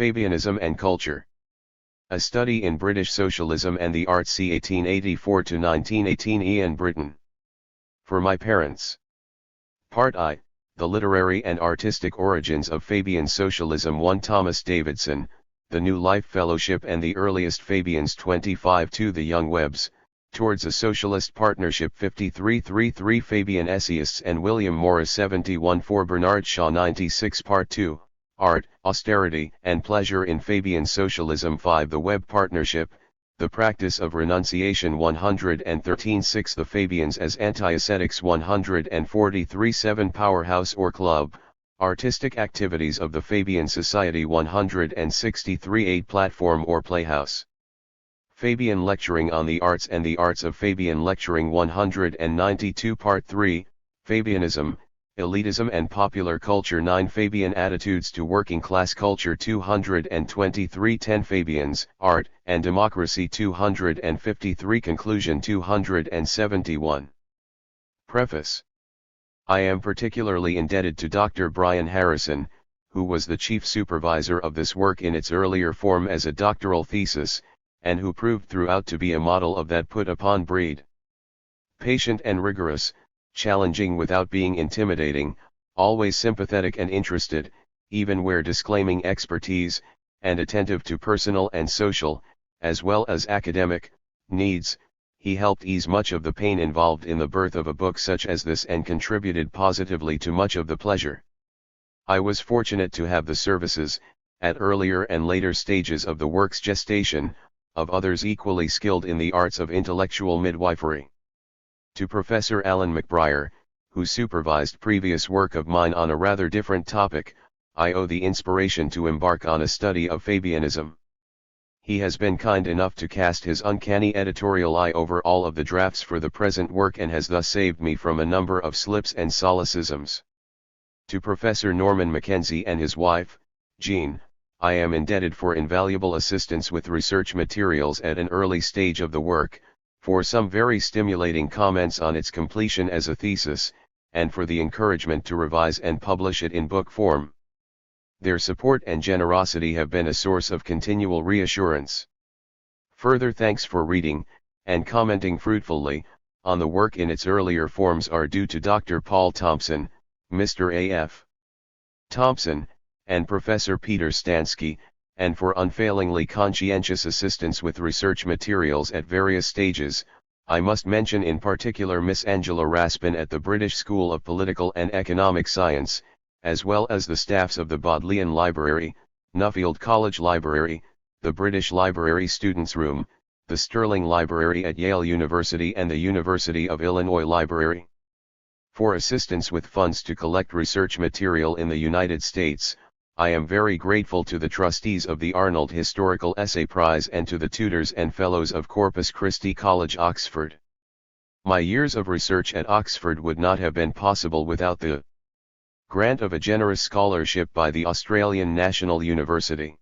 Fabianism and Culture. A Study in British Socialism and the Arts c. 1884 to 1918 in Britain. For My Parents. Part I, The Literary and Artistic Origins of Fabian Socialism. 1 Thomas Davidson, The New Life Fellowship and the Earliest Fabians. 25 2 The Young Webbs, Towards a Socialist Partnership. 53 Fabian Essayists and William Morris. 71 4 Bernard Shaw. 96 Part 2, Art, Austerity, and Pleasure in Fabian Socialism. 5 The Webb Partnership, The Practice of Renunciation. 113 6 The Fabians as Anti-Ascetics. 143 7 Powerhouse or Club, Artistic Activities of the Fabian Society. 163 8 Platform or Playhouse. Fabian Lecturing on the Arts and the Arts of Fabian Lecturing. 192 Part 3, Fabianism, Elitism and Popular Culture. 9 Fabian Attitudes to Working Class Culture. 223 10 Fabians, Art, and Democracy. 253 Conclusion. 271. Preface. I am particularly indebted to Dr. Brian Harrison, who was the chief supervisor of this work in its earlier form as a doctoral thesis, and who proved throughout to be a model of that put upon breed. Patient and rigorous, challenging without being intimidating, always sympathetic and interested, even where disclaiming expertise, and attentive to personal and social, as well as academic, needs, he helped ease much of the pain involved in the birth of a book such as this and contributed positively to much of the pleasure. I was fortunate to have the services, at earlier and later stages of the work's gestation, of others equally skilled in the arts of intellectual midwifery. To Professor Alan McBriar, who supervised previous work of mine on a rather different topic, I owe the inspiration to embark on a study of Fabianism. He has been kind enough to cast his uncanny editorial eye over all of the drafts for the present work and has thus saved me from a number of slips and solecisms. To Professor Norman Mackenzie and his wife, Jean, I am indebted for invaluable assistance with research materials at an early stage of the work, for some very stimulating comments on its completion as a thesis, and for the encouragement to revise and publish it in book form. Their support and generosity have been a source of continual reassurance. Further thanks for reading, and commenting fruitfully, on the work in its earlier forms are due to Dr. Paul Thompson, Mr. A.F. Thompson, and Professor Peter Stansky, and for unfailingly conscientious assistance with research materials at various stages. I must mention in particular Miss Angela Raspin at the British School of Political and Economic Science, as well as the staffs of the Bodleian Library, Nuffield College Library, the British Library Students' Room, the Sterling Library at Yale University and the University of Illinois Library. For assistance with funds to collect research material in the United States, I am very grateful to the trustees of the Arnold Historical Essay Prize and to the tutors and fellows of Corpus Christi College, Oxford. My years of research at Oxford would not have been possible without the grant of a generous scholarship by the Australian National University.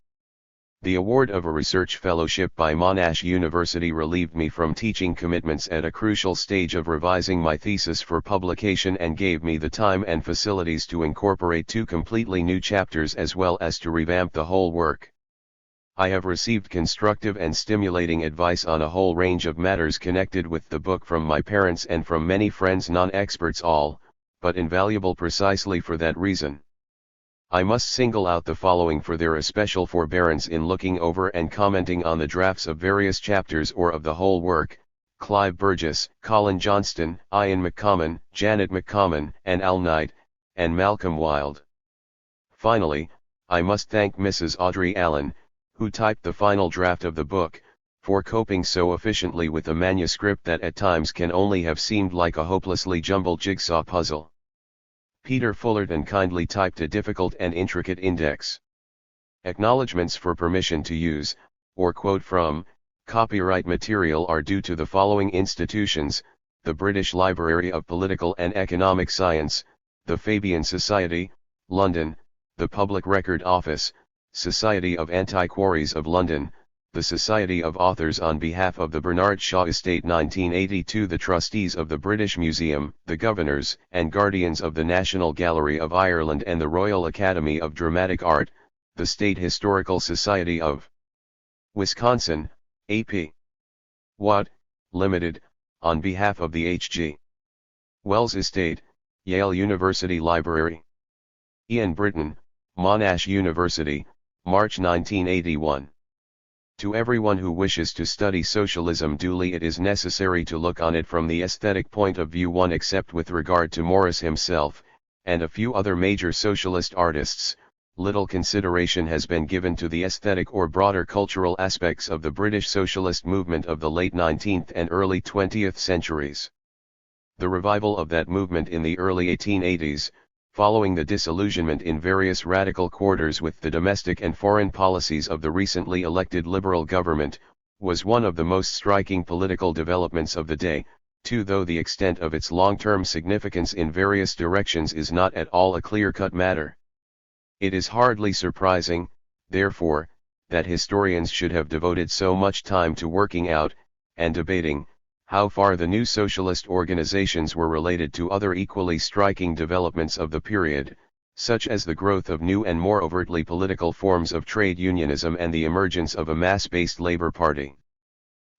The award of a research fellowship by Monash University relieved me from teaching commitments at a crucial stage of revising my thesis for publication and gave me the time and facilities to incorporate 2 completely new chapters as well as to revamp the whole work. I have received constructive and stimulating advice on a whole range of matters connected with the book from my parents and from many friends, non-experts all, but invaluable precisely for that reason. I must single out the following for their especial forbearance in looking over and commenting on the drafts of various chapters or of the whole work: Clive Burgess, Colin Johnston, Ian McCommon, Janet McCommon, and Al Knight, and Malcolm Wilde. Finally, I must thank Mrs. Audrey Allen, who typed the final draft of the book, for coping so efficiently with a manuscript that at times can only have seemed like a hopelessly jumbled jigsaw puzzle. Peter Fullerton kindly typed a difficult and intricate index. Acknowledgements for permission to use, or quote from, copyright material are due to the following institutions: the British Library of Political and Economic Science, the Fabian Society, London, the Public Record Office, Society of Antiquaries of London, the Society of Authors on behalf of the Bernard Shaw Estate. 1982 The Trustees of the British Museum, the Governors and Guardians of the National Gallery of Ireland and the Royal Academy of Dramatic Art, the State Historical Society of Wisconsin, A.P. Watt, Limited, on behalf of the H.G. Wells Estate, Yale University Library. Ian Britton, Monash University, March 1981. To everyone who wishes to study socialism duly, it is necessary to look on it from the aesthetic point of view one, except with regard to Morris himself, and a few other major socialist artists. Little consideration has been given to the aesthetic or broader cultural aspects of the British socialist movement of the late 19th and early 20th centuries. The revival of that movement in the early 1880s, following the disillusionment in various radical quarters with the domestic and foreign policies of the recently elected Liberal government, was one of the most striking political developments of the day, too, though the extent of its long-term significance in various directions is not at all a clear-cut matter. It is hardly surprising, therefore, that historians should have devoted so much time to working out, and debating, how far the new socialist organizations were related to other equally striking developments of the period, such as the growth of new and more overtly political forms of trade unionism and the emergence of a mass-based labor party.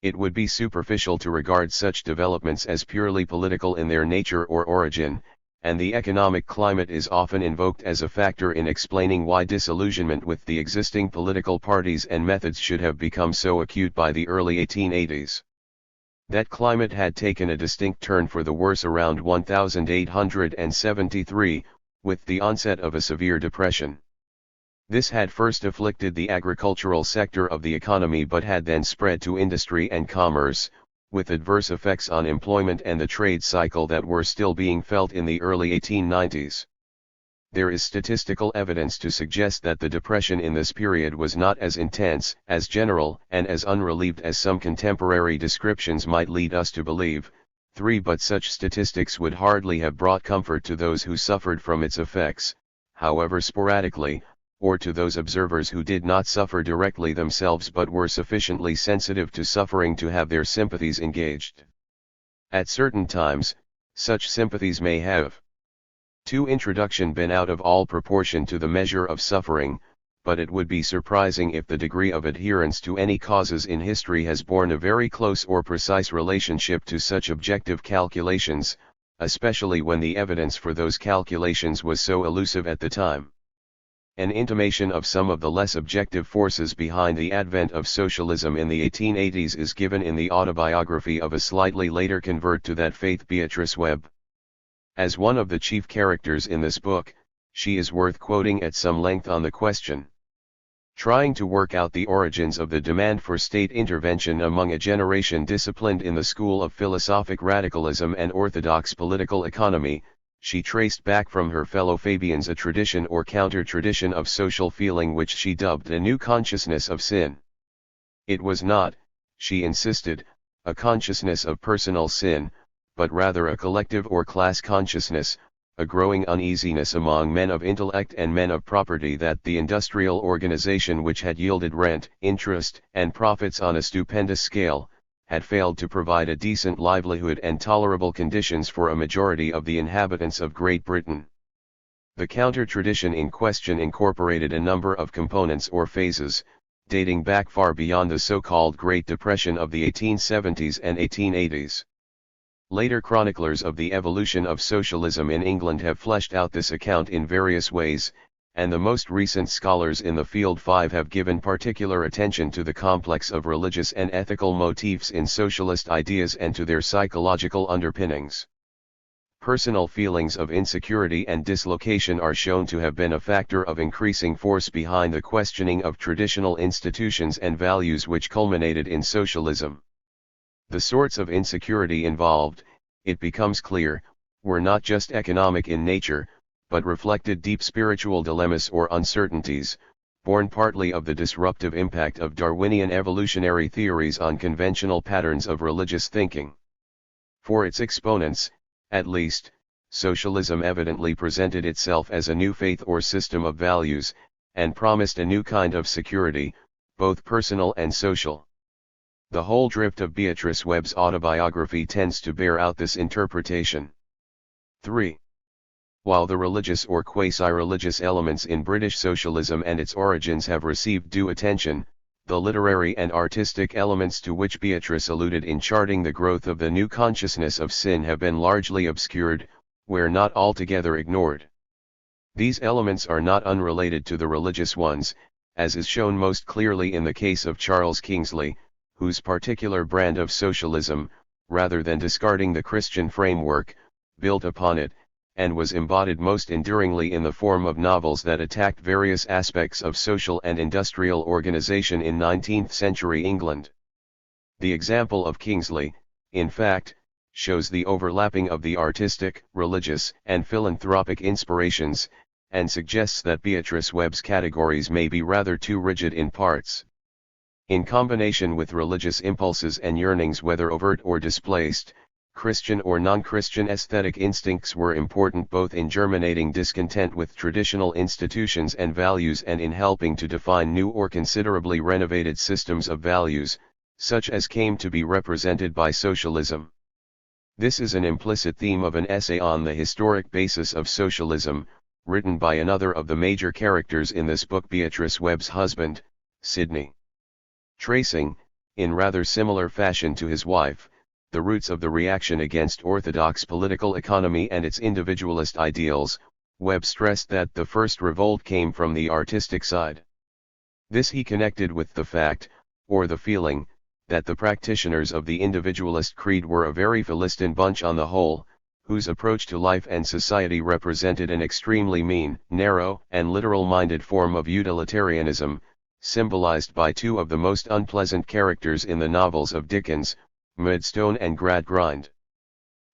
It would be superficial to regard such developments as purely political in their nature or origin, and the economic climate is often invoked as a factor in explaining why disillusionment with the existing political parties and methods should have become so acute by the early 1880s. That climate had taken a distinct turn for the worse around 1873, with the onset of a severe depression. This had first afflicted the agricultural sector of the economy, but had then spread to industry and commerce, with adverse effects on employment and the trade cycle that were still being felt in the early 1890s. There is statistical evidence to suggest that the depression in this period was not as intense, as general, and as unrelieved as some contemporary descriptions might lead us to believe. But such statistics would hardly have brought comfort to those who suffered from its effects, however sporadically, or to those observers who did not suffer directly themselves but were sufficiently sensitive to suffering to have their sympathies engaged. At certain times, such sympathies may have introduction been out of all proportion to the measure of suffering, but it would be surprising if the degree of adherence to any causes in history has borne a very close or precise relationship to such objective calculations, especially when the evidence for those calculations was so elusive at the time. An intimation of some of the less objective forces behind the advent of socialism in the 1880s is given in the autobiography of a slightly later convert to that faith, Beatrice Webb. As one of the chief characters in this book, she is worth quoting at some length on the question. Trying to work out the origins of the demand for state intervention among a generation disciplined in the school of philosophic radicalism and orthodox political economy, she traced back from her fellow Fabians a tradition or counter-tradition of social feeling which she dubbed a new consciousness of sin. It was not, she insisted, a consciousness of personal sin, but rather a collective or class consciousness, a growing uneasiness among men of intellect and men of property that the industrial organization which had yielded rent, interest, and profits on a stupendous scale, had failed to provide a decent livelihood and tolerable conditions for a majority of the inhabitants of Great Britain. The counter-tradition in question incorporated a number of components or phases, dating back far beyond the so-called Great Depression of the 1870s and 1880s. Later chroniclers of the evolution of socialism in England have fleshed out this account in various ways, and the most recent scholars in the field have given particular attention to the complex of religious and ethical motifs in socialist ideas and to their psychological underpinnings. Personal feelings of insecurity and dislocation are shown to have been a factor of increasing force behind the questioning of traditional institutions and values which culminated in socialism. The sorts of insecurity involved, it becomes clear, were not just economic in nature, but reflected deep spiritual dilemmas or uncertainties, born partly of the disruptive impact of Darwinian evolutionary theories on conventional patterns of religious thinking. For its exponents, at least, socialism evidently presented itself as a new faith or system of values, and promised a new kind of security, both personal and social. The whole drift of Beatrice Webb's autobiography tends to bear out this interpretation. 3. While the religious or quasi-religious elements in British socialism and its origins have received due attention, the literary and artistic elements to which Beatrice alluded in charting the growth of the new consciousness of sin have been largely obscured, where not altogether ignored. These elements are not unrelated to the religious ones, as is shown most clearly in the case of Charles Kingsley, whose particular brand of socialism, rather than discarding the Christian framework, built upon it, and was embodied most enduringly in the form of novels that attacked various aspects of social and industrial organization in 19th-century England. The example of Kingsley, in fact, shows the overlapping of the artistic, religious, and philanthropic inspirations, and suggests that Beatrice Webb's categories may be rather too rigid in parts. In combination with religious impulses and yearnings, whether overt or displaced, Christian or non-Christian aesthetic instincts were important both in germinating discontent with traditional institutions and values and in helping to define new or considerably renovated systems of values, such as came to be represented by socialism. This is an implicit theme of an essay on the historic basis of socialism, written by another of the major characters in this book, Beatrice Webb's husband, Sidney. Tracing, in rather similar fashion to his wife, the roots of the reaction against orthodox political economy and its individualist ideals, Webb stressed that the first revolt came from the artistic side. This he connected with the fact, or the feeling, that the practitioners of the individualist creed were a very Philistine bunch on the whole, whose approach to life and society represented an extremely mean, narrow, and literal-minded form of utilitarianism, symbolized by two of the most unpleasant characters in the novels of Dickens, Murdstone and Gradgrind.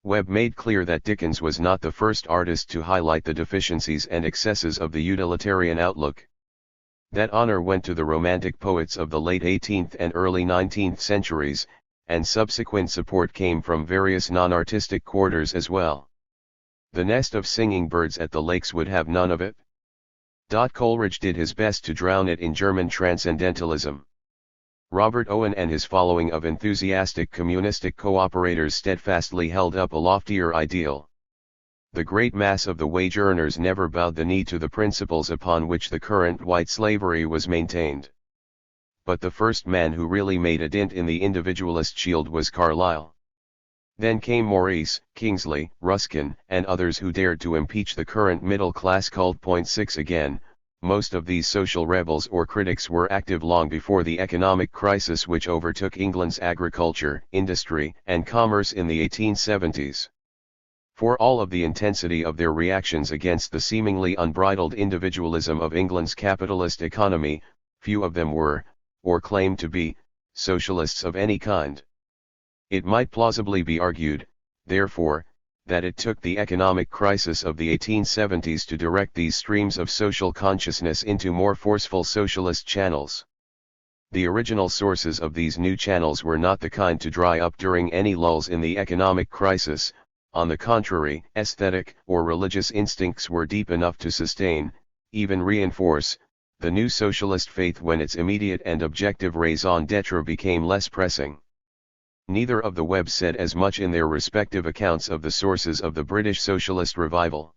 Webb made clear that Dickens was not the first artist to highlight the deficiencies and excesses of the utilitarian outlook. That honor went to the Romantic poets of the late 18th and early 19th centuries, and subsequent support came from various non-artistic quarters as well. The nest of singing birds at the lakes would have none of it. Coleridge did his best to drown it in German transcendentalism. Robert Owen and his following of enthusiastic communistic cooperators steadfastly held up a loftier ideal. The great mass of the wage earners never bowed the knee to the principles upon which the current white slavery was maintained. But the first man who really made a dent in the individualist shield was Carlyle. Then came Maurice, Kingsley, Ruskin, and others who dared to impeach the current middle-class cult. 6 Again, most of these social rebels or critics were active long before the economic crisis which overtook England's agriculture, industry, and commerce in the 1870s. For all of the intensity of their reactions against the seemingly unbridled individualism of England's capitalist economy, few of them were, or claimed to be, socialists of any kind. It might plausibly be argued, therefore, that it took the economic crisis of the 1870s to direct these streams of social consciousness into more forceful socialist channels. The original sources of these new channels were not the kind to dry up during any lulls in the economic crisis. On the contrary, aesthetic or religious instincts were deep enough to sustain, even reinforce, the new socialist faith when its immediate and objective raison d'etre became less pressing. Neither of the Webbs said as much in their respective accounts of the sources of the British socialist revival.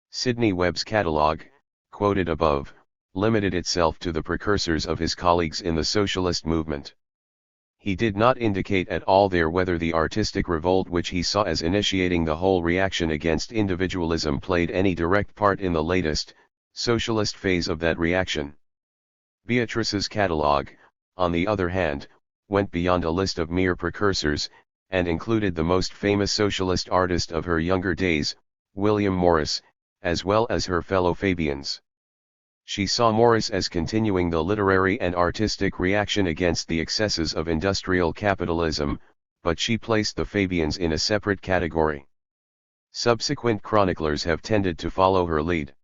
Sidney Webb's catalogue, quoted above, limited itself to the precursors of his colleagues in the socialist movement. He did not indicate at all there whether the artistic revolt which he saw as initiating the whole reaction against individualism played any direct part in the latest, socialist phase of that reaction. Beatrice's catalogue, on the other hand, went beyond a list of mere precursors, and included the most famous socialist artist of her younger days, William Morris, as well as her fellow Fabians. She saw Morris as continuing the literary and artistic reaction against the excesses of industrial capitalism, but she placed the Fabians in a separate category. Subsequent chroniclers have tended to follow her lead.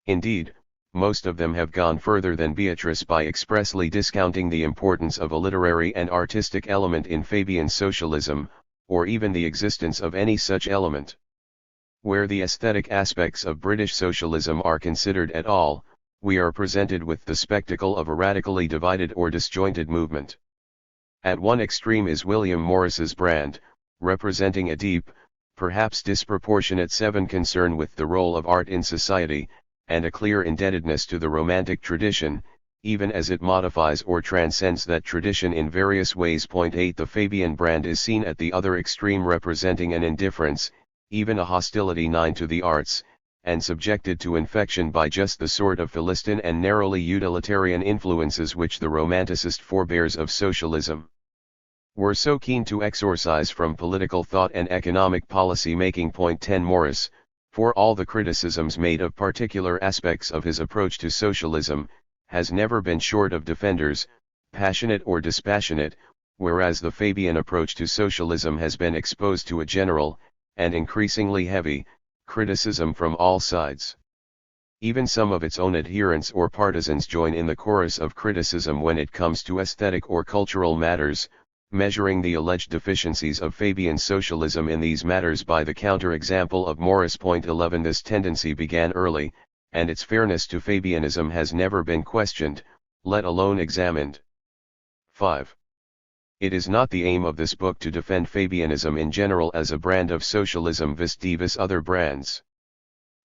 Indeed, most of them have gone further than Beatrice by expressly discounting the importance of a literary and artistic element in Fabian socialism, or even the existence of any such element. Where the aesthetic aspects of British socialism are considered at all, we are presented with the spectacle of a radically divided or disjointed movement. At one extreme is William Morris's brand, representing a deep, perhaps disproportionate 7 concern with the role of art in society, and a clear indebtedness to the Romantic tradition, even as it modifies or transcends that tradition in various ways. 8 The Fabian brand is seen at the other extreme, representing an indifference, even a hostility 9 to the arts, and subjected to infection by just the sort of Philistine and narrowly utilitarian influences which the Romanticist forebears of socialism were so keen to exorcise from political thought and economic policy making. 10 Morris, for all the criticisms made of particular aspects of his approach to socialism, has never been short of defenders, passionate or dispassionate, whereas the Fabian approach to socialism has been exposed to a general, and increasingly heavy, criticism from all sides. Even some of its own adherents or partisans join in the chorus of criticism when it comes to aesthetic or cultural matters, measuring the alleged deficiencies of Fabian socialism in these matters by the counter-example of Morris. 11 This tendency began early, and its fairness to Fabianism has never been questioned, let alone examined. 5. It is not the aim of this book to defend Fabianism in general as a brand of socialism vis-a-vis other brands.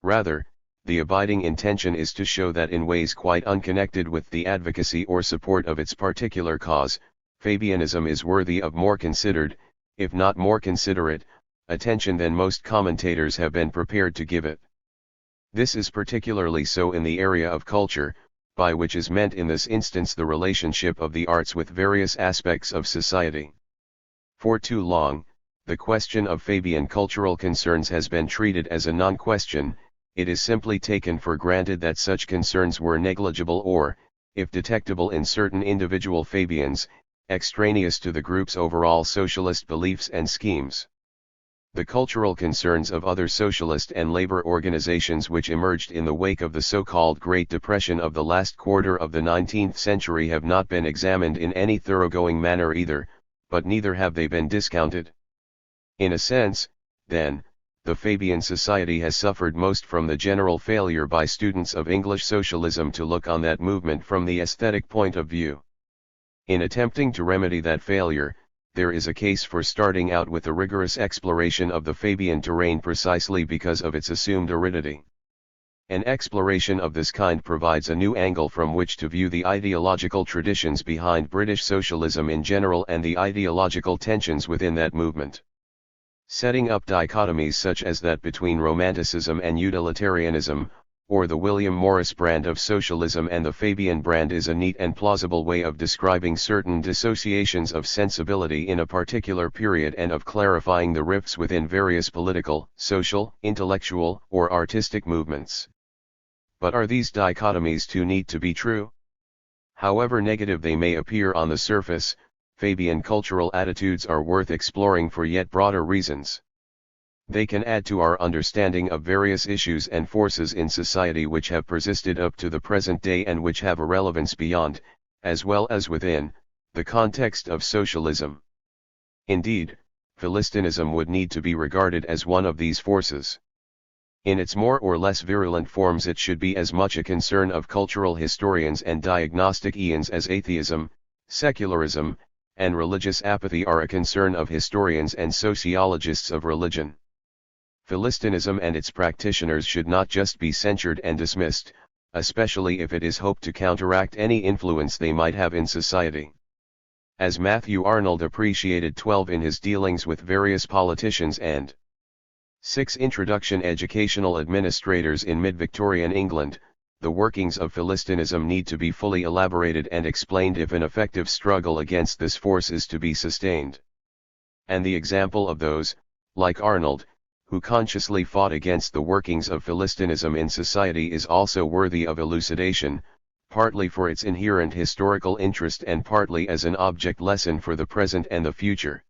Rather, the abiding intention is to show that in ways quite unconnected with the advocacy or support of its particular cause, Fabianism is worthy of more considered, if not more considerate, attention than most commentators have been prepared to give it. This is particularly so in the area of culture, by which is meant in this instance the relationship of the arts with various aspects of society. For too long, the question of Fabian cultural concerns has been treated as a non-question. It is simply taken for granted that such concerns were negligible or, if detectable in certain individual Fabians, extraneous to the group's overall socialist beliefs and schemes. The cultural concerns of other socialist and labor organizations which emerged in the wake of the so-called Great Depression of the last quarter of the 19th century have not been examined in any thoroughgoing manner either, but neither have they been discounted. In a sense, then, the Fabian Society has suffered most from the general failure by students of English socialism to look on that movement from the aesthetic point of view. In attempting to remedy that failure, there is a case for starting out with a rigorous exploration of the Fabian terrain precisely because of its assumed aridity. An exploration of this kind provides a new angle from which to view the ideological traditions behind British socialism in general and the ideological tensions within that movement. Setting up dichotomies such as that between Romanticism and utilitarianism, or the William Morris brand of socialism and the Fabian brand, is a neat and plausible way of describing certain dissociations of sensibility in a particular period and of clarifying the rifts within various political, social, intellectual, or artistic movements. But are these dichotomies too neat to be true? However negative they may appear on the surface, Fabian cultural attitudes are worth exploring for yet broader reasons. They can add to our understanding of various issues and forces in society which have persisted up to the present day and which have a relevance beyond, as well as within, the context of socialism. Indeed, Philistinism would need to be regarded as one of these forces. In its more or less virulent forms it should be as much a concern of cultural historians and diagnostic eons as atheism, secularism, and religious apathy are a concern of historians and sociologists of religion. Philistinism and its practitioners should not just be censured and dismissed, especially if it is hoped to counteract any influence they might have in society. As Matthew Arnold appreciated 12 in his dealings with various politicians and 6 introduction educational administrators in mid-Victorian England, the workings of Philistinism need to be fully elaborated and explained if an effective struggle against this force is to be sustained. And the example of those, like Arnold, who consciously fought against the workings of Philistinism in society is also worthy of elucidation, partly for its inherent historical interest and partly as an object lesson for the present and the future.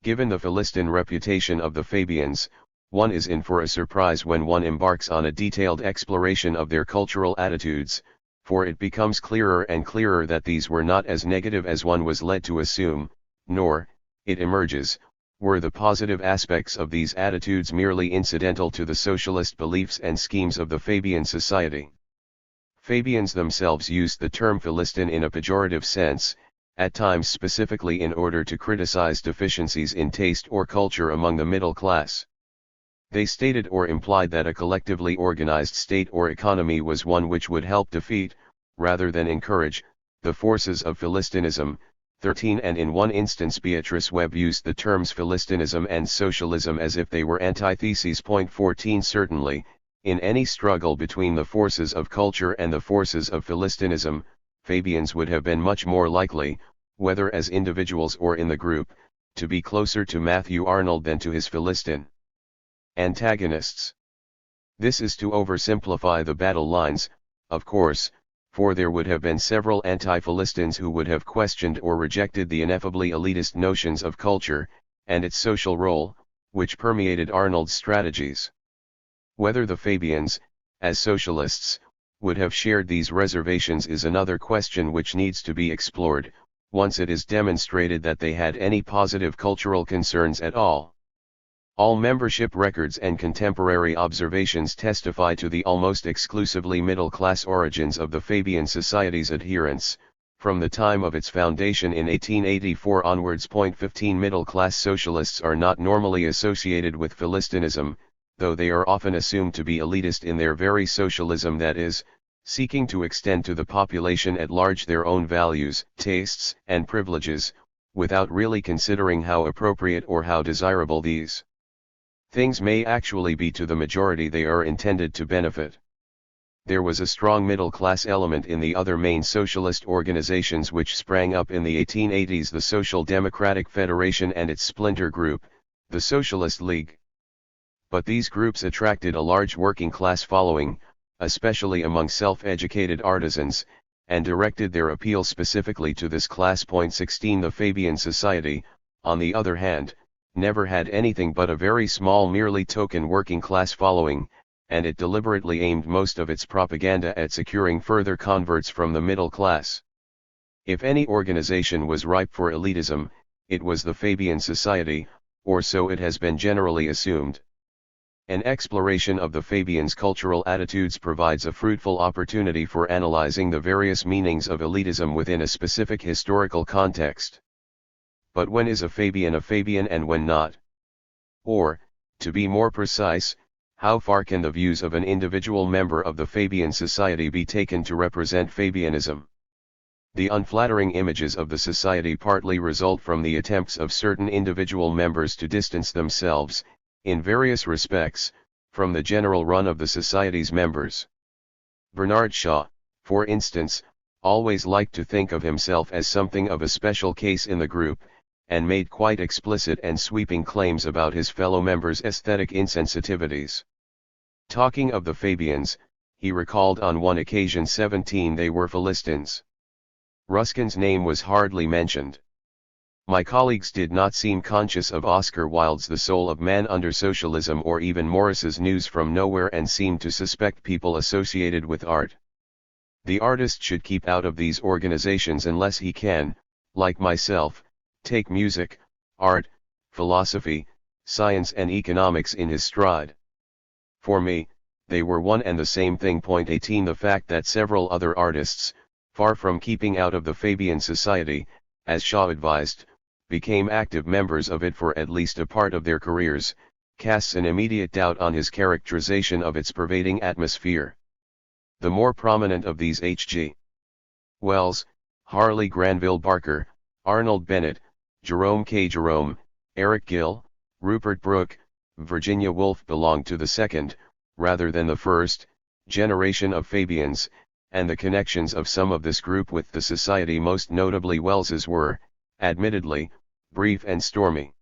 Given the Philistine reputation of the Fabians, one is in for a surprise when one embarks on a detailed exploration of their cultural attitudes, for it becomes clearer and clearer that these were not as negative as one was led to assume, nor, it emerges, were the positive aspects of these attitudes merely incidental to the socialist beliefs and schemes of the Fabian Society. Fabians themselves used the term Philistine in a pejorative sense, at times specifically in order to criticize deficiencies in taste or culture among the middle class. They stated or implied that a collectively organized state or economy was one which would help defeat, rather than encourage, the forces of Philistinism. 13 And in one instance Beatrice Webb used the terms Philistinism and socialism as if they were antitheses. 14 Certainly, in any struggle between the forces of culture and the forces of Philistinism, Fabians would have been much more likely, whether as individuals or in the group, to be closer to Matthew Arnold than to his Philistin antagonists. This is to oversimplify the battle lines, of course, for there would have been several anti-Philistines who would have questioned or rejected the ineffably elitist notions of culture, and its social role, which permeated Arnold's strategies. Whether the Fabians, as socialists, would have shared these reservations is another question which needs to be explored, once it is demonstrated that they had any positive cultural concerns at all. All membership records and contemporary observations testify to the almost exclusively middle-class origins of the Fabian Society's adherents, from the time of its foundation in 1884 onwards. 15 Middle-class socialists are not normally associated with Philistinism, though they are often assumed to be elitist in their very socialism, that is, seeking to extend to the population at large their own values, tastes, and privileges, without really considering how appropriate or how desirable these things may actually be to the majority they are intended to benefit. There was a strong middle-class element in the other main socialist organizations which sprang up in the 1880s: the Social Democratic Federation and its splinter group, the Socialist League. But these groups attracted a large working-class following, especially among self-educated artisans, and directed their appeal specifically to this class. 16 The Fabian Society, on the other hand, never had anything but a very small, merely token working-class following, and it deliberately aimed most of its propaganda at securing further converts from the middle class. If any organization was ripe for elitism, it was the Fabian Society, or so it has been generally assumed. An exploration of the Fabians' cultural attitudes provides a fruitful opportunity for analyzing the various meanings of elitism within a specific historical context. But when is a Fabian and when not? Or, to be more precise, how far can the views of an individual member of the Fabian Society be taken to represent Fabianism? The unflattering images of the society partly result from the attempts of certain individual members to distance themselves, in various respects, from the general run of the society's members. Bernard Shaw, for instance, always liked to think of himself as something of a special case in the group, and made quite explicit and sweeping claims about his fellow members' aesthetic insensitivities. Talking of the Fabians, he recalled on one occasion 17 they were Philistines. Ruskin's name was hardly mentioned. My colleagues did not seem conscious of Oscar Wilde's The Soul of Man Under Socialism or even Morris's News from Nowhere, and seemed to suspect people associated with art. The artist should keep out of these organizations unless he can, like myself, take music, art, philosophy, science and economics in his stride. For me, they were one and the same thing. 18 The fact that several other artists, far from keeping out of the Fabian Society, as Shaw advised, became active members of it for at least a part of their careers, casts an immediate doubt on his characterization of its pervading atmosphere. The more prominent of these H.G. Wells, Harley Granville Barker, Arnold Bennett, Jerome K. Jerome, Eric Gill, Rupert Brooke, Virginia Woolf belonged to the second, rather than the first, generation of Fabians, and the connections of some of this group with the society, most notably Wells's, were, admittedly, brief and stormy.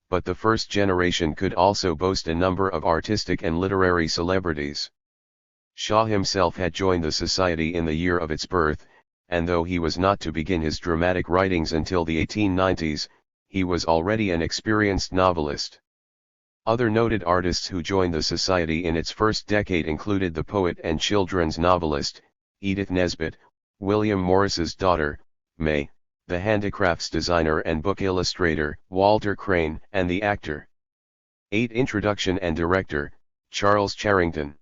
But the first generation could also boast a number of artistic and literary celebrities. Shaw himself had joined the society in the year of its birth, and though he was not to begin his dramatic writings until the 1890s, he was already an experienced novelist. Other noted artists who joined the society in its first decade included the poet and children's novelist, Edith Nesbit, William Morris's daughter, May, the handicrafts designer and book illustrator, Walter Crane, and the actor. 8. Introduction and director, Charles Charrington.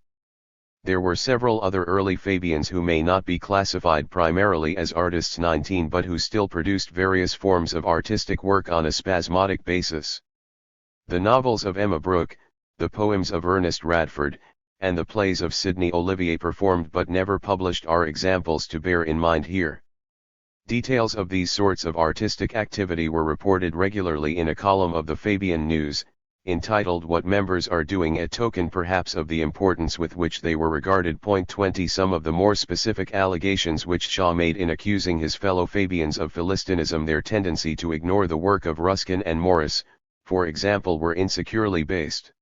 There were several other early Fabians who may not be classified primarily as artists. 19 But who still produced various forms of artistic work on a spasmodic basis. The novels of Emma Brooke, the poems of Ernest Radford, and the plays of Sidney Olivier performed but never published are examples to bear in mind here. Details of these sorts of artistic activity were reported regularly in a column of the Fabian News, entitled What Members Are Doing, a token perhaps of the importance with which they were regarded. 20 Some of the more specific allegations which Shaw made in accusing his fellow Fabians of Philistinism, their tendency to ignore the work of Ruskin and Morris, for example, were insecurely based.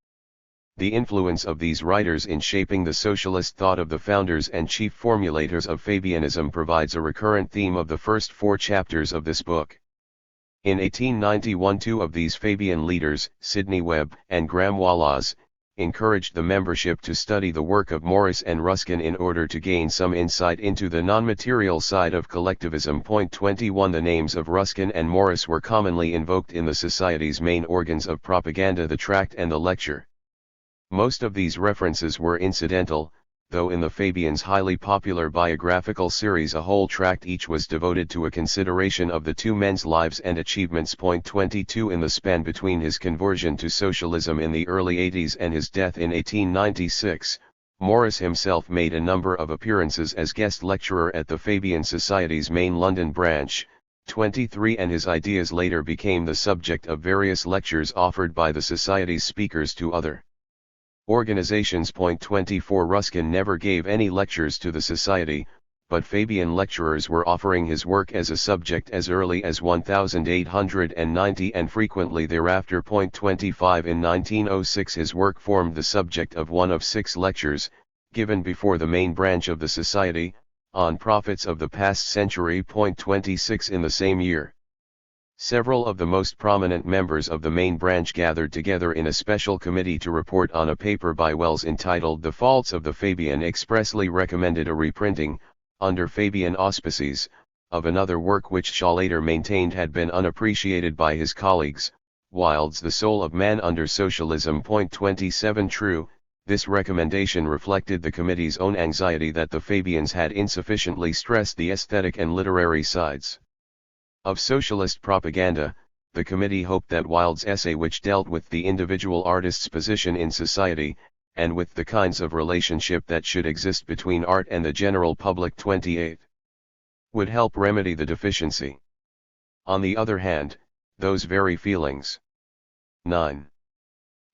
The influence of these writers in shaping the socialist thought of the founders and chief formulators of Fabianism provides a recurrent theme of the first 4 chapters of this book. In 1891 two of these Fabian leaders, Sidney Webb and Graham Wallas, encouraged the membership to study the work of Morris and Ruskin in order to gain some insight into the non-material side of collectivism. 21 The names of Ruskin and Morris were commonly invoked in the Society's main organs of propaganda, the tract and the lecture. Most of these references were incidental, though in the Fabians' highly popular biographical series a whole tract each was devoted to a consideration of the two men's lives and achievements. 22 In the span between his conversion to socialism in the early 80s and his death in 1896, Morris himself made a number of appearances as guest lecturer at the Fabian Society's main London branch. 23 And his ideas later became the subject of various lectures offered by the Society's speakers to other organizations. 24 Ruskin never gave any lectures to the Society, but Fabian lecturers were offering his work as a subject as early as 1890 and frequently thereafter. 25 In 1906 his work formed the subject of one of 6 lectures, given before the main branch of the Society, on Prophets of the Past Century. 26 In the same year, several of the most prominent members of the main branch gathered together in a special committee to report on a paper by Wells entitled The Faults of the Fabian, expressly recommended a reprinting, under Fabian auspices, of another work which Shaw later maintained had been unappreciated by his colleagues, Wilde's The Soul of Man under Socialism. 27 True, this recommendation reflected the committee's own anxiety that the Fabians had insufficiently stressed the aesthetic and literary sides of socialist propaganda. The committee hoped that Wilde's essay, which dealt with the individual artist's position in society, and with the kinds of relationship that should exist between art and the general public, 28, would help remedy the deficiency. On the other hand, those very feelings, 9,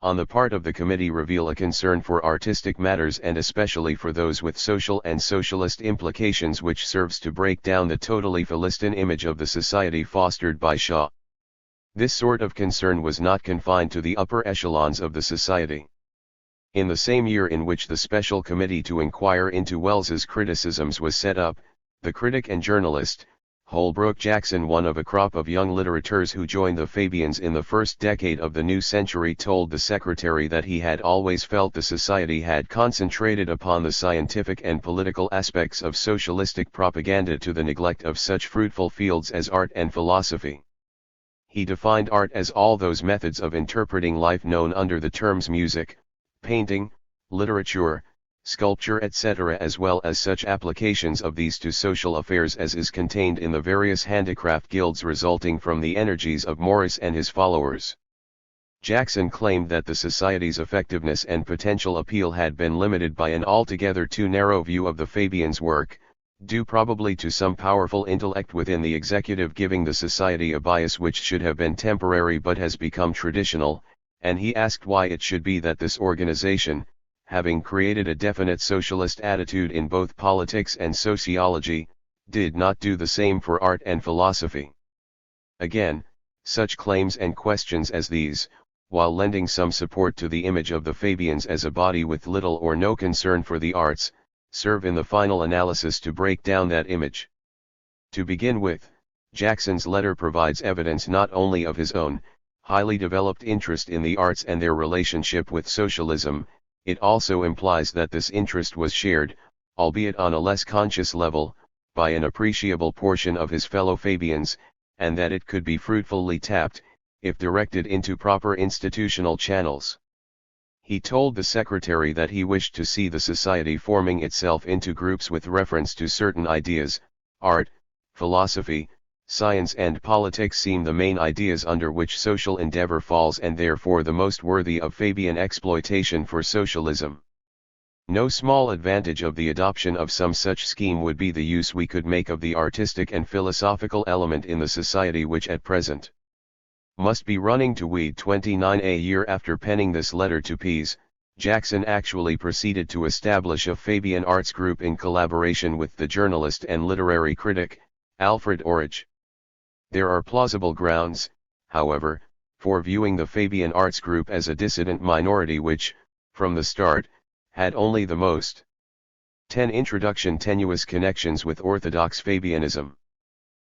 on the part of the committee reveal a concern for artistic matters and especially for those with social and socialist implications, which serves to break down the totally Philistine image of the Society fostered by Shaw. This sort of concern was not confined to the upper echelons of the Society. In the same year in which the special committee to inquire into Wells's criticisms was set up, the critic and journalist, Holbrook Jackson, one of a crop of young literateurs who joined the Fabians in the first decade of the new century, told the secretary that he had always felt the Society had concentrated upon the scientific and political aspects of socialistic propaganda to the neglect of such fruitful fields as art and philosophy. He defined art as all those methods of interpreting life known under the terms music, painting, literature, sculpture, etc., as well as such applications of these to social affairs as is contained in the various handicraft guilds resulting from the energies of Morris and his followers. Jackson claimed that the Society's effectiveness and potential appeal had been limited by an altogether too narrow view of the Fabians' work, due probably to some powerful intellect within the executive giving the Society a bias which should have been temporary but has become traditional, and he asked why it should be that this organization, having created a definite socialist attitude in both politics and sociology, did not do the same for art and philosophy. Again, such claims and questions as these, while lending some support to the image of the Fabians as a body with little or no concern for the arts, serve in the final analysis to break down that image. To begin with, Jackson's letter provides evidence not only of his own, highly developed interest in the arts and their relationship with socialism, it also implies that this interest was shared, albeit on a less conscious level, by an appreciable portion of his fellow Fabians, and that it could be fruitfully tapped, if directed into proper institutional channels. He told the secretary that he wished to see the Society forming itself into groups with reference to certain ideas, art, philosophy, science and politics seem the main ideas under which social endeavor falls and therefore the most worthy of Fabian exploitation for socialism. No small advantage of the adoption of some such scheme would be the use we could make of the artistic and philosophical element in the society which at present must be running to weed. 29 A year after penning this letter to Pease, Jackson actually proceeded to establish a Fabian Arts Group in collaboration with the journalist and literary critic, Alfred Orage. There are plausible grounds, however, for viewing the Fabian Arts Group as a dissident minority which, from the start, had only the most 10 introduction tenuous connections with orthodox Fabianism.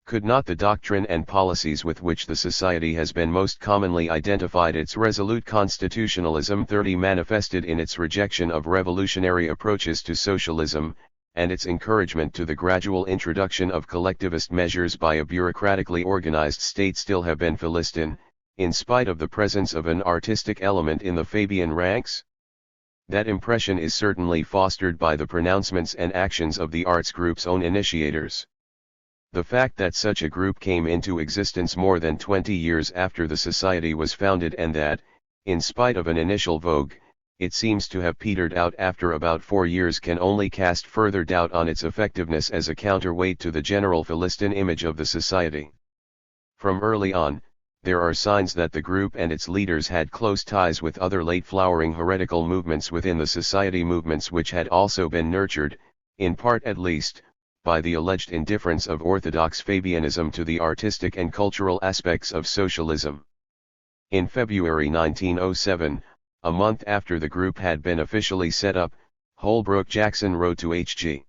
Could not the doctrine and policies with which the society has been most commonly identified, its resolute constitutionalism 30 manifested in its rejection of revolutionary approaches to socialism, and its encouragement to the gradual introduction of collectivist measures by a bureaucratically organized state, still have been Philistine, in spite of the presence of an artistic element in the Fabian ranks? That impression is certainly fostered by the pronouncements and actions of the arts group's own initiators. The fact that such a group came into existence more than 20 years after the society was founded, and that, in spite of an initial vogue, it seems to have petered out after about 4 years, can only cast further doubt on its effectiveness as a counterweight to the general Philistine image of the society. From early on, there are signs that the group and its leaders had close ties with other late flowering heretical movements within the society, movements which had also been nurtured, in part at least, by the alleged indifference of orthodox Fabianism to the artistic and cultural aspects of socialism. In February 1907, a month after the group had been officially set up, Holbrook Jackson wrote to H.G.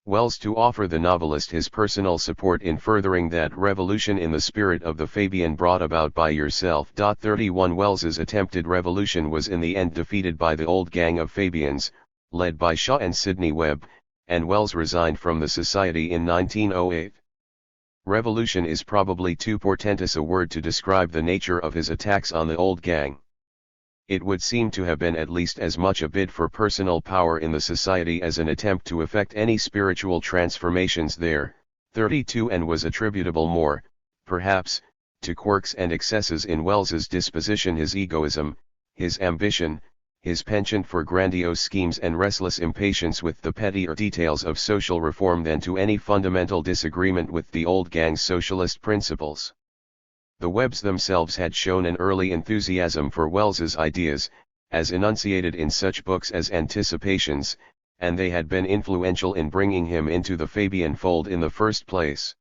Wells to offer the novelist his personal support in furthering that revolution in the spirit of the Fabian brought about by yourself. 31 Wells's attempted revolution was in the end defeated by the old gang of Fabians, led by Shaw and Sidney Webb, and Wells resigned from the society in 1908. Revolution is probably too portentous a word to describe the nature of his attacks on the old gang. It would seem to have been at least as much a bid for personal power in the society as an attempt to effect any spiritual transformations there. 32 and was attributable more, perhaps, to quirks and excesses in Wells's disposition, his egoism, his ambition, his penchant for grandiose schemes and restless impatience with the pettier details of social reform than to any fundamental disagreement with the old gang's socialist principles. The Webbs themselves had shown an early enthusiasm for Wells's ideas, as enunciated in such books as Anticipations, and they had been influential in bringing him into the Fabian fold in the first place.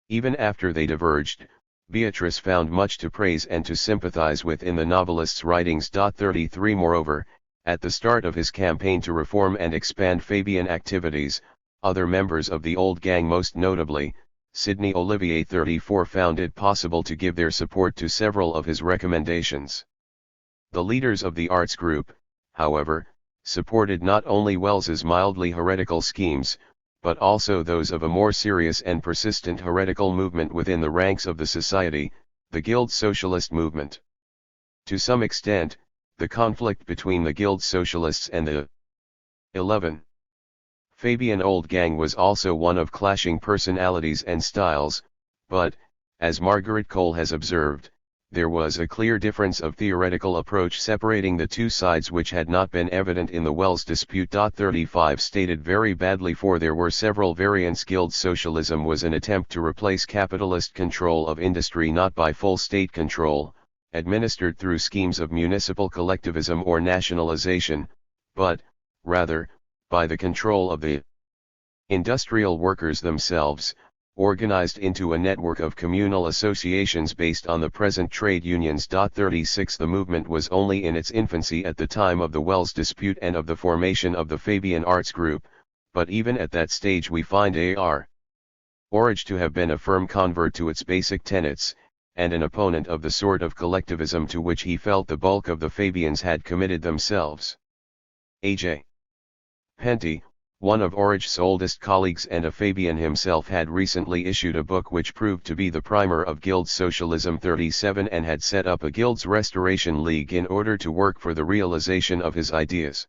Even after they diverged, Beatrice found much to praise and to sympathize with in the novelist's writings. 33 Moreover, at the start of his campaign to reform and expand Fabian activities, other members of the old gang, most notably, Sidney Olivier 34, found it possible to give their support to several of his recommendations. The leaders of the arts group, however, supported not only Wells's mildly heretical schemes, but also those of a more serious and persistent heretical movement within the ranks of the society, the Guild Socialist movement. To some extent, the conflict between the Guild Socialists and the 11 Fabian old gang was also one of clashing personalities and styles, but, as Margaret Cole has observed, there was a clear difference of theoretical approach separating the two sides which had not been evident in the Wells dispute. 35 Stated very badly, for there were several variants. Guild socialism was an attempt to replace capitalist control of industry not by full state control, administered through schemes of municipal collectivism or nationalization, but, rather, by the control of the industrial workers themselves, organized into a network of communal associations based on the present trade unions. 36 The movement was only in its infancy at the time of the Wells dispute and of the formation of the Fabian Arts Group, but even at that stage we find A.R. Orage to have been a firm convert to its basic tenets, and an opponent of the sort of collectivism to which he felt the bulk of the Fabians had committed themselves. A.J. Penty, one of Orage's oldest colleagues and a Fabian himself, had recently issued a book which proved to be the primer of Guild Socialism. 37 and had set up a Guild's Restoration League in order to work for the realization of his ideas.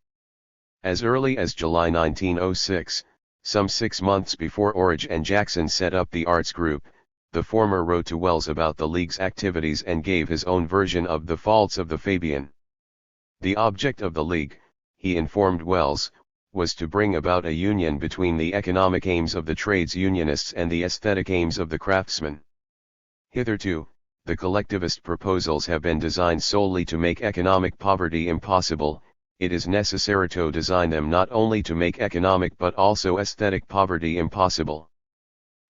As early as July 1906, some 6 months before Orage and Jackson set up the Arts Group, the former wrote to Wells about the League's activities and gave his own version of the faults of the Fabian. The object of the League, he informed Wells, was to bring about a union between the economic aims of the trades unionists and the aesthetic aims of the craftsmen. Hitherto, the collectivist proposals have been designed solely to make economic poverty impossible. It is necessary to design them not only to make economic but also aesthetic poverty impossible.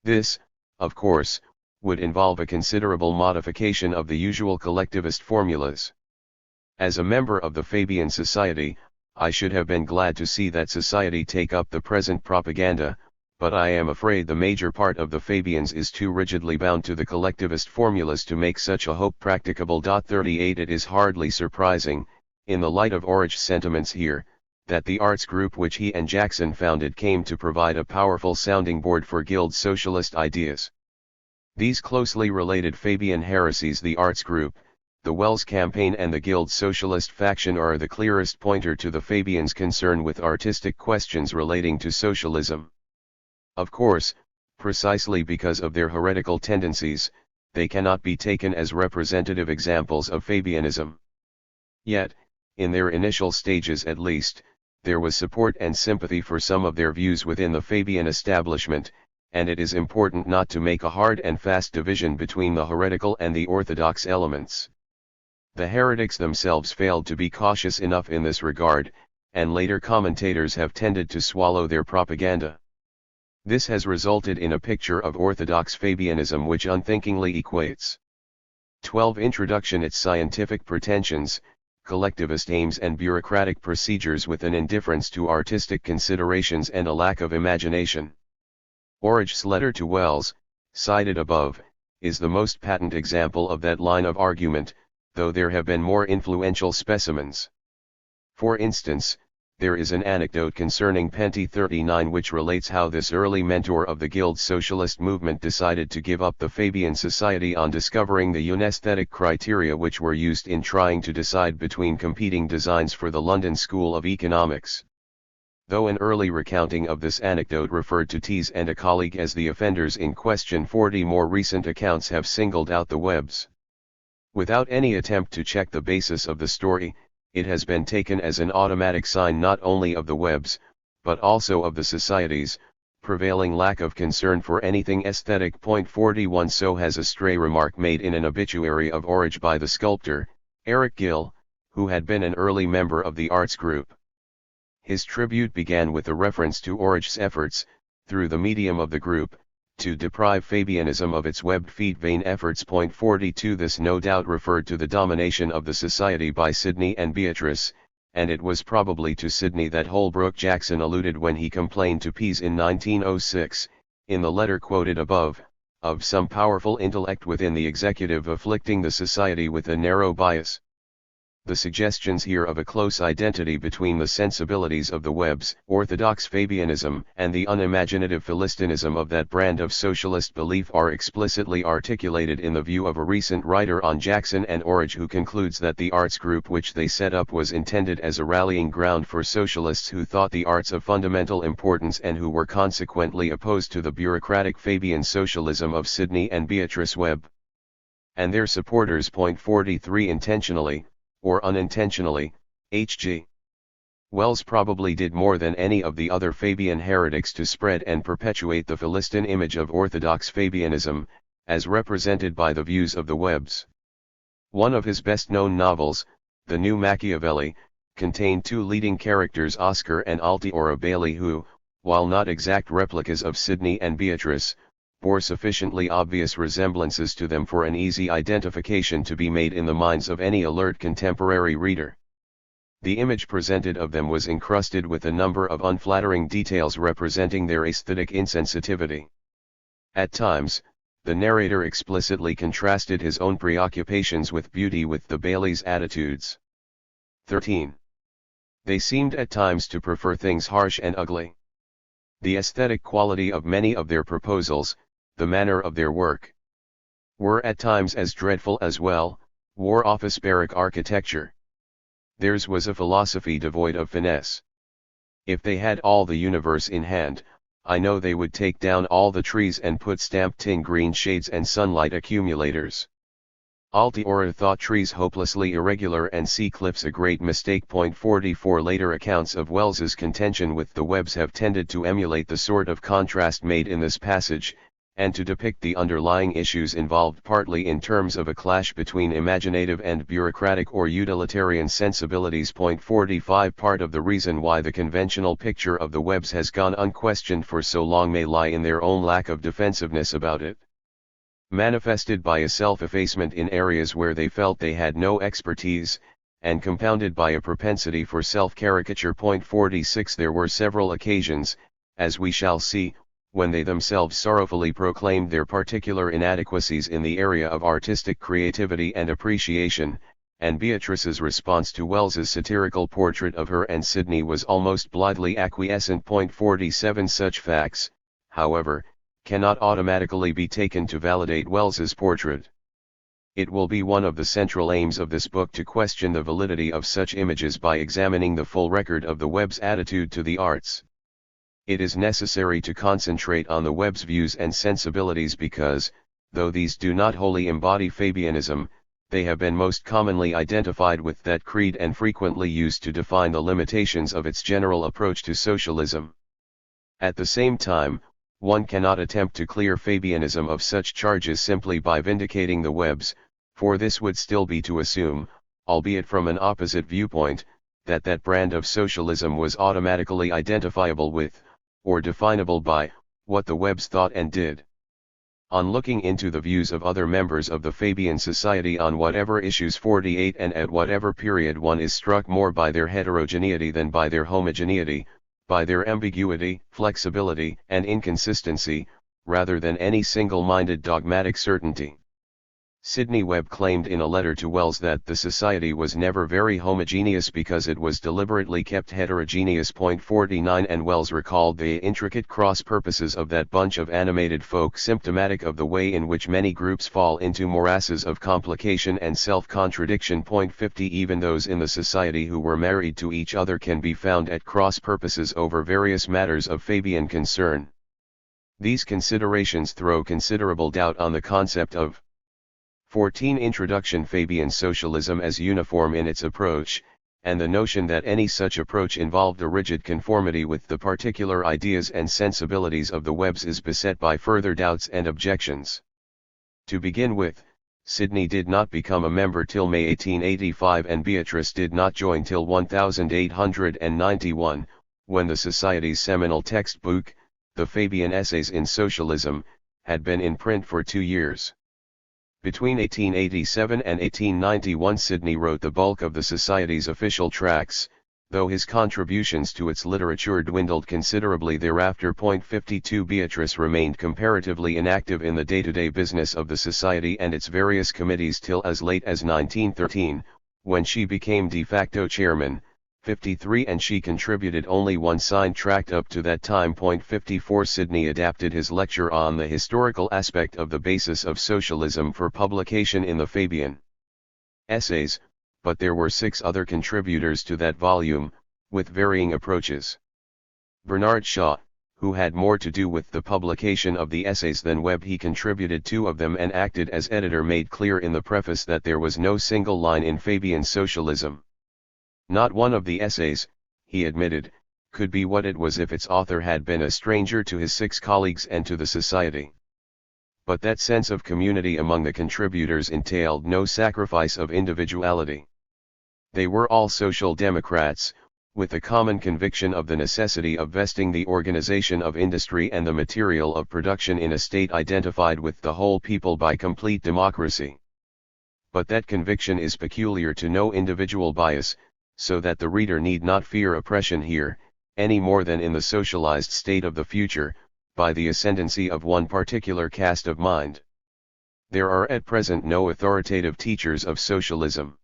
This, of course, would involve a considerable modification of the usual collectivist formulas. As a member of the Fabian Society, I should have been glad to see that society take up the present propaganda, but I am afraid the major part of the Fabians is too rigidly bound to the collectivist formulas to make such a hope practicable. 38 It is hardly surprising, in the light of Orrich's sentiments here, that the arts group which he and Jackson founded came to provide a powerful sounding board for Guild socialist ideas. These closely related Fabian heresies, the arts group, the Wells campaign and the Guild socialist faction, are the clearest pointer to the Fabians' concern with artistic questions relating to socialism. Of course, precisely because of their heretical tendencies, they cannot be taken as representative examples of Fabianism. Yet, in their initial stages at least, there was support and sympathy for some of their views within the Fabian establishment, and it is important not to make a hard and fast division between the heretical and the orthodox elements. The heretics themselves failed to be cautious enough in this regard, and later commentators have tended to swallow their propaganda. This has resulted in a picture of orthodox Fabianism which unthinkingly equates 12 Introduction its scientific pretensions, collectivist aims and bureaucratic procedures with an indifference to artistic considerations and a lack of imagination. Orrich's letter to Wells, cited above, is the most patent example of that line of argument, though there have been more influential specimens. For instance, there is an anecdote concerning Penty 39 which relates how this early mentor of the Guild socialist movement decided to give up the Fabian Society on discovering the unesthetic criteria which were used in trying to decide between competing designs for the London School of Economics. Though an early recounting of this anecdote referred to Tees and a colleague as the offenders in question, 40 more recent accounts have singled out the Webbs. Without any attempt to check the basis of the story, it has been taken as an automatic sign not only of the Webbs, but also of the Society's prevailing lack of concern for anything aesthetic. 41 So has a stray remark made in an obituary of Orrich by the sculptor, Eric Gill, who had been an early member of the arts group. His tribute began with a reference to Orrich's efforts, through the medium of the group, to deprive Fabianism of its webbed feet. Vain efforts. 42 This no doubt referred to the domination of the Society by Sidney and Beatrice, and it was probably to Sidney that Holbrook Jackson alluded when he complained to Pease in 1906, in the letter quoted above, of some powerful intellect within the executive afflicting the Society with a narrow bias. The suggestions here of a close identity between the sensibilities of the Webbs, orthodox Fabianism, and the unimaginative Philistinism of that brand of socialist belief are explicitly articulated in the view of a recent writer on Jackson and Orrich, who concludes that the arts group which they set up was intended as a rallying ground for socialists who thought the arts of fundamental importance and who were consequently opposed to the bureaucratic Fabian socialism of Sidney and Beatrice Webb. And their supporters. 43 Intentionally, or unintentionally, H.G. Wells probably did more than any of the other Fabian heretics to spread and perpetuate the Philistine image of orthodox Fabianism, as represented by the views of the Webbs. One of his best-known novels, The New Machiavelli, contained two leading characters, Oscar and Altiora Bailey, who, while not exact replicas of Sidney and Beatrice, bore sufficiently obvious resemblances to them for an easy identification to be made in the minds of any alert contemporary reader. The image presented of them was encrusted with a number of unflattering details representing their aesthetic insensitivity. At times, the narrator explicitly contrasted his own preoccupations with beauty with the Baileys' attitudes. 13. They seemed at times to prefer things harsh and ugly. The aesthetic quality of many of their proposals, the manner of their work, were at times as dreadful as War Office barrack architecture. Theirs was a philosophy devoid of finesse. If they had all the universe in hand, I know they would take down all the trees and put stamped tin green shades and sunlight accumulators. Altiora thought trees hopelessly irregular and sea cliffs a great mistake. 44 Later accounts of Wells's contention with the webs have tended to emulate the sort of contrast made in this passage, and to depict the underlying issues involved partly in terms of a clash between imaginative and bureaucratic or utilitarian sensibilities. 45 Part of the reason why the conventional picture of the webs has gone unquestioned for so long may lie in their own lack of defensiveness about it, manifested by a self-effacement in areas where they felt they had no expertise, and compounded by a propensity for self-caricature. 46 There were several occasions, as we shall see, when they themselves sorrowfully proclaimed their particular inadequacies in the area of artistic creativity and appreciation, and Beatrice's response to Wells's satirical portrait of her and Sidney was almost blithely acquiescent. 47 Such facts, however, cannot automatically be taken to validate Wells's portrait. It will be one of the central aims of this book to question the validity of such images by examining the full record of the web's attitude to the arts. It is necessary to concentrate on the web's views and sensibilities because, though these do not wholly embody Fabianism, they have been most commonly identified with that creed and frequently used to define the limitations of its general approach to socialism. At the same time, one cannot attempt to clear Fabianism of such charges simply by vindicating the webs, for this would still be to assume, albeit from an opposite viewpoint, that that brand of socialism was automatically identifiable with, or definable by, what the webs thought and did. On looking into the views of other members of the Fabian Society on whatever issues 48 and at whatever period, one is struck more by their heterogeneity than by their homogeneity, by their ambiguity, flexibility, and inconsistency, rather than any single-minded dogmatic certainty. Sidney Webb claimed in a letter to Wells that the society was never very homogeneous because it was deliberately kept heterogeneous. 49 And Wells recalled the intricate cross-purposes of that bunch of animated folk, symptomatic of the way in which many groups fall into morasses of complication and self-contradiction. 50 Even those in the society who were married to each other can be found at cross-purposes over various matters of Fabian concern. These considerations throw considerable doubt on the concept of 14 Introduction Fabian socialism as uniform in its approach, and the notion that any such approach involved a rigid conformity with the particular ideas and sensibilities of the webs is beset by further doubts and objections. To begin with, Sidney did not become a member till May 1885 and Beatrice did not join till 1891, when the Society's seminal textbook, The Fabian Essays in Socialism, had been in print for 2 years. Between 1887 and 1891 Sidney wrote the bulk of the Society's official tracts, though his contributions to its literature dwindled considerably thereafter. 52 Beatrice remained comparatively inactive in the day-to-day business of the Society and its various committees till as late as 1913, when she became de facto chairman. 53 And she contributed only one signed tract up to that time. 54 Sidney adapted his lecture on the historical aspect of the basis of socialism for publication in the Fabian Essays, but there were 6 other contributors to that volume, with varying approaches. Bernard Shaw, who had more to do with the publication of the essays than Webb, he contributed 2 of them and acted as editor, made clear in the preface that there was no single line in Fabian socialism. Not one of the essays, he admitted, could be what it was if its author had been a stranger to his 6 colleagues and to the Society. But that sense of community among the contributors entailed no sacrifice of individuality. They were all social democrats, with a common conviction of the necessity of vesting the organization of industry and the material of production in a state identified with the whole people by complete democracy. But that conviction is peculiar to no individual bias, so that the reader need not fear oppression here, any more than in the socialized state of the future, by the ascendancy of one particular cast of mind. There are at present no authoritative teachers of socialism.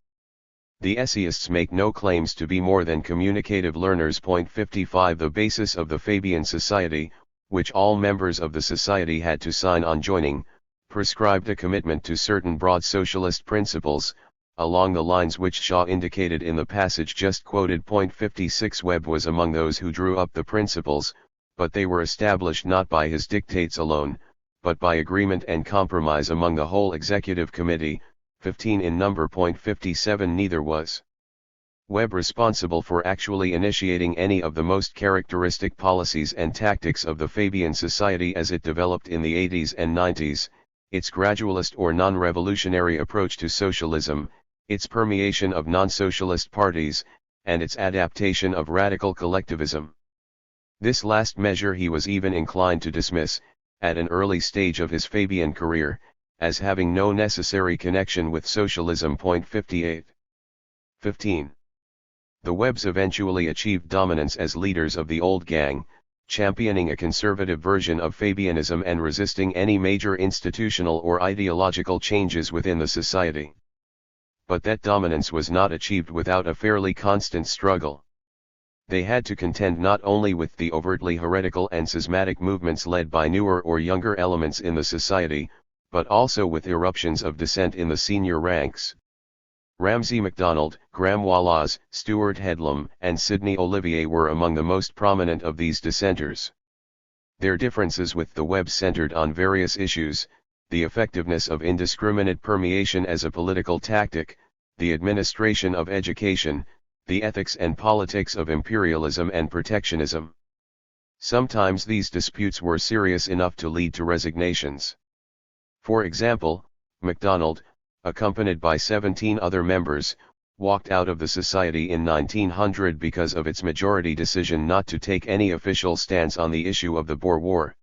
The essayists make no claims to be more than communicative learners. 55 The basis of the Fabian Society, which all members of the Society had to sign on joining, prescribed a commitment to certain broad socialist principles, along the lines which Shaw indicated in the passage just quoted. 56 Webb was among those who drew up the principles, but they were established not by his dictates alone, but by agreement and compromise among the whole executive committee, 15 in number. 57 Neither was Webb responsible for actually initiating any of the most characteristic policies and tactics of the Fabian Society as it developed in the 80s and 90s, its gradualist or non-revolutionary approach to socialism, its permeation of non-socialist parties, and its adaptation of radical collectivism. This last measure he was even inclined to dismiss, at an early stage of his Fabian career, as having no necessary connection with socialism. 58. 15. The Webbs eventually achieved dominance as leaders of the old gang, championing a conservative version of Fabianism and resisting any major institutional or ideological changes within the society. But that dominance was not achieved without a fairly constant struggle. They had to contend not only with the overtly heretical and schismatic movements led by newer or younger elements in the society, but also with eruptions of dissent in the senior ranks. Ramsay MacDonald, Graham Wallace, Stuart Headlam, and Sidney Olivier were among the most prominent of these dissenters. Their differences with the Webbs centered on various issues: the effectiveness of indiscriminate permeation as a political tactic, the administration of education, the ethics and politics of imperialism and protectionism. Sometimes these disputes were serious enough to lead to resignations. For example, MacDonald, accompanied by 17 other members, walked out of the society in 1900 because of its majority decision not to take any official stance on the issue of the Boer War.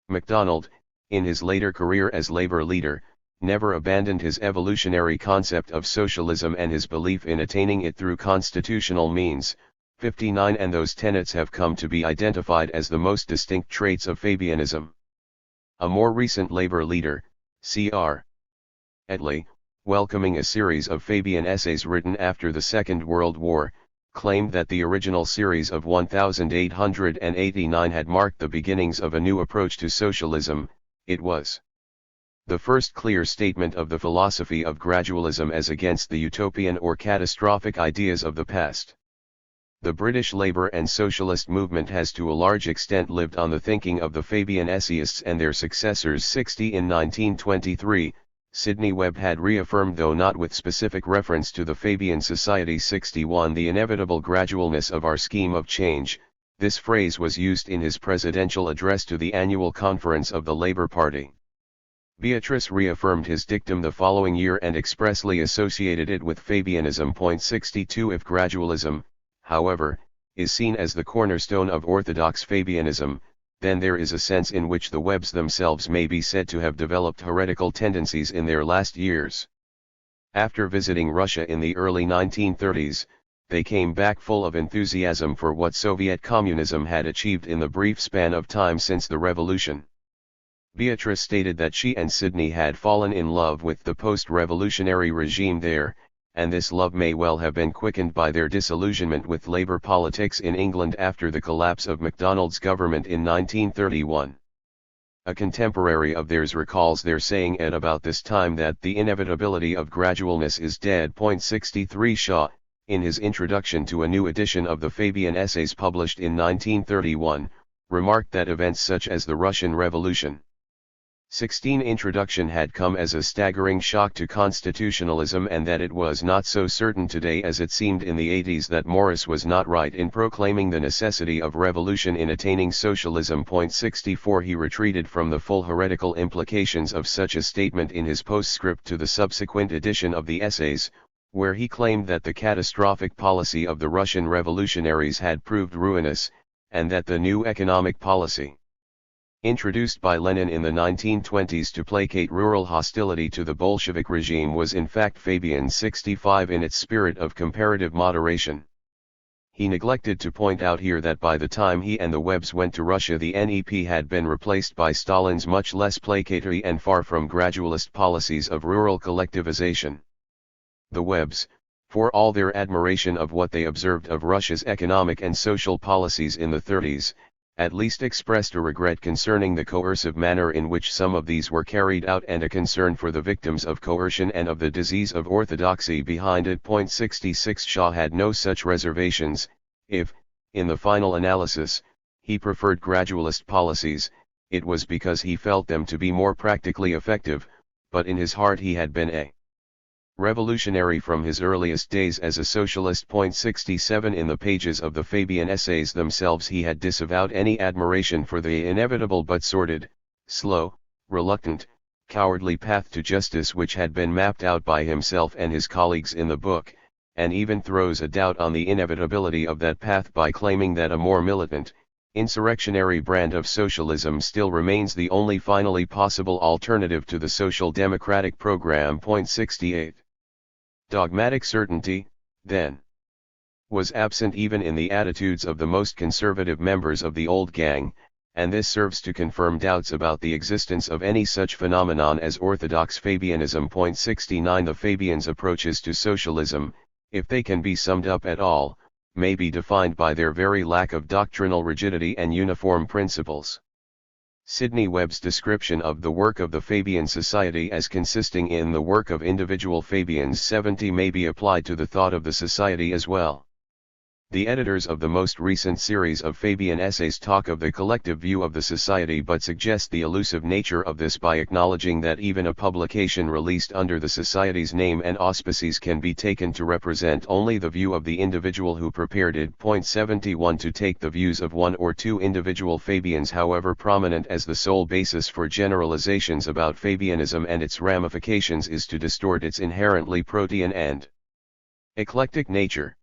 MacDonald, in his later career as Labour leader, never abandoned his evolutionary concept of socialism and his belief in attaining it through constitutional means. 59 And those tenets have come to be identified as the most distinct traits of Fabianism. A more recent Labour leader, C.R. Attlee, welcoming a series of Fabian essays written after the Second World War, claimed that the original series of 1889 had marked the beginnings of a new approach to socialism. It was the first clear statement of the philosophy of gradualism as against the utopian or catastrophic ideas of the past. The British Labour and Socialist movement has to a large extent lived on the thinking of the Fabian essayists and their successors. 60 In 1923, Sidney Webb had reaffirmed, though not with specific reference to the Fabian Society. 61 The inevitable gradualness of our scheme of change. This phrase was used in his presidential address to the annual conference of the Labour Party. Beatrice reaffirmed his dictum the following year and expressly associated it with Fabianism. 62 If gradualism, however, is seen as the cornerstone of orthodox Fabianism, then there is a sense in which the Webbs themselves may be said to have developed heretical tendencies in their last years. After visiting Russia in the early 1930s, they came back full of enthusiasm for what Soviet communism had achieved in the brief span of time since the revolution. Beatrice stated that she and Sidney had fallen in love with the post-revolutionary regime there, and this love may well have been quickened by their disillusionment with Labour politics in England after the collapse of MacDonald's government in 1931. A contemporary of theirs recalls their saying at about this time that the inevitability of gradualness is dead. 63 Shaw, in his introduction to a new edition of the Fabian Essays published in 1931, remarked that events such as the Russian Revolution 16 introduction had come as a staggering shock to constitutionalism, and that it was not so certain today as it seemed in the 80s that Morris was not right in proclaiming the necessity of revolution in attaining socialism. 64 He retreated from the full heretical implications of such a statement in his postscript to the subsequent edition of the Essays, where he claimed that the catastrophic policy of the Russian revolutionaries had proved ruinous, and that the new economic policy introduced by Lenin in the 1920s to placate rural hostility to the Bolshevik regime was in fact Fabian. 65 In its spirit of comparative moderation. He neglected to point out here that by the time he and the Webbs went to Russia, the NEP had been replaced by Stalin's much less placatory and far from gradualist policies of rural collectivization. The Webbs, for all their admiration of what they observed of Russia's economic and social policies in the 30s, at least expressed a regret concerning the coercive manner in which some of these were carried out and a concern for the victims of coercion and of the disease of orthodoxy behind it. 66 Shaw had no such reservations, if, in the final analysis, he preferred gradualist policies, it was because he felt them to be more practically effective, but in his heart he had been a revolutionary from his earliest days as a socialist. 67 In the pages of the Fabian essays themselves he had disavowed any admiration for the inevitable but sordid, slow, reluctant, cowardly path to justice which had been mapped out by himself and his colleagues in the book, and even throws a doubt on the inevitability of that path by claiming that a more militant, insurrectionary brand of socialism still remains the only finally possible alternative to the social democratic program. 68. Dogmatic certainty, then, was absent even in the attitudes of the most conservative members of the old gang, and this serves to confirm doubts about the existence of any such phenomenon as orthodox Fabianism. 69 The Fabians' approaches to socialism, if they can be summed up at all, may be defined by their very lack of doctrinal rigidity and uniform principles. Sidney Webb's description of the work of the Fabian Society as consisting in the work of individual Fabians 70 may be applied to the thought of the Society as well. The editors of the most recent series of Fabian essays talk of the collective view of the Society but suggest the elusive nature of this by acknowledging that even a publication released under the Society's name and auspices can be taken to represent only the view of the individual who prepared it. 71 To take the views of one or two individual Fabians, however prominent, as the sole basis for generalizations about Fabianism and its ramifications is to distort its inherently protean and eclectic nature.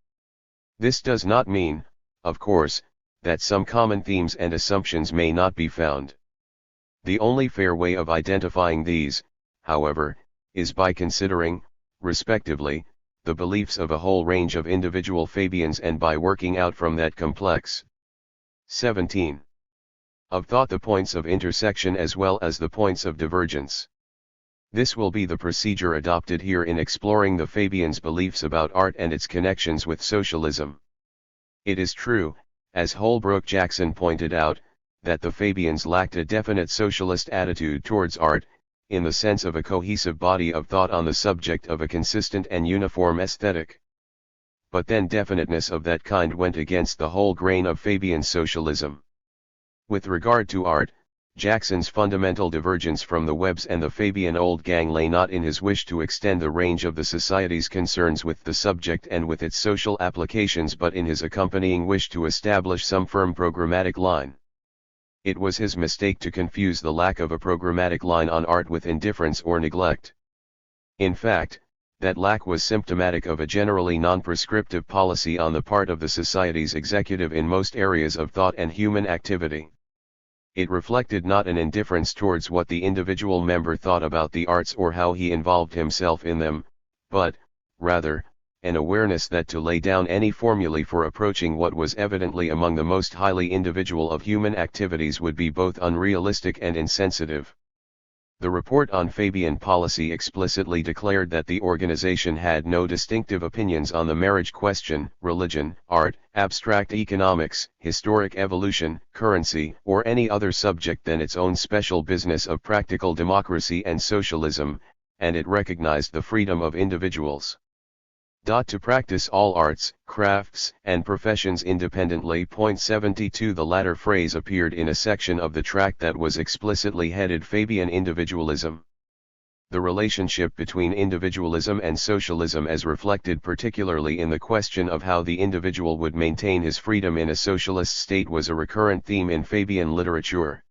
This does not mean, of course, that some common themes and assumptions may not be found. The only fair way of identifying these, however, is by considering, respectively, the beliefs of a whole range of individual Fabians and by working out from that complex 17 of thought the points of intersection as well as the points of divergence. This will be the procedure adopted here in exploring the Fabians' beliefs about art and its connections with socialism. It is true, as Holbrook Jackson pointed out, that the Fabians lacked a definite socialist attitude towards art, in the sense of a cohesive body of thought on the subject of a consistent and uniform aesthetic. But then definiteness of that kind went against the whole grain of Fabian socialism. With regard to art, Jackson's fundamental divergence from the Webbs and the Fabian old gang lay not in his wish to extend the range of the Society's concerns with the subject and with its social applications, but in his accompanying wish to establish some firm programmatic line. It was his mistake to confuse the lack of a programmatic line on art with indifference or neglect. In fact, that lack was symptomatic of a generally non-prescriptive policy on the part of the Society's executive in most areas of thought and human activity. It reflected not an indifference towards what the individual member thought about the arts or how he involved himself in them, but, rather, an awareness that to lay down any formulae for approaching what was evidently among the most highly individual of human activities would be both unrealistic and insensitive. The report on Fabian policy explicitly declared that the organization had no distinctive opinions on the marriage question, religion, art, abstract economics, historic evolution, currency, or any other subject than its own special business of practical democracy and socialism, and it recognized the freedom of individuals to practice all arts, crafts, and professions independently. 72 The latter phrase appeared in a section of the tract that was explicitly headed Fabian Individualism. The relationship between individualism and socialism, as reflected particularly in the question of how the individual would maintain his freedom in a socialist state, was a recurrent theme in Fabian literature.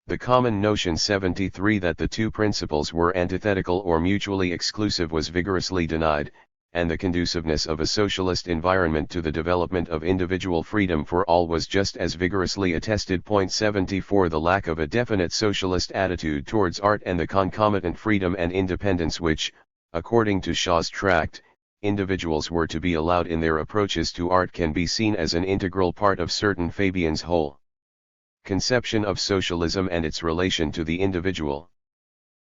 The common notion 73 that the two principles were antithetical or mutually exclusive was vigorously denied, and the conduciveness of a socialist environment to the development of individual freedom for all was just as vigorously attested. 74 The lack of a definite socialist attitude towards art and the concomitant freedom and independence which, according to Shaw's tract, individuals were to be allowed in their approaches to art can be seen as an integral part of certain Fabians' whole conception of socialism and its relation to the individual.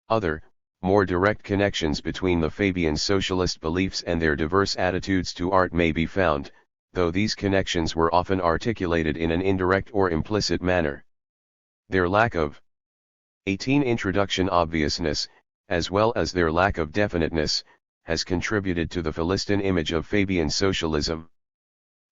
Other, more direct connections between the Fabian socialist beliefs and their diverse attitudes to art may be found, though these connections were often articulated in an indirect or implicit manner. Their lack of 18 introduction obviousness, as well as their lack of definiteness, has contributed to the Philistine image of Fabian socialism.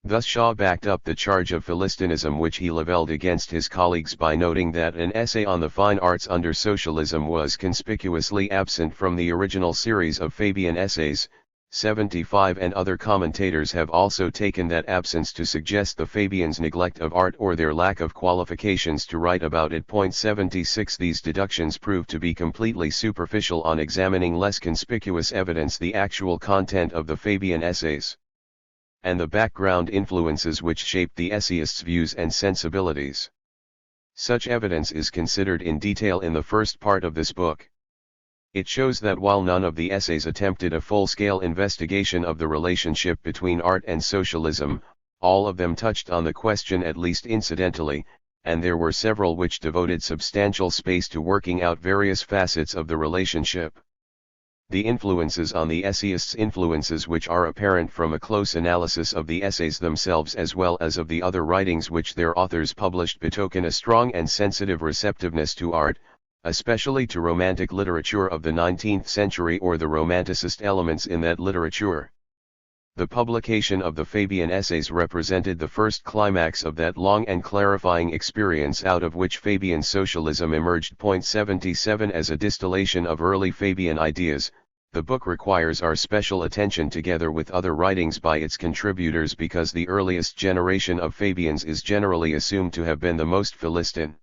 Thus Shaw backed up the charge of Philistinism which he leveled against his colleagues by noting that an essay on the fine arts under socialism was conspicuously absent from the original series of Fabian essays. 75 and other commentators have also taken that absence to suggest the Fabians' neglect of art or their lack of qualifications to write about it. 76 These deductions prove to be completely superficial on examining less conspicuous evidence, the actual content of the Fabian essays, and the background influences which shaped the essayists' views and sensibilities. Such evidence is considered in detail in the first part of this book. It shows that while none of the essays attempted a full-scale investigation of the relationship between art and socialism, all of them touched on the question at least incidentally, and there were several which devoted substantial space to working out various facets of the relationship. The influences on the essayists, influences which are apparent from a close analysis of the essays themselves as well as of the other writings which their authors published, betoken a strong and sensitive receptiveness to art, especially to romantic literature of the 19th century or the romanticist elements in that literature. The publication of the Fabian essays represented the first climax of that long and clarifying experience out of which Fabian socialism emerged. 77 As a distillation of early Fabian ideas, the book requires our special attention together with other writings by its contributors because the earliest generation of Fabians is generally assumed to have been the most Philistine.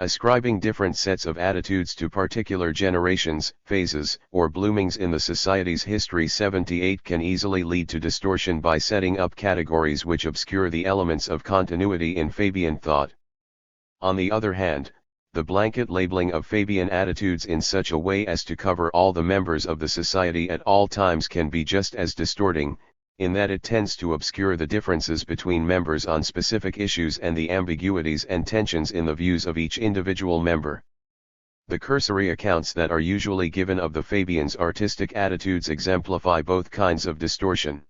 Ascribing different sets of attitudes to particular generations, phases, or bloomings in the society's history 78 can easily lead to distortion by setting up categories which obscure the elements of continuity in Fabian thought. On the other hand, the blanket labeling of Fabian attitudes in such a way as to cover all the members of the society at all times can be just as distorting, in that it tends to obscure the differences between members on specific issues and the ambiguities and tensions in the views of each individual member. The cursory accounts that are usually given of the Fabians' artistic attitudes exemplify both kinds of distortion.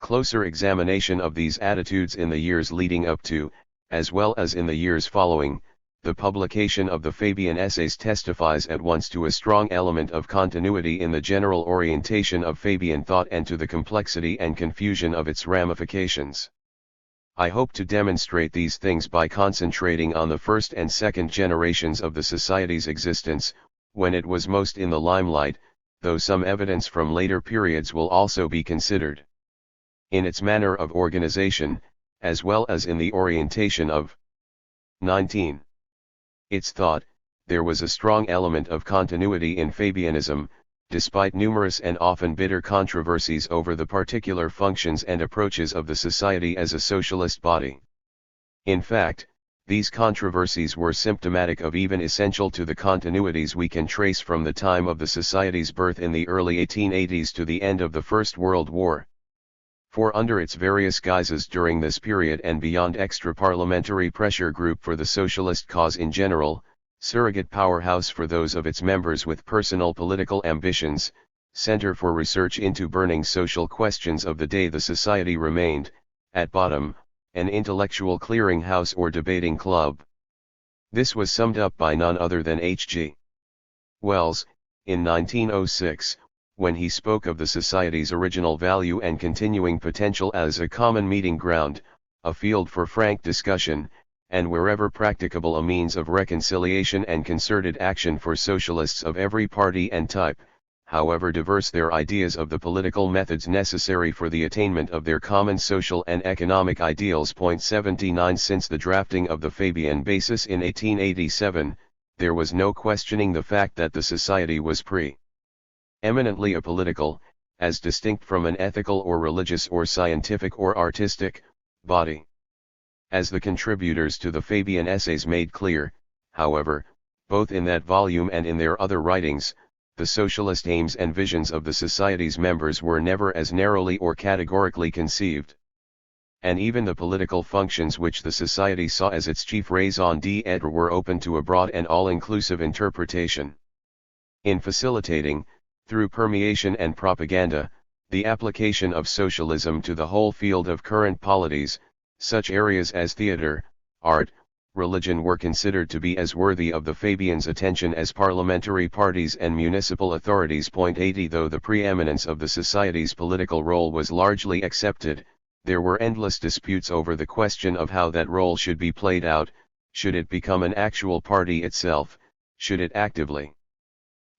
Closer examination of these attitudes in the years leading up to, as well as in the years following, the publication of the Fabian essays testifies at once to a strong element of continuity in the general orientation of Fabian thought and to the complexity and confusion of its ramifications. I hope to demonstrate these things by concentrating on the first and second generations of the society's existence, when it was most in the limelight, though some evidence from later periods will also be considered. In its manner of organization, as well as in the orientation of 19. Its thought, there was a strong element of continuity in Fabianism, despite numerous and often bitter controversies over the particular functions and approaches of the society as a socialist body. In fact, these controversies were symptomatic of even essential to the continuities we can trace from the time of the society's birth in the early 1880s to the end of the First World War. For under its various guises during this period and beyond, extra-parliamentary pressure group for the socialist cause in general, surrogate powerhouse for those of its members with personal political ambitions, center for research into burning social questions of the day, the society remained, at bottom, an intellectual clearinghouse or debating club. This was summed up by none other than H.G. Wells, in 1906, when he spoke of the society's original value and continuing potential as a common meeting ground, a field for frank discussion, and wherever practicable a means of reconciliation and concerted action for socialists of every party and type, however diverse their ideas of the political methods necessary for the attainment of their common social and economic ideals. 79 Since the drafting of the Fabian basis in 1887, there was no questioning the fact that the society was eminently a political, as distinct from an ethical or religious or scientific or artistic, body. As the contributors to the Fabian essays made clear, however, both in that volume and in their other writings, the socialist aims and visions of the society's members were never as narrowly or categorically conceived. And even the political functions which the society saw as its chief raison d'être were open to a broad and all-inclusive interpretation. In facilitating, through permeation and propaganda, the application of socialism to the whole field of current polities, such areas as theater, art, religion were considered to be as worthy of the Fabians' attention as parliamentary parties and municipal authorities. 80 Though the preeminence of the society's political role was largely accepted, There were endless disputes over the question of how that role should be played out. Should it become an actual party itself? Should it actively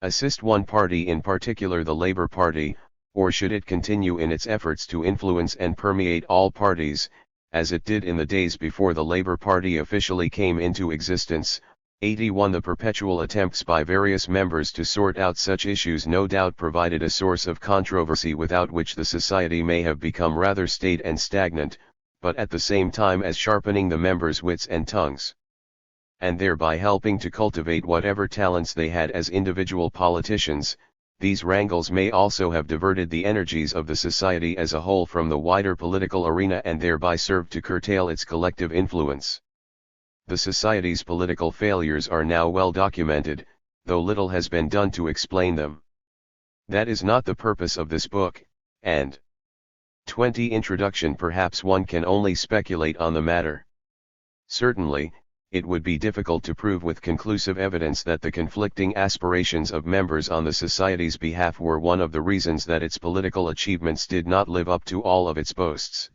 assist one party, in particular the Labour Party, or should it continue in its efforts to influence and permeate all parties, as it did in the days before the Labour Party officially came into existence? 81 The perpetual attempts by various members to sort out such issues no doubt provided a source of controversy without which the society may have become rather staid and stagnant, but at the same time as sharpening the members' wits and tongues, and thereby helping to cultivate whatever talents they had as individual politicians. These wrangles may also have diverted the energies of the society as a whole from the wider political arena and thereby served to curtail its collective influence. The society's political failures are now well documented, though little has been done to explain them. That is not the purpose of this book, and 20 Introduction. Perhaps one can only speculate on the matter. Certainly, it would be difficult to prove with conclusive evidence that the conflicting aspirations of members on the society's behalf were one of the reasons that its political achievements did not live up to all of its boasts.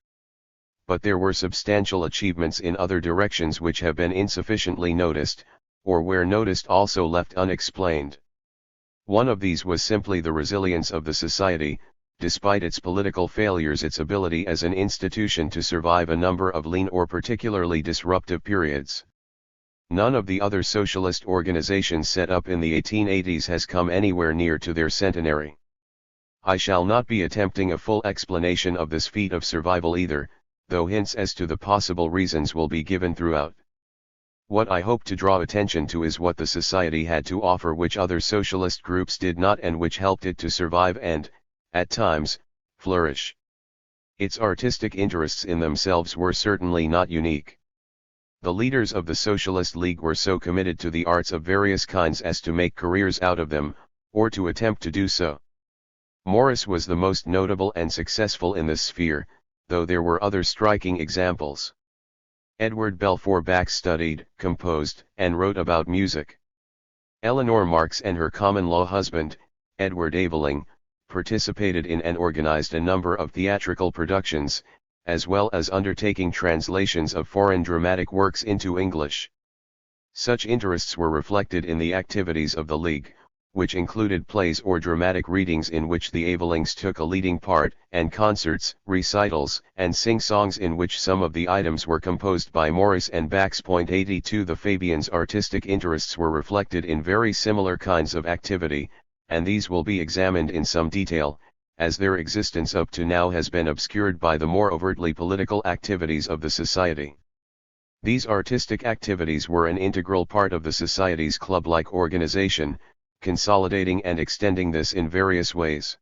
But there were substantial achievements in other directions which have been insufficiently noticed, or where noticed also left unexplained. One of these was simply the resilience of the society, despite its political failures, its ability as an institution to survive a number of lean or particularly disruptive periods. None of the other socialist organizations set up in the 1880s has come anywhere near to their centenary. I shall not be attempting a full explanation of this feat of survival either, though hints as to the possible reasons will be given throughout. What I hope to draw attention to is what the society had to offer which other socialist groups did not, and which helped it to survive and, at times, flourish. Its artistic interests in themselves were certainly not unique. The leaders of the Socialist League were so committed to the arts of various kinds as to make careers out of them, or to attempt to do so. Morris was the most notable and successful in this sphere, though there were other striking examples. Edward Balfour Bax studied, composed, and wrote about music. Eleanor Marx and her common-law husband, Edward Aveling, participated in and organized a number of theatrical productions, as well as undertaking translations of foreign dramatic works into English. Such interests were reflected in the activities of the League, which included plays or dramatic readings in which the Avelings took a leading part, and concerts, recitals, and sing-songs in which some of the items were composed by Morris and Bax. 82 The Fabians' artistic interests were reflected in very similar kinds of activity, and these will be examined in some detail, as their existence up to now has been obscured by the more overtly political activities of the society. These artistic activities were an integral part of the society's club-like organization, consolidating and extending this in various ways.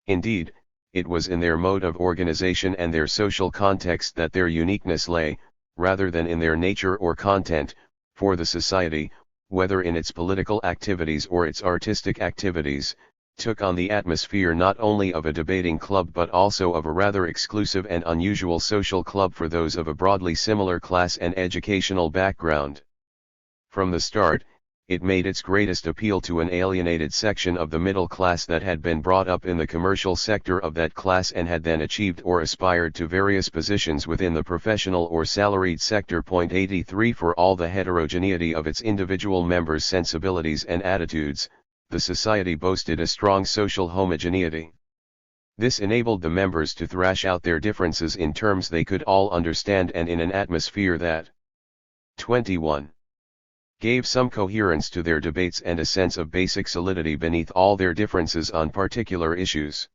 Indeed, it was in their mode of organization and their social context that their uniqueness lay, rather than in their nature or content, for the society, whether in its political activities or its artistic activities, took on the atmosphere not only of a debating club but also of a rather exclusive and unusual social club for those of a broadly similar class and educational background. From the start, it made its greatest appeal to an alienated section of the middle class that had been brought up in the commercial sector of that class and had then achieved or aspired to various positions within the professional or salaried sector. 83 For all the heterogeneity of its individual members' sensibilities and attitudes, the society boasted a strong social homogeneity. This enabled the members to thrash out their differences in terms they could all understand and in an atmosphere that 21. Gave some coherence to their debates and a sense of basic solidity beneath all their differences on particular issues.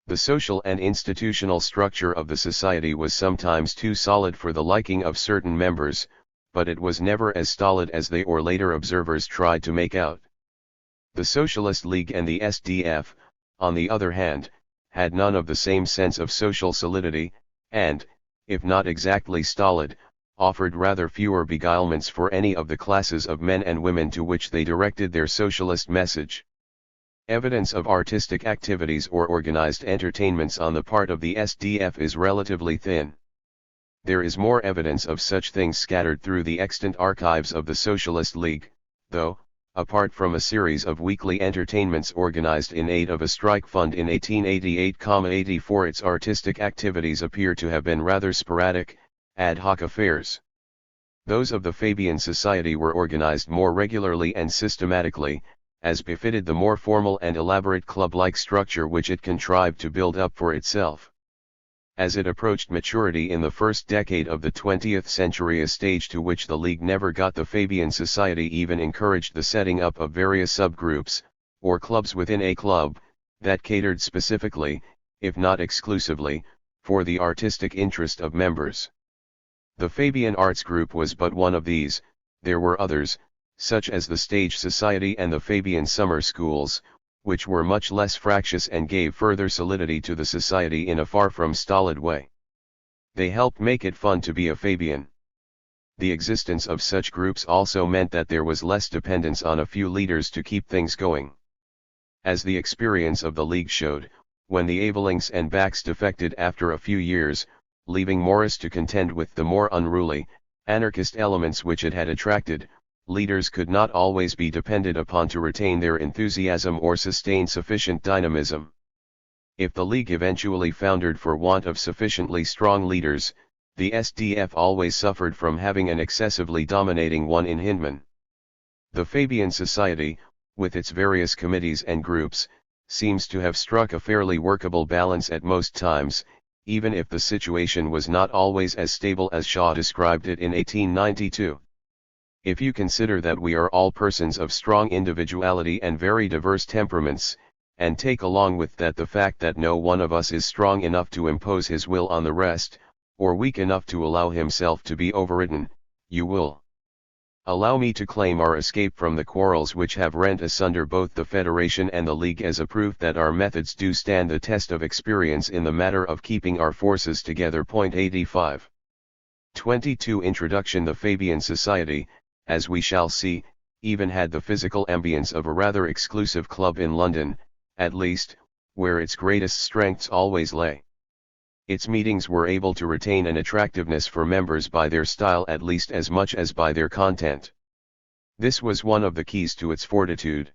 The social and institutional structure of the society was sometimes too solid for the liking of certain members, but it was never as stolid as they or later observers tried to make out. The Socialist League and the SDF, on the other hand, had none of the same sense of social solidity, and, if not exactly stolid, offered rather fewer beguilements for any of the classes of men and women to which they directed their socialist message. Evidence of artistic activities or organized entertainments on the part of the SDF is relatively thin. There is more evidence of such things scattered through the extant archives of the Socialist League, though, apart from a series of weekly entertainments organized in aid of a strike fund in 1888-84, its artistic activities appear to have been rather sporadic, ad hoc affairs. Those of the Fabian Society were organized more regularly and systematically, as befitted the more formal and elaborate club-like structure which it contrived to build up for itself. As it approached maturity in the first decade of the 20th century, a stage to which the League never got, the Fabian Society even encouraged the setting up of various subgroups, or clubs within a club, that catered specifically, if not exclusively, for the artistic interest of members. The Fabian Arts Group was but one of these. There were others, such as the Stage Society and the Fabian Summer Schools, which were much less fractious and gave further solidity to the society in a far from stolid way. They helped make it fun to be a Fabian. The existence of such groups also meant that there was less dependence on a few leaders to keep things going. As the experience of the League showed, when the Avelings and Backs defected after a few years, leaving Morris to contend with the more unruly, anarchist elements which it had attracted, leaders could not always be depended upon to retain their enthusiasm or sustain sufficient dynamism. If the League eventually foundered for want of sufficiently strong leaders, the SDF always suffered from having an excessively dominating one in Hindman. The Fabian Society, with its various committees and groups, seems to have struck a fairly workable balance at most times, even if the situation was not always as stable as Shaw described it in 1892. If you consider that we are all persons of strong individuality and very diverse temperaments, and take along with that the fact that no one of us is strong enough to impose his will on the rest, or weak enough to allow himself to be overridden, you will allow me to claim our escape from the quarrels which have rent asunder both the Federation and the League as a proof that our methods do stand the test of experience in the matter of keeping our forces together. 85. 22. Introduction. The Fabian Society, as we shall see, even had the physical ambience of a rather exclusive club in London, at least, where its greatest strengths always lay. Its meetings were able to retain an attractiveness for members by their style at least as much as by their content. This was one of the keys to its fortitude.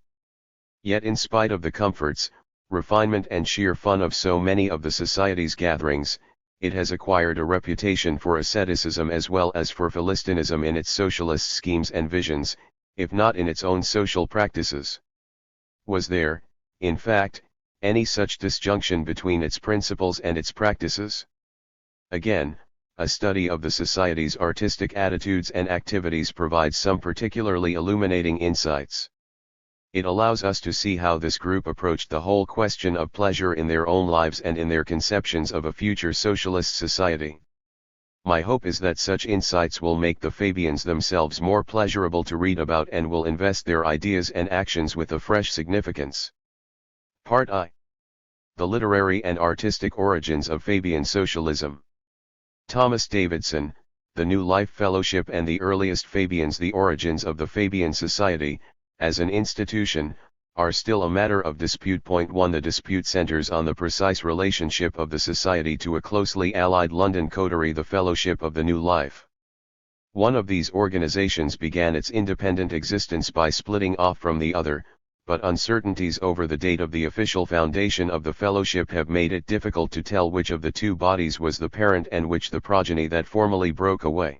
Yet in spite of the comforts, refinement and sheer fun of so many of the Society's gatherings, it has acquired a reputation for asceticism as well as for Philistinism in its socialist schemes and visions, if not in its own social practices. Was there, in fact, any such disjunction between its principles and its practices? Again, a study of the Society's artistic attitudes and activities provides some particularly illuminating insights. It allows us to see how this group approached the whole question of pleasure in their own lives and in their conceptions of a future socialist society. My hope is that such insights will make the Fabians themselves more pleasurable to read about and will invest their ideas and actions with a fresh significance. Part I. The Literary and Artistic Origins of Fabian Socialism. Thomas Davidson, The New Life Fellowship and the Earliest Fabians. The origins of the Fabian Society, as an institution, are still a matter of dispute. 1. The dispute centers on the precise relationship of the Society to a closely allied London coterie, the Fellowship of the New Life. One of these organizations began its independent existence by splitting off from the other, but uncertainties over the date of the official foundation of the fellowship have made it difficult to tell which of the two bodies was the parent and which the progeny that formally broke away.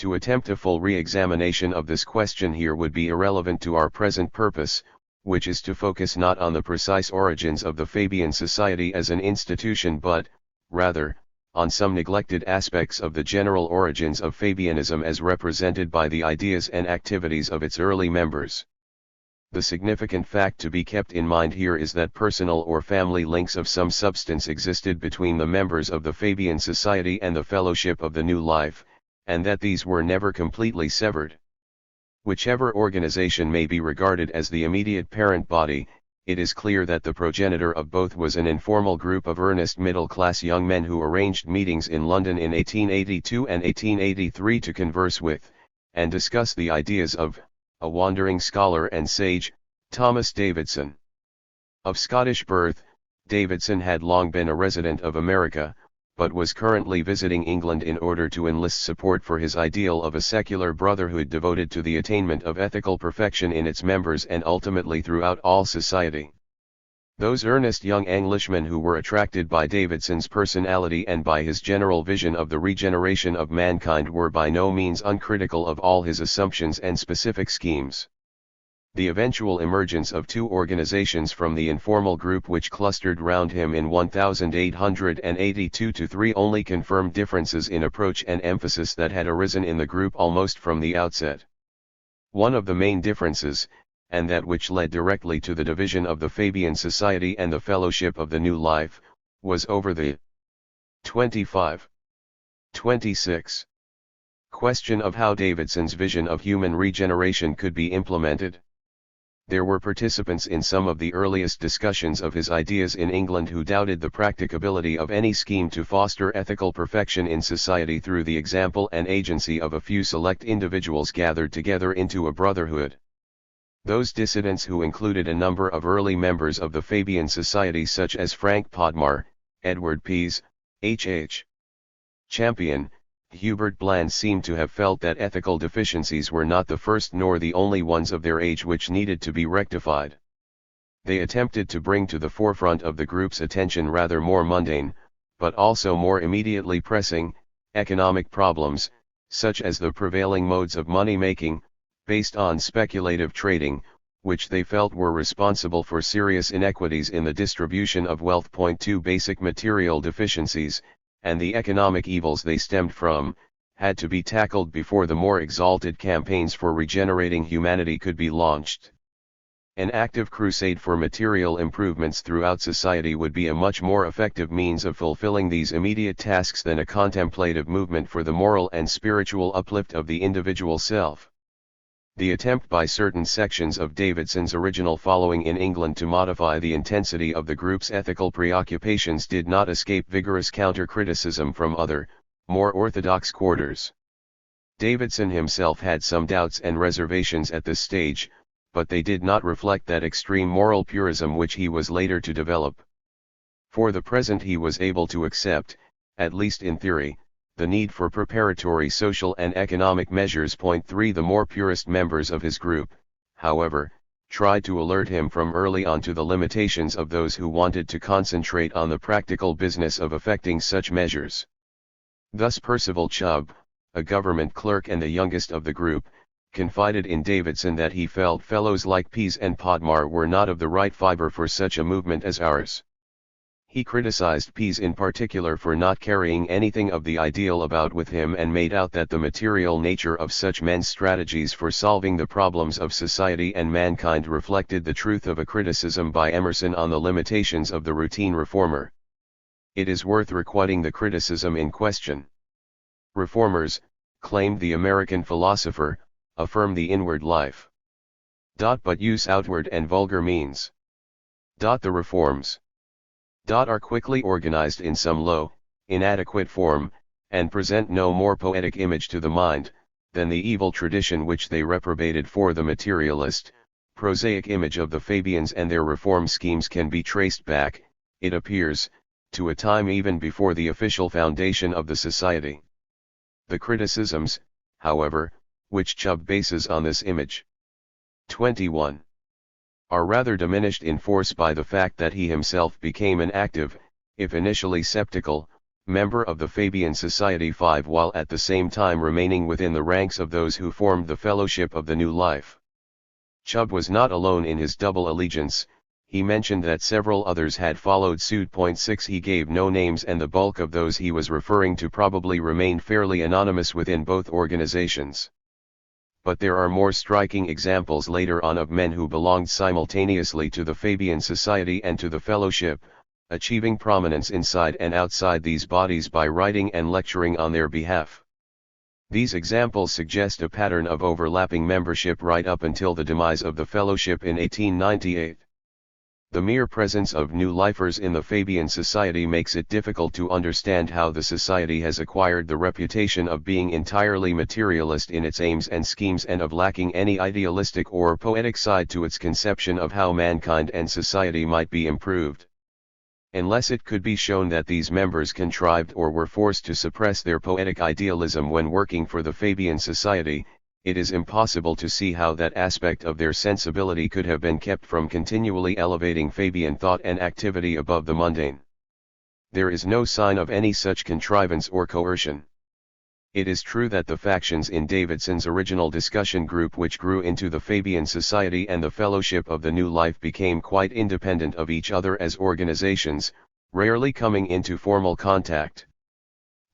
To attempt a full re-examination of this question here would be irrelevant to our present purpose, which is to focus not on the precise origins of the Fabian Society as an institution but, rather, on some neglected aspects of the general origins of Fabianism as represented by the ideas and activities of its early members. The significant fact to be kept in mind here is that personal or family links of some substance existed between the members of the Fabian Society and the Fellowship of the New Life, and that these were never completely severed. Whichever organization may be regarded as the immediate parent body, it is clear that the progenitor of both was an informal group of earnest middle-class young men who arranged meetings in London in 1882 and 1883 to converse with, and discuss the ideas of, a wandering scholar and sage, Thomas Davidson. Of Scottish birth, Davidson had long been a resident of America, but was currently visiting England in order to enlist support for his ideal of a secular brotherhood devoted to the attainment of ethical perfection in its members and ultimately throughout all society. Those earnest young Englishmen who were attracted by Davidson's personality and by his general vision of the regeneration of mankind were by no means uncritical of all his assumptions and specific schemes. The eventual emergence of two organizations from the informal group which clustered round him in 1882-3 only confirmed differences in approach and emphasis that had arisen in the group almost from the outset. One of the main differences, and that which led directly to the division of the Fabian Society and the Fellowship of the New Life, was over the 26 question of how Davidson's vision of human regeneration could be implemented. There were participants in some of the earliest discussions of his ideas in England who doubted the practicability of any scheme to foster ethical perfection in society through the example and agency of a few select individuals gathered together into a brotherhood. Those dissidents, who included a number of early members of the Fabian Society such as Frank Podmar, Edward Pease, H.H. Champion, Hubert Bland, seemed to have felt that ethical deficiencies were not the first nor the only ones of their age which needed to be rectified. They attempted to bring to the forefront of the group's attention rather more mundane, but also more immediately pressing, economic problems, such as the prevailing modes of money-making, based on speculative trading, which they felt were responsible for serious inequities in the distribution of wealth. 2 Basic material deficiencies, and the economic evils they stemmed from, had to be tackled before the more exalted campaigns for regenerating humanity could be launched. An active crusade for material improvements throughout society would be a much more effective means of fulfilling these immediate tasks than a contemplative movement for the moral and spiritual uplift of the individual self. The attempt by certain sections of Davidson's original following in England to modify the intensity of the group's ethical preoccupations did not escape vigorous counter-criticism from other, more orthodox quarters. Davidson himself had some doubts and reservations at this stage, but they did not reflect that extreme moral purism which he was later to develop. For the present he was able to accept, at least in theory, the need for preparatory social and economic measures. 3 The more purist members of his group, however, tried to alert him from early on to the limitations of those who wanted to concentrate on the practical business of effecting such measures. Thus Percival Chubb, a government clerk and the youngest of the group, confided in Davidson that he felt fellows like Pease and Podmar were not of the right fiber for such a movement as ours. He criticized Pease in particular for not carrying anything of the ideal about with him and made out that the material nature of such men's strategies for solving the problems of society and mankind reflected the truth of a criticism by Emerson on the limitations of the routine reformer. It is worth requiting the criticism in question. Reformers, claimed the American philosopher, affirm the inward life. But use outward and vulgar means. The reforms are quickly organized in some low, inadequate form, and present no more poetic image to the mind, than the evil tradition which they reprobated for the materialist, prosaic image of the Fabians and their reform schemes can be traced back, it appears, to a time even before the official foundation of the society. The criticisms, however, which Chubb bases on this image 21. Are rather diminished in force by the fact that he himself became an active, if initially sceptical, member of the Fabian Society 5 while at the same time remaining within the ranks of those who formed the Fellowship of the New Life. Chubb was not alone in his double allegiance. He mentioned that several others had followed suit. 6 He gave no names and the bulk of those he was referring to probably remained fairly anonymous within both organizations. But there are more striking examples later on of men who belonged simultaneously to the Fabian Society and to the Fellowship, achieving prominence inside and outside these bodies by writing and lecturing on their behalf. These examples suggest a pattern of overlapping membership right up until the demise of the Fellowship in 1898. The mere presence of new lifers in the Fabian Society makes it difficult to understand how the society has acquired the reputation of being entirely materialist in its aims and schemes and of lacking any idealistic or poetic side to its conception of how mankind and society might be improved. unless it could be shown that these members contrived or were forced to suppress their poetic idealism when working for the Fabian Society, it is impossible to see how that aspect of their sensibility could have been kept from continually elevating Fabian thought and activity above the mundane. There is no sign of any such contrivance or coercion. It is true that the factions in Davidson's original discussion group, which grew into the Fabian Society and the Fellowship of the New Life, became quite independent of each other as organizations, rarely coming into formal contact.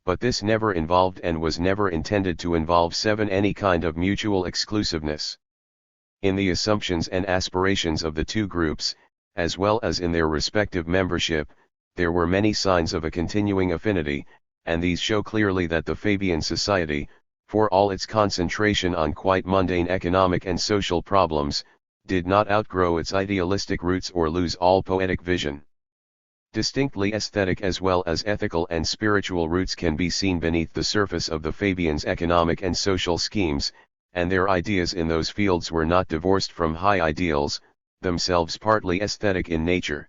But this never involved and was never intended to involve any kind of mutual exclusiveness. In the assumptions and aspirations of the two groups, as well as in their respective membership, there were many signs of a continuing affinity, and these show clearly that the Fabian Society, for all its concentration on quite mundane economic and social problems, did not outgrow its idealistic roots or lose all poetic vision. Distinctly aesthetic as well as ethical and spiritual roots can be seen beneath the surface of the Fabians' economic and social schemes, and their ideas in those fields were not divorced from high ideals, themselves partly aesthetic in nature.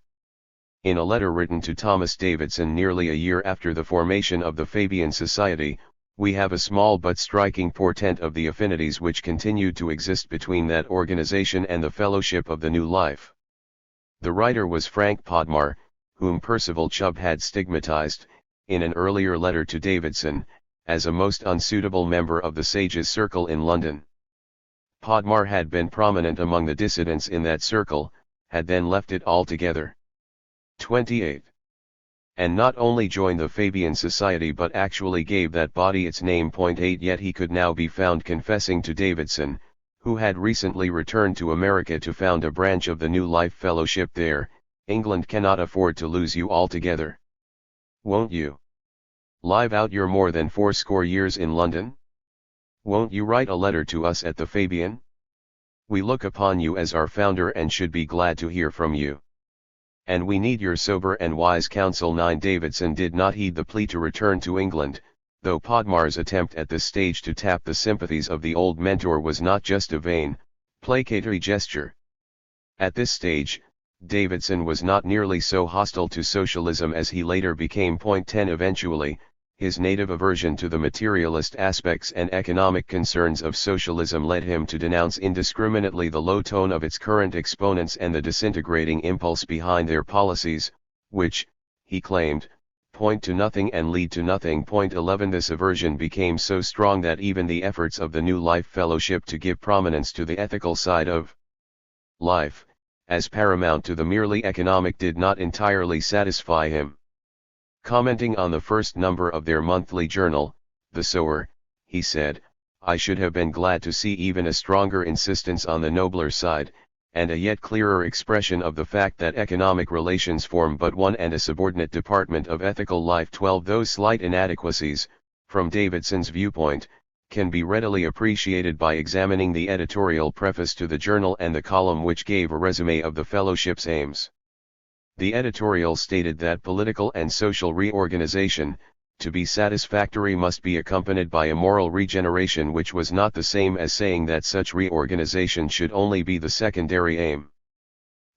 In a letter written to Thomas Davidson nearly a year after the formation of the Fabian Society, we have a small but striking portent of the affinities which continued to exist between that organization and the Fellowship of the New Life. The writer was Frank Podmar, whom Percival Chubb had stigmatized, in an earlier letter to Davidson, as a most unsuitable member of the Sages' Circle in London. Podmar had been prominent among the dissidents in that circle, had then left it altogether. 28. And not only joined the Fabian Society but actually gave that body its name. 8 Yet he could now be found confessing to Davidson, who had recently returned to America to found a branch of the New Life Fellowship there, "England cannot afford to lose you altogether. Won't you live out your more than 80 years in London? Won't you write a letter to us at the Fabian? We look upon you as our founder and should be glad to hear from you. And we need your sober and wise counsel." 9 Davidson did not heed the plea to return to England, though Podmar's attempt at this stage to tap the sympathies of the old mentor was not just a vain, placatory gesture. At this stage, Davidson was not nearly so hostile to socialism as he later became. 10 Eventually, his native aversion to the materialist aspects and economic concerns of socialism led him to denounce indiscriminately the low tone of its current exponents and the disintegrating impulse behind their policies, which, he claimed, point to nothing and lead to nothing. 11 This aversion became so strong that even the efforts of the New Life Fellowship to give prominence to the ethical side of life, as paramount to the merely economic, did not entirely satisfy him. Commenting on the first number of their monthly journal, The Sower, he said, "I should have been glad to see even a stronger insistence on the nobler side, and a yet clearer expression of the fact that economic relations form but one and a subordinate department of ethical life." 12 Those slight inadequacies, from Davidson's viewpoint, can be readily appreciated by examining the editorial preface to the journal and the column which gave a resume of the fellowship's aims. The editorial stated that political and social reorganization, to be satisfactory, must be accompanied by a moral regeneration, which was not the same as saying that such reorganization should only be the secondary aim.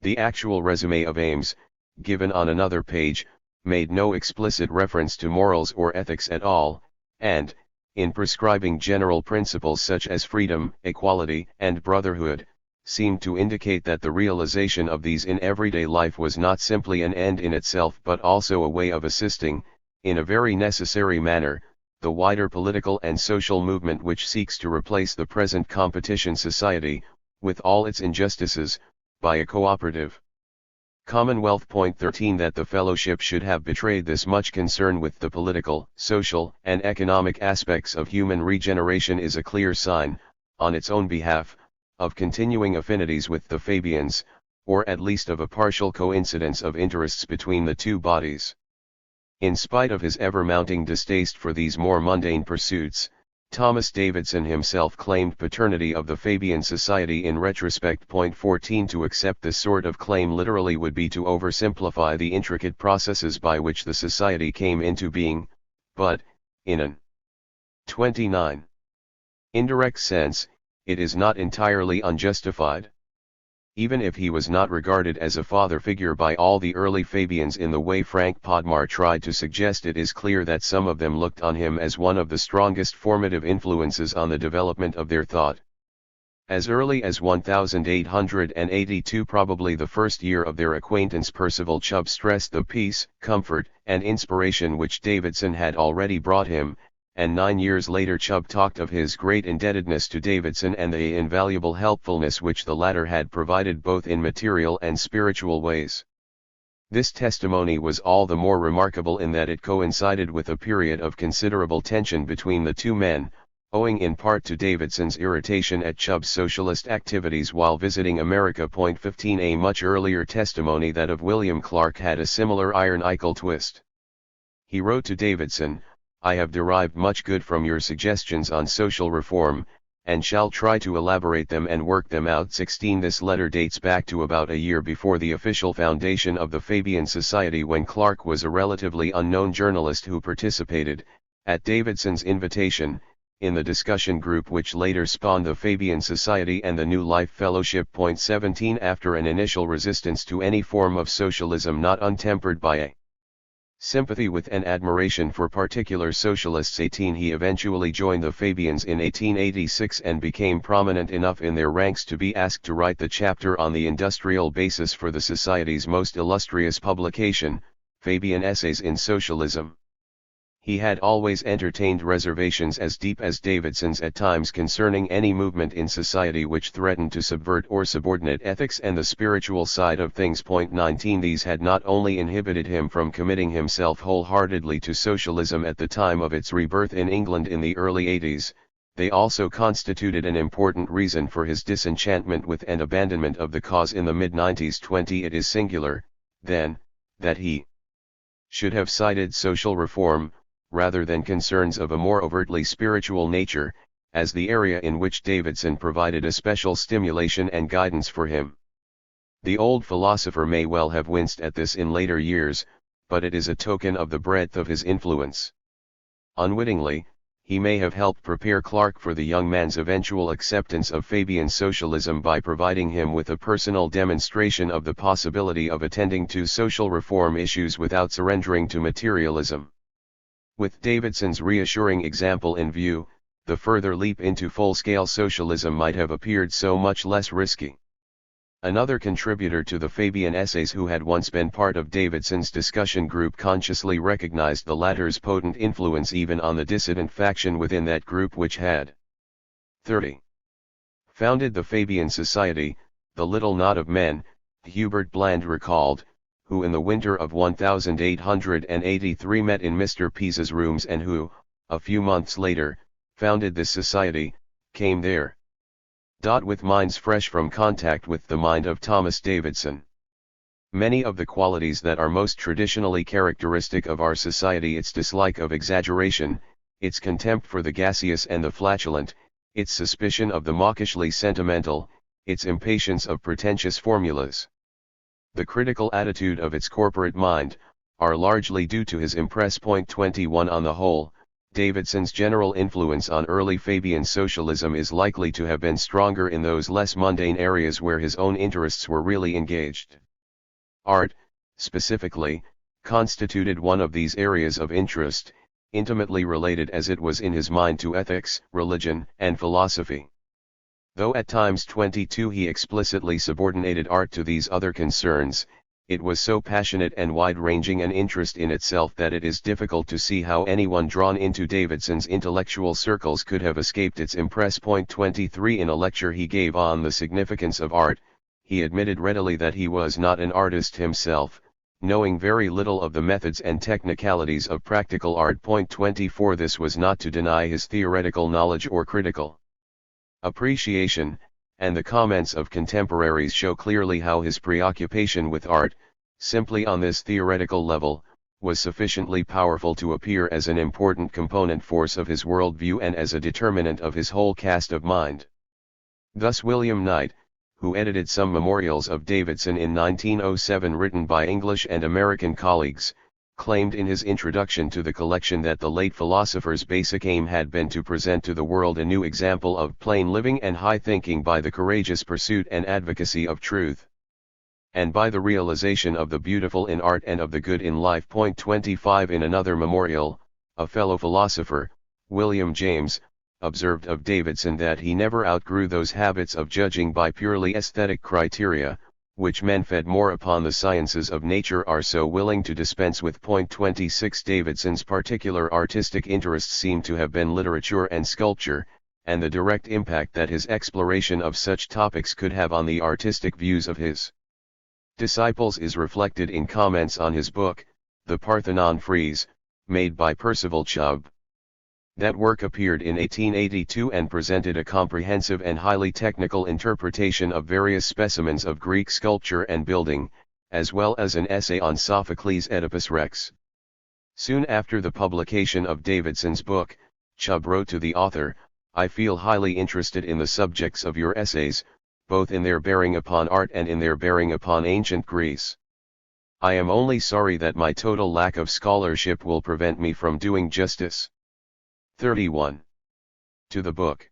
The actual resume of aims, given on another page, made no explicit reference to morals or ethics at all, and, in prescribing general principles such as freedom, equality, and brotherhood, seemed to indicate that the realization of these in everyday life was not simply an end in itself but also a way of assisting, in a very necessary manner, the wider political and social movement which seeks to replace the present competition society, with all its injustices, by a cooperative commonwealth. 13 That the fellowship should have betrayed this much concern with the political, social, and economic aspects of human regeneration is a clear sign, on its own behalf, of continuing affinities with the Fabians, or at least of a partial coincidence of interests between the two bodies. In spite of his ever-mounting distaste for these more mundane pursuits, Thomas Davidson himself claimed paternity of the Fabian Society in retrospect. 14 To accept this sort of claim literally would be to oversimplify the intricate processes by which the society came into being, but, in an 29. indirect sense, it is not entirely unjustified. Even if he was not regarded as a father figure by all the early Fabians in the way Frank Podmar tried to suggest, it is clear that some of them looked on him as one of the strongest formative influences on the development of their thought. As early as 1882, probably the first year of their acquaintance, Percival Chubb stressed the peace, comfort, and inspiration which Davidson had already brought him, and 9 years later Chubb talked of his great indebtedness to Davidson and the invaluable helpfulness which the latter had provided both in material and spiritual ways. This testimony was all the more remarkable in that it coincided with a period of considerable tension between the two men, owing in part to Davidson's irritation at Chubb's socialist activities while visiting America. 15 A much earlier testimony, that of William Clark, had a similar ironical twist. He wrote to Davidson, "I have derived much good from your suggestions on social reform, and shall try to elaborate them and work them out." 16 This letter dates back to about a year before the official foundation of the Fabian Society, when Clark was a relatively unknown journalist who participated, at Davidson's invitation, in the discussion group which later spawned the Fabian Society and the New Life Fellowship. 17 After an initial resistance to any form of socialism not untempered by a sympathy with and admiration for particular socialists, he eventually joined the Fabians in 1886 and became prominent enough in their ranks to be asked to write the chapter on the industrial basis for the Society's most illustrious publication, Fabian Essays in Socialism. He had always entertained reservations as deep as Davidson's at times concerning any movement in society which threatened to subvert or subordinate ethics and the spiritual side of things. 19 These had not only inhibited him from committing himself wholeheartedly to socialism at the time of its rebirth in England in the early 80s, they also constituted an important reason for his disenchantment with and abandonment of the cause in the mid-90s. 20 It is singular, then, that he should have cited social reform, rather than concerns of a more overtly spiritual nature, as the area in which Davidson provided a special stimulation and guidance for him. The old philosopher may well have winced at this in later years, but it is a token of the breadth of his influence. Unwittingly, he may have helped prepare Clark for the young man's eventual acceptance of Fabian socialism by providing him with a personal demonstration of the possibility of attending to social reform issues without surrendering to materialism. With Davidson's reassuring example in view, the further leap into full-scale socialism might have appeared so much less risky. Another contributor to the Fabian Essays, who had once been part of Davidson's discussion group, consciously recognized the latter's potent influence even on the dissident faction within that group which had 30. Founded the Fabian Society. The little knot of men, Hubert Bland recalled, who in the winter of 1883 met in Mr. Pease's rooms and who, a few months later, founded this society, came there. With minds fresh from contact with the mind of Thomas Davidson. Many of the qualities that are most traditionally characteristic of our society, its dislike of exaggeration, its contempt for the gaseous and the flatulent, its suspicion of the mawkishly sentimental, its impatience of pretentious formulas, the critical attitude of its corporate mind, are largely due to his impress. 21 On the whole, Davidson's general influence on early Fabian socialism is likely to have been stronger in those less mundane areas where his own interests were really engaged. Art, specifically, constituted one of these areas of interest, intimately related as it was in his mind to ethics, religion, and philosophy. Though at times 22 he explicitly subordinated art to these other concerns, it was so passionate and wide-ranging an interest in itself that it is difficult to see how anyone drawn into Davidson's intellectual circles could have escaped its impress. 23 In a lecture he gave on the significance of art, he admitted readily that he was not an artist himself, knowing very little of the methods and technicalities of practical art. 24 This was not to deny his theoretical knowledge or critical appreciation, and the comments of contemporaries show clearly how his preoccupation with art, simply on this theoretical level, was sufficiently powerful to appear as an important component force of his worldview and as a determinant of his whole cast of mind. Thus William Knight, who edited some memorials of Davidson in 1907 written by English and American colleagues, claimed in his introduction to the collection that the late philosopher's basic aim had been to present to the world a new example of plain living and high thinking by the courageous pursuit and advocacy of truth, and by the realization of the beautiful in art and of the good in life. 25 In another memorial, a fellow philosopher, William James, observed of Davidson that he never outgrew those habits of judging by purely aesthetic criteria, which men fed more upon the sciences of nature are so willing to dispense with. 26 Davidson's particular artistic interests seem to have been literature and sculpture, and the direct impact that his exploration of such topics could have on the artistic views of his disciples is reflected in comments on his book, The Parthenon Frieze, made by Percival Chubb. That work appeared in 1882 and presented a comprehensive and highly technical interpretation of various specimens of Greek sculpture and building, as well as an essay on Sophocles' Oedipus Rex. Soon after the publication of Davidson's book, Chubb wrote to the author, "I feel highly interested in the subjects of your essays, both in their bearing upon art and in their bearing upon ancient Greece. I am only sorry that my total lack of scholarship will prevent me from doing justice." 31. To the book.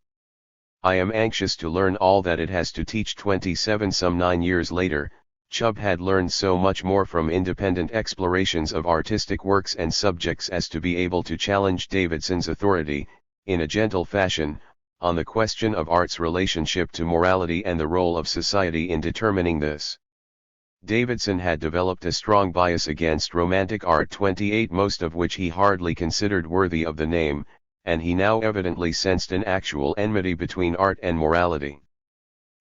I am anxious to learn all that it has to teach. 27 Some 9 years later, Chubb had learned so much more from independent explorations of artistic works and subjects as to be able to challenge Davidson's authority, in a gentle fashion, on the question of art's relationship to morality and the role of society in determining this. Davidson had developed a strong bias against romantic art, 28, most of which he hardly considered worthy of the name, and he now evidently sensed an actual enmity between art and morality.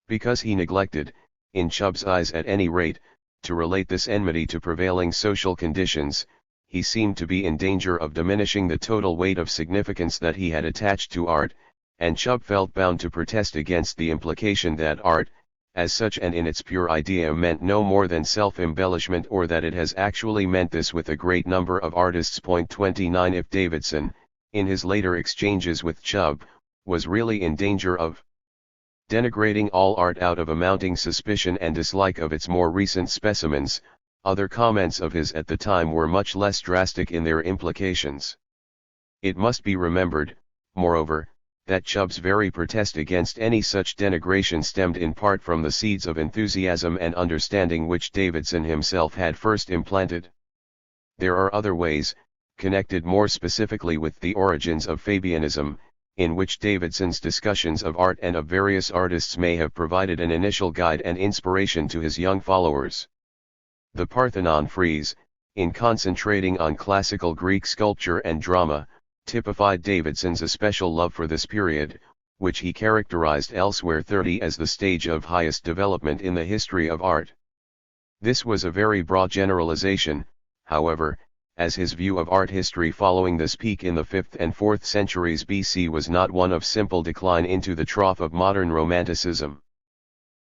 Because he neglected, in Chubb's eyes at any rate, to relate this enmity to prevailing social conditions, he seemed to be in danger of diminishing the total weight of significance that he had attached to art, and Chubb felt bound to protest against the implication that art, as such and in its pure idea, meant no more than self-embellishment, or that it has actually meant this with a great number of artists. 29 If Davidson, in his later exchanges with Chubb, was really in danger of denigrating all art out of a mounting suspicion and dislike of its more recent specimens, other comments of his at the time were much less drastic in their implications. It must be remembered, moreover, that Chubb's very protest against any such denigration stemmed in part from the seeds of enthusiasm and understanding which Davidson himself had first implanted. There are other ways, connected more specifically with the origins of Fabianism, in which Davidson's discussions of art and of various artists may have provided an initial guide and inspiration to his young followers. The Parthenon Frieze, in concentrating on classical Greek sculpture and drama, typified Davidson's especial love for this period, which he characterized elsewhere 30 as the stage of highest development in the history of art. This was a very broad generalization, however, as his view of art history following this peak in the 5th and 4th centuries BC was not one of simple decline into the trough of modern Romanticism.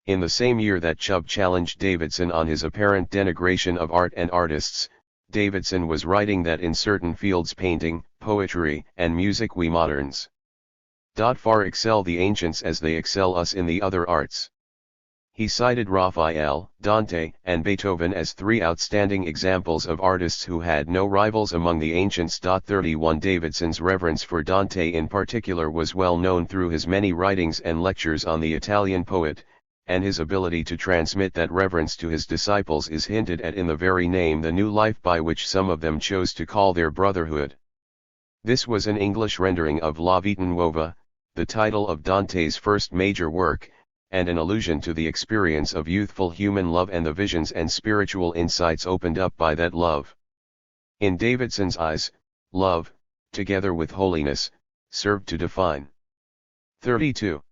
In the same year that Chubb challenged Davidson on his apparent denigration of art and artists, Davidson was writing that in certain fields, painting, poetry, and music, we moderns far excel the ancients as they excel us in the other arts. He cited Raphael, Dante, and Beethoven as 3 outstanding examples of artists who had no rivals among the ancients. 31 Davidson's reverence for Dante in particular was well known through his many writings and lectures on the Italian poet, and his ability to transmit that reverence to his disciples is hinted at in the very name, the new life by which some of them chose to call their brotherhood. This was an English rendering of La Vita Nuova, the title of Dante's first major work, and an allusion to the experience of youthful human love and the visions and spiritual insights opened up by that love. In Davidson's eyes, love, together with holiness, served to define 32.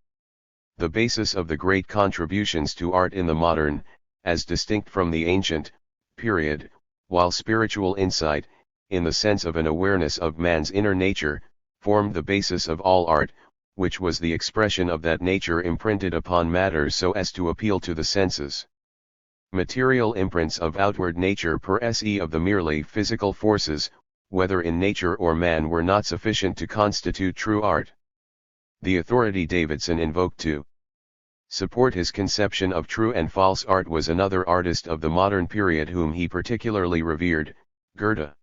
The basis of the great contributions to art in the modern, as distinct from the ancient, period, while spiritual insight, in the sense of an awareness of man's inner nature, formed the basis of all art, which was the expression of that nature imprinted upon matter so as to appeal to the senses. Material imprints of outward nature per se of the merely physical forces, whether in nature or man, were not sufficient to constitute true art. The authority Davidson invoked to support his conception of true and false art was another artist of the modern period whom he particularly revered, Goethe.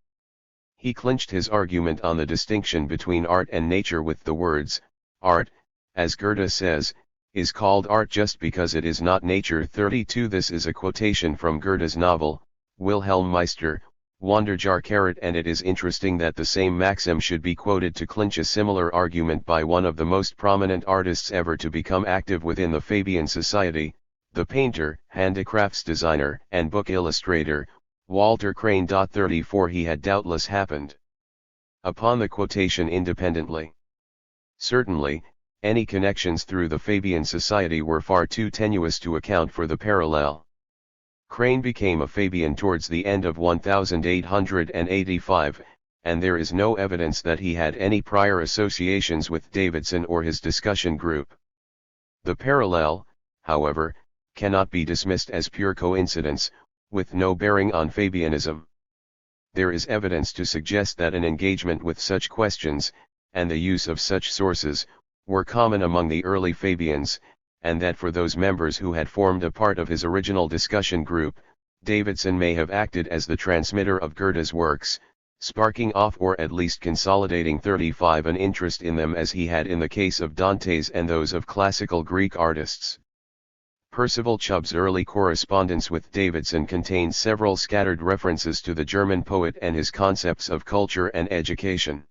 He clinched his argument on the distinction between art and nature with the words, "Art, as Goethe says, is called art just because it is not nature." 32. This is a quotation from Goethe's novel, Wilhelm Meister, Wanderjahr, and it is interesting that the same maxim should be quoted to clinch a similar argument by one of the most prominent artists ever to become active within the Fabian Society, the painter, handicrafts designer, and book illustrator, Walter Crane. 34. He had doubtless happened upon the quotation independently. Certainly, any connections through the Fabian Society were far too tenuous to account for the parallel. Crane became a Fabian towards the end of 1885, and there is no evidence that he had any prior associations with Davidson or his discussion group. The parallel, however, cannot be dismissed as pure coincidence, with no bearing on Fabianism. There is evidence to suggest that an engagement with such questions, and the use of such sources, were common among the early Fabians, and that for those members who had formed a part of his original discussion group, Davidson may have acted as the transmitter of Goethe's works, sparking off or at least consolidating 35 an interest in them as he had in the case of Dante's and those of classical Greek artists. Percival Chubb's early correspondence with Davidson contains several scattered references to the German poet and his concepts of culture and education.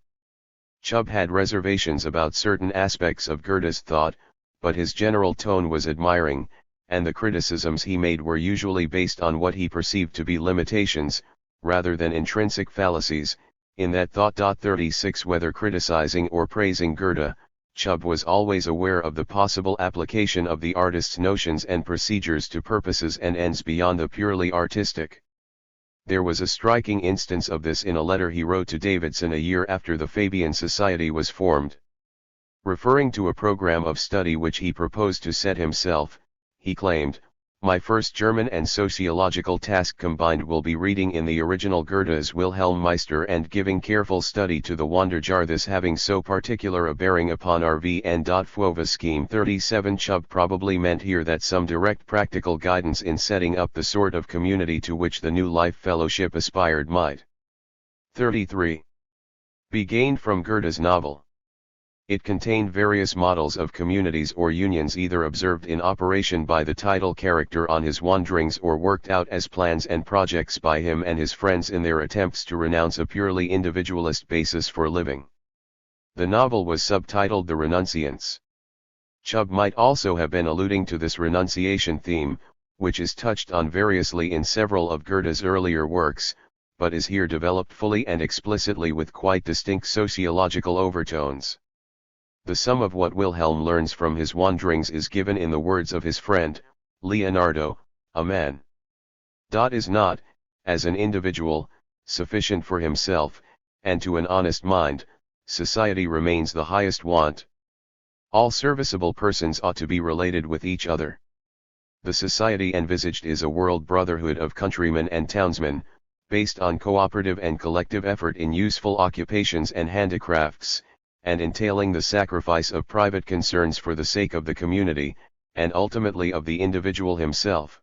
Chubb had reservations about certain aspects of Goethe's thought, but his general tone was admiring, and the criticisms he made were usually based on what he perceived to be limitations, rather than intrinsic fallacies, in that thought. 36. Whether criticizing or praising Goethe, Chubb was always aware of the possible application of the artist's notions and procedures to purposes and ends beyond the purely artistic. There was a striking instance of this in a letter he wrote to Davidson a year after the Fabian Society was formed. Referring to a program of study which he proposed to set himself, he claimed, "My first German and sociological task combined will be reading in the original Goethe's Wilhelm Meister and giving careful study to the Wanderjahr, this having so particular a bearing upon our VN.Fova scheme." 37. Chubb probably meant here that some direct practical guidance in setting up the sort of community to which the New Life Fellowship aspired might 33. be gained from Goethe's novel. It contained various models of communities or unions either observed in operation by the title character on his wanderings or worked out as plans and projects by him and his friends in their attempts to renounce a purely individualist basis for living. The novel was subtitled The Renunciants. Chubb might also have been alluding to this renunciation theme, which is touched on variously in several of Goethe's earlier works, but is here developed fully and explicitly with quite distinct sociological overtones. The sum of what Wilhelm learns from his wanderings is given in the words of his friend, Leonardo: "A man is not, as an individual, sufficient for himself, and to an honest mind, society remains the highest want. All serviceable persons ought to be related with each other. The society envisaged is a world brotherhood of countrymen and townsmen, based on cooperative and collective effort in useful occupations and handicrafts, and entailing the sacrifice of private concerns for the sake of the community, and ultimately of the individual himself.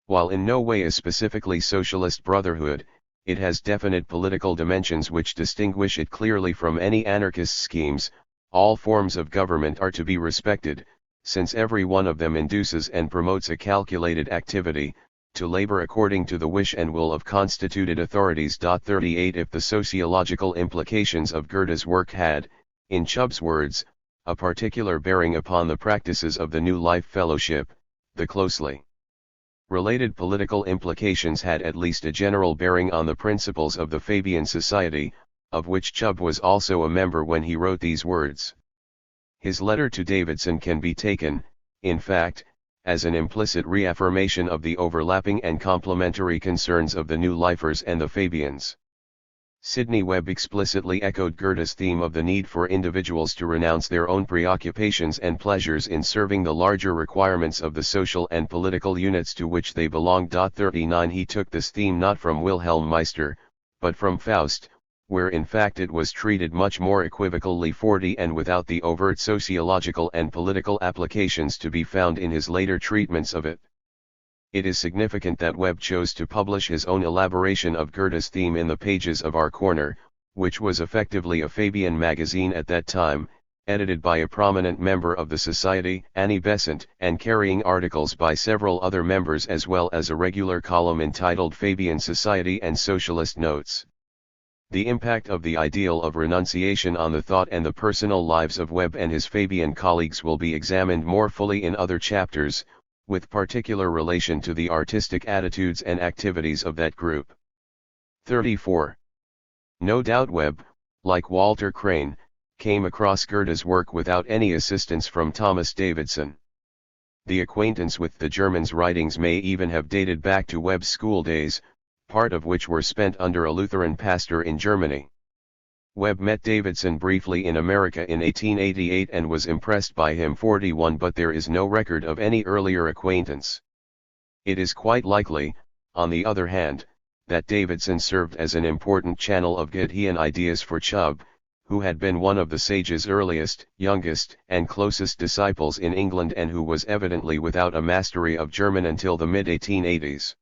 While in no way a specifically socialist brotherhood, it has definite political dimensions which distinguish it clearly from any anarchist schemes. All forms of government are to be respected, since every one of them induces and promotes a calculated activity, to labor according to the wish and will of constituted authorities." 38. If the sociological implications of Goethe's work had, in Chubb's words, a particular bearing upon the practices of the New Life Fellowship, the closely related political implications had at least a general bearing on the principles of the Fabian Society, of which Chubb was also a member when he wrote these words. His letter to Davidson can be taken, in fact, as an implicit reaffirmation of the overlapping and complementary concerns of the New Lifers and the Fabians. Sidney Webb explicitly echoed Goethe's theme of the need for individuals to renounce their own preoccupations and pleasures in serving the larger requirements of the social and political units to which they belong. 39. He took this theme not from Wilhelm Meister, but from Faust, where in fact it was treated much more equivocally. 40. And without the overt sociological and political applications to be found in his later treatments of it. It is significant that Webb chose to publish his own elaboration of Goethe's theme in the pages of Our Corner, which was effectively a Fabian magazine at that time, edited by a prominent member of the Society, Annie Besant, and carrying articles by several other members as well as a regular column entitled Fabian Society and Socialist Notes. The impact of the ideal of renunciation on the thought and the personal lives of Webb and his Fabian colleagues will be examined more fully in other chapters, with particular relation to the artistic attitudes and activities of that group. 34. No doubt Webb, like Walter Crane, came across Goethe's work without any assistance from Thomas Davidson. The acquaintance with the German's writings may even have dated back to Webb's school days, part of which were spent under a Lutheran pastor in Germany. Webb met Davidson briefly in America in 1888 and was impressed by him 41, but there is no record of any earlier acquaintance. It is quite likely, on the other hand, that Davidson served as an important channel of Goethean ideas for Chubb, who had been one of the sage's earliest, youngest, and closest disciples in England and who was evidently without a mastery of German until the mid-1880s.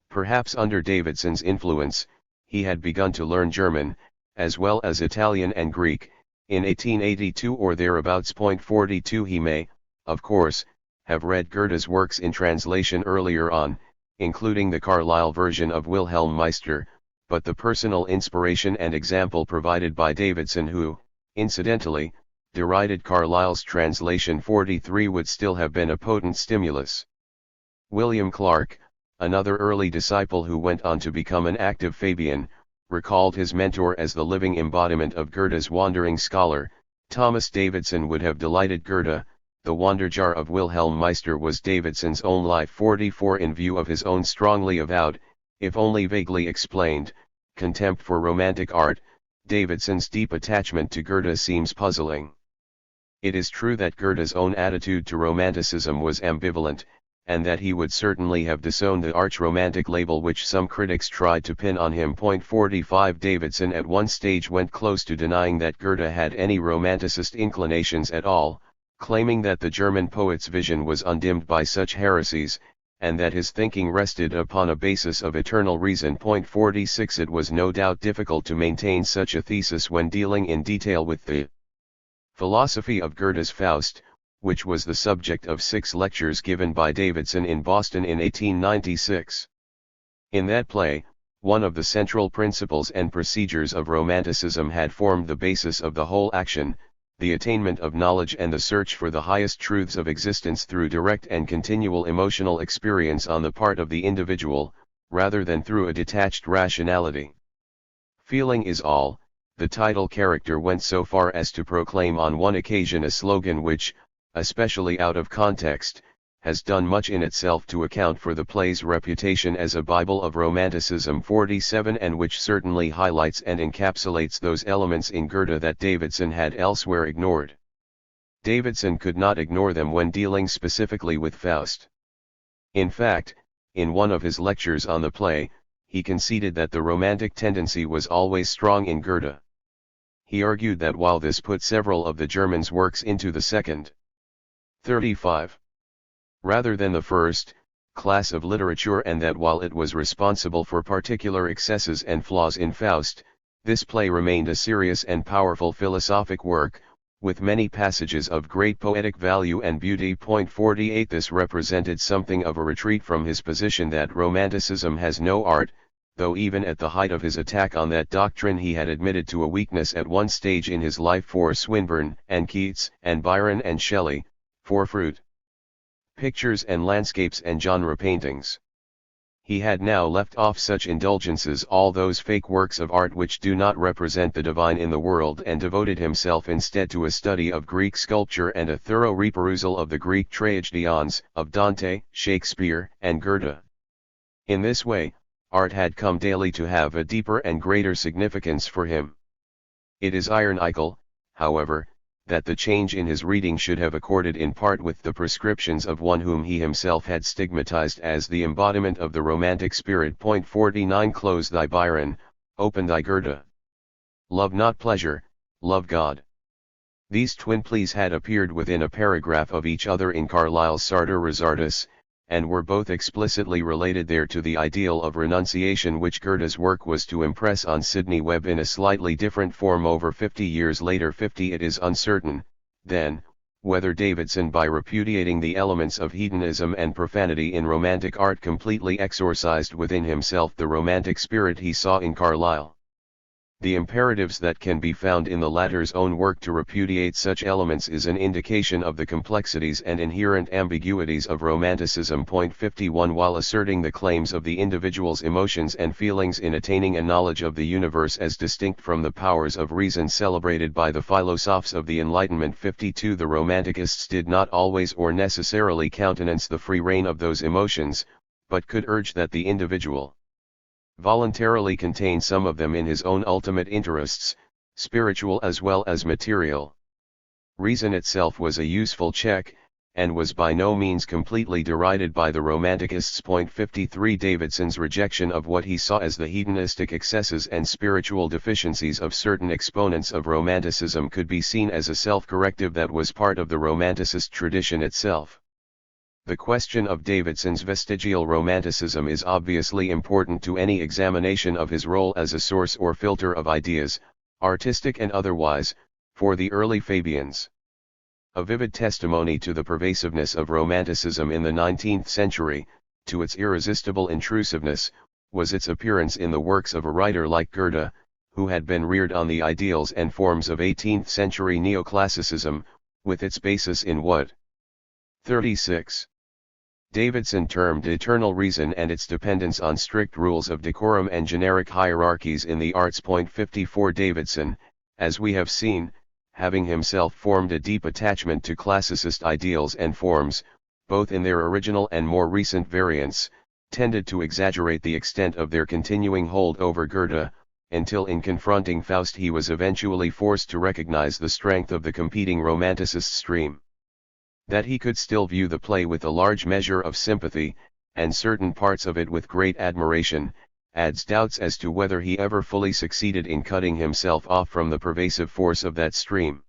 Perhaps under Davidson's influence, he had begun to learn German, as well as Italian and Greek, in 1882 or thereabouts. 42 He may, of course, have read Goethe's works in translation earlier on, including the Carlyle version of Wilhelm Meister, but the personal inspiration and example provided by Davidson, who, incidentally, derided Carlyle's translation 43, would still have been a potent stimulus. William Clark, another early disciple who went on to become an active Fabian, recalled his mentor as the living embodiment of Goethe's wandering scholar. Thomas Davidson would have delighted Goethe. The Wanderjahr of Wilhelm Meister was Davidson's own life. 44 In view of his own strongly avowed, if only vaguely explained, contempt for romantic art, Davidson's deep attachment to Goethe seems puzzling. It is true that Goethe's own attitude to Romanticism was ambivalent, and that he would certainly have disowned the arch-romantic label which some critics tried to pin on him. 45 Davidson at one stage went close to denying that Goethe had any romanticist inclinations at all, claiming that the German poet's vision was undimmed by such heresies, and that his thinking rested upon a basis of eternal reason. 46 It was no doubt difficult to maintain such a thesis when dealing in detail with the philosophy of Goethe's Faust, which was the subject of 6 lectures given by Davidson in Boston in 1896. In that play, one of the central principles and procedures of Romanticism had formed the basis of the whole action, the attainment of knowledge and the search for the highest truths of existence through direct and continual emotional experience on the part of the individual, rather than through a detached rationality. Feeling is all. The title character went so far as to proclaim on one occasion a slogan which, especially out of context, has done much in itself to account for the play's reputation as a Bible of Romanticism. 47 And which certainly highlights and encapsulates those elements in Goethe that Davidson had elsewhere ignored. Davidson could not ignore them when dealing specifically with Faust. In fact, in one of his lectures on the play, he conceded that the romantic tendency was always strong in Goethe. He argued that while this put several of the German's works into the second, 35, rather than the first, class of literature, and that while it was responsible for particular excesses and flaws in Faust, this play remained a serious and powerful philosophic work, with many passages of great poetic value and beauty. 48 This represented something of a retreat from his position that Romanticism has no art, though even at the height of his attack on that doctrine he had admitted to a weakness at one stage in his life for Swinburne and Keats and Byron and Shelley, for fruit, pictures and landscapes and genre paintings. He had now left off such indulgences, all those fake works of art which do not represent the divine in the world, and devoted himself instead to a study of Greek sculpture and a thorough reperusal of the Greek tragedians, of Dante, Shakespeare, and Goethe. In this way, art had come daily to have a deeper and greater significance for him. It is ironical, however, that the change in his reading should have accorded in part with the prescriptions of one whom he himself had stigmatized as the embodiment of the romantic spirit. 49 Close thy Byron, open thy Goethe. Love not pleasure, love God. These twin pleas had appeared within a paragraph of each other in Carlyle's Sartor Resartus, and were both explicitly related there to the ideal of renunciation which Goethe's work was to impress on Sidney Webb in a slightly different form over 50 years later. 50 It is uncertain, then, whether Davidson by repudiating the elements of hedonism and profanity in romantic art completely exorcised within himself the romantic spirit he saw in Carlyle. The imperatives that can be found in the latter's own work to repudiate such elements is an indication of the complexities and inherent ambiguities of Romanticism. 51 While asserting the claims of the individual's emotions and feelings in attaining a knowledge of the universe as distinct from the powers of reason celebrated by the philosophers of the Enlightenment. 52 The Romanticists did not always or necessarily countenance the free reign of those emotions, but could urge that the individual voluntarily contain some of them in his own ultimate interests, spiritual as well as material. Reason itself was a useful check, and was by no means completely derided by the Romanticists. 53 Davidson's rejection of what he saw as the hedonistic excesses and spiritual deficiencies of certain exponents of Romanticism could be seen as a self-corrective that was part of the Romanticist tradition itself. The question of Davidson's vestigial Romanticism is obviously important to any examination of his role as a source or filter of ideas, artistic and otherwise, for the early Fabians. A vivid testimony to the pervasiveness of Romanticism in the 19th century, to its irresistible intrusiveness, was its appearance in the works of a writer like Goethe, who had been reared on the ideals and forms of 18th century neoclassicism, with its basis in what? 36. Davidson termed eternal reason and its dependence on strict rules of decorum and generic hierarchies in the arts. 54 Davidson, as we have seen, having himself formed a deep attachment to classicist ideals and forms, both in their original and more recent variants, tended to exaggerate the extent of their continuing hold over Goethe, until in confronting Faust he was eventually forced to recognize the strength of the competing Romanticist stream. That he could still view the play with a large measure of sympathy, and certain parts of it with great admiration, adds doubts as to whether he ever fully succeeded in cutting himself off from the pervasive force of that stream.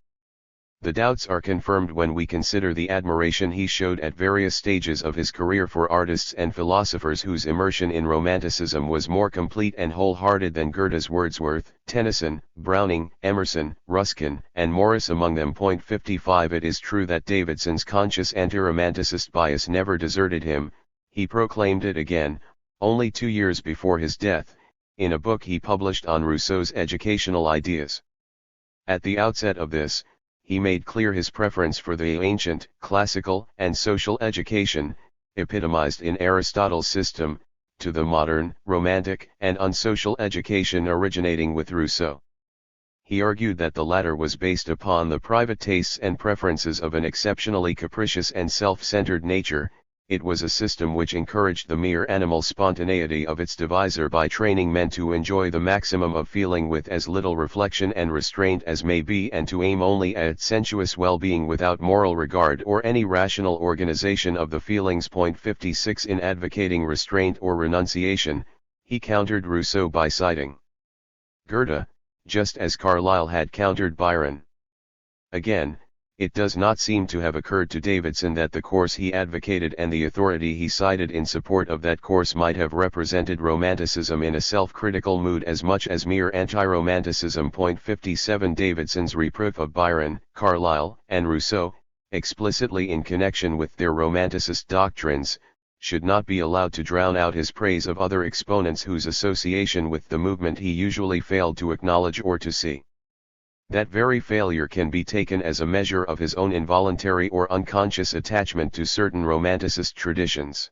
The doubts are confirmed when we consider the admiration he showed at various stages of his career for artists and philosophers whose immersion in Romanticism was more complete and wholehearted than Goethe's. Wordsworth, Tennyson, Browning, Emerson, Ruskin, and Morris among them. 55 It is true that Davidson's conscious anti-Romanticist bias never deserted him. He proclaimed it again, only 2 years before his death, in a book he published on Rousseau's educational ideas. At the outset of this, he made clear his preference for the ancient, classical, and social education, epitomized in Aristotle's system, to the modern, romantic, and unsocial education originating with Rousseau. He argued that the latter was based upon the private tastes and preferences of an exceptionally capricious and self-centered nature. It was a system which encouraged the mere animal spontaneity of its deviser by training men to enjoy the maximum of feeling with as little reflection and restraint as may be, and to aim only at sensuous well-being without moral regard or any rational organization of the feelings. 56 In advocating restraint or renunciation, he countered Rousseau by citing Goethe, just as Carlyle had countered Byron. Again, it does not seem to have occurred to Davidson that the course he advocated and the authority he cited in support of that course might have represented Romanticism in a self-critical mood as much as mere anti-Romanticism. 57 Davidson's reproof of Byron, Carlyle, and Rousseau, explicitly in connection with their Romanticist doctrines, should not be allowed to drown out his praise of other exponents whose association with the movement he usually failed to acknowledge or to see. That very failure can be taken as a measure of his own involuntary or unconscious attachment to certain Romanticist traditions.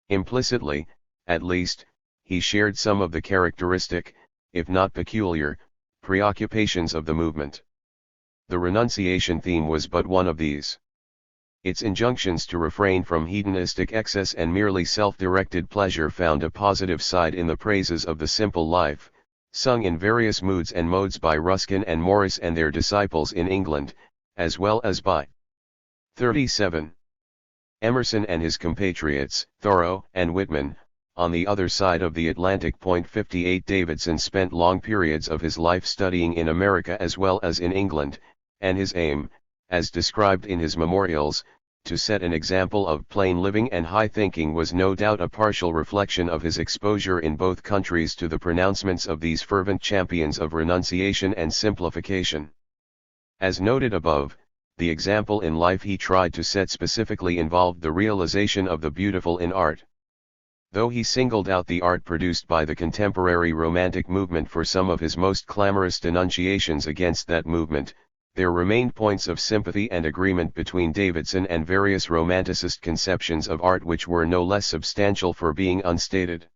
Implicitly, at least, he shared some of the characteristic, if not peculiar, preoccupations of the movement. The renunciation theme was but one of these. Its injunctions to refrain from hedonistic excess and merely self-directed pleasure found a positive side in the praises of the simple life, sung in various moods and modes by Ruskin and Morris and their disciples in England, as well as by 37. Emerson and his compatriots, Thoreau and Whitman, on the other side of the Atlantic. 58 Davidson spent long periods of his life studying in America as well as in England, and his aim, as described in his memorials, to set an example of plain living and high thinking was no doubt a partial reflection of his exposure in both countries to the pronouncements of these fervent champions of renunciation and simplification. As noted above, the example in life he tried to set specifically involved the realization of the beautiful in art. Though he singled out the art produced by the contemporary Romantic movement for some of his most clamorous denunciations against that movement, there remained points of sympathy and agreement between Davidson and various Romanticist conceptions of art which were no less substantial for being unstated.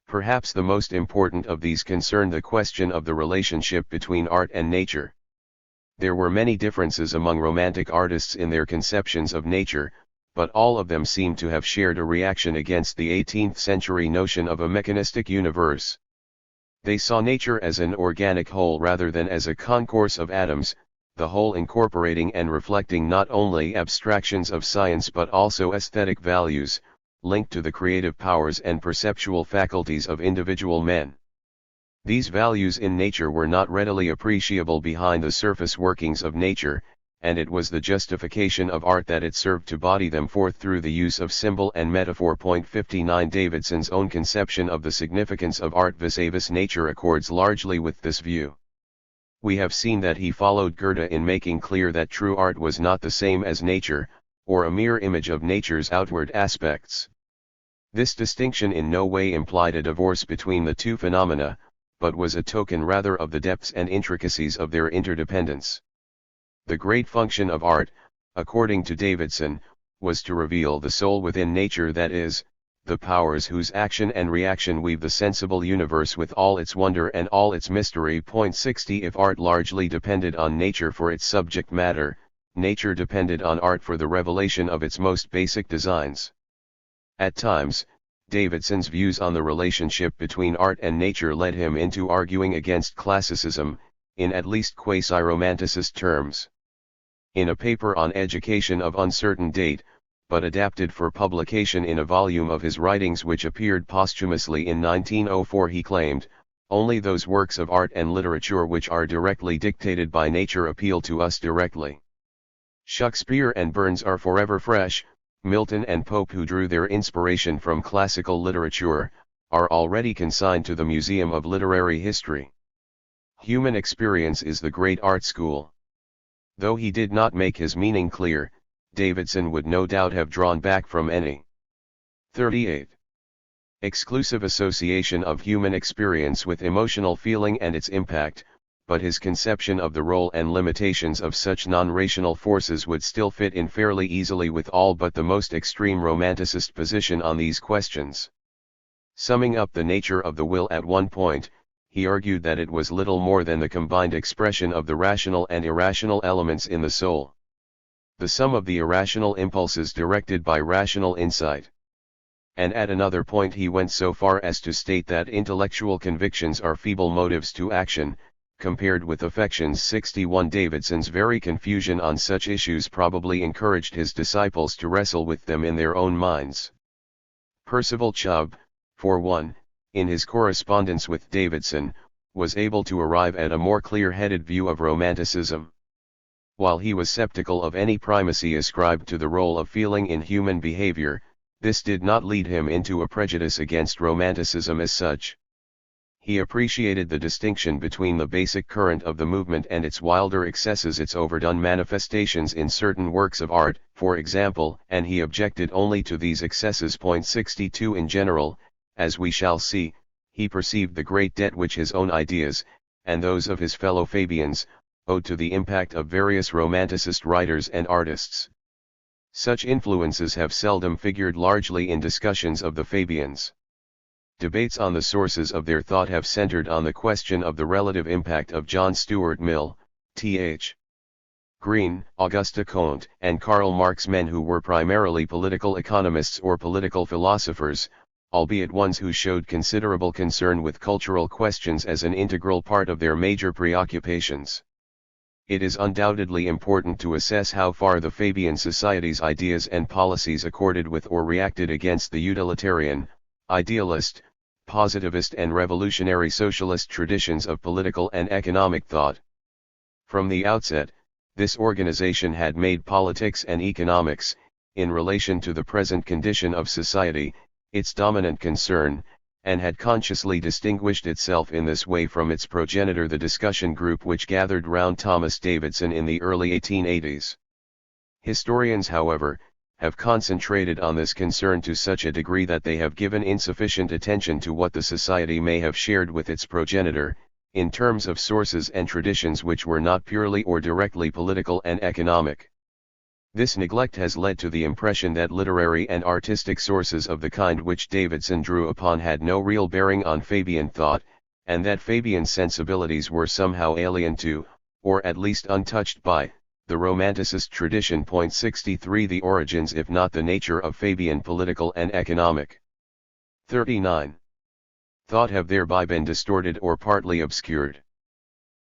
Perhaps the most important of these concerned the question of the relationship between art and nature. There were many differences among Romantic artists in their conceptions of nature, but all of them seem to have shared a reaction against the 18th century notion of a mechanistic universe. They saw nature as an organic whole rather than as a concourse of atoms, the whole incorporating and reflecting not only abstractions of science but also aesthetic values, linked to the creative powers and perceptual faculties of individual men. These values in nature were not readily appreciable behind the surface workings of nature, and it was the justification of art that it served to body them forth through the use of symbol and metaphor. 59 Davidson's own conception of the significance of art vis-a-vis nature accords largely with this view. We have seen that he followed Goethe in making clear that true art was not the same as nature, or a mere image of nature's outward aspects. This distinction in no way implied a divorce between the two phenomena, but was a token rather of the depths and intricacies of their interdependence. The great function of art, according to Davidson, was to reveal the soul within nature, that is, the powers whose action and reaction weave the sensible universe with all its wonder and all its mystery. 60 If art largely depended on nature for its subject matter, nature depended on art for the revelation of its most basic designs. At times, Davidson's views on the relationship between art and nature led him into arguing against classicism, in at least quasi-romanticist terms. In a paper on education of uncertain date, but adapted for publication in a volume of his writings which appeared posthumously in 1904, he claimed, "Only those works of art and literature which are directly dictated by nature appeal to us directly. Shakespeare and Burns are forever fresh, Milton and Pope, who drew their inspiration from classical literature, are already consigned to the Museum of Literary History. Human experience is the great art school." Though he did not make his meaning clear, Davidson would no doubt have drawn back from any 38. Exclusive association of human experience with emotional feeling and its impact, but his conception of the role and limitations of such non-rational forces would still fit in fairly easily with all but the most extreme Romanticist position on these questions. Summing up the nature of the will at one point, he argued that it was little more than the combined expression of the rational and irrational elements in the soul. The sum of the irrational impulses directed by rational insight. And at another point he went so far as to state that intellectual convictions are feeble motives to action, compared with affections. 61 Davidson's very confusion on such issues probably encouraged his disciples to wrestle with them in their own minds. Percival Chubb, for one, in his correspondence with Davidson, was able to arrive at a more clear-headed view of Romanticism. While he was skeptical of any primacy ascribed to the role of feeling in human behavior, this did not lead him into a prejudice against Romanticism as such. He appreciated the distinction between the basic current of the movement and its wilder excesses, its overdone manifestations in certain works of art, for example, and he objected only to these excesses. 62 In general, as we shall see, he perceived the great debt which his own ideas, and those of his fellow Fabians, owed to the impact of various Romanticist writers and artists. Such influences have seldom figured largely in discussions of the Fabians. Debates on the sources of their thought have centered on the question of the relative impact of John Stuart Mill, Th. Green, Auguste Comte, and Karl Marx, men who were primarily political economists or political philosophers, albeit ones who showed considerable concern with cultural questions as an integral part of their major preoccupations. It is undoubtedly important to assess how far the Fabian Society's ideas and policies accorded with or reacted against the utilitarian, idealist, positivist and revolutionary socialist traditions of political and economic thought. From the outset, This organization had made politics and economics, in relation to the present condition of society, its dominant concern, and had consciously distinguished itself in this way from its progenitor, the discussion group which gathered round Thomas Davidson in the early 1880s. Historians, however, have concentrated on this concern to such a degree that they have given insufficient attention to what the society may have shared with its progenitor, in terms of sources and traditions which were not purely or directly political and economic. This neglect has led to the impression that literary and artistic sources of the kind which Davidson drew upon had no real bearing on Fabian thought, and that Fabian sensibilities were somehow alien to, or at least untouched by, the Romanticist tradition. 63 The origins if not the nature of Fabian political and economic. 39. Thought have thereby been distorted or partly obscured.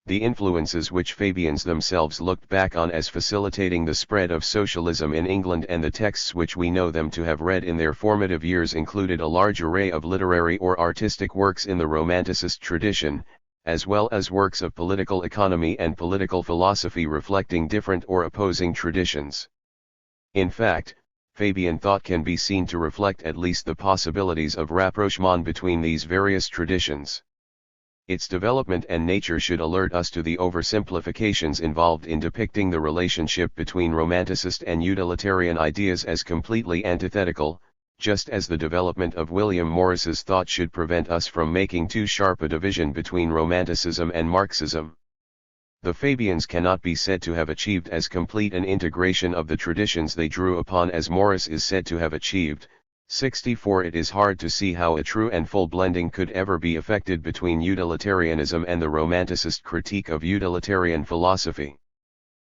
The influences which Fabians themselves looked back on as facilitating the spread of socialism in England and the texts which we know them to have read in their formative years included a large array of literary or artistic works in the Romanticist tradition, as well as works of political economy and political philosophy reflecting different or opposing traditions. In fact, Fabian thought can be seen to reflect at least the possibilities of rapprochement between these various traditions. Its development and nature should alert us to the oversimplifications involved in depicting the relationship between Romanticist and utilitarian ideas as completely antithetical, just as the development of William Morris's thought should prevent us from making too sharp a division between Romanticism and Marxism. The Fabians cannot be said to have achieved as complete an integration of the traditions they drew upon as Morris is said to have achieved. 64 It is hard to see how a true and full blending could ever be effected between utilitarianism and the Romanticist critique of utilitarian philosophy.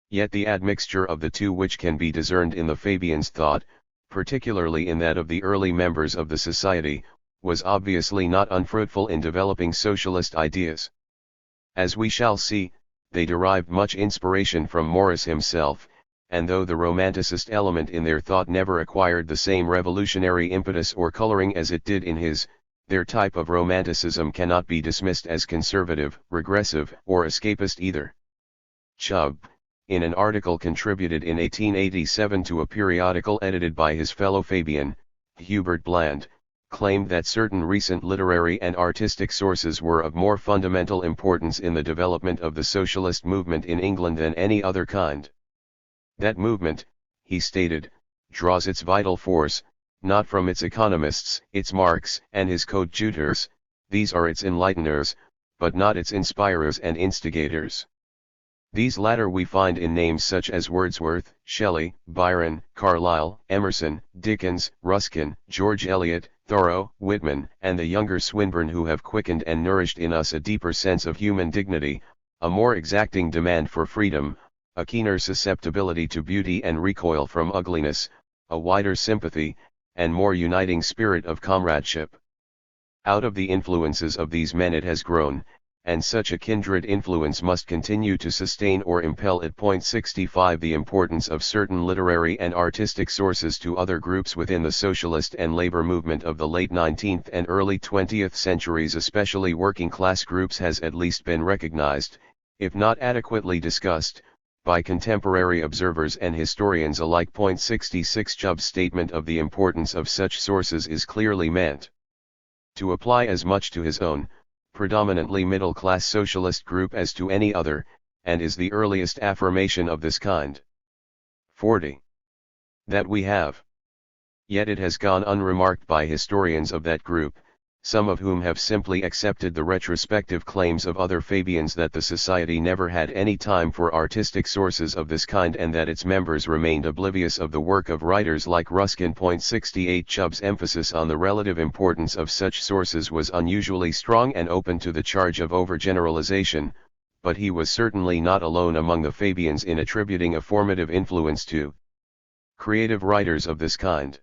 Yet the admixture of the two which can be discerned in the Fabians' thought, particularly in that of the early members of the society, was obviously not unfruitful in developing socialist ideas. As we shall see, they derived much inspiration from Morris himself, and though the Romanticist element in their thought never acquired the same revolutionary impetus or coloring as it did in his, their type of Romanticism cannot be dismissed as conservative, regressive, or escapist either. Chubb, in an article contributed in 1887 to a periodical edited by his fellow Fabian, Hubert Bland, claimed that certain recent literary and artistic sources were of more fundamental importance in the development of the socialist movement in England than any other kind. That movement, he stated, draws its vital force, not from its economists, its Marx and his coadjutors, these are its enlighteners, but not its inspirers and instigators. These latter we find in names such as Wordsworth, Shelley, Byron, Carlyle, Emerson, Dickens, Ruskin, George Eliot, Thoreau, Whitman, and the younger Swinburne, who have quickened and nourished in us a deeper sense of human dignity, a more exacting demand for freedom, a keener susceptibility to beauty and recoil from ugliness, a wider sympathy, and more uniting spirit of comradeship. Out of the influences of these men it has grown, and such a kindred influence must continue to sustain or impel it. 65 The importance of certain literary and artistic sources to other groups within the socialist and labor movement of the late 19th and early 20th centuries, especially working class groups, has at least been recognized, if not adequately discussed, by contemporary observers and historians alike. 66 Chubb's statement of the importance of such sources is clearly meant to apply as much to his own, predominantly middle-class socialist group as to any other, and is the earliest affirmation of this kind. 40. That we have. Yet it has gone unremarked by historians of that group, some of whom have simply accepted the retrospective claims of other Fabians that the society never had any time for artistic sources of this kind and that its members remained oblivious of the work of writers like Ruskin. 68 Chubb's emphasis on the relative importance of such sources was unusually strong and open to the charge of overgeneralization, but he was certainly not alone among the Fabians in attributing a formative influence to creative writers of this kind.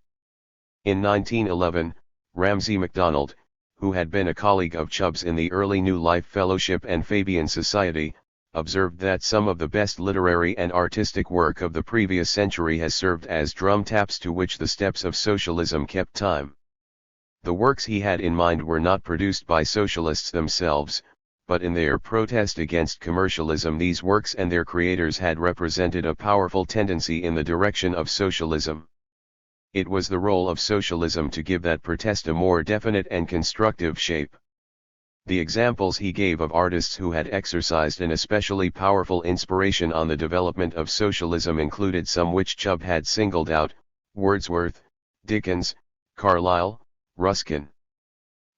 In 1911, Ramsay MacDonald, who had been a colleague of Chubb's in the early New Life Fellowship and Fabian Society, observed that some of the best literary and artistic work of the previous century has served as drum taps to which the steps of socialism kept time. The works he had in mind were not produced by socialists themselves, but in their protest against commercialism these works and their creators had represented a powerful tendency in the direction of socialism. It was the role of socialism to give that protest a more definite and constructive shape. The examples he gave of artists who had exercised an especially powerful inspiration on the development of socialism included some which Chubb had singled out: Wordsworth, Dickens, Carlyle, Ruskin.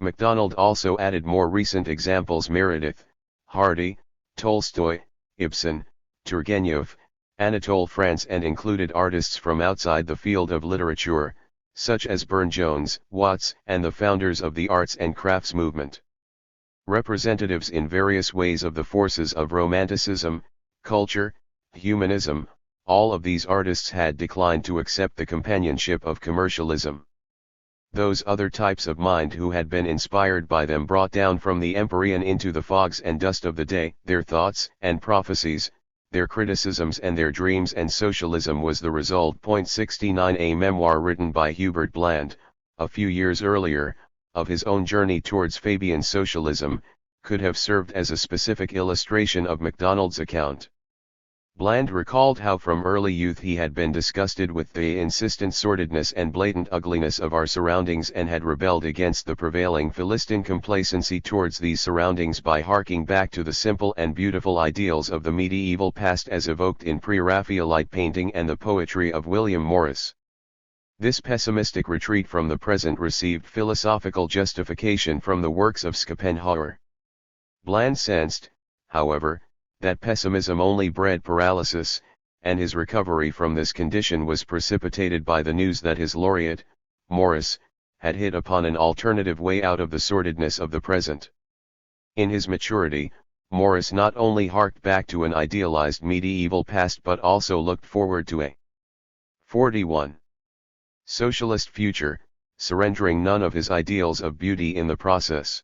MacDonald also added more recent examples: Meredith, Hardy, Tolstoy, Ibsen, Turgenev, Anatole France, and included artists from outside the field of literature, such as Burne-Jones, Watts, and the founders of the arts and crafts movement. Representatives in various ways of the forces of Romanticism, culture, humanism, all of these artists had declined to accept the companionship of commercialism. Those other types of mind who had been inspired by them brought down from the empyrean into the fogs and dust of the day their thoughts and prophecies, their criticisms and their dreams, and socialism was the result. 69 A memoir written by Hubert Bland, a few years earlier, of his own journey towards Fabian socialism, could have served as a specific illustration of MacDonald's account. Bland recalled how from early youth he had been disgusted with the insistent sordidness and blatant ugliness of our surroundings and had rebelled against the prevailing Philistine complacency towards these surroundings by harking back to the simple and beautiful ideals of the medieval past as evoked in pre-Raphaelite painting and the poetry of William Morris. This pessimistic retreat from the present received philosophical justification from the works of Schopenhauer. Bland sensed, however, that pessimism only bred paralysis, and his recovery from this condition was precipitated by the news that his laureate, Morris, had hit upon an alternative way out of the sordidness of the present. In his maturity, Morris not only harked back to an idealized medieval past but also looked forward to a 41. Socialist future, surrendering none of his ideals of beauty in the process.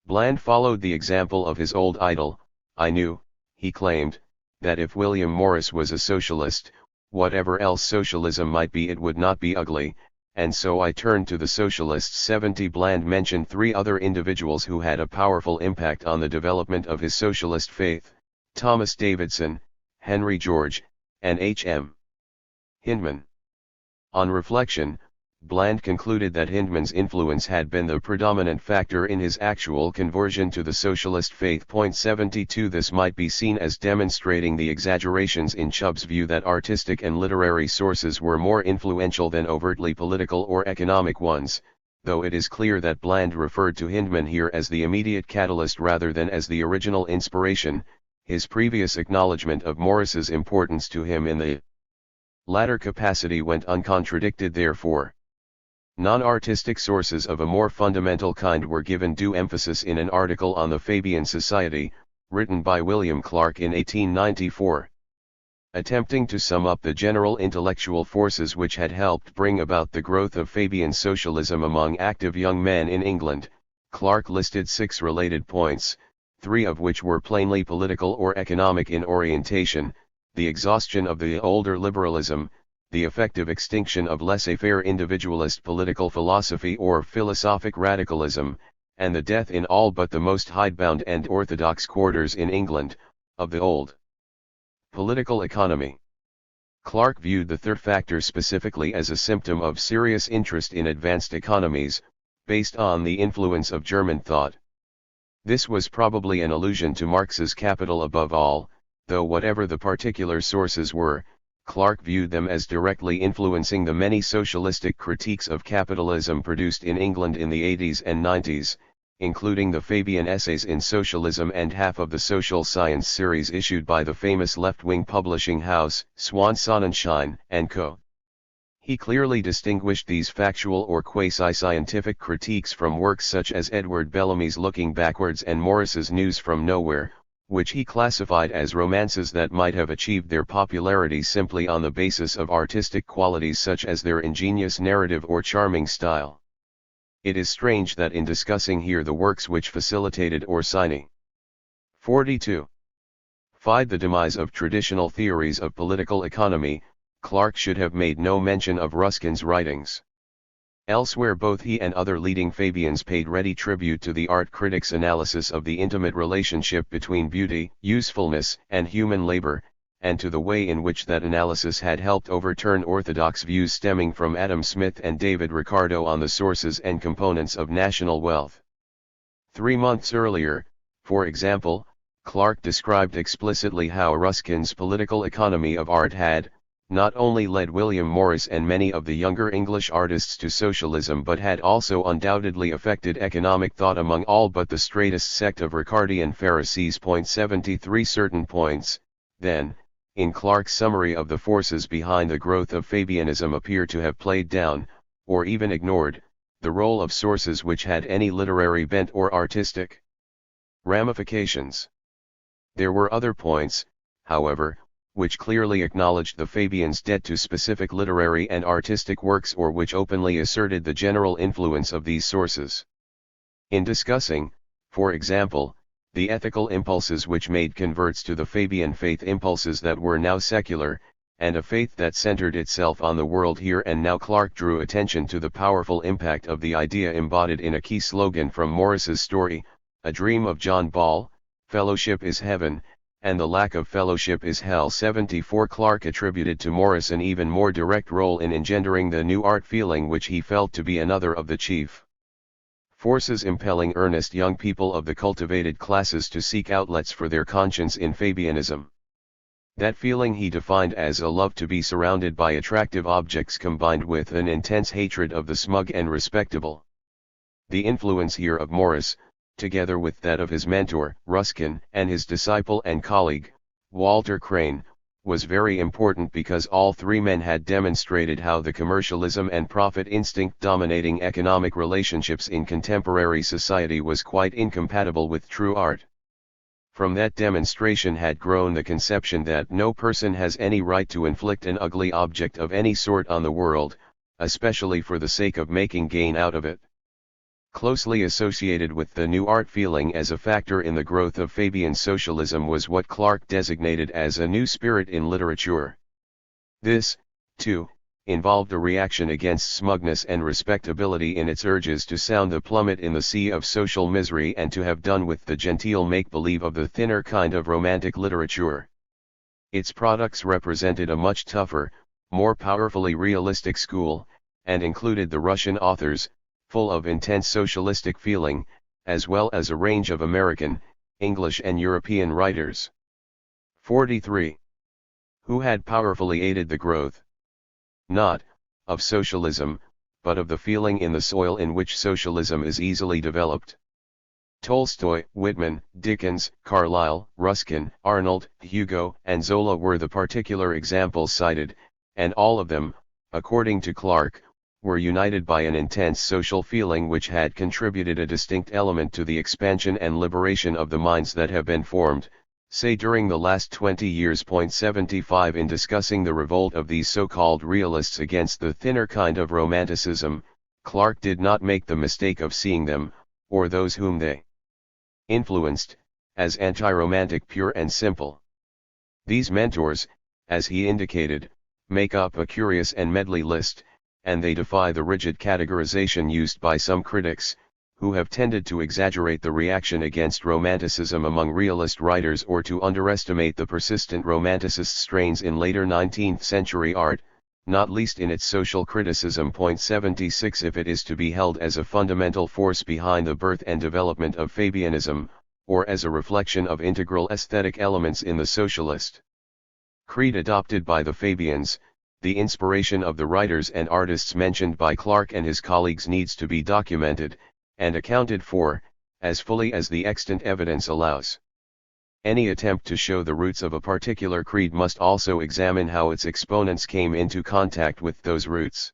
Bland followed the example of his old idol. I knew, he claimed, that if William Morris was a socialist, whatever else socialism might be it would not be ugly, and so I turned to the socialists. 70 Bland mentioned three other individuals who had a powerful impact on the development of his socialist faith: Thomas Davidson, Henry George, and H.M. Hyndman. On reflection, Bland concluded that Hyndman's influence had been the predominant factor in his actual conversion to the socialist faith. 72 This might be seen as demonstrating the exaggerations in Chubb's view that artistic and literary sources were more influential than overtly political or economic ones, though it is clear that Bland referred to Hyndman here as the immediate catalyst rather than as the original inspiration. His previous acknowledgement of Morris's importance to him in the latter capacity went uncontradicted. Therefore, non-artistic sources of a more fundamental kind were given due emphasis in an article on the Fabian Society, written by William Clark in 1894. Attempting to sum up the general intellectual forces which had helped bring about the growth of Fabian socialism among active young men in England, Clark listed 6 related points, 3 of which were plainly political or economic in orientation: the exhaustion of the older liberalism, the effective extinction of laissez-faire individualist political philosophy or philosophic radicalism, and the death in all but the most hidebound and orthodox quarters in England, of the old political economy. Clark viewed the third factor specifically as a symptom of serious interest in advanced economies, based on the influence of German thought. This was probably an allusion to Marx's Capital above all, though whatever the particular sources were, Clark viewed them as directly influencing the many socialistic critiques of capitalism produced in England in the 80s and 90s, including the Fabian Essays in Socialism and half of the Social Science series issued by the famous left-wing publishing house, Swan Sonnenschein & Co. He clearly distinguished these factual or quasi-scientific critiques from works such as Edward Bellamy's Looking Backwards and Morris's News from Nowhere, which he classified as romances that might have achieved their popularity simply on the basis of artistic qualities such as their ingenious narrative or charming style. It is strange that in discussing here the works which facilitated or signing 42. Fied the demise of traditional theories of political economy, Clark should have made no mention of Ruskin's writings. Elsewhere both he and other leading Fabians paid ready tribute to the art critic's analysis of the intimate relationship between beauty, usefulness, and human labor, and to the way in which that analysis had helped overturn orthodox views stemming from Adam Smith and David Ricardo on the sources and components of national wealth. 3 months earlier, for example, Clarke described explicitly how Ruskin's political economy of art had, not only led William Morris and many of the younger English artists to socialism but had also undoubtedly affected economic thought among all but the straightest sect of Ricardian Pharisees. 73 Certain points, then, in Clarke's summary of the forces behind the growth of Fabianism appear to have played down, or even ignored, the role of sources which had any literary bent or artistic ramifications. There were other points, however, which clearly acknowledged the Fabians' debt to specific literary and artistic works or which openly asserted the general influence of these sources. In discussing, for example, the ethical impulses which made converts to the Fabian faith impulses that were now secular, and a faith that centered itself on the world here and now, Clarke drew attention to the powerful impact of the idea embodied in a key slogan from Morris's story, A Dream of John Ball, Fellowship is Heaven, and the lack of fellowship is hell. 74 Clarke attributed to Morris an even more direct role in engendering the new art feeling which he felt to be another of the chief forces impelling earnest young people of the cultivated classes to seek outlets for their conscience in Fabianism. That feeling he defined as a love to be surrounded by attractive objects combined with an intense hatred of the smug and respectable. The influence here of Morris, together with that of his mentor, Ruskin, and his disciple and colleague, Walter Crane, was very important because all three men had demonstrated how the commercialism and profit instinct dominating economic relationships in contemporary society was quite incompatible with true art. From that demonstration had grown the conception that no person has any right to inflict an ugly object of any sort on the world, especially for the sake of making gain out of it. Closely associated with the new art feeling as a factor in the growth of Fabian socialism was what Clarke designated as a new spirit in literature. This, too, involved a reaction against smugness and respectability in its urges to sound the plummet in the sea of social misery and to have done with the genteel make-believe of the thinner kind of romantic literature. Its products represented a much tougher, more powerfully realistic school, and included the Russian authors, full of intense socialistic feeling, as well as a range of American, English and European writers. 43. Who had powerfully aided the growth, not of socialism, but of the feeling in the soil in which socialism is easily developed. Tolstoy, Whitman, Dickens, Carlyle, Ruskin, Arnold, Hugo, and Zola were the particular examples cited, and all of them, according to Clarke, were united by an intense social feeling which had contributed a distinct element to the expansion and liberation of the minds that have been formed, say during the last 20 years. 75 In discussing the revolt of these so-called realists against the thinner kind of romanticism, Clarke did not make the mistake of seeing them, or those whom they influenced, as anti-romantic pure and simple. These mentors, as he indicated, make up a curious and medley list, and they defy the rigid categorization used by some critics, who have tended to exaggerate the reaction against romanticism among realist writers or to underestimate the persistent romanticist strains in later 19th century art, not least in its social criticism. 76 If it is to be held as a fundamental force behind the birth and development of Fabianism, or as a reflection of integral aesthetic elements in the socialist creed adopted by the Fabians, the inspiration of the writers and artists mentioned by Clarke and his colleagues needs to be documented, and accounted for, as fully as the extant evidence allows. Any attempt to show the roots of a particular creed must also examine how its exponents came into contact with those roots.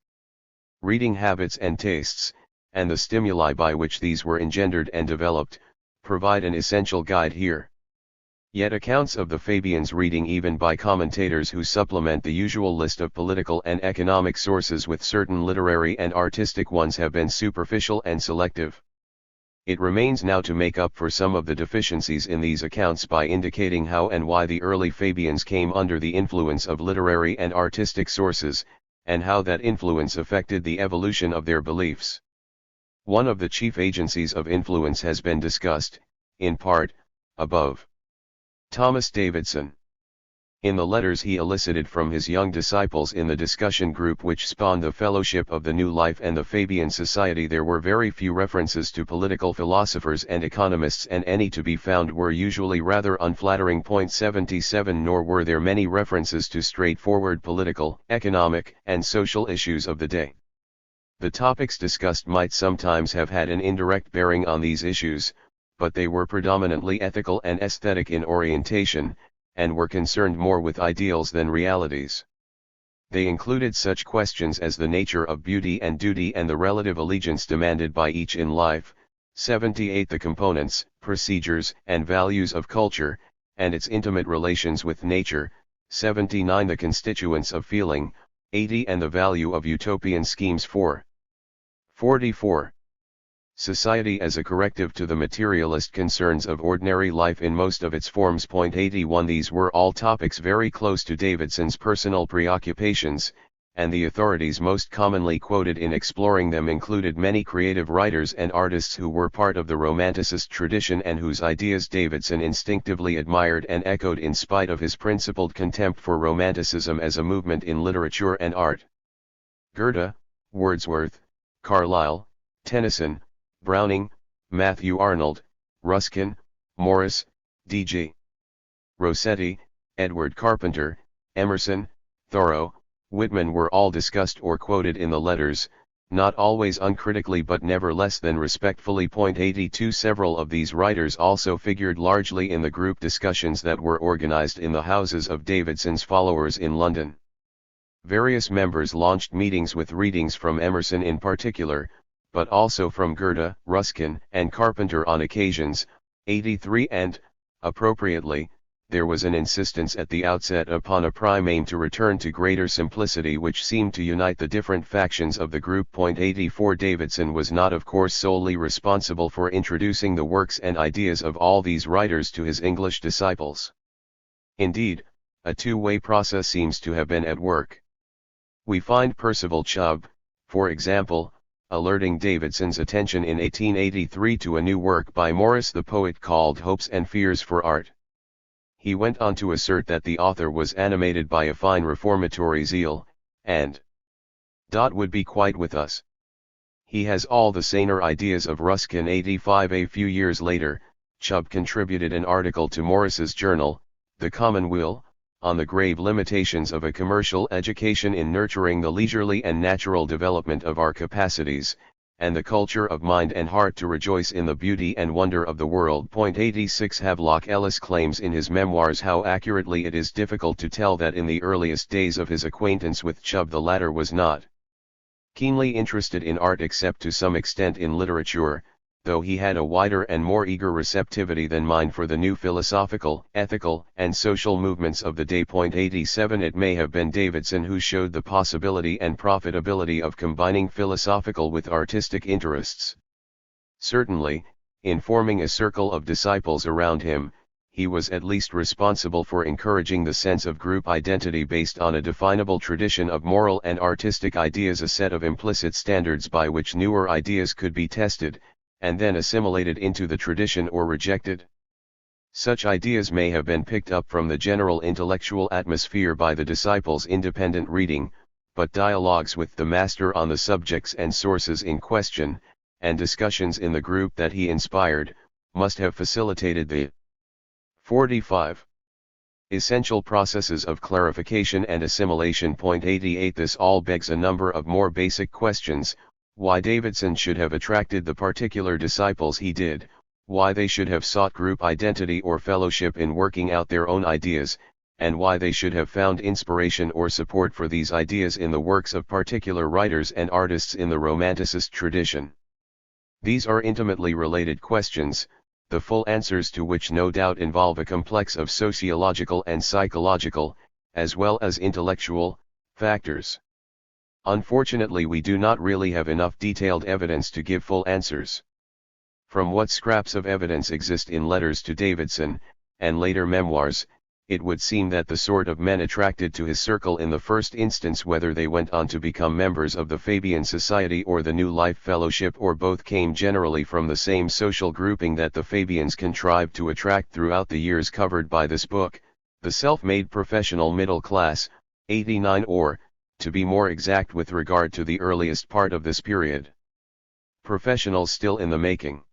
Reading habits and tastes, and the stimuli by which these were engendered and developed, provide an essential guide here. Yet accounts of the Fabians' reading even by commentators who supplement the usual list of political and economic sources with certain literary and artistic ones have been superficial and selective. It remains now to make up for some of the deficiencies in these accounts by indicating how and why the early Fabians came under the influence of literary and artistic sources, and how that influence affected the evolution of their beliefs. One of the chief agencies of influence has been discussed, in part, above. Thomas Davidson. In the letters he elicited from his young disciples in the discussion group which spawned the Fellowship of the New Life and the Fabian Society, there were very few references to political philosophers and economists, and any to be found were usually rather unflattering. 77 Nor were there many references to straightforward political, economic, and social issues of the day. The topics discussed might sometimes have had an indirect bearing on these issues, but they were predominantly ethical and aesthetic in orientation, and were concerned more with ideals than realities. They included such questions as the nature of beauty and duty and the relative allegiance demanded by each in life, 78 the components, procedures, and values of culture, and its intimate relations with nature, 79 the constituents of feeling, 80 and the value of utopian schemes. 44. Society as a corrective to the materialist concerns of ordinary life in most of its forms. 81 These were all topics very close to Davidson's personal preoccupations, and the authorities most commonly quoted in exploring them included many creative writers and artists who were part of the Romanticist tradition and whose ideas Davidson instinctively admired and echoed in spite of his principled contempt for Romanticism as a movement in literature and art. Goethe, Wordsworth, Carlyle, Tennyson, Browning, Matthew Arnold, Ruskin, Morris, D.G. Rossetti, Edward Carpenter, Emerson, Thoreau, Whitman were all discussed or quoted in the letters, not always uncritically but never less than respectfully. 82 Several of these writers also figured largely in the group discussions that were organized in the houses of Davidson's followers in London. Various members launched meetings with readings from Emerson in particular, but also from Goethe, Ruskin, and Carpenter on occasions. 83 And, appropriately, there was an insistence at the outset upon a prime aim to return to greater simplicity which seemed to unite the different factions of the group. 84 Davidson was not of course solely responsible for introducing the works and ideas of all these writers to his English disciples. Indeed, a two-way process seems to have been at work. We find Percival Chubb, for example, alerting Davidson's attention in 1883 to a new work by Morris the poet called Hopes and Fears for Art. He went on to assert that the author was animated by a fine reformatory zeal, and would be quite with us. He has all the saner ideas of Ruskin. 85 A few years later, Chubb contributed an article to Morris's journal, The Commonweal, on the grave limitations of a commercial education in nurturing the leisurely and natural development of our capacities, and the culture of mind and heart to rejoice in the beauty and wonder of the world. 86 Havelock Ellis claims in his memoirs how accurately it is difficult to tell that in the earliest days of his acquaintance with Chubb the latter was not keenly interested in art except to some extent in literature, though he had a wider and more eager receptivity than mine for the new philosophical, ethical, and social movements of the day. 87 It may have been Davidson who showed the possibility and profitability of combining philosophical with artistic interests. Certainly, in forming a circle of disciples around him, he was at least responsible for encouraging the sense of group identity based on a definable tradition of moral and artistic ideas, a set of implicit standards by which newer ideas could be tested, and then assimilated into the tradition or rejected. Such ideas may have been picked up from the general intellectual atmosphere by the disciples' independent reading, but dialogues with the master on the subjects and sources in question, and discussions in the group that he inspired, must have facilitated the 45 essential processes of clarification and assimilation. 88 This all begs a number of more basic questions: why Davidson should have attracted the particular disciples he did, why they should have sought group identity or fellowship in working out their own ideas, and why they should have found inspiration or support for these ideas in the works of particular writers and artists in the Romanticist tradition. These are intimately related questions, the full answers to which no doubt involve a complex of sociological and psychological, as well as intellectual, factors. Unfortunately, we do not really have enough detailed evidence to give full answers. From what scraps of evidence exist in letters to Davidson, and later memoirs, it would seem that the sort of men attracted to his circle in the first instance, whether they went on to become members of the Fabian Society or the New Life Fellowship or both, came generally from the same social grouping that the Fabians contrived to attract throughout the years covered by this book, the self-made professional middle class, 89 or, to be more exact with regard to the earliest part of this period, professionals still in the making.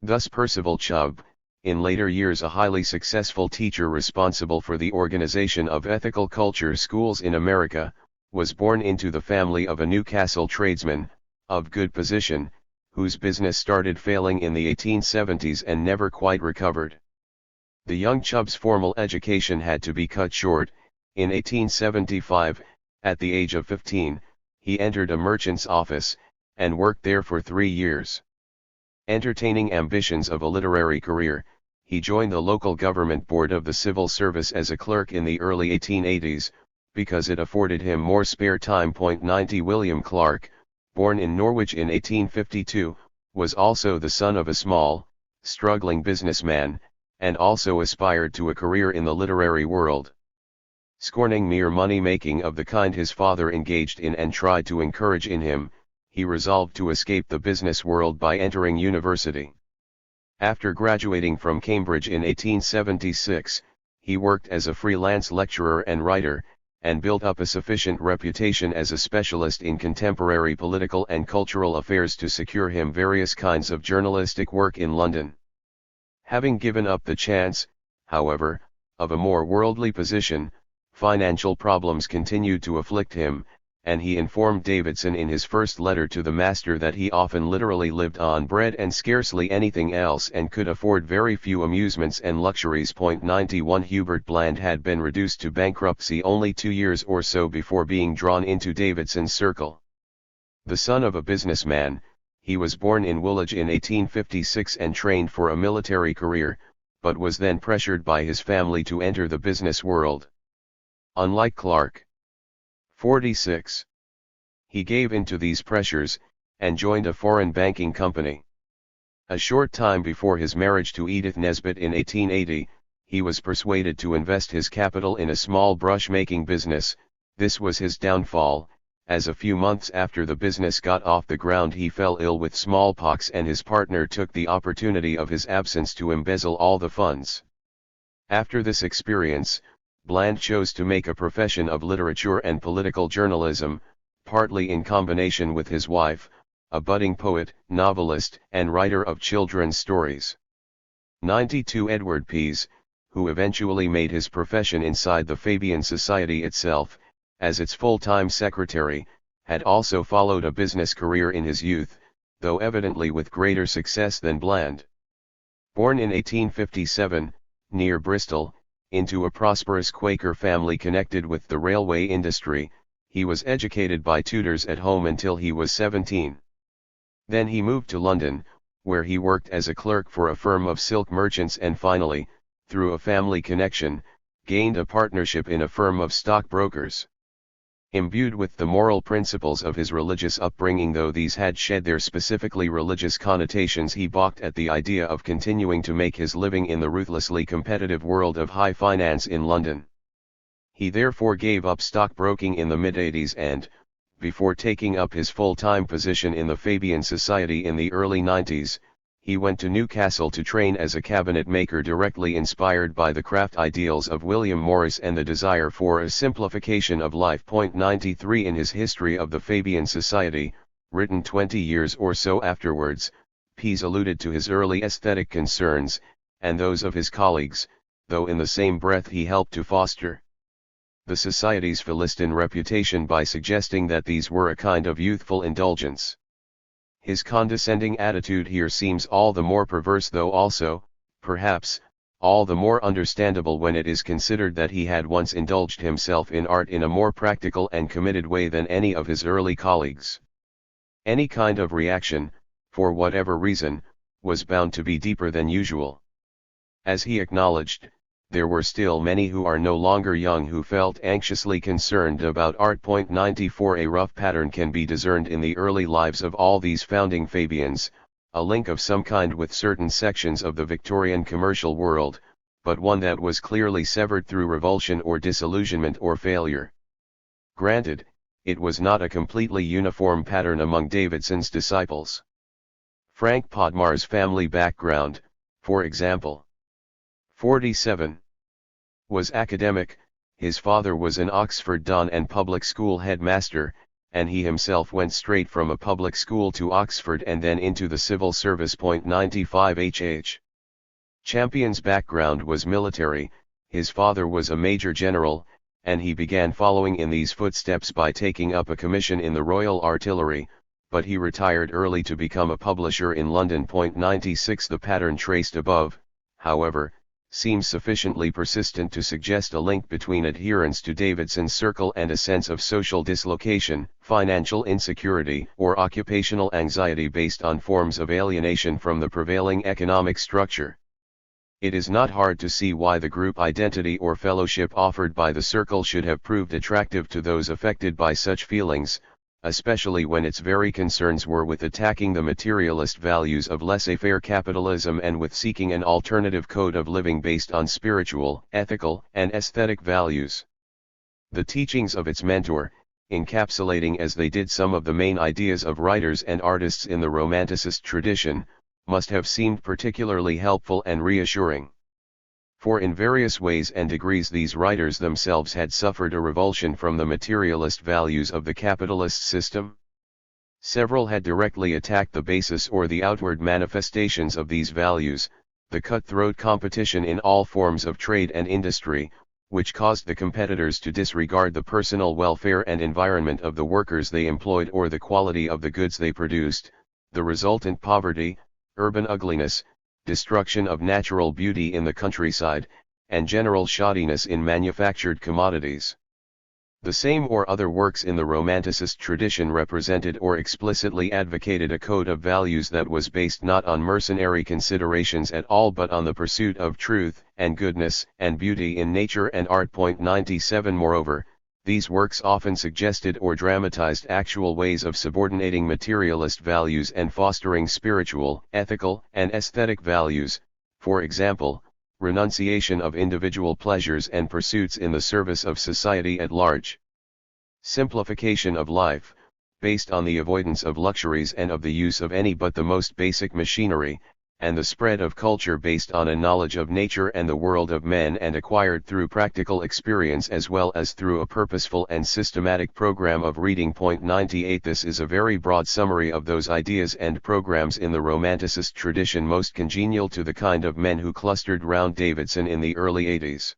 Thus Percival Chubb, in later years a highly successful teacher responsible for the organization of ethical culture schools in America, was born into the family of a Newcastle tradesman, of good position, whose business started failing in the 1870s and never quite recovered. The young Chubb's formal education had to be cut short. In 1875, at the age of 15, he entered a merchant's office, and worked there for 3 years. Entertaining ambitions of a literary career, he joined the local government board of the civil service as a clerk in the early 1880s, because it afforded him more spare time. 90 William Clark, born in Norwich in 1852, was also the son of a small, struggling businessman, and also aspired to a career in the literary world. Scorning mere money-making of the kind his father engaged in and tried to encourage in him, he resolved to escape the business world by entering university. After graduating from Cambridge in 1876, he worked as a freelance lecturer and writer, and built up a sufficient reputation as a specialist in contemporary political and cultural affairs to secure him various kinds of journalistic work in London. Having given up the chance, however, of a more worldly position, financial problems continued to afflict him, and he informed Davidson in his first letter to the master that he often literally lived on bread and scarcely anything else and could afford very few amusements and luxuries. 91 Hubert Bland had been reduced to bankruptcy only 2 years or so before being drawn into Davidson's circle. The son of a businessman, he was born in Woolwich in 1856 and trained for a military career, but was then pressured by his family to enter the business world. Unlike Clark, 46, he gave in to these pressures, and joined a foreign banking company. A short time before his marriage to Edith Nesbit in 1880, he was persuaded to invest his capital in a small brush-making business. This was his downfall, as a few months after the business got off the ground he fell ill with smallpox and his partner took the opportunity of his absence to embezzle all the funds. After this experience, Bland chose to make a profession of literature and political journalism, partly in combination with his wife, a budding poet, novelist, and writer of children's stories. 92 Edward Pease, who eventually made his profession inside the Fabian Society itself, as its full-time secretary, had also followed a business career in his youth, though evidently with greater success than Bland. Born in 1857, near Bristol, into a prosperous Quaker family connected with the railway industry, he was educated by tutors at home until he was 17. Then he moved to London, where he worked as a clerk for a firm of silk merchants and finally, through a family connection, gained a partnership in a firm of stockbrokers. Imbued with the moral principles of his religious upbringing, though these had shed their specifically religious connotations, he balked at the idea of continuing to make his living in the ruthlessly competitive world of high finance in London. He therefore gave up stockbroking in the mid-80s and, before taking up his full-time position in the Fabian Society in the early 90s, he went to Newcastle to train as a cabinet maker, directly inspired by the craft ideals of William Morris and the desire for a simplification of life. 93 In his History of the Fabian Society, written 20 years or so afterwards, Pease alluded to his early aesthetic concerns, and those of his colleagues, though in the same breath he helped to foster the Society's Philistine reputation by suggesting that these were a kind of youthful indulgence. His condescending attitude here seems all the more perverse, though also, perhaps, all the more understandable when it is considered that he had once indulged himself in art in a more practical and committed way than any of his early colleagues. Any kind of reaction, for whatever reason, was bound to be deeper than usual. As he acknowledged, there were still many who are no longer young who felt anxiously concerned about art. 94 A rough pattern can be discerned in the early lives of all these founding Fabians, a link of some kind with certain sections of the Victorian commercial world, but one that was clearly severed through revulsion or disillusionment or failure. Granted, it was not a completely uniform pattern among Davidson's disciples. Frank Podmar's family background, for example. 47. Was academic. His father was an Oxford don and public school headmaster, and he himself went straight from a public school to Oxford and then into the civil service. 95 HH. Champion's background was military. His father was a major general, and he began following in these footsteps by taking up a commission in the Royal Artillery, but he retired early to become a publisher in London. 96 The pattern traced above, however, seems sufficiently persistent to suggest a link between adherence to Davidson's circle and a sense of social dislocation, financial insecurity, or occupational anxiety based on forms of alienation from the prevailing economic structure. It is not hard to see why the group identity or fellowship offered by the circle should have proved attractive to those affected by such feelings, especially when its very concerns were with attacking the materialist values of laissez-faire capitalism and with seeking an alternative code of living based on spiritual, ethical, and aesthetic values. The teachings of its mentor, encapsulating as they did some of the main ideas of writers and artists in the Romanticist tradition, must have seemed particularly helpful and reassuring. For in various ways and degrees these writers themselves had suffered a revulsion from the materialist values of the capitalist system. Several had directly attacked the basis or the outward manifestations of these values, the cutthroat competition in all forms of trade and industry, which caused the competitors to disregard the personal welfare and environment of the workers they employed or the quality of the goods they produced, the resultant poverty, urban ugliness, destruction of natural beauty in the countryside, and general shoddiness in manufactured commodities. The same or other works in the Romanticist tradition represented or explicitly advocated a code of values that was based not on mercenary considerations at all but on the pursuit of truth, and goodness, and beauty in nature and art. 97 Moreover, these works often suggested or dramatized actual ways of subordinating materialist values and fostering spiritual, ethical, and aesthetic values, for example, renunciation of individual pleasures and pursuits in the service of society at large. Simplification of life, based on the avoidance of luxuries and of the use of any but the most basic machinery, and the spread of culture based on a knowledge of nature and the world of men and acquired through practical experience as well as through a purposeful and systematic program of reading. 98 This is a very broad summary of those ideas and programs in the Romanticist tradition most congenial to the kind of men who clustered round Davidson in the early 80s.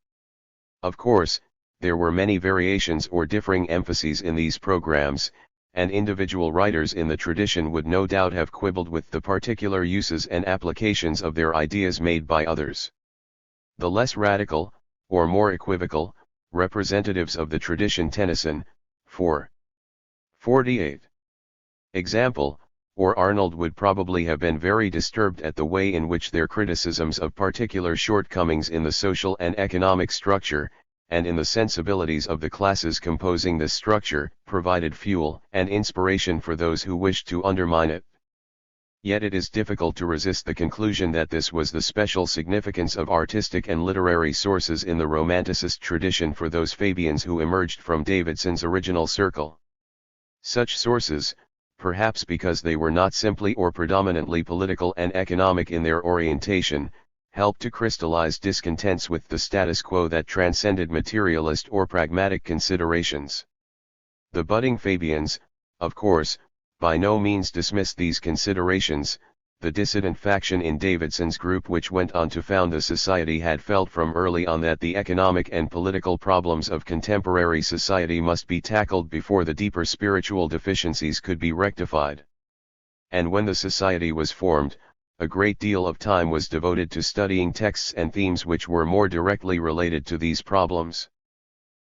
Of course, there were many variations or differing emphases in these programs, and individual writers in the tradition would no doubt have quibbled with the particular uses and applications of their ideas made by others. The less radical, or more equivocal, representatives of the tradition Tennyson, 4. 48. Example, or Arnold would probably have been very disturbed at the way in which their criticisms of particular shortcomings in the social and economic structure, and in the sensibilities of the classes composing this structure, provided fuel and inspiration for those who wished to undermine it. Yet it is difficult to resist the conclusion that this was the special significance of artistic and literary sources in the Romanticist tradition for those Fabians who emerged from Davidson's original circle. Such sources, perhaps because they were not simply or predominantly political and economic in their orientation, helped to crystallize discontents with the status quo that transcended materialist or pragmatic considerations. The budding Fabians, of course, by no means dismissed these considerations. The dissident faction in Davidson's group which went on to found the society had felt from early on that the economic and political problems of contemporary society must be tackled before the deeper spiritual deficiencies could be rectified. And when the society was formed, a great deal of time was devoted to studying texts and themes which were more directly related to these problems.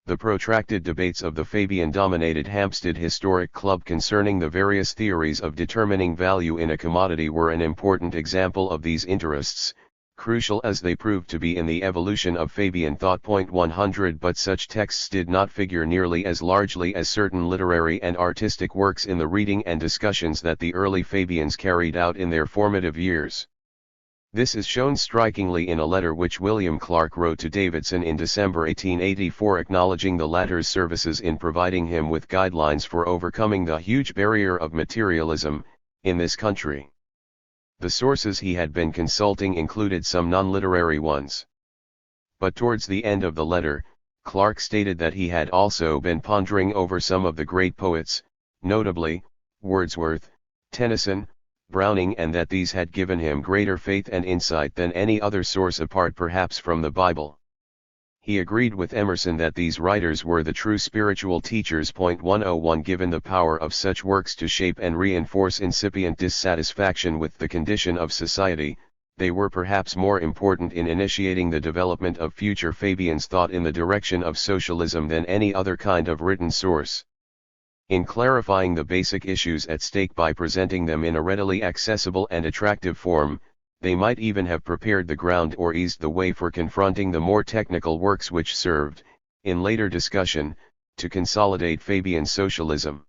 The protracted debates of the Fabian-dominated Hampstead Historic Club concerning the various theories of determining value in a commodity were an important example of these interests, crucial as they proved to be in the evolution of Fabian thought. 100 But such texts did not figure nearly as largely as certain literary and artistic works in the reading and discussions that the early Fabians carried out in their formative years. This is shown strikingly in a letter which William Clark wrote to Davidson in December 1884, acknowledging the latter's services in providing him with guidelines for overcoming the huge barrier of materialism in this country. The sources he had been consulting included some non-literary ones. But towards the end of the letter, Clark stated that he had also been pondering over some of the great poets, notably Wordsworth, Tennyson, Browning, and that these had given him greater faith and insight than any other source apart perhaps from the Bible. He agreed with Emerson that these writers were the true spiritual teachers. 101 Given the power of such works to shape and reinforce incipient dissatisfaction with the condition of society, they were perhaps more important in initiating the development of future Fabians' thought in the direction of socialism than any other kind of written source. In clarifying the basic issues at stake by presenting them in a readily accessible and attractive form, they might even have prepared the ground or eased the way for confronting the more technical works which served, in later discussion, to consolidate Fabian socialism.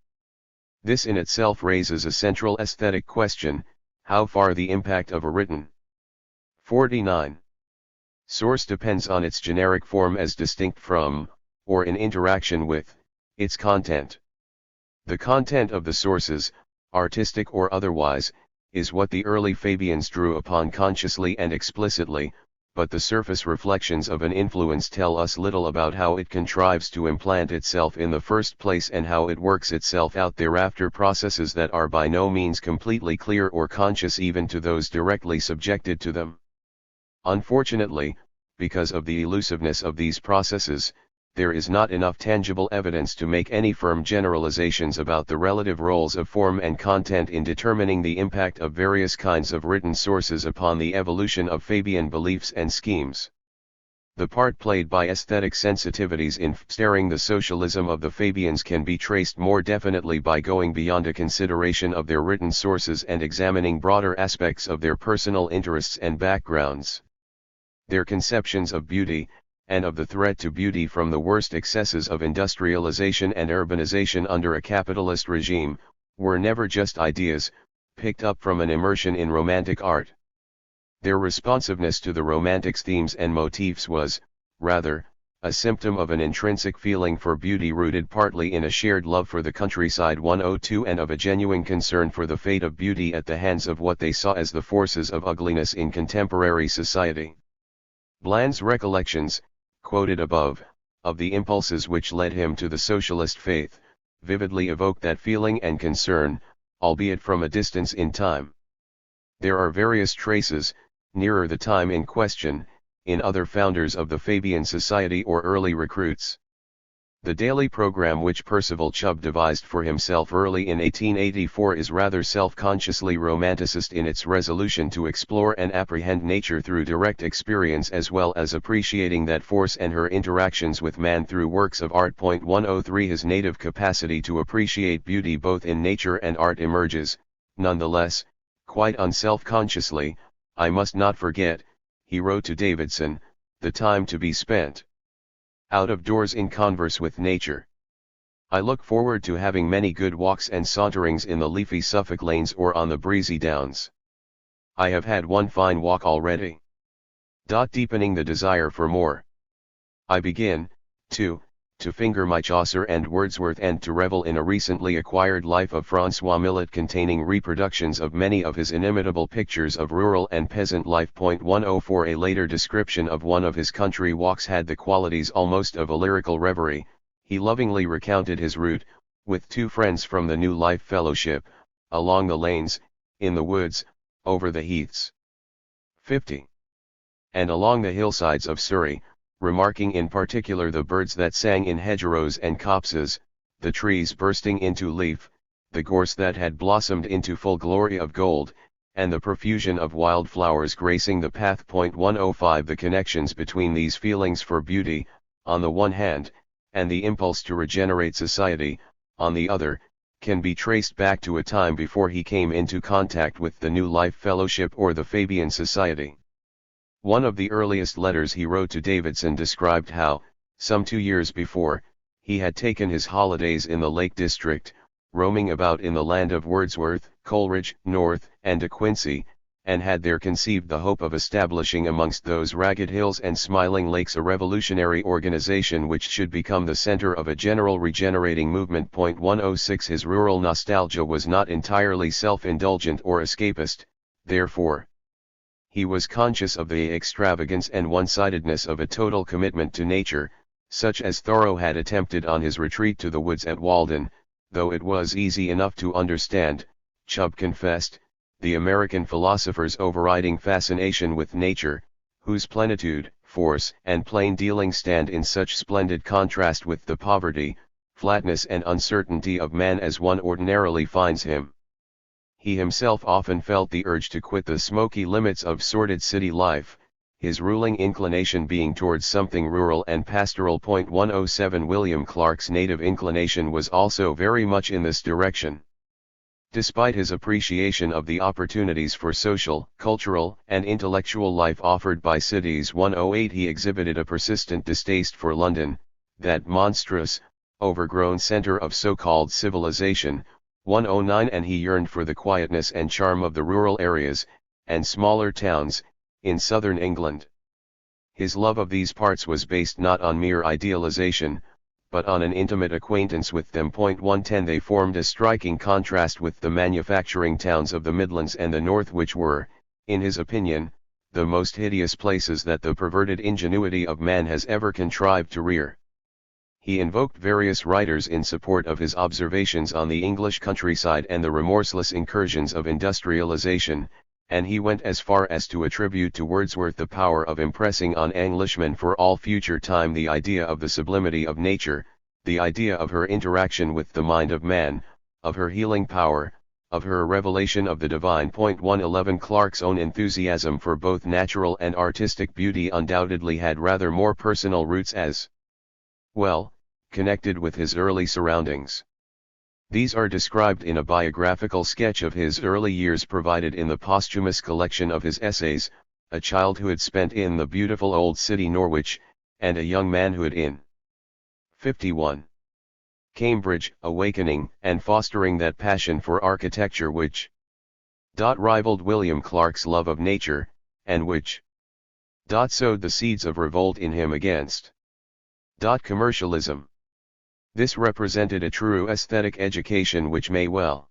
This in itself raises a central aesthetic question: how far the impact of a written 49 source depends on its generic form as distinct from, or in interaction with, its content. The content of the sources, artistic or otherwise, is what the early Fabians drew upon consciously and explicitly, but the surface reflections of an influence tell us little about how it contrives to implant itself in the first place and how it works itself out thereafter, processes that are by no means completely clear or conscious even to those directly subjected to them. Unfortunately, because of the elusiveness of these processes, there is not enough tangible evidence to make any firm generalizations about the relative roles of form and content in determining the impact of various kinds of written sources upon the evolution of Fabian beliefs and schemes. The part played by aesthetic sensitivities in fostering the socialism of the Fabians can be traced more definitely by going beyond a consideration of their written sources and examining broader aspects of their personal interests and backgrounds. Their conceptions of beauty, and of the threat to beauty from the worst excesses of industrialization and urbanization under a capitalist regime, were never just ideas, picked up from an immersion in romantic art. Their responsiveness to the Romantics' themes and motifs was, rather, a symptom of an intrinsic feeling for beauty rooted partly in a shared love for the countryside 102 and of a genuine concern for the fate of beauty at the hands of what they saw as the forces of ugliness in contemporary society. Bland's recollections, quoted above, of the impulses which led him to the socialist faith, vividly evoke that feeling and concern, albeit from a distance in time. There are various traces, nearer the time in question, in other founders of the Fabian Society or early recruits. The daily program which Percival Chubb devised for himself early in 1884 is rather self-consciously romanticist in its resolution to explore and apprehend nature through direct experience as well as appreciating that force and her interactions with man through works of art. 103 His native capacity to appreciate beauty both in nature and art emerges, nonetheless, quite unself-consciously. I must not forget, he wrote to Davidson, the time to be spent out of doors in converse with nature. I look forward to having many good walks and saunterings in the leafy Suffolk lanes or on the breezy downs. I have had one fine walk already. Deepening the desire for more. I begin, too, to finger my Chaucer and Wordsworth and to revel in a recently acquired life of François Millet containing reproductions of many of his inimitable pictures of rural and peasant life. 104 A later description of one of his country walks had the qualities almost of a lyrical reverie. He lovingly recounted his route, with two friends from the New Life Fellowship, along the lanes, in the woods, over the heaths. 50. And along the hillsides of Surrey, remarking in particular the birds that sang in hedgerows and copses, the trees bursting into leaf, the gorse that had blossomed into full glory of gold, and the profusion of wild flowers gracing the path. 105 The connections between these feelings for beauty, on the one hand, and the impulse to regenerate society, on the other, can be traced back to a time before he came into contact with the New Life Fellowship or the Fabian Society. One of the earliest letters he wrote to Davidson described how, some 2 years before, he had taken his holidays in the Lake District, roaming about in the land of Wordsworth, Coleridge, North, and De Quincey, and had there conceived the hope of establishing amongst those ragged hills and smiling lakes a revolutionary organization which should become the center of a general regenerating movement. 106 His rural nostalgia was not entirely self-indulgent or escapist, therefore. He was conscious of the extravagance and one-sidedness of a total commitment to nature, such as Thoreau had attempted on his retreat to the woods at Walden, though it was easy enough to understand, Chubb confessed, the American philosopher's overriding fascination with nature, whose plenitude, force, and plain dealing stand in such splendid contrast with the poverty, flatness and uncertainty of man as one ordinarily finds him. He himself often felt the urge to quit the smoky limits of sordid city life, his ruling inclination being towards something rural and pastoral. 107 William Clark's native inclination was also very much in this direction. Despite his appreciation of the opportunities for social, cultural, and intellectual life offered by cities. 108 He exhibited a persistent distaste for London, that monstrous, overgrown center of so-called civilization. 109 And he yearned for the quietness and charm of the rural areas, and smaller towns, in southern England. His love of these parts was based not on mere idealization, but on an intimate acquaintance with them. 110 They formed a striking contrast with the manufacturing towns of the Midlands and the North, which were, in his opinion, the most hideous places that the perverted ingenuity of man has ever contrived to rear. He invoked various writers in support of his observations on the English countryside and the remorseless incursions of industrialization, and he went as far as to attribute to Wordsworth the power of impressing on Englishmen for all future time the idea of the sublimity of nature, the idea of her interaction with the mind of man, of her healing power, of her revelation of the divine. 111 Clark's own enthusiasm for both natural and artistic beauty undoubtedly had rather more personal roots as well, connected with his early surroundings. These are described in a biographical sketch of his early years provided in the posthumous collection of his essays, A Childhood Spent in the Beautiful Old City Norwich, and A Young Manhood in 51. Cambridge, awakening and fostering that passion for architecture which rivaled William Clark's love of nature, and which sowed the seeds of revolt in him against commercialism. This represented a true aesthetic education which may well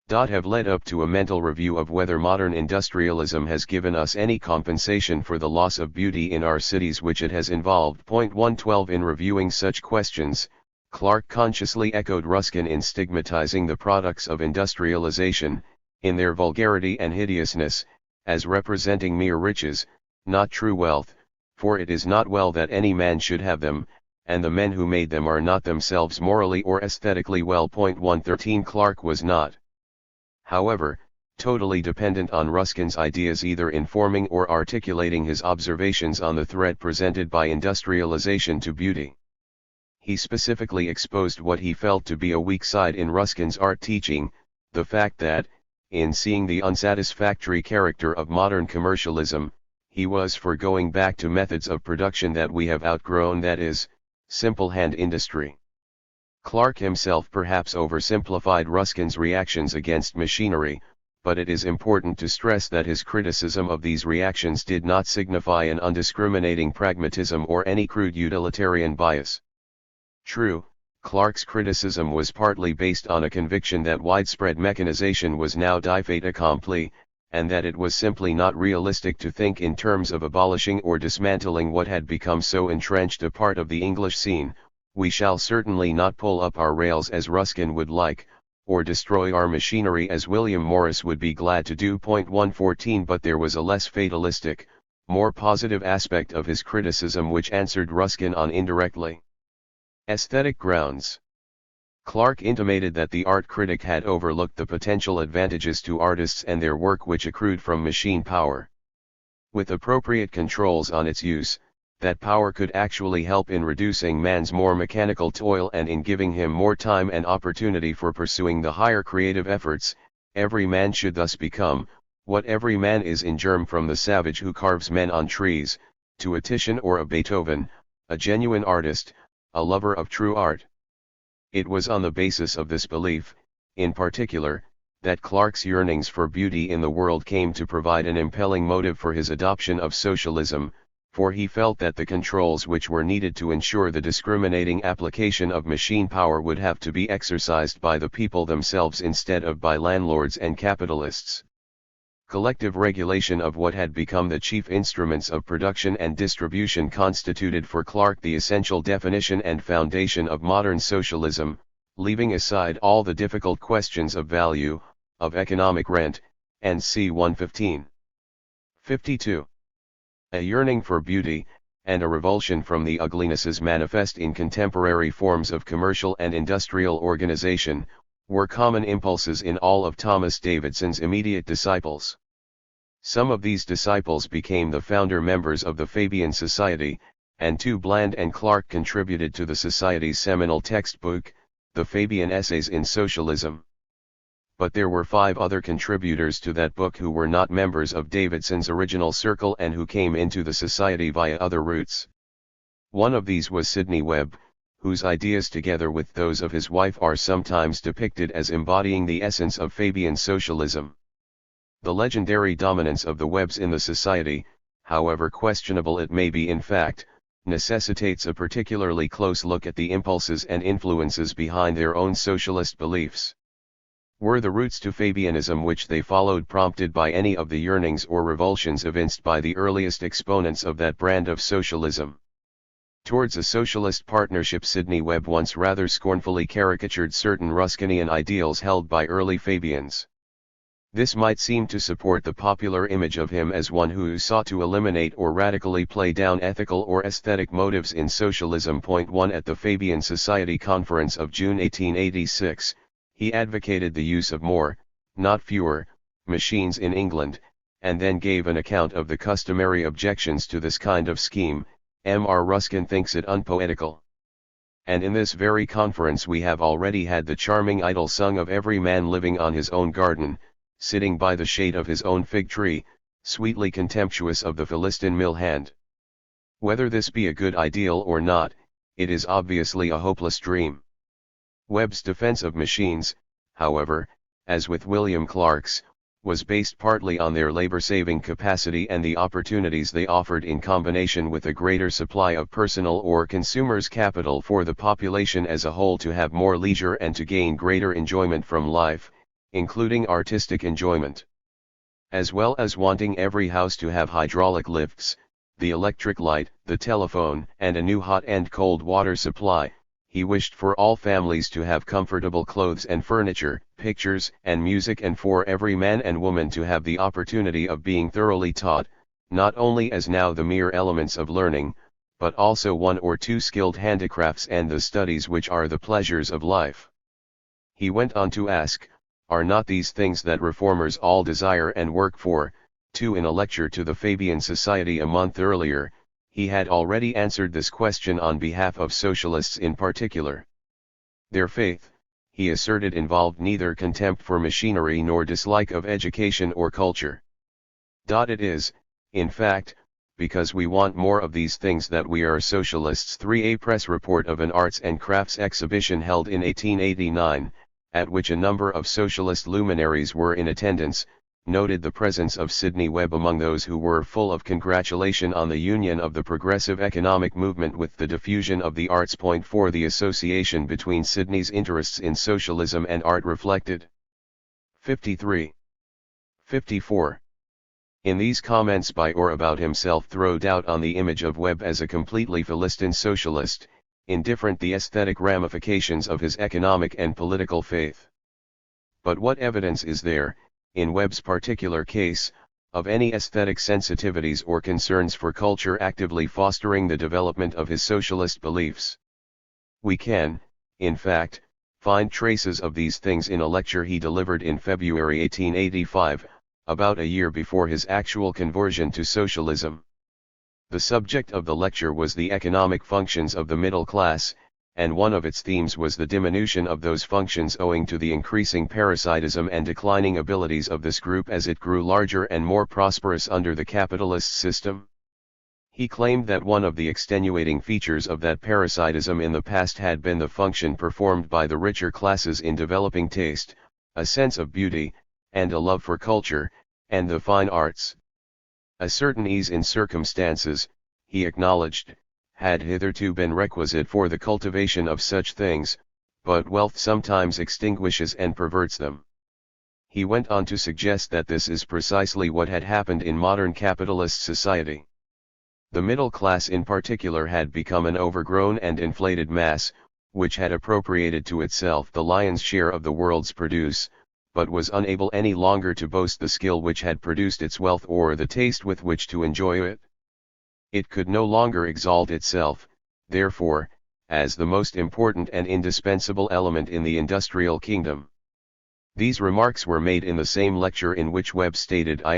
have led up to a mental review of whether modern industrialism has given us any compensation for the loss of beauty in our cities which it has involved. 112 In reviewing such questions, Clark consciously echoed Ruskin in stigmatizing the products of industrialization, in their vulgarity and hideousness, as representing mere riches, not true wealth, for it is not well that any man should have them, and the men who made them are not themselves morally or aesthetically well. 113 Clark was not, however, totally dependent on Ruskin's ideas either in forming or articulating his observations on the threat presented by industrialization to beauty. He specifically exposed what he felt to be a weak side in Ruskin's art teaching, the fact that, in seeing the unsatisfactory character of modern commercialism, he was for going back to methods of production that we have outgrown, that is, simple hand industry. Clark himself perhaps oversimplified Ruskin's reactions against machinery, but it is important to stress that his criticism of these reactions did not signify an undiscriminating pragmatism or any crude utilitarian bias. True, Clark's criticism was partly based on a conviction that widespread mechanization was now fait accompli, and that it was simply not realistic to think in terms of abolishing or dismantling what had become so entrenched a part of the English scene. We shall certainly not pull up our rails as Ruskin would like, or destroy our machinery as William Morris would be glad to do. 114 But there was a less fatalistic, more positive aspect of his criticism which answered Ruskin on indirectly aesthetic grounds. Clark intimated that the art critic had overlooked the potential advantages to artists and their work which accrued from machine power. With appropriate controls on its use, that power could actually help in reducing man's more mechanical toil and in giving him more time and opportunity for pursuing the higher creative efforts. Every man should thus become, what every man is in germ, from the savage who carves men on trees, to a Titian or a Beethoven, a genuine artist, a lover of true art. It was on the basis of this belief, in particular, that Clarke's yearnings for beauty in the world came to provide an impelling motive for his adoption of socialism, for he felt that the controls which were needed to ensure the discriminating application of machine power would have to be exercised by the people themselves instead of by landlords and capitalists. Collective regulation of what had become the chief instruments of production and distribution constituted for Clarke the essential definition and foundation of modern socialism, leaving aside all the difficult questions of value, of economic rent, and c1884. 52. A yearning for beauty, and a revulsion from the uglinesses manifest in contemporary forms of commercial and industrial organization, were common impulses in all of Thomas Davidson's immediate disciples. Some of these disciples became the founder members of the Fabian Society, and Bland and Clarke contributed to the Society's seminal textbook, The Fabian Essays in Socialism. But there were 5 other contributors to that book who were not members of Davidson's original circle and who came into the Society via other routes. One of these was Sidney Webb, whose ideas together with those of his wife are sometimes depicted as embodying the essence of Fabian socialism. The legendary dominance of the Webbs in the Society, however questionable it may be in fact, necessitates a particularly close look at the impulses and influences behind their own socialist beliefs. Were the roots to Fabianism which they followed prompted by any of the yearnings or revulsions evinced by the earliest exponents of that brand of socialism? Towards a socialist partnership, Sidney Webb once rather scornfully caricatured certain Ruskinian ideals held by early Fabians. This might seem to support the popular image of him as one who sought to eliminate or radically play down ethical or aesthetic motives in socialism. 1 At the Fabian Society Conference of June 1886, he advocated the use of more, not fewer, machines in England, and then gave an account of the customary objections to this kind of scheme. M.R. Ruskin thinks it unpoetical. And in this very conference we have already had the charming idyll sung of every man living on his own garden, sitting by the shade of his own fig tree, sweetly contemptuous of the Philistine mill hand. Whether this be a good ideal or not, it is obviously a hopeless dream. Webb's defense of machines, however, as with William Clarke's, was based partly on their labor-saving capacity and the opportunities they offered in combination with a greater supply of personal or consumer's capital for the population as a whole to have more leisure and to gain greater enjoyment from life, including artistic enjoyment. As well as wanting every house to have hydraulic lifts, the electric light, the telephone, and a new hot and cold water supply, he wished for all families to have comfortable clothes and furniture, pictures and music, and for every man and woman to have the opportunity of being thoroughly taught, not only as now the mere elements of learning, but also 1 or 2 skilled handicrafts and the studies which are the pleasures of life. He went on to ask, are not these things that reformers all desire and work for? 2 In a lecture to the Fabian Society a month earlier, he had already answered this question on behalf of socialists in particular. Their faith, he asserted, involved neither contempt for machinery nor dislike of education or culture. It is, in fact, because we want more of these things that we are socialists. 3 A press report of an arts and crafts exhibition held in 1889, at which a number of socialist luminaries were in attendance, noted the presence of Sidney Webb among those who were full of congratulation on the union of the progressive economic movement with the diffusion of the arts. 4 The association between Sidney's interests in socialism and art reflected. 53. 54. In these comments by or about himself throw doubt on the image of Webb as a completely Philistine socialist, indifferent the aesthetic ramifications of his economic and political faith. But what evidence is there, in Webb's particular case, of any aesthetic sensitivities or concerns for culture actively fostering the development of his socialist beliefs? We can, in fact, find traces of these things in a lecture he delivered in February 1885, about a year before his actual conversion to socialism. The subject of the lecture was the economic functions of the middle class, and one of its themes was the diminution of those functions owing to the increasing parasitism and declining abilities of this group as it grew larger and more prosperous under the capitalist system. He claimed that one of the extenuating features of that parasitism in the past had been the function performed by the richer classes in developing taste, a sense of beauty, and a love for culture, and the fine arts. A certain ease in circumstances, he acknowledged, had hitherto been requisite for the cultivation of such things, but wealth sometimes extinguishes and perverts them. He went on to suggest that this is precisely what had happened in modern capitalist society. The middle class in particular had become an overgrown and inflated mass, which had appropriated to itself the lion's share of the world's produce, but was unable any longer to boast the skill which had produced its wealth or the taste with which to enjoy it. It could no longer exalt itself, therefore, as the most important and indispensable element in the industrial kingdom. These remarks were made in the same lecture in which Webb stated, I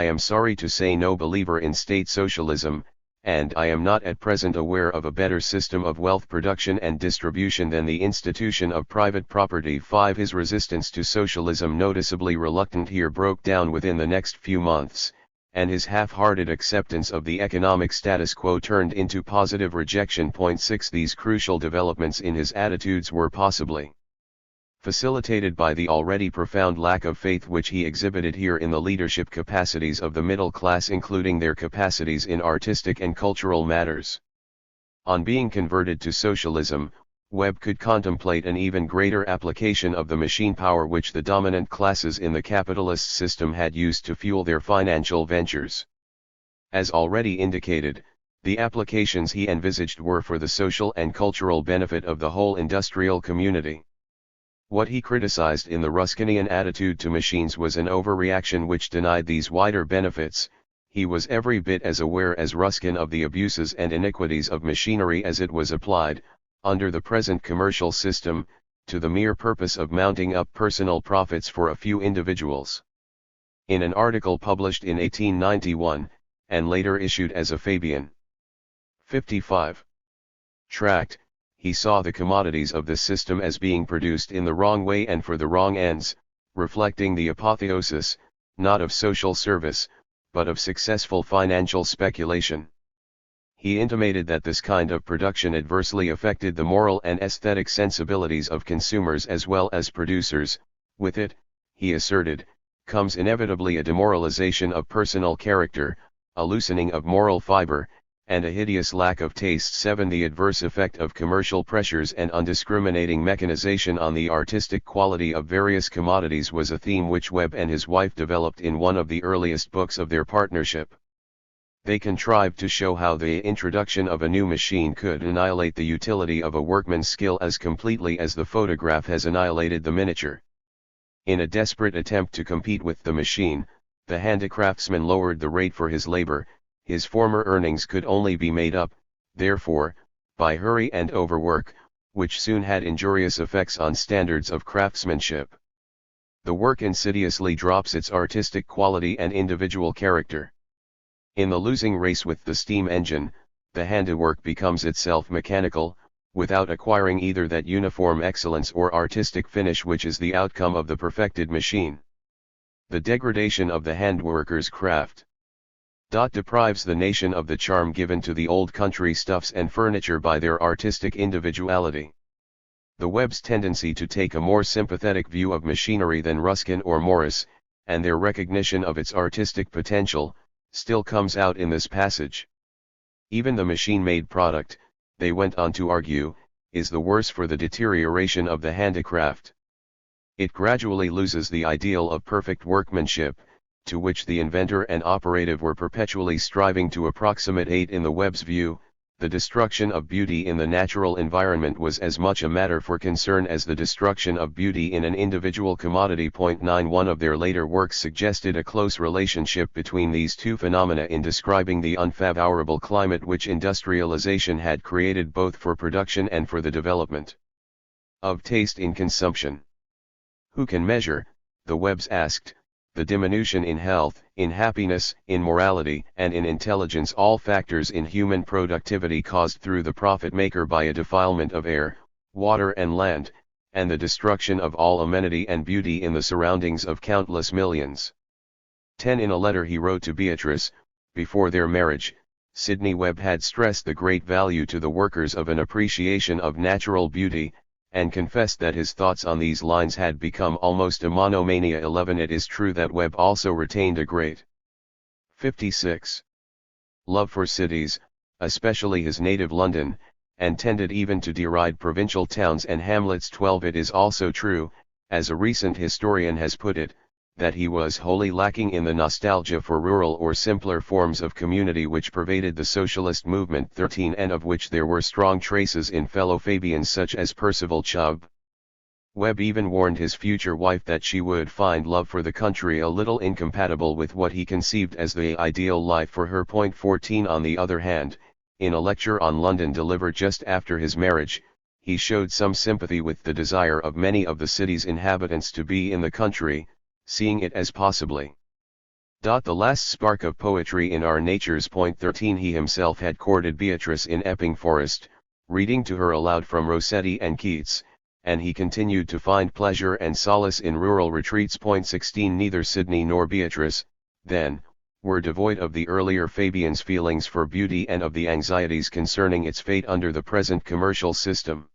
am sorry to say no believer in state socialism, and I am not at present aware of a better system of wealth production and distribution than the institution of private property. 5. His resistance to socialism, noticeably reluctant, here broke down within the next few months, and his half-hearted acceptance of the economic status quo turned into positive rejection. 6. These crucial developments in his attitudes were possibly facilitated by the already profound lack of faith which he exhibited here in the leadership capacities of the middle class, including their capacities in artistic and cultural matters. On being converted to socialism, Webb could contemplate an even greater application of the machine power which the dominant classes in the capitalist system had used to fuel their financial ventures. As already indicated, the applications he envisaged were for the social and cultural benefit of the whole industrial community. What he criticized in the Ruskinian attitude to machines was an overreaction which denied these wider benefits. He was every bit as aware as Ruskin of the abuses and iniquities of machinery as it was applied, under the present commercial system, to the mere purpose of mounting up personal profits for a few individuals. In an article published in 1891, and later issued as a Fabian 55 tract, he saw the commodities of this system as being produced in the wrong way and for the wrong ends, reflecting the apotheosis, not of social service, but of successful financial speculation. He intimated that this kind of production adversely affected the moral and aesthetic sensibilities of consumers as well as producers. With it, he asserted, comes inevitably a demoralization of personal character, a loosening of moral fiber, and a hideous lack of taste. 7. The adverse effect of commercial pressures and undiscriminating mechanization on the artistic quality of various commodities was a theme which Webb and his wife developed in one of the earliest books of their partnership. They contrived to show how the introduction of a new machine could annihilate the utility of a workman's skill as completely as the photograph has annihilated the miniature. In a desperate attempt to compete with the machine, the handicraftsman lowered the rate for his labor. His former earnings could only be made up, therefore, by hurry and overwork, which soon had injurious effects on standards of craftsmanship. The work insidiously drops its artistic quality and individual character. In the losing race with the steam engine, the handiwork becomes itself mechanical, without acquiring either that uniform excellence or artistic finish which is the outcome of the perfected machine. The degradation of the handworker's craft deprives the nation of the charm given to the old country stuffs and furniture by their artistic individuality. The Webb's tendency to take a more sympathetic view of machinery than Ruskin or Morris, and their recognition of its artistic potential, still comes out in this passage. Even the machine-made product, they went on to argue, is the worse for the deterioration of the handicraft. It gradually loses the ideal of perfect workmanship, to which the inventor and operative were perpetually striving to approximate. In the Webb's view, the destruction of beauty in the natural environment was as much a matter for concern as the destruction of beauty in an individual commodity. 9. One of their later works suggested a close relationship between these two phenomena in describing the unfavorable climate which industrialization had created both for production and for the development of taste in consumption. Who can measure, the Webbs asked, the diminution in health, in happiness, in morality, and in intelligence, all factors in human productivity caused through the profit maker by a defilement of air, water and land, and the destruction of all amenity and beauty in the surroundings of countless millions. 10. In a letter he wrote to Beatrice, before their marriage, Sidney Webb had stressed the great value to the workers of an appreciation of natural beauty, and confessed that his thoughts on these lines had become almost a monomania. 11. It is true that Webb also retained a great 56. love for cities, especially his native London, and tended even to deride provincial towns and hamlets. 12. It is also true, as a recent historian has put it, that he was wholly lacking in the nostalgia for rural or simpler forms of community which pervaded the socialist movement. 13. And of which there were strong traces in fellow Fabians such as Percival Chubb. Webb even warned his future wife that she would find love for the country a little incompatible with what he conceived as the ideal life for her. 14. On the other hand, in a lecture on London delivered just after his marriage, he showed some sympathy with the desire of many of the city's inhabitants to be in the country, seeing it as possibly the last spark of poetry in our natures. 13. He himself had courted Beatrice in Epping Forest, reading to her aloud from Rossetti and Keats, and he continued to find pleasure and solace in rural retreats. 16. Neither Sidney nor Beatrice, then, were devoid of the earlier Fabian's feelings for beauty and of the anxieties concerning its fate under the present commercial system.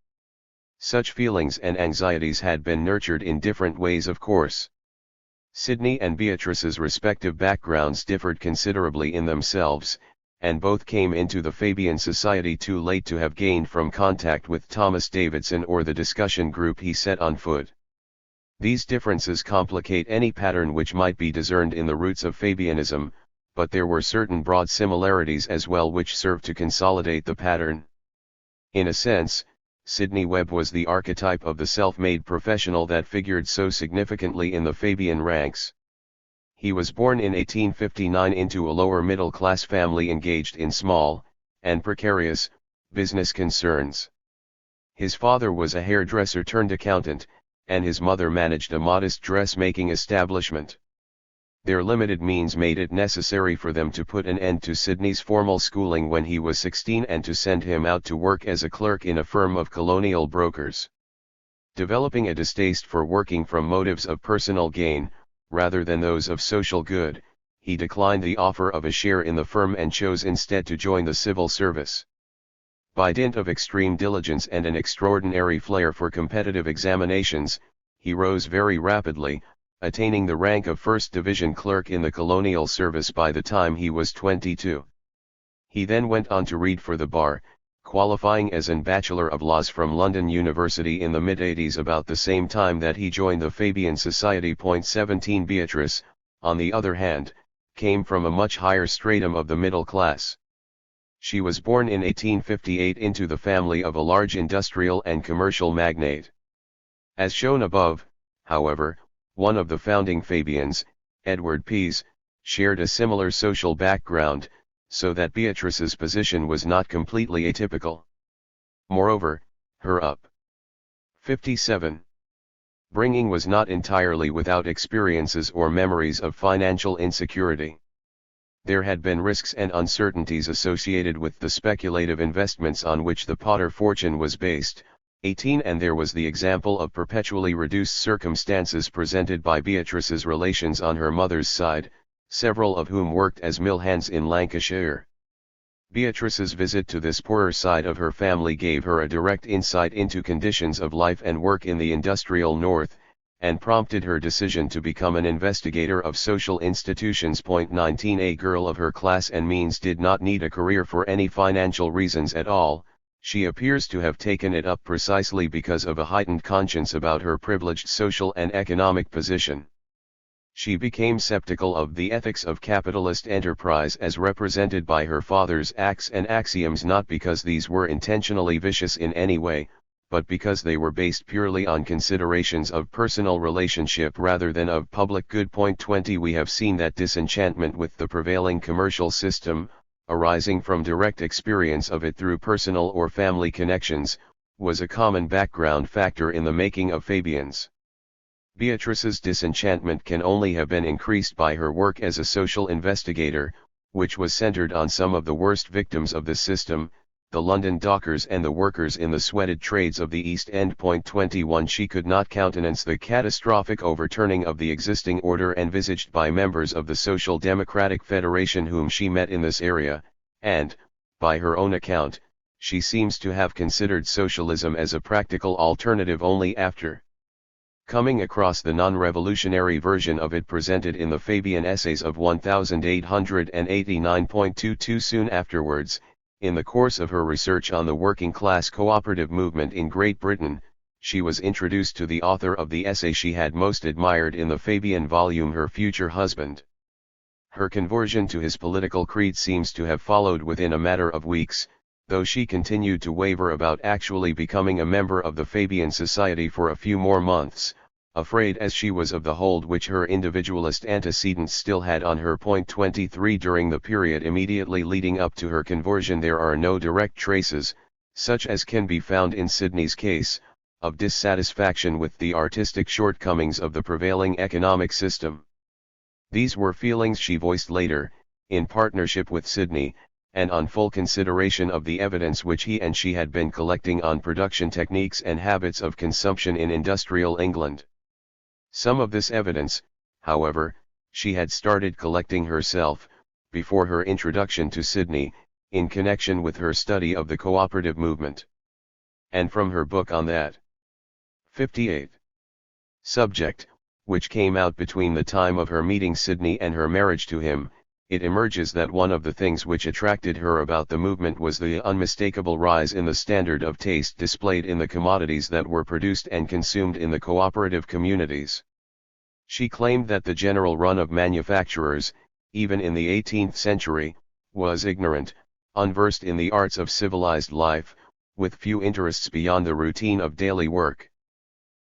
Such feelings and anxieties had been nurtured in different ways, of course. Sidney and Beatrice's respective backgrounds differed considerably in themselves, and both came into the Fabian society too late to have gained from contact with Thomas Davidson or the discussion group he set on foot. These differences complicate any pattern which might be discerned in the roots of Fabianism, but there were certain broad similarities as well which served to consolidate the pattern. In a sense, Sidney Webb was the archetype of the self-made professional that figured so significantly in the Fabian ranks. He was born in 1859 into a lower middle-class family engaged in small, and precarious, business concerns. His father was a hairdresser turned accountant, and his mother managed a modest dressmaking establishment. Their limited means made it necessary for them to put an end to Sidney's formal schooling when he was 16 and to send him out to work as a clerk in a firm of colonial brokers. Developing a distaste for working from motives of personal gain, rather than those of social good, he declined the offer of a share in the firm and chose instead to join the civil service. By dint of extreme diligence and an extraordinary flair for competitive examinations, he rose very rapidly, attaining the rank of First Division clerk in the colonial service by the time he was 22. He then went on to read for the bar, qualifying as an Bachelor of Laws from London University in the mid-80s, about the same time that he joined the Fabian Society. 17. Beatrice, on the other hand, came from a much higher stratum of the middle class. She was born in 1858 into the family of a large industrial and commercial magnate. As shown above, however, one of the founding Fabians, Edward Pease, shared a similar social background, so that Beatrice's position was not completely atypical. Moreover, her up. 57. Bringing was not entirely without experiences or memories of financial insecurity. There had been risks and uncertainties associated with the speculative investments on which the Potter fortune was based. 18. And there was the example of perpetually reduced circumstances presented by Beatrice's relations on her mother's side, several of whom worked as mill hands in Lancashire. Beatrice's visit to this poorer side of her family gave her a direct insight into conditions of life and work in the industrial North, and prompted her decision to become an investigator of social institutions. 19. A girl of her class and means did not need a career for any financial reasons at all. She appears to have taken it up precisely because of a heightened conscience about her privileged social and economic position. She became skeptical of the ethics of capitalist enterprise as represented by her father's acts and axioms, not because these were intentionally vicious in any way, but because they were based purely on considerations of personal relationship rather than of public good. 20. We have seen that disenchantment with the prevailing commercial system, arising from direct experience of it through personal or family connections, was a common background factor in the making of Fabians. Beatrice's disenchantment can only have been increased by her work as a social investigator, which was centered on some of the worst victims of the system, the London dockers and the workers in the sweated trades of the East End. 21. She could not countenance the catastrophic overturning of the existing order envisaged by members of the Social Democratic Federation whom she met in this area, and, by her own account, she seems to have considered socialism as a practical alternative only after coming across the non-revolutionary version of it presented in the Fabian Essays of 1889.22. Soon afterwards, in the course of her research on the working class cooperative movement in Great Britain, she was introduced to the author of the essay she had most admired in the Fabian volume, her future husband. Her conversion to his political creed seems to have followed within a matter of weeks, though she continued to waver about actually becoming a member of the Fabian Society for a few more months, afraid as she was of the hold which her individualist antecedents still had on her. 23 During the period immediately leading up to her conversion there are no direct traces, such as can be found in Sidney's case, of dissatisfaction with the artistic shortcomings of the prevailing economic system. These were feelings she voiced later, in partnership with Sidney, and on full consideration of the evidence which he and she had been collecting on production techniques and habits of consumption in industrial England. Some of this evidence, however, she had started collecting herself, before her introduction to Sidney, in connection with her study of the cooperative movement. And from her book on that 58 subject, which came out between the time of her meeting Sidney and her marriage to him, it emerges that one of the things which attracted her about the movement was the unmistakable rise in the standard of taste displayed in the commodities that were produced and consumed in the cooperative communities. She claimed that the general run of manufacturers, even in the 18th century, was ignorant, unversed in the arts of civilized life, with few interests beyond the routine of daily work.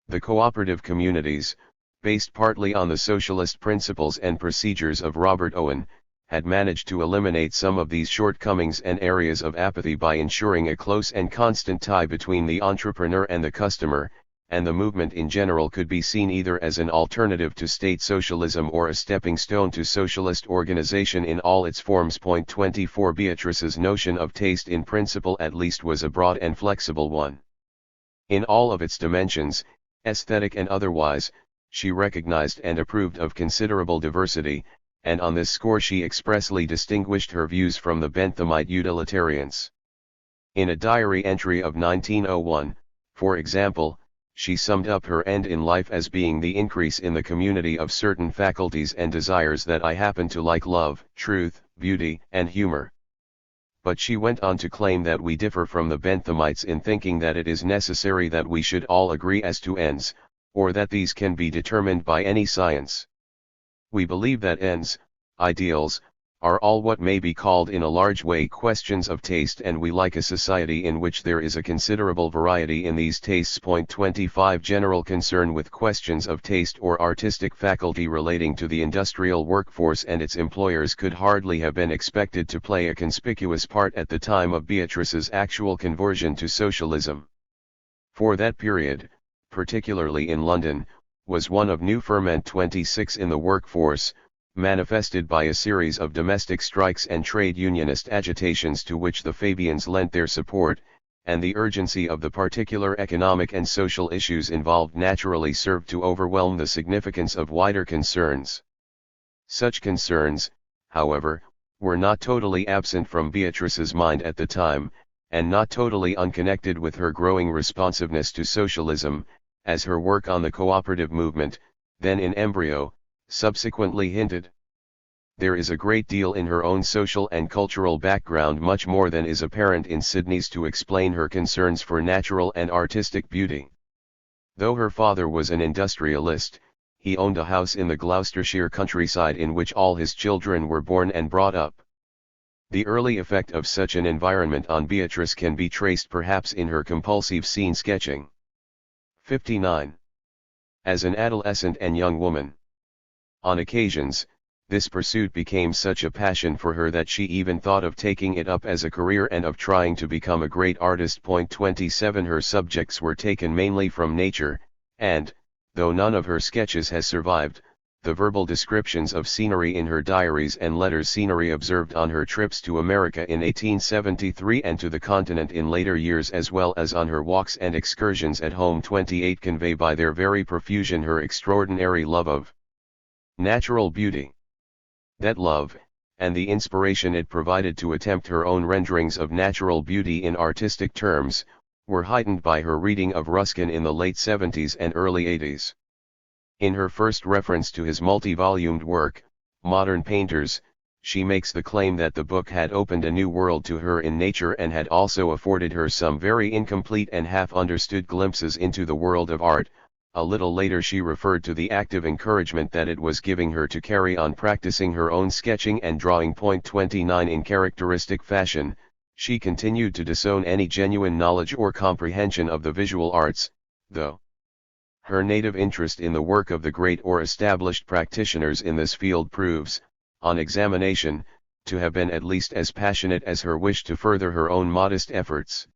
The cooperative communities, based partly on the socialist principles and procedures of Robert Owen, had managed to eliminate some of these shortcomings and areas of apathy by ensuring a close and constant tie between the entrepreneur and the customer, and the movement in general could be seen either as an alternative to state socialism or a stepping stone to socialist organization in all its forms. 24 Beatrice's notion of taste in principle at least was a broad and flexible one. In all of its dimensions, aesthetic and otherwise, she recognized and approved of considerable diversity, and on this score she expressly distinguished her views from the Benthamite utilitarians. In a diary entry of 1901, for example, she summed up her end in life as being the increase in the community of certain faculties and desires that I happen to like: love, truth, beauty, and humor. But she went on to claim that we differ from the Benthamites in thinking that it is necessary that we should all agree as to ends, or that these can be determined by any science. We believe that ends, ideals, are all what may be called in a large way questions of taste, and we like a society in which there is a considerable variety in these tastes. 25 General concern with questions of taste or artistic faculty relating to the industrial workforce and its employers could hardly have been expected to play a conspicuous part at the time of Beatrice's actual conversion to socialism. For that period, particularly in London, was one of new ferment. 26 In the workforce, manifested by a series of domestic strikes and trade unionist agitations to which the Fabians lent their support, and the urgency of the particular economic and social issues involved naturally served to overwhelm the significance of wider concerns. Such concerns, however, were not totally absent from Beatrice's mind at the time, and not totally unconnected with her growing responsiveness to socialism, as her work on the cooperative movement, then in embryo, subsequently hinted. There is a great deal in her own social and cultural background, much more than is apparent in Sidney's, to explain her concerns for natural and artistic beauty. Though her father was an industrialist, he owned a house in the Gloucestershire countryside in which all his children were born and brought up. The early effect of such an environment on Beatrice can be traced perhaps in her compulsive scene sketching. 59. As an adolescent and young woman. On occasions, this pursuit became such a passion for her that she even thought of taking it up as a career and of trying to become a great artist. 27 Her subjects were taken mainly from nature, and, though none of her sketches has survived, the verbal descriptions of scenery in her diaries and letters, scenery observed on her trips to America in 1873 and to the continent in later years, as well as on her walks and excursions at home, 28, convey by their very profusion her extraordinary love of natural beauty. That love, and the inspiration it provided to attempt her own renderings of natural beauty in artistic terms, were heightened by her reading of Ruskin in the late 70s and early 80s. In her first reference to his multi-volumed work, Modern Painters, she makes the claim that the book had opened a new world to her in nature and had also afforded her some very incomplete and half-understood glimpses into the world of art. A little later she referred to the active encouragement that it was giving her to carry on practicing her own sketching and drawing. 29 In characteristic fashion, she continued to disown any genuine knowledge or comprehension of the visual arts, though her native interest in the work of the great or established practitioners in this field proves, on examination, to have been at least as passionate as her wish to further her own modest efforts.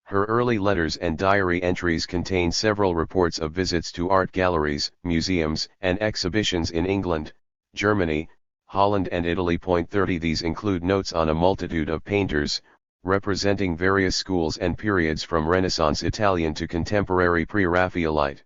Her early letters and diary entries contain several reports of visits to art galleries, museums, and exhibitions in England, Germany, Holland and Italy. 30 These include notes on a multitude of painters, representing various schools and periods from Renaissance Italian to contemporary pre-Raphaelite.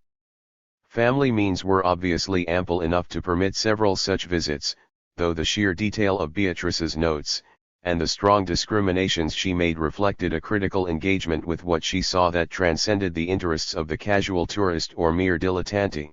Family means were obviously ample enough to permit several such visits, though the sheer detail of Beatrice's notes, and the strong discriminations she made reflected a critical engagement with what she saw that transcended the interests of the casual tourist or mere dilettante.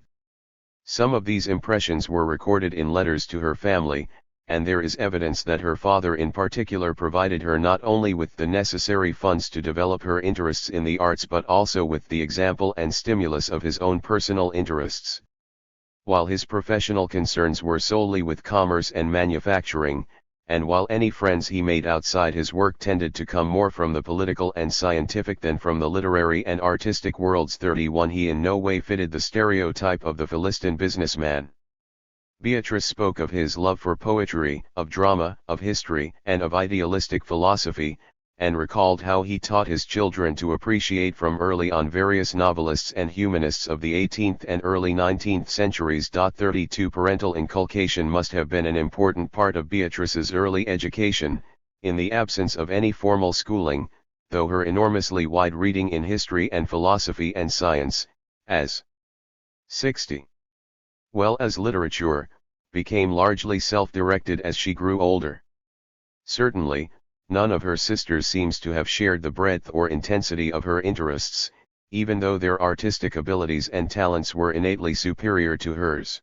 Some of these impressions were recorded in letters to her family, and there is evidence that her father in particular provided her not only with the necessary funds to develop her interests in the arts but also with the example and stimulus of his own personal interests. While his professional concerns were solely with commerce and manufacturing, and while any friends he made outside his work tended to come more from the political and scientific than from the literary and artistic worlds. 31 He in no way fitted the stereotype of the Philistine businessman. Beatrice spoke of his love for poetry, of drama, of history, and of idealistic philosophy, and recalled how he taught his children to appreciate from early on various novelists and humanists of the 18th and early 19th centuries. 32 Parental inculcation must have been an important part of Beatrice's early education, in the absence of any formal schooling, though her enormously wide reading in history and philosophy and science, as 60 well as literature, became largely self-directed as she grew older. Certainly, none of her sisters seems to have shared the breadth or intensity of her interests, even though their artistic abilities and talents were innately superior to hers.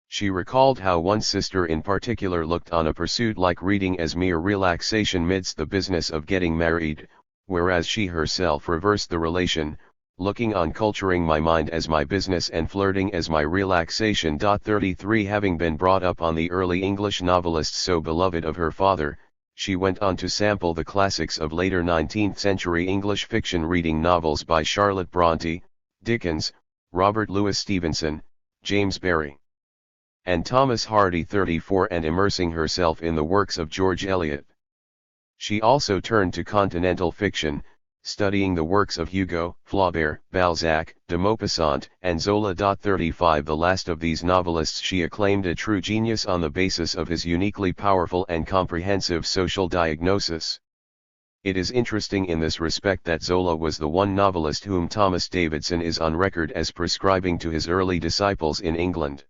She recalled how one sister in particular looked on a pursuit like reading as mere relaxation midst the business of getting married, whereas she herself reversed the relation, looking on culturing my mind as my business and flirting as my relaxation. 33 Having been brought up on the early English novelists so beloved of her father, she went on to sample the classics of later 19th century English fiction, reading novels by Charlotte Brontë, Dickens, Robert Louis Stevenson, James Barrie, and Thomas Hardy. 34 And immersing herself in the works of George Eliot. She also turned to continental fiction, studying the works of Hugo, Flaubert, Balzac, de Maupassant, and Zola. 35 The last of these novelists she acclaimed a true genius on the basis of his uniquely powerful and comprehensive social diagnosis. It is interesting in this respect that Zola was the one novelist whom Thomas Davidson is on record as prescribing to his early disciples in England.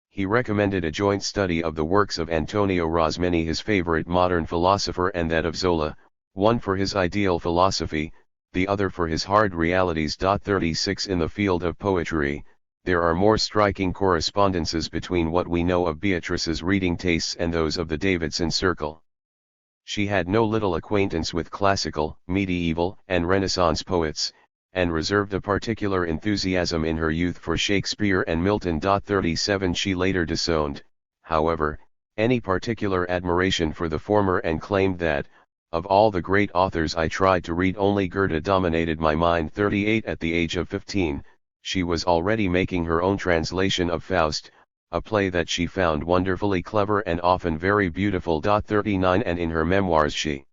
He recommended a joint study of the works of Antonio Rosmini, his favorite modern philosopher, and that of Zola, one for his ideal philosophy, the other for his hard realities. 36 In the field of poetry, there are more striking correspondences between what we know of Beatrice's reading tastes and those of the Davidson circle. She had no little acquaintance with classical, medieval, and Renaissance poets, and reserved a particular enthusiasm in her youth for Shakespeare and Milton. 37 She later disowned, however, any particular admiration for the former and claimed that, of all the great authors I tried to read, only Goethe dominated my mind. 38 At the age of 15, she was already making her own translation of Faust, a play that she found wonderfully clever and often very beautiful. 39 And in her memoirs she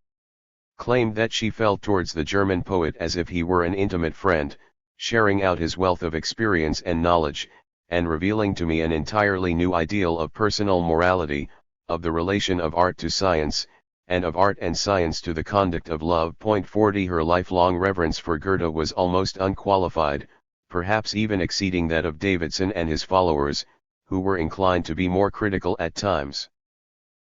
claimed that she felt towards the German poet as if he were an intimate friend, sharing out his wealth of experience and knowledge, and revealing to me an entirely new ideal of personal morality, of the relation of art to science, and of art and science to the conduct of love. 40 Her lifelong reverence for Goethe was almost unqualified, perhaps even exceeding that of Davidson and his followers, who were inclined to be more critical at times.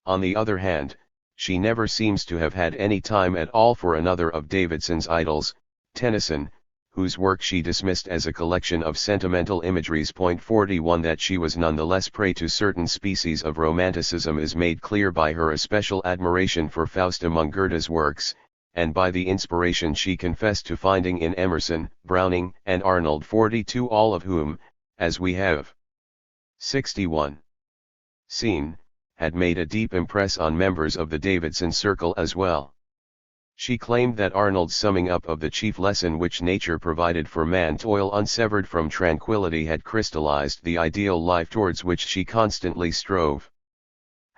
On the other hand, she never seems to have had any time at all for another of Davidson's idols, Tennyson, whose work she dismissed as a collection of sentimental imageries. 41 That she was nonetheless prey to certain species of romanticism is made clear by her especial admiration for Faust among Goethe's works, and by the inspiration she confessed to finding in Emerson, Browning, and Arnold. 42 All of whom, as we have 61 seen, had made a deep impress on members of the Davidson circle as well. She claimed that Arnold's summing up of the chief lesson which nature provided for man, toil unsevered from tranquility, had crystallized the ideal life towards which she constantly strove.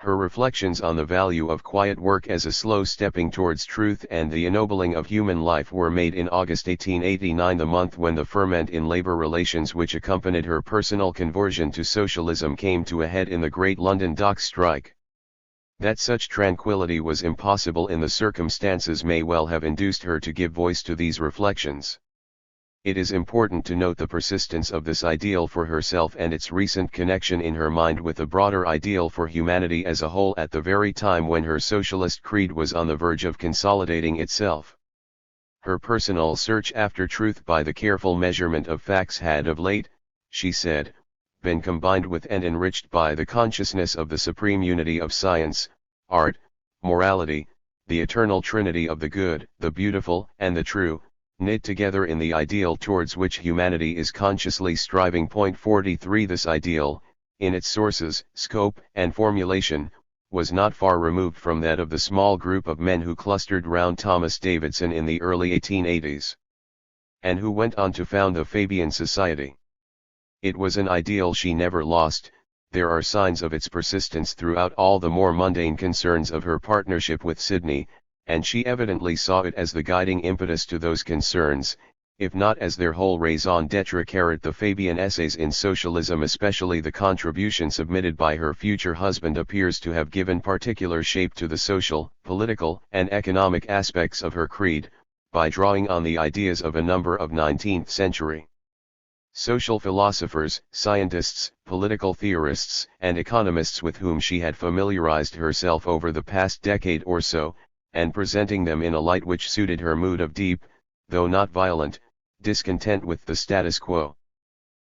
Her reflections on the value of quiet work as a slow stepping towards truth and the ennobling of human life were made in August 1889, the month when the ferment in labor relations which accompanied her personal conversion to socialism came to a head in the great London dock strike. That such tranquility was impossible in the circumstances may well have induced her to give voice to these reflections. It is important to note the persistence of this ideal for herself and its recent connection in her mind with the broader ideal for humanity as a whole at the very time when her socialist creed was on the verge of consolidating itself. Her personal search after truth by the careful measurement of facts had of late, she said, been combined with and enriched by the consciousness of the supreme unity of science, art, morality, the eternal trinity of the good, the beautiful, and the true, knit together in the ideal towards which humanity is consciously striving. 43 This ideal, in its sources, scope, and formulation, was not far removed from that of the small group of men who clustered round Thomas Davidson in the early 1880s, and who went on to found the Fabian Society. It was an ideal she never lost. There are signs of its persistence throughout all the more mundane concerns of her partnership with Sidney, and she evidently saw it as the guiding impetus to those concerns, if not as their whole raison d'etre. The Fabian essays in Socialism, especially the contribution submitted by her future husband, appears to have given particular shape to the social, political, and economic aspects of her creed, by drawing on the ideas of a number of 19th century social philosophers, scientists, political theorists, and economists with whom she had familiarized herself over the past decade or so, and presenting them in a light which suited her mood of deep, though not violent, discontent with the status quo.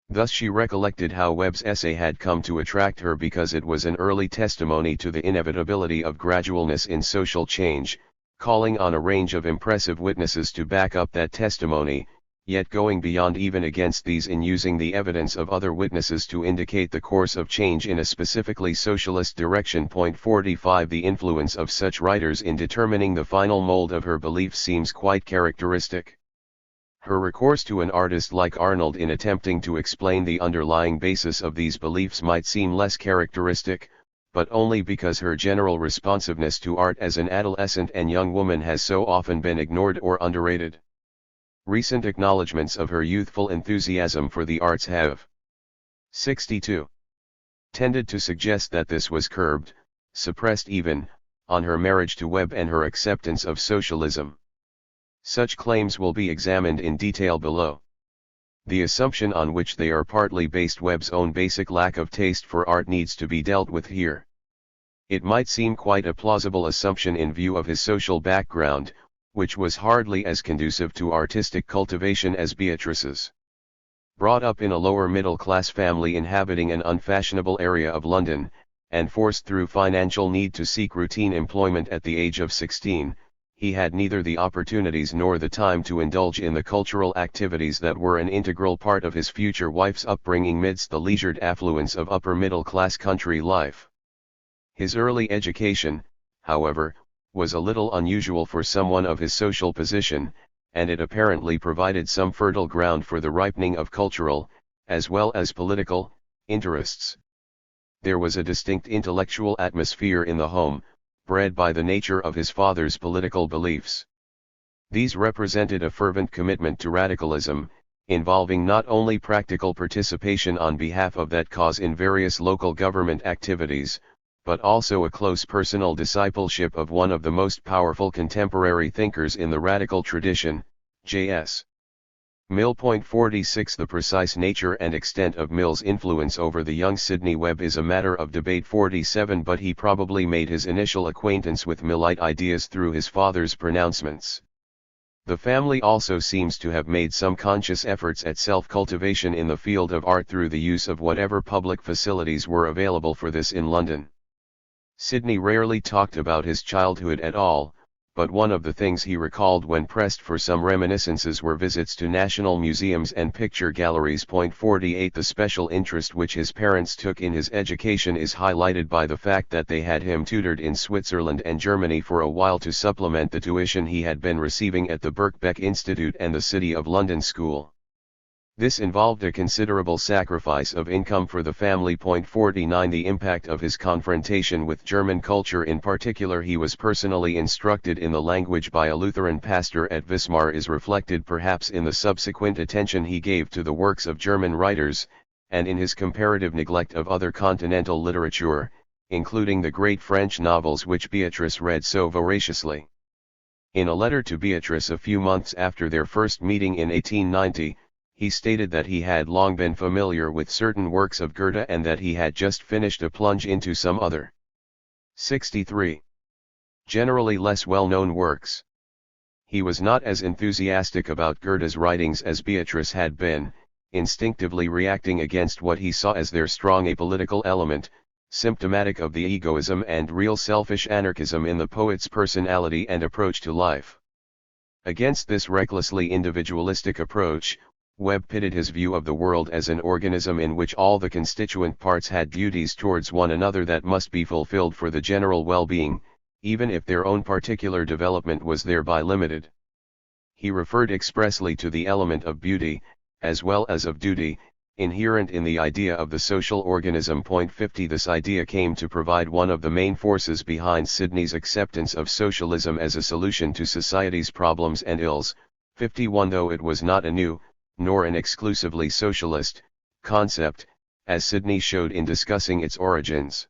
Thus she recollected how Webb's essay had come to attract her because it was an early testimony to the inevitability of gradualness in social change, calling on a range of impressive witnesses to back up that testimony, yet going beyond even against these in using the evidence of other witnesses to indicate the course of change in a specifically socialist direction. 45 The influence of such writers in determining the final mold of her beliefs seems quite characteristic. Her recourse to an artist like Arnold in attempting to explain the underlying basis of these beliefs might seem less characteristic, but only because her general responsiveness to art as an adolescent and young woman has so often been ignored or underrated. Recent acknowledgments of her youthful enthusiasm for the arts have 62 tended to suggest that this was curbed, suppressed even, on her marriage to Webb and her acceptance of socialism. Such claims will be examined in detail below. The assumption on which they are partly based, Webb's own basic lack of taste for art, needs to be dealt with here. It might seem quite a plausible assumption in view of his social background, which was hardly as conducive to artistic cultivation as Beatrice's. Brought up in a lower middle-class family inhabiting an unfashionable area of London, and forced through financial need to seek routine employment at the age of 16, he had neither the opportunities nor the time to indulge in the cultural activities that were an integral part of his future wife's upbringing midst the leisured affluence of upper-middle-class country life. His early education, however, was a little unusual for someone of his social position, and it apparently provided some fertile ground for the ripening of cultural, as well as political, interests. There was a distinct intellectual atmosphere in the home, bred by the nature of his father's political beliefs. These represented a fervent commitment to radicalism, involving not only practical participation on behalf of that cause in various local government activities, but also a close personal discipleship of one of the most powerful contemporary thinkers in the radical tradition, J.S. Mill.46 The precise nature and extent of Mill's influence over the young Sidney Webb is a matter of debate. 47 But he probably made his initial acquaintance with Millite ideas through his father's pronouncements. The family also seems to have made some conscious efforts at self-cultivation in the field of art through the use of whatever public facilities were available for this in London. Sidney rarely talked about his childhood at all, but one of the things he recalled when pressed for some reminiscences were visits to national museums and picture galleries. 48 The special interest which his parents took in his education is highlighted by the fact that they had him tutored in Switzerland and Germany for a while to supplement the tuition he had been receiving at the Birkbeck Institute and the City of London School. This involved a considerable sacrifice of income for the family. 49 The impact of his confrontation with German culture, in particular he was personally instructed in the language by a Lutheran pastor at Wismar, is reflected perhaps in the subsequent attention he gave to the works of German writers, and in his comparative neglect of other continental literature, including the great French novels which Beatrice read so voraciously. In a letter to Beatrice a few months after their first meeting in 1890, he stated that he had long been familiar with certain works of Goethe and that he had just finished a plunge into some other 63 generally less well-known works. He was not as enthusiastic about Goethe's writings as Beatrice had been, instinctively reacting against what he saw as their strong apolitical element, symptomatic of the egoism and real selfish anarchism in the poet's personality and approach to life. Against this recklessly individualistic approach, Webb pitted his view of the world as an organism in which all the constituent parts had duties towards one another that must be fulfilled for the general well-being, even if their own particular development was thereby limited. He referred expressly to the element of beauty, as well as of duty, inherent in the idea of the social organism. 50 This idea came to provide one of the main forces behind Sidney's acceptance of socialism as a solution to society's problems and ills. 51 Though it was not a new, nor an exclusively socialist, concept, as Sidney showed in discussing its origins.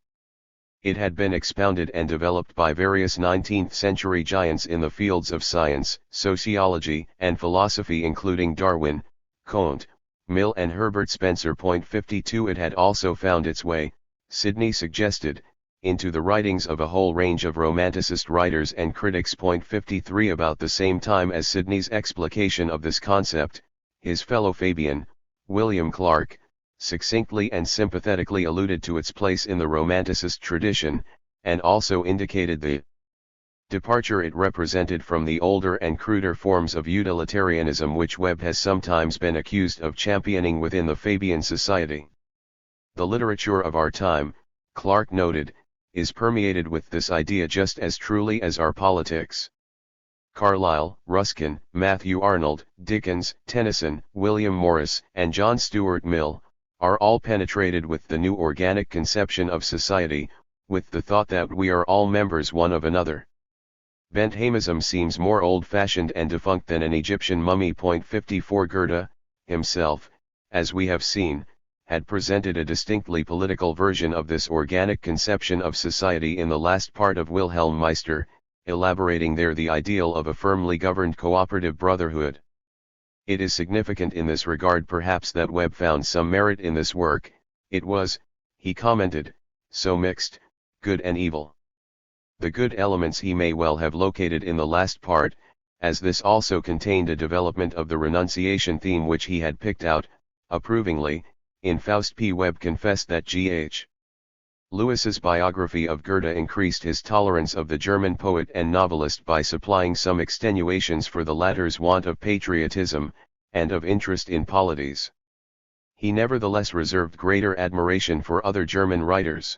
It had been expounded and developed by various 19th-century giants in the fields of science, sociology, and philosophy, including Darwin, Comte, Mill and Herbert Spencer. 52 It had also found its way, Sidney suggested, into the writings of a whole range of Romanticist writers and critics. 53 About the same time as Sidney's explication of this concept, his fellow Fabian, William Clark, succinctly and sympathetically alluded to its place in the Romanticist tradition, and also indicated the departure it represented from the older and cruder forms of utilitarianism which Webb has sometimes been accused of championing within the Fabian society. The literature of our time, Clark noted, is permeated with this idea just as truly as our politics. Carlyle, Ruskin, Matthew Arnold, Dickens, Tennyson, William Morris, and John Stuart Mill, are all penetrated with the new organic conception of society, with the thought that we are all members one of another. Benthamism seems more old-fashioned and defunct than an Egyptian mummy. 54 Goethe, himself, as we have seen, had presented a distinctly political version of this organic conception of society in the last part of Wilhelm Meister, elaborating there the ideal of a firmly governed cooperative brotherhood. It is significant in this regard perhaps that Webb found some merit in this work. It was, he commented, so mixed, good and evil. The good elements he may well have located in the last part, as this also contained a development of the renunciation theme which he had picked out, approvingly, in Faust. P. Webb confessed that G.H. Lewis's biography of Goethe increased his tolerance of the German poet and novelist by supplying some extenuations for the latter's want of patriotism, and of interest in polities. He nevertheless reserved greater admiration for other German writers.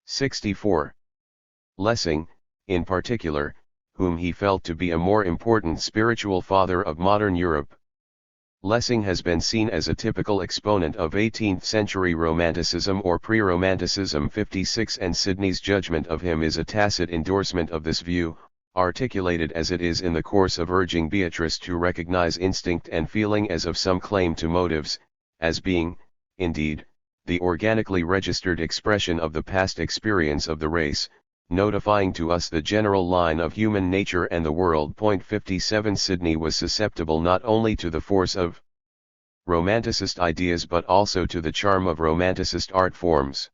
64. Lessing, in particular, whom he felt to be a more important spiritual father of modern Europe. Lessing has been seen as a typical exponent of 18th-century Romanticism or pre-Romanticism. 56 And Sidney's judgment of him is a tacit endorsement of this view, articulated as it is in the course of urging Beatrice to recognize instinct and feeling as of some claim to motives, as being, indeed, the organically registered expression of the past experience of the race, notifying to us the general line of human nature and the world. 57 Sidney was susceptible not only to the force of Romanticist ideas but also to the charm of Romanticist art forms.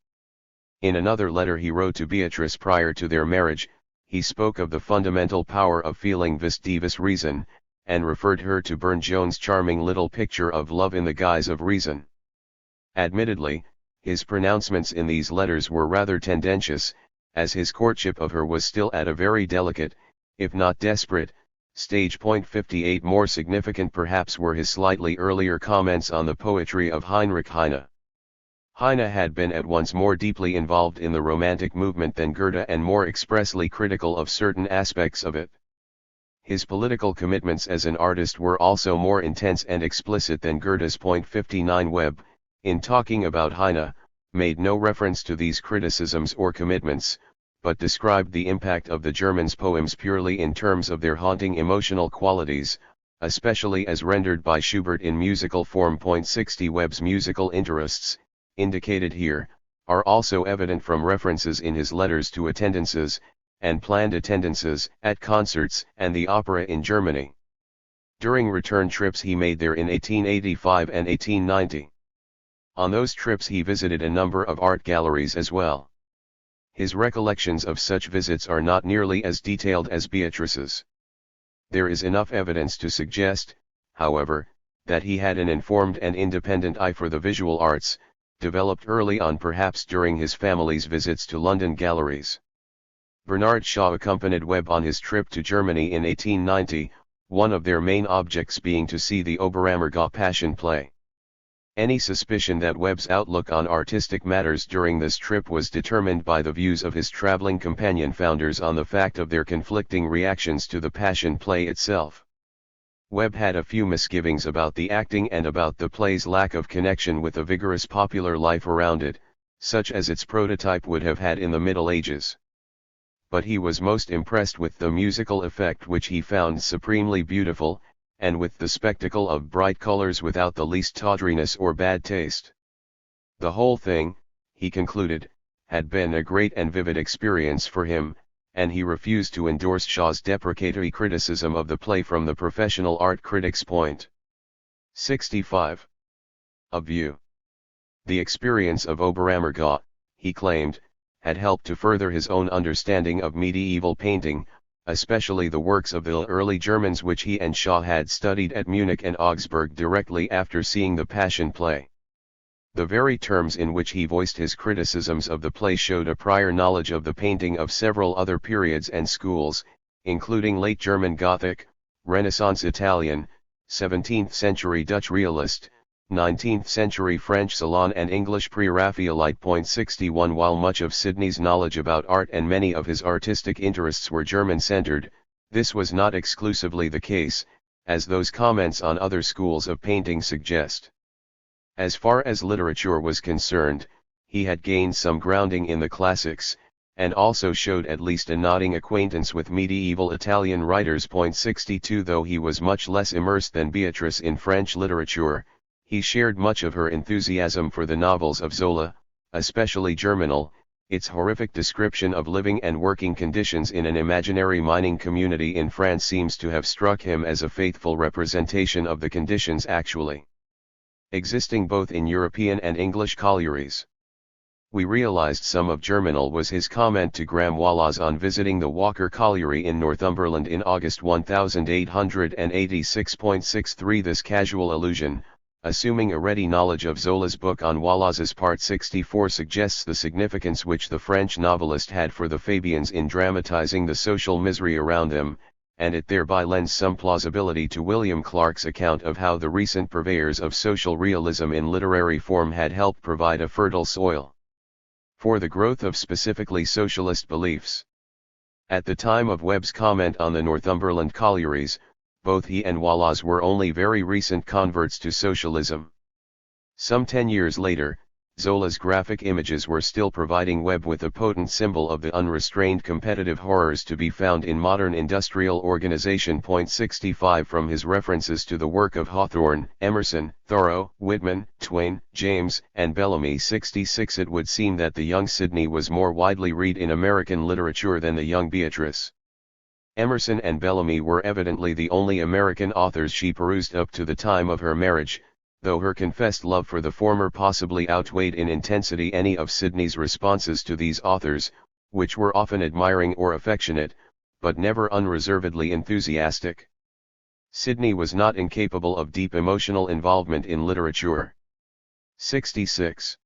In another letter he wrote to Beatrice prior to their marriage, he spoke of the fundamental power of feeling vis divus reason, and referred her to Burne-Jones' charming little picture of love in the guise of reason. Admittedly, his pronouncements in these letters were rather tendentious, as his courtship of her was still at a very delicate, if not desperate, stage. 58 More significant perhaps were his slightly earlier comments on the poetry of Heinrich Heine. Heine had been at once more deeply involved in the Romantic movement than Goethe and more expressly critical of certain aspects of it. His political commitments as an artist were also more intense and explicit than Goethe's. 59 Webb, in talking about Heine, made no reference to these criticisms or commitments, but described the impact of the German's poems purely in terms of their haunting emotional qualities, especially as rendered by Schubert in musical form. 60 Webb's musical interests, indicated here, are also evident from references in his letters to attendances, and planned attendances, at concerts and the opera in Germany. During return trips he made there in 1885 and 1890. On those trips he visited a number of art galleries as well. His recollections of such visits are not nearly as detailed as Beatrice's. There is enough evidence to suggest, however, that he had an informed and independent eye for the visual arts, developed early on perhaps during his family's visits to London galleries. Bernard Shaw accompanied Webb on his trip to Germany in 1890, one of their main objects being to see the Oberammergau Passion play. Any suspicion that Webb's outlook on artistic matters during this trip was determined by the views of his traveling companion founders on the fact of their conflicting reactions to the Passion play itself. Webb had a few misgivings about the acting and about the play's lack of connection with the vigorous popular life around it, such as its prototype would have had in the Middle Ages. But he was most impressed with the musical effect, which he found supremely beautiful, and with the spectacle of bright colors without the least tawdriness or bad taste. The whole thing, he concluded, had been a great and vivid experience for him, and he refused to endorse Shaw's deprecatory criticism of the play from the professional art critic's point. 65. A view. The experience of Oberammergau, he claimed, had helped to further his own understanding of medieval painting, especially the works of the early Germans which he and Shaw had studied at Munich and Augsburg directly after seeing the Passion play. The very terms in which he voiced his criticisms of the play showed a prior knowledge of the painting of several other periods and schools, including late German Gothic, Renaissance Italian, 17th-century Dutch realist, 19th-century French Salon and English Pre-Raphaelite. 61 While much of Sidney's knowledge about art and many of his artistic interests were German-centered, this was not exclusively the case, as those comments on other schools of painting suggest. As far as literature was concerned, he had gained some grounding in the classics, and also showed at least a nodding acquaintance with medieval Italian writers. 62 Though he was much less immersed than Beatrice in French literature, he shared much of her enthusiasm for the novels of Zola, especially Germinal. Its horrific description of living and working conditions in an imaginary mining community in France seems to have struck him as a faithful representation of the conditions actually existing both in European and English collieries. We realized some of Germinal was his comment to Graham Wallace on visiting the Walker Colliery in Northumberland in August 1886. 63 This casual allusion, assuming a ready knowledge of Zola's book on Wallace's Part 64, suggests the significance which the French novelist had for the Fabians in dramatizing the social misery around them, and it thereby lends some plausibility to William Clark's account of how the recent purveyors of social realism in literary form had helped provide a fertile soil for the growth of specifically socialist beliefs. At the time of Webb's comment on the Northumberland collieries, both he and Wallace were only very recent converts to socialism. Some 10 years later, Zola's graphic images were still providing Webb with a potent symbol of the unrestrained competitive horrors to be found in modern industrial organization. 65 From his references to the work of Hawthorne, Emerson, Thoreau, Whitman, Twain, James, and Bellamy. 66 It would seem that the young Sidney was more widely read in American literature than the young Beatrice. Emerson and Bellamy were evidently the only American authors she perused up to the time of her marriage, though her confessed love for the former possibly outweighed in intensity any of Sidney's responses to these authors, which were often admiring or affectionate, but never unreservedly enthusiastic. Sidney was not incapable of deep emotional involvement in literature. 66.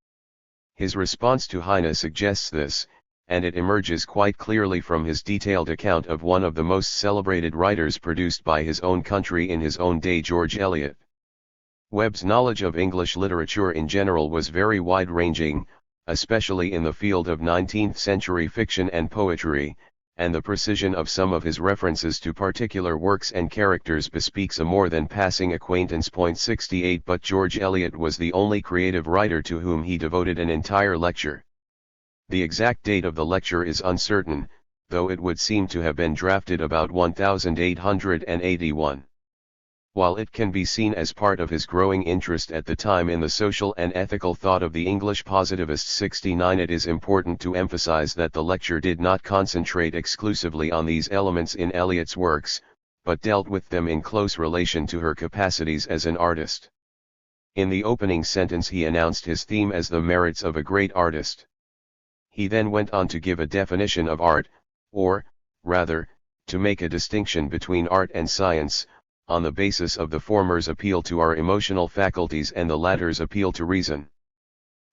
His response to Heine suggests this, and it emerges quite clearly from his detailed account of one of the most celebrated writers produced by his own country in his own day, George Eliot. Webb's knowledge of English literature in general was very wide-ranging, especially in the field of 19th-century fiction and poetry, and the precision of some of his references to particular works and characters bespeaks a more than passing acquaintance. 68 But George Eliot was the only creative writer to whom he devoted an entire lecture. The exact date of the lecture is uncertain, though it would seem to have been drafted about 1881. While it can be seen as part of his growing interest at the time in the social and ethical thought of the English positivists. 69 It is important to emphasize that the lecture did not concentrate exclusively on these elements in Eliot's works, but dealt with them in close relation to her capacities as an artist. In the opening sentence he announced his theme as the merits of a great artist. He then went on to give a definition of art, or, rather, to make a distinction between art and science, on the basis of the former's appeal to our emotional faculties and the latter's appeal to reason.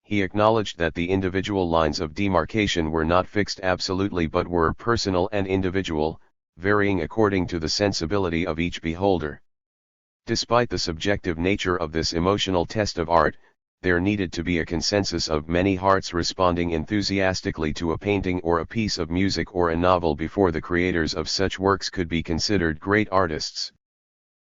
He acknowledged that the individual lines of demarcation were not fixed absolutely but were personal and individual, varying according to the sensibility of each beholder. Despite the subjective nature of this emotional test of art, there needed to be a consensus of many hearts responding enthusiastically to a painting or a piece of music or a novel before the creators of such works could be considered great artists.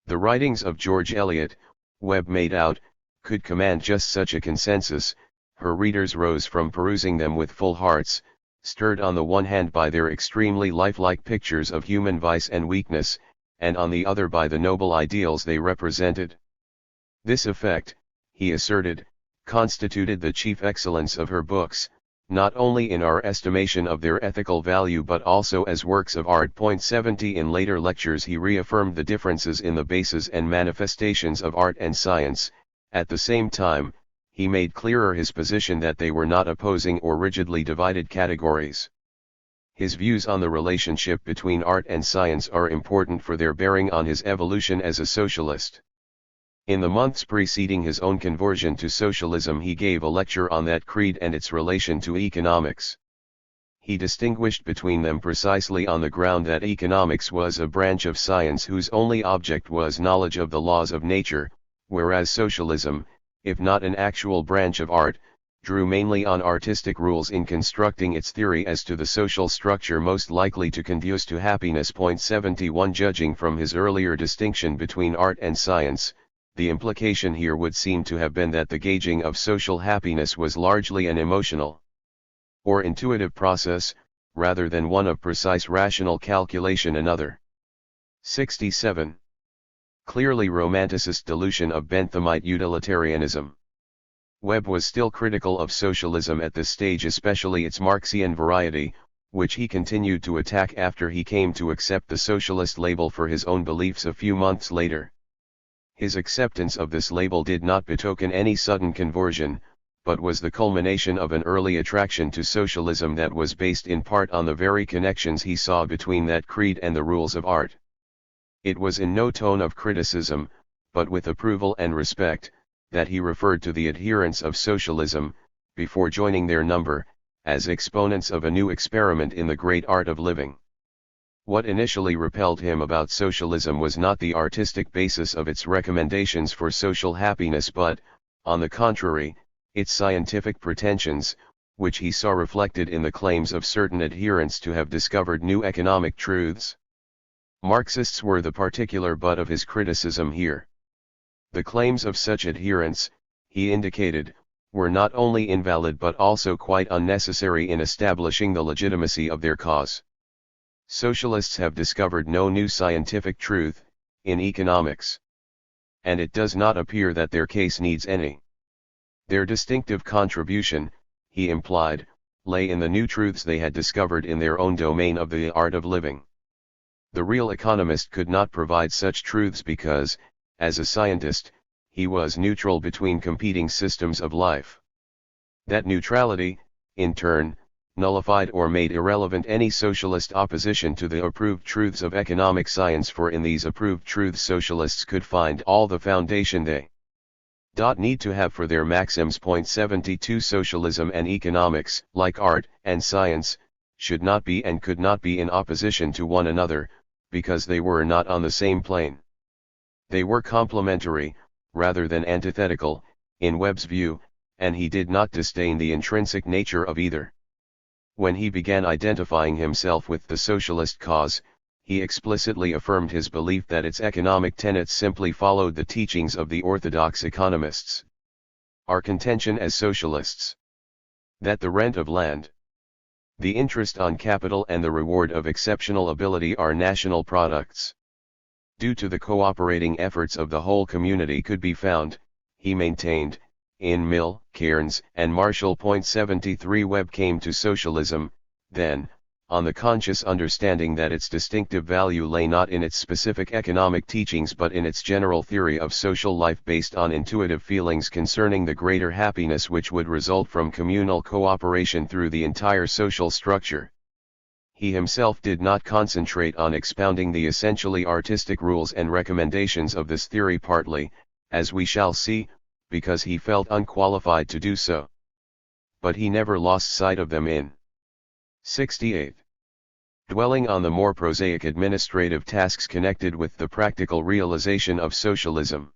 The writings of George Eliot, Webb made out, could command just such a consensus. Her readers rose from perusing them with full hearts, stirred on the one hand by their extremely lifelike pictures of human vice and weakness, and on the other by the noble ideals they represented. This effect, he asserted, constituted the chief excellence of her books, not only in our estimation of their ethical value but also as works of art. 70 In later lectures he reaffirmed the differences in the bases and manifestations of art and science. At the same time, he made clearer his position that they were not opposing or rigidly divided categories. His views on the relationship between art and science are important for their bearing on his evolution as a socialist. In the months preceding his own conversion to socialism he gave a lecture on that creed and its relation to economics. He distinguished between them precisely on the ground that economics was a branch of science whose only object was knowledge of the laws of nature, whereas socialism, if not an actual branch of art, drew mainly on artistic rules in constructing its theory as to the social structure most likely to conduce to happiness. 71 Judging from his earlier distinction between art and science, the implication here would seem to have been that the gauging of social happiness was largely an emotional or intuitive process, rather than one of precise rational calculation. Another. 67. Clearly romanticist dilution of Benthamite utilitarianism. Webb was still critical of socialism at this stage, especially its Marxian variety, which he continued to attack after he came to accept the socialist label for his own beliefs a few months later. His acceptance of this label did not betoken any sudden conversion, but was the culmination of an early attraction to socialism that was based in part on the very connections he saw between that creed and the rules of art. It was in no tone of criticism, but with approval and respect, that he referred to the adherents of socialism, before joining their number, as exponents of a new experiment in the great art of living. What initially repelled him about socialism was not the artistic basis of its recommendations for social happiness but, on the contrary, its scientific pretensions, which he saw reflected in the claims of certain adherents to have discovered new economic truths. Marxists were the particular butt of his criticism here. The claims of such adherents, he indicated, were not only invalid but also quite unnecessary in establishing the legitimacy of their cause. Socialists have discovered no new scientific truth in economics, and it does not appear that their case needs any. Their distinctive contribution, he implied, lay in the new truths they had discovered in their own domain of the art of living. The real economist could not provide such truths because, as a scientist, he was neutral between competing systems of life. That neutrality, in turn, nullified or made irrelevant any socialist opposition to the approved truths of economic science, for in these approved truths socialists could find all the foundation they need to have for their maxims. 72 Socialism and economics, like art and science, should not be and could not be in opposition to one another, because they were not on the same plane. They were complementary, rather than antithetical, in Webb's view, and he did not disdain the intrinsic nature of either. When he began identifying himself with the socialist cause, he explicitly affirmed his belief that its economic tenets simply followed the teachings of the orthodox economists. Our contention as socialists: that the rent of land, the interest on capital and the reward of exceptional ability are national products, due to the cooperating efforts of the whole community, could be found, he maintained, in Mill, Cairns, and Marshall. 73 Webb came to socialism, then, on the conscious understanding that its distinctive value lay not in its specific economic teachings but in its general theory of social life based on intuitive feelings concerning the greater happiness which would result from communal cooperation through the entire social structure. He himself did not concentrate on expounding the essentially artistic rules and recommendations of this theory, partly, as we shall see, because he felt unqualified to do so. But he never lost sight of them in 68. Dwelling on the more prosaic administrative tasks connected with the practical realization of socialism.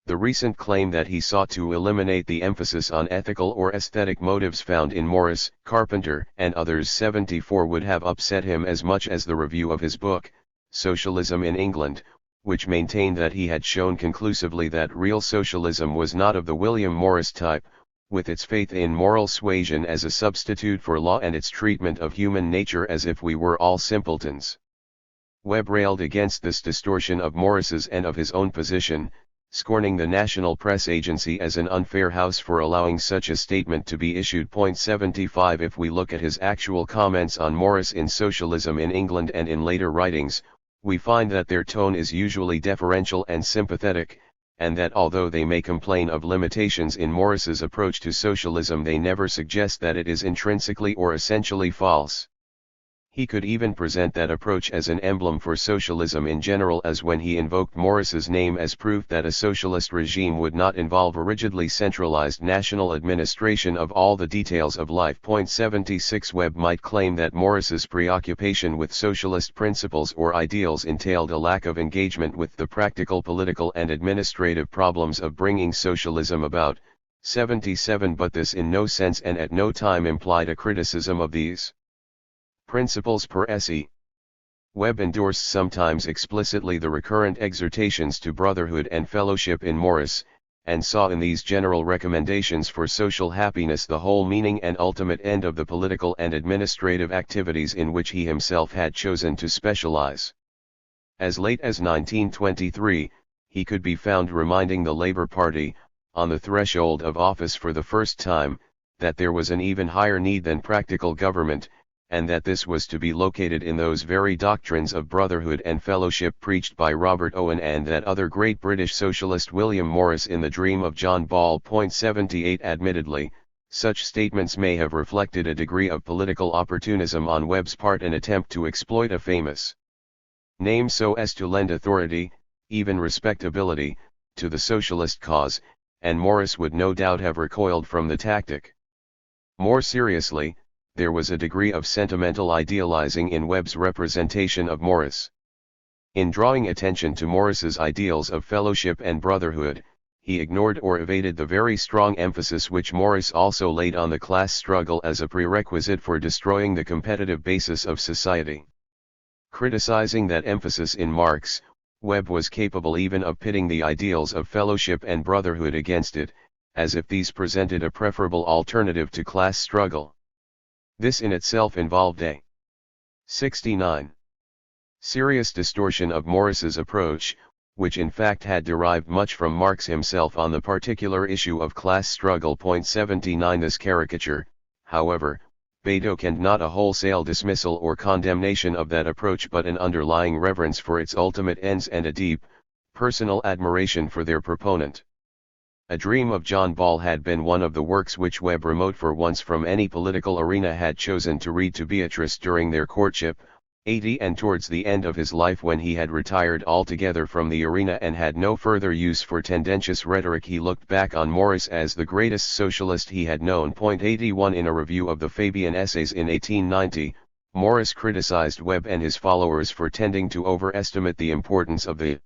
The recent claim that he sought to eliminate the emphasis on ethical or aesthetic motives found in Morris, Carpenter, and others 74 would have upset him as much as the review of his book, Socialism in England, which maintained that he had shown conclusively that real socialism was not of the William Morris type, with its faith in moral suasion as a substitute for law and its treatment of human nature as if we were all simpletons. Webb railed against this distortion of Morris's and of his own position, scorning the National Press Agency as an unfair house for allowing such a statement to be issued. 75 If we look at his actual comments on Morris in Socialism in England and in later writings, we find that their tone is usually deferential and sympathetic, and that although they may complain of limitations in Morris's approach to socialism, they never suggest that it is intrinsically or essentially false. He could even present that approach as an emblem for socialism in general, as when he invoked Morris's name as proof that a socialist regime would not involve a rigidly centralized national administration of all the details of life. 76 Webb might claim that Morris's preoccupation with socialist principles or ideals entailed a lack of engagement with the practical political and administrative problems of bringing socialism about. 77 But this in no sense and at no time implied a criticism of these principles per se. Webb endorsed sometimes explicitly the recurrent exhortations to brotherhood and fellowship in Morris, and saw in these general recommendations for social happiness the whole meaning and ultimate end of the political and administrative activities in which he himself had chosen to specialize. As late as 1923, he could be found reminding the Labour Party, on the threshold of office for the first time, that there was an even higher need than practical government, and that this was to be located in those very doctrines of brotherhood and fellowship preached by Robert Owen and that other great British socialist William Morris in The Dream of John Ball. 78 Admittedly, such statements may have reflected a degree of political opportunism on Webb's part, an attempt to exploit a famous name so as to lend authority, even respectability, to the socialist cause, and Morris would no doubt have recoiled from the tactic. More seriously, there was a degree of sentimental idealizing in Webb's representation of Morris. In drawing attention to Morris's ideals of fellowship and brotherhood, he ignored or evaded the very strong emphasis which Morris also laid on the class struggle as a prerequisite for destroying the competitive basis of society. Criticizing that emphasis in Marx, Webb was capable even of pitting the ideals of fellowship and brotherhood against it, as if these presented a preferable alternative to class struggle. This in itself involved a 69. Serious distortion of Morris's approach, which in fact had derived much from Marx himself on the particular issue of class struggle. 79 This caricature, however, betokened not a wholesale dismissal or condemnation of that approach but an underlying reverence for its ultimate ends and a deep, personal admiration for their proponent. A Dream of John Ball had been one of the works which Webb, remote for once from any political arena, had chosen to read to Beatrice during their courtship, 80, and towards the end of his life, when he had retired altogether from the arena and had no further use for tendentious rhetoric, he looked back on Morris as the greatest socialist he had known. 81 In a review of the Fabian essays in 1890, Morris criticized Webb and his followers for tending to overestimate the importance of the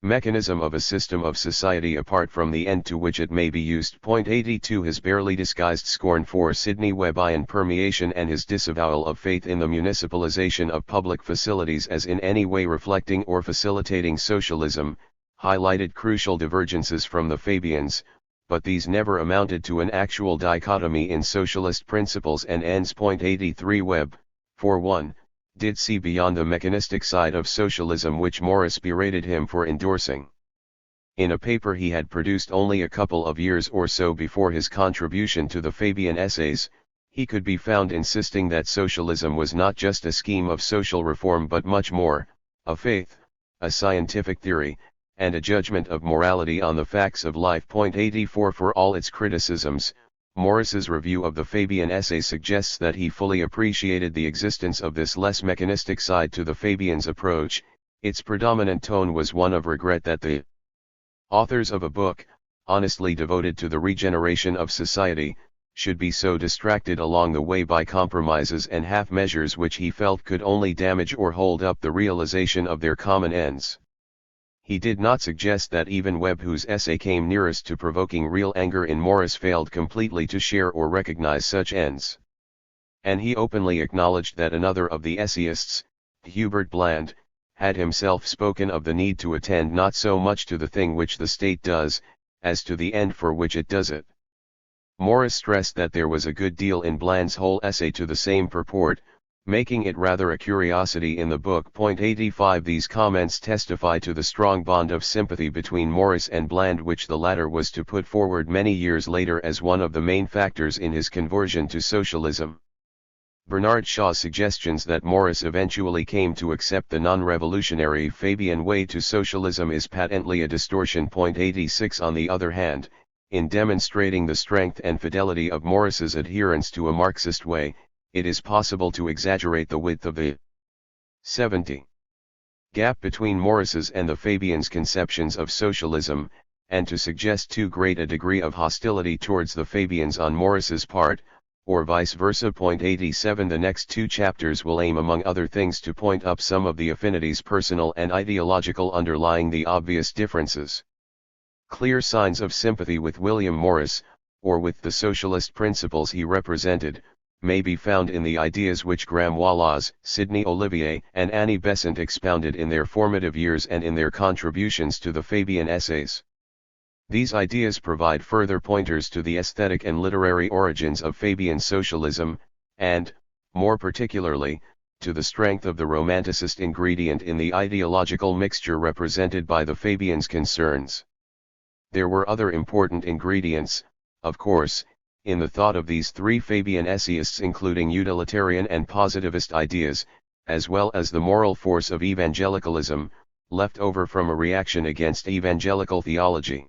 mechanism of a system of society apart from the end to which it may be used. 82 His barely disguised scorn for Sidney Webbian permeation and his disavowal of faith in the municipalization of public facilities as in any way reflecting or facilitating socialism, highlighted crucial divergences from the Fabians, but these never amounted to an actual dichotomy in socialist principles and ends. 83 Webb, for one, did see beyond the mechanistic side of socialism which Morris berated him for endorsing. In a paper he had produced only a couple of years or so before his contribution to the Fabian essays, he could be found insisting that socialism was not just a scheme of social reform but much more, a faith, a scientific theory, and a judgment of morality on the facts of life. 84 For all its criticisms, Morris's review of the Fabian essay suggests that he fully appreciated the existence of this less mechanistic side to the Fabians' approach. Its predominant tone was one of regret that the authors of a book, honestly devoted to the regeneration of society, should be so distracted along the way by compromises and half measures which he felt could only damage or hold up the realization of their common ends. He did not suggest that even Webb, whose essay came nearest to provoking real anger in Morris, failed completely to share or recognize such ends. And he openly acknowledged that another of the essayists, Hubert Bland, had himself spoken of the need to attend not so much to the thing which the state does, as to the end for which it does it. Morris stressed that there was a good deal in Bland's whole essay to the same purport, making it rather a curiosity in the book. 85 These comments testify to the strong bond of sympathy between Morris and Bland which the latter was to put forward many years later as one of the main factors in his conversion to socialism. Bernard Shaw's suggestions that Morris eventually came to accept the non-revolutionary Fabian way to socialism is patently a distortion. 86 On the other hand, in demonstrating the strength and fidelity of Morris's adherence to a Marxist way, it is possible to exaggerate the width of the 70 gap between Morris's and the Fabians' conceptions of socialism, and to suggest too great a degree of hostility towards the Fabians on Morris's part, or vice versa. 87 The next two chapters will aim among other things to point up some of the affinities, personal and ideological, underlying the obvious differences. Clear signs of sympathy with William Morris, or with the socialist principles he represented, may be found in the ideas which Graham Wallas, Sidney Olivier, and Annie Besant expounded in their formative years and in their contributions to the Fabian essays. These ideas provide further pointers to the aesthetic and literary origins of Fabian socialism, and, more particularly, to the strength of the Romanticist ingredient in the ideological mixture represented by the Fabians' concerns. There were other important ingredients, of course, in the thought of these three Fabian essayists, including utilitarian and positivist ideas, as well as the moral force of evangelicalism, left over from a reaction against evangelical theology.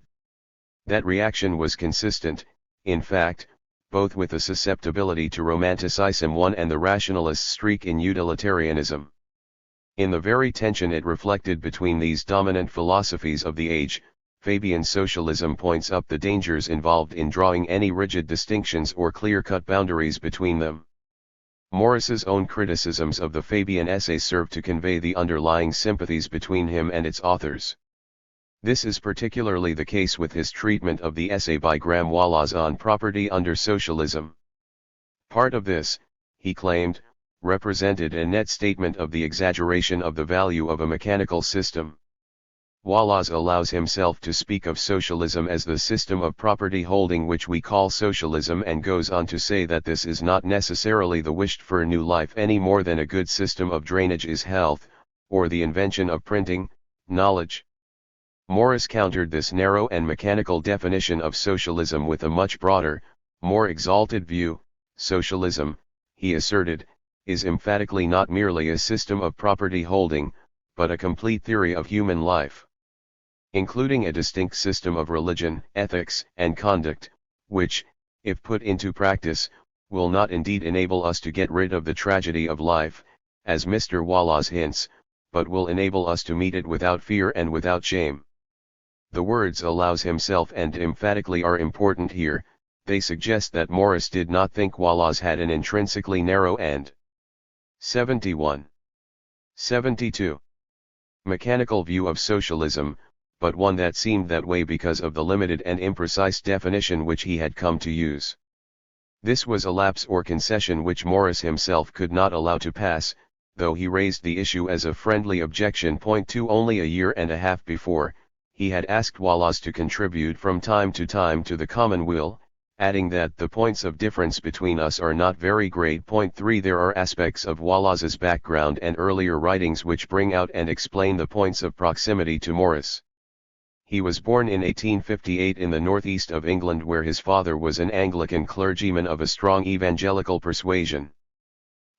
That reaction was consistent, in fact, both with the susceptibility to romanticism one and the rationalist streak in utilitarianism. In the very tension it reflected between these dominant philosophies of the age, Fabian socialism points up the dangers involved in drawing any rigid distinctions or clear-cut boundaries between them. Morris's own criticisms of the Fabian essay serve to convey the underlying sympathies between him and its authors. This is particularly the case with his treatment of the essay by Graham Wallas on property under socialism. Part of this, he claimed, represented a net statement of the exaggeration of the value of a mechanical system. Wallace allows himself to speak of socialism as the system of property holding which we call socialism, and goes on to say that this is not necessarily the wished for new life any more than a good system of drainage is health, or the invention of printing, knowledge. Morris countered this narrow and mechanical definition of socialism with a much broader, more exalted view. Socialism, he asserted, is emphatically not merely a system of property holding, but a complete theory of human life, including a distinct system of religion, ethics, and conduct, which, if put into practice, will not indeed enable us to get rid of the tragedy of life, as Mr. Wallace hints, but will enable us to meet it without fear and without shame. The words allows himself and emphatically are important here. They suggest that Morris did not think Wallace had an intrinsically narrow and 71. 72. Mechanical view of socialism, but one that seemed that way because of the limited and imprecise definition which he had come to use. This was a lapse or concession which Morris himself could not allow to pass, though he raised the issue as a friendly objection. 2 Only a year and a half before, he had asked Wallace to contribute from time to the common will, adding that the points of difference between us are not very great. 3 There are aspects of Wallace's background and earlier writings which bring out and explain the points of proximity to Morris. He was born in 1858 in the northeast of England, where his father was an Anglican clergyman of a strong evangelical persuasion.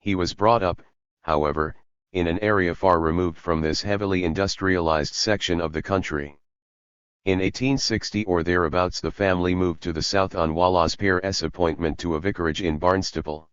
He was brought up, however, in an area far removed from this heavily industrialized section of the country. In 1860 or thereabouts the family moved to the south on Wallace Pear's appointment to a vicarage in Barnstaple.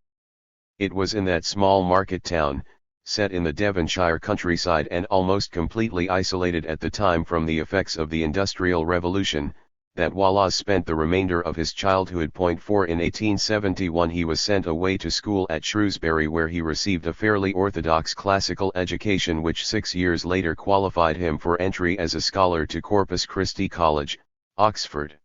It was in that small market town, set in the Devonshire countryside and almost completely isolated at the time from the effects of the Industrial Revolution, that Wallace spent the remainder of his childhood. 4 In 1871 he was sent away to school at Shrewsbury, where he received a fairly orthodox classical education which 6 years later qualified him for entry as a scholar to Corpus Christi College, Oxford.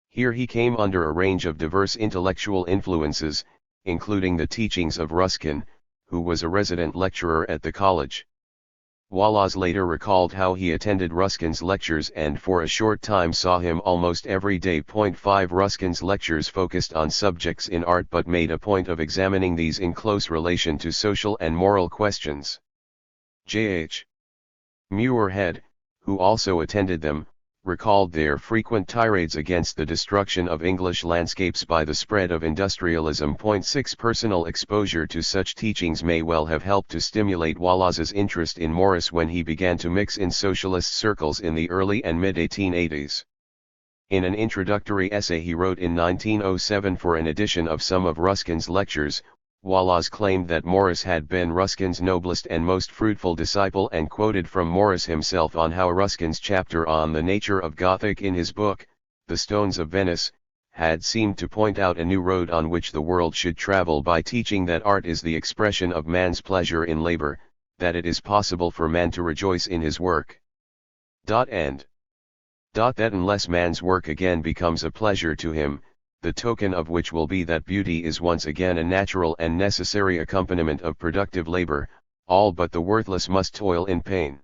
Here he came under a range of diverse intellectual influences, including the teachings of Ruskin, who was a resident lecturer at the college. Wallace later recalled how he attended Ruskin's lectures and for a short time saw him almost every day. 5 Ruskin's lectures focused on subjects in art but made a point of examining these in close relation to social and moral questions. J.H. Muirhead, who also attended them, recalled their frequent tirades against the destruction of English landscapes by the spread of industrialism. 6 Personal exposure to such teachings may well have helped to stimulate Wallace's interest in Morris when he began to mix in socialist circles in the early and mid-1880s. In an introductory essay he wrote in 1907 for an edition of some of Ruskin's lectures, Wallace claimed that Morris had been Ruskin's noblest and most fruitful disciple, and quoted from Morris himself on how Ruskin's chapter on the nature of Gothic in his book, The Stones of Venice, had seemed to point out a new road on which the world should travel by teaching that art is the expression of man's pleasure in labor, that it is possible for man to rejoice in his work. And that unless man's work again becomes a pleasure to him, the token of which will be that beauty is once again a natural and necessary accompaniment of productive labor, all but the worthless must toil in pain.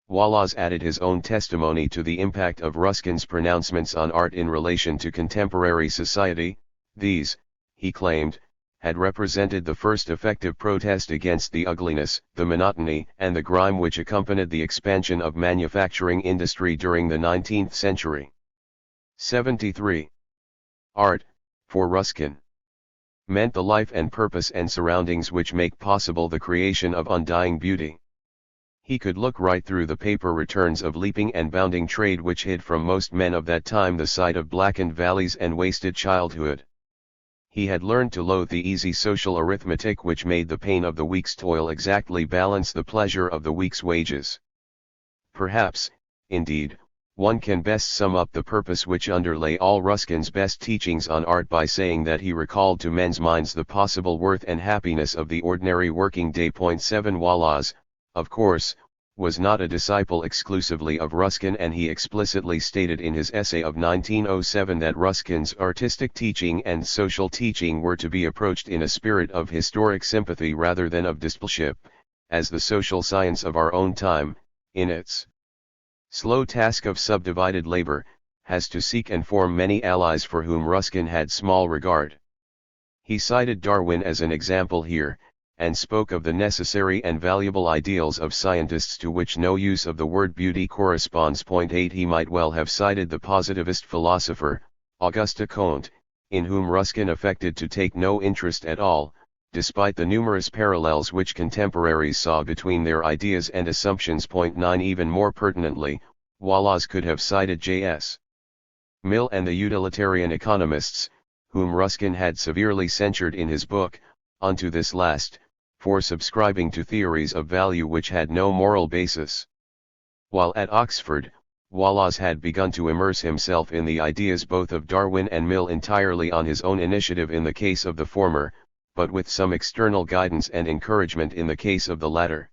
Wallace added his own testimony to the impact of Ruskin's pronouncements on art in relation to contemporary society. These, he claimed, had represented the first effective protest against the ugliness, the monotony, and the grime which accompanied the expansion of manufacturing industry during the 19th century. 73. Art, for Ruskin, meant the life and purpose and surroundings which make possible the creation of undying beauty. He could look right through the paper returns of leaping and bounding trade which hid from most men of that time the sight of blackened valleys and wasted childhood. He had learned to loathe the easy social arithmetic which made the pain of the week's toil exactly balance the pleasure of the week's wages. Perhaps, indeed, one can best sum up the purpose which underlay all Ruskin's best teachings on art by saying that he recalled to men's minds the possible worth and happiness of the ordinary working day. 7 Wallace, of course, was not a disciple exclusively of Ruskin, and he explicitly stated in his essay of 1907 that Ruskin's artistic teaching and social teaching were to be approached in a spirit of historic sympathy rather than of discipleship, as the social science of our own time, in its slow task of subdivided labor, has to seek and form many allies for whom Ruskin had small regard. He cited Darwin as an example here, and spoke of the necessary and valuable ideals of scientists to which no use of the word beauty corresponds. 8 He might well have cited the positivist philosopher, Auguste Comte, in whom Ruskin affected to take no interest at all, despite the numerous parallels which contemporaries saw between their ideas and assumptions. 9 Even more pertinently, Wallace could have cited J.S. Mill and the utilitarian economists, whom Ruskin had severely censured in his book, Unto This Last, for subscribing to theories of value which had no moral basis. While at Oxford, Wallace had begun to immerse himself in the ideas both of Darwin and Mill entirely on his own initiative in the case of the former, but with some external guidance and encouragement in the case of the latter.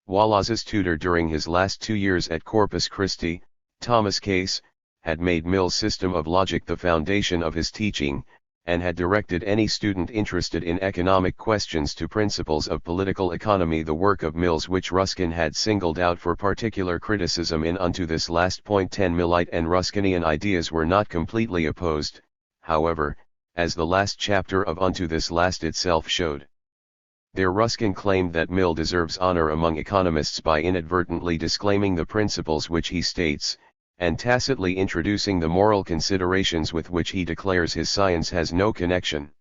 Wallace's tutor during his last 2 years at Corpus Christi, Thomas Case, had made Mill's system of logic the foundation of his teaching, and had directed any student interested in economic questions to principles of political economy, the work of Mill's which Ruskin had singled out for particular criticism in Unto This Last. 10 Millite and Ruskinian ideas were not completely opposed, however, as the last chapter of Unto This Last itself showed. There Ruskin claimed that Mill deserves honor among economists by inadvertently disclaiming the principles which he states, and tacitly introducing the moral considerations with which he declares his science has no connection.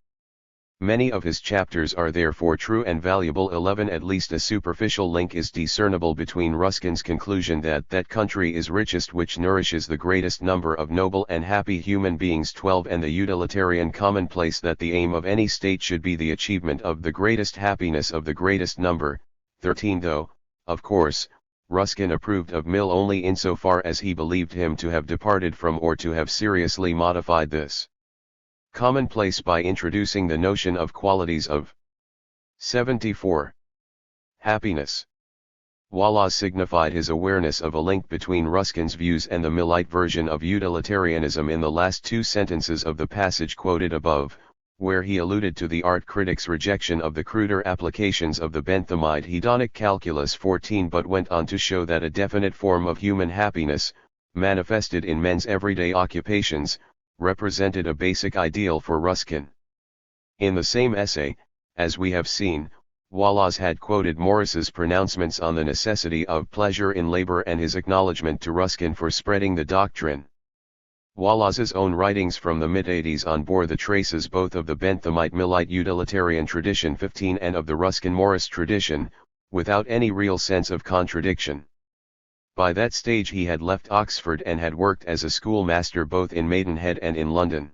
Many of his chapters are therefore true and valuable. 11 At least a superficial link is discernible between Ruskin's conclusion that that country is richest which nourishes the greatest number of noble and happy human beings. 12 And the utilitarian commonplace that the aim of any state should be the achievement of the greatest happiness of the greatest number. 13 Though, of course, Ruskin approved of Mill only insofar as he believed him to have departed from or to have seriously modified this commonplace by introducing the notion of qualities of 74. Happiness. Wallace signified his awareness of a link between Ruskin's views and the Millite version of utilitarianism in the last 2 sentences of the passage quoted above, where he alluded to the art critic's rejection of the cruder applications of the Benthamite hedonic calculus. 14 But went on to show that a definite form of human happiness, manifested in men's everyday occupations, represented a basic ideal for Ruskin. In the same essay, as we have seen, Wallace had quoted Morris's pronouncements on the necessity of pleasure in labor and his acknowledgment to Ruskin for spreading the doctrine. Wallace's own writings from the mid-80s on bore the traces both of the Benthamite-Millite utilitarian tradition 15 and of the Ruskin-Morris tradition, without any real sense of contradiction. By that stage he had left Oxford and had worked as a schoolmaster both in Maidenhead and in London.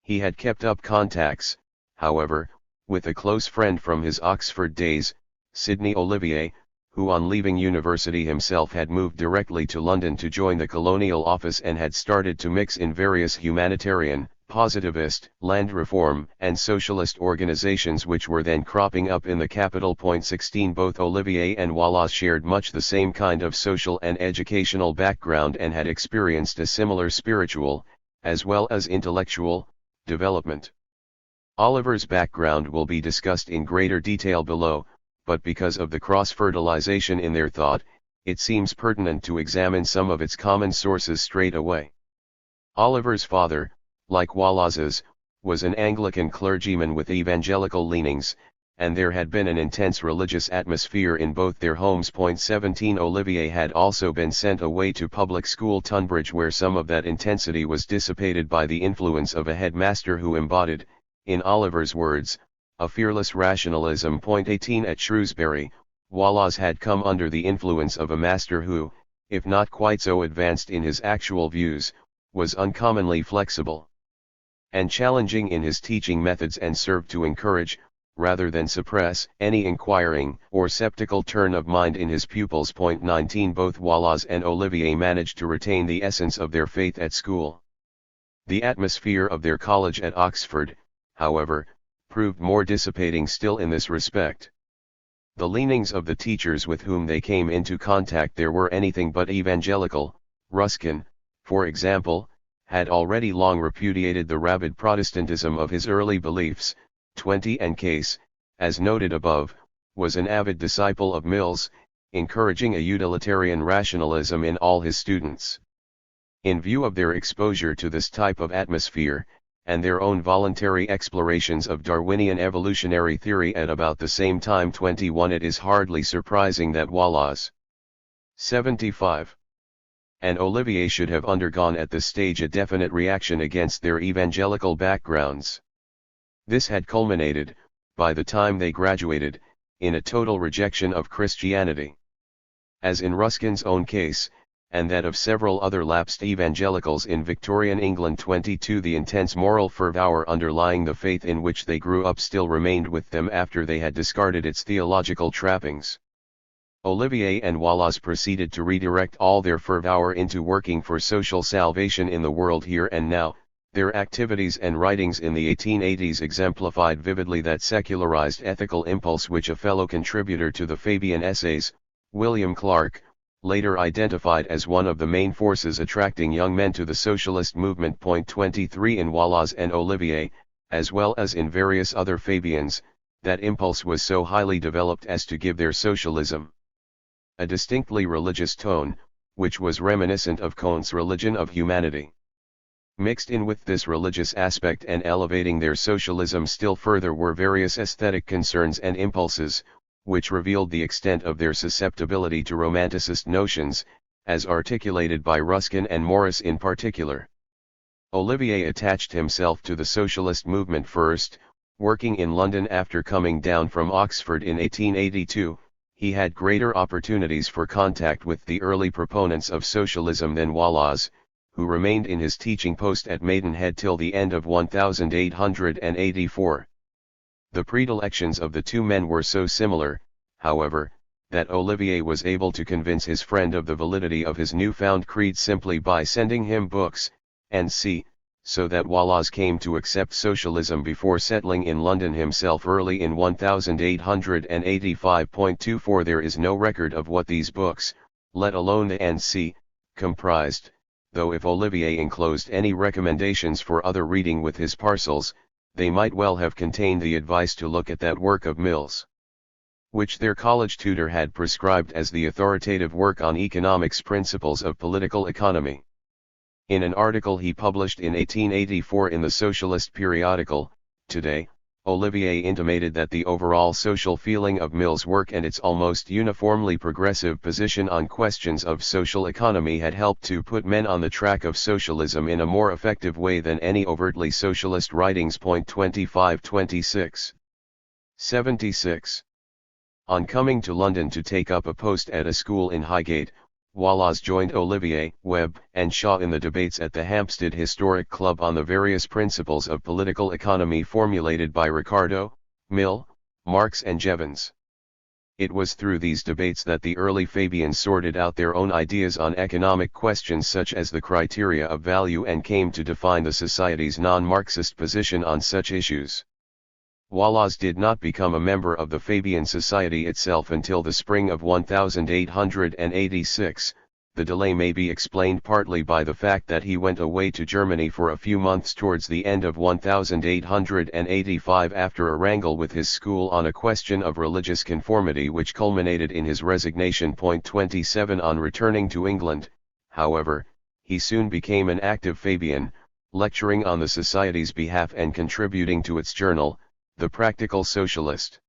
He had kept up contacts, however, with a close friend from his Oxford days, Sidney Olivier, who on leaving university himself had moved directly to London to join the Colonial Office and had started to mix in various humanitarian, positivist, land reform and socialist organizations which were then cropping up in the capital. 16 Both Olivier and Wallace shared much the same kind of social and educational background and had experienced a similar spiritual, as well as intellectual, development. Oliver's background will be discussed in greater detail below, but because of the cross-fertilization in their thought, it seems pertinent to examine some of its common sources straight away. Oliver's father, like Wallace's, was an Anglican clergyman with evangelical leanings, and there had been an intense religious atmosphere in both their homes. 17 Olivier had also been sent away to public school Tunbridge, where some of that intensity was dissipated by the influence of a headmaster who embodied, in Oliver's words, a fearless rationalism. 18 At Shrewsbury, Wallace had come under the influence of a master who, if not quite so advanced in his actual views, was uncommonly flexible and challenging in his teaching methods and served to encourage, rather than suppress, any inquiring or skeptical turn of mind in his pupils. 19 Both Wallace and Olivier managed to retain the essence of their faith at school. The atmosphere of their college at Oxford, however, proved more dissipating still in this respect. The leanings of the teachers with whom they came into contact there were anything but evangelical. Ruskin, for example, had already long repudiated the rabid Protestantism of his early beliefs. 20 And Case, as noted above, was an avid disciple of Mill's, encouraging a utilitarian rationalism in all his students. In view of their exposure to this type of atmosphere, and their own voluntary explorations of Darwinian evolutionary theory at about the same time 21, it is hardly surprising that Wallace 75 and Olivier should have undergone at this stage a definite reaction against their evangelical backgrounds. This had culminated, by the time they graduated, in a total rejection of Christianity. As in Ruskin's own case, and that of several other lapsed evangelicals in Victorian England 22, the intense moral fervour underlying the faith in which they grew up still remained with them after they had discarded its theological trappings. Olivier and Wallace proceeded to redirect all their fervour into working for social salvation in the world here and now. Their activities and writings in the 1880s exemplified vividly that secularized ethical impulse which a fellow contributor to the Fabian essays, William Clark, later identified as one of the main forces attracting young men to the socialist movement. 23 In Wallace and Olivier, as well as in various other Fabians, that impulse was so highly developed as to give their socialism a distinctly religious tone, which was reminiscent of Comte's religion of humanity. Mixed in with this religious aspect and elevating their socialism still further were various aesthetic concerns and impulses, which revealed the extent of their susceptibility to romanticist notions, as articulated by Ruskin and Morris in particular. Olivier attached himself to the socialist movement first, working in London after coming down from Oxford in 1882. He had greater opportunities for contact with the early proponents of socialism than Wallace, who remained in his teaching post at Maidenhead till the end of 1884. The predilections of the two men were so similar, however, that Olivier was able to convince his friend of the validity of his newfound creed simply by sending him books, and so that Wallace came to accept socialism before settling in London himself early in 1885. There is no record of what these books, let alone the and comprised, though if Olivier enclosed any recommendations for other reading with his parcels, they might well have contained the advice to look at that work of Mill's, which their college tutor had prescribed as the authoritative work on economics, principles of political economy. In an article he published in 1884 in the socialist periodical, Today, Olivier intimated that the overall social feeling of Mill's work and its almost uniformly progressive position on questions of social economy had helped to put men on the track of socialism in a more effective way than any overtly socialist writings. 25-26. 76. On coming to London to take up a post at a school in Highgate, Wallace joined Olivier, Webb, and Shaw in the debates at the Hampstead Historic Club on the various principles of political economy formulated by Ricardo, Mill, Marx and Jevons. It was through these debates that the early Fabians sorted out their own ideas on economic questions such as the criteria of value and came to define the Society's non-Marxist position on such issues. Wallace did not become a member of the Fabian Society itself until the spring of 1886. The delay may be explained partly by the fact that he went away to Germany for a few months towards the end of 1885 after a wrangle with his school on a question of religious conformity which culminated in his resignation. 27 On returning to England, however, he soon became an active Fabian, lecturing on the Society's behalf and contributing to its journal, The Practical Socialist.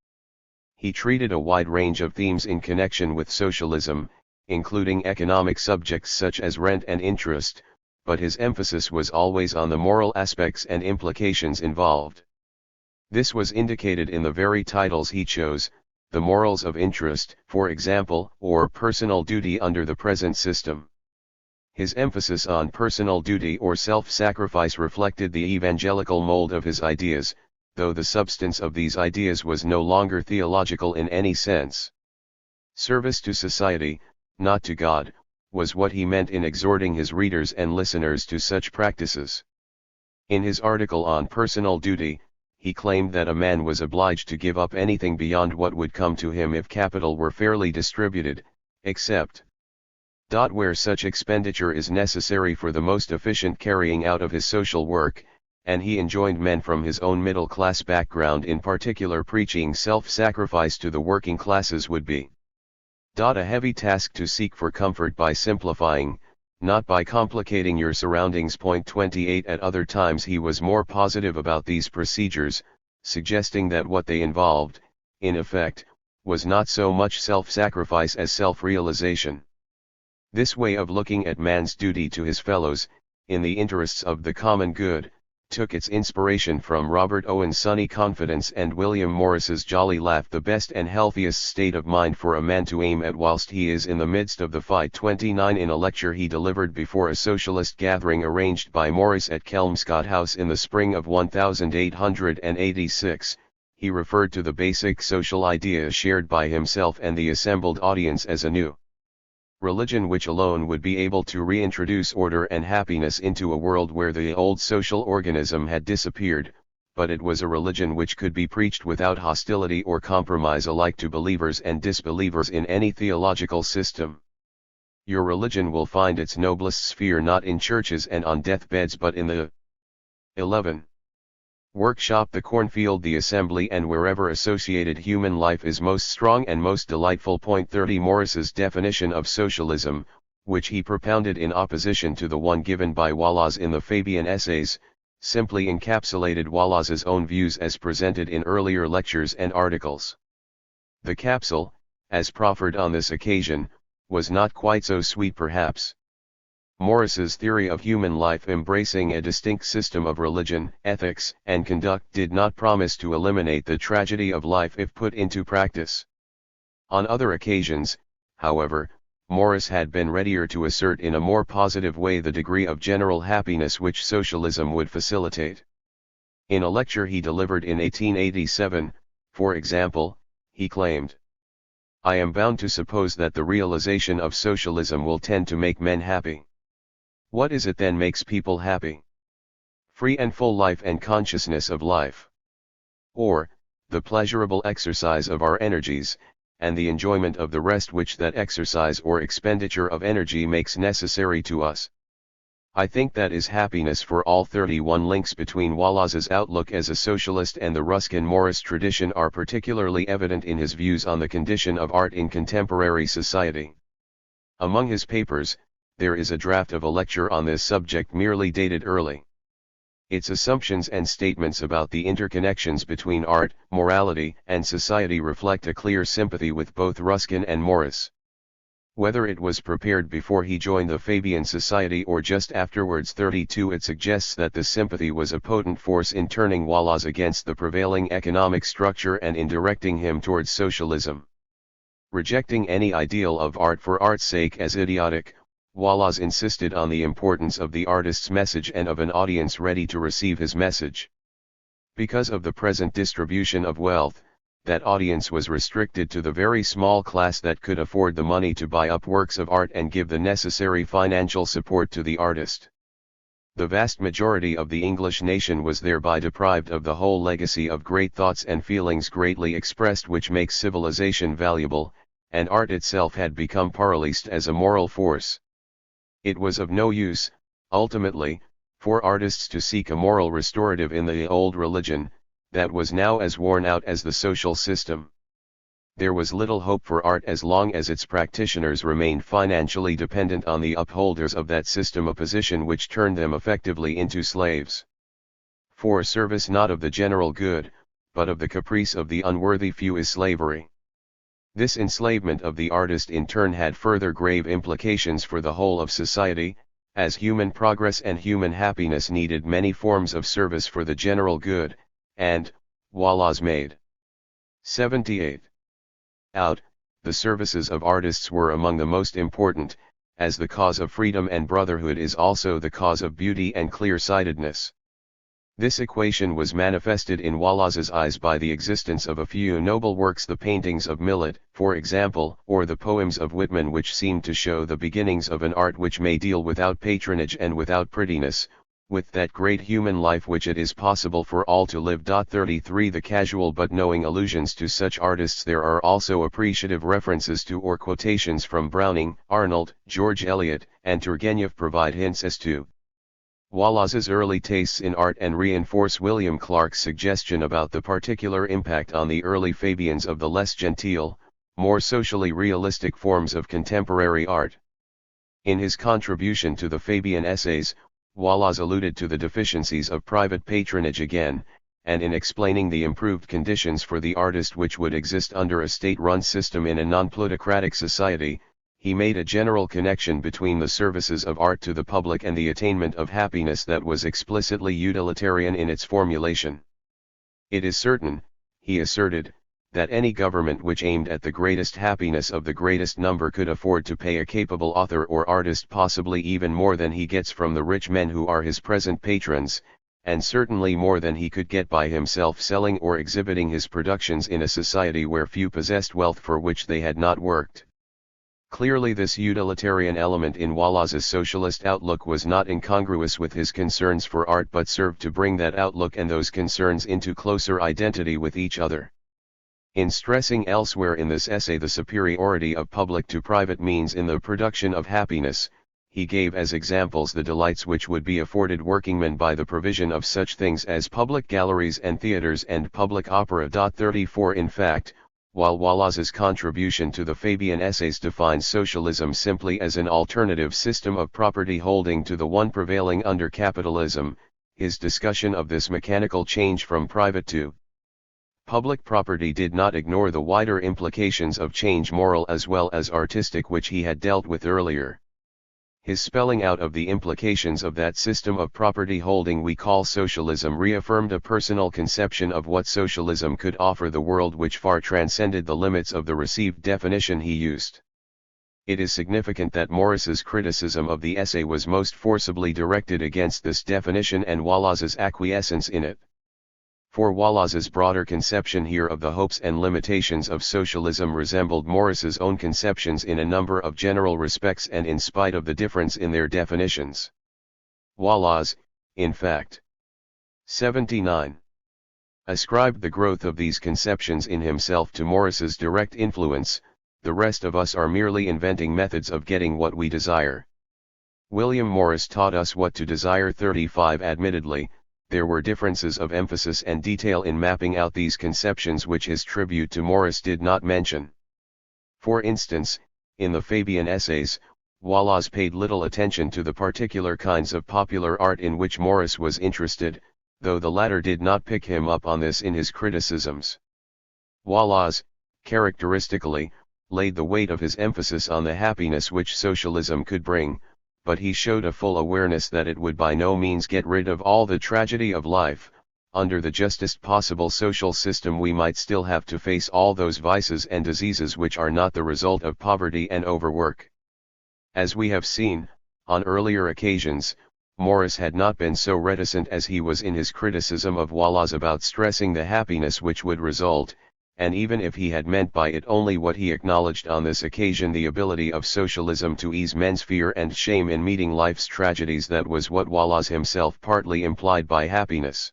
He treated a wide range of themes in connection with socialism, including economic subjects such as rent and interest, but his emphasis was always on the moral aspects and implications involved. This was indicated in the very titles he chose, The Morals of Interest, for example, or Personal Duty under the Present System. His emphasis on personal duty or self-sacrifice reflected the evangelical mold of his ideas, though the substance of these ideas was no longer theological in any sense. Service to society, not to God, was what he meant in exhorting his readers and listeners to such practices. In his article on personal duty, he claimed that a man was obliged to give up anything beyond what would come to him if capital were fairly distributed, except where such expenditure is necessary for the most efficient carrying out of his social work, and he enjoined men from his own middle-class background in particular preaching self-sacrifice to the working classes would be A heavy task to seek for comfort by simplifying, not by complicating your surroundings. 28 At other times he was more positive about these procedures, suggesting that what they involved, in effect, was not so much self-sacrifice as self-realization. This way of looking at man's duty to his fellows, in the interests of the common good, took its inspiration from Robert Owen's sunny confidence and William Morris's jolly laugh, the best and healthiest state of mind for a man to aim at whilst he is in the midst of the fight. 29 In a lecture he delivered before a socialist gathering arranged by Morris at Kelmscott House in the spring of 1886, he referred to the basic social idea shared by himself and the assembled audience as a new religion which alone would be able to reintroduce order and happiness into a world where the old social organism had disappeared, but it was a religion which could be preached without hostility or compromise alike to believers and disbelievers in any theological system. Your religion will find its noblest sphere not in churches and on deathbeds but in the 11. Workshop, the cornfield, the assembly, and wherever associated human life is most strong and most delightful. 30 Morris's definition of socialism, which he propounded in opposition to the one given by Wallace in the Fabian Essays, simply encapsulated Wallace's own views as presented in earlier lectures and articles. The capsule, as proffered on this occasion, was not quite so sweet perhaps. Morris's theory of human life, embracing a distinct system of religion, ethics, and conduct, did not promise to eliminate the tragedy of life if put into practice. On other occasions, however, Morris had been readier to assert in a more positive way the degree of general happiness which socialism would facilitate. In a lecture he delivered in 1887, for example, he claimed, "I am bound to suppose that the realization of socialism will tend to make men happy. What is it then makes people happy? Free and full life and consciousness of life. Or, the pleasurable exercise of our energies, and the enjoyment of the rest which that exercise or expenditure of energy makes necessary to us. I think that is happiness for all." 31 Links between Wallace's outlook as a socialist and the Ruskin-Morris tradition are particularly evident in his views on the condition of art in contemporary society. Among his papers, there is a draft of a lecture on this subject merely dated early. Its assumptions and statements about the interconnections between art, morality, and society reflect a clear sympathy with both Ruskin and Morris. Whether it was prepared before he joined the Fabian Society or just afterwards, 32, it suggests that the sympathy was a potent force in turning Wallace against the prevailing economic structure and in directing him towards socialism. Rejecting any ideal of art for art's sake as idiotic, Wallace insisted on the importance of the artist's message and of an audience ready to receive his message. Because of the present distribution of wealth, that audience was restricted to the very small class that could afford the money to buy up works of art and give the necessary financial support to the artist. The vast majority of the English nation was thereby deprived of the whole legacy of great thoughts and feelings greatly expressed which makes civilization valuable, and art itself had become paralyzed as a moral force. It was of no use, ultimately, for artists to seek a moral restorative in the old religion, that was now as worn out as the social system. There was little hope for art as long as its practitioners remained financially dependent on the upholders of that system, a position which turned them effectively into slaves. For service not of the general good, but of the caprice of the unworthy few is slavery. This enslavement of the artist in turn had further grave implications for the whole of society, as human progress and human happiness needed many forms of service for the general good, and, Wallace made 78 out, the services of artists were among the most important, as the cause of freedom and brotherhood is also the cause of beauty and clear-sightedness. This equation was manifested in Wallace's eyes by the existence of a few noble works, the paintings of Millet, for example, or the poems of Whitman, which seemed to show the beginnings of an art which may deal without patronage and without prettiness, with that great human life which it is possible for all to live. 33 The casual but knowing allusions to such artists there are also appreciative references to or quotations from Browning, Arnold, George Eliot, and Turgenev provide hints as to Wallace's early tastes in art and reinforce William Clark's suggestion about the particular impact on the early Fabians of the less genteel, more socially realistic forms of contemporary art. In his contribution to the Fabian essays, Wallace alluded to the deficiencies of private patronage again, and in explaining the improved conditions for the artist which would exist under a state-run system in a non-plutocratic society, he made a general connection between the services of art to the public and the attainment of happiness that was explicitly utilitarian in its formulation. It is certain, he asserted, that any government which aimed at the greatest happiness of the greatest number could afford to pay a capable author or artist possibly even more than he gets from the rich men who are his present patrons, and certainly more than he could get by himself selling or exhibiting his productions in a society where few possessed wealth for which they had not worked. Clearly this utilitarian element in Wallace's socialist outlook was not incongruous with his concerns for art but served to bring that outlook and those concerns into closer identity with each other. In stressing elsewhere in this essay the superiority of public to private means in the production of happiness, he gave as examples the delights which would be afforded workingmen by the provision of such things as public galleries and theatres and public opera. 34 In fact, while Wallace's contribution to the Fabian essays defines socialism simply as an alternative system of property holding to the one prevailing under capitalism, his discussion of this mechanical change from private to public property did not ignore the wider implications of change moral as well as artistic which he had dealt with earlier. His spelling out of the implications of that system of property holding we call socialism reaffirmed a personal conception of what socialism could offer the world which far transcended the limits of the received definition he used. It is significant that Morris's criticism of the essay was most forcibly directed against this definition and Wallace's acquiescence in it. For Wallace's broader conception here of the hopes and limitations of socialism resembled Morris's own conceptions in a number of general respects and in spite of the difference in their definitions. Wallace, in fact, 79. ascribed the growth of these conceptions in himself to Morris's direct influence. The rest of us are merely inventing methods of getting what we desire. William Morris taught us what to desire. 35 Admittedly, there were differences of emphasis and detail in mapping out these conceptions which his tribute to Morris did not mention. For instance, in the Fabian essays, Wallace paid little attention to the particular kinds of popular art in which Morris was interested, though the latter did not pick him up on this in his criticisms. Wallace, characteristically, laid the weight of his emphasis on the happiness which socialism could bring, but he showed a full awareness that it would by no means get rid of all the tragedy of life. Under the justest possible social system we might still have to face all those vices and diseases which are not the result of poverty and overwork. As we have seen, on earlier occasions, Morris had not been so reticent as he was in his criticism of Wallace about stressing the happiness which would result, and even if he had meant by it only what he acknowledged on this occasion, the ability of socialism to ease men's fear and shame in meeting life's tragedies, that was what Wallace himself partly implied by happiness.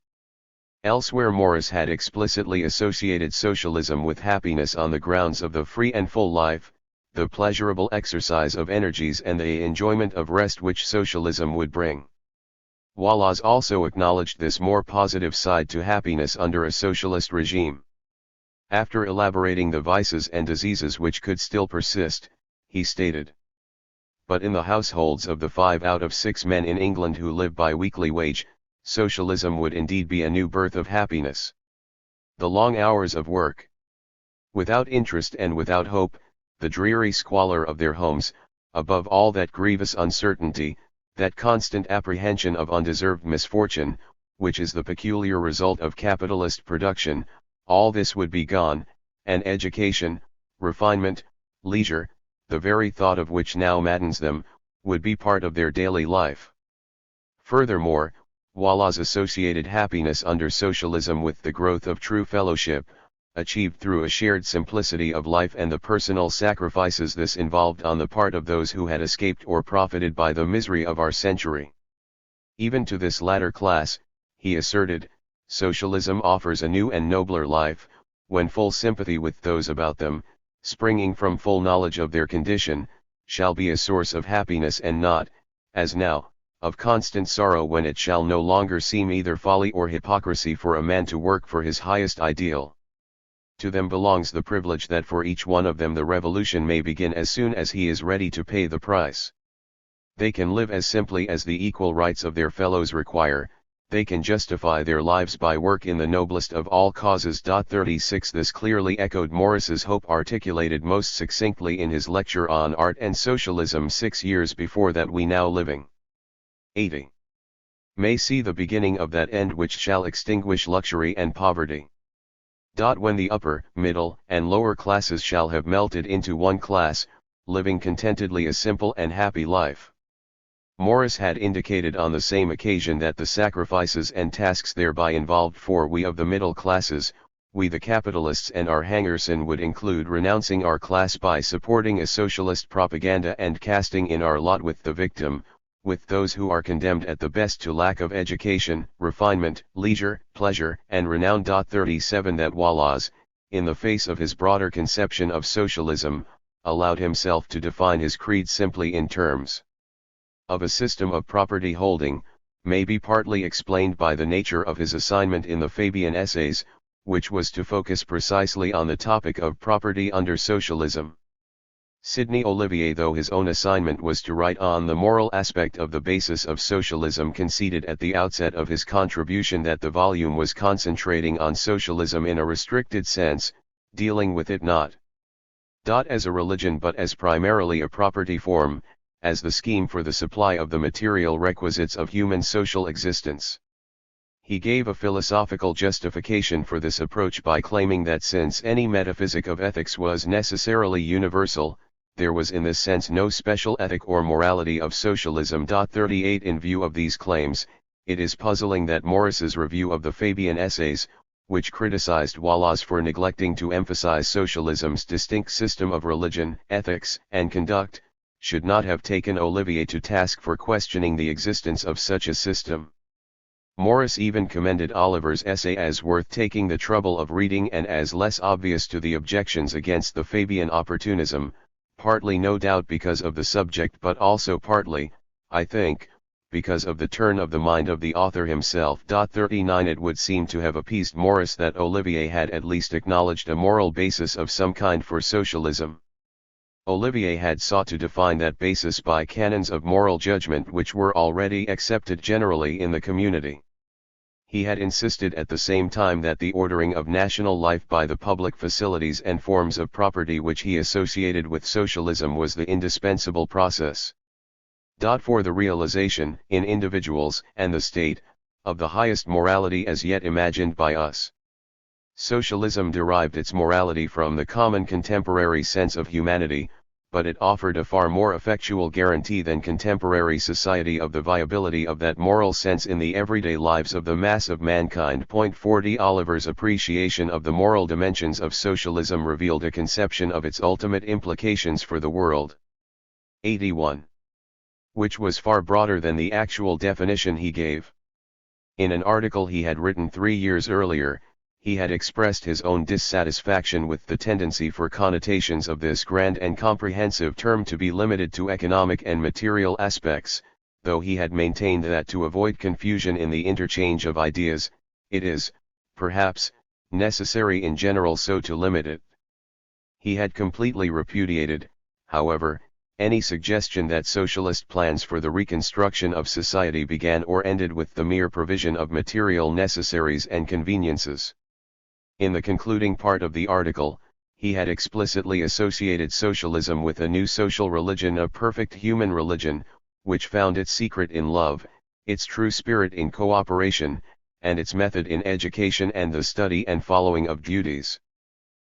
Elsewhere Morris had explicitly associated socialism with happiness on the grounds of the free and full life, the pleasurable exercise of energies and the enjoyment of rest which socialism would bring. Wallace also acknowledged this more positive side to happiness under a socialist regime. After elaborating the vices and diseases which could still persist, he stated, "But in the households of the 5 out of 6 men in England who live by weekly wage, socialism would indeed be a new birth of happiness. The long hours of work, without interest and without hope, the dreary squalor of their homes, above all that grievous uncertainty, that constant apprehension of undeserved misfortune, which is the peculiar result of capitalist production, all this would be gone, and education, refinement, leisure, the very thought of which now maddens them, would be part of their daily life." Furthermore, Wallace associated happiness under socialism with the growth of true fellowship, achieved through a shared simplicity of life and the personal sacrifices this involved on the part of those who had escaped or profited by the misery of our century. Even to this latter class, he asserted, socialism offers a new and nobler life, when full sympathy with those about them, springing from full knowledge of their condition, shall be a source of happiness and not, as now, of constant sorrow, when it shall no longer seem either folly or hypocrisy for a man to work for his highest ideal. To them belongs the privilege that for each one of them the revolution may begin as soon as he is ready to pay the price. They can live as simply as the equal rights of their fellows require, they can justify their lives by work in the noblest of all causes. 36 This clearly echoed Morris's hope articulated most succinctly in his lecture on Art and Socialism 6 years before that we now living. 80. May see the beginning of that end which shall extinguish luxury and poverty. When the upper, middle, and lower classes shall have melted into one class, living contentedly a simple and happy life. Morris had indicated on the same occasion that the sacrifices and tasks thereby involved for we of the middle classes, we the capitalists and our hangerson would include renouncing our class by supporting a socialist propaganda and casting in our lot with the victim, with those who are condemned at the best to lack of education, refinement, leisure, pleasure, and renown. 37 That Wallace, in the face of his broader conception of socialism, allowed himself to define his creed simply in terms of a system of property holding, may be partly explained by the nature of his assignment in the Fabian essays, which was to focus precisely on the topic of property under socialism. Sidney Olivier, though his own assignment was to write on the moral aspect of the basis of socialism, conceded at the outset of his contribution that the volume was concentrating on socialism in a restricted sense, dealing with it not as a religion but as primarily a property form, as the scheme for the supply of the material requisites of human social existence. He gave a philosophical justification for this approach by claiming that since any metaphysic of ethics was necessarily universal, there was in this sense no special ethic or morality of socialism. 38 In view of these claims, it is puzzling that Morris's review of the Fabian essays, which criticized Wallace for neglecting to emphasize socialism's distinct system of religion, ethics, and conduct, should not have taken Olivier to task for questioning the existence of such a system. Morris even commended Oliver's essay as worth taking the trouble of reading and as less obvious to the objections against the Fabian opportunism, partly no doubt because of the subject but also partly, I think, because of the turn of the mind of the author himself. 39 It would seem to have appeased Morris that Olivier had at least acknowledged a moral basis of some kind for socialism. Olivier had sought to define that basis by canons of moral judgment which were already accepted generally in the community. He had insisted at the same time that the ordering of national life by the public facilities and forms of property which he associated with socialism was the indispensable process. For the realization, in individuals and the state, of the highest morality as yet imagined by us. Socialism derived its morality from the common contemporary sense of humanity, but it offered a far more effectual guarantee than contemporary society of the viability of that moral sense in the everyday lives of the mass of mankind. 40 Oliver's appreciation of the moral dimensions of socialism revealed a conception of its ultimate implications for the world. 81. Which was far broader than the actual definition he gave. In an article he had written 3 years earlier, he had expressed his own dissatisfaction with the tendency for connotations of this grand and comprehensive term to be limited to economic and material aspects, though he had maintained that to avoid confusion in the interchange of ideas, it is, perhaps, necessary in general so to limit it. He had completely repudiated, however, any suggestion that socialist plans for the reconstruction of society began or ended with the mere provision of material necessaries and conveniences. In the concluding part of the article, he had explicitly associated socialism with a new social religion, a perfect human religion, which found its secret in love, its true spirit in cooperation, and its method in education and the study and following of duties.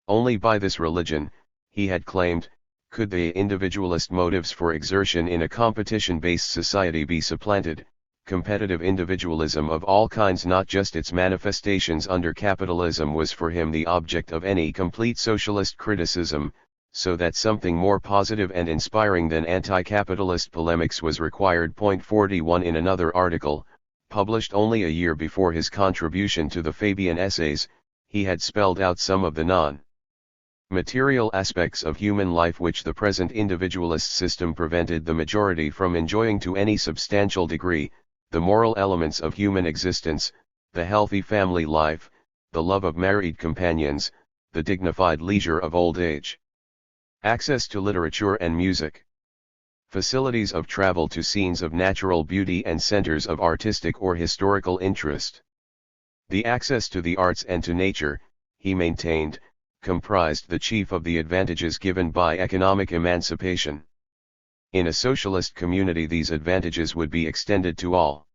Only by this religion, he had claimed, could the individualist motives for exertion in a competition-based society be supplanted. Competitive individualism of all kinds, not just its manifestations under capitalism, was for him the object of any complete socialist criticism, so that something more positive and inspiring than anti-capitalist polemics was required. 41 In another article, published only a year before his contribution to the Fabian essays, he had spelled out some of the non-material aspects of human life which the present individualist system prevented the majority from enjoying to any substantial degree: the moral elements of human existence, the healthy family life, the love of married companions, the dignified leisure of old age. Access to literature and music. Facilities of travel to scenes of natural beauty and centers of artistic or historical interest. The access to the arts and to nature, he maintained, comprised the chief of the advantages given by economic emancipation. In a socialist community these advantages would be extended to all.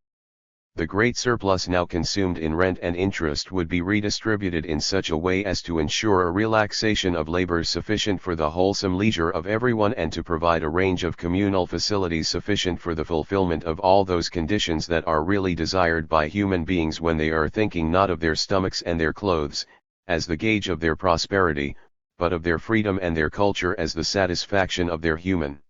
The great surplus now consumed in rent and interest would be redistributed in such a way as to ensure a relaxation of labor sufficient for the wholesome leisure of everyone and to provide a range of communal facilities sufficient for the fulfillment of all those conditions that are really desired by human beings when they are thinking not of their stomachs and their clothes, as the gauge of their prosperity, but of their freedom and their culture as the satisfaction of their human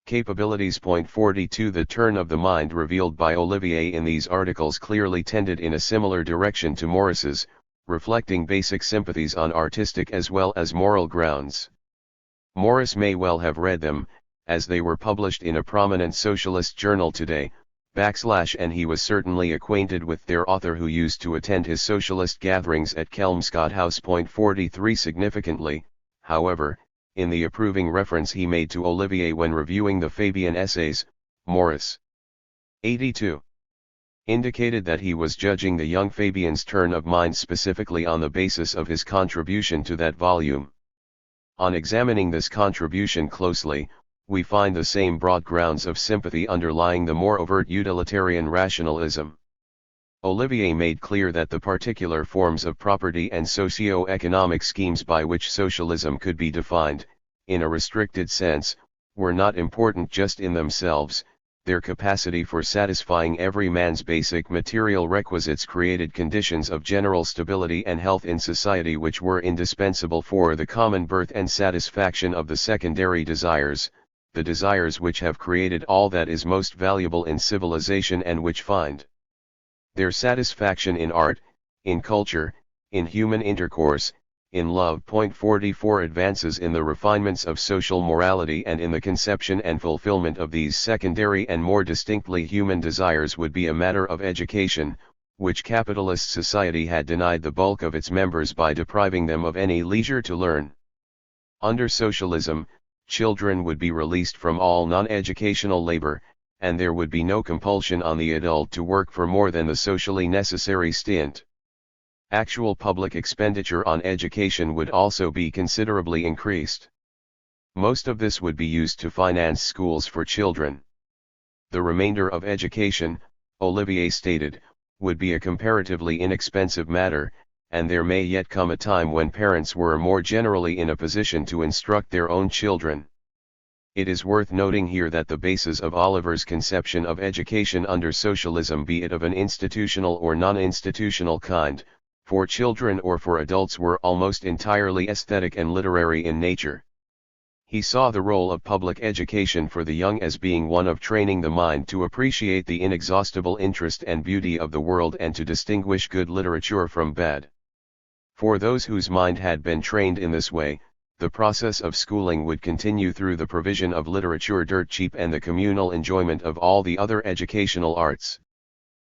capabilities. 42 The turn of the mind revealed by Olivier in these articles clearly tended in a similar direction to Morris's, reflecting basic sympathies on artistic as well as moral grounds. Morris may well have read them, as they were published in a prominent socialist journal today, and he was certainly acquainted with their author who used to attend his socialist gatherings at Kelmscott House. 43 Significantly, however, in the approving reference he made to Olivier when reviewing the Fabian essays, Morris 82 indicated that he was judging the young Fabian's turn of mind specifically on the basis of his contribution to that volume. On examining this contribution closely, we find the same broad grounds of sympathy underlying the more overt utilitarian rationalism. Olivier made clear that the particular forms of property and socio-economic schemes by which socialism could be defined, in a restricted sense, were not important just in themselves. Their capacity for satisfying every man's basic material requisites created conditions of general stability and health in society which were indispensable for the common birth and satisfaction of the secondary desires, the desires which have created all that is most valuable in civilization and which find their satisfaction in art, in culture, in human intercourse, in love. 44 Advances in the refinements of social morality and in the conception and fulfillment of these secondary and more distinctly human desires would be a matter of education, which capitalist society had denied the bulk of its members by depriving them of any leisure to learn. Under socialism, children would be released from all non-educational labor, and there would be no compulsion on the adult to work for more than the socially necessary stint. Actual public expenditure on education would also be considerably increased. Most of this would be used to finance schools for children. The remainder of education, Olivier stated, would be a comparatively inexpensive matter, and there may yet come a time when parents were more generally in a position to instruct their own children. It is worth noting here that the basis of Oliver's conception of education under socialism, be it of an institutional or non-institutional kind, for children or for adults, were almost entirely aesthetic and literary in nature. He saw the role of public education for the young as being one of training the mind to appreciate the inexhaustible interest and beauty of the world and to distinguish good literature from bad. For those whose mind had been trained in this way, the process of schooling would continue through the provision of literature dirt cheap and the communal enjoyment of all the other educational arts.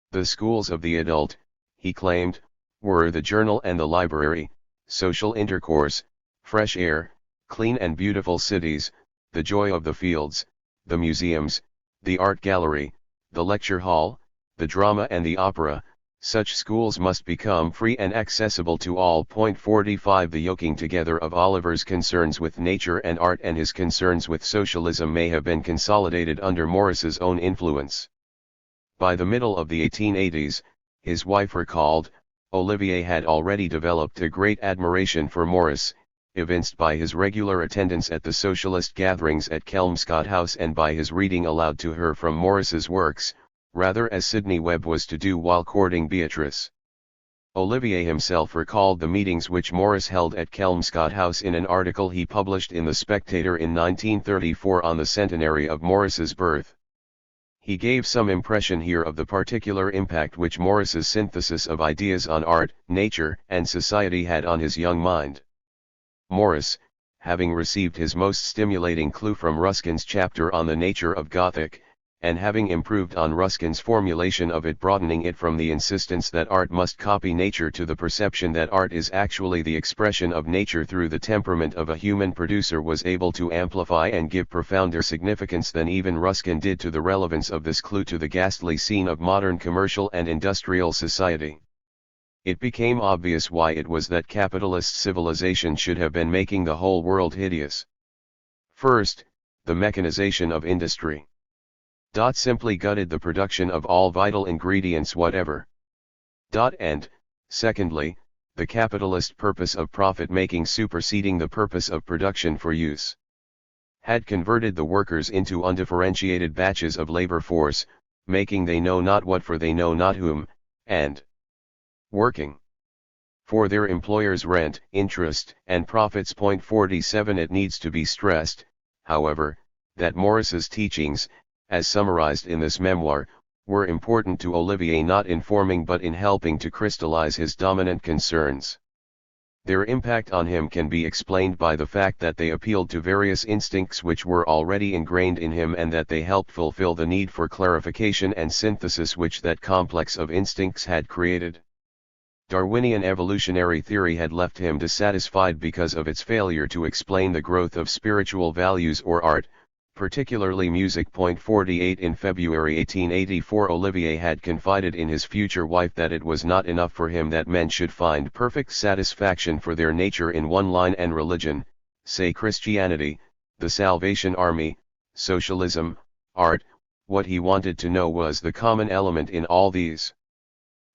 The schools of the adult, he claimed, were the journal and the library, social intercourse, fresh air, clean and beautiful cities, the joy of the fields, the museums, the art gallery, the lecture hall, the drama and the opera. Such schools must become free and accessible to all. 45 The yoking together of Oliver's concerns with nature and art and his concerns with socialism may have been consolidated under Morris's own influence. By the middle of the 1880s, his wife recalled, Olivier had already developed a great admiration for Morris, evinced by his regular attendance at the socialist gatherings at Kelmscott House and by his reading aloud to her from Morris's works, rather as Sidney Webb was to do while courting Beatrice. Olivier himself recalled the meetings which Morris held at Kelmscott House in an article he published in The Spectator in 1934 on the centenary of Morris's birth. He gave some impression here of the particular impact which Morris's synthesis of ideas on art, nature, and society had on his young mind. Morris, having received his most stimulating clue from Ruskin's chapter on the nature of Gothic, and having improved on Ruskin's formulation of it, broadening it from the insistence that art must copy nature to the perception that art is actually the expression of nature through the temperament of a human producer, was able to amplify and give profounder significance than even Ruskin did to the relevance of this clue to the ghastly scene of modern commercial and industrial society. It became obvious why it was that capitalist civilization should have been making the whole world hideous. First, the mechanization of industry. Simply gutted the production of all vital ingredients whatever. And, secondly, the capitalist purpose of profit-making superseding the purpose of production for use. Had converted the workers into undifferentiated batches of labor force, making they know not what for they know not whom, and working for their employers' rent, interest, and profits. 47 It needs to be stressed, however, that Morris's teachings, as summarized in this memoir, were important to Olivier not in forming but in helping to crystallize his dominant concerns. Their impact on him can be explained by the fact that they appealed to various instincts which were already ingrained in him, and that they helped fulfill the need for clarification and synthesis which that complex of instincts had created. Darwinian evolutionary theory had left him dissatisfied because of its failure to explain the growth of spiritual values or art, particularly music. 48 In February 1884 Olivier had confided in his future wife that it was not enough for him that men should find perfect satisfaction for their nature in one line and religion, say Christianity, the Salvation Army, socialism, art. What he wanted to know was the common element in all these.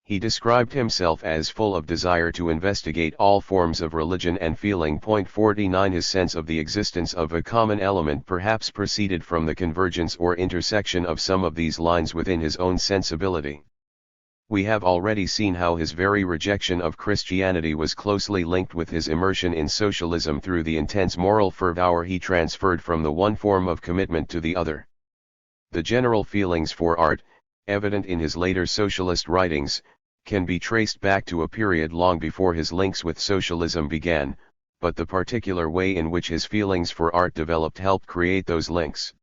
He described himself as full of desire to investigate all forms of religion and feeling. 49 His sense of the existence of a common element perhaps proceeded from the convergence or intersection of some of these lines within his own sensibility. We have already seen how his very rejection of Christianity was closely linked with his immersion in socialism through the intense moral fervor he transferred from the one form of commitment to the other. The general feelings for art, evident in his later socialist writings, can be traced back to a period long before his links with socialism began, but the particular way in which his feelings for art developed helped create those links.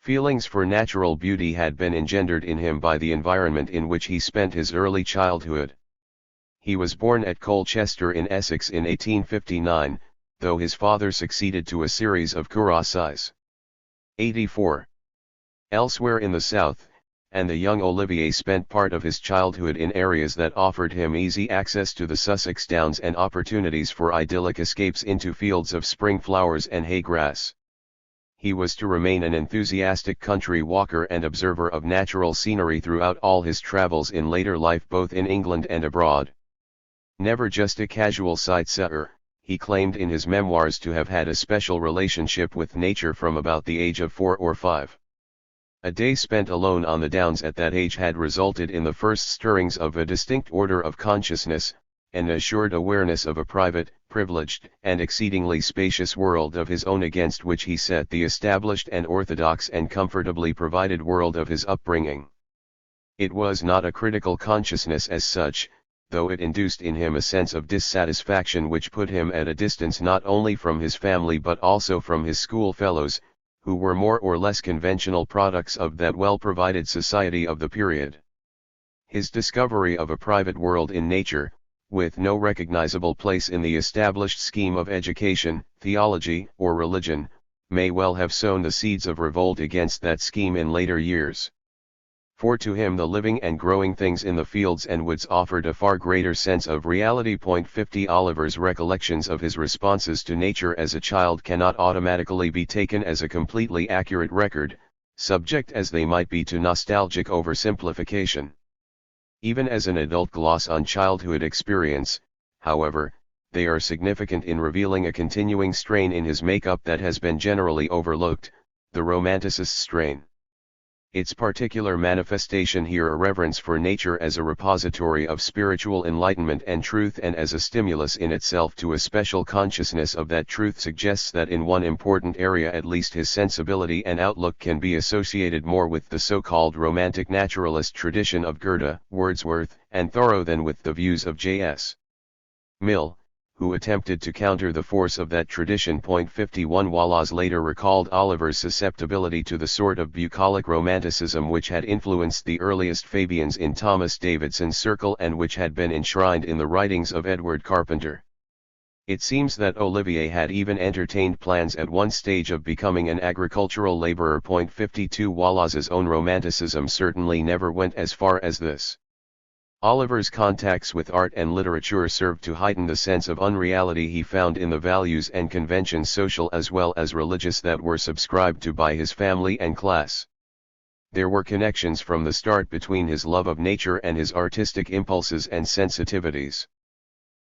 Feelings for natural beauty had been engendered in him by the environment in which he spent his early childhood. He was born at Colchester in Essex in 1859, though his father succeeded to a series of cuirassiers. 84. Elsewhere in the south, and the young Olivier spent part of his childhood in areas that offered him easy access to the Sussex Downs and opportunities for idyllic escapes into fields of spring flowers and hay grass. He was to remain an enthusiastic country walker and observer of natural scenery throughout all his travels in later life, both in England and abroad. Never just a casual sightseer, he claimed in his memoirs to have had a special relationship with nature from about the age of 4 or 5. A day spent alone on the downs at that age had resulted in the first stirrings of a distinct order of consciousness, an assured awareness of a private, privileged, and exceedingly spacious world of his own against which he set the established and orthodox and comfortably provided world of his upbringing. It was not a critical consciousness as such, though it induced in him a sense of dissatisfaction which put him at a distance not only from his family but also from his schoolfellows, who were more or less conventional products of that well-provided society of the period. His discovery of a private world in nature, with no recognizable place in the established scheme of education, theology, or religion, may well have sown the seeds of revolt against that scheme in later years. For to him the living and growing things in the fields and woods offered a far greater sense of reality. 50 Oliver's recollections of his responses to nature as a child cannot automatically be taken as a completely accurate record, subject as they might be to nostalgic oversimplification. Even as an adult gloss on childhood experience, however, they are significant in revealing a continuing strain in his makeup that has been generally overlooked, the Romanticist strain. Its particular manifestation here, a reverence for nature as a repository of spiritual enlightenment and truth and as a stimulus in itself to a special consciousness of that truth, suggests that in one important area at least his sensibility and outlook can be associated more with the so-called romantic naturalist tradition of Goethe, Wordsworth, and Thoreau than with the views of J.S. Mill, who attempted to counter the force of that tradition. 51 Wallace later recalled Oliver's susceptibility to the sort of bucolic romanticism which had influenced the earliest Fabians in Thomas Davidson's circle and which had been enshrined in the writings of Edward Carpenter. It seems that Olivier had even entertained plans at one stage of becoming an agricultural laborer. 52 Wallace's own romanticism certainly never went as far as this. Oliver's contacts with art and literature served to heighten the sense of unreality he found in the values and conventions, social as well as religious, that were subscribed to by his family and class. There were connections from the start between his love of nature and his artistic impulses and sensitivities.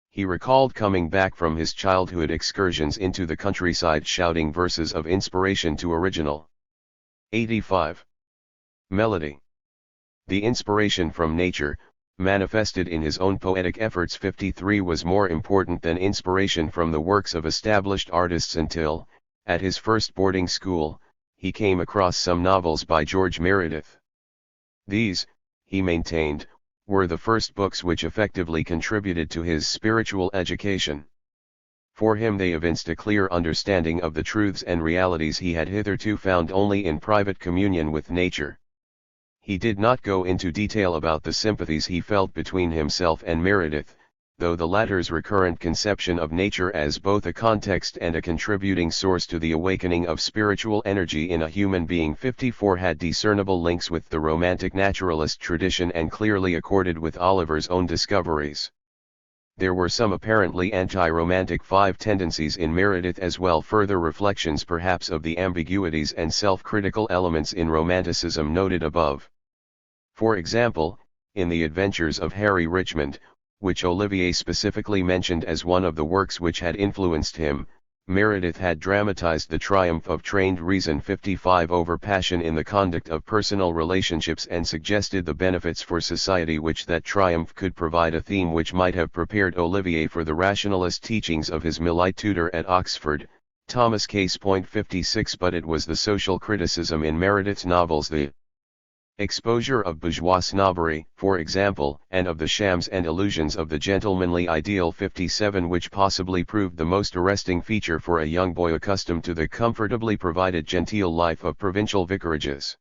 He recalled coming back from his childhood excursions into the countryside shouting verses of inspiration to original 85 melody. The inspiration from nature, manifested in his own poetic efforts 53, was more important than inspiration from the works of established artists until, at his first boarding school, he came across some novels by George Meredith. These, he maintained, were the first books which effectively contributed to his spiritual education. For him they evinced a clear understanding of the truths and realities he had hitherto found only in private communion with nature. He did not go into detail about the sympathies he felt between himself and Meredith, though the latter's recurrent conception of nature as both a context and a contributing source to the awakening of spiritual energy in a human being 54 had discernible links with the romantic naturalist tradition and clearly accorded with Oliver's own discoveries. There were some apparently anti-romantic tendencies in Meredith as well, further reflections perhaps of the ambiguities and self-critical elements in romanticism noted above. For example, in The Adventures of Harry Richmond, which Olivier specifically mentioned as one of the works which had influenced him, Meredith had dramatized the triumph of trained reason 55 over passion in the conduct of personal relationships and suggested the benefits for society which that triumph could provide, a theme which might have prepared Olivier for the rationalist teachings of his Millite tutor at Oxford, Thomas Case. 56 But it was the social criticism in Meredith's novels, the exposure of bourgeois snobbery, for example, and of the shams and illusions of the gentlemanly ideal 57 which possibly proved the most arresting feature for a young boy accustomed to the comfortably provided genteel life of provincial vicarages.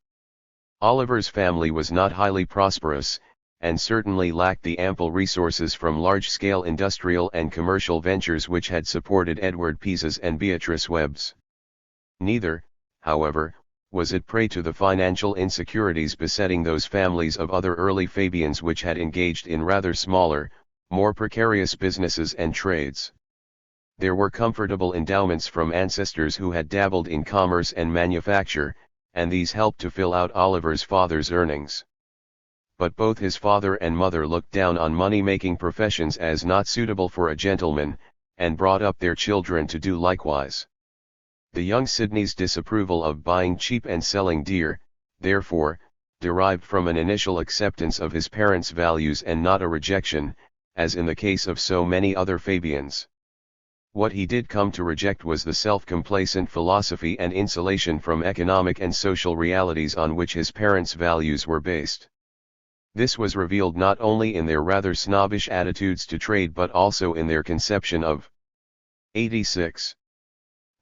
Oliver's family was not highly prosperous, and certainly lacked the ample resources from large-scale industrial and commercial ventures which had supported Edward Pease's and Beatrice Webb's. Neither, however, was it prey to the financial insecurities besetting those families of other early Fabians which had engaged in rather smaller, more precarious businesses and trades. There were comfortable endowments from ancestors who had dabbled in commerce and manufacture, and these helped to fill out Oliver's father's earnings. But both his father and mother looked down on money-making professions as not suitable for a gentleman, and brought up their children to do likewise. The young Sidney's disapproval of buying cheap and selling dear, therefore, derived from an initial acceptance of his parents' values and not a rejection, as in the case of so many other Fabians. What he did come to reject was the self-complacent philosophy and insulation from economic and social realities on which his parents' values were based. This was revealed not only in their rather snobbish attitudes to trade but also in their conception of 86.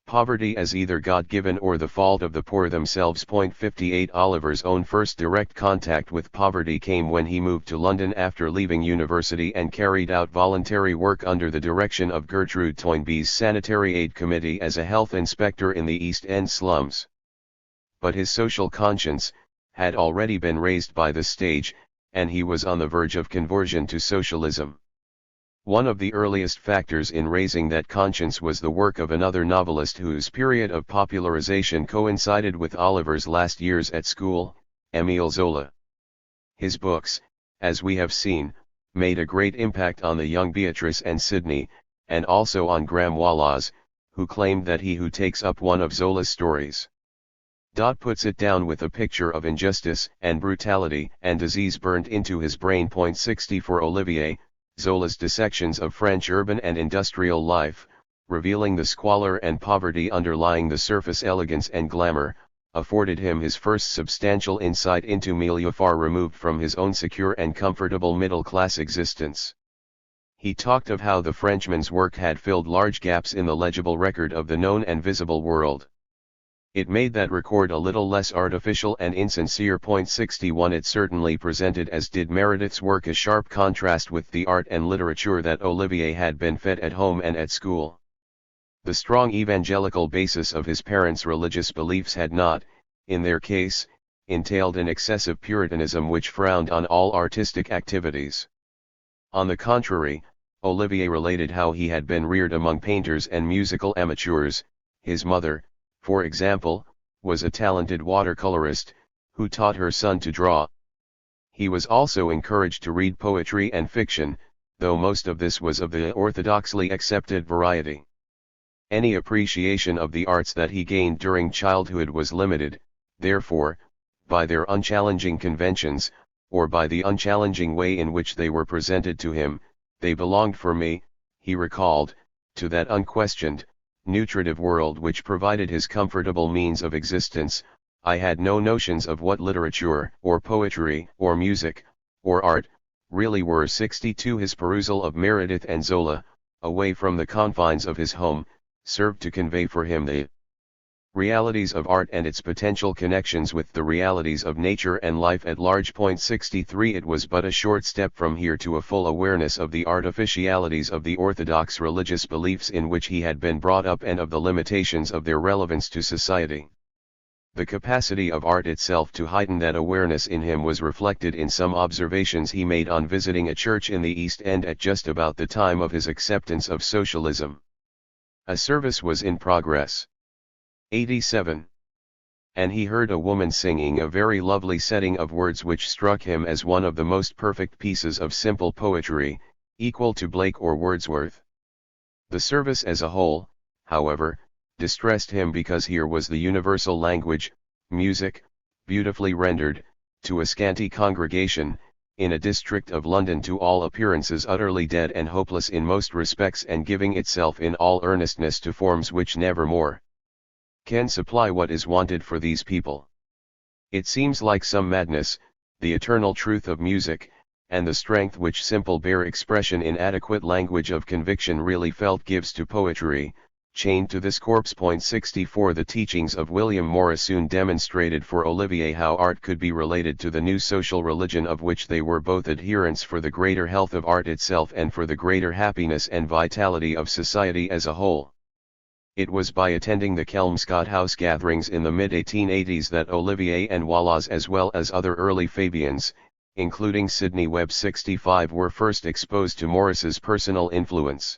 Poverty as either God-given or the fault of the poor themselves. 58 Oliver's own first direct contact with poverty came when he moved to London after leaving university and carried out voluntary work under the direction of Gertrude Toynbee's Sanitary Aid Committee as a health inspector in the East End slums. But his social conscience had already been raised by this stage, and he was on the verge of conversion to socialism. One of the earliest factors in raising that conscience was the work of another novelist whose period of popularization coincided with Oliver's last years at school, Émile Zola. His books, as we have seen, made a great impact on the young Beatrice and Sidney, and also on Graham Wallace, who claimed that he who takes up one of Zola's stories puts it down with a picture of injustice and brutality and disease burnt into his brain. 60 For Olivier, Zola's dissections of French urban and industrial life, revealing the squalor and poverty underlying the surface elegance and glamour, afforded him his first substantial insight into milieu far removed from his own secure and comfortable middle-class existence. He talked of how the Frenchman's work had filled large gaps in the legible record of the known and visible world. It made that record a little less artificial and insincere. 61 It certainly presented, as did Meredith's work, a sharp contrast with the art and literature that Olivier had been fed at home and at school. The strong evangelical basis of his parents' religious beliefs had not, in their case, entailed an excessive puritanism which frowned on all artistic activities. On the contrary, Olivier related how he had been reared among painters and musical amateurs. His mother, for example, was a talented watercolorist, who taught her son to draw. He was also encouraged to read poetry and fiction, though most of this was of the orthodoxly accepted variety. Any appreciation of the arts that he gained during childhood was limited, therefore, by their unchallenging conventions, or by the unchallenging way in which they were presented to him. They belonged for me, he recalled, to that unquestioned, nutritive world which provided his comfortable means of existence. I had no notions of what literature, or poetry, or music, or art, really were. 62 His perusal of Meredith and Zola, away from the confines of his home, served to convey for him the realities of art and its potential connections with the realities of nature and life at large. 63 It was but a short step from here to a full awareness of the artificialities of the orthodox religious beliefs in which he had been brought up and of the limitations of their relevance to society. The capacity of art itself to heighten that awareness in him was reflected in some observations he made on visiting a church in the East End at just about the time of his acceptance of socialism. A service was in progress. 87. And he heard a woman singing a very lovely setting of words which struck him as one of the most perfect pieces of simple poetry, equal to Blake or Wordsworth. The service as a whole, however, distressed him because here was the universal language, music, beautifully rendered, to a scanty congregation, in a district of London to all appearances utterly dead and hopeless in most respects, and giving itself in all earnestness to forms which never more can supply what is wanted for these people. It seems like some madness, the eternal truth of music, and the strength which simple bare expression in adequate language of conviction really felt gives to poetry, chained to this corpse. 64 The teachings of William Morris soon demonstrated for Olivier how art could be related to the new social religion of which they were both adherents for the greater health of art itself and for the greater happiness and vitality of society as a whole. It was by attending the Kelmscott House gatherings in the mid-1880s that Olivier and Wallace, as well as other early Fabians, including Sidney Webb 65, were first exposed to Morris's personal influence.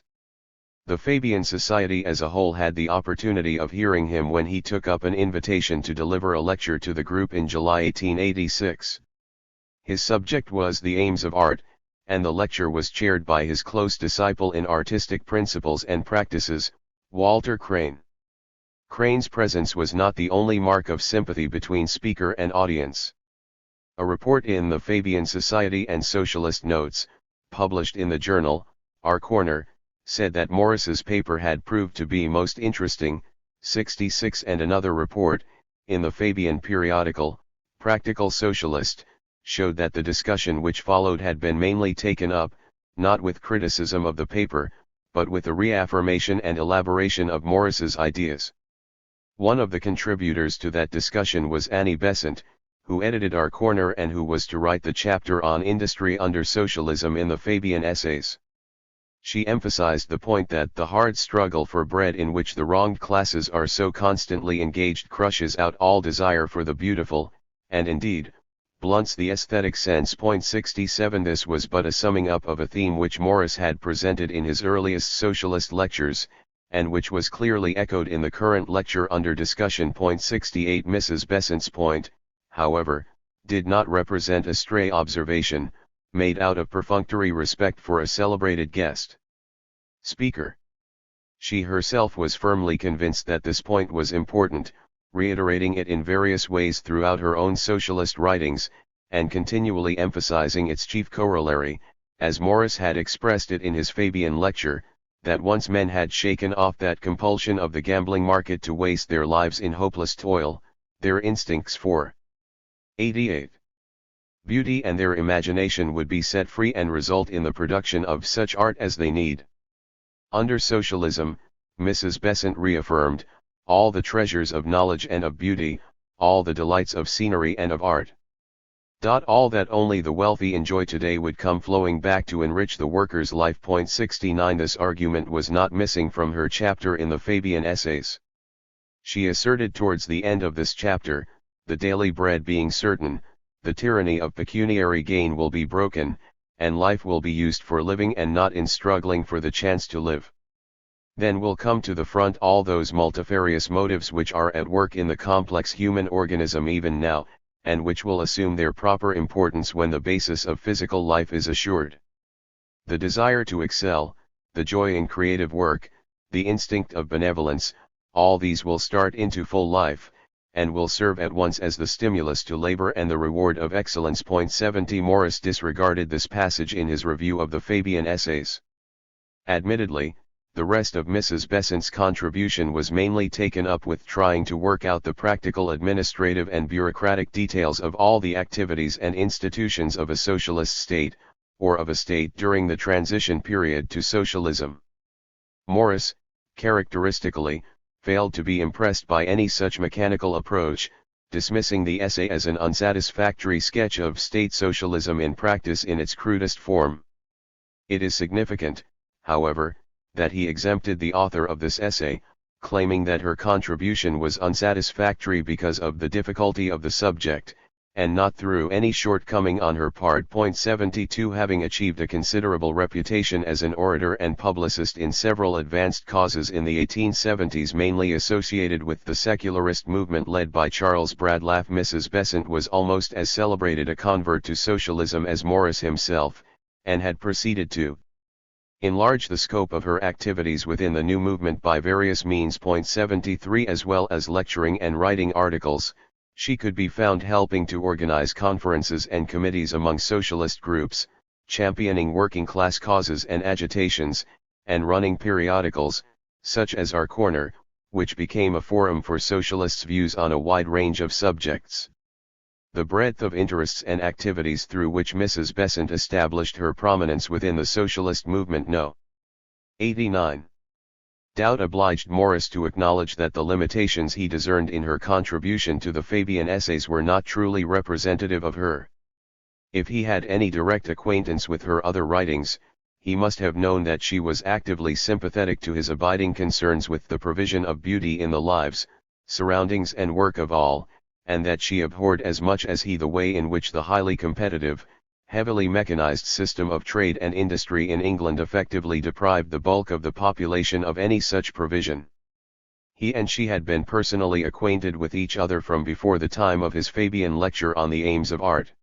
The Fabian Society as a whole had the opportunity of hearing him when he took up an invitation to deliver a lecture to the group in July 1886. His subject was the aims of art, and the lecture was chaired by his close disciple in artistic principles and practices, Walter Crane. Crane's presence was not the only mark of sympathy between speaker and audience. A report in the Fabian Society and Socialist Notes, published in the journal, Our Corner, said that Morris's paper had proved to be most interesting. 66 And another report, in the Fabian periodical, Practical Socialist, showed that the discussion which followed had been mainly taken up, not with criticism of the paper, but with the reaffirmation and elaboration of Morris's ideas. One of the contributors to that discussion was Annie Besant, who edited Our Corner and who was to write the chapter on industry under socialism in the Fabian essays. She emphasized the point that the hard struggle for bread in which the wronged classes are so constantly engaged crushes out all desire for the beautiful, and indeed, blunts the aesthetic sense. 67 This was but a summing up of a theme which Morris had presented in his earliest socialist lectures, and which was clearly echoed in the current lecture under discussion. 68 Mrs. Besant's point, however, did not represent a stray observation, made out of perfunctory respect for a celebrated guest speaker. She herself was firmly convinced that this point was important, reiterating it in various ways throughout her own socialist writings, and continually emphasizing its chief corollary, as Morris had expressed it in his Fabian lecture, that once men had shaken off that compulsion of the gambling market to waste their lives in hopeless toil, their instincts for 88 beauty and their imagination would be set free and result in the production of such art as they need. Under socialism, Mrs. Besant reaffirmed, all the treasures of knowledge and of beauty, all the delights of scenery and of art. All that only the wealthy enjoy today would come flowing back to enrich the worker's life. 69 This argument was not missing from her chapter in the Fabian Essays. She asserted towards the end of this chapter, the daily bread being certain, the tyranny of pecuniary gain will be broken, and life will be used for living and not in struggling for the chance to live. Then will come to the front all those multifarious motives which are at work in the complex human organism even now, and which will assume their proper importance when the basis of physical life is assured. The desire to excel, the joy in creative work, the instinct of benevolence, all these will start into full life, and will serve at once as the stimulus to labor and the reward of excellence. 70 Morris disregarded this passage in his review of the Fabian Essays. Admittedly, the rest of Mrs. Besant's contribution was mainly taken up with trying to work out the practical administrative and bureaucratic details of all the activities and institutions of a socialist state, or of a state during the transition period to socialism. Morris, characteristically, failed to be impressed by any such mechanical approach, dismissing the essay as an unsatisfactory sketch of state socialism in practice in its crudest form. It is significant, however, that he exempted the author of this essay, claiming that her contribution was unsatisfactory because of the difficulty of the subject, and not through any shortcoming on her part. 72 Having achieved a considerable reputation as an orator and publicist in several advanced causes in the 1870s mainly associated with the secularist movement led by Charles Bradlaugh, Mrs. Besant was almost as celebrated a convert to socialism as Morris himself, and had proceeded to enlarge the scope of her activities within the new movement by various means. 73 As well as lecturing and writing articles, she could be found helping to organize conferences and committees among socialist groups, championing working class causes and agitations, and running periodicals, such as Our Corner, which became a forum for socialists' views on a wide range of subjects. The breadth of interests and activities through which Mrs. Besant established her prominence within the socialist movement. No. 89. Doubt obliged Morris to acknowledge that the limitations he discerned in her contribution to the Fabian Essays were not truly representative of her. If he had any direct acquaintance with her other writings, he must have known that she was actively sympathetic to his abiding concerns with the provision of beauty in the lives, surroundings and work of all, and that she abhorred as much as he the way in which the highly competitive, heavily mechanized system of trade and industry in England effectively deprived the bulk of the population of any such provision. He and she had been personally acquainted with each other from before the time of his Fabian lecture on the aims of art.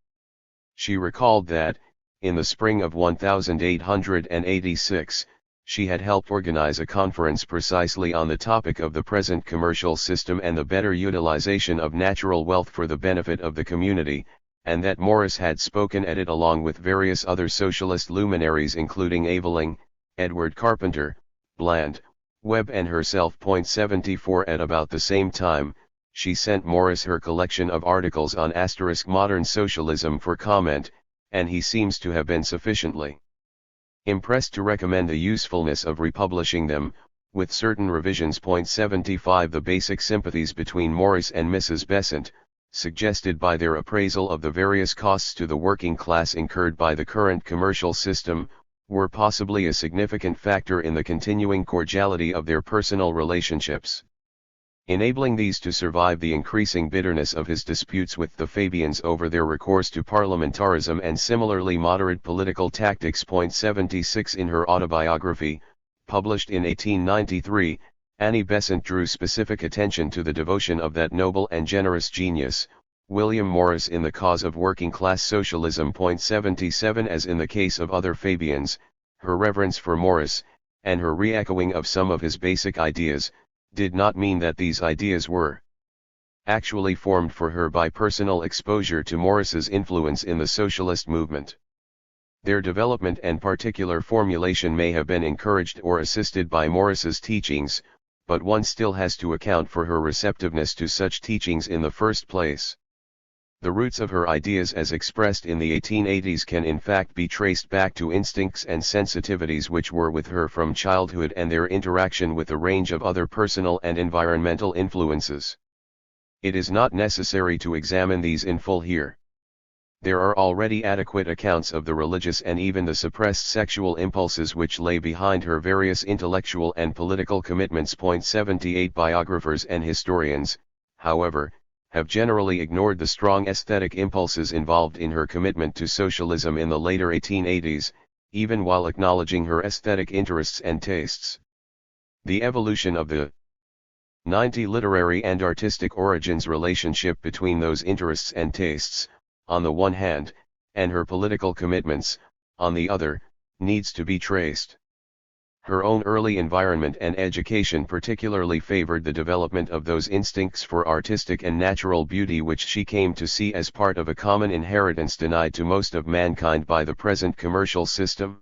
She recalled that, in the spring of 1886, she had helped organize a conference precisely on the topic of the present commercial system and the better utilization of natural wealth for the benefit of the community, and that Morris had spoken at it along with various other socialist luminaries including Aveling, Edward Carpenter, Bland, Webb and herself. 74 At about the same time, she sent Morris her collection of articles on *Modern Socialism for comment, and he seems to have been sufficiently impressed to recommend the usefulness of republishing them, with certain revisions. 75 The basic sympathies between Morris and Mrs. Besant, suggested by their appraisal of the various costs to the working class incurred by the current commercial system, were possibly a significant factor in the continuing cordiality of their personal relationships, enabling these to survive the increasing bitterness of his disputes with the Fabians over their recourse to parliamentarism and similarly moderate political tactics. 76 In her autobiography, published in 1893, Annie Besant drew specific attention to the devotion of that noble and generous genius, William Morris, in the cause of working-class socialism. 77 As in the case of other Fabians, her reverence for Morris, and her re-echoing of some of his basic ideas, did not mean that these ideas were actually formed for her by personal exposure to Morris's influence in the socialist movement. Their development and particular formulation may have been encouraged or assisted by Morris's teachings, but one still has to account for her receptiveness to such teachings in the first place. The roots of her ideas as expressed in the 1880s can in fact be traced back to instincts and sensitivities which were with her from childhood and their interaction with a range of other personal and environmental influences. It is not necessary to examine these in full here. There are already adequate accounts of the religious and even the suppressed sexual impulses which lay behind her various intellectual and political commitments. 78 Biographers and historians, however, have generally ignored the strong aesthetic impulses involved in her commitment to socialism in the later 1880s, even while acknowledging her aesthetic interests and tastes. The evolution of the 90 literary and artistic origins relationship between those interests and tastes, on the one hand, and her political commitments, on the other, needs to be traced. Her own early environment and education particularly favored the development of those instincts for artistic and natural beauty which she came to see as part of a common inheritance denied to most of mankind by the present commercial system.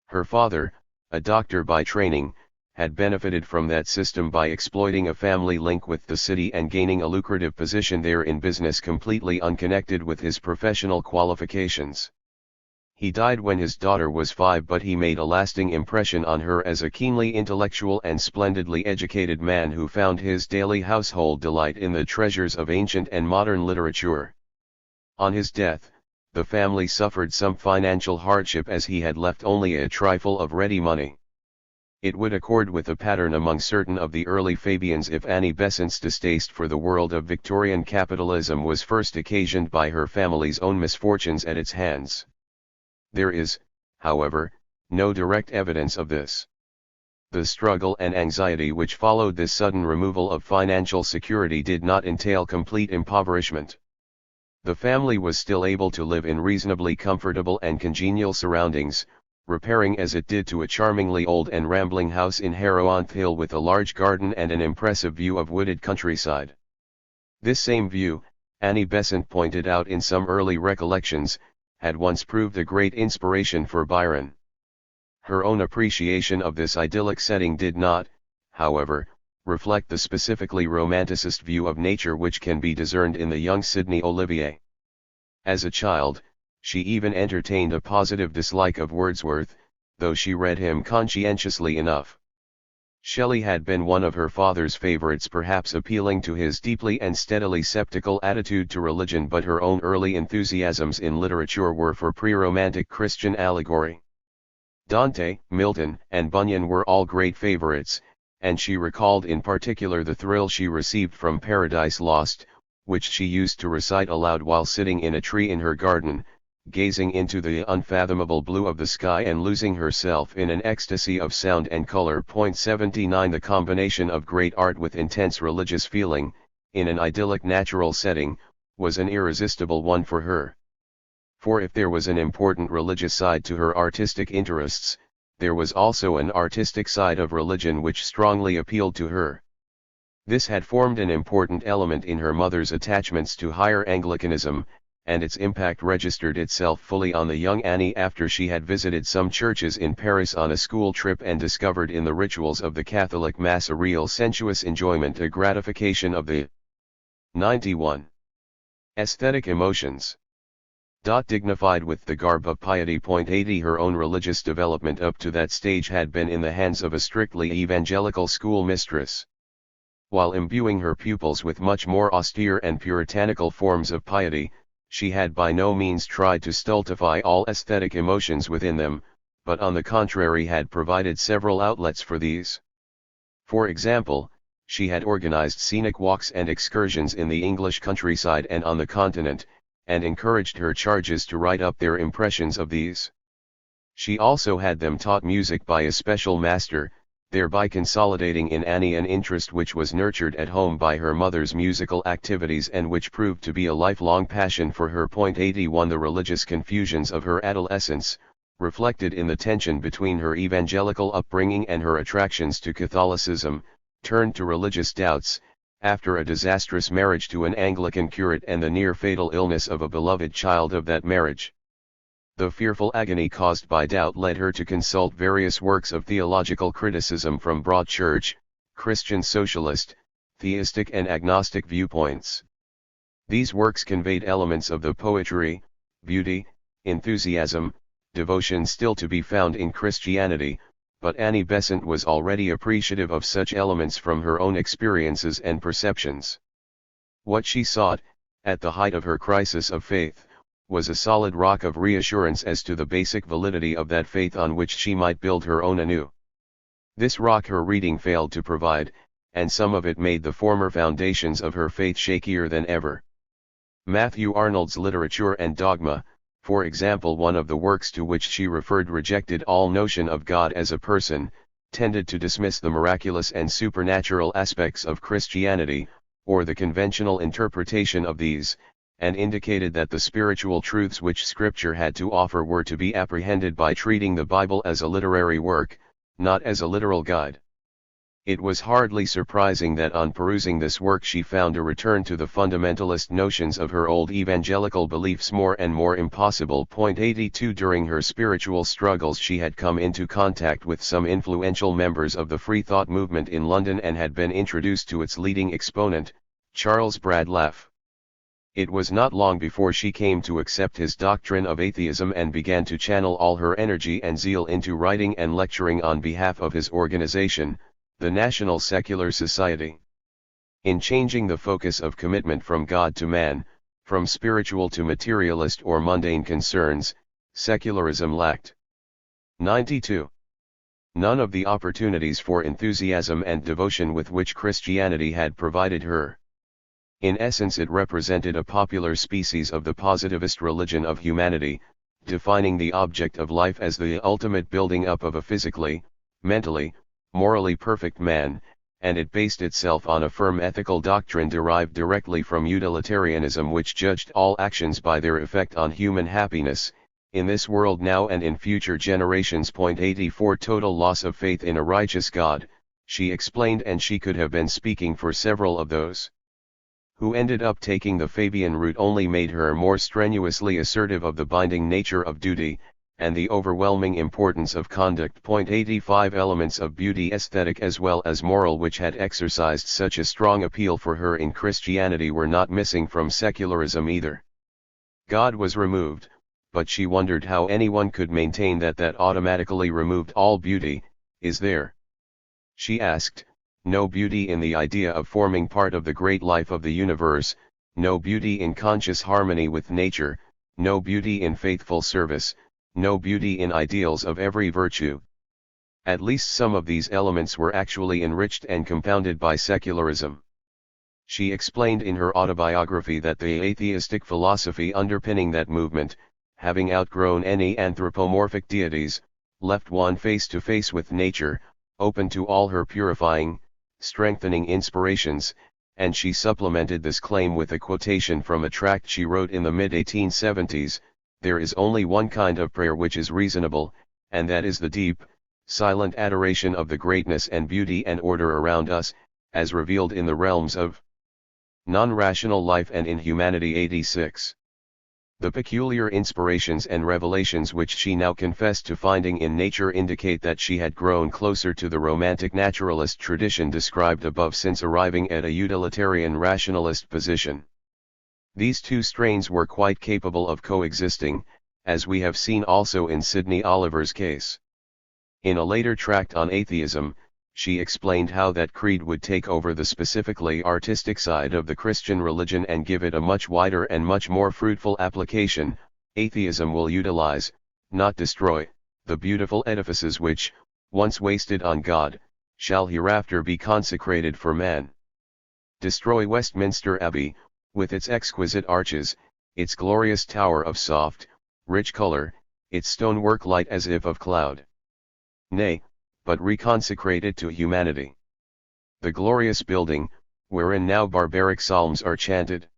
Her father, a doctor by training, had benefited from that system by exploiting a family link with the city and gaining a lucrative position there in business completely unconnected with his professional qualifications. He died when his daughter was 5, but he made a lasting impression on her as a keenly intellectual and splendidly educated man who found his daily household delight in the treasures of ancient and modern literature. On his death, the family suffered some financial hardship as he had left only a trifle of ready money. It would accord with a pattern among certain of the early Fabians if Annie Besant's distaste for the world of Victorian capitalism was first occasioned by her family's own misfortunes at its hands. There is, however, no direct evidence of this. The struggle and anxiety which followed this sudden removal of financial security did not entail complete impoverishment. The family was still able to live in reasonably comfortable and congenial surroundings, repairing as it did to a charmingly old and rambling house in Harrow-on Hill with a large garden and an impressive view of wooded countryside. This same view, Annie Besant pointed out in some early recollections, had once proved a great inspiration for Byron. Her own appreciation of this idyllic setting did not, however, reflect the specifically romanticist view of nature which can be discerned in the young Sidney Olivier. As a child, she even entertained a positive dislike of Wordsworth, though she read him conscientiously enough. Shelley had been one of her father's favorites, perhaps appealing to his deeply and steadily sceptical attitude to religion, but her own early enthusiasms in literature were for pre-romantic Christian allegory. Dante, Milton, and Bunyan were all great favorites, and she recalled in particular the thrill she received from Paradise Lost, which she used to recite aloud while sitting in a tree in her garden, gazing into the unfathomable blue of the sky and losing herself in an ecstasy of sound and color. 79 The combination of great art with intense religious feeling, in an idyllic natural setting, was an irresistible one for her. For if there was an important religious side to her artistic interests, there was also an artistic side of religion which strongly appealed to her. This had formed an important element in her mother's attachments to higher Anglicanism, and its impact registered itself fully on the young Annie after she had visited some churches in Paris on a school trip and discovered in the rituals of the Catholic Mass a real sensuous enjoyment, a gratification of the 91 aesthetic emotions. Dignified with the garb of piety. 80 Her own religious development up to that stage had been in the hands of a strictly evangelical school mistress. While imbuing her pupils with much more austere and puritanical forms of piety, she had by no means tried to stultify all aesthetic emotions within them, but on the contrary had provided several outlets for these. For example, she had organized scenic walks and excursions in the English countryside and on the continent, and encouraged her charges to write up their impressions of these. She also had them taught music by a special master, thereby consolidating in Annie an interest which was nurtured at home by her mother's musical activities and which proved to be a lifelong passion for her. 81 The religious confusions of her adolescence, reflected in the tension between her evangelical upbringing and her attractions to Catholicism, turned to religious doubts, after a disastrous marriage to an Anglican curate and the near-fatal illness of a beloved child of that marriage. The fearful agony caused by doubt led her to consult various works of theological criticism from broad church, Christian socialist, theistic and agnostic viewpoints. These works conveyed elements of the poetry, beauty, enthusiasm, devotion still to be found in Christianity, but Annie Besant was already appreciative of such elements from her own experiences and perceptions. What she sought, at the height of her crisis of faith, was a solid rock of reassurance as to the basic validity of that faith on which she might build her own anew. This rock her reading failed to provide, and some of it made the former foundations of her faith shakier than ever. Matthew Arnold's Literature and Dogma, for example, one of the works to which she referred, rejected all notion of God as a person, tended to dismiss the miraculous and supernatural aspects of Christianity, or the conventional interpretation of these, and indicated that the spiritual truths which Scripture had to offer were to be apprehended by treating the Bible as a literary work, not as a literal guide. It was hardly surprising that on perusing this work she found a return to the fundamentalist notions of her old evangelical beliefs more and more impossible. 82 During her spiritual struggles she had come into contact with some influential members of the Free Thought movement in London and had been introduced to its leading exponent, Charles Bradlaugh. It was not long before she came to accept his doctrine of atheism and began to channel all her energy and zeal into writing and lecturing on behalf of his organization, the National Secular Society. In changing the focus of commitment from God to man, from spiritual to materialist or mundane concerns, secularism lacked. 92. None of the opportunities for enthusiasm and devotion with which Christianity had provided her. In essence, it represented a popular species of the positivist religion of humanity, defining the object of life as the ultimate building up of a physically, mentally, morally perfect man, and it based itself on a firm ethical doctrine derived directly from utilitarianism, which judged all actions by their effect on human happiness, in this world now and in future generations. 84 Total loss of faith in a righteous God, she explained, and she could have been speaking for several of those who ended up taking the Fabian route only made her more strenuously assertive of the binding nature of duty, and the overwhelming importance of conduct. 85 Elements of beauty, aesthetic as well as moral, which had exercised such a strong appeal for her in Christianity, were not missing from secularism either. God was removed, but she wondered how anyone could maintain that that automatically removed all beauty. Is there, she asked, no beauty in the idea of forming part of the great life of the universe, no beauty in conscious harmony with nature, no beauty in faithful service, no beauty in ideals of every virtue? At least some of these elements were actually enriched and compounded by secularism. She explained in her autobiography that the atheistic philosophy underpinning that movement, having outgrown any anthropomorphic deities, left one face to face with nature, open to all her purifying, strengthening inspirations, and she supplemented this claim with a quotation from a tract she wrote in the mid-1870s: "There is only one kind of prayer which is reasonable, and that is the deep, silent adoration of the greatness and beauty and order around us, as revealed in the realms of non-rational life and in humanity." 86. The peculiar inspirations and revelations which she now confessed to finding in nature indicate that she had grown closer to the romantic naturalist tradition described above since arriving at a utilitarian rationalist position. These two strains were quite capable of coexisting, as we have seen also in Sidney Oliver's case. In a later tract on atheism, she explained how that creed would take over the specifically artistic side of the Christian religion and give it a much wider and much more fruitful application. Atheism will utilize, not destroy, the beautiful edifices which, once wasted on God, shall hereafter be consecrated for man. Destroy Westminster Abbey, with its exquisite arches, its glorious tower of soft, rich color, its stonework light as if of cloud. Nay, but reconsecrate it to humanity. The glorious building, wherein now barbaric psalms are chanted,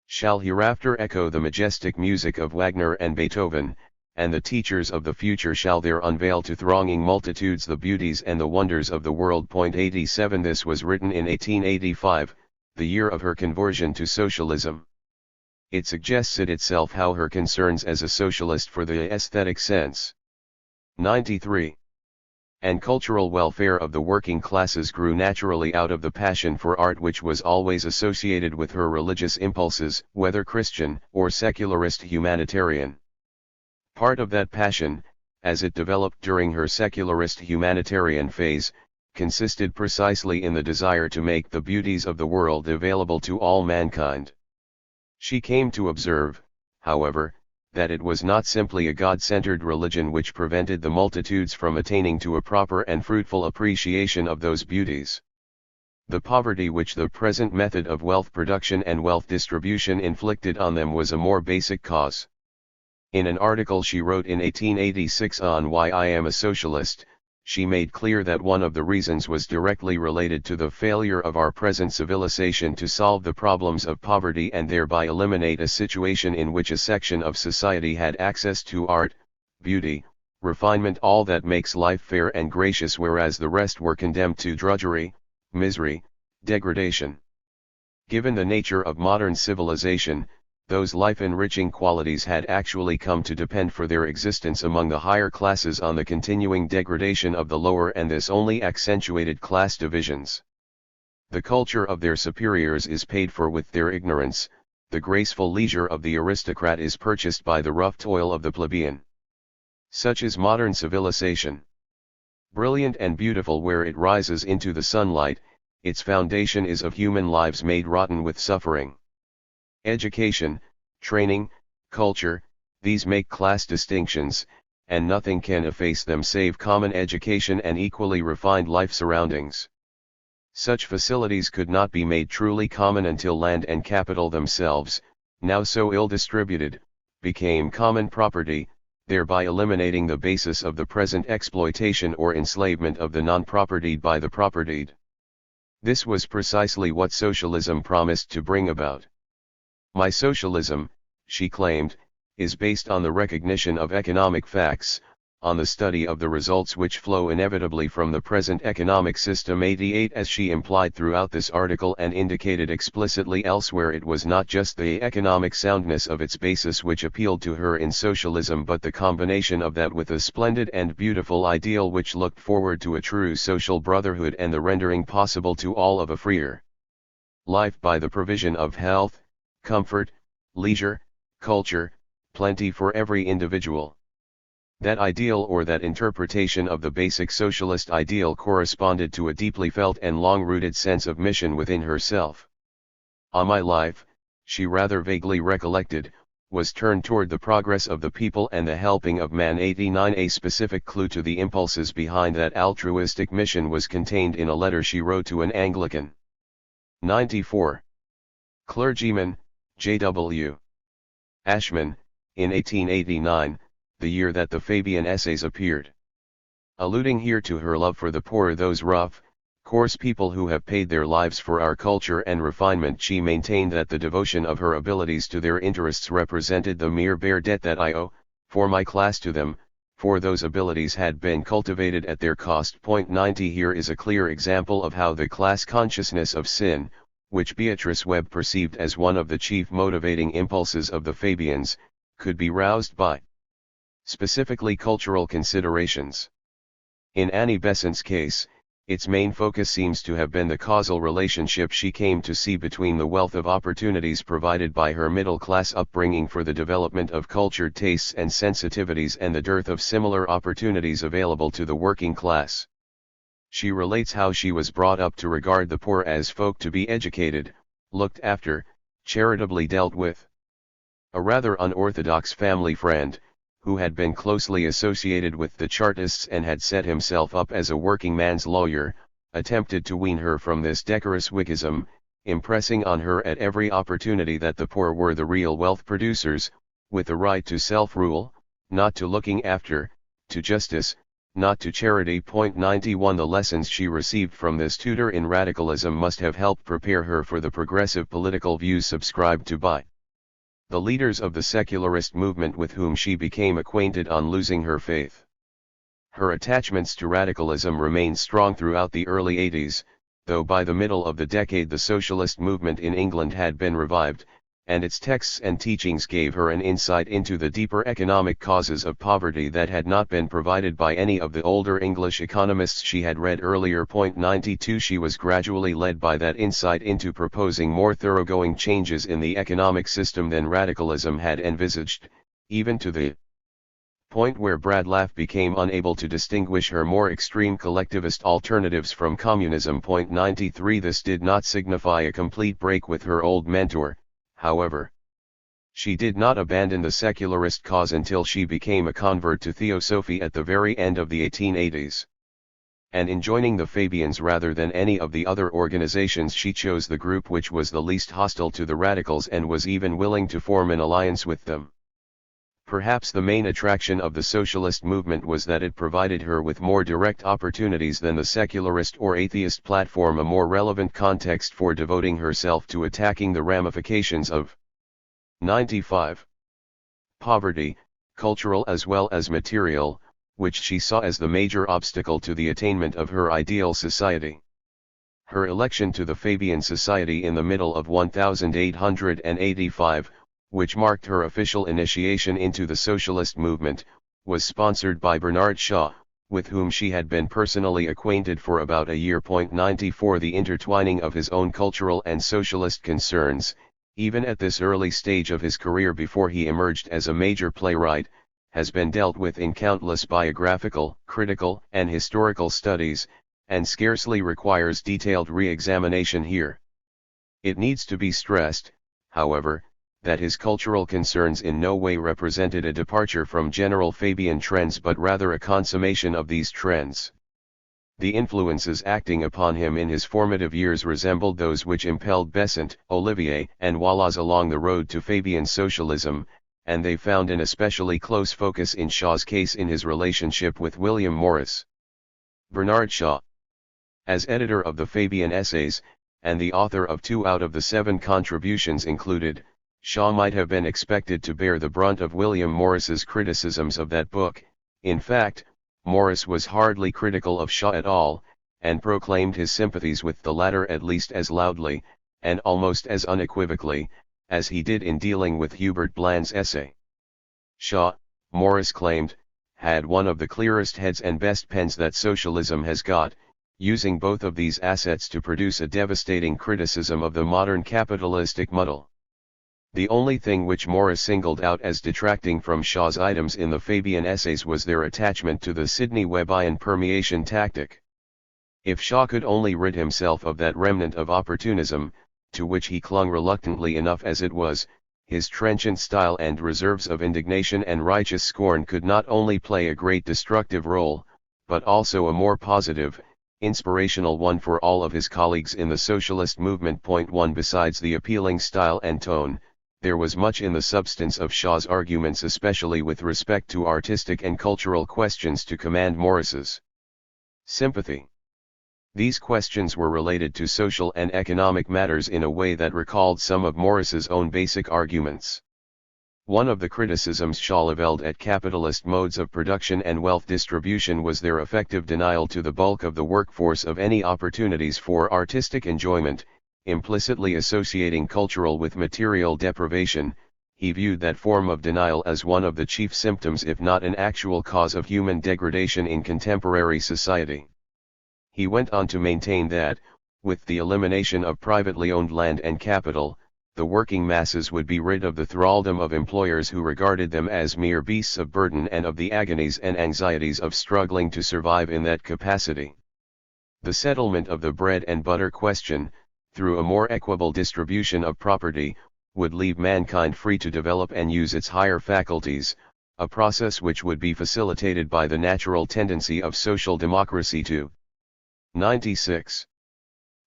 shall hereafter echo the majestic music of Wagner and Beethoven, and the teachers of the future shall there unveil to thronging multitudes the beauties and the wonders of the world. 87 This was written in 1885, the year of her conversion to socialism. It suggests it itself how her concerns as a socialist for the aesthetic sense. 93. and cultural welfare of the working classes grew naturally out of the passion for art which was always associated with her religious impulses, whether Christian or secularist humanitarian. Part of that passion, as it developed during her secularist humanitarian phase, consisted precisely in the desire to make the beauties of the world available to all mankind. She came to observe, however, that it was not simply a God-centered religion which prevented the multitudes from attaining to a proper and fruitful appreciation of those beauties. The poverty which the present method of wealth production and wealth distribution inflicted on them was a more basic cause. In an article she wrote in 1886 on Why I Am a Socialist, she made clear that one of the reasons was directly related to the failure of our present civilization to solve the problems of poverty and thereby eliminate a situation in which a section of society had access to art, beauty, refinement, all that makes life fair and gracious, whereas the rest were condemned to drudgery, misery, degradation. Given the nature of modern civilization, those life-enriching qualities had actually come to depend for their existence among the higher classes on the continuing degradation of the lower, and this only accentuated class divisions. The culture of their superiors is paid for with their ignorance, the graceful leisure of the aristocrat is purchased by the rough toil of the plebeian. Such is modern civilization. Brilliant and beautiful where it rises into the sunlight, its foundation is of human lives made rotten with suffering. Education, training, culture, these make class distinctions, and nothing can efface them save common education and equally refined life surroundings. Such facilities could not be made truly common until land and capital themselves, now so ill distributed, became common property, thereby eliminating the basis of the present exploitation or enslavement of the non-propertied by the propertied. This was precisely what socialism promised to bring about. My socialism, she claimed, is based on the recognition of economic facts, on the study of the results which flow inevitably from the present economic system. 88. As she implied throughout this article and indicated explicitly elsewhere, it was not just the economic soundness of its basis which appealed to her in socialism, but the combination of that with a splendid and beautiful ideal which looked forward to a true social brotherhood and the rendering possible to all of a freer life by the provision of health, comfort, leisure, culture, plenty for every individual. That ideal, or that interpretation of the basic socialist ideal, corresponded to a deeply felt and long-rooted sense of mission within herself. My life, she rather vaguely recollected, was turned toward the progress of the people and the helping of man. 89. A specific clue to the impulses behind that altruistic mission was contained in a letter she wrote to an Anglican. 94. Clergyman, J.W. Ashman, in 1889, the year that the Fabian essays appeared. Alluding here to her love for the poor, those rough, coarse people who have paid their lives for our culture and refinement, she maintained that the devotion of her abilities to their interests represented the mere bare debt that I owe, for my class, to them, for those abilities had been cultivated at their cost. 90. Here is a clear example of how the class consciousness of sin, which Beatrice Webb perceived as one of the chief motivating impulses of the Fabians, could be roused by specifically cultural considerations. In Annie Besant's case, its main focus seems to have been the causal relationship she came to see between the wealth of opportunities provided by her middle-class upbringing for the development of cultured tastes and sensitivities and the dearth of similar opportunities available to the working class. She relates how she was brought up to regard the poor as folk to be educated, looked after, charitably dealt with. A rather unorthodox family friend, who had been closely associated with the Chartists and had set himself up as a working man's lawyer, attempted to wean her from this decorous Whiggism, impressing on her at every opportunity that the poor were the real wealth producers, with the right to self-rule, not to looking after, to justice, not to charity. 91. The lessons she received from this tutor in radicalism must have helped prepare her for the progressive political views subscribed to by the leaders of the secularist movement with whom she became acquainted on losing her faith. Her attachments to radicalism remained strong throughout the early 80s, though by the middle of the decade the socialist movement in England had been revived, and its texts and teachings gave her an insight into the deeper economic causes of poverty that had not been provided by any of the older English economists she had read earlier. 92 She was gradually led by that insight into proposing more thoroughgoing changes in the economic system than radicalism had envisaged, even to the point where Bradlaugh became unable to distinguish her more extreme collectivist alternatives from communism. 93 This did not signify a complete break with her old mentor, however. She did not abandon the secularist cause until she became a convert to theosophy at the very end of the 1880s. And in joining the Fabians rather than any of the other organizations, she chose the group which was the least hostile to the radicals and was even willing to form an alliance with them. Perhaps the main attraction of the socialist movement was that it provided her with more direct opportunities than the secularist or atheist platform, a more relevant context for devoting herself to attacking the ramifications of 95. Poverty, cultural as well as material, which she saw as the major obstacle to the attainment of her ideal society. Her election to the Fabian Society in the middle of 1885, which marked her official initiation into the socialist movement, was sponsored by Bernard Shaw, with whom she had been personally acquainted for about a year. 94 The intertwining of his own cultural and socialist concerns, even at this early stage of his career before he emerged as a major playwright, has been dealt with in countless biographical, critical, and historical studies, and scarcely requires detailed re-examination here. It needs to be stressed, however, that his cultural concerns in no way represented a departure from general Fabian trends but rather a consummation of these trends. The influences acting upon him in his formative years resembled those which impelled Besant, Olivier, and Wallace along the road to Fabian socialism, and they found an especially close focus in Shaw's case in his relationship with William Morris. Bernard Shaw, as editor of the Fabian Essays, and the author of 2 out of the 7 contributions included, Shaw might have been expected to bear the brunt of William Morris's criticisms of that book. In fact, Morris was hardly critical of Shaw at all, and proclaimed his sympathies with the latter at least as loudly, and almost as unequivocally, as he did in dealing with Hubert Bland's essay. Shaw, Morris claimed, had one of the clearest heads and best pens that socialism has got, using both of these assets to produce a devastating criticism of the modern capitalistic muddle. The only thing which Morris singled out as detracting from Shaw's items in the Fabian Essays was their attachment to the Sidney Webbian permeation tactic. If Shaw could only rid himself of that remnant of opportunism, to which he clung reluctantly enough as it was, his trenchant style and reserves of indignation and righteous scorn could not only play a great destructive role, but also a more positive, inspirational one for all of his colleagues in the socialist movement. 1 Besides the appealing style and tone, there was much in the substance of Shaw's arguments, especially with respect to artistic and cultural questions, to command Morris's sympathy. These questions were related to social and economic matters in a way that recalled some of Morris's own basic arguments. One of the criticisms Shaw leveled at capitalist modes of production and wealth distribution was their effective denial to the bulk of the workforce of any opportunities for artistic enjoyment, implicitly associating cultural with material deprivation. He viewed that form of denial as one of the chief symptoms, if not an actual cause, of human degradation in contemporary society. He went on to maintain that, with the elimination of privately owned land and capital, the working masses would be rid of the thraldom of employers who regarded them as mere beasts of burden and of the agonies and anxieties of struggling to survive in that capacity. The settlement of the bread and butter question, through a more equable distribution of property, would leave mankind free to develop and use its higher faculties, a process which would be facilitated by the natural tendency of social democracy to 96.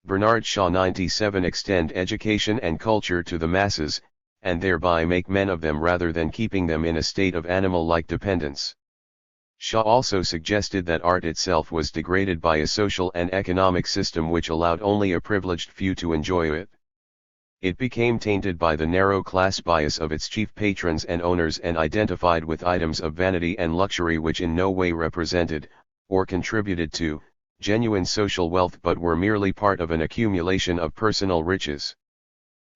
Bernard Shaw. 97 Extend education and culture to the masses, and thereby make men of them rather than keeping them in a state of animal-like dependence. Shaw also suggested that art itself was degraded by a social and economic system which allowed only a privileged few to enjoy it. It became tainted by the narrow class bias of its chief patrons and owners, and identified with items of vanity and luxury which in no way represented, or contributed to, genuine social wealth but were merely part of an accumulation of personal riches.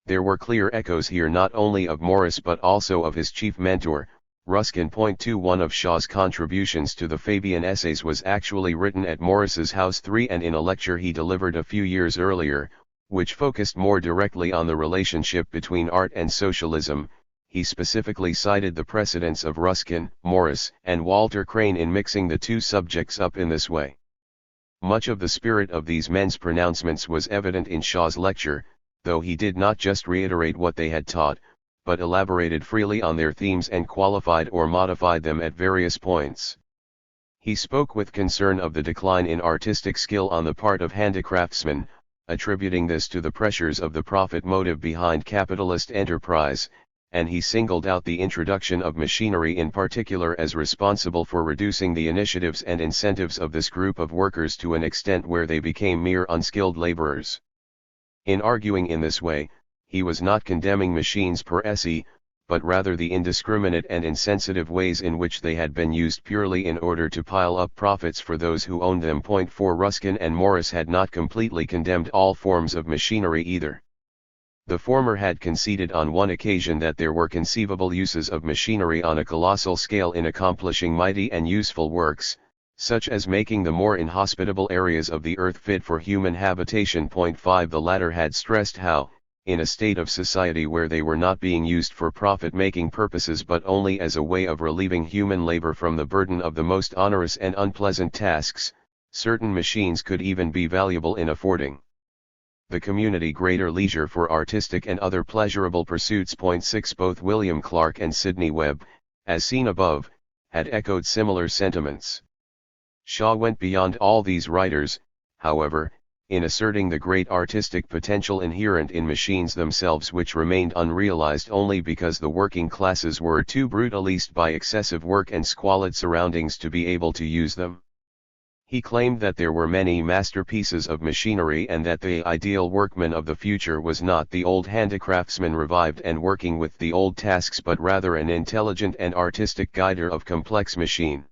There were clear echoes here not only of Morris but also of his chief mentor, Ruskin. 2 One of Shaw's contributions to the Fabian essays was actually written at Morris's house 3 and in a lecture he delivered a few years earlier, which focused more directly on the relationship between art and socialism. He specifically cited the precedents of Ruskin, Morris, and Walter Crane in mixing the two subjects up in this way. Much of the spirit of these men's pronouncements was evident in Shaw's lecture, though he did not just reiterate what they had taught, but elaborated freely on their themes and qualified or modified them at various points. He spoke with concern of the decline in artistic skill on the part of handicraftsmen, attributing this to the pressures of the profit motive behind capitalist enterprise, and he singled out the introduction of machinery in particular as responsible for reducing the initiatives and incentives of this group of workers to an extent where they became mere unskilled laborers. In arguing in this way, he was not condemning machines per se, but rather the indiscriminate and insensitive ways in which they had been used purely in order to pile up profits for those who owned them. 4 Ruskin and Morris had not completely condemned all forms of machinery either. The former had conceded on one occasion that there were conceivable uses of machinery on a colossal scale in accomplishing mighty and useful works, such as making the more inhospitable areas of the earth fit for human habitation. 5 The latter had stressed how, in a state of society where they were not being used for profit-making purposes but only as a way of relieving human labor from the burden of the most onerous and unpleasant tasks, certain machines could even be valuable in affording the community greater leisure for artistic and other pleasurable pursuits. 6 Both William Clark and Sidney Webb, as seen above, had echoed similar sentiments. Shaw went beyond all these writers, however, in asserting the great artistic potential inherent in machines themselves, which remained unrealized only because the working classes were too brutalized by excessive work and squalid surroundings to be able to use them. He claimed that there were many masterpieces of machinery and that the ideal workman of the future was not the old handicraftsman revived and working with the old tasks but rather an intelligent and artistic guider of complex machine.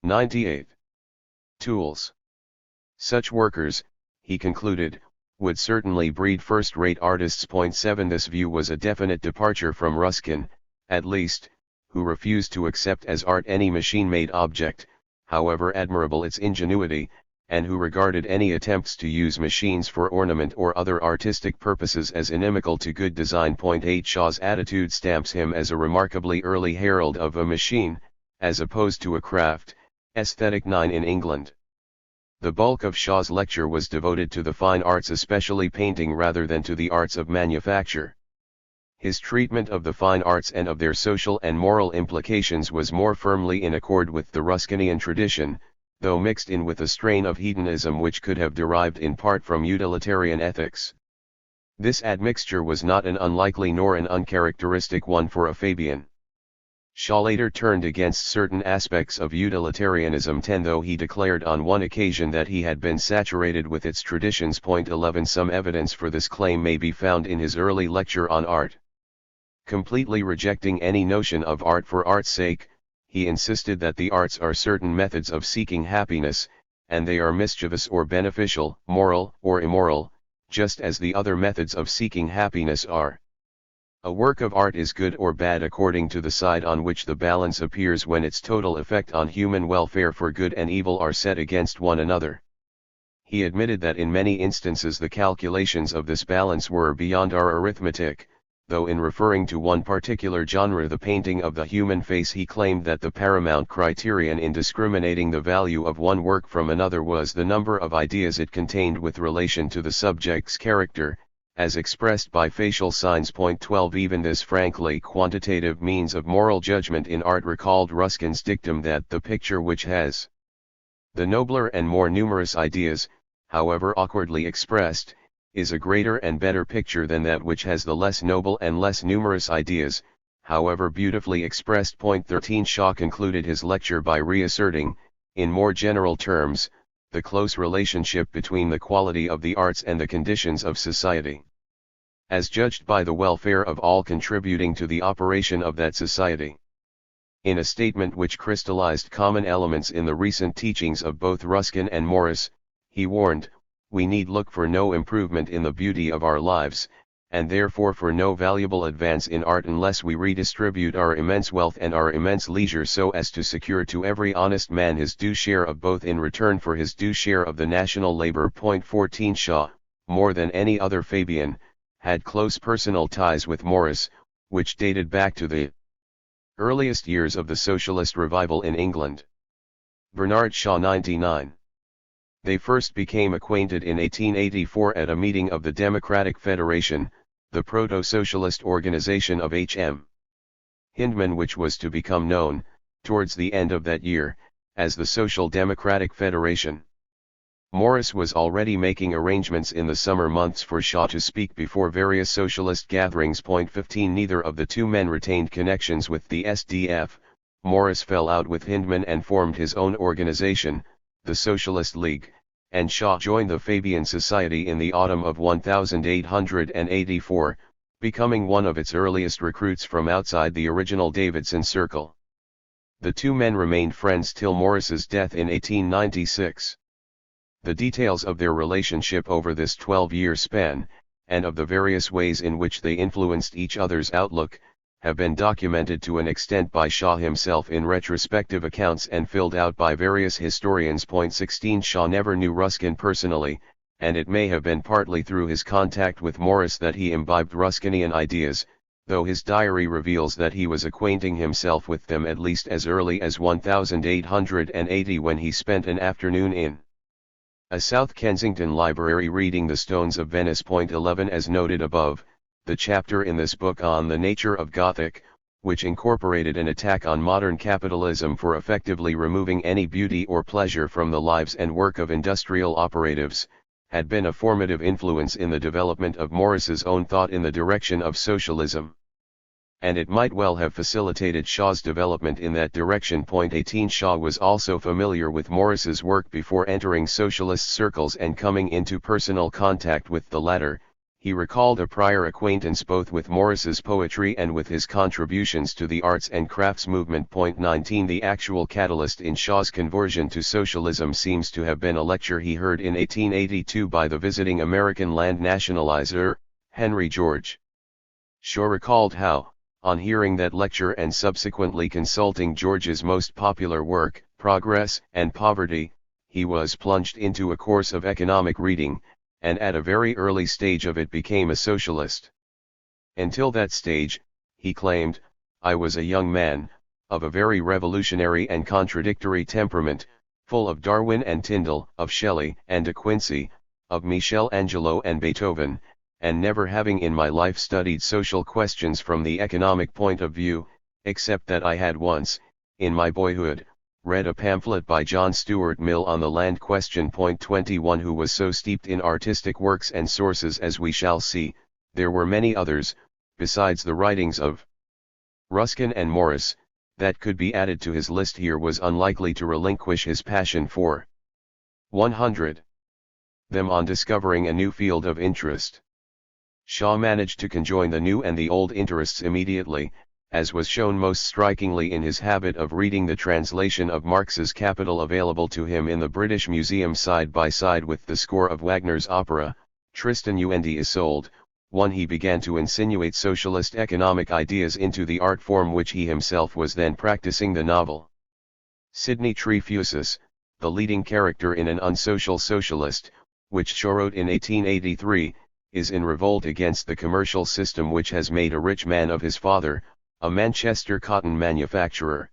98. Tools. Such workers, he concluded, would certainly breed first-rate artists. 7 This view was a definite departure from Ruskin, at least, who refused to accept as art any machine-made object, however admirable its ingenuity, and who regarded any attempts to use machines for ornament or other artistic purposes as inimical to good design. 8 Shaw's attitude stamps him as a remarkably early herald of a machine, as opposed to a craft, aesthetic. 9 In England, the bulk of Shaw's lecture was devoted to the fine arts, especially painting, rather than to the arts of manufacture. His treatment of the fine arts and of their social and moral implications was more firmly in accord with the Ruskinian tradition, though mixed in with a strain of hedonism which could have derived in part from utilitarian ethics. This admixture was not an unlikely nor an uncharacteristic one for a Fabian. Shaw later turned against certain aspects of utilitarianism. 10 Though he declared on one occasion that he had been saturated with its traditions. 11 Some evidence for this claim may be found in his early lecture on art. Completely rejecting any notion of art for art's sake, he insisted that the arts are certain methods of seeking happiness, and they are mischievous or beneficial, moral or immoral, just as the other methods of seeking happiness are. A work of art is good or bad according to the side on which the balance appears when its total effect on human welfare for good and evil are set against one another. He admitted that in many instances the calculations of this balance were beyond our arithmetic, though in referring to one particular genre, the painting of the human face, he claimed that the paramount criterion in discriminating the value of one work from another was the number of ideas it contained with relation to the subject's character, as expressed by facial signs. 12 Even this frankly quantitative means of moral judgment in art recalled Ruskin's dictum that the picture which has the nobler and more numerous ideas, however awkwardly expressed, is a greater and better picture than that which has the less noble and less numerous ideas, however beautifully expressed. 13 Shaw concluded his lecture by reasserting, in more general terms, the close relationship between the quality of the arts and the conditions of society, as judged by the welfare of all contributing to the operation of that society. In a statement which crystallized common elements in the recent teachings of both Ruskin and Morris, he warned, "We need look for no improvement in the beauty of our lives, and therefore for no valuable advance in art unless we redistribute our immense wealth and our immense leisure so as to secure to every honest man his due share of both in return for his due share of the national labor. 14 Shaw, more than any other Fabian, had close personal ties with Morris, which dated back to the earliest years of the socialist revival in England. Bernard Shaw 99. They first became acquainted in 1884 at a meeting of the Democratic Federation, the proto-socialist organization of H.M. Hyndman, which was to become known, towards the end of that year, as the Social Democratic Federation. Morris was already making arrangements in the summer months for Shaw to speak before various socialist gatherings. 15 Neither of the two men retained connections with the SDF. Morris fell out with Hyndman and formed his own organization, the Socialist League, and Shaw joined the Fabian Society in the autumn of 1884, becoming one of its earliest recruits from outside the original Davidson circle. The two men remained friends till Morris's death in 1896. The details of their relationship over this 12-year span, and of the various ways in which they influenced each other's outlook, have been documented to an extent by Shaw himself in retrospective accounts and filled out by various historians. 16 Shaw never knew Ruskin personally, and it may have been partly through his contact with Morris that he imbibed Ruskinian ideas, though his diary reveals that he was acquainting himself with them at least as early as 1880 when he spent an afternoon in a South Kensington library reading The Stones of Venice. 11 As noted above, the chapter in this book on the nature of Gothic, which incorporated an attack on modern capitalism for effectively removing any beauty or pleasure from the lives and work of industrial operatives, had been a formative influence in the development of Morris's own thought in the direction of socialism. And it might well have facilitated Shaw's development in that direction. 18 Shaw was also familiar with Morris's work before entering socialist circles and coming into personal contact with the latter. He recalled a prior acquaintance both with Morris's poetry and with his contributions to the arts and crafts movement. 19 The actual catalyst in Shaw's conversion to socialism seems to have been a lecture he heard in 1882 by the visiting American land nationalizer, Henry George. Shaw recalled how, on hearing that lecture and subsequently consulting George's most popular work, Progress and Poverty, he was plunged into a course of economic reading, and at a very early stage of it became a socialist. Until that stage, he claimed, I was a young man, of a very revolutionary and contradictory temperament, full of Darwin and Tyndall, of Shelley and De Quincey, of Michelangelo and Beethoven, and never having in my life studied social questions from the economic point of view, except that I had once, in my boyhood, read a pamphlet by John Stuart Mill on the land question. 21 Who was so steeped in artistic works and sources as we shall see, there were many others, besides the writings of Ruskin and Morris, that could be added to his list here was unlikely to relinquish his passion for 100 them on discovering a new field of interest. Shaw managed to conjoin the new and the old interests immediately, as was shown most strikingly in his habit of reading the translation of Marx's Capital available to him in the British Museum side by side with the score of Wagner's opera, Tristan und Isolde. He began to insinuate socialist economic ideas into the art form which he himself was then practicing. The novel Sidney Trefusis, the leading character in An Unsocial Socialist, which Shaw wrote in 1883, is in revolt against the commercial system which has made a rich man of his father, a Manchester cotton manufacturer.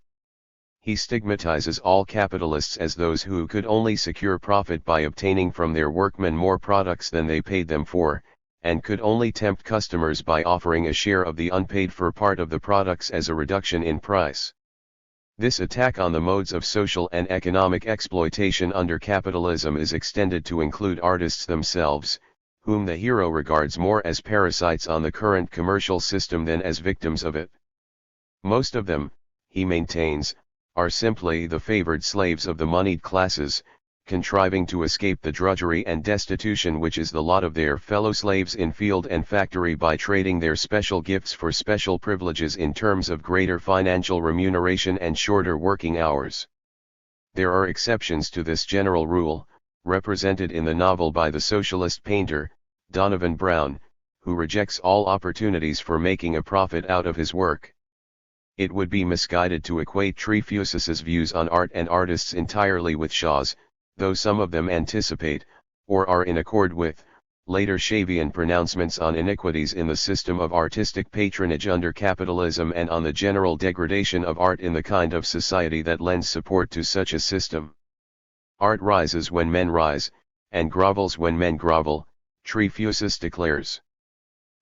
He stigmatizes all capitalists as those who could only secure profit by obtaining from their workmen more products than they paid them for, and could only tempt customers by offering a share of the unpaid-for part of the products as a reduction in price. This attack on the modes of social and economic exploitation under capitalism is extended to include artists themselves, whom the hero regards more as parasites on the current commercial system than as victims of it. Most of them, he maintains, are simply the favored slaves of the moneyed classes, contriving to escape the drudgery and destitution which is the lot of their fellow slaves in field and factory by trading their special gifts for special privileges in terms of greater financial remuneration and shorter working hours. There are exceptions to this general rule, represented in the novel by the socialist painter, Donovan Brown, who rejects all opportunities for making a profit out of his work. It would be misguided to equate Trefusis' views on art and artists entirely with Shaw's, though some of them anticipate, or are in accord with, later Shavian pronouncements on iniquities in the system of artistic patronage under capitalism and on the general degradation of art in the kind of society that lends support to such a system. Art rises when men rise, and grovels when men grovel, Trefusis declares.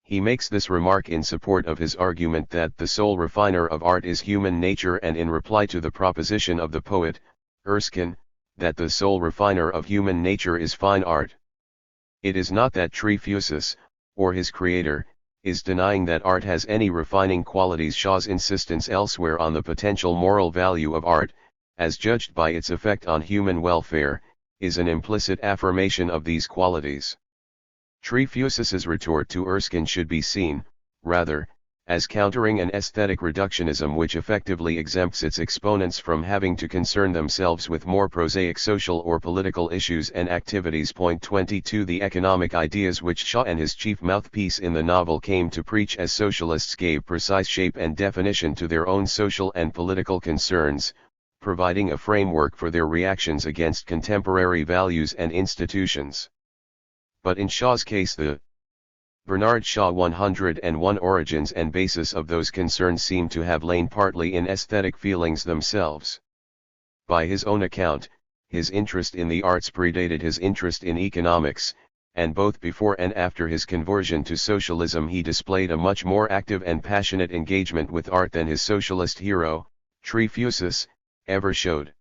He makes this remark in support of his argument that the sole refiner of art is human nature, and in reply to the proposition of the poet, Erskine, that the sole refiner of human nature is fine art. It is not that Trefusis, or his creator, is denying that art has any refining qualities. Shaw's insistence elsewhere on the potential moral value of art, as judged by its effect on human welfare, is an implicit affirmation of these qualities. Trefusis's retort to Erskine should be seen, rather, as countering an aesthetic reductionism which effectively exempts its exponents from having to concern themselves with more prosaic social or political issues and activities. Point 22. The economic ideas which Shaw and his chief mouthpiece in the novel came to preach as socialists gave precise shape and definition to their own social and political concerns, providing a framework for their reactions against contemporary values and institutions. But in Shaw's case, the Bernard Shaw 101 origins and basis of those concerns seem to have lain partly in aesthetic feelings themselves. By his own account, his interest in the arts predated his interest in economics, and both before and after his conversion to socialism he displayed a much more active and passionate engagement with art than his socialist hero, Trefusis, ever showed.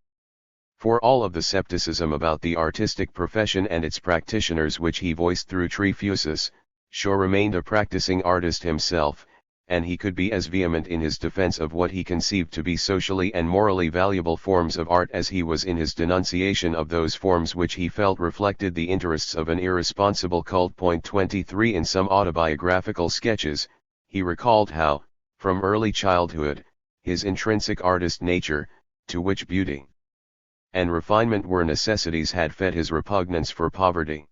For all of the skepticism about the artistic profession and its practitioners which he voiced through Trefusis, Shaw remained a practicing artist himself, and he could be as vehement in his defense of what he conceived to be socially and morally valuable forms of art as he was in his denunciation of those forms which he felt reflected the interests of an irresponsible cult. Point 23. In some autobiographical sketches, he recalled how, from early childhood, his intrinsic artist nature, to which beauty and refinement were necessities, had fed his repugnance for poverty.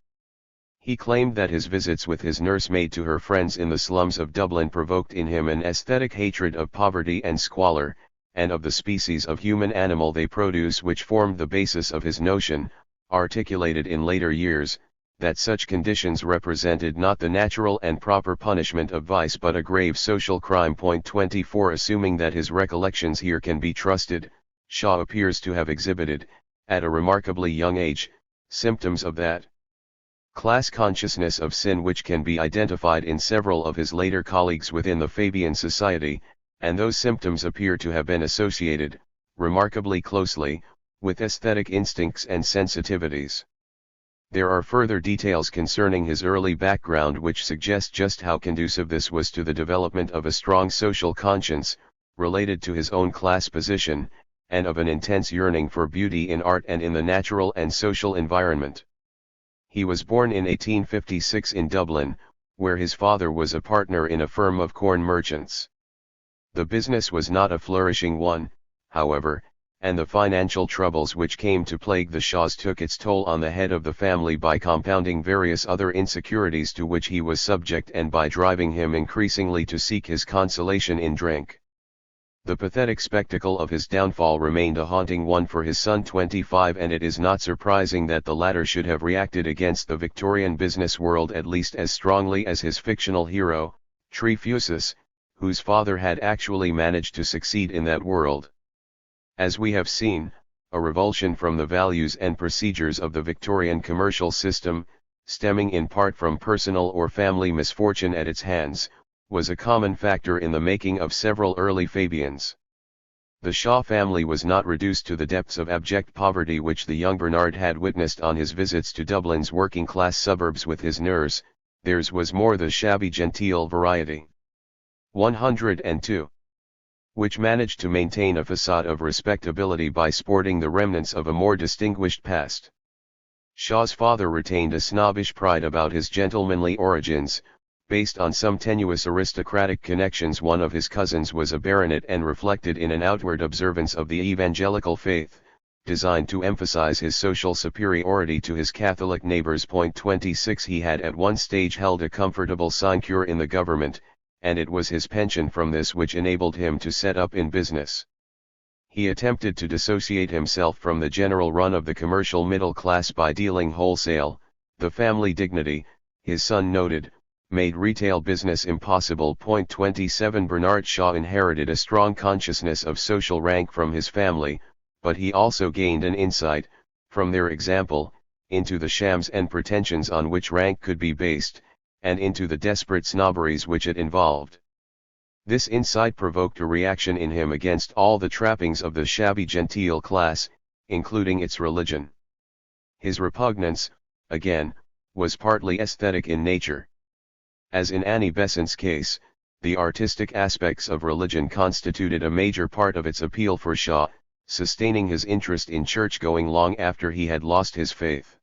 He claimed that his visits with his nursemaid to her friends in the slums of Dublin provoked in him an aesthetic hatred of poverty and squalor, and of the species of human animal they produce, which formed the basis of his notion, articulated in later years, that such conditions represented not the natural and proper punishment of vice but a grave social crime. Point 24. Assuming that his recollections here can be trusted, Shaw appears to have exhibited, at a remarkably young age, symptoms of that class consciousness of sin which can be identified in several of his later colleagues within the Fabian Society, and those symptoms appear to have been associated, remarkably closely, with aesthetic instincts and sensitivities. There are further details concerning his early background which suggest just how conducive this was to the development of a strong social conscience, related to his own class position, and of an intense yearning for beauty in art and in the natural and social environment. He was born in 1856 in Dublin, where his father was a partner in a firm of corn merchants. The business was not a flourishing one, however, and the financial troubles which came to plague the Shaws took its toll on the head of the family by compounding various other insecurities to which he was subject and by driving him increasingly to seek his consolation in drink. The pathetic spectacle of his downfall remained a haunting one for his son 25, and it is not surprising that the latter should have reacted against the Victorian business world at least as strongly as his fictional hero, Trefusis, whose father had actually managed to succeed in that world. As we have seen, a revulsion from the values and procedures of the Victorian commercial system, stemming in part from personal or family misfortune at its hands, was a common factor in the making of several early Fabians. The Shaw family was not reduced to the depths of abject poverty which the young Bernard had witnessed on his visits to Dublin's working-class suburbs with his nurse. Theirs was more the shabby genteel variety. 102. Which managed to maintain a facade of respectability by sporting the remnants of a more distinguished past. Shaw's father retained a snobbish pride about his gentlemanly origins. Based on some tenuous aristocratic connections, one of his cousins was a baronet and reflected in an outward observance of the evangelical faith, designed to emphasize his social superiority to his Catholic neighbors. 26 He had at one stage held a comfortable sinecure in the government, and it was his pension from this which enabled him to set up in business. He attempted to dissociate himself from the general run of the commercial middle class by dealing wholesale. The family dignity, his son noted, made retail business impossible. 27 Bernard Shaw inherited a strong consciousness of social rank from his family, but he also gained an insight, from their example, into the shams and pretensions on which rank could be based, and into the desperate snobberies which it involved. This insight provoked a reaction in him against all the trappings of the shabby genteel class, including its religion. His repugnance, again, was partly aesthetic in nature. As in Annie Besant's case, the artistic aspects of religion constituted a major part of its appeal for Shaw, sustaining his interest in church-going long after he had lost his faith.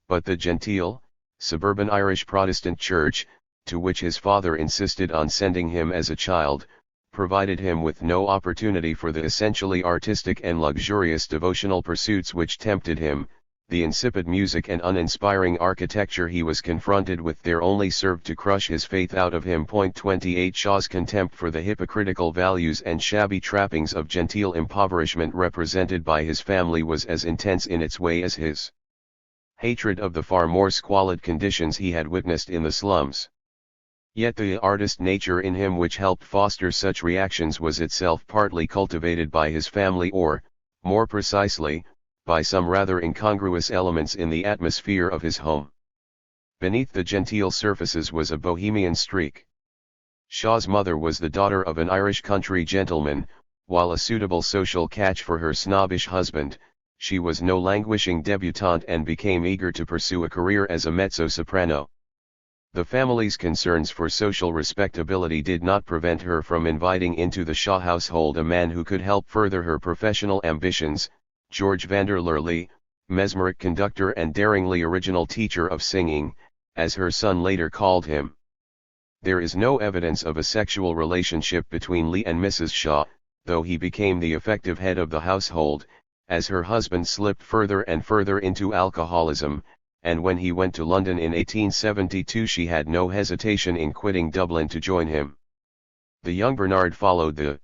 But the genteel, suburban Irish Protestant church, to which his father insisted on sending him as a child, provided him with no opportunity for the essentially artistic and luxurious devotional pursuits which tempted him. The insipid music and uninspiring architecture he was confronted with there only served to crush his faith out of him. 28 Shaw's contempt for the hypocritical values and shabby trappings of genteel impoverishment represented by his family was as intense in its way as his hatred of the far more squalid conditions he had witnessed in the slums. Yet the artist nature in him which helped foster such reactions was itself partly cultivated by his family, or, more precisely, by some rather incongruous elements in the atmosphere of his home. Beneath the genteel surfaces was a bohemian streak. Shaw's mother was the daughter of an Irish country gentleman, while a suitable social catch for her snobbish husband. She was no languishing debutante and became eager to pursue a career as a mezzo-soprano. The family's concerns for social respectability did not prevent her from inviting into the Shaw household a man who could help further her professional ambitions, George Vanderlur Lee, mesmeric conductor and daringly original teacher of singing, as her son later called him. There is no evidence of a sexual relationship between Lee and Mrs. Shaw, though he became the effective head of the household, as her husband slipped further and further into alcoholism, and when he went to London in 1872 she had no hesitation in quitting Dublin to join him. The young Bernard followed the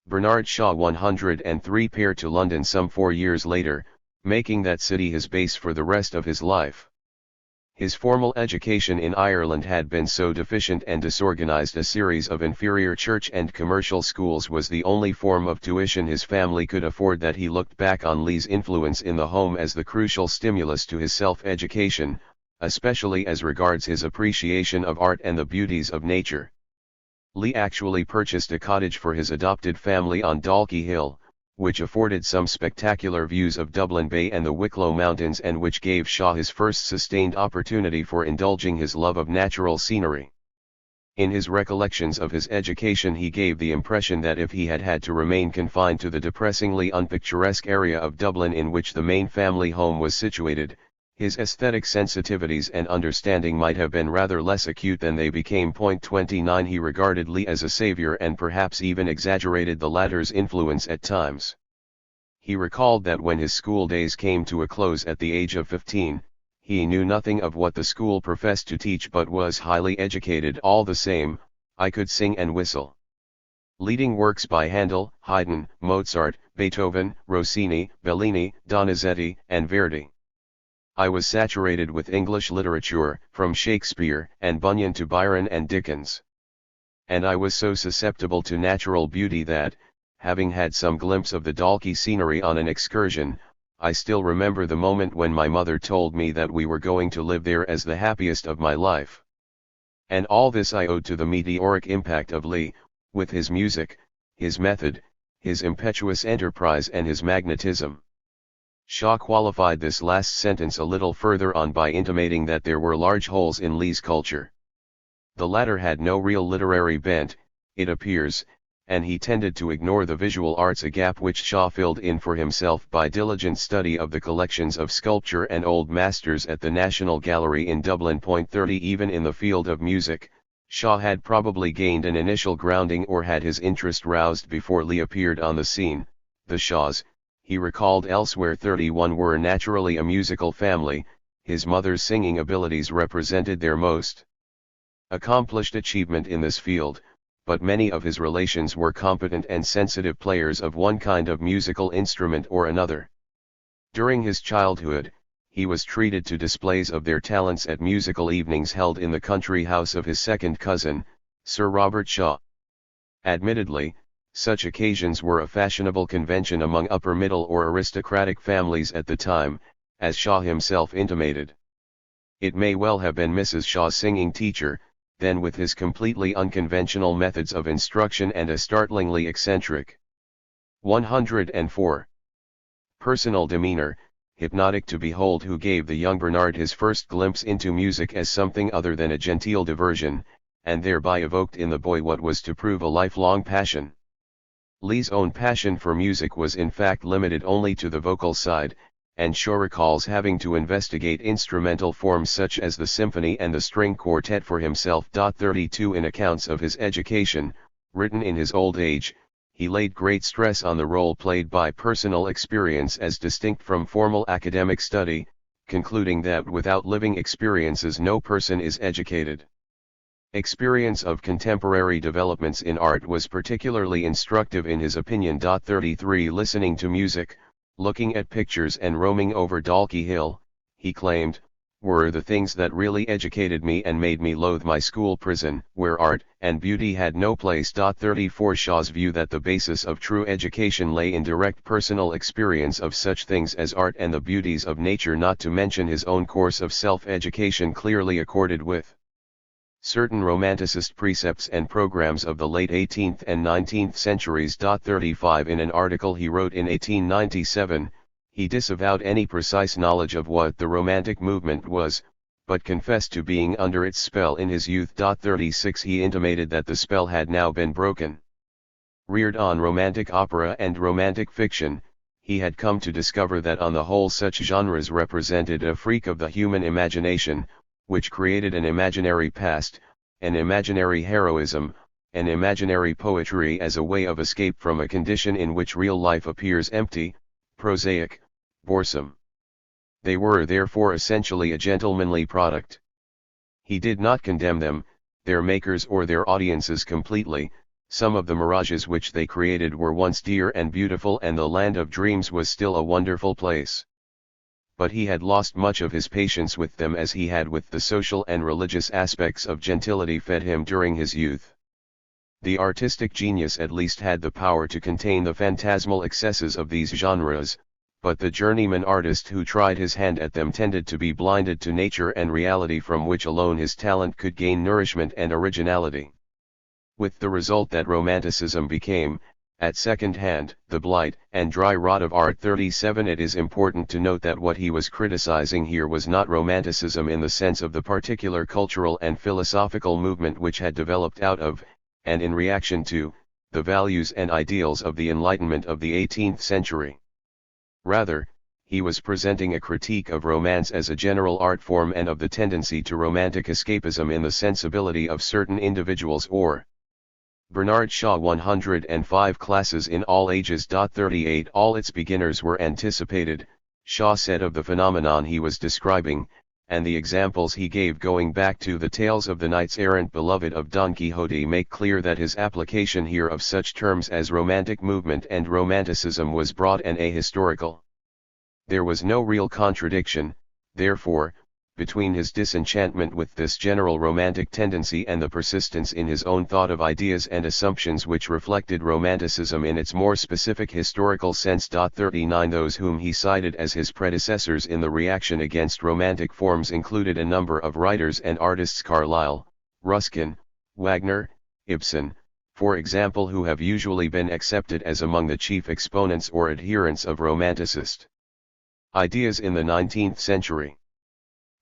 Bernard Shaw 103 pair to London some 4 years later, making that city his base for the rest of his life. His formal education in Ireland had been so deficient and disorganized a series of inferior church and commercial schools was the only form of tuition his family could afford that he looked back on Lee's influence in the home as the crucial stimulus to his self-education, especially as regards his appreciation of art and the beauties of nature. Lee actually purchased a cottage for his adopted family on Dalkey Hill, which afforded some spectacular views of Dublin Bay and the Wicklow Mountains and which gave Shaw his first sustained opportunity for indulging his love of natural scenery. In his recollections of his education he gave the impression that if he had had to remain confined to the depressingly unpicturesque area of Dublin in which the main family home was situated, his aesthetic sensitivities and understanding might have been rather less acute than they became. 29 He regarded Lee as a savior and perhaps even exaggerated the latter's influence at times. He recalled that when his school days came to a close at the age of 15, he knew nothing of what the school professed to teach but was highly educated all the same. I could sing and whistle. Leading works by Handel, Haydn, Mozart, Beethoven, Rossini, Bellini, Donizetti, and Verdi. I was saturated with English literature, from Shakespeare and Bunyan to Byron and Dickens. And I was so susceptible to natural beauty that, having had some glimpse of the Dalkey scenery on an excursion, I still remember the moment when my mother told me that we were going to live there as the happiest of my life. And all this I owed to the meteoric impact of Lee, with his music, his method, his impetuous enterprise and his magnetism. Shaw qualified this last sentence a little further on by intimating that there were large holes in Lee's culture. The latter had no real literary bent, it appears, and he tended to ignore the visual arts, a gap which Shaw filled in for himself by diligent study of the collections of sculpture and old masters at the National Gallery in Dublin. 30 Even in the field of music, Shaw had probably gained an initial grounding or had his interest roused before Lee appeared on the scene. The Shaws, he recalled elsewhere. 31 were naturally a musical family, his mother's singing abilities represented their most accomplished achievement in this field, but many of his relations were competent and sensitive players of one kind of musical instrument or another. During his childhood, he was treated to displays of their talents at musical evenings held in the country house of his second cousin, Sir Robert Shaw. Admittedly, such occasions were a fashionable convention among upper-middle or aristocratic families at the time, as Shaw himself intimated. It may well have been Mrs. Shaw's singing teacher, then with his completely unconventional methods of instruction and a startlingly eccentric 104. Personal demeanor, hypnotic to behold, who gave the young Bernard his first glimpse into music as something other than a genteel diversion, and thereby evoked in the boy what was to prove a lifelong passion. Lee's own passion for music was in fact limited only to the vocal side, and Shaw recalls having to investigate instrumental forms such as the symphony and the string quartet for himself. 32 In accounts of his education, written in his old age, he laid great stress on the role played by personal experience as distinct from formal academic study, concluding that without living experiences no person is educated. Experience of contemporary developments in art was particularly instructive in his opinion. 33 Listening to music, looking at pictures and roaming over Dalkey Hill, he claimed, were the things that really educated me and made me loathe my school prison, where art and beauty had no place. 34 Shaw's view that the basis of true education lay in direct personal experience of such things as art and the beauties of nature, not to mention his own course of self-education, clearly accorded with certain romanticist precepts and programs of the late 18th and 19th centuries. 35 In an article he wrote in 1897, he disavowed any precise knowledge of what the Romantic movement was, but confessed to being under its spell in his youth. 36 He intimated that the spell had now been broken. Reared on romantic opera and romantic fiction, he had come to discover that on the whole such genres represented a freak of the human imagination, which created an imaginary past, an imaginary heroism, an imaginary poetry as a way of escape from a condition in which real life appears empty, prosaic, boresome. They were therefore essentially a gentlemanly product. He did not condemn them, their makers or their audiences completely. Some of the mirages which they created were once dear and beautiful, and the land of dreams was still a wonderful place. But he had lost much of his patience with them, as he had with the social and religious aspects of gentility fed him during his youth. The artistic genius at least had the power to contain the phantasmal excesses of these genres, but the journeyman artist who tried his hand at them tended to be blinded to nature and reality, from which alone his talent could gain nourishment and originality. With the result that Romanticism became, at second hand, the blight and dry rot of art. 37 It is important to note that what he was criticizing here was not Romanticism in the sense of the particular cultural and philosophical movement which had developed out of, and in reaction to, the values and ideals of the Enlightenment of the 18th century. Rather, he was presenting a critique of romance as a general art form and of the tendency to romantic escapism in the sensibility of certain individuals or Bernard Shaw. 105 Classes in all ages. 38 All its beginners were anticipated, Shaw said of the phenomenon he was describing, and the examples he gave going back to the tales of the knights-errant beloved of Don Quixote make clear that his application here of such terms as romantic movement and romanticism was broad and ahistorical. There was no real contradiction, therefore, between his disenchantment with this general romantic tendency and the persistence in his own thought of ideas and assumptions which reflected romanticism in its more specific historical sense. 39 Those whom he cited as his predecessors in the reaction against romantic forms included a number of writers and artists: Carlyle, Ruskin, Wagner, Ibsen, for example, who have usually been accepted as among the chief exponents or adherents of Romanticist ideas in the 19th century.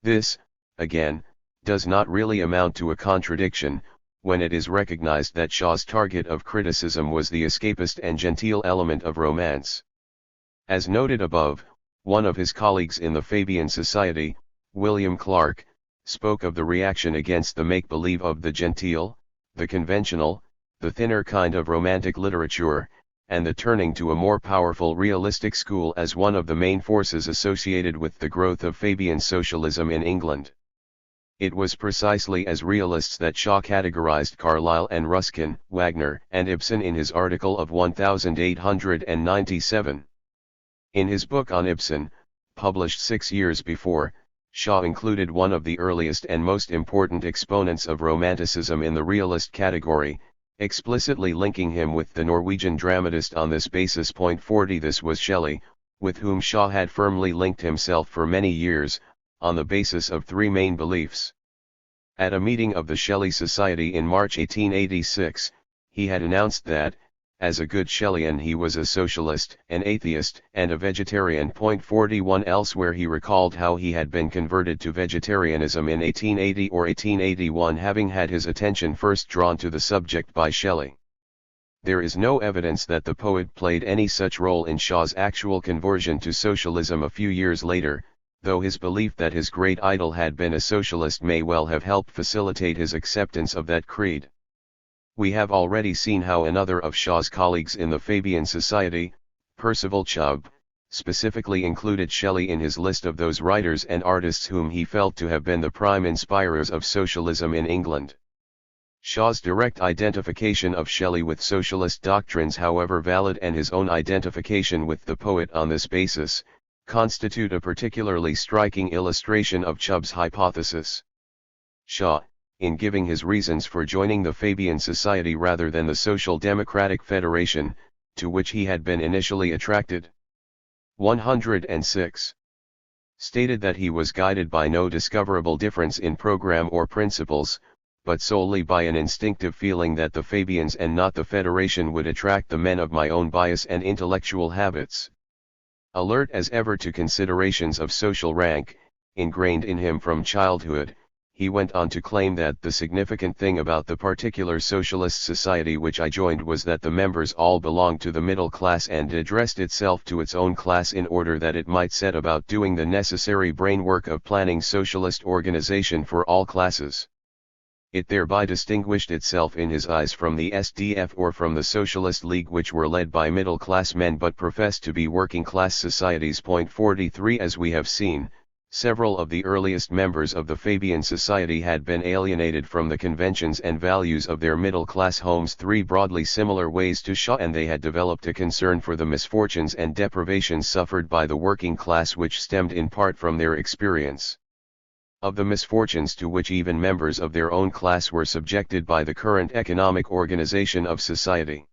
This, again, does not really amount to a contradiction, when it is recognized that Shaw's target of criticism was the escapist and genteel element of romance. As noted above, one of his colleagues in the Fabian Society, William Clark, spoke of the reaction against the make-believe of the genteel, the conventional, the thinner kind of romantic literature, and the turning to a more powerful realistic school as one of the main forces associated with the growth of Fabian socialism in England. It was precisely as realists that Shaw categorized Carlyle and Ruskin, Wagner and Ibsen in his article of 1897. In his book on Ibsen, published 6 years before, Shaw included one of the earliest and most important exponents of Romanticism in the realist category, explicitly linking him with the Norwegian dramatist on this basis. 40 This was Shelley, with whom Shaw had firmly linked himself for many years, on the basis of 3 main beliefs. At a meeting of the Shelley Society in March 1886, he had announced that, as a good Shelleyan, he was a socialist, an atheist, and a vegetarian. 41 Elsewhere he recalled how he had been converted to vegetarianism in 1880 or 1881, having had his attention first drawn to the subject by Shelley. There is no evidence that the poet played any such role in Shaw's actual conversion to socialism a few years later, though his belief that his great idol had been a socialist may well have helped facilitate his acceptance of that creed. We have already seen how another of Shaw's colleagues in the Fabian Society, Percival Chubb, specifically included Shelley in his list of those writers and artists whom he felt to have been the prime inspirers of socialism in England. Shaw's direct identification of Shelley with socialist doctrines, however valid, and his own identification with the poet on this basis, constitute a particularly striking illustration of Chubb's hypothesis. Shaw, in giving his reasons for joining the Fabian Society rather than the Social Democratic Federation, to which he had been initially attracted, 106, stated that he was guided by no discoverable difference in program or principles, but solely by an instinctive feeling that the Fabians and not the Federation would attract the men of my own bias and intellectual habits. Alert as ever to considerations of social rank, ingrained in him from childhood, he went on to claim that the significant thing about the particular socialist society which I joined was that the members all belonged to the middle class and addressed itself to its own class in order that it might set about doing the necessary brain work of planning socialist organization for all classes. It thereby distinguished itself in his eyes from the SDF or from the Socialist League, which were led by middle-class men but professed to be working-class societies. 43 As we have seen, several of the earliest members of the Fabian Society had been alienated from the conventions and values of their middle-class homes 3 broadly similar ways to Shaw, and they had developed a concern for the misfortunes and deprivations suffered by the working class, which stemmed in part from their experience of the misfortunes to which even members of their own class were subjected by the current economic organization of society.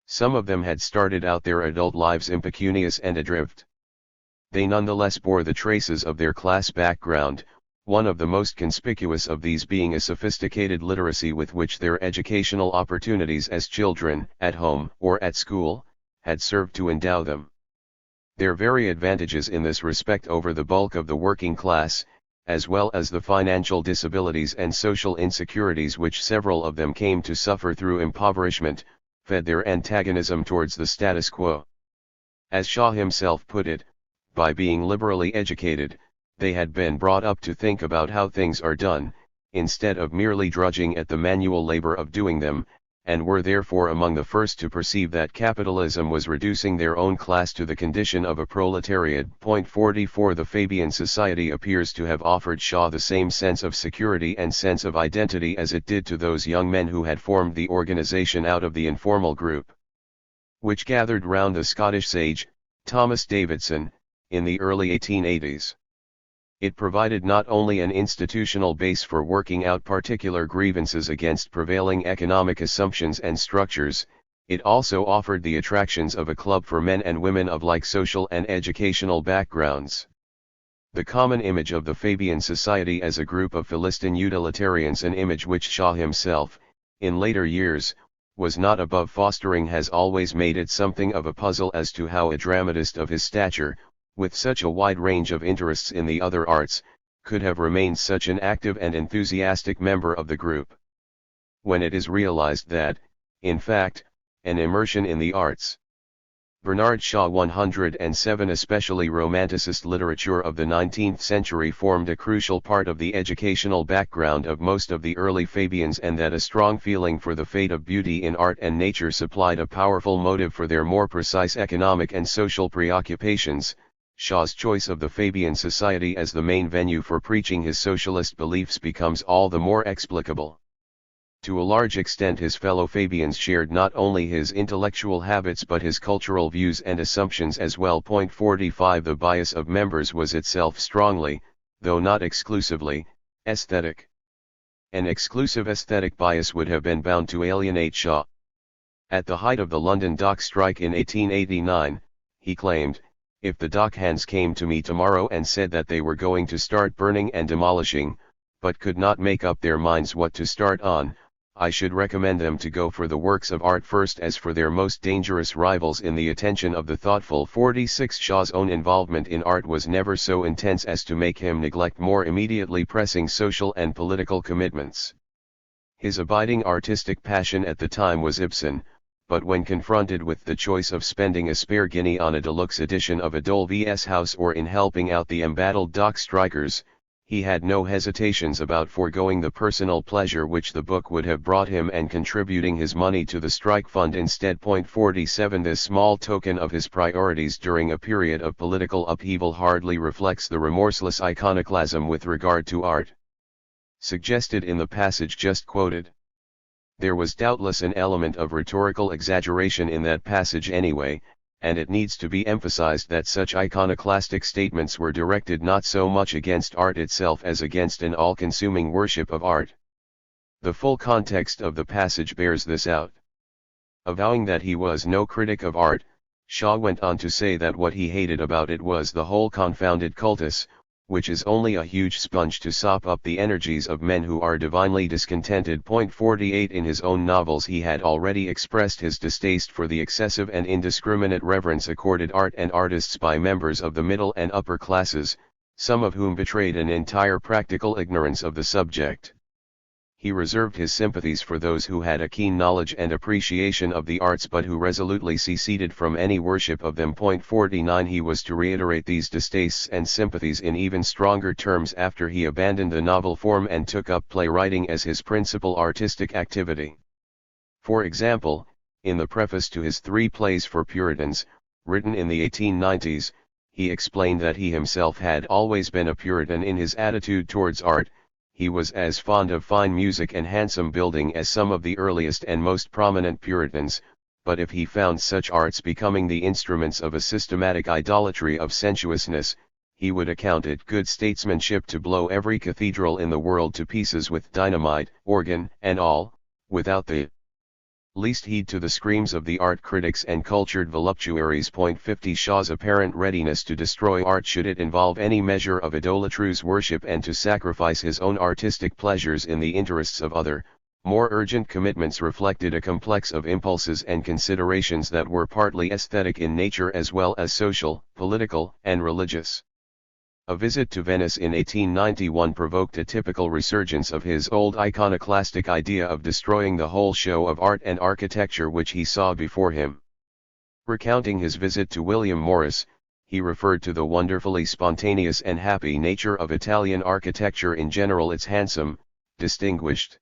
Some of them had started out their adult lives impecunious and adrift. They nonetheless bore the traces of their class background, one of the most conspicuous of these being a sophisticated literacy with which their educational opportunities as children, at home or at school, had served to endow them. Their very advantages in this respect over the bulk of the working class, as well as the financial disabilities and social insecurities which several of them came to suffer through impoverishment, fed their antagonism towards the status quo. As Shaw himself put it, by being liberally educated, they had been brought up to think about how things are done, instead of merely drudging at the manual labor of doing them, and were therefore among the first to perceive that capitalism was reducing their own class to the condition of a proletariat. 44 The Fabian Society appears to have offered Shaw the same sense of security and sense of identity as it did to those young men who had formed the organization out of the informal group which gathered round the Scottish sage, Thomas Davidson, in the early 1880s. It provided not only an institutional base for working out particular grievances against prevailing economic assumptions and structures, it also offered the attractions of a club for men and women of like social and educational backgrounds. The common image of the Fabian Society as a group of Philistine utilitarians, an image which Shaw himself, in later years, was not above fostering, has always made it something of a puzzle as to how a dramatist of his stature, with such a wide range of interests in the other arts, could have remained such an active and enthusiastic member of the group. When it is realized that, in fact, an immersion in the arts Bernard Shaw 107. Especially Romanticist literature of the 19th century formed a crucial part of the educational background of most of the early Fabians, and that a strong feeling for the fate of beauty in art and nature supplied a powerful motive for their more precise economic and social preoccupations. Shaw's choice of the Fabian society as the main venue for preaching his socialist beliefs becomes all the more explicable. To a large extent his fellow Fabians shared not only his intellectual habits but his cultural views and assumptions as well. 45. The bias of members was itself strongly, though not exclusively, aesthetic. An exclusive aesthetic bias would have been bound to alienate Shaw. At the height of the London dock strike in 1889, he claimed, "If the dock hands came to me tomorrow and said that they were going to start burning and demolishing, but could not make up their minds what to start on, I should recommend them to go for the works of art first as for their most dangerous rivals in the attention of the thoughtful." 46. Shaw's own involvement in art was never so intense as to make him neglect more immediately pressing social and political commitments. His abiding artistic passion at the time was Ibsen, but when confronted with the choice of spending a spare guinea on a deluxe edition of a Dolby's house or in helping out the embattled dock strikers, he had no hesitations about foregoing the personal pleasure which the book would have brought him and contributing his money to the strike fund instead. 47. This small token of his priorities during a period of political upheaval hardly reflects the remorseless iconoclasm with regard to art suggested in the passage just quoted. There was doubtless an element of rhetorical exaggeration in that passage anyway, and it needs to be emphasized that such iconoclastic statements were directed not so much against art itself as against an all-consuming worship of art. The full context of the passage bears this out. Avowing that he was no critic of art, Shaw went on to say that what he hated about it was the whole confounded cultus, which is only a huge sponge to sop up the energies of men who are divinely discontented. 48. In his own novels he had already expressed his distaste for the excessive and indiscriminate reverence accorded art and artists by members of the middle and upper classes, some of whom betrayed an entire practical ignorance of the subject. He reserved his sympathies for those who had a keen knowledge and appreciation of the arts but who resolutely seceded from any worship of them. 49. He was to reiterate these distastes and sympathies in even stronger terms after he abandoned the novel form and took up playwriting as his principal artistic activity. For example, in the preface to his 3 plays for Puritans, written in the 1890s, he explained that he himself had always been a Puritan in his attitude towards art. He was as fond of fine music and handsome building as some of the earliest and most prominent Puritans, but if he found such arts becoming the instruments of a systematic idolatry of sensuousness, he would account it good statesmanship to blow every cathedral in the world to pieces with dynamite, organ, and all, without the least heed to the screams of the art critics and cultured voluptuaries. 50. Shaw's apparent readiness to destroy art should it involve any measure of idolatrous worship and to sacrifice his own artistic pleasures in the interests of other, more urgent commitments reflected a complex of impulses and considerations that were partly aesthetic in nature as well as social, political, and religious. A visit to Venice in 1891 provoked a typical resurgence of his old iconoclastic idea of destroying the whole show of art and architecture which he saw before him. Recounting his visit to William Morris, he referred to the wonderfully spontaneous and happy nature of Italian architecture in general, its handsome, distinguished,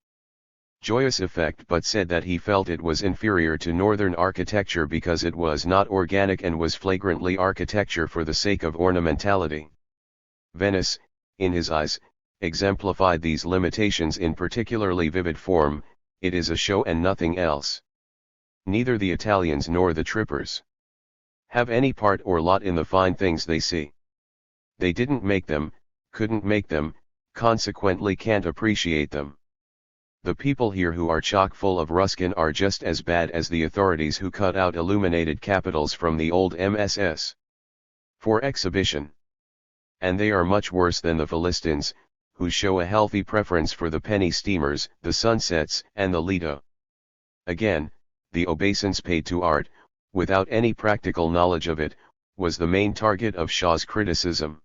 joyous effect, but said that he felt it was inferior to northern architecture because it was not organic and was flagrantly architecture for the sake of ornamentality. Venice, in his eyes, exemplified these limitations in particularly vivid form. It is a show and nothing else. Neither the Italians nor the trippers have any part or lot in the fine things they see. They didn't make them, couldn't make them, consequently can't appreciate them. The people here who are chock full of Ruskin are just as bad as the authorities who cut out illuminated capitals from the old MSS for exhibition. And they are much worse than the Philistines, who show a healthy preference for the penny steamers, the sunsets, and the Lido. Again, the obeisance paid to art, without any practical knowledge of it, was the main target of Shaw's criticism.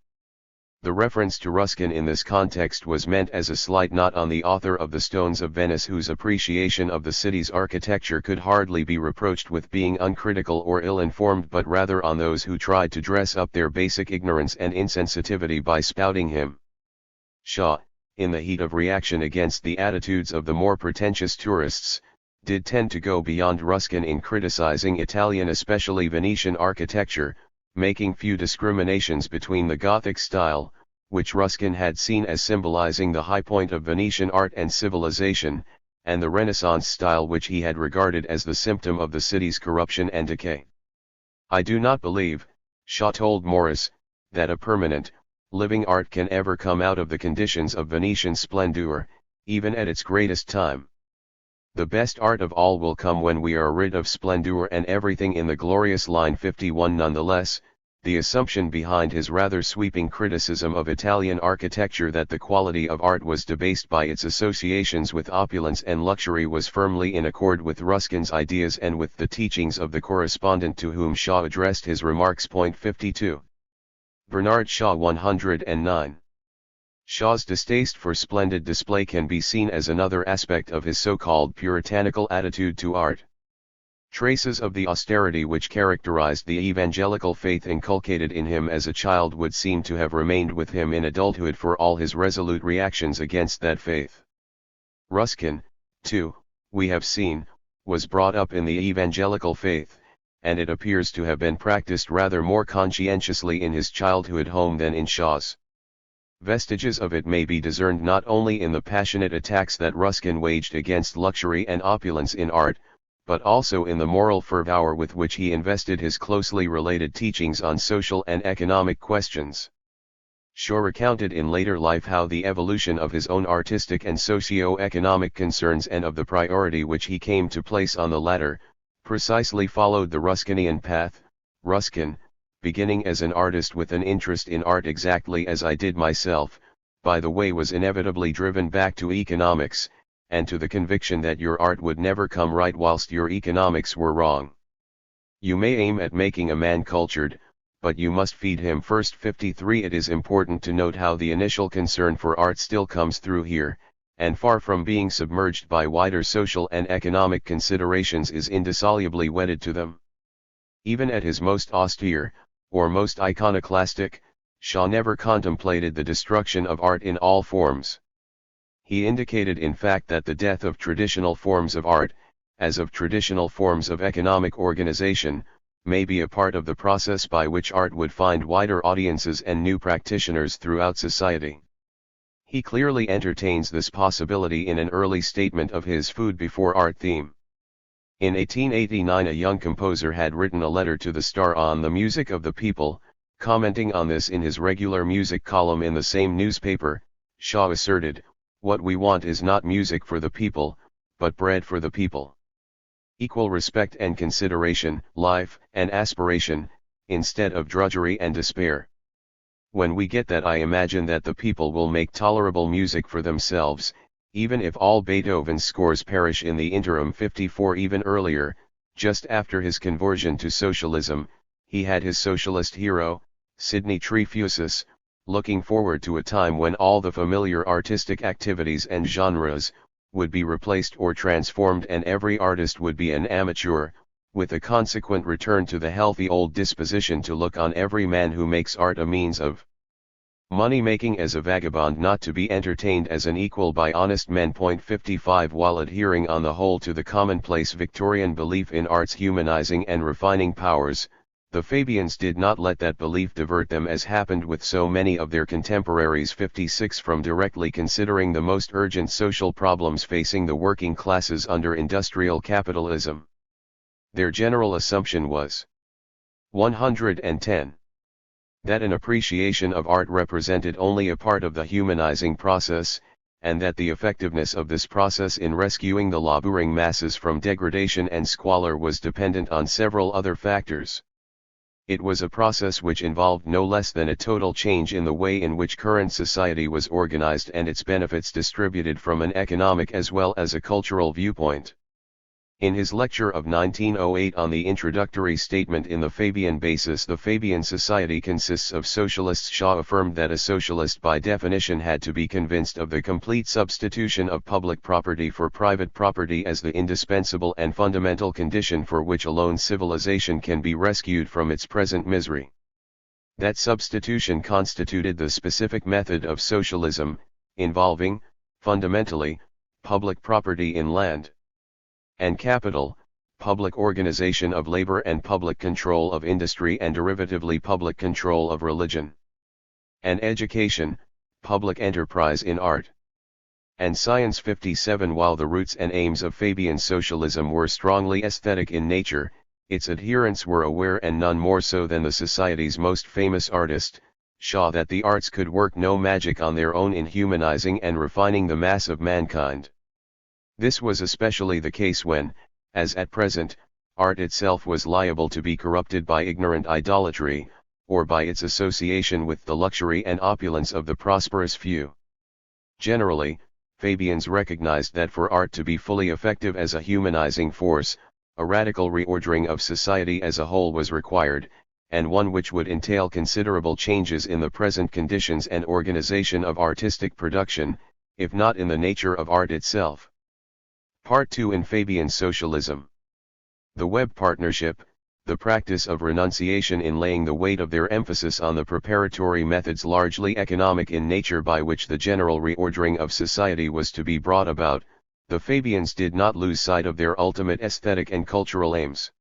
The reference to Ruskin in this context was meant as a slight not on the author of the Stones of Venice, whose appreciation of the city's architecture could hardly be reproached with being uncritical or ill-informed, but rather on those who tried to dress up their basic ignorance and insensitivity by spouting him. Shaw, in the heat of reaction against the attitudes of the more pretentious tourists, did tend to go beyond Ruskin in criticizing Italian, especially Venetian architecture, making few discriminations between the Gothic style, which Ruskin had seen as symbolizing the high point of Venetian art and civilization, and the Renaissance style, which he had regarded as the symptom of the city's corruption and decay. "I do not believe," Shaw told Morris, "that a permanent, living art can ever come out of the conditions of Venetian splendor, even at its greatest time. The best art of all will come when we are rid of splendor and everything in the glorious line 51." Nonetheless, the assumption behind his rather sweeping criticism of Italian architecture that the quality of art was debased by its associations with opulence and luxury was firmly in accord with Ruskin's ideas and with the teachings of the correspondent to whom Shaw addressed his remarks. Point 52. Bernard Shaw 109. Shaw's distaste for splendid display can be seen as another aspect of his so-called puritanical attitude to art. Traces of the austerity which characterized the evangelical faith inculcated in him as a child would seem to have remained with him in adulthood for all his resolute reactions against that faith. Ruskin, too, we have seen, was brought up in the evangelical faith, and it appears to have been practiced rather more conscientiously in his childhood home than in Shaw's. Vestiges of it may be discerned not only in the passionate attacks that Ruskin waged against luxury and opulence in art, but also in the moral fervor with which he invested his closely related teachings on social and economic questions. Shaw recounted in later life how the evolution of his own artistic and socio-economic concerns and of the priority which he came to place on the latter, precisely followed the Ruskinian path. Ruskin, beginning as an artist with an interest in art exactly as I did myself, by the way, was inevitably driven back to economics, and to the conviction that your art would never come right whilst your economics were wrong. You may aim at making a man cultured, but you must feed him first. 53. It is important to note how the initial concern for art still comes through here, and far from being submerged by wider social and economic considerations is indissolubly wedded to them. Even at his most austere, or most iconoclastic, Shaw never contemplated the destruction of art in all forms. He indicated in fact that the death of traditional forms of art, as of traditional forms of economic organization, may be a part of the process by which art would find wider audiences and new practitioners throughout society. He clearly entertains this possibility in an early statement of his food before art theme. In 1889 a young composer had written a letter to the Star on the music of the people. Commenting on this in his regular music column in the same newspaper, Shaw asserted, "What we want is not music for the people, but bread for the people. Equal respect and consideration, life and aspiration, instead of drudgery and despair. When we get that, I imagine that the people will make tolerable music for themselves, even if all Beethoven's scores perish in the interim." 54. Even earlier, just after his conversion to socialism, he had his socialist hero, Sidney Trefusis, looking forward to a time when all the familiar artistic activities and genres would be replaced or transformed and every artist would be an amateur, with a consequent return to the healthy old disposition to look on every man who makes art a means of money-making as a vagabond, not to be entertained as an equal by honest men. 55. While adhering on the whole to the commonplace Victorian belief in art's humanizing and refining powers, the Fabians did not let that belief divert them, as happened with so many of their contemporaries. 56. From directly considering the most urgent social problems facing the working classes under industrial capitalism, their general assumption was 110. That an appreciation of art represented only a part of the humanizing process, and that the effectiveness of this process in rescuing the laboring masses from degradation and squalor was dependent on several other factors. It was a process which involved no less than a total change in the way in which current society was organized and its benefits distributed from an economic as well as a cultural viewpoint. In his lecture of 1908 on the introductory statement in the Fabian Basis, the Fabian Society consists of socialists, Shaw affirmed that a socialist by definition had to be convinced of the complete substitution of public property for private property as the indispensable and fundamental condition for which alone civilization can be rescued from its present misery. That substitution constituted the specific method of socialism, involving, fundamentally, public property in land and capital, public organization of labor and public control of industry and derivatively public control of religion and education, public enterprise in art and science. 57 While the roots and aims of Fabian socialism were strongly aesthetic in nature, its adherents were aware, and none more so than the Society's most famous artist, Shaw, that the arts could work no magic on their own in humanizing and refining the mass of mankind. This was especially the case when, as at present, art itself was liable to be corrupted by ignorant idolatry, or by its association with the luxury and opulence of the prosperous few. Generally, Fabians recognized that for art to be fully effective as a humanizing force, a radical reordering of society as a whole was required, and one which would entail considerable changes in the present conditions and organization of artistic production, if not in the nature of art itself. Part 2 in Fabian Socialism. The Web Partnership, the practice of renunciation in laying the weight of their emphasis on the preparatory methods largely economic in nature by which the general reordering of society was to be brought about, the Fabians did not lose sight of their ultimate aesthetic and cultural aims.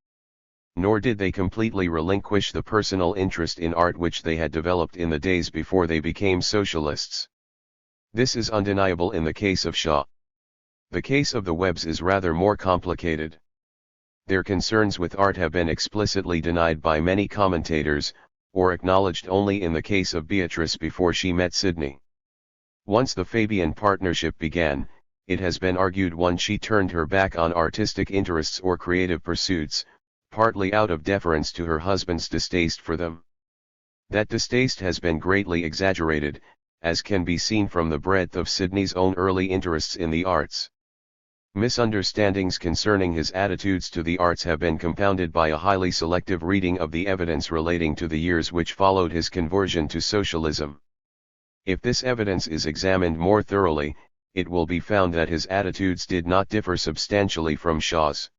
Nor did they completely relinquish the personal interest in art which they had developed in the days before they became socialists. This is undeniable in the case of Shaw. The case of the Webbs is rather more complicated. Their concerns with art have been explicitly denied by many commentators, or acknowledged only in the case of Beatrice before she met Sidney. Once the Fabian partnership began, it has been argued she turned her back on artistic interests or creative pursuits, partly out of deference to her husband's distaste for them. That distaste has been greatly exaggerated, as can be seen from the breadth of Sidney's own early interests in the arts. Misunderstandings concerning his attitudes to the arts have been compounded by a highly selective reading of the evidence relating to the years which followed his conversion to socialism. If this evidence is examined more thoroughly, it will be found that his attitudes did not differ substantially from Shaw's.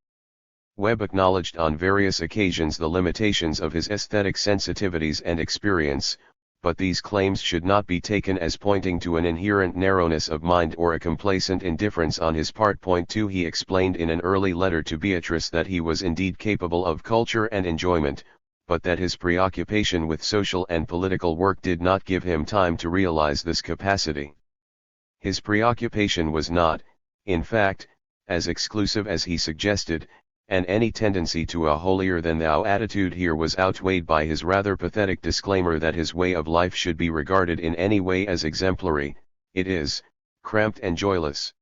Webb acknowledged on various occasions the limitations of his aesthetic sensitivities and experience, but these claims should not be taken as pointing to an inherent narrowness of mind or a complacent indifference on his part. Point 2 He explained in an early letter to Beatrice that he was indeed capable of culture and enjoyment, but that his preoccupation with social and political work did not give him time to realize this capacity. His preoccupation was not, in fact, as exclusive as he suggested, and any tendency to a holier-than-thou attitude here was outweighed by his rather pathetic disclaimer that his way of life should be regarded in any way as exemplary. It is, cramped and joyless.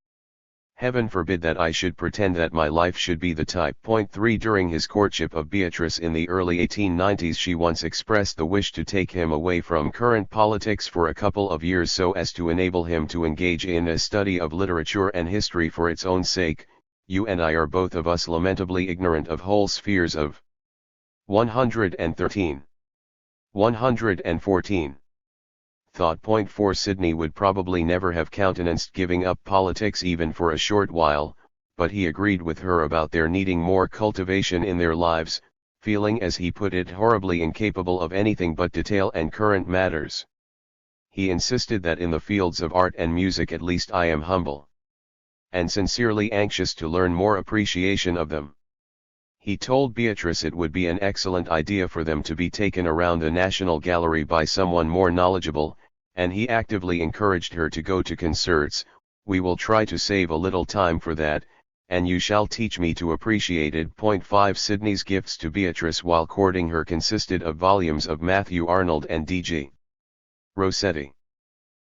Heaven forbid that I should pretend that my life should be the type. Point 3 During his courtship of Beatrice in the early 1890s, she once expressed the wish to take him away from current politics for a couple of years so as to enable him to engage in a study of literature and history for its own sake. You and I are both of us lamentably ignorant of whole spheres of 113. 114. Thought. Point 4 Sidney would probably never have countenanced giving up politics even for a short while, but he agreed with her about their needing more cultivation in their lives, feeling, as he put it, horribly incapable of anything but detail and current matters. He insisted that in the fields of art and music at least I am humble and sincerely anxious to learn more appreciation of them. He told Beatrice it would be an excellent idea for them to be taken around the National Gallery by someone more knowledgeable, and he actively encouraged her to go to concerts. We will try to save a little time for that, and you shall teach me to appreciate it. Point 5 Sidney's gifts to Beatrice while courting her consisted of volumes of Matthew Arnold and D.G. Rossetti.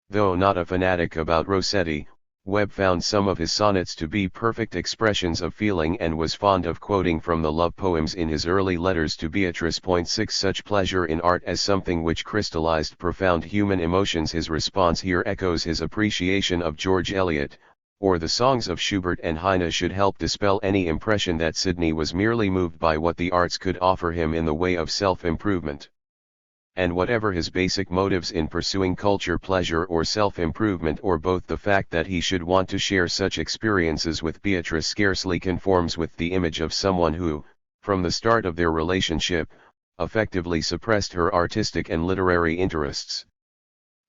Though not a fanatic about Rossetti, Webb found some of his sonnets to be perfect expressions of feeling and was fond of quoting from the love poems in his early letters to Beatrice. Point 6 Such pleasure in art as something which crystallized profound human emotions. His response here echoes his appreciation of George Eliot, or the songs of Schubert and Heine should help dispel any impression that Sidney was merely moved by what the arts could offer him in the way of self-improvement. And whatever his basic motives in pursuing culture, pleasure or self-improvement, or both, the fact that he should want to share such experiences with Beatrice scarcely conforms with the image of someone who, from the start of their relationship, effectively suppressed her artistic and literary interests.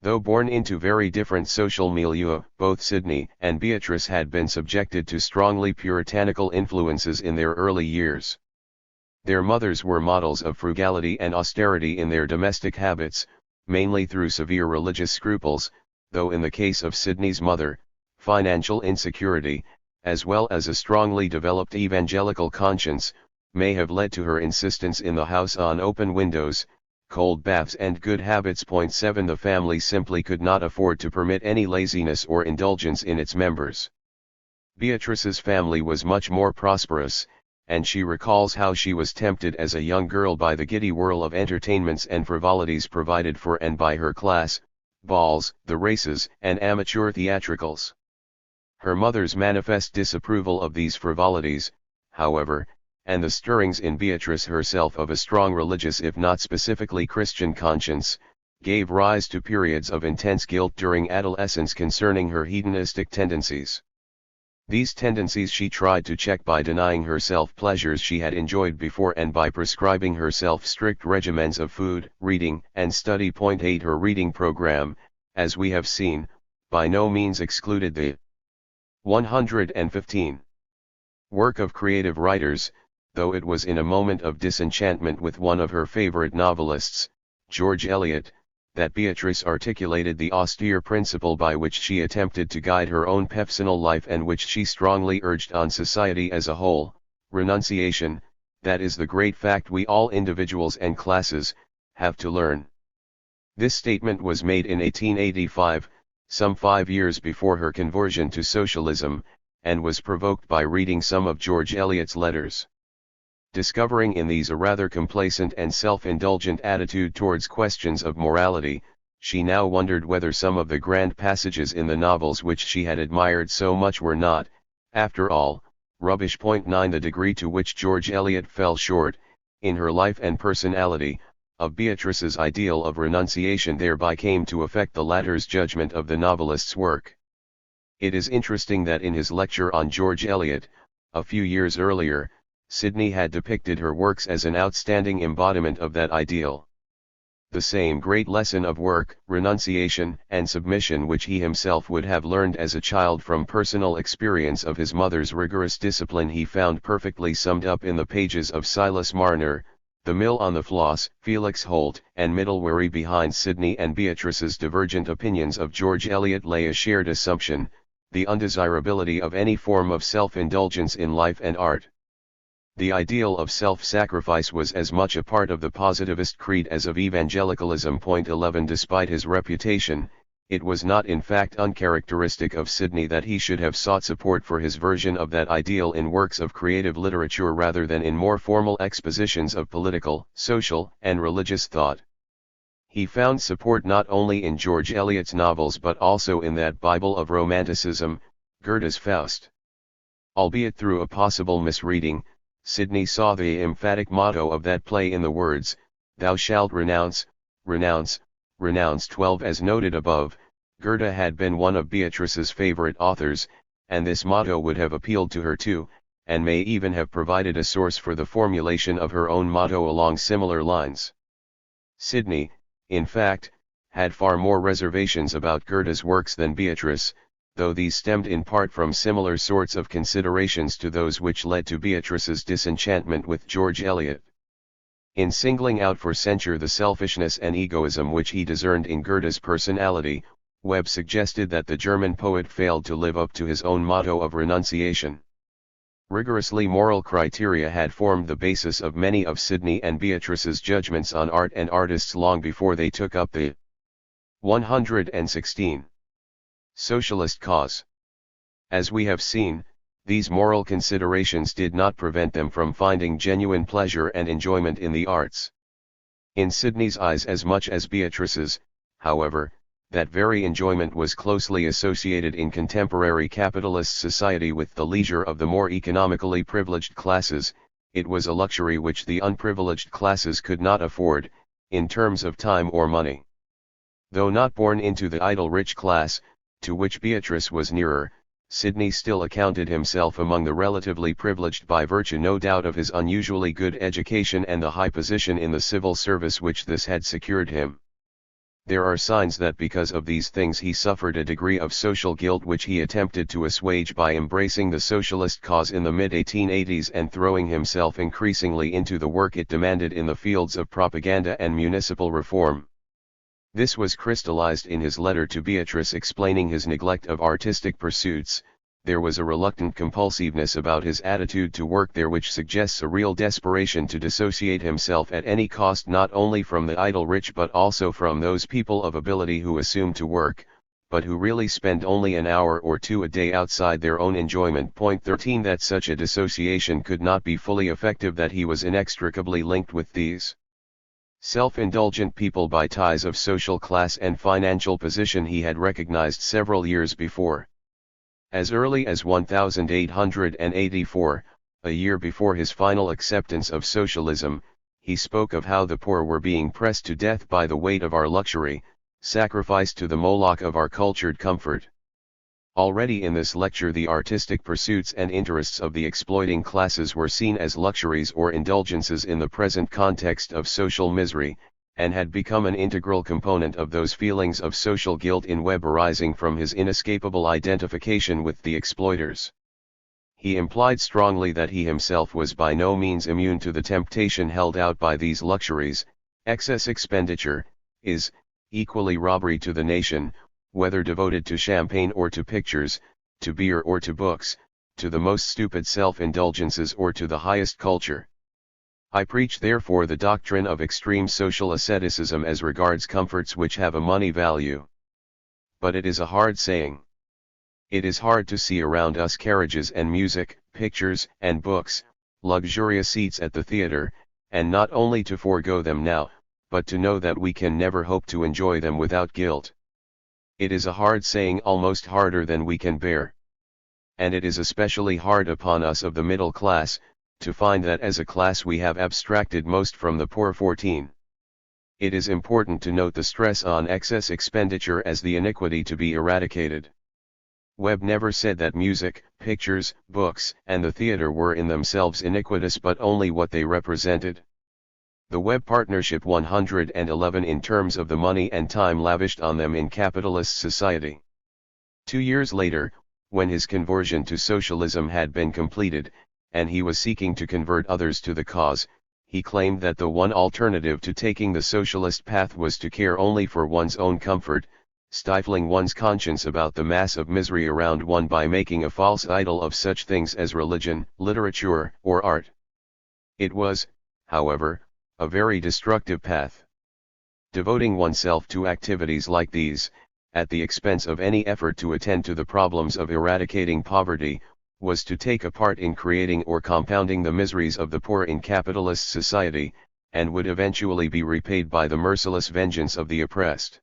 Though born into very different social milieu, both Sidney and Beatrice had been subjected to strongly puritanical influences in their early years. Their mothers were models of frugality and austerity in their domestic habits, mainly through severe religious scruples, though in the case of Sidney's mother, financial insecurity, as well as a strongly developed evangelical conscience, may have led to her insistence in the house on open windows, cold baths and good habits. 7 The family simply could not afford to permit any laziness or indulgence in its members. Beatrice's family was much more prosperous, and she recalls how she was tempted as a young girl by the giddy whirl of entertainments and frivolities provided for and by her class, balls, the races, and amateur theatricals. Her mother's manifest disapproval of these frivolities, however, and the stirrings in Beatrice herself of a strong religious if not specifically Christian conscience, gave rise to periods of intense guilt during adolescence concerning her hedonistic tendencies. These tendencies she tried to check by denying herself pleasures she had enjoyed before and by prescribing herself strict regimens of food, reading, and study. 8 Her reading program, as we have seen, by no means excluded the 115 work of creative writers, though it was in a moment of disenchantment with one of her favorite novelists, George Eliot, that Beatrice articulated the austere principle by which she attempted to guide her own personal life and which she strongly urged on society as a whole: renunciation. That is the great fact we all individuals and classes have to learn. This statement was made in 1885, some 5 years before her conversion to socialism, and was provoked by reading some of George Eliot's letters. Discovering in these a rather complacent and self-indulgent attitude towards questions of morality, she now wondered whether some of the grand passages in the novels which she had admired so much were not, after all, rubbish. 9 The degree to which George Eliot fell short, in her life and personality, of Beatrice's ideal of renunciation thereby came to affect the latter's judgment of the novelist's work. It is interesting that in his lecture on George Eliot, a few years earlier, Sidney had depicted her works as an outstanding embodiment of that ideal. The same great lesson of work, renunciation, and submission which he himself would have learned as a child from personal experience of his mother's rigorous discipline he found perfectly summed up in the pages of Silas Marner, The Mill on the Floss. Felix Holt and Middlebury. Behind Sidney and Beatrice's divergent opinions of George Eliot lay a shared assumption, the undesirability of any form of self-indulgence in life and art. The ideal of self-sacrifice was as much a part of the positivist creed as of evangelicalism. 11 Despite his reputation, it was not in fact uncharacteristic of Sidney that he should have sought support for his version of that ideal in works of creative literature rather than in more formal expositions of political, social, and religious thought. He found support not only in George Eliot's novels but also in that Bible of Romanticism, Goethe's Faust. Albeit through a possible misreading, Sidney saw the emphatic motto of that play in the words, "Thou shalt renounce, renounce, renounce." 12 As noted above, Goethe had been one of Beatrice's favorite authors, and this motto would have appealed to her too, and may even have provided a source for the formulation of her own motto along similar lines. Sidney, in fact, had far more reservations about Goethe's works than Beatrice, though these stemmed in part from similar sorts of considerations to those which led to Beatrice's disenchantment with George Eliot. In singling out for censure the selfishness and egoism which he discerned in Goethe's personality, Webb suggested that the German poet failed to live up to his own motto of renunciation. Rigorously moral criteria had formed the basis of many of Sidney and Beatrice's judgments on art and artists long before they took up the 116 socialist cause. As we have seen, these moral considerations did not prevent them from finding genuine pleasure and enjoyment in the arts. In Sidney's eyes as much as Beatrice's, however, that very enjoyment was closely associated in contemporary capitalist society with the leisure of the more economically privileged classes. It was a luxury which the unprivileged classes could not afford, in terms of time or money. Though not born into the idle rich class, to which Beatrice was nearer, Sidney still accounted himself among the relatively privileged by virtue no doubt of his unusually good education and the high position in the civil service which this had secured him. There are signs that because of these things he suffered a degree of social guilt which he attempted to assuage by embracing the socialist cause in the mid-1880s and throwing himself increasingly into the work it demanded in the fields of propaganda and municipal reform. This was crystallized in his letter to Beatrice explaining his neglect of artistic pursuits. There was a reluctant compulsiveness about his attitude to work there which suggests a real desperation to dissociate himself at any cost not only from the idle rich but also from those people of ability who assume to work, but who really spend only an hour or two a day outside their own enjoyment. Point 13 That such a dissociation could not be fully effective, that he was inextricably linked with these self-indulgent people by ties of social class and financial position he had recognized several years before. As early as 1884, a year before his final acceptance of socialism, he spoke of how the poor were being pressed to death by the weight of our luxury, sacrificed to the Moloch of our cultured comfort. Already in this lecture the artistic pursuits and interests of the exploiting classes were seen as luxuries or indulgences in the present context of social misery, and had become an integral component of those feelings of social guilt in Webb arising from his inescapable identification with the exploiters. He implied strongly that he himself was by no means immune to the temptation held out by these luxuries. Excess expenditure is equally robbery to the nation, whether devoted to champagne or to pictures, to beer or to books, to the most stupid self-indulgences or to the highest culture. I preach therefore the doctrine of extreme social asceticism as regards comforts which have a money value. But it is a hard saying. It is hard to see around us carriages and music, pictures and books, luxurious seats at the theater, and not only to forego them now, but to know that we can never hope to enjoy them without guilt. It is a hard saying, almost harder than we can bear. And it is especially hard upon us of the middle class, to find that as a class we have abstracted most from the poor. 14. It is important to note the stress on excess expenditure as the iniquity to be eradicated. Webb never said that music, pictures, books, and the theater were in themselves iniquitous, but only what they represented. The Webb Partnership 111 in terms of the money and time lavished on them in capitalist society. 2 years later, when his conversion to socialism had been completed, and he was seeking to convert others to the cause, he claimed that the one alternative to taking the socialist path was to care only for one's own comfort, stifling one's conscience about the mass of misery around one by making a false idol of such things as religion, literature, or art. It was, however, a very destructive path. Devoting oneself to activities like these, at the expense of any effort to attend to the problems of eradicating poverty, was to take a part in creating or compounding the miseries of the poor in capitalist society, and would eventually be repaid by the merciless vengeance of the oppressed.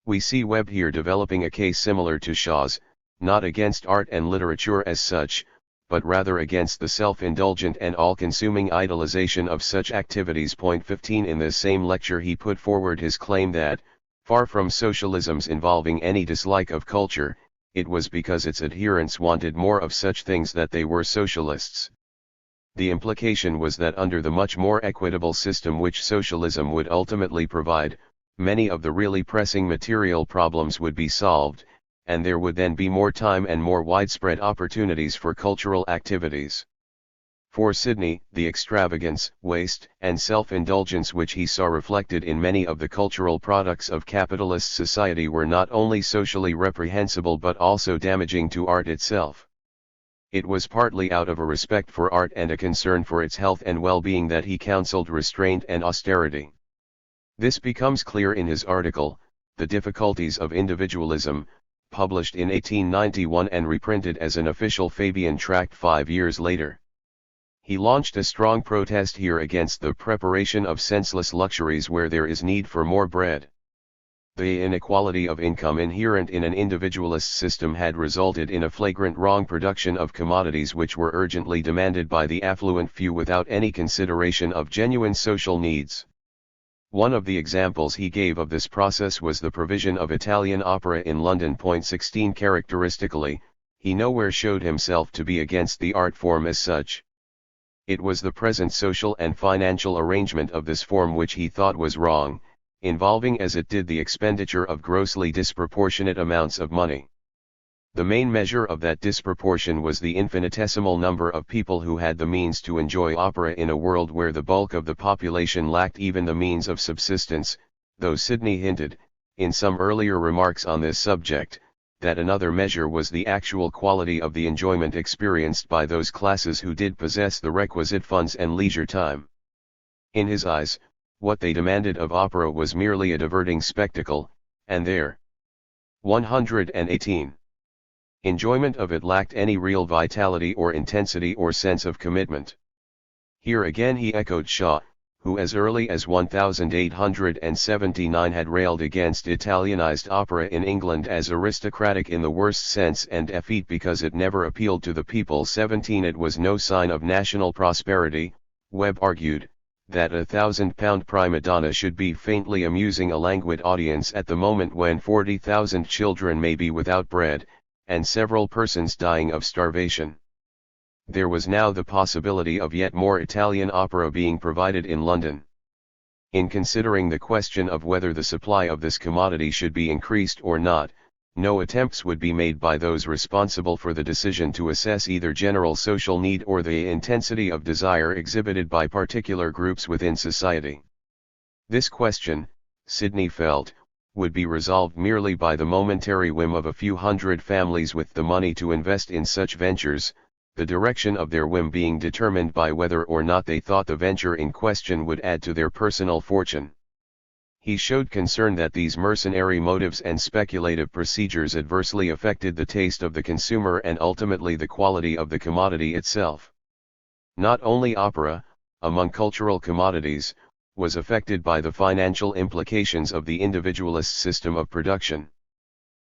We see Webb here developing a case similar to Shaw's, not against art and literature as such, but rather against the self-indulgent and all-consuming idolization of such activities. 15 In this same lecture he put forward his claim that, far from socialism's involving any dislike of culture, it was because its adherents wanted more of such things that they were socialists. The implication was that under the much more equitable system which socialism would ultimately provide, many of the really pressing material problems would be solved, and there would then be more time and more widespread opportunities for cultural activities. For Sidney, the extravagance, waste, and self-indulgence which he saw reflected in many of the cultural products of capitalist society were not only socially reprehensible but also damaging to art itself. It was partly out of a respect for art and a concern for its health and well-being that he counseled restraint and austerity. This becomes clear in his article, The Difficulties of Individualism, published in 1891 and reprinted as an official Fabian tract 5 years later. He launched a strong protest here against the preparation of senseless luxuries where there is need for more bread. The inequality of income inherent in an individualist system had resulted in a flagrant wrong production of commodities which were urgently demanded by the affluent few without any consideration of genuine social needs. One of the examples he gave of this process was the provision of Italian opera in London. 16 Characteristically, he nowhere showed himself to be against the art form as such. It was the present social and financial arrangement of this form which he thought was wrong, involving as it did the expenditure of grossly disproportionate amounts of money. The main measure of that disproportion was the infinitesimal number of people who had the means to enjoy opera in a world where the bulk of the population lacked even the means of subsistence, though Sidney hinted, in some earlier remarks on this subject, that another measure was the actual quality of the enjoyment experienced by those classes who did possess the requisite funds and leisure time. In his eyes, what they demanded of opera was merely a diverting spectacle, and their 118. Enjoyment of it lacked any real vitality or intensity or sense of commitment. Here again he echoed Shaw, who as early as 1879 had railed against Italianized opera in England as aristocratic in the worst sense and effete because it never appealed to the people. 17 It was no sign of national prosperity, Webb argued, that £1,000 prima donna should be faintly amusing a languid audience at the moment when 40,000 children may be without bread, and several persons dying of starvation. There was now the possibility of yet more Italian opera being provided in London. In considering the question of whether the supply of this commodity should be increased or not, no attempts would be made by those responsible for the decision to assess either general social need or the intensity of desire exhibited by particular groups within society. This question, Sidney felt, would be resolved merely by the momentary whim of a few hundred families with the money to invest in such ventures, the direction of their whim being determined by whether or not they thought the venture in question would add to their personal fortune. He showed concern that these mercenary motives and speculative procedures adversely affected the taste of the consumer and ultimately the quality of the commodity itself. Not only opera, among cultural commodities, was affected by the financial implications of the individualist system of production.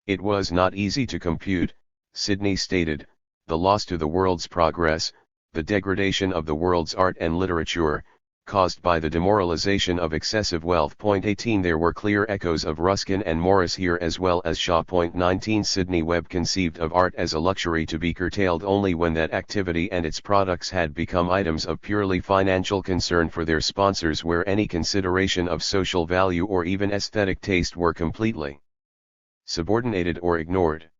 It was not easy to compute, Sidney stated, the loss to the world's progress, the degradation of the world's art and literature, caused by the demoralization of excessive wealth. 18 There were clear echoes of Ruskin and Morris here as well as Shaw. 19 Sidney Webb conceived of art as a luxury to be curtailed only when that activity and its products had become items of purely financial concern for their sponsors, where any consideration of social value or even aesthetic taste were completely subordinated or ignored.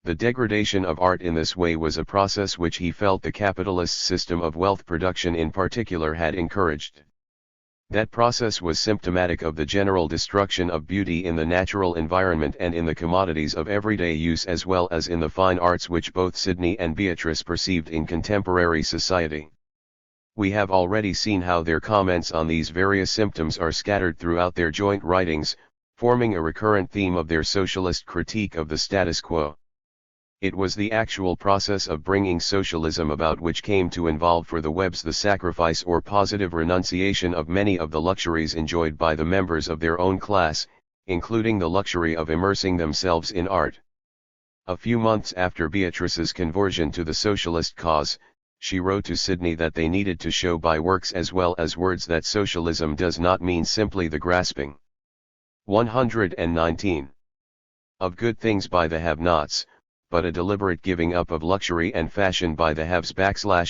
The degradation of art in this way was a process which he felt the capitalist system of wealth production in particular had encouraged. That process was symptomatic of the general destruction of beauty in the natural environment and in the commodities of everyday use as well as in the fine arts which both Sidney and Beatrice perceived in contemporary society. We have already seen how their comments on these various symptoms are scattered throughout their joint writings, forming a recurrent theme of their socialist critique of the status quo. It was the actual process of bringing socialism about which came to involve for the Webbs the sacrifice or positive renunciation of many of the luxuries enjoyed by the members of their own class, including the luxury of immersing themselves in art. A few months after Beatrice's conversion to the socialist cause, she wrote to Sidney that they needed to show by works as well as words that socialism does not mean simply the grasping 119 of good things by the have-nots, but a deliberate giving up of luxury and fashion by the haves.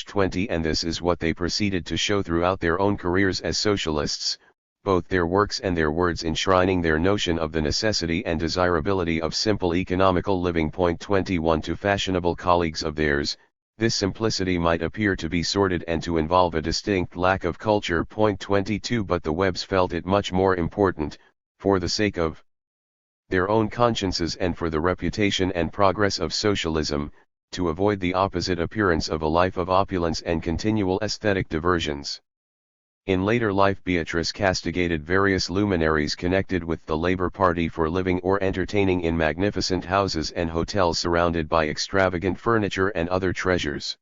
20 And this is what they proceeded to show throughout their own careers as socialists, both their works and their words enshrining their notion of the necessity and desirability of simple economical living. 21 To fashionable colleagues of theirs, this simplicity might appear to be sordid and to involve a distinct lack of culture. 22 But the Webbs felt it much more important, for the sake of their own consciences and for the reputation and progress of socialism, to avoid the opposite appearance of a life of opulence and continual aesthetic diversions. In later life Beatrice castigated various luminaries connected with the Labour Party for living or entertaining in magnificent houses and hotels surrounded by extravagant furniture and other treasures.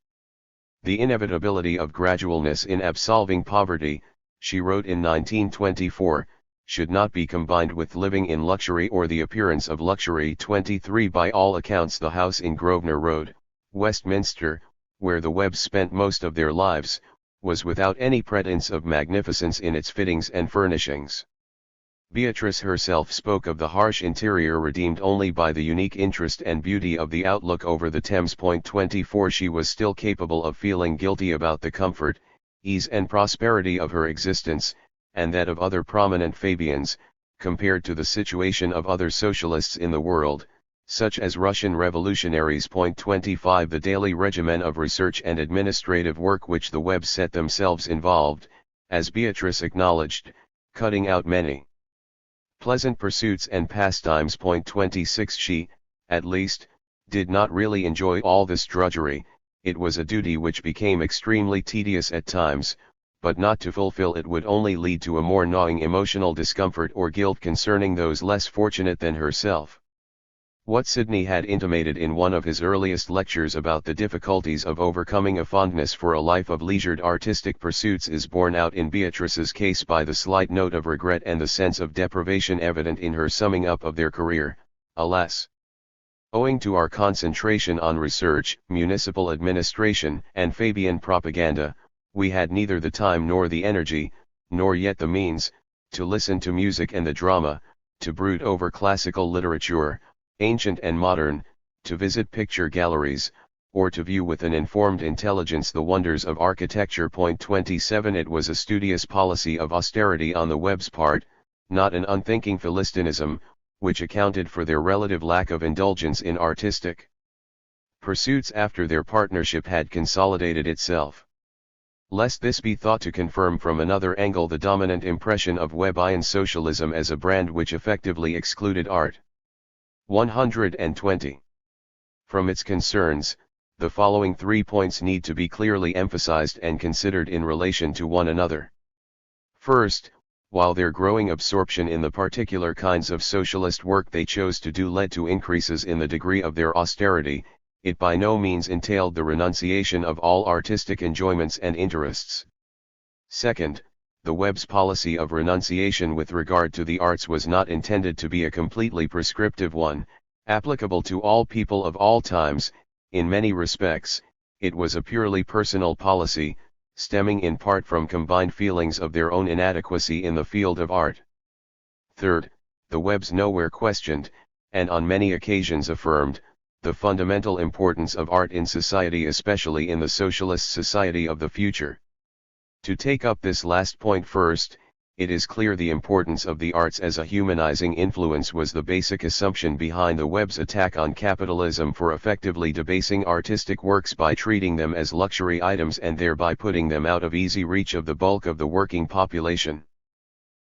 The inevitability of gradualness in absolving poverty, she wrote in 1924, should not be combined with living in luxury or the appearance of luxury. 23 By all accounts the house in Grosvenor Road, Westminster, where the Webbs spent most of their lives, was without any pretense of magnificence in its fittings and furnishings. Beatrice herself spoke of the harsh interior redeemed only by the unique interest and beauty of the outlook over the Thames. 24 She was still capable of feeling guilty about the comfort, ease and prosperity of her existence, and that of other prominent Fabians, compared to the situation of other socialists in the world, such as Russian revolutionaries. 25 The daily regimen of research and administrative work which the Webbs set themselves involved, as Beatrice acknowledged, cutting out many pleasant pursuits and pastimes. 26 She, at least, did not really enjoy all this drudgery. It was a duty which became extremely tedious at times, but not to fulfill it would only lead to a more gnawing emotional discomfort or guilt concerning those less fortunate than herself. What Sidney had intimated in one of his earliest lectures about the difficulties of overcoming a fondness for a life of leisured artistic pursuits is borne out in Beatrice's case by the slight note of regret and the sense of deprivation evident in her summing up of their career. Alas! Owing to our concentration on research, municipal administration, and Fabian propaganda, we had neither the time nor the energy, nor yet the means, to listen to music and the drama, to brood over classical literature, ancient and modern, to visit picture galleries, or to view with an informed intelligence the wonders of architecture. 27 It was a studious policy of austerity on the Webbs' part, not an unthinking Philistinism, which accounted for their relative lack of indulgence in artistic pursuits after their partnership had consolidated itself. Lest this be thought to confirm from another angle the dominant impression of Webbian socialism as a brand which effectively excluded art. 120. From its concerns, the following 3 points need to be clearly emphasized and considered in relation to one another. First, while their growing absorption in the particular kinds of socialist work they chose to do led to increases in the degree of their austerity, it by no means entailed the renunciation of all artistic enjoyments and interests. Second, the Webbs' policy of renunciation with regard to the arts was not intended to be a completely prescriptive one, applicable to all people of all times. In many respects, it was a purely personal policy, stemming in part from combined feelings of their own inadequacy in the field of art. Third, the Webbs nowhere questioned, and on many occasions affirmed, the fundamental importance of art in society, especially in the socialist society of the future. To take up this last point first, it is clear the importance of the arts as a humanizing influence was the basic assumption behind the Webbs' attack on capitalism for effectively debasing artistic works by treating them as luxury items and thereby putting them out of easy reach of the bulk of the working population.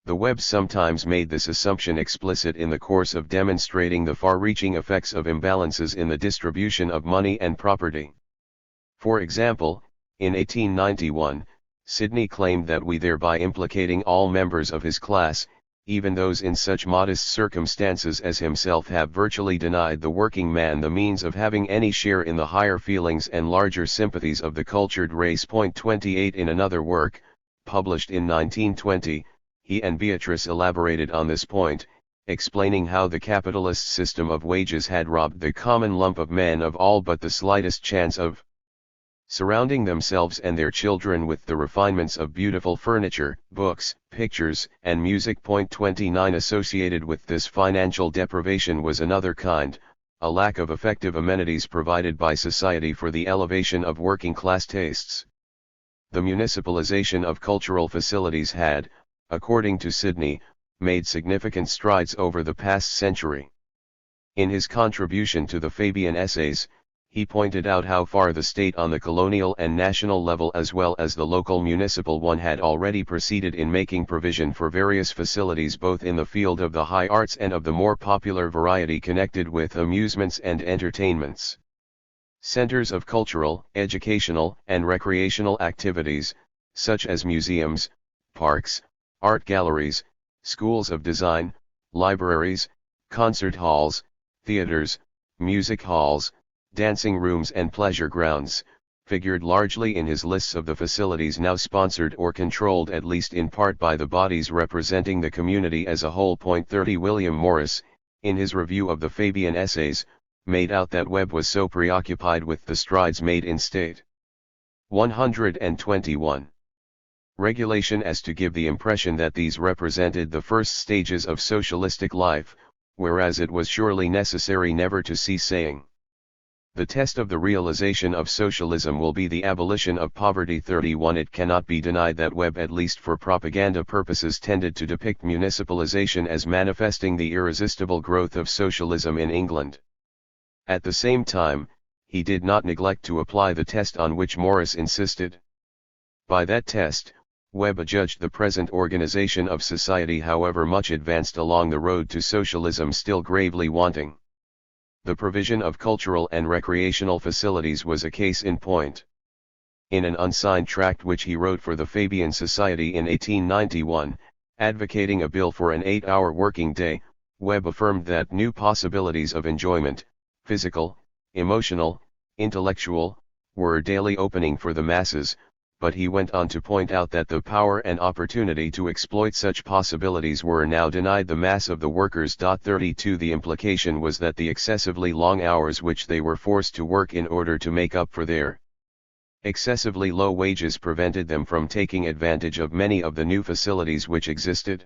The Webbs sometimes made this assumption explicit in the course of demonstrating the far-reaching effects of imbalances in the distribution of money and property. For example, in 1891, Sidney claimed that we thereby implicating all members of his class, even those in such modest circumstances as himself, have virtually denied the working man the means of having any share in the higher feelings and larger sympathies of the cultured race. 28 In another work, published in 1920, he and Beatrice elaborated on this point, explaining how the capitalist system of wages had robbed the common lump of men of all but the slightest chance of surrounding themselves and their children with the refinements of beautiful furniture, books, pictures, and music. 29 Associated with this financial deprivation was another kind, a lack of effective amenities provided by society for the elevation of working-class tastes. The municipalization of cultural facilities had, according to Sidney, made significant strides over the past century. In his contribution to the Fabian Essays, he pointed out how far the state on the colonial and national level as well as the local municipal one had already proceeded in making provision for various facilities both in the field of the high arts and of the more popular variety connected with amusements and entertainments. Centers of cultural, educational, and recreational activities, such as museums, parks, art galleries, schools of design, libraries, concert halls, theaters, music halls, dancing rooms and pleasure grounds, figured largely in his lists of the facilities now sponsored or controlled at least in part by the bodies representing the community as a whole. 30 William Morris, in his review of the Fabian essays, made out that Webb was so preoccupied with the strides made in state 121 regulation as to give the impression that these represented the first stages of socialistic life, whereas it was surely necessary never to cease saying, "The test of the realization of socialism will be the abolition of poverty." 31 It cannot be denied that Webb, at least for propaganda purposes, tended to depict municipalization as manifesting the irresistible growth of socialism in England. At the same time, he did not neglect to apply the test on which Morris insisted. By that test, Webb adjudged the present organization of society, however much advanced along the road to socialism, still gravely wanting. The provision of cultural and recreational facilities was a case in point. In an unsigned tract which he wrote for the Fabian Society in 1891, advocating a bill for an 8-hour working day, Webb affirmed that new possibilities of enjoyment, physical, emotional, intellectual, were daily opening for the masses, but he went on to point out that the power and opportunity to exploit such possibilities were now denied the mass of the workers. 32 The implication was that the excessively long hours which they were forced to work in order to make up for their excessively low wages prevented them from taking advantage of many of the new facilities which existed.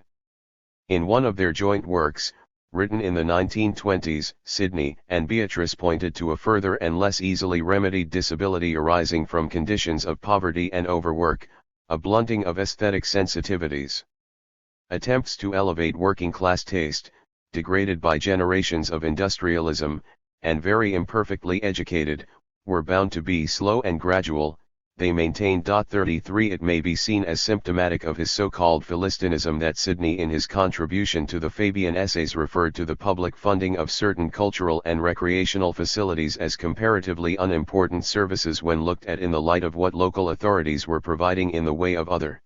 In one of their joint works, written in the 1920s, Sidney and Beatrice pointed to a further and less easily remedied disability arising from conditions of poverty and overwork, a blunting of aesthetic sensitivities. Attempts to elevate working-class taste, degraded by generations of industrialism, and very imperfectly educated, were bound to be slow and gradual, they maintained. 33 It may be seen as symptomatic of his so-called Philistinism that Sidney, in his contribution to the Fabian essays, referred to the public funding of certain cultural and recreational facilities as comparatively unimportant services when looked at in the light of what local authorities were providing in the way of other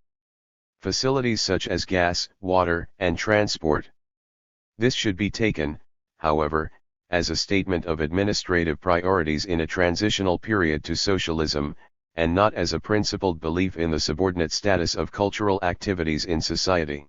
facilities such as gas, water, and transport. This should be taken, however, as a statement of administrative priorities in a transitional period to socialism, and not as a principled belief in the subordinate status of cultural activities in society.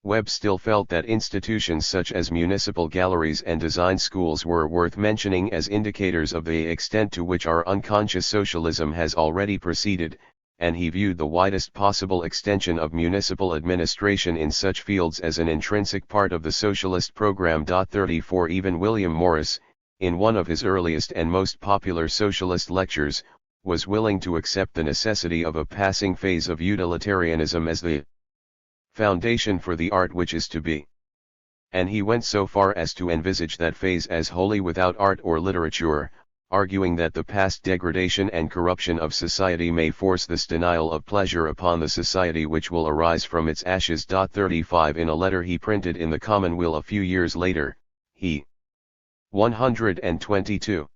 Webb still felt that institutions such as municipal galleries and design schools were worth mentioning as indicators of the extent to which our unconscious socialism has already proceeded, and he viewed the widest possible extension of municipal administration in such fields as an intrinsic part of the socialist program. 34 Even William Morris, in one of his earliest and most popular socialist lectures, was willing to accept the necessity of a passing phase of utilitarianism as the foundation for the art which is to be. And he went so far as to envisage that phase as wholly without art or literature, arguing that the past degradation and corruption of society may force this denial of pleasure upon the society which will arise from its ashes. 35 In a letter he printed in the Commonweal a few years later, he 122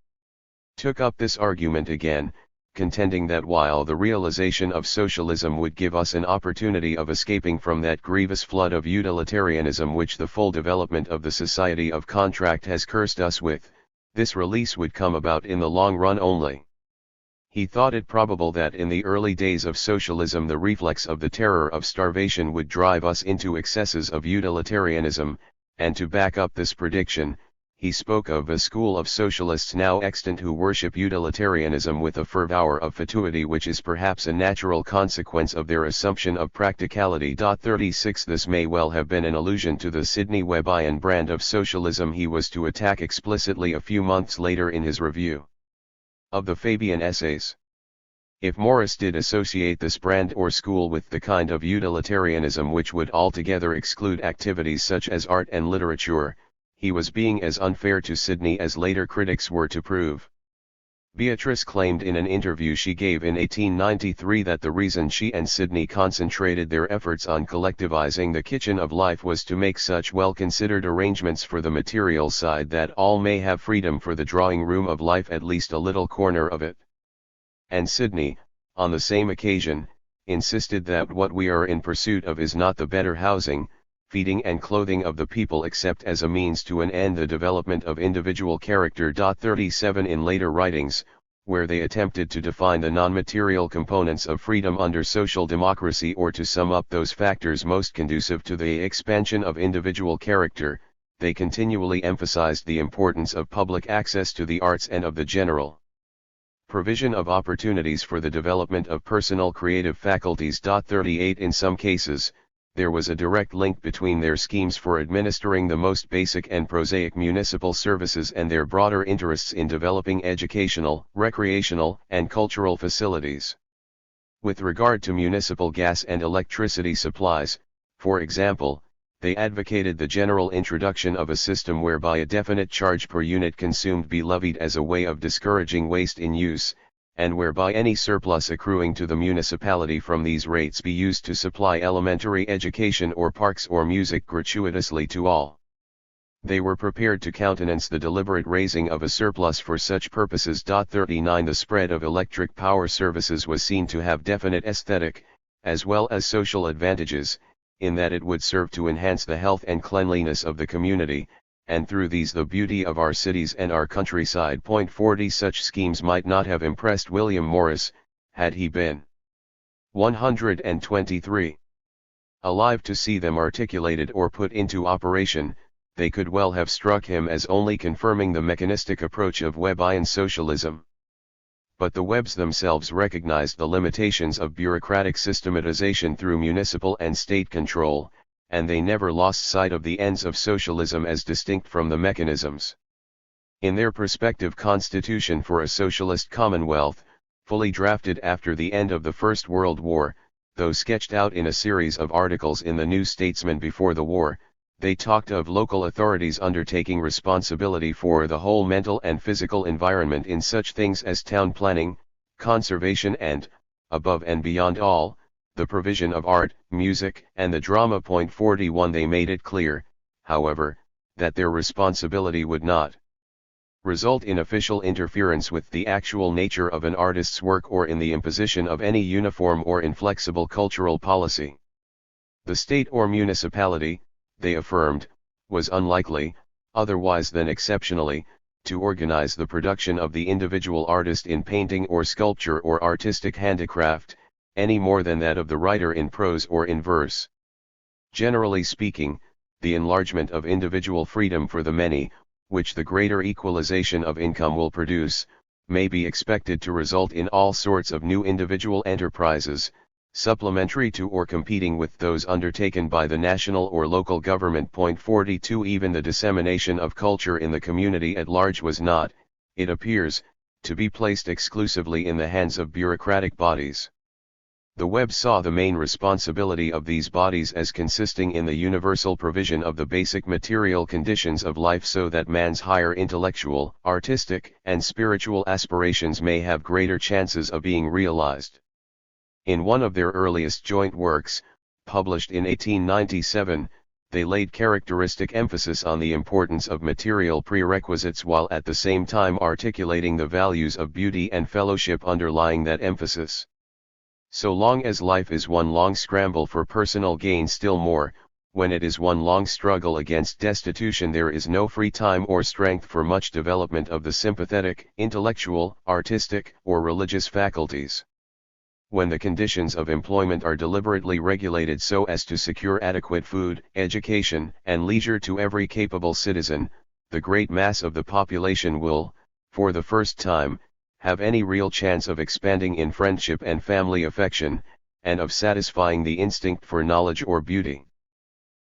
took up this argument again, contending that while the realization of socialism would give us an opportunity of escaping from that grievous flood of utilitarianism which the full development of the society of contract has cursed us with, this release would come about in the long run only. He thought it probable that in the early days of socialism the reflex of the terror of starvation would drive us into excesses of utilitarianism, and to back up this prediction, he spoke of a school of socialists now extant who worship utilitarianism with a fervour of fatuity which is perhaps a natural consequence of their assumption of practicality. 36 This may well have been an allusion to the Sidney Webbian brand of socialism he was to attack explicitly a few months later in his review of the Fabian essays. If Morris did associate this brand or school with the kind of utilitarianism which would altogether exclude activities such as art and literature, he was being as unfair to Sidney as later critics were to prove. Beatrice claimed in an interview she gave in 1893 that the reason she and Sidney concentrated their efforts on collectivizing the kitchen of life was to make such well-considered arrangements for the material side that all may have freedom for the drawing room of life, at least a little corner of it. And Sidney, on the same occasion, insisted that what we are in pursuit of is not the better housing, feeding and clothing of the people except as a means to an end, the development of individual character. 37 In later writings, where they attempted to define the non-material components of freedom under social democracy or to sum up those factors most conducive to the expansion of individual character. They continually emphasized the importance of public access to the arts and of the general provision of opportunities for the development of personal creative faculties. 38 In some cases, there was a direct link between their schemes for administering the most basic and prosaic municipal services and their broader interests in developing educational, recreational, and cultural facilities. With regard to municipal gas and electricity supplies, for example, they advocated the general introduction of a system whereby a definite charge per unit consumed be levied as a way of discouraging waste in use, and whereby any surplus accruing to the municipality from these rates be used to supply elementary education or parks or music gratuitously to all. They were prepared to countenance the deliberate raising of a surplus for such purposes. 39 The spread of electric power services was seen to have definite aesthetic, as well as social advantages, in that it would serve to enhance the health and cleanliness of the community, and through these the beauty of our cities and our countryside. 40 Such schemes might not have impressed William Morris, had he been 123 alive to see them articulated or put into operation. They could well have struck him as only confirming the mechanistic approach of Webbian socialism. But the Webbs themselves recognized the limitations of bureaucratic systematization through municipal and state control, and they never lost sight of the ends of socialism as distinct from the mechanisms. In their prospective constitution for a socialist commonwealth, fully drafted after the end of the First World War, though sketched out in a series of articles in the New Statesman before the war, they talked of local authorities undertaking responsibility for the whole mental and physical environment in such things as town planning, conservation and, above and beyond all, the provision of art, music, and the drama. 41 They made it clear, however, that their responsibility would not result in official interference with the actual nature of an artist's work or in the imposition of any uniform or inflexible cultural policy. The state or municipality, they affirmed, was unlikely, otherwise than exceptionally, to organize the production of the individual artist in painting or sculpture or artistic handicraft, any more than that of the writer in prose or in verse. Generally speaking, the enlargement of individual freedom for the many, which the greater equalization of income will produce, may be expected to result in all sorts of new individual enterprises, supplementary to or competing with those undertaken by the national or local government. 42 Even the dissemination of culture in the community at large was not, it appears, to be placed exclusively in the hands of bureaucratic bodies. The Webbs saw the main responsibility of these bodies as consisting in the universal provision of the basic material conditions of life so that man's higher intellectual, artistic, and spiritual aspirations may have greater chances of being realized. In one of their earliest joint works, published in 1897, they laid characteristic emphasis on the importance of material prerequisites while at the same time articulating the values of beauty and fellowship underlying that emphasis. So long as life is one long scramble for personal gain, still more, when it is one long struggle against destitution, there is no free time or strength for much development of the sympathetic, intellectual, artistic, or religious faculties. When the conditions of employment are deliberately regulated so as to secure adequate food, education, and leisure to every capable citizen, the great mass of the population will, for the first time, have any real chance of expanding in friendship and family affection, and of satisfying the instinct for knowledge or beauty.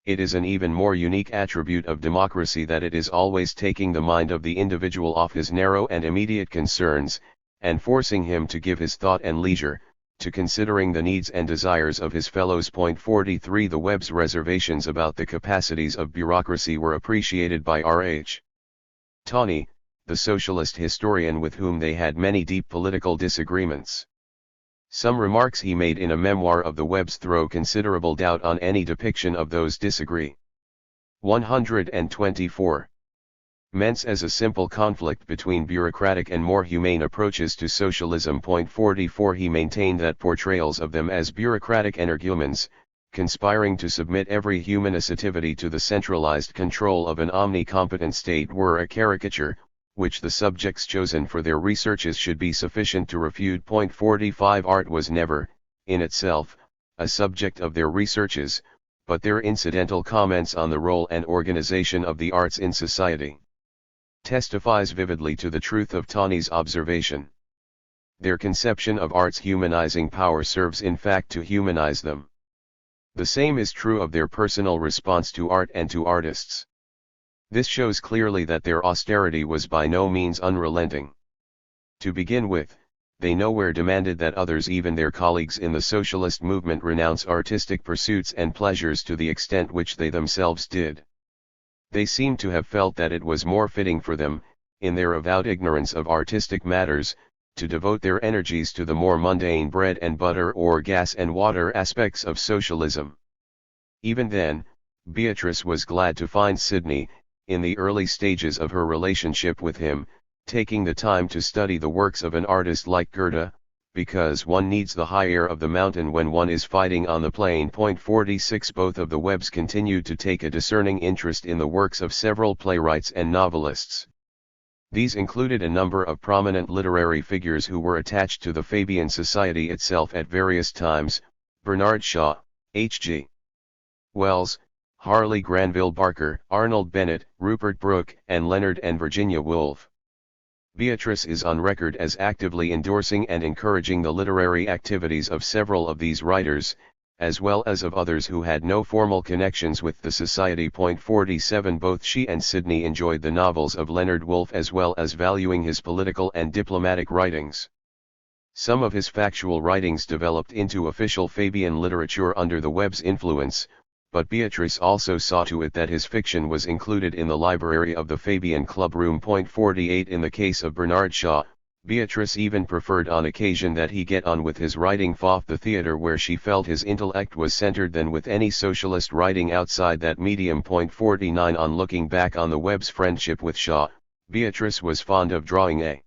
It is an even more unique attribute of democracy that it is always taking the mind of the individual off his narrow and immediate concerns, and forcing him to give his thought and leisure to considering the needs and desires of his fellows. 43 The Webbs' reservations about the capacities of bureaucracy were appreciated by R.H. Tawney, the socialist historian with whom they had many deep political disagreements. Some remarks he made in a memoir of the Webbs throw considerable doubt on any depiction of those disagree. 124. Ments as a simple conflict between bureaucratic and more humane approaches to socialism. 44 He maintained that portrayals of them as bureaucratic energumens, conspiring to submit every human activity to the centralized control of an omnicompetent state, were a caricature, which the subjects chosen for their researches should be sufficient to refute. 45 Art was never, in itself, a subject of their researches, but their incidental comments on the role and organization of the arts in society testifies vividly to the truth of Tawney's observation. Their conception of art's humanizing power serves in fact to humanize them. The same is true of their personal response to art and to artists. This shows clearly that their austerity was by no means unrelenting. To begin with, they nowhere demanded that others, even their colleagues in the socialist movement, renounce artistic pursuits and pleasures to the extent which they themselves did. They seem to have felt that it was more fitting for them, in their avowed ignorance of artistic matters, to devote their energies to the more mundane bread and butter or gas and water aspects of socialism. Even then, Beatrice was glad to find Sidney, in the early stages of her relationship with him, taking the time to study the works of an artist like Goethe, because one needs the high air of the mountain when one is fighting on the plain. 46 Both of the Webbs continued to take a discerning interest in the works of several playwrights and novelists. These included a number of prominent literary figures who were attached to the Fabian Society itself at various times: Bernard Shaw, H.G. Wells, Harley Granville Barker, Arnold Bennett, Rupert Brooke, and Leonard and Virginia Woolf. Beatrice is on record as actively endorsing and encouraging the literary activities of several of these writers, as well as of others who had no formal connections with the Society. 47 Both she and Sidney enjoyed the novels of Leonard Woolf as well as valuing his political and diplomatic writings. Some of his factual writings developed into official Fabian literature under the Webbs' influence, but Beatrice also saw to it that his fiction was included in the library of the Fabian Club room. 48 In the case of Bernard Shaw, Beatrice even preferred on occasion that he get on with his writing off the theatre where she felt his intellect was centered than with any socialist writing outside that medium. 49 On looking back on the Webbs' friendship with Shaw, Beatrice was fond of drawing a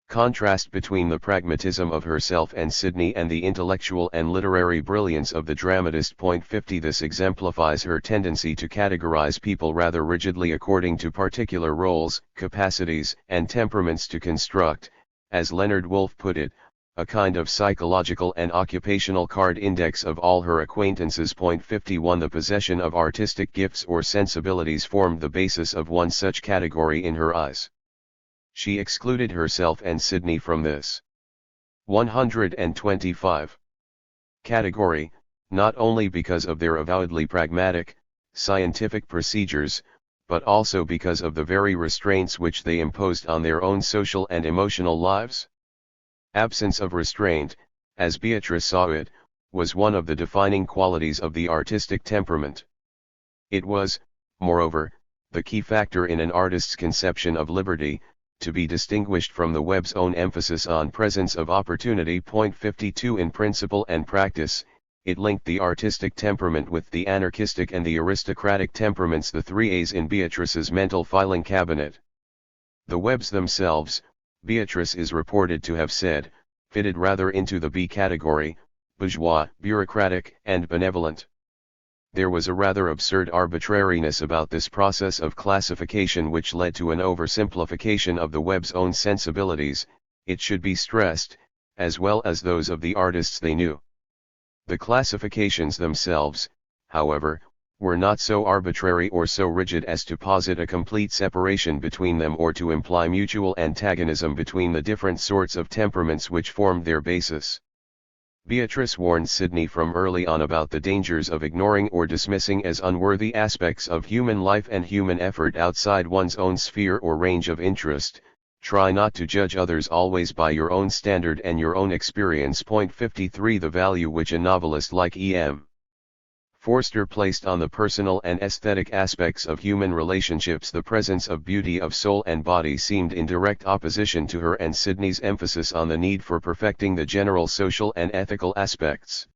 contrast between the pragmatism of herself and Sidney and the intellectual and literary brilliance of the dramatist. 50 This exemplifies her tendency to categorize people rather rigidly according to particular roles, capacities, and temperaments, to construct, as Leonard Woolf put it, a kind of psychological and occupational card index of all her acquaintances. 51 The possession of artistic gifts or sensibilities formed the basis of one such category in her eyes. She excluded herself and Sidney from this 125 category, not only because of their avowedly pragmatic, scientific procedures, but also because of the very restraints which they imposed on their own social and emotional lives. Absence of restraint, as Beatrice saw it, was one of the defining qualities of the artistic temperament. It was, moreover, the key factor in an artist's conception of liberty, to be distinguished from the Webbs' own emphasis on presence of opportunity. 52 In principle and practice, it linked the artistic temperament with the anarchistic and the aristocratic temperaments, the three A's in Beatrice's mental filing cabinet. The Webbs themselves, Beatrice is reported to have said, fitted rather into the B category, bourgeois, bureaucratic, and benevolent. There was a rather absurd arbitrariness about this process of classification which led to an oversimplification of the Webbs' own sensibilities, it should be stressed, as well as those of the artists they knew. The classifications themselves, however, were not so arbitrary or so rigid as to posit a complete separation between them or to imply mutual antagonism between the different sorts of temperaments which formed their basis. Beatrice warned Sidney from early on about the dangers of ignoring or dismissing as unworthy aspects of human life and human effort outside one's own sphere or range of interest. Try not to judge others always by your own standard and your own experience. 53 The value which a novelist like E.M. Forster placed on the personal and aesthetic aspects of human relationships, the presence of beauty of soul and body, seemed in direct opposition to her and Sidney's emphasis on the need for perfecting the general social and ethical aspects.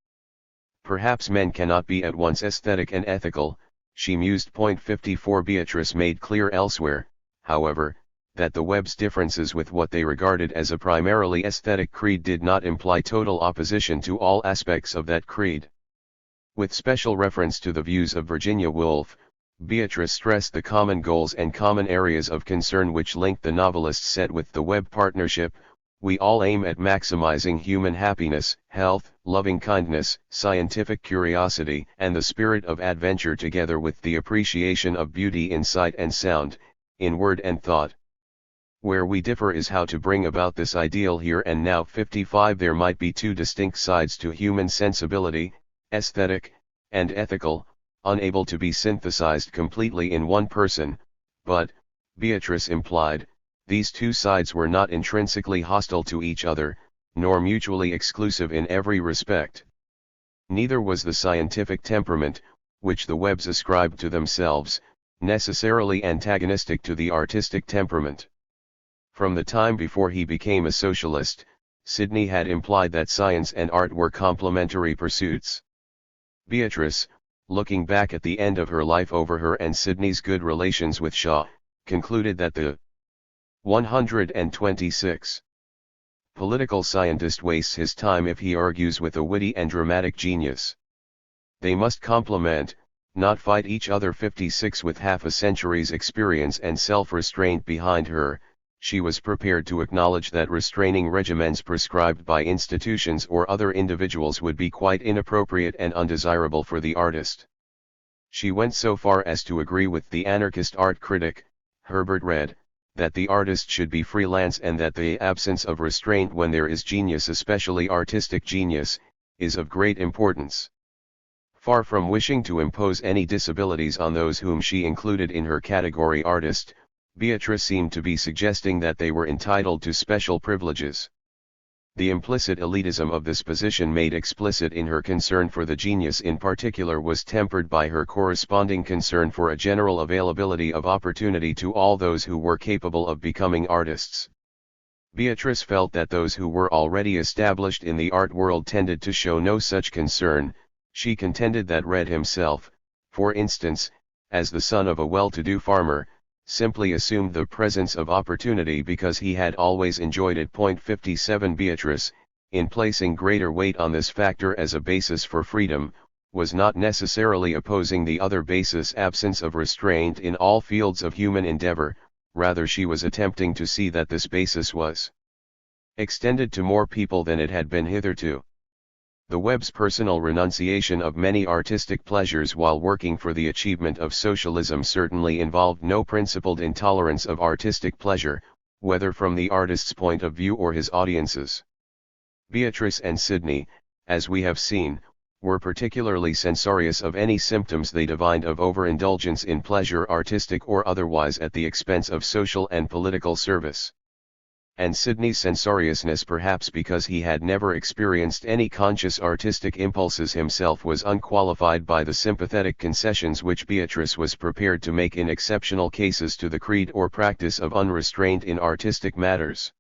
Perhaps men cannot be at once aesthetic and ethical, she mused. 54 Beatrice made clear elsewhere, however, that the Webbs' differences with what they regarded as a primarily aesthetic creed did not imply total opposition to all aspects of that creed. With special reference to the views of Virginia Woolf, Beatrice stressed the common goals and common areas of concern which linked the novelist's set with the web partnership. We all aim at maximizing human happiness, health, loving kindness, scientific curiosity, and the spirit of adventure together with the appreciation of beauty in sight and sound, in word and thought. Where we differ is how to bring about this ideal here and now. 55 There might be two distinct sides to human sensibility, aesthetic, and ethical, unable to be synthesized completely in one person, but, Beatrice implied, these two sides were not intrinsically hostile to each other, nor mutually exclusive in every respect. Neither was the scientific temperament, which the Webbs ascribed to themselves, necessarily antagonistic to the artistic temperament. From the time before he became a socialist, Sidney had implied that science and art were complementary pursuits. Beatrice, looking back at the end of her life over her and Sidney's good relations with Shaw, concluded that the 126 political scientist wastes his time if he argues with a witty and dramatic genius. They must complement, not fight each other. 56 With half a century's experience and self-restraint behind her, she was prepared to acknowledge that restraining regimens prescribed by institutions or other individuals would be quite inappropriate and undesirable for the artist. She went so far as to agree with the anarchist art critic, Herbert Read, that the artist should be freelance and that the absence of restraint when there is genius, especially artistic genius, is of great importance. Far from wishing to impose any disabilities on those whom she included in her category artist, Beatrice seemed to be suggesting that they were entitled to special privileges. The implicit elitism of this position, made explicit in her concern for the genius in particular, was tempered by her corresponding concern for a general availability of opportunity to all those who were capable of becoming artists. Beatrice felt that those who were already established in the art world tended to show no such concern. She contended that Read himself, for instance, as the son of a well-to-do farmer, simply assumed the presence of opportunity because he had always enjoyed it. 57 Beatrice, in placing greater weight on this factor as a basis for freedom, was not necessarily opposing the other basis, absence of restraint in all fields of human endeavor. Rather, she was attempting to see that this basis was extended to more people than it had been hitherto. The Webb's personal renunciation of many artistic pleasures while working for the achievement of socialism certainly involved no principled intolerance of artistic pleasure, whether from the artist's point of view or his audience's. Beatrice and Sidney, as we have seen, were particularly censorious of any symptoms they divined of overindulgence in pleasure, artistic or otherwise, at the expense of social and political service. And Sidney's censoriousness, perhaps because he had never experienced any conscious artistic impulses himself, was unqualified by the sympathetic concessions which Beatrice was prepared to make in exceptional cases to the creed or practice of unrestraint in artistic matters.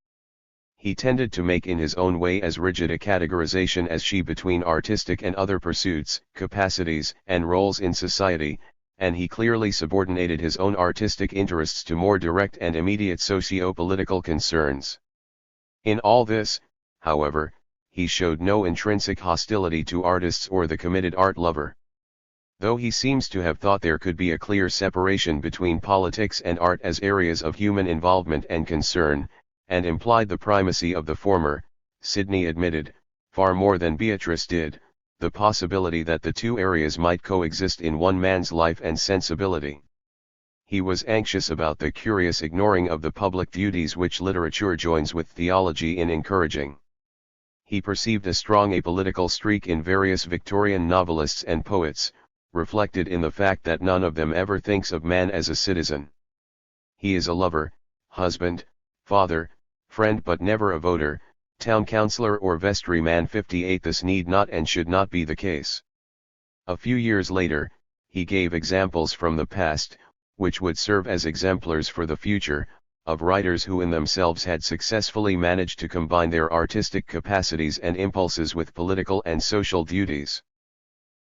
He tended to make in his own way as rigid a categorization as she between artistic and other pursuits, capacities, and roles in society, and he clearly subordinated his own artistic interests to more direct and immediate socio-political concerns. In all this, however, he showed no intrinsic hostility to artists or the committed art lover. Though he seems to have thought there could be a clear separation between politics and art as areas of human involvement and concern, and implied the primacy of the former, Sidney admitted, far more than Beatrice did, the possibility that the two areas might coexist in one man's life and sensibility. He was anxious about the curious ignoring of the public duties which literature joins with theology in encouraging. He perceived a strong apolitical streak in various Victorian novelists and poets, reflected in the fact that none of them ever thinks of man as a citizen. He is a lover, husband, father, friend, but never a voter, town councillor or vestryman. 58 This need not and should not be the case. A few years later, he gave examples from the past, which would serve as exemplars for the future, of writers who in themselves had successfully managed to combine their artistic capacities and impulses with political and social duties.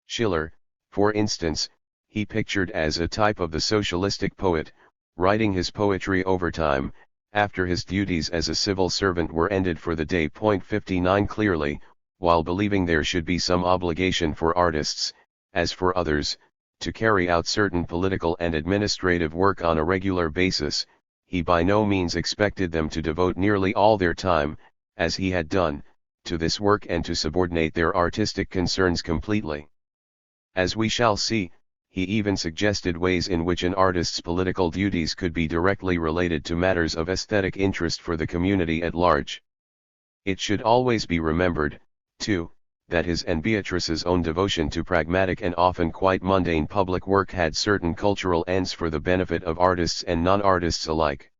Schiller, for instance, he pictured as a type of the socialistic poet, writing his poetry over time, after his duties as a civil servant were ended for the day. 59 Clearly, while believing there should be some obligation for artists, as for others, to carry out certain political and administrative work on a regular basis, he by no means expected them to devote nearly all their time, as he had done, to this work and to subordinate their artistic concerns completely. As we shall see, he even suggested ways in which an artist's political duties could be directly related to matters of aesthetic interest for the community at large. It should always be remembered, too, that his and Beatrice's own devotion to pragmatic and often quite mundane public work had certain cultural ends for the benefit of artists and non-artists alike.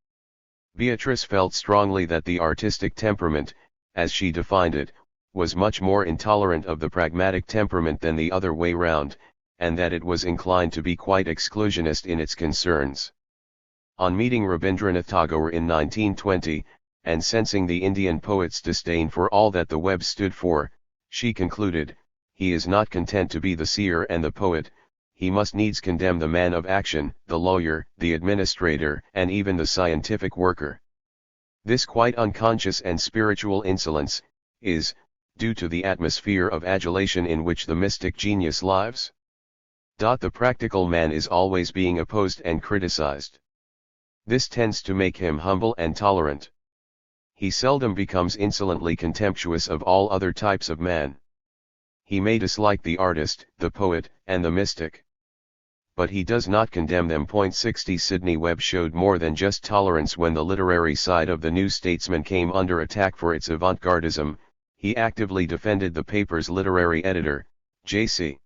Beatrice felt strongly that the artistic temperament, as she defined it, was much more intolerant of the pragmatic temperament than the other way round, and that it was inclined to be quite exclusionist in its concerns. On meeting Rabindranath Tagore in 1920, and sensing the Indian poet's disdain for all that the Webb stood for, she concluded, "He is not content to be the seer and the poet, he must needs condemn the man of action, the lawyer, the administrator, and even the scientific worker." This quite unconscious and spiritual insolence, is, due to the atmosphere of adulation in which the mystic genius lives. The practical man is always being opposed and criticized. This tends to make him humble and tolerant. He seldom becomes insolently contemptuous of all other types of man. He may dislike the artist, the poet, and the mystic, but he does not condemn them. 60 Sidney Webb showed more than just tolerance when the literary side of the New Statesman came under attack for its avant-gardism. He actively defended the paper's literary editor, J.C.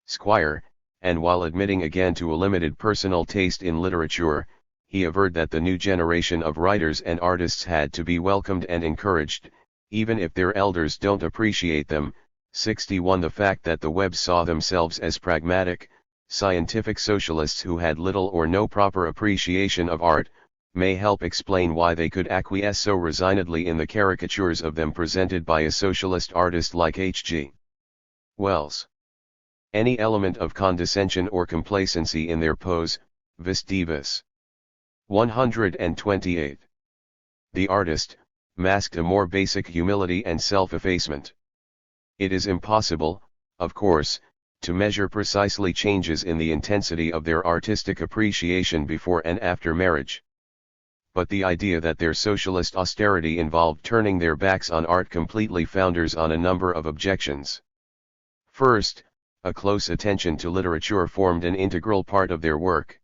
Squire, and while admitting again to a limited personal taste in literature, he averred that the new generation of writers and artists had to be welcomed and encouraged, even if their elders don't appreciate them. 61 The fact that the Webbs saw themselves as pragmatic, scientific socialists who had little or no proper appreciation of art, may help explain why they could acquiesce so resignedly in the caricatures of them presented by a socialist artist like H.G. Wells. Any element of condescension or complacency in their pose, vis divas. 128. The artist, masked a more basic humility and self-effacement. It is impossible, of course, to measure precisely changes in the intensity of their artistic appreciation before and after marriage. But the idea that their socialist austerity involved turning their backs on art completely founders on a number of objections. First, a close attention to literature formed an integral part of their work.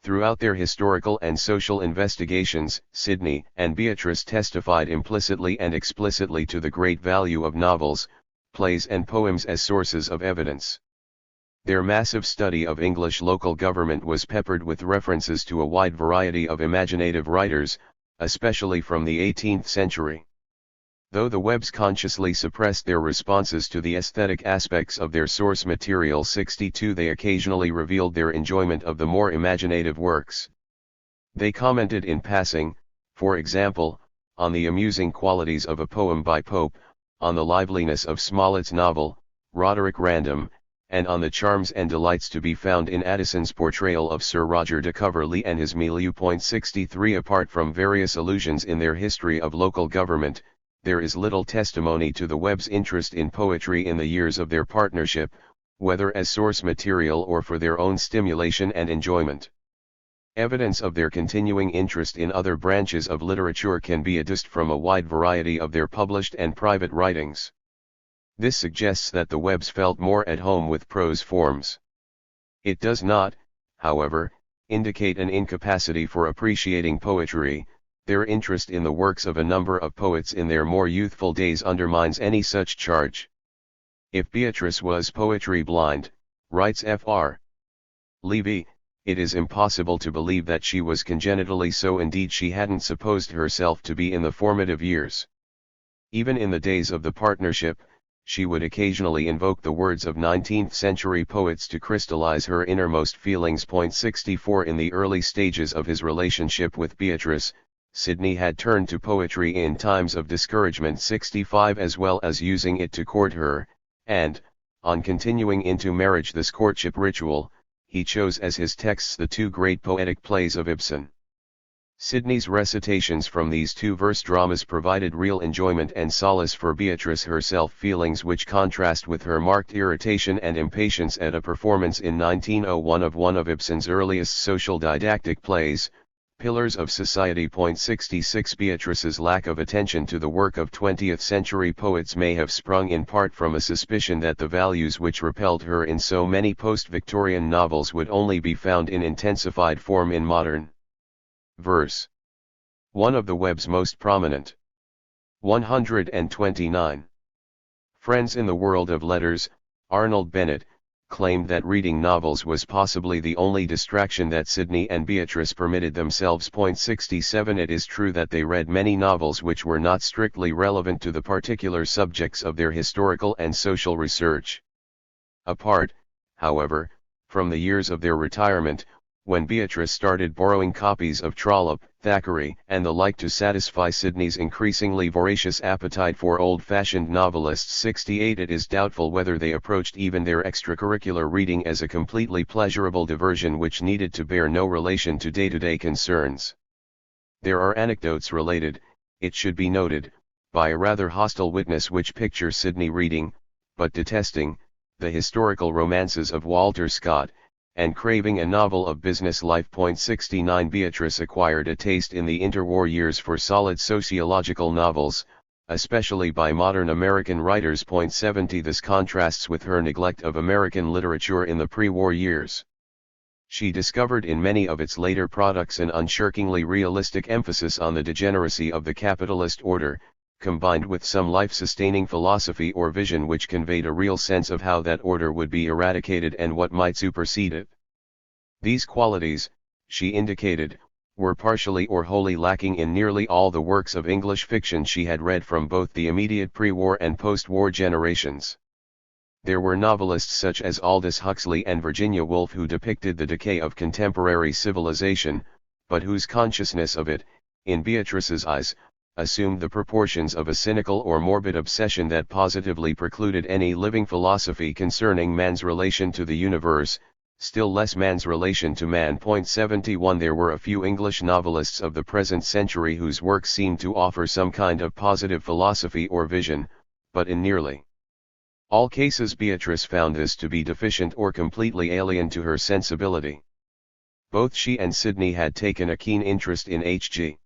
Throughout their historical and social investigations, Sidney and Beatrice testified implicitly and explicitly to the great value of novels, plays and poems as sources of evidence. Their massive study of English local government was peppered with references to a wide variety of imaginative writers, especially from the 18th century. Though the Webbs consciously suppressed their responses to the aesthetic aspects of their source material 62, they occasionally revealed their enjoyment of the more imaginative works. They commented in passing, for example, on the amusing qualities of a poem by Pope, on the liveliness of Smollett's novel, Roderick Random, and on the charms and delights to be found in Addison's portrayal of Sir Roger de Coverley and his milieu. 63 Apart from various allusions in their history of local government, there is little testimony to the Webbs' interest in poetry in the years of their partnership, whether as source material or for their own stimulation and enjoyment. Evidence of their continuing interest in other branches of literature can be adduced from a wide variety of their published and private writings. This suggests that the Webbs felt more at home with prose forms. It does not, however, indicate an incapacity for appreciating poetry. Their interest in the works of a number of poets in their more youthful days undermines any such charge. If Beatrice was poetry blind, writes Fr. Levy, it is impossible to believe that she was congenitally so. Indeed, she hadn't supposed herself to be in the formative years. Even in the days of the partnership, she would occasionally invoke the words of 19th-century poets to crystallize her innermost feelings. 64 In the early stages of his relationship with Beatrice, Sidney had turned to poetry in times of discouragement. 65 As well as using it to court her, and, on continuing into marriage this courtship ritual, he chose as his texts the two great poetic plays of Ibsen. Sidney's recitations from these two verse dramas provided real enjoyment and solace for Beatrice herself, feelings which contrast with her marked irritation and impatience at a performance in 1901 of one of Ibsen's earliest social didactic plays, Pillars of Society. 66 Beatrice's lack of attention to the work of 20th-century poets may have sprung in part from a suspicion that the values which repelled her in so many post-Victorian novels would only be found in intensified form in modern verse. One of the web's most prominent 129 friends in the world of letters, Arnold Bennett, claimed that reading novels was possibly the only distraction that Sidney and Beatrice permitted themselves. 67 It is true that they read many novels which were not strictly relevant to the particular subjects of their historical and social research. Apart, however, from the years of their retirement, when Beatrice started borrowing copies of Trollope, Thackeray, and the like to satisfy Sidney's increasingly voracious appetite for old-fashioned novelists. 68 It is doubtful whether they approached even their extracurricular reading as a completely pleasurable diversion which needed to bear no relation to day-to-day concerns. There are anecdotes related, it should be noted, by a rather hostile witness which picture Sidney reading, but detesting, the historical romances of Walter Scott, and craving a novel of business life. 69 Beatrice acquired a taste in the interwar years for solid sociological novels, especially by modern American writers. 70 This contrasts with her neglect of American literature in the pre-war years. She discovered in many of its later products an unshirkingly realistic emphasis on the degeneracy of the capitalist order, combined with some life-sustaining philosophy or vision which conveyed a real sense of how that order would be eradicated and what might supersede it. These qualities, she indicated, were partially or wholly lacking in nearly all the works of English fiction she had read from both the immediate pre-war and post-war generations. There were novelists such as Aldous Huxley and Virginia Woolf who depicted the decay of contemporary civilization, but whose consciousness of it, in Beatrice's eyes, assumed the proportions of a cynical or morbid obsession that positively precluded any living philosophy concerning man's relation to the universe, still less man's relation to man. 71 There were a few English novelists of the present century whose works seemed to offer some kind of positive philosophy or vision, but in nearly all cases Beatrice found this to be deficient or completely alien to her sensibility. Both she and Sidney had taken a keen interest in H.G.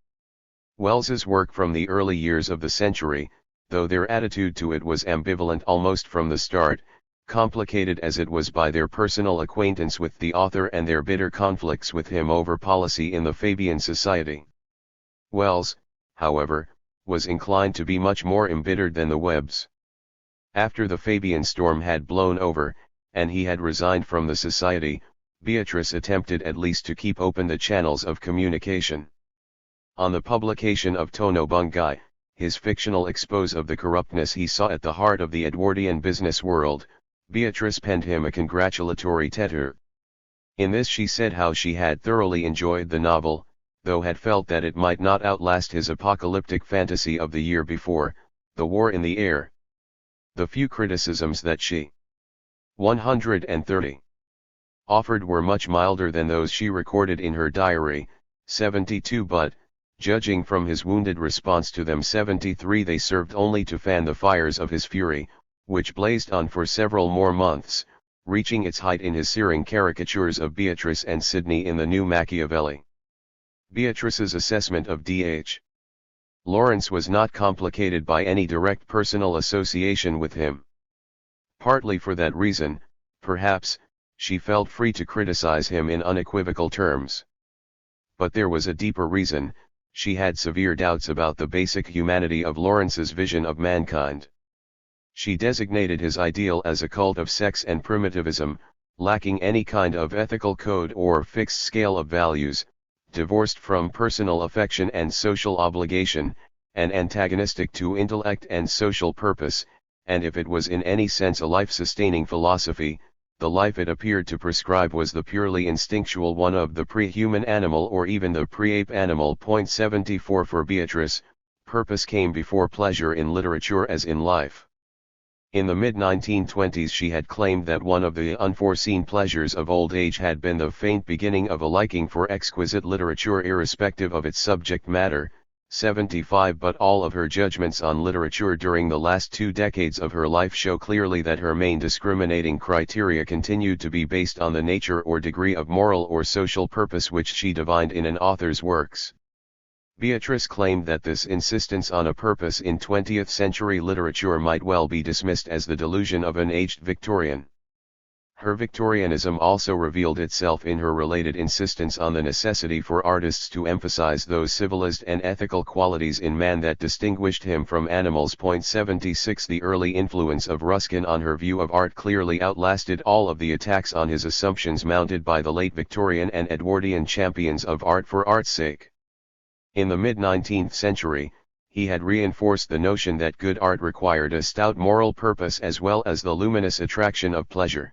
Wells's work from the early years of the century, though their attitude to it was ambivalent almost from the start, complicated as it was by their personal acquaintance with the author and their bitter conflicts with him over policy in the Fabian Society. Wells, however, was inclined to be much more embittered than the Webbs. After the Fabian storm had blown over, and he had resigned from the Society, Beatrice attempted at least to keep open the channels of communication. On the publication of Tono Bungay, his fictional expose of the corruptness he saw at the heart of the Edwardian business world, Beatrice penned him a congratulatory letter. In this she said how she had thoroughly enjoyed the novel, though had felt that it might not outlast his apocalyptic fantasy of the year before, The War in the Air. The few criticisms that she 130 offered were much milder than those she recorded in her diary, 72 but, judging from his wounded response to them 73 they served only to fan the fires of his fury, which blazed on for several more months, reaching its height in his searing caricatures of Beatrice and Sidney in the New Machiavelli. Beatrice's assessment of D.H. Lawrence was not complicated by any direct personal association with him. Partly for that reason, perhaps, she felt free to criticize him in unequivocal terms. But there was a deeper reason. She had severe doubts about the basic humanity of Lawrence's vision of mankind. She designated his ideal as a cult of sex and primitivism, lacking any kind of ethical code or fixed scale of values, divorced from personal affection and social obligation, and antagonistic to intellect and social purpose, and if it was in any sense a life-sustaining philosophy, the life it appeared to prescribe was the purely instinctual one of the pre-human animal or even the pre-ape animal. 74 For Beatrice, purpose came before pleasure in literature as in life. In the mid-1920s she had claimed that one of the unforeseen pleasures of old age had been the faint beginning of a liking for exquisite literature irrespective of its subject matter. 75 But all of her judgments on literature during the last 2 decades of her life show clearly that her main discriminating criteria continued to be based on the nature or degree of moral or social purpose which she divined in an author's works. Beatrice claimed that this insistence on a purpose in 20th century literature might well be dismissed as the delusion of an aged Victorian. Her Victorianism also revealed itself in her related insistence on the necessity for artists to emphasize those civilized and ethical qualities in man that distinguished him from animals. 76 The early influence of Ruskin on her view of art clearly outlasted all of the attacks on his assumptions mounted by the late Victorian and Edwardian champions of art for art's sake. In the mid-19th century, he had reinforced the notion that good art required a stout moral purpose as well as the luminous attraction of pleasure.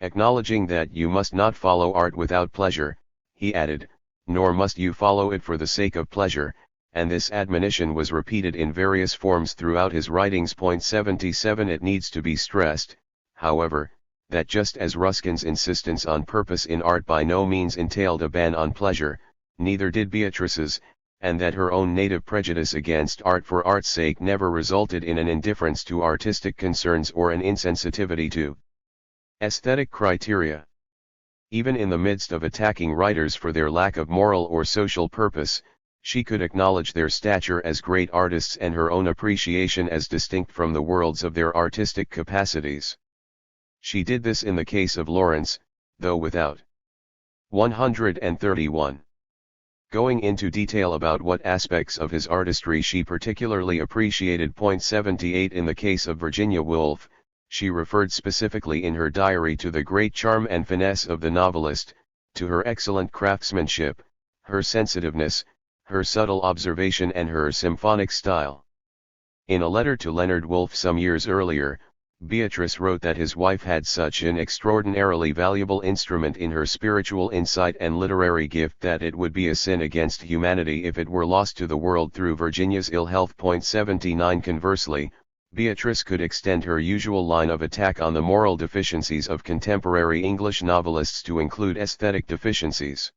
Acknowledging that you must not follow art without pleasure, he added, nor must you follow it for the sake of pleasure, and this admonition was repeated in various forms throughout his writings. 77 It needs to be stressed, however, that just as Ruskin's insistence on purpose in art by no means entailed a ban on pleasure, neither did Beatrice's, and that her own native prejudice against art for art's sake never resulted in an indifference to artistic concerns or an insensitivity to aesthetic criteria. Even in the midst of attacking writers for their lack of moral or social purpose, she could acknowledge their stature as great artists and her own appreciation as distinct from the worlds of their artistic capacities. She did this in the case of Lawrence, though without 131. Going into detail about what aspects of his artistry she particularly appreciated. 78 In the case of Virginia Woolf, she referred specifically in her diary to the great charm and finesse of the novelist, to her excellent craftsmanship, her sensitiveness, her subtle observation and her symphonic style. In a letter to Leonard Woolf some years earlier, Beatrice wrote that his wife had such an extraordinarily valuable instrument in her spiritual insight and literary gift that it would be a sin against humanity if it were lost to the world through Virginia's ill health. 79 Conversely, Beatrice could extend her usual line of attack on the moral deficiencies of contemporary English novelists to include aesthetic deficiencies.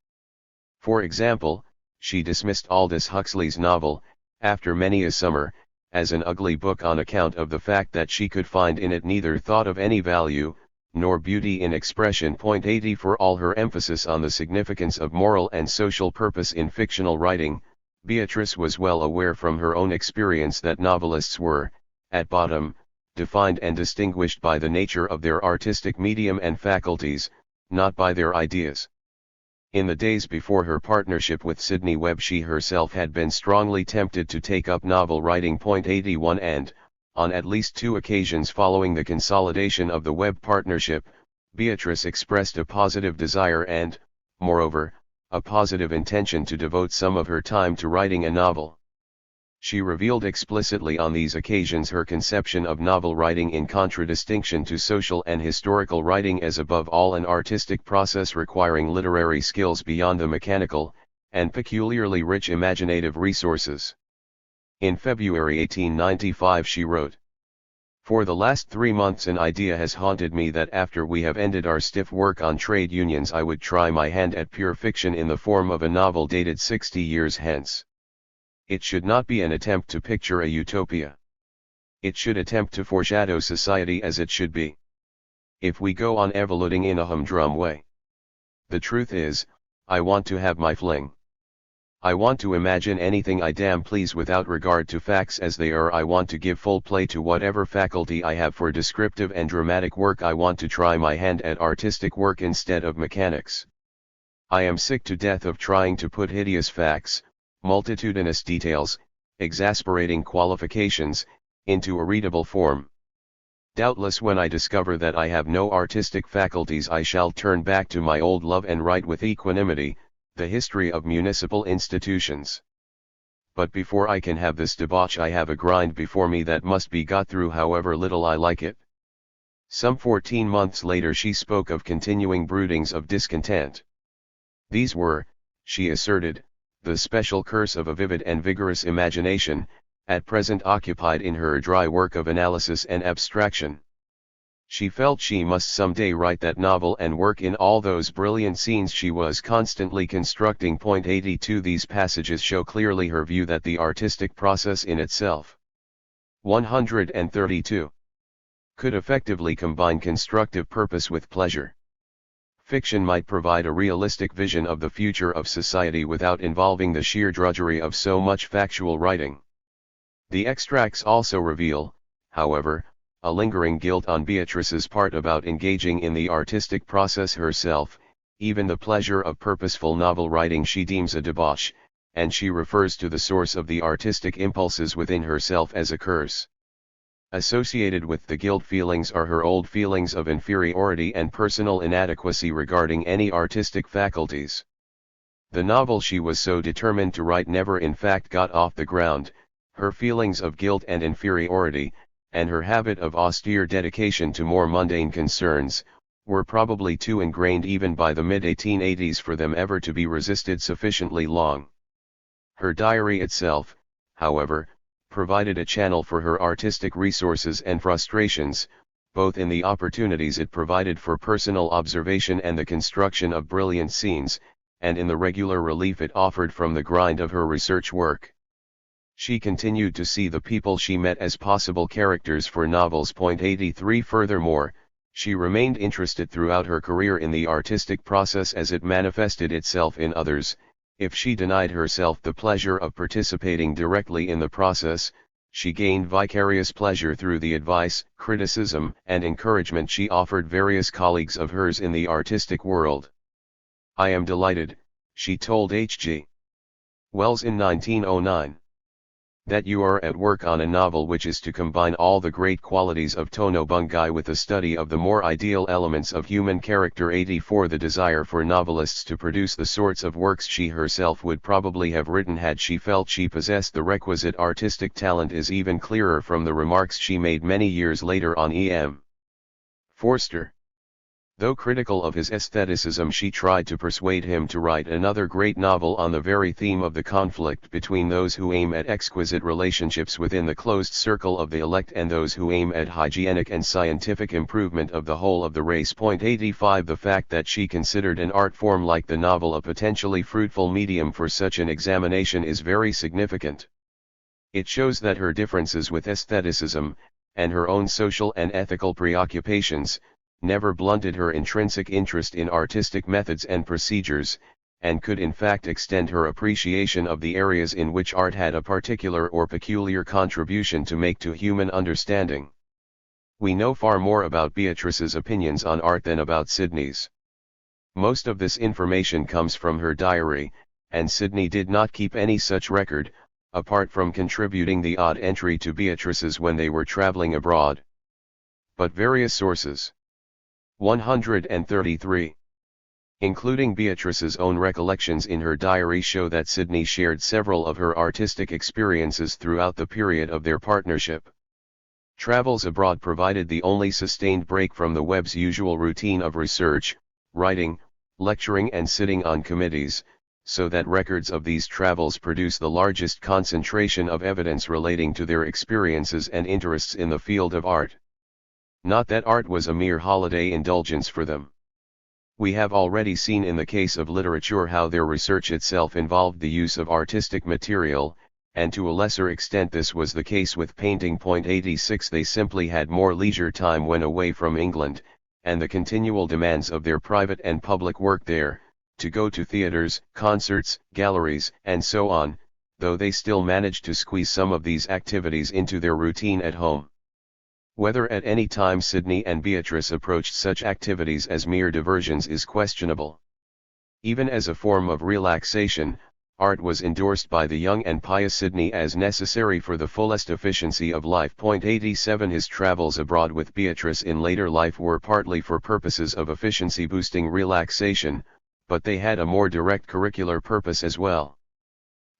For example, she dismissed Aldous Huxley's novel, After Many a Summer, as an ugly book on account of the fact that she could find in it neither thought of any value, nor beauty in expression. 80 For all her emphasis on the significance of moral and social purpose in fictional writing, Beatrice was well aware from her own experience that novelists were, at bottom, defined and distinguished by the nature of their artistic medium and faculties, not by their ideas. In the days before her partnership with Sidney Webb she herself had been strongly tempted to take up novel writing. 81 And, on at least 2 occasions following the consolidation of the Webb partnership, Beatrice expressed a positive desire and, moreover, a positive intention to devote some of her time to writing a novel. She revealed explicitly on these occasions her conception of novel writing in contradistinction to social and historical writing as above all an artistic process requiring literary skills beyond the mechanical, and peculiarly rich imaginative resources. In February 1895 she wrote, "For the last 3 months an idea has haunted me that after we have ended our stiff work on trade unions I would try my hand at pure fiction in the form of a novel dated 60 years hence. It should not be an attempt to picture a utopia. It should attempt to foreshadow society as it should be. If we go on evoluting in a humdrum way. The truth is, I want to have my fling. I want to imagine anything I damn please without regard to facts as they are. I want to give full play to whatever faculty I have for descriptive and dramatic work. I want to try my hand at artistic work instead of mechanics. I am sick to death of trying to put hideous facts, multitudinous details, exasperating qualifications, into a readable form. Doubtless when I discover that I have no artistic faculties I shall turn back to my old love and write with equanimity, the history of municipal institutions. But before I can have this debauch I have a grind before me that must be got through however little I like it." Some 14 months later she spoke of continuing broodings of discontent. These were, she asserted, the special curse of a vivid and vigorous imagination, at present occupied in her dry work of analysis and abstraction. She felt she must someday write that novel and work in all those brilliant scenes she was constantly constructing. 82 These passages show clearly her view that the artistic process in itself 132 could effectively combine constructive purpose with pleasure. Fiction might provide a realistic vision of the future of society without involving the sheer drudgery of so much factual writing. The extracts also reveal, however, a lingering guilt on Beatrice's part about engaging in the artistic process herself. Even the pleasure of purposeful novel writing she deems a debauch, and she refers to the source of the artistic impulses within herself as a curse. Associated with the guilt feelings are her old feelings of inferiority and personal inadequacy regarding any artistic faculties. The novel she was so determined to write never in fact got off the ground. Her feelings of guilt and inferiority, and her habit of austere dedication to more mundane concerns, were probably too ingrained even by the mid-1880s for them ever to be resisted sufficiently long. Her diary itself, however, provided a channel for her artistic resources and frustrations, both in the opportunities it provided for personal observation and the construction of brilliant scenes, and in the regular relief it offered from the grind of her research work. She continued to see the people she met as possible characters for novels. 83 Furthermore, she remained interested throughout her career in the artistic process as it manifested itself in others. If she denied herself the pleasure of participating directly in the process, she gained vicarious pleasure through the advice, criticism, and encouragement she offered various colleagues of hers in the artistic world. "I am delighted," she told H.G. Wells in 1909. "that you are at work on a novel which is to combine all the great qualities of Tono Bungay with a study of the more ideal elements of human character." 84 The desire for novelists to produce the sorts of works she herself would probably have written had she felt she possessed the requisite artistic talent is even clearer from the remarks she made many years later on E.M. Forster. Though critical of his aestheticism, she tried to persuade him to write another great novel on the very theme of the conflict between those who aim at exquisite relationships within the closed circle of the elect and those who aim at hygienic and scientific improvement of the whole of the race. 85 The fact that she considered an art form like the novel a potentially fruitful medium for such an examination is very significant. It shows that her differences with aestheticism, and her own social and ethical preoccupations, never blunted her intrinsic interest in artistic methods and procedures, and could in fact extend her appreciation of the areas in which art had a particular or peculiar contribution to make to human understanding. We know far more about Beatrice's opinions on art than about Sidney's. Most of this information comes from her diary, and Sidney did not keep any such record, apart from contributing the odd entry to Beatrice's when they were traveling abroad. But various sources, 133, including Beatrice's own recollections in her diary, show that Sidney shared several of her artistic experiences throughout the period of their partnership. Travels abroad provided the only sustained break from the Webb's usual routine of research, writing, lecturing and sitting on committees, so that records of these travels produce the largest concentration of evidence relating to their experiences and interests in the field of art. Not that art was a mere holiday indulgence for them. We have already seen in the case of literature how their research itself involved the use of artistic material, and to a lesser extent this was the case with painting. 86 They simply had more leisure time when away from England, and the continual demands of their private and public work there, to go to theatres, concerts, galleries, and so on, though they still managed to squeeze some of these activities into their routine at home. Whether at any time Sidney and Beatrice approached such activities as mere diversions is questionable. Even as a form of relaxation, art was endorsed by the young and pious Sidney as necessary for the fullest efficiency of life. 87 His travels abroad with Beatrice in later life were partly for purposes of efficiency-boosting relaxation, but they had a more direct curricular purpose as well.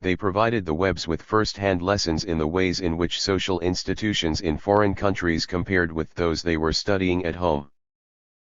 They provided the Webbs with first-hand lessons in the ways in which social institutions in foreign countries compared with those they were studying at home.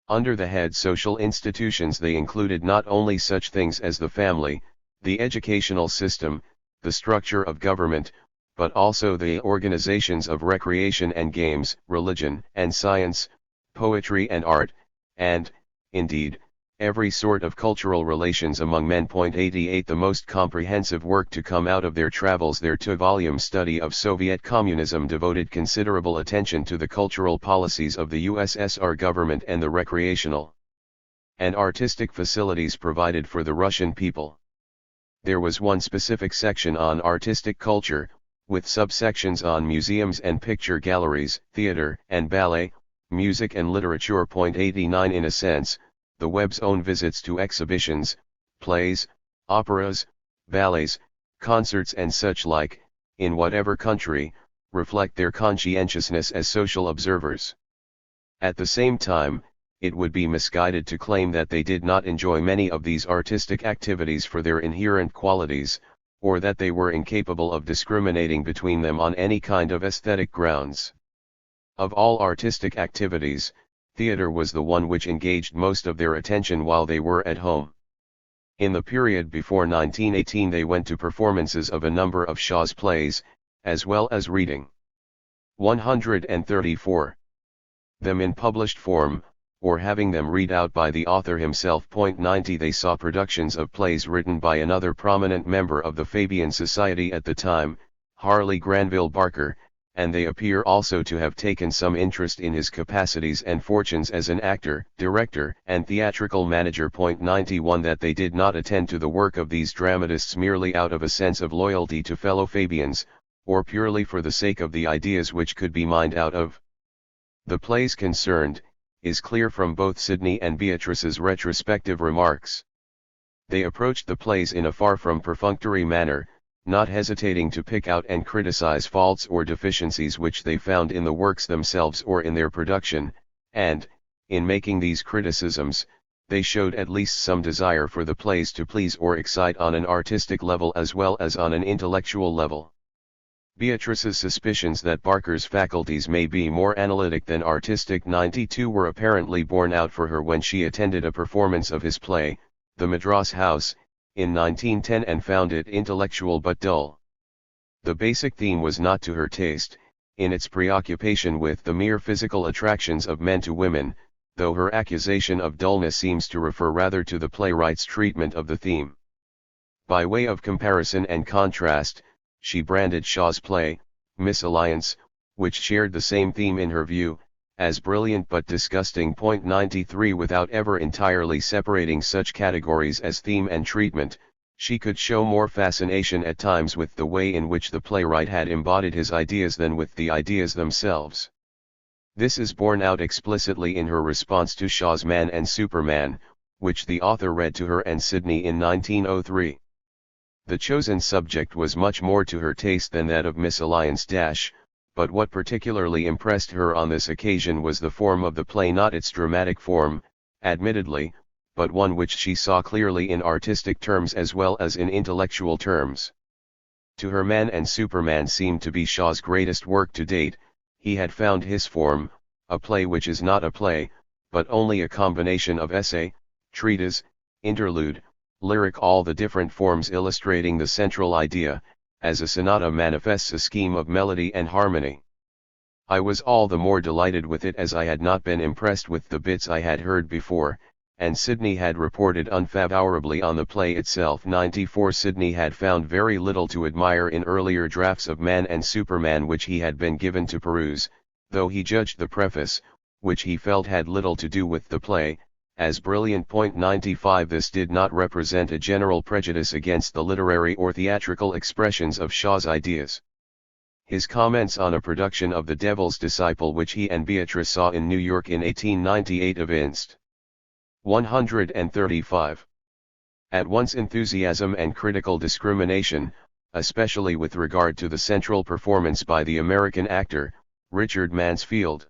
Under the head social institutions they included not only such things as the family, the educational system, the structure of government, but also the organizations of recreation and games, religion and science, poetry and art, and, indeed, every sort of cultural relations among men. 88 The most comprehensive work to come out of their travels. Their two-volume study of Soviet communism devoted considerable attention to the cultural policies of the USSR government and the recreational and artistic facilities provided for the Russian people. There was one specific section on artistic culture, with subsections on museums and picture galleries, theater and ballet, music and literature. 89 In a sense, the web's own visits to exhibitions, plays, operas, ballets, concerts and such like, in whatever country, reflect their conscientiousness as social observers. At the same time, it would be misguided to claim that they did not enjoy many of these artistic activities for their inherent qualities, or that they were incapable of discriminating between them on any kind of aesthetic grounds. Of all artistic activities, theater was the one which engaged most of their attention while they were at home. In the period before 1918 they went to performances of a number of Shaw's plays, as well as reading 134 them in published form, or having them read out by the author himself. 90 They saw productions of plays written by another prominent member of the Fabian Society at the time, Harley Granville Barker, and they appear also to have taken some interest in his capacities and fortunes as an actor, director, and theatrical manager. 91 That they did not attend to the work of these dramatists merely out of a sense of loyalty to fellow Fabians, or purely for the sake of the ideas which could be mined out of the plays concerned, is clear from both Sidney and Beatrice's retrospective remarks. They approached the plays in a far from perfunctory manner, not hesitating to pick out and criticize faults or deficiencies which they found in the works themselves or in their production, and, in making these criticisms, they showed at least some desire for the plays to please or excite on an artistic level as well as on an intellectual level. Beatrice's suspicions that Barker's faculties may be more analytic than artistic 92 were apparently borne out for her when she attended a performance of his play, The Madras House, in 1910 and found it intellectual but dull. The basic theme was not to her taste, in its preoccupation with the mere physical attractions of men to women, though her accusation of dullness seems to refer rather to the playwright's treatment of the theme. By way of comparison and contrast, she branded Shaw's play, Misalliance, which shared the same theme in her view, as brilliant but disgusting. 93 Without ever entirely separating such categories as theme and treatment, she could show more fascination at times with the way in which the playwright had embodied his ideas than with the ideas themselves. This is borne out explicitly in her response to Shaw's Man and Superman, which the author read to her and Sidney in 1903. The chosen subject was much more to her taste than that of Misalliance but what particularly impressed her on this occasion was the form of the play, not its dramatic form, admittedly, but one which she saw clearly in artistic terms as well as in intellectual terms. To her Man and Superman seemed to be Shaw's greatest work to date. He had found his form, a play which is not a play, but only a combination of essay, treatise, interlude, lyric, all the different forms illustrating the central idea, as a sonata manifests a scheme of melody and harmony. I was all the more delighted with it as I had not been impressed with the bits I had heard before, and Sidney had reported unfavorably on the play itself. 94 Sidney had found very little to admire in earlier drafts of Man and Superman which he had been given to peruse, though he judged the preface, which he felt had little to do with the play, as brilliant. 95 This did not represent a general prejudice against the literary or theatrical expressions of Shaw's ideas. His comments on a production of The Devil's Disciple which he and Beatrice saw in New York in 1898 evinced 135. At once enthusiasm and critical discrimination, especially with regard to the central performance by the American actor, Richard Mansfield.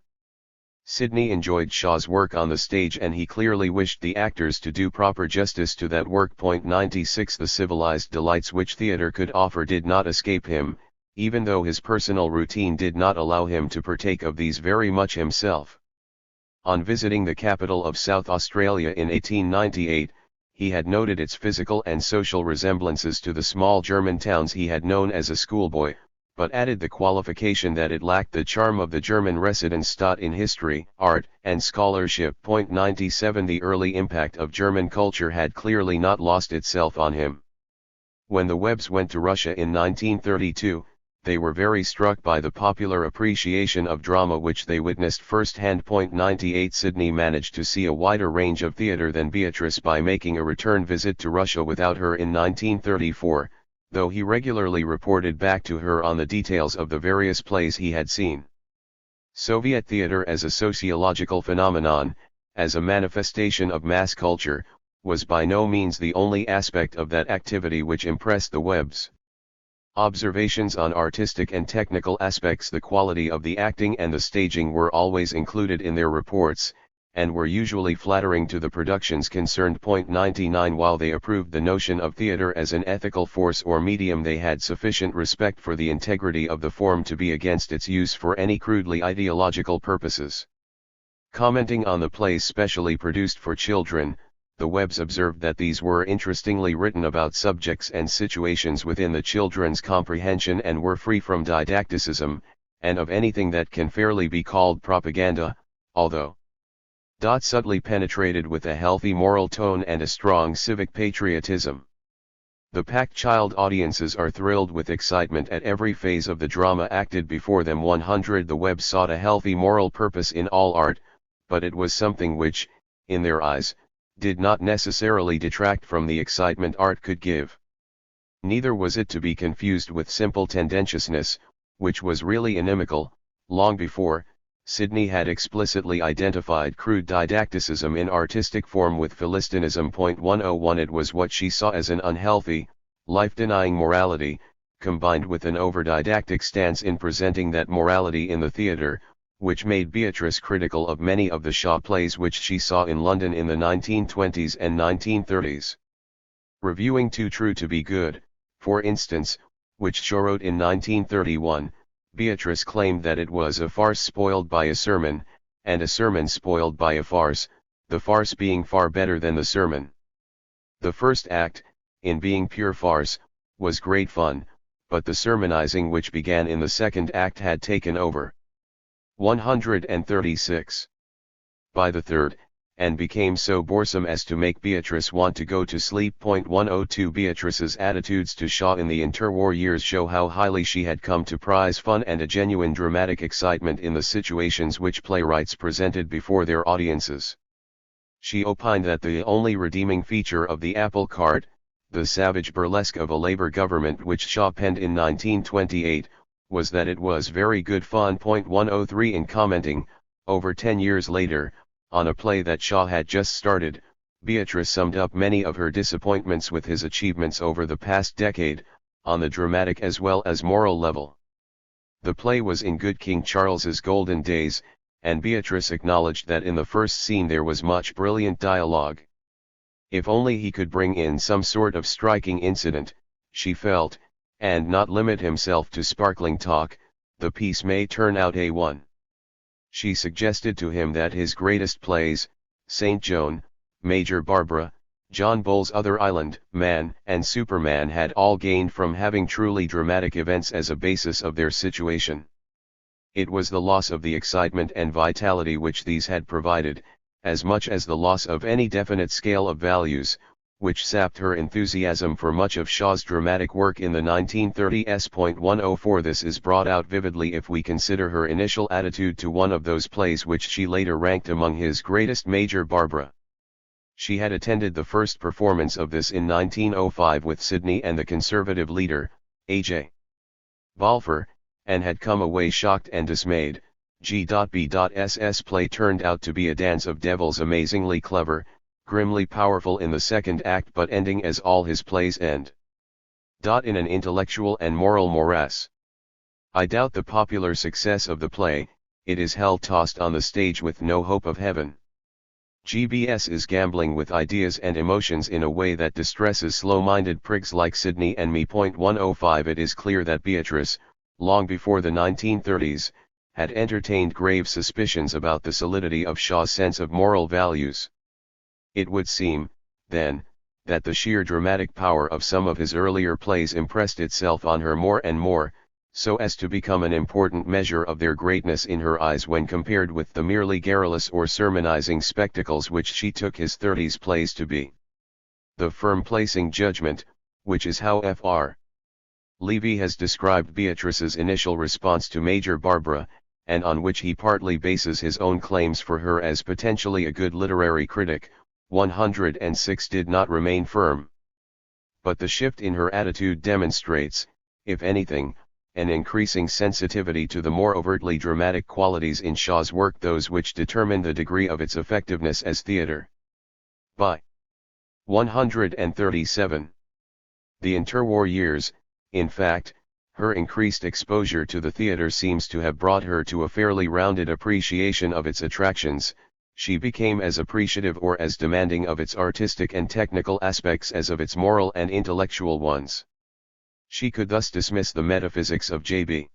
Sidney enjoyed Shaw's work on the stage and he clearly wished the actors to do proper justice to that work. 96 The civilized delights which theater could offer did not escape him, even though his personal routine did not allow him to partake of these very much himself. On visiting the capital of South Australia in 1898, he had noted its physical and social resemblances to the small German towns he had known as a schoolboy, but added the qualification that it lacked the charm of the German residence. In history, art, and scholarship. 97 The early impact of German culture had clearly not lost itself on him. When the Webbs went to Russia in 1932, they were very struck by the popular appreciation of drama which they witnessed firsthand. 98 Sidney managed to see a wider range of theatre than Beatrice by making a return visit to Russia without her in 1934, though he regularly reported back to her on the details of the various plays he had seen. Soviet theatre as a sociological phenomenon, as a manifestation of mass culture, was by no means the only aspect of that activity which impressed the Webbs. Observations on artistic and technical aspects, the quality of the acting and the staging were always included in their reports, and were usually flattering to the productions concerned. 99 While they approved the notion of theatre as an ethical force or medium, they had sufficient respect for the integrity of the form to be against its use for any crudely ideological purposes. Commenting on the plays specially produced for children, the Webbs observed that these were interestingly written about subjects and situations within the children's comprehension and were free from didacticism, and of anything that can fairly be called propaganda, although subtly penetrated with a healthy moral tone and a strong civic patriotism. The packed child audiences are thrilled with excitement at every phase of the drama acted before them. 100 The Webbs sought a healthy moral purpose in all art, but it was something which, in their eyes, did not necessarily detract from the excitement art could give. Neither was it to be confused with simple tendentiousness, which was really inimical. Long before, Sidney had explicitly identified crude didacticism in artistic form with Philistinism. 101 It was what she saw as an unhealthy, life-denying morality, combined with an over-didactic stance in presenting that morality in the theatre, which made Beatrice critical of many of the Shaw plays which she saw in London in the 1920s and 1930s. Reviewing Too True to Be Good, for instance, which Shaw wrote in 1931, Beatrice claimed that it was a farce spoiled by a sermon, and a sermon spoiled by a farce, the farce being far better than the sermon. The first act, in being pure farce, was great fun, but the sermonizing which began in the second act had taken over. 136. By the third, and became so boresome as to make Beatrice want to go to sleep. 102 Beatrice's attitudes to Shaw in the interwar years show how highly she had come to prize fun and a genuine dramatic excitement in the situations which playwrights presented before their audiences. She opined that the only redeeming feature of the apple cart, the savage burlesque of a labor government which Shaw penned in 1928, was that it was very good fun. 103 In commenting, over 10 years later, on a play that Shaw had just started, Beatrice summed up many of her disappointments with his achievements over the past decade, on the dramatic as well as moral level. The play was in good King Charles's golden days, and Beatrice acknowledged that in the first scene there was much brilliant dialogue. If only he could bring in some sort of striking incident, she felt, and not limit himself to sparkling talk, the piece may turn out A1. She suggested to him that his greatest plays, St. Joan, Major Barbara, John Bull's Other Island, Man and Superman had all gained from having truly dramatic events as a basis of their situation. It was the loss of the excitement and vitality which these had provided, as much as the loss of any definite scale of values, which sapped her enthusiasm for much of Shaw's dramatic work in the 1930s. 104 This is brought out vividly if we consider her initial attitude to one of those plays which she later ranked among his greatest, Major Barbara. She had attended the first performance of this in 1905 with Sidney and the Conservative leader, A.J. Balfour, and had come away shocked and dismayed. G.B.S.'s play turned out to be a dance of devils, amazingly clever, grimly powerful in the second act, but ending as all his plays end. In an intellectual and moral morass. I doubt the popular success of the play, it is hell tossed on the stage with no hope of heaven. GBS is gambling with ideas and emotions in a way that distresses slow-minded prigs like Sidney and me. 105 It is clear that Beatrice, long before the 1930s, had entertained grave suspicions about the solidity of Shaw's sense of moral values. It would seem, then, that the sheer dramatic power of some of his earlier plays impressed itself on her more and more, so as to become an important measure of their greatness in her eyes when compared with the merely garrulous or sermonizing spectacles which she took his 30s plays to be. The firm placing judgment, which is how Fr. Levy has described Beatrice's initial response to Major Barbara, and on which he partly bases his own claims for her as potentially a good literary critic, 106 did not remain firm. But the shift in her attitude demonstrates, if anything, an increasing sensitivity to the more overtly dramatic qualities in Shaw's work, those which determine the degree of its effectiveness as theatre. By 137. The interwar years, in fact, her increased exposure to the theatre seems to have brought her to a fairly rounded appreciation of its attractions. She became as appreciative or as demanding of its artistic and technical aspects as of its moral and intellectual ones. She could thus dismiss the metaphysics of J.B.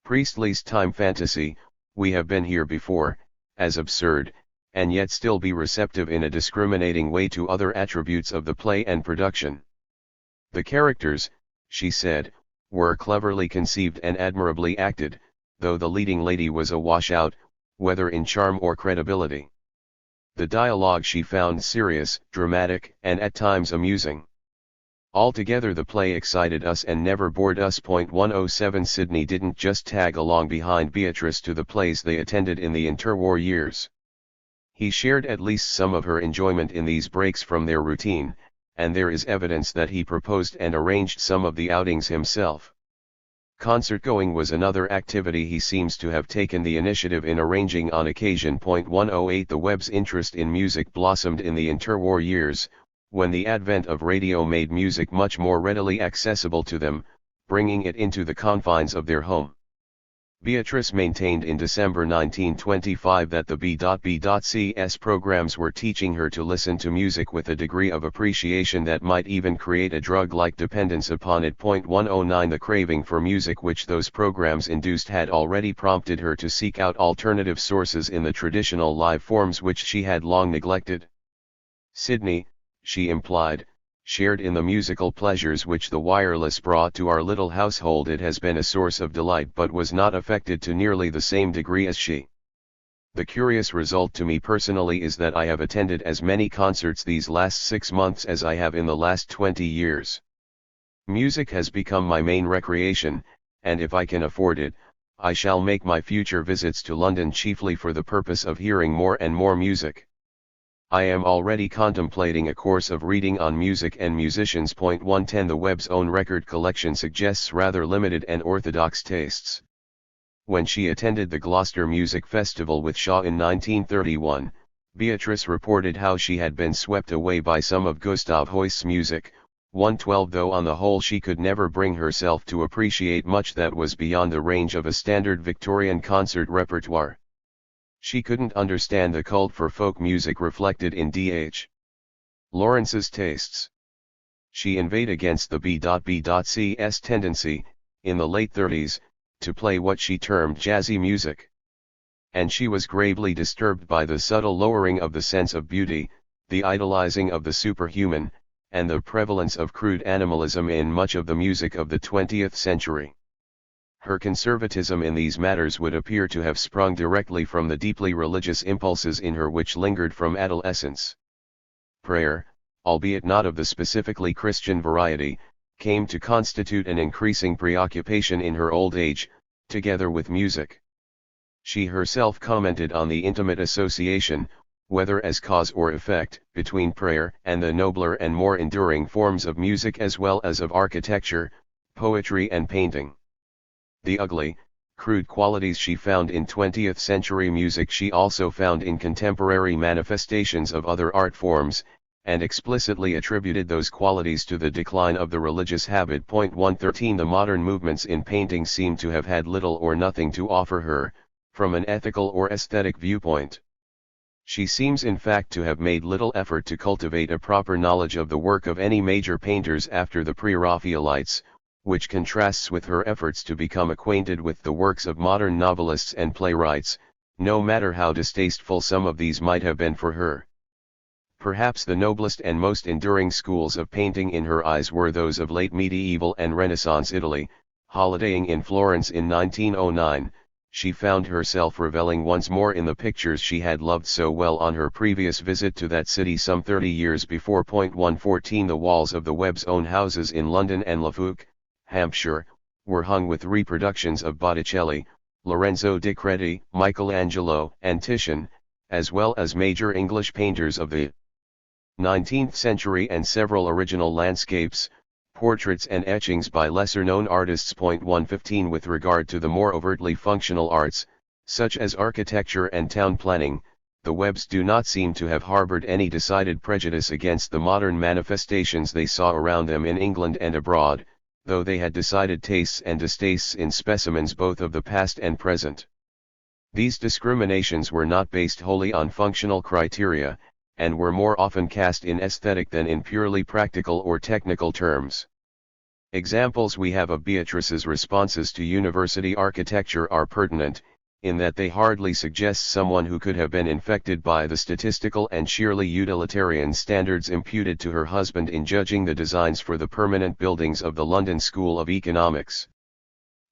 Priestley's time fantasy, "We have been here before," as absurd, and yet still be receptive in a discriminating way to other attributes of the play and production. The characters, she said, were cleverly conceived and admirably acted, though the leading lady was a washout, whether in charm or credibility. The dialogue she found serious, dramatic, and at times amusing. Altogether the play excited us and never bored us. 107 Sidney didn't just tag along behind Beatrice to the plays they attended in the interwar years. He shared at least some of her enjoyment in these breaks from their routine, and there is evidence that he proposed and arranged some of the outings himself. Concert-going was another activity he seems to have taken the initiative in arranging on occasion. 108 The Webbs' interest in music blossomed in the interwar years, when the advent of radio made music much more readily accessible to them, bringing it into the confines of their home. Beatrice maintained in December 1925 that the B.B.C's programs were teaching her to listen to music with a degree of appreciation that might even create a drug-like dependence upon it. 109 The craving for music which those programs induced had already prompted her to seek out alternative sources in the traditional live forms which she had long neglected. Sidney, she implied, shared in the musical pleasures which the wireless brought to our little household. It has been a source of delight but was not affected to nearly the same degree as she. The curious result to me personally is that I have attended as many concerts these last 6 months as I have in the last 20 years. Music has become my main recreation, and if I can afford it, I shall make my future visits to London chiefly for the purpose of hearing more and more music. I am already contemplating a course of reading on music and musicians. 110 The Webb's own record collection suggests rather limited and orthodox tastes. When she attended the Gloucester Music Festival with Shaw in 1931, Beatrice reported how she had been swept away by some of Gustav Holst's music. 112 Though on the whole she could never bring herself to appreciate much that was beyond the range of a standard Victorian concert repertoire. She couldn't understand the cult for folk music reflected in D.H. Lawrence's tastes. She inveighed against the B.B.C's tendency, in the late 30s, to play what she termed jazzy music. And she was gravely disturbed by the subtle lowering of the sense of beauty, the idolizing of the superhuman, and the prevalence of crude animalism in much of the music of the 20th century. Her conservatism in these matters would appear to have sprung directly from the deeply religious impulses in her which lingered from adolescence. Prayer, albeit not of the specifically Christian variety, came to constitute an increasing preoccupation in her old age, together with music. She herself commented on the intimate association, whether as cause or effect, between prayer and the nobler and more enduring forms of music as well as of architecture, poetry and painting. The ugly, crude qualities she found in 20th century music she also found in contemporary manifestations of other art forms, and explicitly attributed those qualities to the decline of the religious habit. 113 The modern movements in painting seem to have had little or nothing to offer her, from an ethical or aesthetic viewpoint. She seems in fact to have made little effort to cultivate a proper knowledge of the work of any major painters after the pre-Raphaelites, which contrasts with her efforts to become acquainted with the works of modern novelists and playwrights, no matter how distasteful some of these might have been for her. Perhaps the noblest and most enduring schools of painting in her eyes were those of late medieval and Renaissance Italy, Holidaying in Florence in 1909, she found herself reveling once more in the pictures she had loved so well on her previous visit to that city some 30 years before. 114 The walls of the Webbs' own houses in London and Suffolk, Hampshire, were hung with reproductions of Botticelli, Lorenzo di Credi, Michelangelo, and Titian, as well as major English painters of the 19th century and several original landscapes, portraits and etchings by lesser-known artists. 115 With regard to the more overtly functional arts, such as architecture and town planning, the Webbs do not seem to have harbored any decided prejudice against the modern manifestations they saw around them in England and abroad, though they had decided tastes and distastes in specimens both of the past and present. These discriminations were not based wholly on functional criteria, and were more often cast in aesthetic than in purely practical or technical terms. Examples we have of Beatrice's responses to university architecture are pertinent, in that they hardly suggest someone who could have been infected by the statistical and sheerly utilitarian standards imputed to her husband in judging the designs for the permanent buildings of the London School of Economics.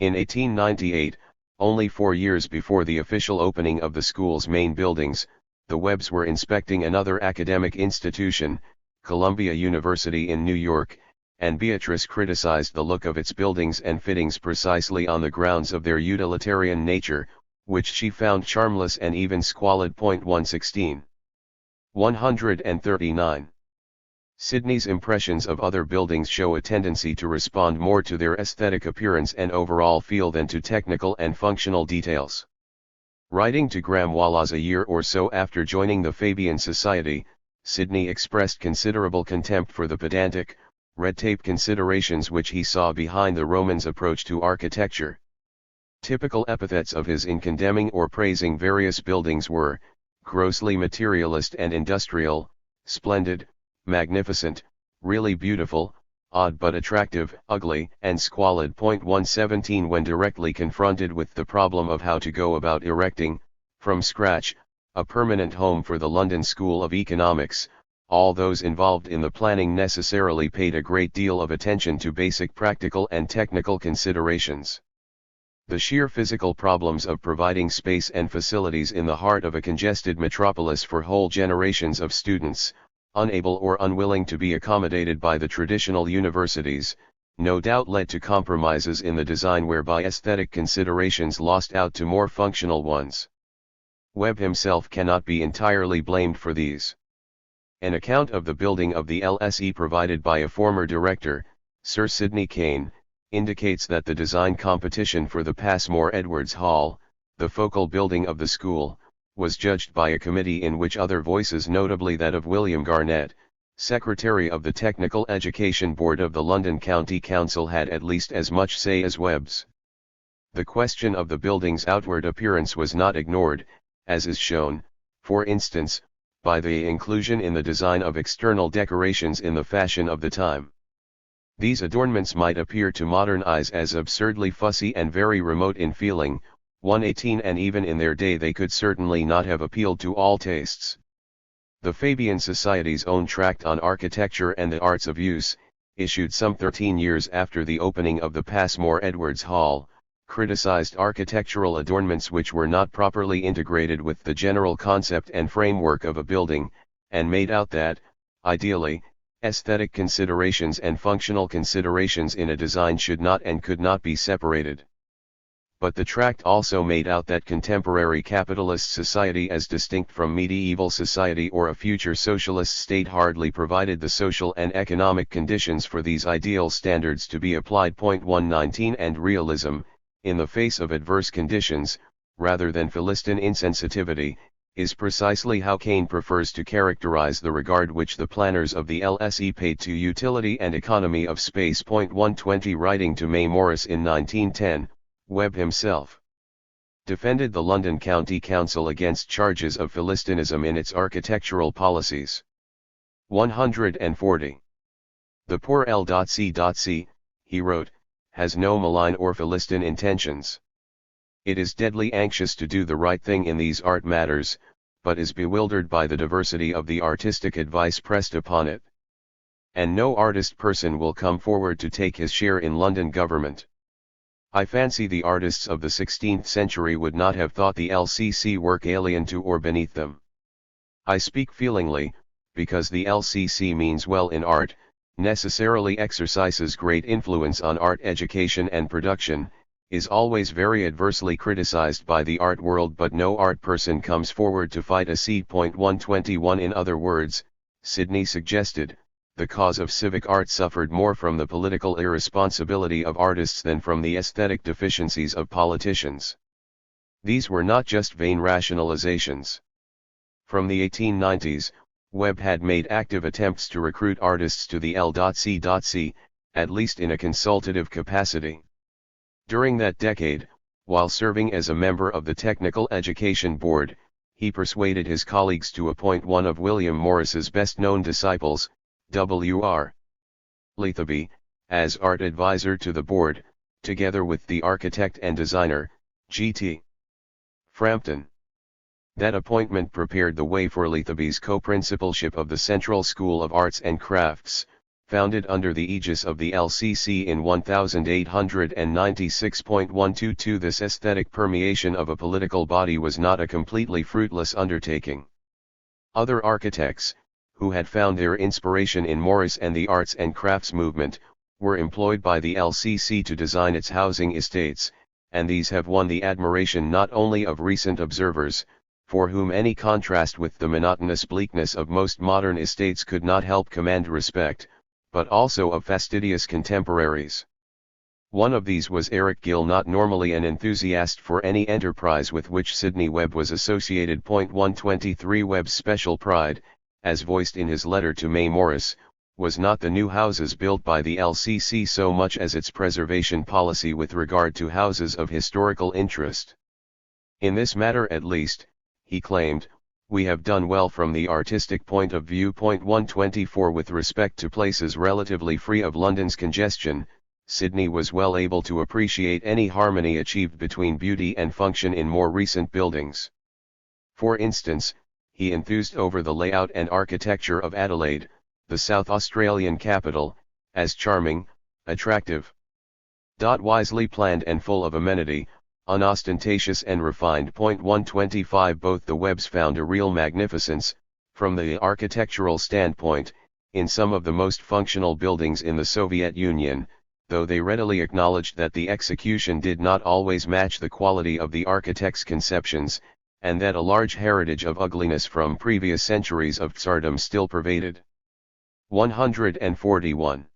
In 1898, only 4 years before the official opening of the school's main buildings, the Webbs were inspecting another academic institution, Columbia University in New York, and Beatrice criticized the look of its buildings and fittings precisely on the grounds of their utilitarian nature, which she found charmless and even squalid. 116. 139. Sidney's impressions of other buildings show a tendency to respond more to their aesthetic appearance and overall feel than to technical and functional details. Writing to Graham Wallace a year or so after joining the Fabian Society, Sidney expressed considerable contempt for the pedantic, red-tape considerations which he saw behind the Romans' approach to architecture. Typical epithets of his in condemning or praising various buildings were, grossly materialist and industrial, splendid, magnificent, really beautiful, odd but attractive, ugly, and squalid. 117 When directly confronted with the problem of how to go about erecting, from scratch, a permanent home for the London School of Economics, all those involved in the planning necessarily paid a great deal of attention to basic practical and technical considerations. The sheer physical problems of providing space and facilities in the heart of a congested metropolis for whole generations of students, unable or unwilling to be accommodated by the traditional universities, no doubt led to compromises in the design whereby aesthetic considerations lost out to more functional ones. Webb himself cannot be entirely blamed for these. An account of the building of the LSE provided by a former director, Sir Sidney Kane, indicates that the design competition for the Passmore Edwards Hall, the focal building of the school, was judged by a committee in which other voices, notably that of William Garnett, Secretary of the Technical Education Board of the London County Council, had at least as much say as Webb's. The question of the building's outward appearance was not ignored, as is shown, for instance, by the inclusion in the design of external decorations in the fashion of the time. These adornments might appear to modern eyes as absurdly fussy and very remote in feeling, 118, and even in their day they could certainly not have appealed to all tastes. The Fabian Society's own tract on architecture and the arts of use, issued some 13 years after the opening of the Passmore Edwards Hall, criticized architectural adornments which were not properly integrated with the general concept and framework of a building, and made out that, ideally, aesthetic considerations and functional considerations in a design should not and could not be separated. But the tract also made out that contemporary capitalist society, as distinct from medieval society or a future socialist state, hardly provided the social and economic conditions for these ideal standards to be applied. 119 And realism, in the face of adverse conditions, rather than Philistine insensitivity, is precisely how Kane prefers to characterize the regard which the planners of the LSE paid to utility and economy of space. 120 Writing to May Morris in 1910, Webb himself defended the London County Council against charges of Philistinism in its architectural policies. 140. The poor L.C., he wrote, has no malign or Philistine intentions. It is deadly anxious to do the right thing in these art matters, but is bewildered by the diversity of the artistic advice pressed upon it. And no artist person will come forward to take his share in London government. I fancy the artists of the 16th century would not have thought the LCC work alien to or beneath them. I speak feelingly, because the LCC means well in art, necessarily exercises great influence on art education and production, is always very adversely criticized by the art world, but no art person comes forward to fight a c.121. In other words, Sidney suggested, the cause of civic art suffered more from the political irresponsibility of artists than from the aesthetic deficiencies of politicians. These were not just vain rationalizations. From the 1890s, Webb had made active attempts to recruit artists to the L.C., at least in a consultative capacity. During that decade, while serving as a member of the Technical Education Board, he persuaded his colleagues to appoint one of William Morris's best-known disciples, W.R. Lethaby, as art advisor to the board, together with the architect and designer, G.T. Frampton. That appointment prepared the way for Lethaby's co-principalship of the Central School of Arts and Crafts, founded under the aegis of the LCC in 1896.122. This aesthetic permeation of a political body was not a completely fruitless undertaking. Other architects, who had found their inspiration in Morris and the arts and crafts movement, were employed by the LCC to design its housing estates, and these have won the admiration not only of recent observers, for whom any contrast with the monotonous bleakness of most modern estates could not help command respect, but also of fastidious contemporaries. One of these was Eric Gill, not normally an enthusiast for any enterprise with which Sidney Webb was associated. 123 Webb's special pride, as voiced in his letter to May Morris, was not the new houses built by the LCC so much as its preservation policy with regard to houses of historical interest. In this matter at least, he claimed, we have done well from the artistic point of view. 124 With respect to places relatively free of London's congestion, Sidney was well able to appreciate any harmony achieved between beauty and function in more recent buildings. For instance, he enthused over the layout and architecture of Adelaide, the South Australian capital, as charming, attractive, wisely planned and full of amenity, unostentatious and refined. 125 Both the Webbs found a real magnificence, from the architectural standpoint, in some of the most functional buildings in the Soviet Union, though they readily acknowledged that the execution did not always match the quality of the architect's conceptions, and that a large heritage of ugliness from previous centuries of tsardom still pervaded. 141.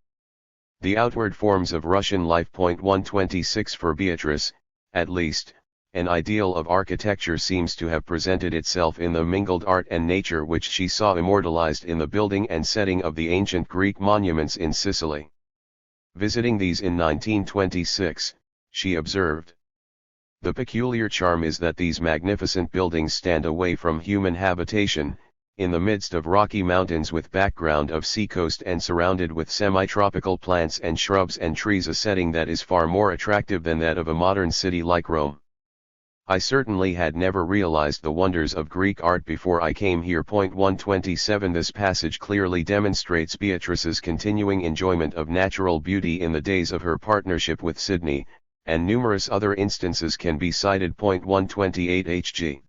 The outward forms of Russian life. 126 For Beatrice, at least, an ideal of architecture seems to have presented itself in the mingled art and nature which she saw immortalized in the building and setting of the ancient Greek monuments in Sicily. Visiting these in 1926, she observed, "The peculiar charm is that these magnificent buildings stand away from human habitation, in the midst of rocky mountains with background of seacoast and surrounded with semi-tropical plants and shrubs and trees, a setting that is far more attractive than that of a modern city like Rome. I certainly had never realized the wonders of Greek art before I came here." 127 This passage clearly demonstrates Beatrice's continuing enjoyment of natural beauty in the days of her partnership with Sidney, and numerous other instances can be cited. 128 H.G.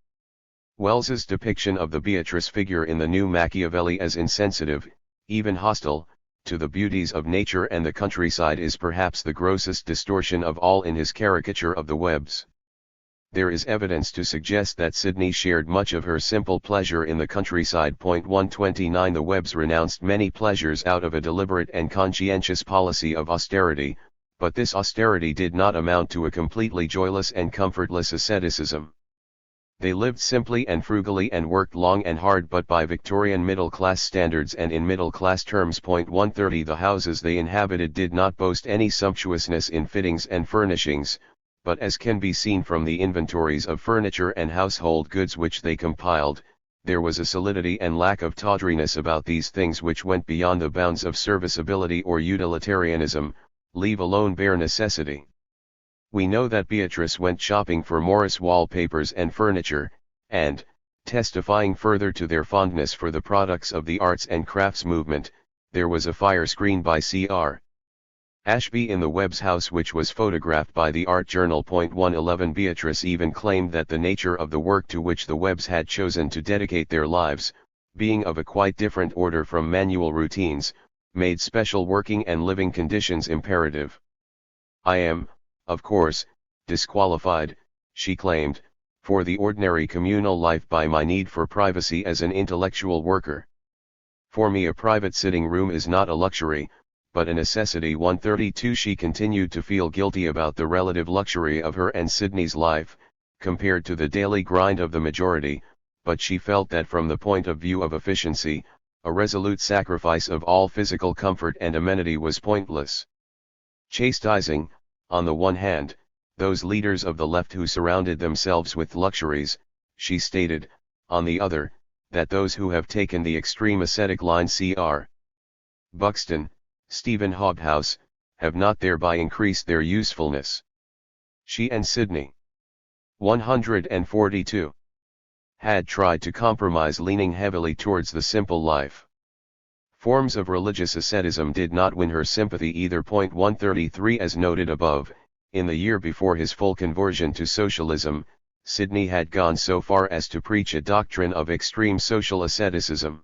Wells's depiction of the Beatrice figure in the New Machiavelli as insensitive, even hostile, to the beauties of nature and the countryside is perhaps the grossest distortion of all in his caricature of the Webbs. There is evidence to suggest that Sidney shared much of her simple pleasure in the countryside. 129 The Webbs renounced many pleasures out of a deliberate and conscientious policy of austerity, but this austerity did not amount to a completely joyless and comfortless asceticism. They lived simply and frugally and worked long and hard, but by Victorian middle-class standards and in middle-class terms. 130 The houses they inhabited did not boast any sumptuousness in fittings and furnishings, but as can be seen from the inventories of furniture and household goods which they compiled, there was a solidity and lack of tawdriness about these things which went beyond the bounds of serviceability or utilitarianism, leave alone bare necessity. We know that Beatrice went shopping for Morris wallpapers and furniture, and, testifying further to their fondness for the products of the arts and crafts movement, there was a fire screen by C.R. Ashby in the Webb's house, which was photographed by the art journal. 111 Beatrice even claimed that the nature of the work to which the Webbs had chosen to dedicate their lives, being of a quite different order from manual routines, made special working and living conditions imperative. I am, of course, disqualified, she claimed, for the ordinary communal life by my need for privacy as an intellectual worker. For me, a private sitting room is not a luxury, but a necessity. 132 She continued to feel guilty about the relative luxury of her and Sydney's life, compared to the daily grind of the majority, but she felt that from the point of view of efficiency, a resolute sacrifice of all physical comfort and amenity was pointless. Chastising, on the one hand, those leaders of the left who surrounded themselves with luxuries, she stated, on the other, that those who have taken the extreme ascetic line Cr. Buxton, Stephen Hobhouse, have not thereby increased their usefulness. She and Sydney, 142, had tried to compromise, leaning heavily towards the simple life. Forms of religious asceticism did not win her sympathy either. 133 As noted above, in the year before his full conversion to socialism, Sydney had gone so far as to preach a doctrine of extreme social asceticism.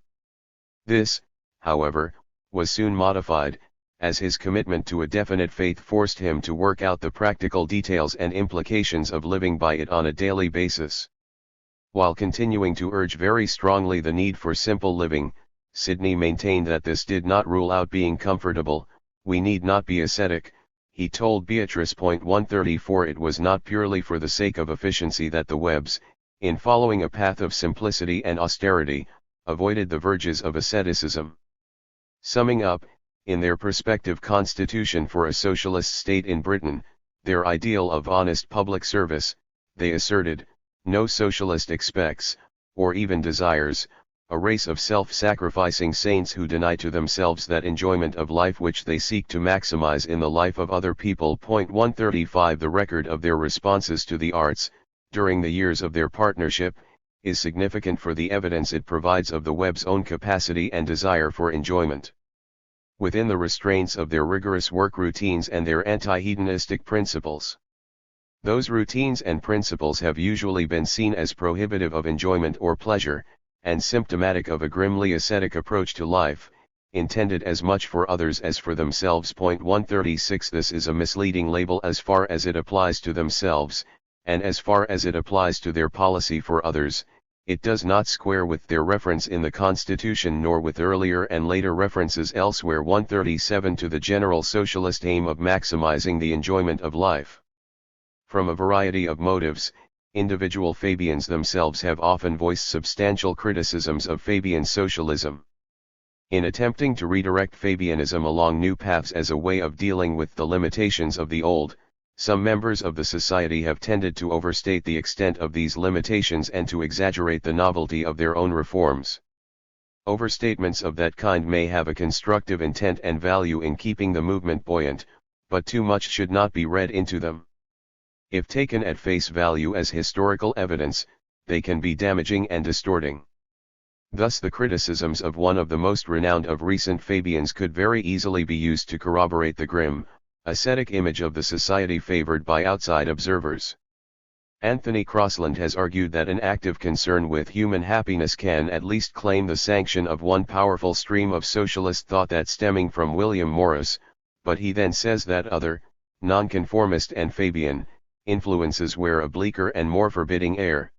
This, however, was soon modified, as his commitment to a definite faith forced him to work out the practical details and implications of living by it on a daily basis. While continuing to urge very strongly the need for simple living, Sydney maintained that this did not rule out being comfortable. We need not be ascetic, he told Beatrice. 134 It was not purely for the sake of efficiency that the Webbs, in following a path of simplicity and austerity, avoided the verges of asceticism. Summing up, in their prospective constitution for a socialist state in Britain, their ideal of honest public service, they asserted, no socialist expects, or even desires, a race of self-sacrificing saints who deny to themselves that enjoyment of life which they seek to maximize in the life of other people. 135 The record of their responses to the arts, during the years of their partnership, is significant for the evidence it provides of the Webbs' own capacity and desire for enjoyment. Within the restraints of their rigorous work routines and their anti-hedonistic principles. Those routines and principles have usually been seen as prohibitive of enjoyment or pleasure, and symptomatic of a grimly ascetic approach to life, intended as much for others as for themselves. 136 This is a misleading label as far as it applies to themselves, and as far as it applies to their policy for others, it does not square with their reference in the Constitution nor with earlier and later references elsewhere. 137 To the general socialist aim of maximizing the enjoyment of life. From a variety of motives, individual Fabians themselves have often voiced substantial criticisms of Fabian socialism. In attempting to redirect Fabianism along new paths as a way of dealing with the limitations of the old, some members of the society have tended to overstate the extent of these limitations and to exaggerate the novelty of their own reforms. Overstatements of that kind may have a constructive intent and value in keeping the movement buoyant, but too much should not be read into them. If taken at face value as historical evidence, they can be damaging and distorting. Thus the criticisms of one of the most renowned of recent Fabians could very easily be used to corroborate the grim, ascetic image of the society favored by outside observers. Anthony Crossland has argued that an active concern with human happiness can at least claim the sanction of one powerful stream of socialist thought that stemming from William Morris, but he then says that other, nonconformist and Fabian, influences wear a bleaker and more forbidding air.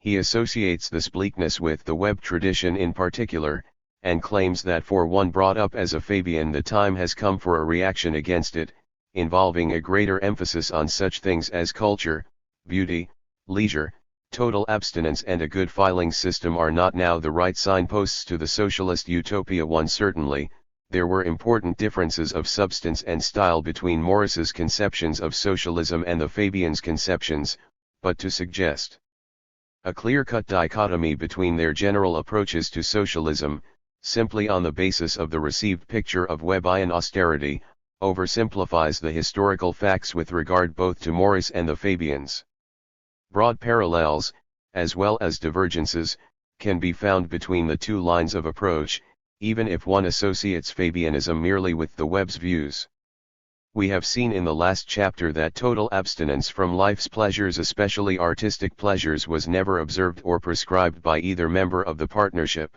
He associates this bleakness with the Webb tradition in particular, and claims that for one brought up as a Fabian the time has come for a reaction against it, involving a greater emphasis on such things as culture, beauty, leisure, total abstinence and a good filing system are not now the right signposts to the socialist utopia. Certainly, there were important differences of substance and style between Morris's conceptions of socialism and the Fabians' conceptions, but to suggest a clear-cut dichotomy between their general approaches to socialism, simply on the basis of the received picture of Webbian austerity, oversimplifies the historical facts with regard both to Morris and the Fabians. Broad parallels, as well as divergences, can be found between the two lines of approach, even if one associates Fabianism merely with the Webb's views. We have seen in the last chapter that total abstinence from life's pleasures, especially artistic pleasures, was never observed or prescribed by either member of the partnership.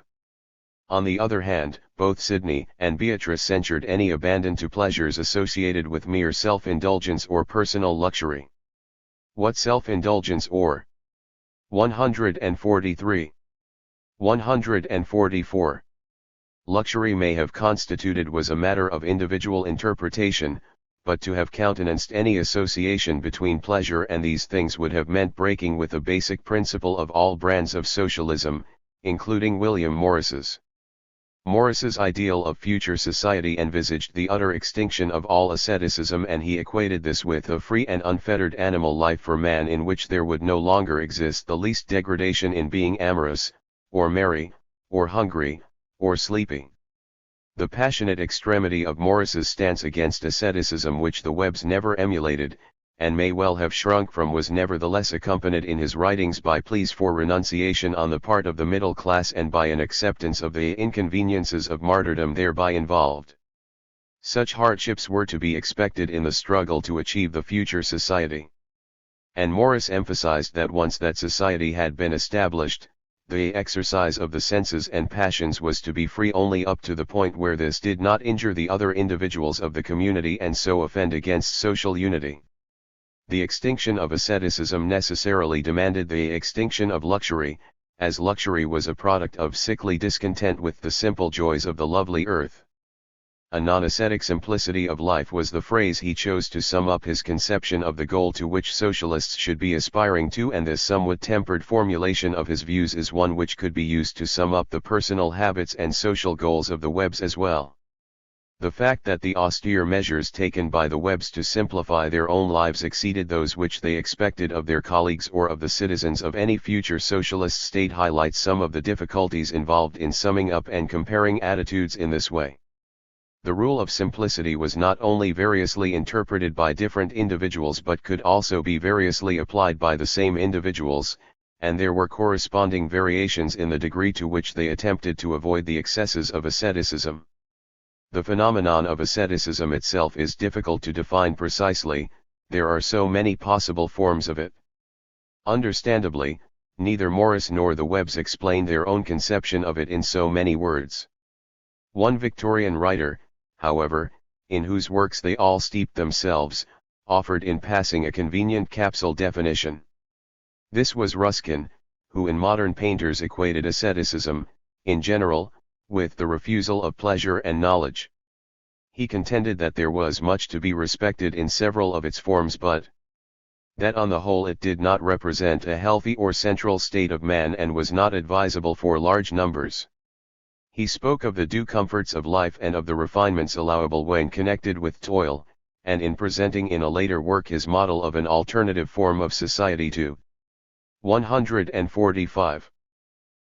On the other hand, both Sidney and Beatrice censured any abandon to pleasures associated with mere self-indulgence or personal luxury. What self-indulgence or 143. 144. Luxury may have constituted was a matter of individual interpretation, but to have countenanced any association between pleasure and these things would have meant breaking with a basic principle of all brands of socialism, including William Morris's. Morris's ideal of future society envisaged the utter extinction of all asceticism, and he equated this with a free and unfettered animal life for man, in which there would no longer exist the least degradation in being amorous, or merry, or hungry, or sleepy. The passionate extremity of Morris's stance against asceticism, which the Webbs never emulated, and may well have shrunk from, was nevertheless accompanied in his writings by pleas for renunciation on the part of the middle class and by an acceptance of the inconveniences of martyrdom thereby involved. Such hardships were to be expected in the struggle to achieve the future society. And Morris emphasized that once that society had been established, the exercise of the senses and passions was to be free only up to the point where this did not injure the other individuals of the community and so offend against social unity. The extinction of asceticism necessarily demanded the extinction of luxury, as luxury was a product of sickly discontent with the simple joys of the lovely earth. A non-ascetic simplicity of life was the phrase he chose to sum up his conception of the goal to which socialists should be aspiring to, and this somewhat tempered formulation of his views is one which could be used to sum up the personal habits and social goals of the Webbs as well. The fact that the austere measures taken by the Webbs to simplify their own lives exceeded those which they expected of their colleagues or of the citizens of any future socialist state highlights some of the difficulties involved in summing up and comparing attitudes in this way. The rule of simplicity was not only variously interpreted by different individuals but could also be variously applied by the same individuals, and there were corresponding variations in the degree to which they attempted to avoid the excesses of asceticism. The phenomenon of asceticism itself is difficult to define precisely, there are so many possible forms of it. Understandably, neither Morris nor the Webbs explain their own conception of it in so many words. One Victorian writer, however, in whose works they all steeped themselves, offered in passing a convenient capsule definition. This was Ruskin, who in modern painters equated asceticism, in general, with the refusal of pleasure and knowledge. He contended that there was much to be respected in several of its forms, but that on the whole it did not represent a healthy or central state of man and was not advisable for large numbers. He spoke of the due comforts of life and of the refinements allowable when connected with toil, and in presenting in a later work his model of an alternative form of society to 145.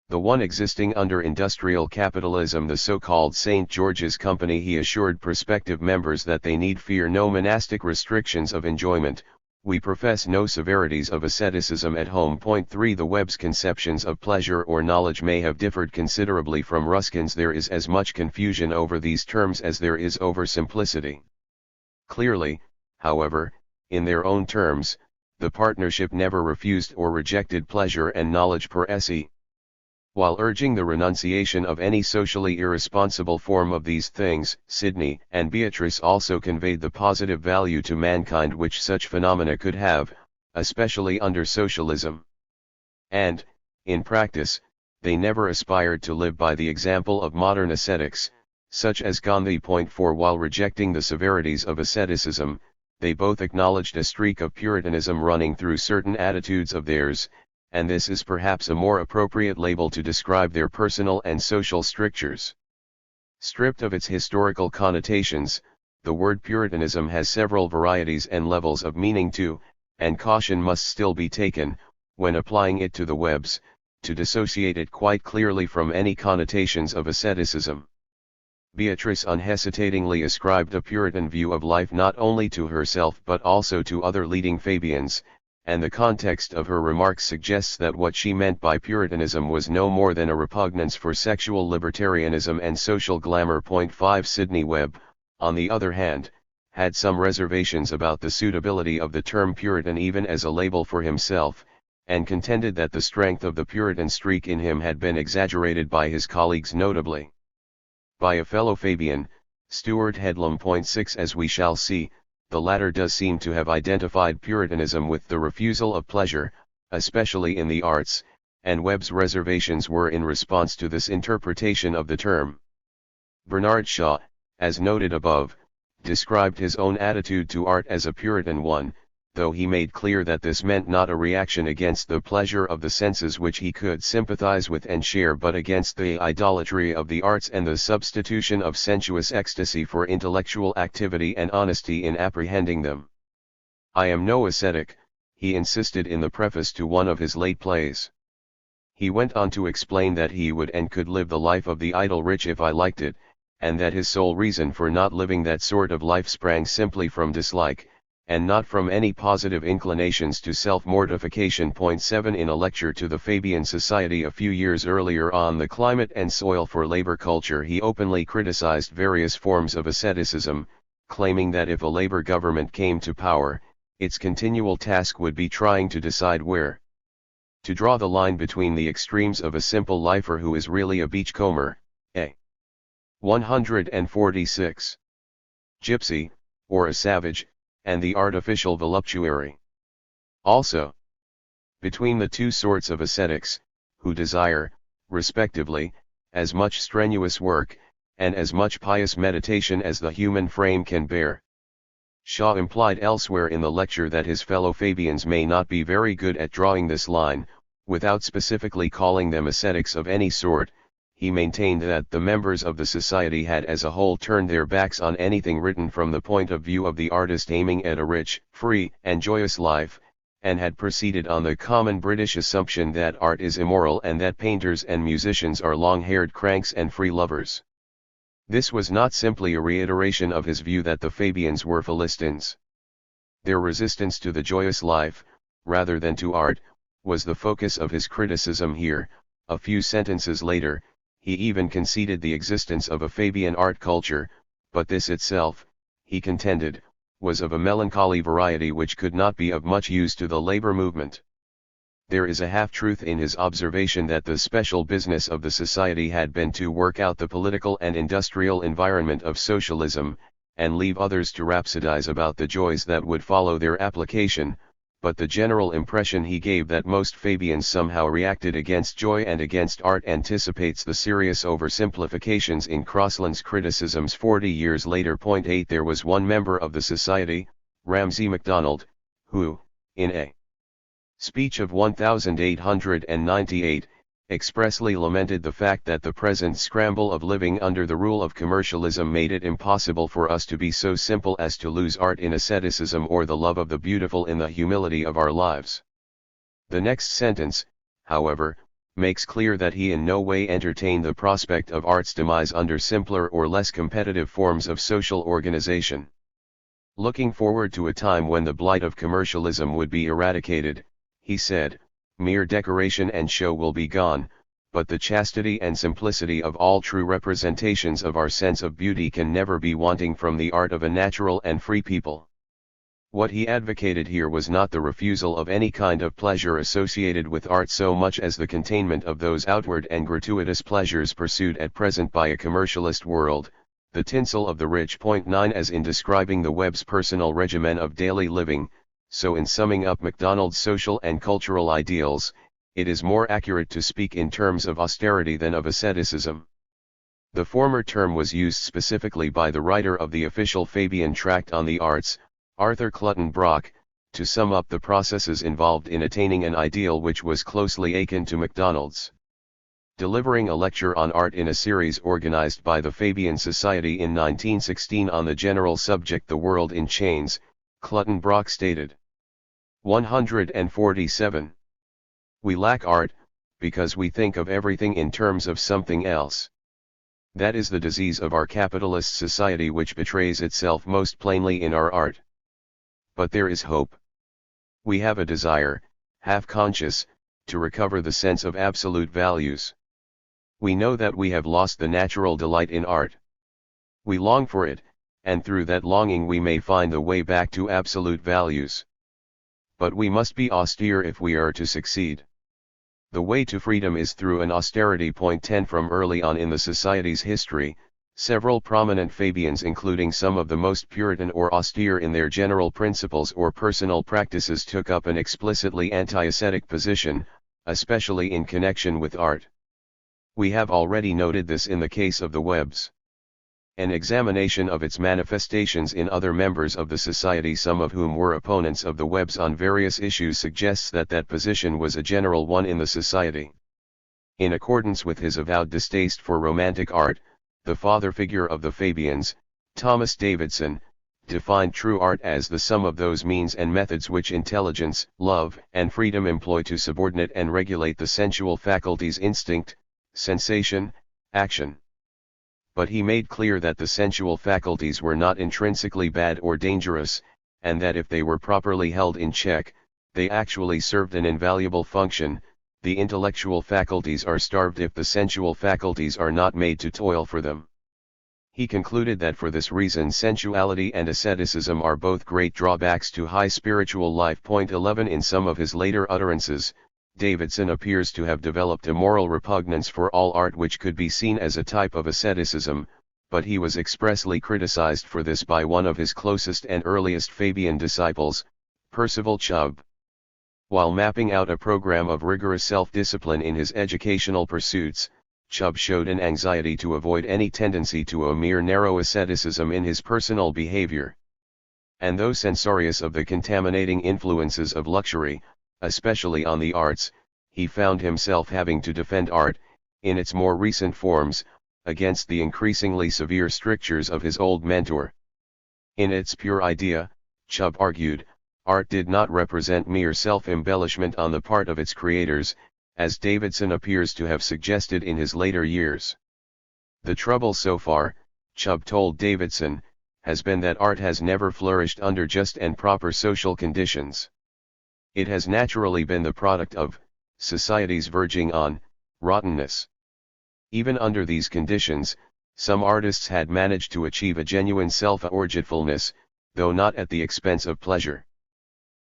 The one existing under industrial capitalism, the so-called St. George's Company, he assured prospective members that they need fear no monastic restrictions of enjoyment, we profess no severities of asceticism at home. 3. The Webbs' conceptions of pleasure or knowledge may have differed considerably from Ruskin's. There is as much confusion over these terms as there is over simplicity. Clearly, however, in their own terms, the partnership never refused or rejected pleasure and knowledge per se. While urging the renunciation of any socially irresponsible form of these things, Sidney and Beatrice also conveyed the positive value to mankind which such phenomena could have, especially under socialism. And, in practice, they never aspired to live by the example of modern ascetics, such as Gandhi. 4. While rejecting the severities of asceticism, they both acknowledged a streak of Puritanism running through certain attitudes of theirs, and this is perhaps a more appropriate label to describe their personal and social strictures. Stripped of its historical connotations, the word Puritanism has several varieties and levels of meaning too, and caution must still be taken, when applying it to the Webbs, to dissociate it quite clearly from any connotations of asceticism. Beatrice unhesitatingly ascribed a Puritan view of life not only to herself but also to other leading Fabians, and the context of her remarks suggests that what she meant by Puritanism was no more than a repugnance for sexual libertarianism and social glamour. 5. Sidney Webb, on the other hand, had some reservations about the suitability of the term Puritan even as a label for himself, and contended that the strength of the Puritan streak in him had been exaggerated by his colleagues, notably by a fellow Fabian, Stuart Headlam. 6 As we shall see, the latter does seem to have identified Puritanism with the refusal of pleasure, especially in the arts, and Webb's reservations were in response to this interpretation of the term. Bernard Shaw, as noted above, described his own attitude to art as a Puritan one, though he made clear that this meant not a reaction against the pleasure of the senses which he could sympathize with and share, but against the idolatry of the arts and the substitution of sensuous ecstasy for intellectual activity and honesty in apprehending them. "I am no ascetic," he insisted in the preface to one of his late plays. He went on to explain that he would and could live the life of the idle rich if I liked it, and that his sole reason for not living that sort of life sprang simply from dislike, and not from any positive inclinations to self-mortification. 7 In a lecture to the Fabian Society a few years earlier on the climate and soil for labor culture, he openly criticized various forms of asceticism, claiming that if a labor government came to power, its continual task would be trying to decide where to draw the line between the extremes of a simple lifer who is really a beachcomber, a 146 gypsy, or a savage, and the artificial voluptuary. Also, between the two sorts of ascetics, who desire, respectively, as much strenuous work, and as much pious meditation as the human frame can bear. Shaw implied elsewhere in the lecture that his fellow Fabians may not be very good at drawing this line, without specifically calling them ascetics of any sort. He maintained that the members of the society had as a whole turned their backs on anything written from the point of view of the artist aiming at a rich, free, and joyous life, and had proceeded on the common British assumption that art is immoral and that painters and musicians are long-haired cranks and free lovers. This was not simply a reiteration of his view that the Fabians were Philistines. Their resistance to the joyous life, rather than to art, was the focus of his criticism here. A few sentences later, he even conceded the existence of a Fabian art culture, but this itself, he contended, was of a melancholy variety which could not be of much use to the labor movement. There is a half-truth in his observation that the special business of the society had been to work out the political and industrial environment of socialism, and leave others to rhapsodize about the joys that would follow their application, but the general impression he gave that most Fabians somehow reacted against joy and against art anticipates the serious oversimplifications in Crossland's criticisms 40 years later. 8 There was one member of the society, Ramsay MacDonald, who, in a speech of 1898, expressly lamented the fact that the present scramble of living under the rule of commercialism made it impossible for us to be so simple as to lose art in asceticism or the love of the beautiful in the humility of our lives. The next sentence, however, makes clear that he in no way entertained the prospect of art's demise under simpler or less competitive forms of social organization. Looking forward to a time when the blight of commercialism would be eradicated, he said, mere decoration and show will be gone, but the chastity and simplicity of all true representations of our sense of beauty can never be wanting from the art of a natural and free people. What he advocated here was not the refusal of any kind of pleasure associated with art so much as the containment of those outward and gratuitous pleasures pursued at present by a commercialist world, the tinsel of the rich. 9 As in describing the Webb's personal regimen of daily living, so in summing up MacDonald's social and cultural ideals, it is more accurate to speak in terms of austerity than of asceticism. The former term was used specifically by the writer of the official Fabian tract on the arts, Arthur Clutton Brock, to sum up the processes involved in attaining an ideal which was closely akin to MacDonald's. Delivering a lecture on art in a series organized by the Fabian Society in 1916 on the general subject The World in Chains, Clutton Brock stated, 147. We lack art, because we think of everything in terms of something else. That is the disease of our capitalist society which betrays itself most plainly in our art. But there is hope. We have a desire, half conscious, to recover the sense of absolute values. We know that we have lost the natural delight in art. We long for it, and through that longing we may find the way back to absolute values. But we must be austere if we are to succeed. The way to freedom is through an austerity. Point 10. From early on in the society's history, several prominent Fabians, including some of the most Puritan or austere in their general principles or personal practices, took up an explicitly anti-ascetic position, especially in connection with art. We have already noted this in the case of the Webbs. An examination of its manifestations in other members of the society, some of whom were opponents of the Webbs on various issues, suggests that that position was a general one in the society. In accordance with his avowed distaste for romantic art, the father figure of the Fabians, Thomas Davidson, defined true art as the sum of those means and methods which intelligence, love, and freedom employ to subordinate and regulate the sensual faculties: instinct, sensation, action. But he made clear that the sensual faculties were not intrinsically bad or dangerous, and that if they were properly held in check, they actually served an invaluable function. The intellectual faculties are starved if the sensual faculties are not made to toil for them. He concluded that for this reason sensuality and asceticism are both great drawbacks to high spiritual life. Point 11. In some of his later utterances, Davidson appears to have developed a moral repugnance for all art which could be seen as a type of asceticism, but he was expressly criticized for this by one of his closest and earliest Fabian disciples, Percival Chubb. While mapping out a program of rigorous self-discipline in his educational pursuits, Chubb showed an anxiety to avoid any tendency to a mere narrow asceticism in his personal behavior. And though censorious of the contaminating influences of luxury, especially on the arts, he found himself having to defend art, in its more recent forms, against the increasingly severe strictures of his old mentor. In its pure idea, Chubb argued, art did not represent mere self-embellishment on the part of its creators, as Davidson appears to have suggested in his later years. The trouble so far, Chubb told Davidson, has been that art has never flourished under just and proper social conditions. It has naturally been the product of societies verging on rottenness. Even under these conditions, some artists had managed to achieve a genuine self-forgetfulness, though not at the expense of pleasure.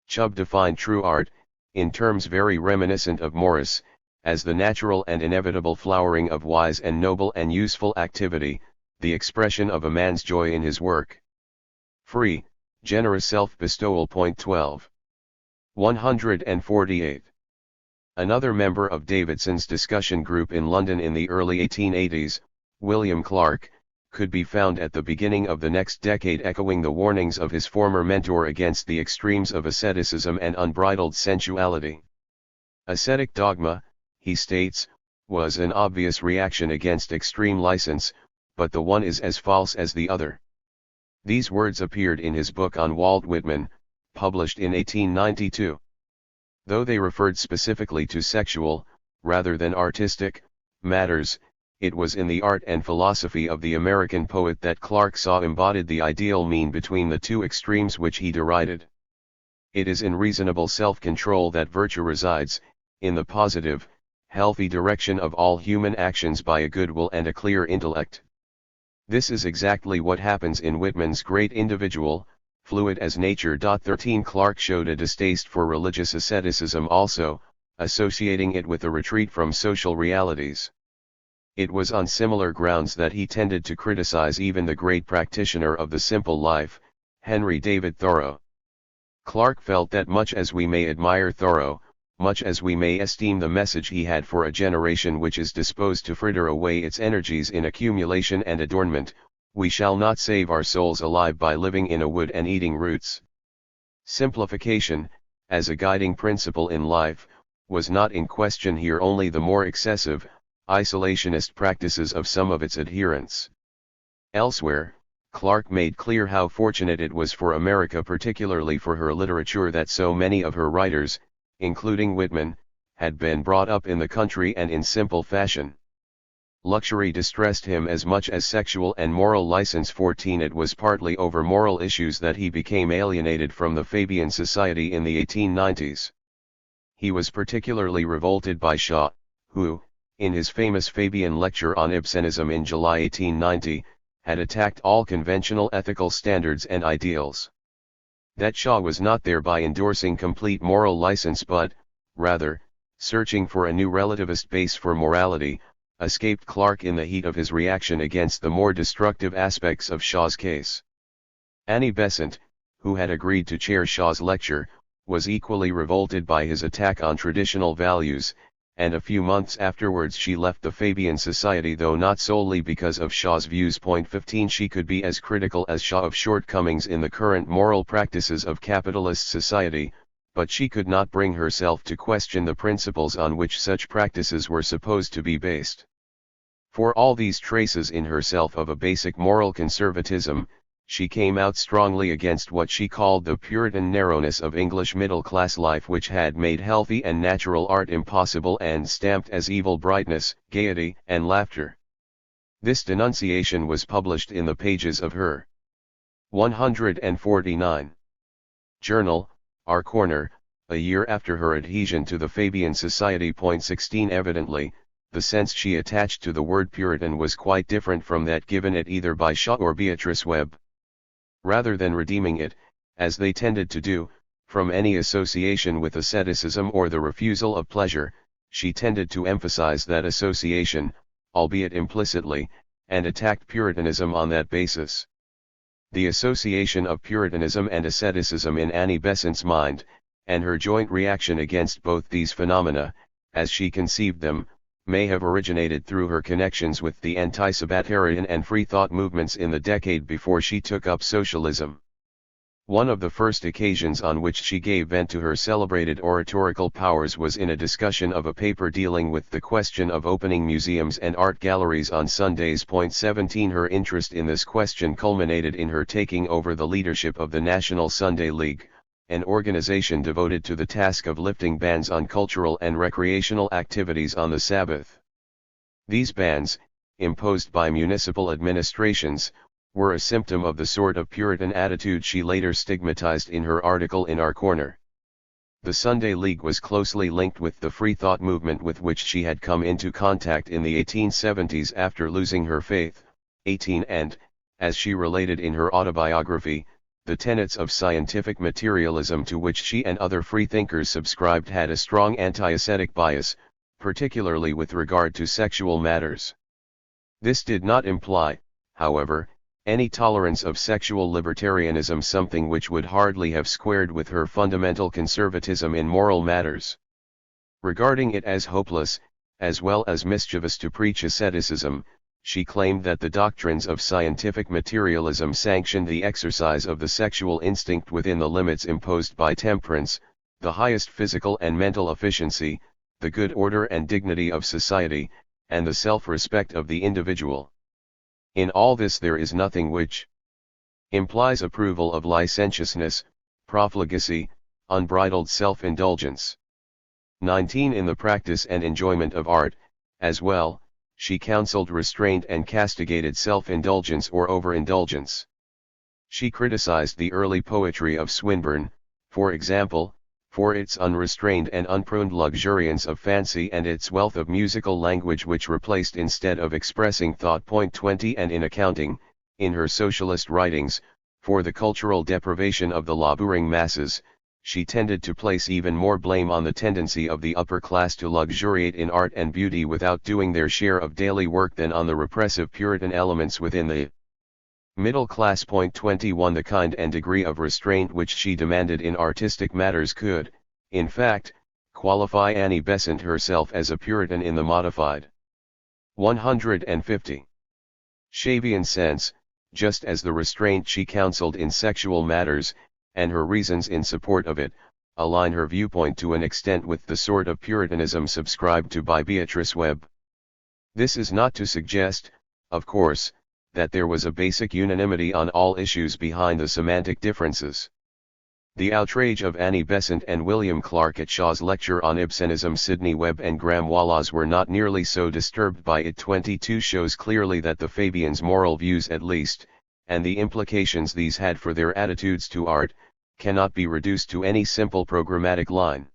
Chubb defined true art, in terms very reminiscent of Morris, as the natural and inevitable flowering of wise and noble and useful activity, the expression of a man's joy in his work. Free, generous self-bestowal. Point 12. 148. Another member of Davidson's discussion group in London in the early 1880s, William Clark, could be found at the beginning of the next decade echoing the warnings of his former mentor against the extremes of asceticism and unbridled sensuality. Ascetic dogma, he states, was an obvious reaction against extreme license, but the one is as false as the other. These words appeared in his book on Walt Whitman, published in 1892. Though they referred specifically to sexual, rather than artistic, matters, it was in the art and philosophy of the American poet that Clark saw embodied the ideal mean between the two extremes which he derided. It is in reasonable self-control that virtue resides, in the positive, healthy direction of all human actions by a good will and a clear intellect. This is exactly what happens in Whitman's great individual, fluid as nature. 13. Clark showed a distaste for religious asceticism also, associating it with a retreat from social realities. It was on similar grounds that he tended to criticize even the great practitioner of the simple life, Henry David Thoreau. Clark felt that much as we may admire Thoreau, much as we may esteem the message he had for a generation which is disposed to fritter away its energies in accumulation and adornment, we shall not save our souls alive by living in a wood and eating roots. Simplification, as a guiding principle in life, was not in question here, only the more excessive, isolationist practices of some of its adherents. Elsewhere, Clark made clear how fortunate it was for America, particularly for her literature, that so many of her writers, including Whitman, had been brought up in the country and in simple fashion. Luxury distressed him as much as sexual and moral license. 14. It was partly over moral issues that he became alienated from the Fabian Society in the 1890s. He was particularly revolted by Shaw, who, in his famous Fabian lecture on Ibsenism in July 1890, had attacked all conventional ethical standards and ideals. That Shaw was not thereby endorsing complete moral license but, rather, searching for a new relativist base for morality, escaped Clarke in the heat of his reaction against the more destructive aspects of Shaw's case. Annie Besant, who had agreed to chair Shaw's lecture, was equally revolted by his attack on traditional values, and a few months afterwards she left the Fabian Society, though not solely because of Shaw's views. 15 She could be as critical as Shaw of shortcomings in the current moral practices of capitalist society, but she could not bring herself to question the principles on which such practices were supposed to be based. For all these traces in herself of a basic moral conservatism, she came out strongly against what she called the Puritan narrowness of English middle-class life, which had made healthy and natural art impossible and stamped as evil brightness, gaiety, and laughter. This denunciation was published in the pages of her 149 journal, Our Corner, a year after her adhesion to the Fabian Society. 16 Evidently, the sense she attached to the word Puritan was quite different from that given it either by Shaw or Beatrice Webb. Rather than redeeming it, as they tended to do, from any association with asceticism or the refusal of pleasure, she tended to emphasize that association, albeit implicitly, and attacked Puritanism on that basis. The association of Puritanism and asceticism in Annie Besant's mind, and her joint reaction against both these phenomena, as she conceived them, may have originated through her connections with the anti-Sabbatarian and free thought movements in the decade before she took up socialism. One of the first occasions on which she gave vent to her celebrated oratorical powers was in a discussion of a paper dealing with the question of opening museums and art galleries on Sundays. 17 Her interest in this question culminated in her taking over the leadership of the National Sunday League, an organization devoted to the task of lifting bans on cultural and recreational activities on the Sabbath. These bans, imposed by municipal administrations, were a symptom of the sort of Puritan attitude she later stigmatized in her article in Our Corner. The Sunday League was closely linked with the free thought movement with which she had come into contact in the 1870s after losing her faith. 18 And, as she related in her autobiography, the tenets of scientific materialism to which she and other freethinkers subscribed had a strong anti-ascetic bias, particularly with regard to sexual matters. This did not imply, however, any tolerance of sexual libertarianism, something which would hardly have squared with her fundamental conservatism in moral matters. Regarding it as hopeless, as well as mischievous to preach asceticism, she claimed that the doctrines of scientific materialism sanctioned the exercise of the sexual instinct within the limits imposed by temperance, the highest physical and mental efficiency, the good order and dignity of society, and the self-respect of the individual. In all this there is nothing which implies approval of licentiousness, profligacy, unbridled self-indulgence. 19 In the practice and enjoyment of art, as well, she counseled restraint and castigated self-indulgence or overindulgence. She criticized the early poetry of Swinburne, for example, for its unrestrained and unpruned luxuriance of fancy and its wealth of musical language which replaced instead of expressing thought. 20 And in accounting, in her socialist writings, for the cultural deprivation of the laboring masses, she tended to place even more blame on the tendency of the upper class to luxuriate in art and beauty without doing their share of daily work than on the repressive Puritan elements within the middle class. 21 The kind and degree of restraint which she demanded in artistic matters could, in fact, qualify Annie Besant herself as a Puritan in the modified 150 Shavian sense, just as the restraint she counseled in sexual matters, and her reasons in support of it, align her viewpoint to an extent with the sort of Puritanism subscribed to by Beatrice Webb. This is not to suggest, of course, that there was a basic unanimity on all issues behind the semantic differences. The outrage of Annie Besant and William Clarke at Shaw's lecture on Ibsenism, Sidney Webb and Graham Wallace were not nearly so disturbed by it. 22 Shows clearly that the Fabians' moral views at least, and the implications these had for their attitudes to art, cannot be reduced to any simple programmatic line.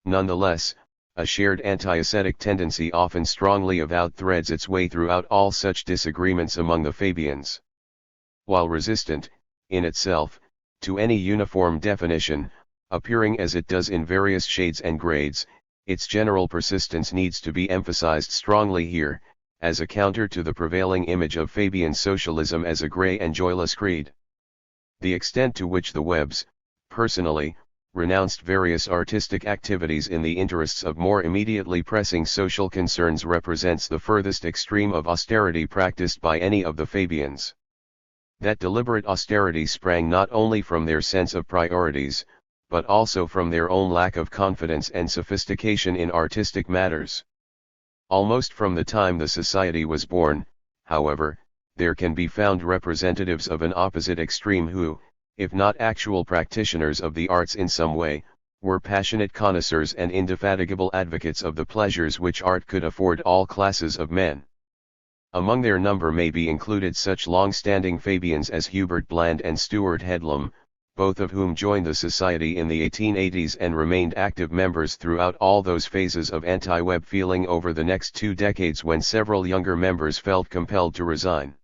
Nonetheless, a shared anti-ascetic tendency often strongly avowed threads its way throughout all such disagreements among the Fabians. While resistant, in itself, to any uniform definition, appearing as it does in various shades and grades, its general persistence needs to be emphasized strongly here, as a counter to the prevailing image of Fabian socialism as a grey and joyless creed. The extent to which the Webbs, personally, renounced various artistic activities in the interests of more immediately pressing social concerns represents the furthest extreme of austerity practiced by any of the Fabians. That deliberate austerity sprang not only from their sense of priorities, but also from their own lack of confidence and sophistication in artistic matters. Almost from the time the society was born, however, there can be found representatives of an opposite extreme who, if not actual practitioners of the arts in some way, were passionate connoisseurs and indefatigable advocates of the pleasures which art could afford all classes of men. Among their number may be included such long-standing Fabians as Hubert Bland and Stuart Headlam, both of whom joined the society in the 1880s and remained active members throughout all those phases of anti-Webb feeling over the next 2 decades when several younger members felt compelled to resign.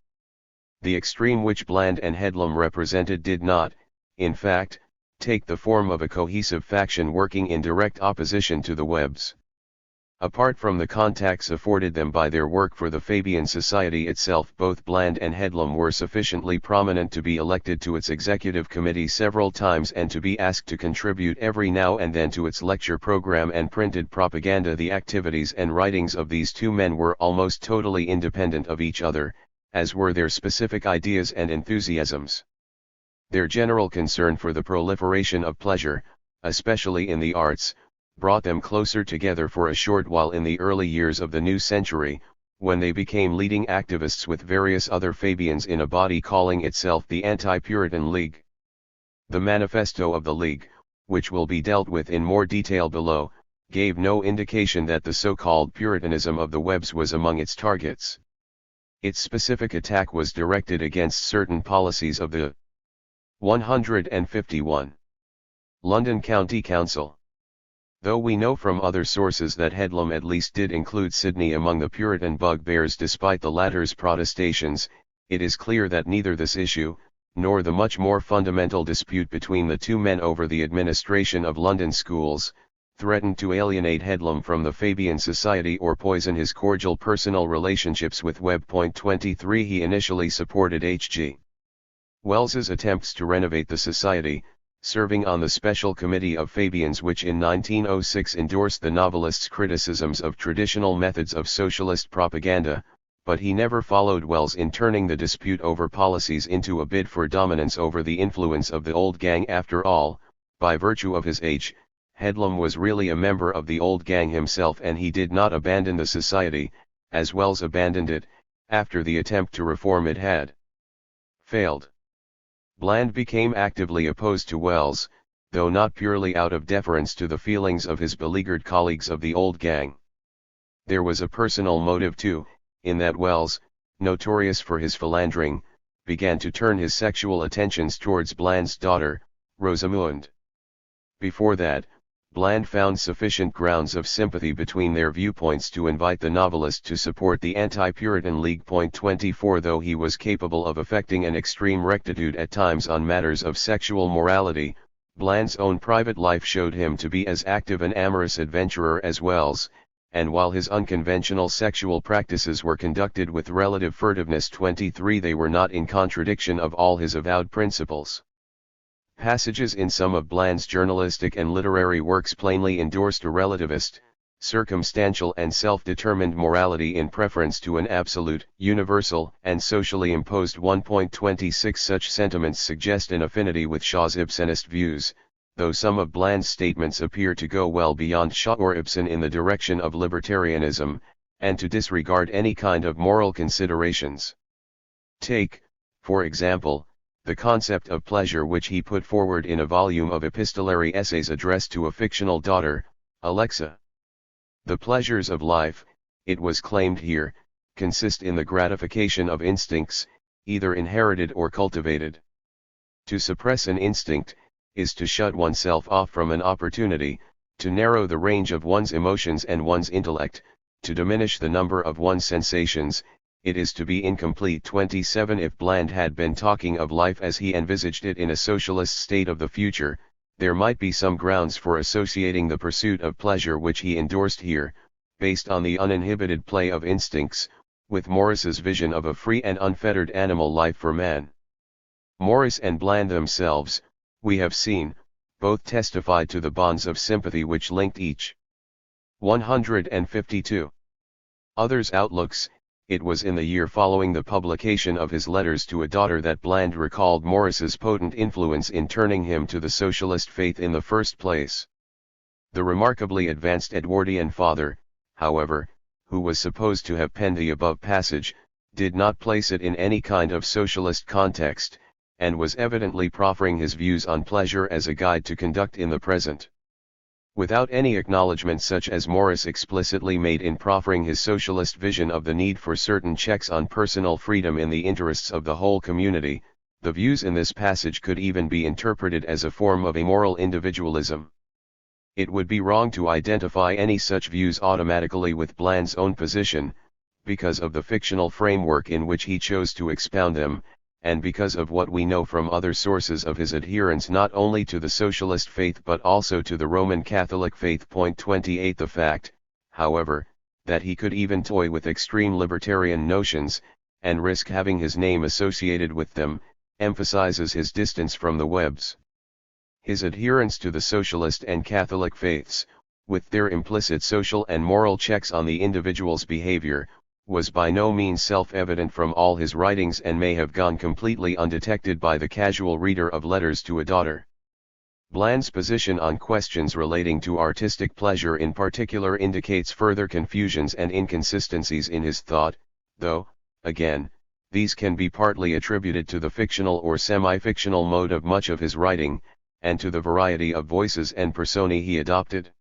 The extreme which Bland and Headlam represented did not, in fact, take the form of a cohesive faction working in direct opposition to the Webbs. Apart from the contacts afforded them by their work for the Fabian Society itself, both Bland and Headlam were sufficiently prominent to be elected to its executive committee several times and to be asked to contribute every now and then to its lecture program and printed propaganda. The activities and writings of these two men were almost totally independent of each other, as were their specific ideas and enthusiasms. Their general concern for the proliferation of pleasure, especially in the arts, brought them closer together for a short while in the early years of the new century, when they became leading activists with various other Fabians in a body calling itself the Anti-Puritan League. The manifesto of the League, which will be dealt with in more detail below, gave no indication that the so-called Puritanism of the Webbs was among its targets. Its specific attack was directed against certain policies of the 151 London County Council. Though we know from other sources that Headlam at least did include Sidney among the Puritan bugbears despite the latter's protestations, it is clear that neither this issue, nor the much more fundamental dispute between the two men over the administration of London schools, threatened to alienate Headlam from the Fabian Society or poison his cordial personal relationships with Webb. 23 He initially supported H.G. Wells's attempts to renovate the society, serving on the Special Committee of Fabians which in 1906 endorsed the novelist's criticisms of traditional methods of socialist propaganda, but he never followed Wells in turning the dispute over policies into a bid for dominance over the influence of the old gang. After all, by virtue of his age, Headlam was really a member of the old gang himself, and he did not abandon the society, as Wells abandoned it, after the attempt to reform it had failed. Bland became actively opposed to Wells, though not purely out of deference to the feelings of his beleaguered colleagues of the old gang. There was a personal motive too, in that Wells, notorious for his philandering, began to turn his sexual attentions towards Bland's daughter, Rosamund. Before that, Bland found sufficient grounds of sympathy between their viewpoints to invite the novelist to support the Anti-Puritan League. 24 Though he was capable of affecting an extreme rectitude at times on matters of sexual morality, Bland's own private life showed him to be as active an amorous adventurer as Wells, and while his unconventional sexual practices were conducted with relative furtiveness 23 they were not in contradiction of all his avowed principles. Passages in some of Bland's journalistic and literary works plainly endorsed a relativist, circumstantial and self-determined morality in preference to an absolute, universal, and socially imposed one. 26 Such sentiments suggest an affinity with Shaw's Ibsenist views, though some of Bland's statements appear to go well beyond Shaw or Ibsen in the direction of libertarianism, and to disregard any kind of moral considerations. Take, for example, the concept of pleasure which he put forward in a volume of epistolary essays addressed to a fictional daughter, Alexa. The pleasures of life, it was claimed here, consist in the gratification of instincts, either inherited or cultivated. To suppress an instinct, is to shut oneself off from an opportunity, to narrow the range of one's emotions and one's intellect, to diminish the number of one's sensations, it is to be incomplete. 27 If Bland had been talking of life as he envisaged it in a socialist state of the future, there might be some grounds for associating the pursuit of pleasure which he endorsed here, based on the uninhibited play of instincts, with Morris's vision of a free and unfettered animal life for man. Morris and Bland themselves, we have seen, both testified to the bonds of sympathy which linked each. 152. Others' outlooks. It was in the year following the publication of his letters to a daughter that Bland recalled Morris's potent influence in turning him to the socialist faith in the first place. The remarkably advanced Edwardian father, however, who was supposed to have penned the above passage, did not place it in any kind of socialist context, and was evidently proffering his views on pleasure as a guide to conduct in the present. Without any acknowledgement such as Morris explicitly made in proffering his socialist vision of the need for certain checks on personal freedom in the interests of the whole community, the views in this passage could even be interpreted as a form of amoral individualism. It would be wrong to identify any such views automatically with Bland's own position, because of the fictional framework in which he chose to expound them, and because of what we know from other sources of his adherence not only to the socialist faith but also to the Roman Catholic faith. 28 The fact, however, that he could even toy with extreme libertarian notions, and risk having his name associated with them, emphasizes his distance from the Webbs. His adherence to the socialist and Catholic faiths, with their implicit social and moral checks on the individual's behavior, was by no means self-evident from all his writings and may have gone completely undetected by the casual reader of Letters to a Daughter. Bland's position on questions relating to artistic pleasure in particular indicates further confusions and inconsistencies in his thought, though, again, these can be partly attributed to the fictional or semi-fictional mode of much of his writing, and to the variety of voices and personae he adopted.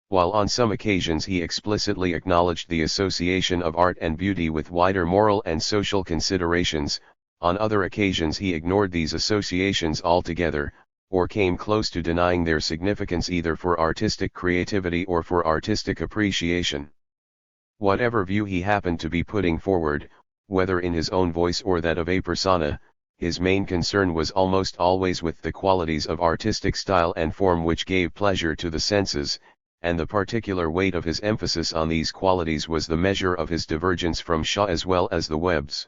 While on some occasions he explicitly acknowledged the association of art and beauty with wider moral and social considerations, on other occasions he ignored these associations altogether, or came close to denying their significance either for artistic creativity or for artistic appreciation. Whatever view he happened to be putting forward, whether in his own voice or that of a persona, his main concern was almost always with the qualities of artistic style and form which gave pleasure to the senses, and the particular weight of his emphasis on these qualities was the measure of his divergence from Shaw as well as the Webbs.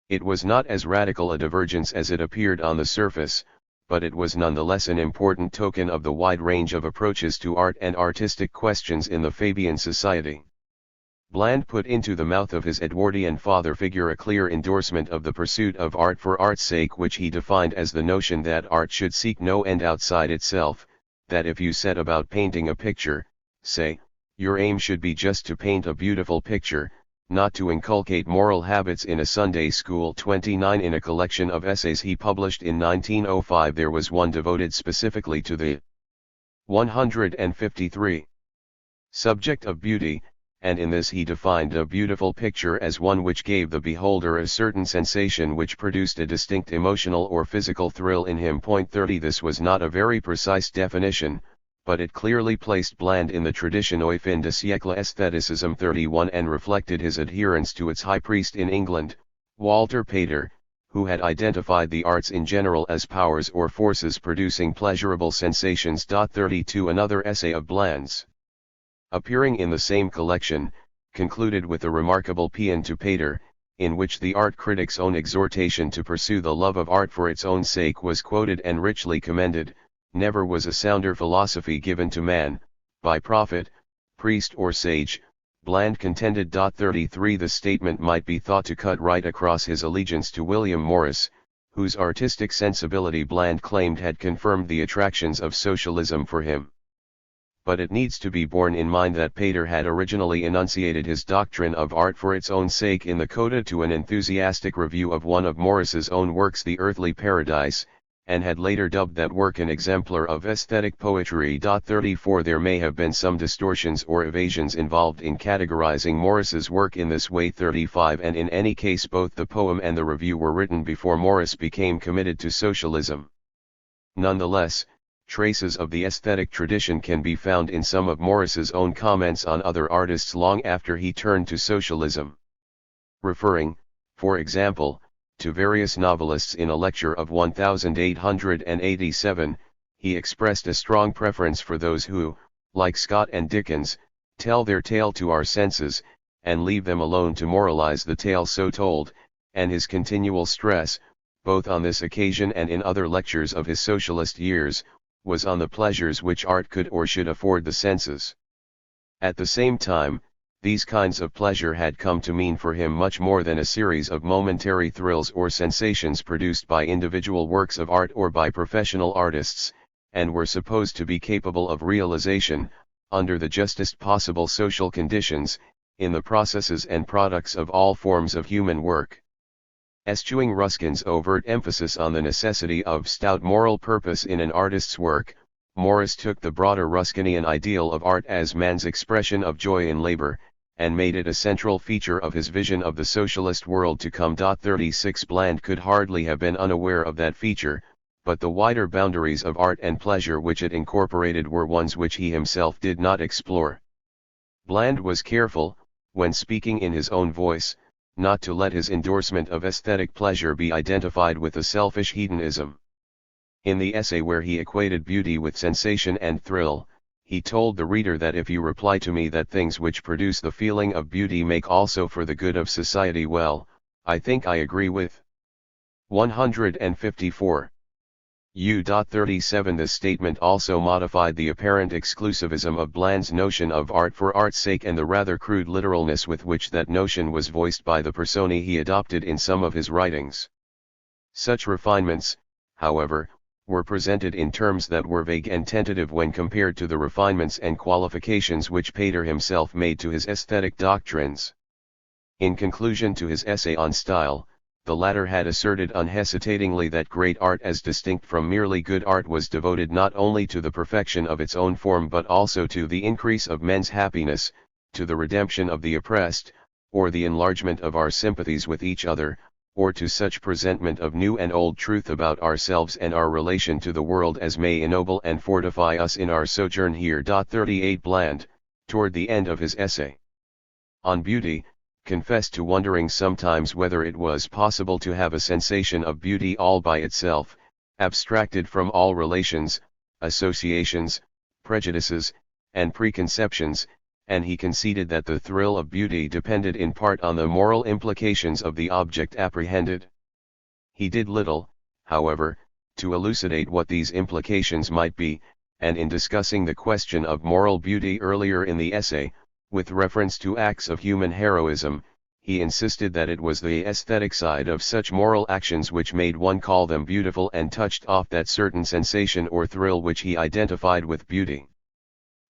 It was not as radical a divergence as it appeared on the surface, but it was nonetheless an important token of the wide range of approaches to art and artistic questions in the Fabian society. Bland put into the mouth of his Edwardian father figure a clear endorsement of the pursuit of art for art's sake, which he defined as the notion that art should seek no end outside itself, that if you set about painting a picture, say, your aim should be just to paint a beautiful picture, not to inculcate moral habits in a Sunday school. 29 In a collection of essays he published in 1905 there was one devoted specifically to the 153 subject of beauty, and in this he defined a beautiful picture as one which gave the beholder a certain sensation which produced a distinct emotional or physical thrill in him. 30 This was not a very precise definition, but it clearly placed Bland in the tradition fin de siècle aestheticism. 31 And reflected his adherence to its high priest in England, Walter Pater, who had identified the arts in general as powers or forces producing pleasurable sensations. 32 Another essay of Bland's, appearing in the same collection, concluded with a remarkable paean to Pater, in which the art critic's own exhortation to pursue the love of art for its own sake was quoted and richly commended. Never was a sounder philosophy given to man, by prophet, priest or sage, Bland contended. 33 The statement might be thought to cut right across his allegiance to William Morris, whose artistic sensibility Bland claimed had confirmed the attractions of socialism for him. But it needs to be borne in mind that Pater had originally enunciated his doctrine of art for its own sake in the coda to an enthusiastic review of one of Morris's own works, The Earthly Paradise, and had later dubbed that work an exemplar of aesthetic poetry. 34 There may have been some distortions or evasions involved in categorizing Morris's work in this way. 35 And in any case both the poem and the review were written before Morris became committed to socialism. Nonetheless, Traces of the aesthetic tradition can be found in some of Morris's own comments on other artists long after he turned to socialism. Referring, for example, to various novelists in a lecture of 1887, he expressed a strong preference for those who, like Scott and Dickens, tell their tale to our senses, and leave them alone to moralize the tale so told, and his continual stress, both on this occasion and in other lectures of his socialist years, was on the pleasures which art could or should afford the senses. At the same time, these kinds of pleasure had come to mean for him much more than a series of momentary thrills or sensations produced by individual works of art or by professional artists, and were supposed to be capable of realization, under the justest possible social conditions, in the processes and products of all forms of human work. Eschewing Ruskin's overt emphasis on the necessity of stout moral purpose in an artist's work, Morris took the broader Ruskinian ideal of art as man's expression of joy in labor, and made it a central feature of his vision of the socialist world to come. 36 Bland could hardly have been unaware of that feature, but the wider boundaries of art and pleasure which it incorporated were ones which he himself did not explore. Bland was careful, when speaking in his own voice, not to let his endorsement of aesthetic pleasure be identified with a selfish hedonism. In the essay where he equated beauty with sensation and thrill, he told the reader that if you reply to me that things which produce the feeling of beauty make also for the good of society, well, I think I agree with 154. U.37 This statement also modified the apparent exclusivism of Bland's notion of art for art's sake and the rather crude literalness with which that notion was voiced by the personae he adopted in some of his writings. Such refinements, however, were presented in terms that were vague and tentative when compared to the refinements and qualifications which Pater himself made to his aesthetic doctrines. In conclusion to his essay on style, the latter had asserted unhesitatingly that great art as distinct from merely good art was devoted not only to the perfection of its own form but also to the increase of men's happiness, to the redemption of the oppressed, or the enlargement of our sympathies with each other, or to such presentment of new and old truth about ourselves and our relation to the world as may ennoble and fortify us in our sojourn here. 38 Bland, toward the end of his essay on beauty, confessed to wondering sometimes whether it was possible to have a sensation of beauty all by itself, abstracted from all relations, associations, prejudices, and preconceptions, and he conceded that the thrill of beauty depended in part on the moral implications of the object apprehended. He did little, however, to elucidate what these implications might be, and in discussing the question of moral beauty earlier in the essay, with reference to acts of human heroism, he insisted that it was the aesthetic side of such moral actions which made one call them beautiful and touched off that certain sensation or thrill which he identified with beauty.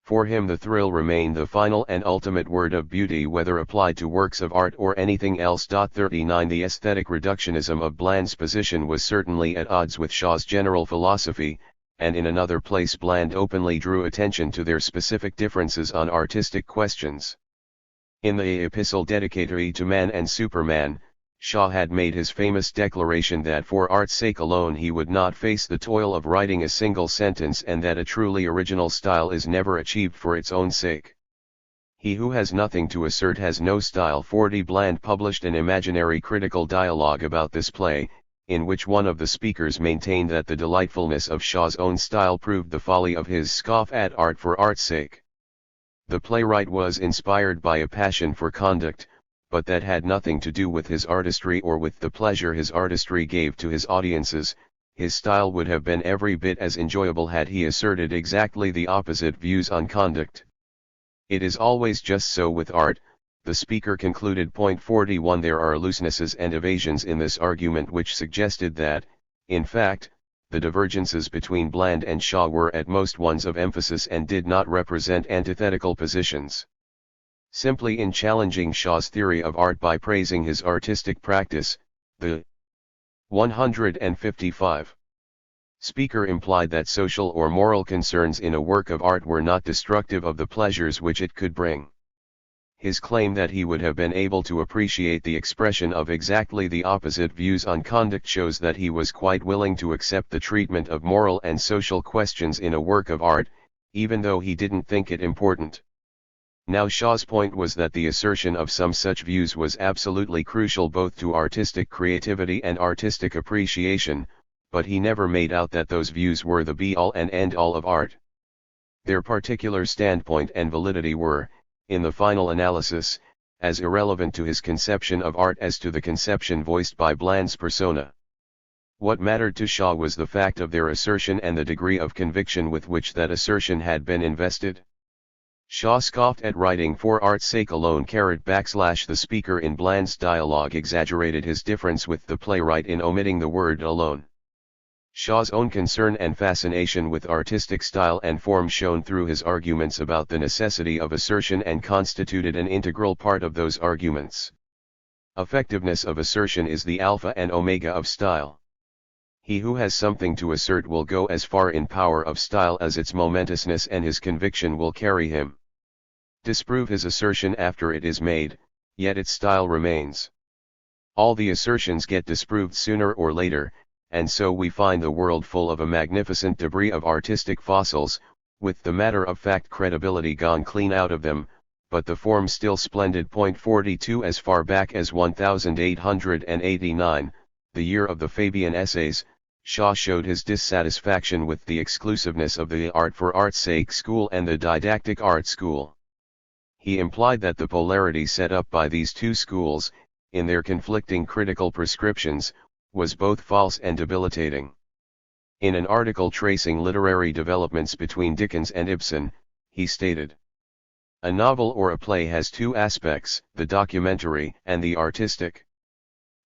For him the thrill remained the final and ultimate word of beauty whether applied to works of art or anything else. 39 The aesthetic reductionism of Bland's position was certainly at odds with Shaw's general philosophy, and in another place Bland openly drew attention to their specific differences on artistic questions. In the epistle dedicatory to Man and Superman, Shaw had made his famous declaration that for art's sake alone he would not face the toil of writing a single sentence and that a truly original style is never achieved for its own sake. He who has nothing to assert has no style. 40 Bland published an imaginary critical dialogue about this play, in which one of the speakers maintained that the delightfulness of Shaw's own style proved the folly of his scoff at art for art's sake. The playwright was inspired by a passion for conduct, but that had nothing to do with his artistry or with the pleasure his artistry gave to his audiences. His style would have been every bit as enjoyable had he asserted exactly the opposite views on conduct. It is always just so with art, the speaker concluded. 41 There are loosenesses and evasions in this argument which suggested that, in fact, the divergences between Bland and Shaw were at most ones of emphasis and did not represent antithetical positions. Simply in challenging Shaw's theory of art by praising his artistic practice, the 155 speaker implied that social or moral concerns in a work of art were not destructive of the pleasures which it could bring. His claim that he would have been able to appreciate the expression of exactly the opposite views on conduct shows that he was quite willing to accept the treatment of moral and social questions in a work of art, even though he didn't think it important. Now Shaw's point was that the assertion of some such views was absolutely crucial both to artistic creativity and artistic appreciation, but he never made out that those views were the be-all and end-all of art. Their particular standpoint and validity were, in the final analysis, as irrelevant to his conception of art as to the conception voiced by Bland's persona. What mattered to Shaw was the fact of their assertion and the degree of conviction with which that assertion had been invested. Shaw scoffed at writing for art's sake alone. The speaker in Bland's dialogue exaggerated his difference with the playwright in omitting the word alone. Shaw's own concern and fascination with artistic style and form shone through his arguments about the necessity of assertion and constituted an integral part of those arguments. Effectiveness of assertion is the alpha and omega of style. He who has something to assert will go as far in power of style as its momentousness, and his conviction will carry him. Disprove his assertion after it is made, yet its style remains. All the assertions get disproved sooner or later, and so we find the world full of a magnificent debris of artistic fossils, with the matter-of-fact credibility gone clean out of them, but the form still splendid. 42 As far back as 1889, the year of the Fabian essays, Shaw showed his dissatisfaction with the exclusiveness of the art for art's sake school and the didactic art school. He implied that the polarity set up by these two schools, in their conflicting critical prescriptions, was both false and debilitating. In an article tracing literary developments between Dickens and Ibsen, he stated, "A novel or a play has two aspects, the documentary and the artistic.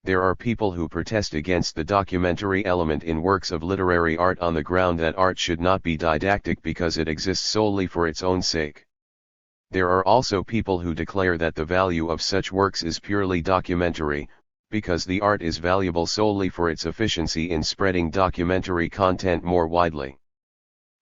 There are people who protest against the documentary element in works of literary art on the ground that art should not be didactic because it exists solely for its own sake. There are also people who declare that the value of such works is purely documentary, because the art is valuable solely for its efficiency in spreading documentary content more widely.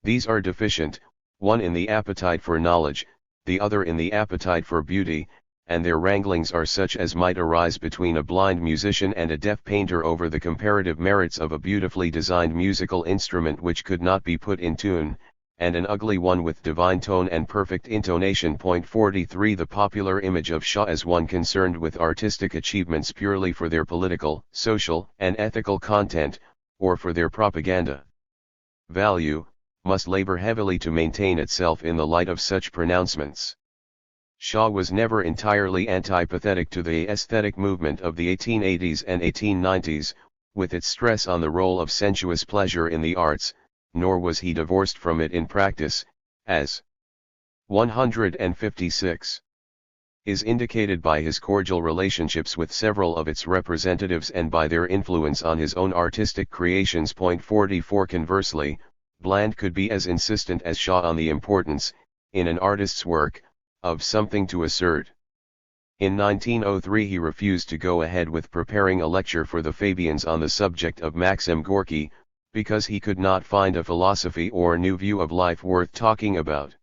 These are deficient, one in the appetite for knowledge, the other in the appetite for beauty, and their wranglings are such as might arise between a blind musician and a deaf painter over the comparative merits of a beautifully designed musical instrument which could not be put in tune, and an ugly one with divine tone and perfect intonation. 43 The popular image of Shaw as one concerned with artistic achievements purely for their political, social, and ethical content, or for their propaganda value, must labor heavily to maintain itself in the light of such pronouncements. Shaw was never entirely antipathetic to the aesthetic movement of the 1880s and 1890s, with its stress on the role of sensuous pleasure in the arts, nor was he divorced from it in practice, as 156 is indicated by his cordial relationships with several of its representatives and by their influence on his own artistic creations. 44 Conversely, Bland could be as insistent as Shaw on the importance, in an artist's work, of something to assert. In 1903 he refused to go ahead with preparing a lecture for the Fabians on the subject of Maxim Gorky, because he could not find a philosophy or new view of life worth talking about.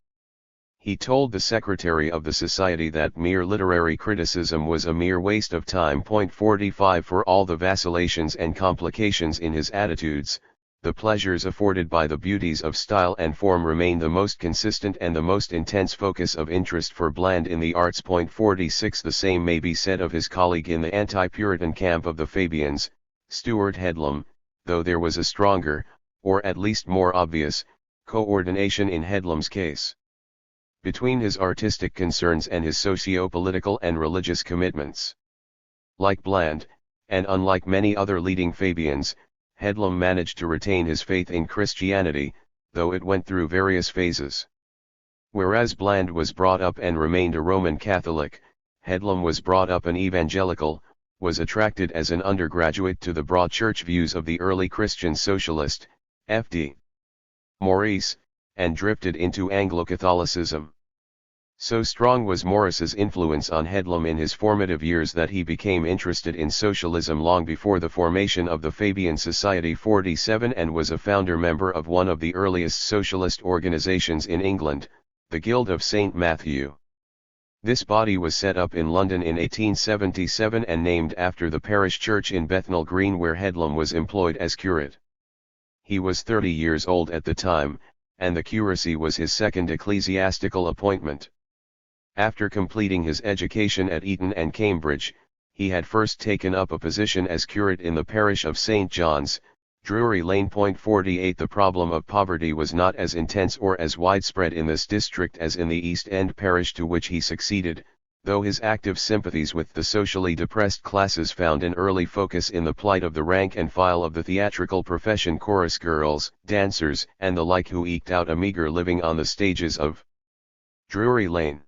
He told the secretary of the society that mere literary criticism was a mere waste of time. 45 For all the vacillations and complications in his attitudes, the pleasures afforded by the beauties of style and form remain the most consistent and the most intense focus of interest for Bland in the arts. 46 The same may be said of his colleague in the anti-Puritan camp of the Fabians, Stuart Headlam, though there was a stronger, or at least more obvious, coordination in Headlam's case between his artistic concerns and his socio-political and religious commitments. Like Bland, and unlike many other leading Fabians, Headlam managed to retain his faith in Christianity, though it went through various phases. Whereas Bland was brought up and remained a Roman Catholic, Headlam was brought up an evangelical, was attracted as an undergraduate to the broad church views of the early Christian socialist, F.D. Maurice, and drifted into Anglo-Catholicism. So strong was Maurice's influence on Headlam in his formative years that he became interested in socialism long before the formation of the Fabian Society 47 and was a founder member of one of the earliest socialist organizations in England, the Guild of St. Matthew. This body was set up in London in 1877 and named after the parish church in Bethnal Green where Headlam was employed as curate. He was 30 years old at the time, and the curacy was his second ecclesiastical appointment. After completing his education at Eton and Cambridge, he had first taken up a position as curate in the parish of St. John's, Drury Lane. 48 The problem of poverty was not as intense or as widespread in this district as in the East End parish to which he succeeded, though his active sympathies with the socially depressed classes found an early focus in the plight of the rank and file of the theatrical profession, chorus girls, dancers, and the like, who eked out a meager living on the stages of Drury Lane.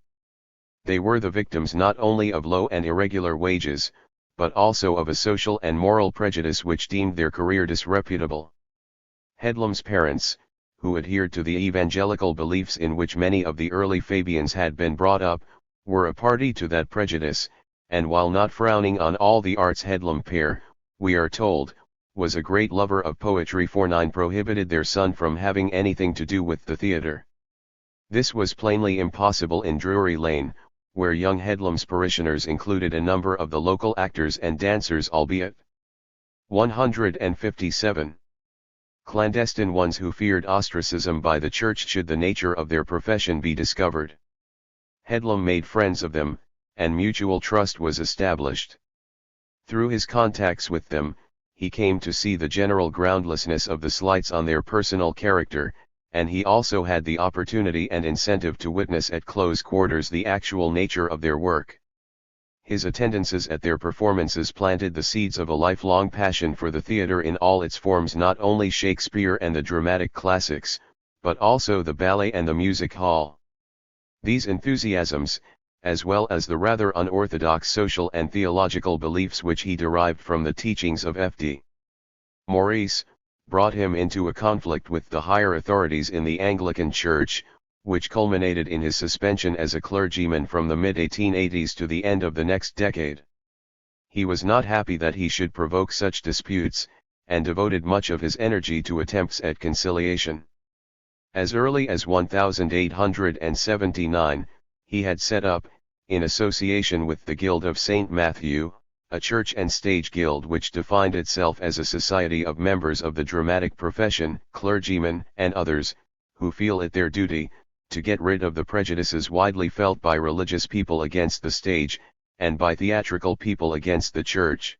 They were the victims not only of low and irregular wages, but also of a social and moral prejudice which deemed their career disreputable. Headlam's parents, who adhered to the evangelical beliefs in which many of the early Fabians had been brought up, were a party to that prejudice, and while not frowning on all the arts, Headlam père, we are told, was a great lover of poetry. 9 Prohibited their son from having anything to do with the theatre. This was plainly impossible in Drury Lane, where young Headlam's parishioners included a number of the local actors and dancers, albeit 157 clandestine ones who feared ostracism by the church should the nature of their profession be discovered. Headlam made friends of them, and mutual trust was established. Through his contacts with them, he came to see the general groundlessness of the slights on their personal character, and he also had the opportunity and incentive to witness at close quarters the actual nature of their work. His attendances at their performances planted the seeds of a lifelong passion for the theatre in all its forms, not only Shakespeare and the dramatic classics, but also the ballet and the music hall. These enthusiasms, as well as the rather unorthodox social and theological beliefs which he derived from the teachings of F.D. Maurice, brought him into a conflict with the higher authorities in the Anglican Church, which culminated in his suspension as a clergyman from the mid-1880s to the end of the next decade. He was not happy that he should provoke such disputes, and devoted much of his energy to attempts at conciliation. As early as 1879, he had set up, in association with the Guild of St. Matthew, a church and stage guild which defined itself as a society of members of the dramatic profession, clergymen and others, who feel it their duty, to get rid of the prejudices widely felt by religious people against the stage, and by theatrical people against the church,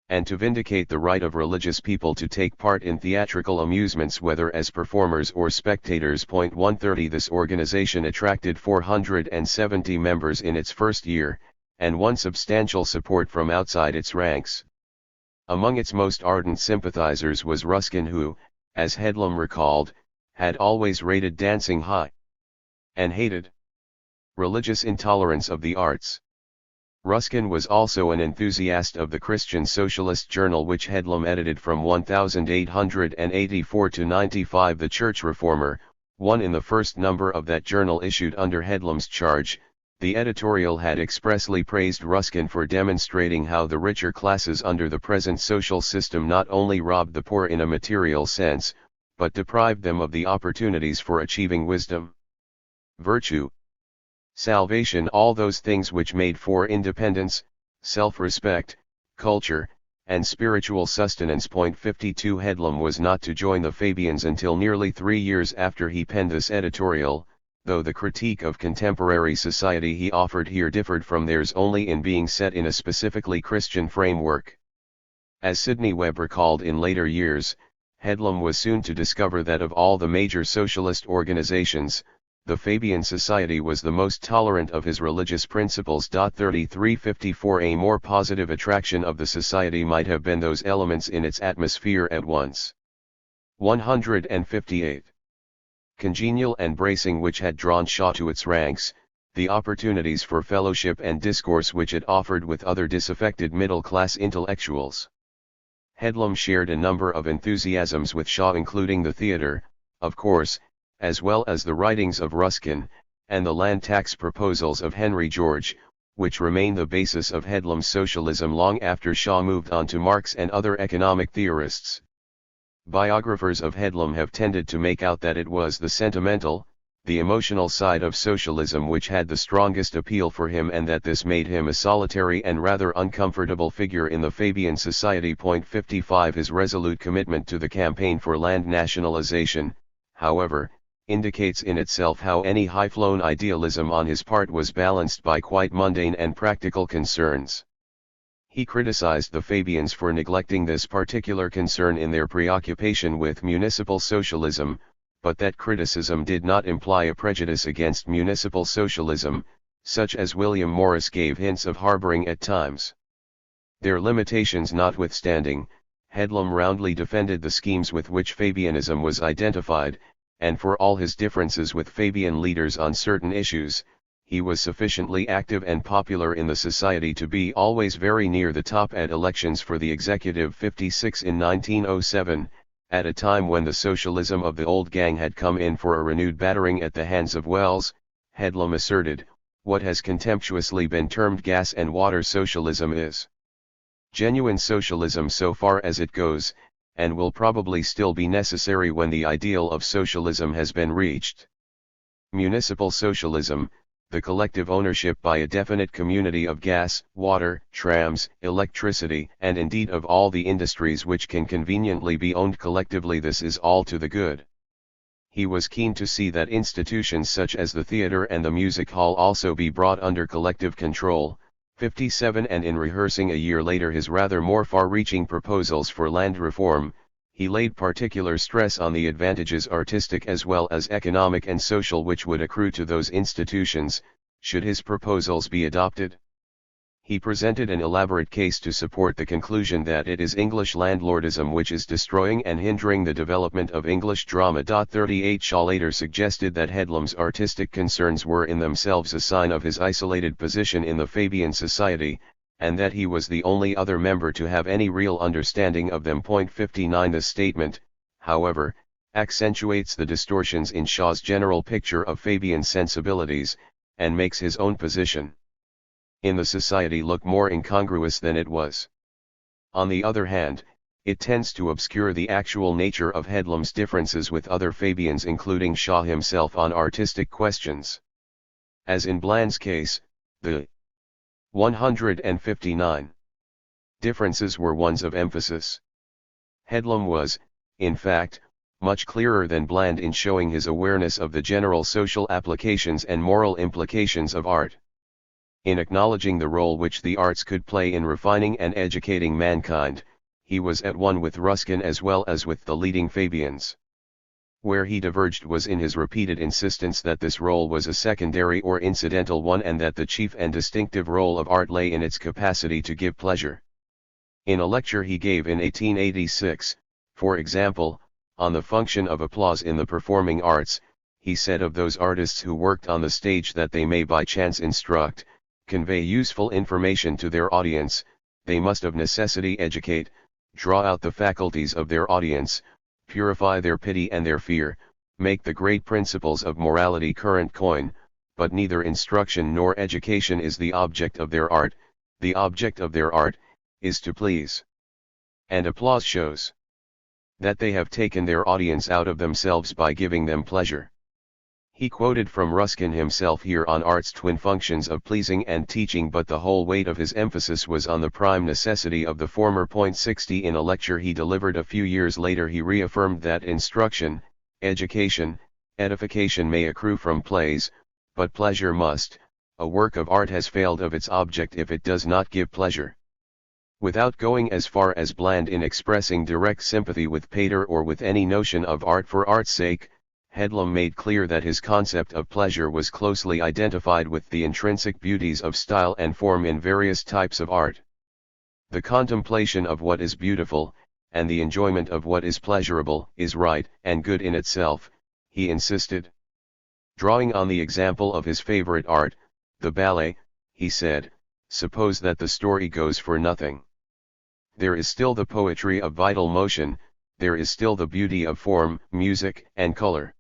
and to vindicate the right of religious people to take part in theatrical amusements whether as performers or spectators. 130 This organization attracted 470 members in its first year, and won substantial support from outside its ranks. Among its most ardent sympathizers was Ruskin, who, as Headlam recalled, had always rated dancing high and hated religious intolerance of the arts. Ruskin was also an enthusiast of the Christian Socialist journal which Headlam edited from 1884 to 95. The Church Reformer, one in the first number of that journal issued under Headlam's charge. The editorial had expressly praised Ruskin for demonstrating how the richer classes under the present social system not only robbed the poor in a material sense, but deprived them of the opportunities for achieving wisdom, virtue, salvation, all those things which made for independence, self-respect, culture, and spiritual sustenance. 52 Headlam was not to join the Fabians until nearly 3 years after he penned this editorial, though the critique of contemporary society he offered here differed from theirs only in being set in a specifically Christian framework. As Sidney Webb recalled in later years, Headlam was soon to discover that of all the major socialist organizations, the Fabian Society was the most tolerant of his religious principles. 3354 A more positive attraction of the society might have been those elements in its atmosphere at once. 158. Congenial and bracing which had drawn Shaw to its ranks, the opportunities for fellowship and discourse which it offered with other disaffected middle-class intellectuals. Headlam shared a number of enthusiasms with Shaw, including the theatre, of course, as well as the writings of Ruskin, and the land tax proposals of Henry George, which remain the basis of Headlam's socialism long after Shaw moved on to Marx and other economic theorists. Biographers of Headlam have tended to make out that it was the sentimental, the emotional side of socialism which had the strongest appeal for him, and that this made him a solitary and rather uncomfortable figure in the Fabian society. 55 His resolute commitment to the campaign for land nationalization, however, indicates in itself how any high-flown idealism on his part was balanced by quite mundane and practical concerns. He criticized the Fabians for neglecting this particular concern in their preoccupation with municipal socialism, but that criticism did not imply a prejudice against municipal socialism, such as William Morris gave hints of harboring at times. Their limitations notwithstanding, Headlam roundly defended the schemes with which Fabianism was identified, and for all his differences with Fabian leaders on certain issues, he was sufficiently active and popular in the society to be always very near the top at elections for the executive 56 in 1907, at a time when the socialism of the old gang had come in for a renewed battering at the hands of Wells. Headlam asserted, what has contemptuously been termed gas and water socialism is genuine socialism so far as it goes, and will probably still be necessary when the ideal of socialism has been reached. Municipal socialism, the collective ownership by a definite community of gas, water, trams, electricity, and indeed of all the industries which can conveniently be owned collectively, this is all to the good. He was keen to see that institutions such as the theater and the music hall also be brought under collective control. 57 And in rehearsing a year later his rather more far-reaching proposals for land reform, he laid particular stress on the advantages artistic as well as economic and social which would accrue to those institutions, should his proposals be adopted. He presented an elaborate case to support the conclusion that it is English landlordism which is destroying and hindering the development of English drama. 38 Shaw later suggested that Headlam's artistic concerns were in themselves a sign of his isolated position in the Fabian society, and that he was the only other member to have any real understanding of them. 59 The statement, however, accentuates the distortions in Shaw's general picture of Fabian sensibilities, and makes his own position in the society look more incongruous than it was. On the other hand, it tends to obscure the actual nature of Headlam's differences with other Fabians, including Shaw himself, on artistic questions. As in Bland's case, the 159 differences were ones of emphasis. Headlam was, in fact, much clearer than Bland in showing his awareness of the general social applications and moral implications of art. In acknowledging the role which the arts could play in refining and educating mankind, he was at one with Ruskin as well as with the leading Fabians. Where he diverged was in his repeated insistence that this role was a secondary or incidental one, and that the chief and distinctive role of art lay in its capacity to give pleasure. In a lecture he gave in 1886, for example, on the function of applause in the performing arts, he said of those artists who worked on the stage that they may by chance instruct, convey useful information to their audience, they must of necessity educate, draw out the faculties of their audience, purify their pity and their fear, make the great principles of morality current coin, but neither instruction nor education is the object of their art. The object of their art is to please. And applause shows that they have taken their audience out of themselves by giving them pleasure. He quoted from Ruskin himself here on art's twin functions of pleasing and teaching, but the whole weight of his emphasis was on the prime necessity of the former. 60 In a lecture he delivered a few years later he reaffirmed that instruction, education, edification may accrue from plays, but pleasure must. A work of art has failed of its object if it does not give pleasure. Without going as far as Bland in expressing direct sympathy with Pater or with any notion of art for art's sake, Headlam made clear that his concept of pleasure was closely identified with the intrinsic beauties of style and form in various types of art. The contemplation of what is beautiful, and the enjoyment of what is pleasurable, is right and good in itself, he insisted. Drawing on the example of his favorite art, the ballet, he said, suppose that the story goes for nothing. There is still the poetry of vital motion, there is still the beauty of form, music, and color.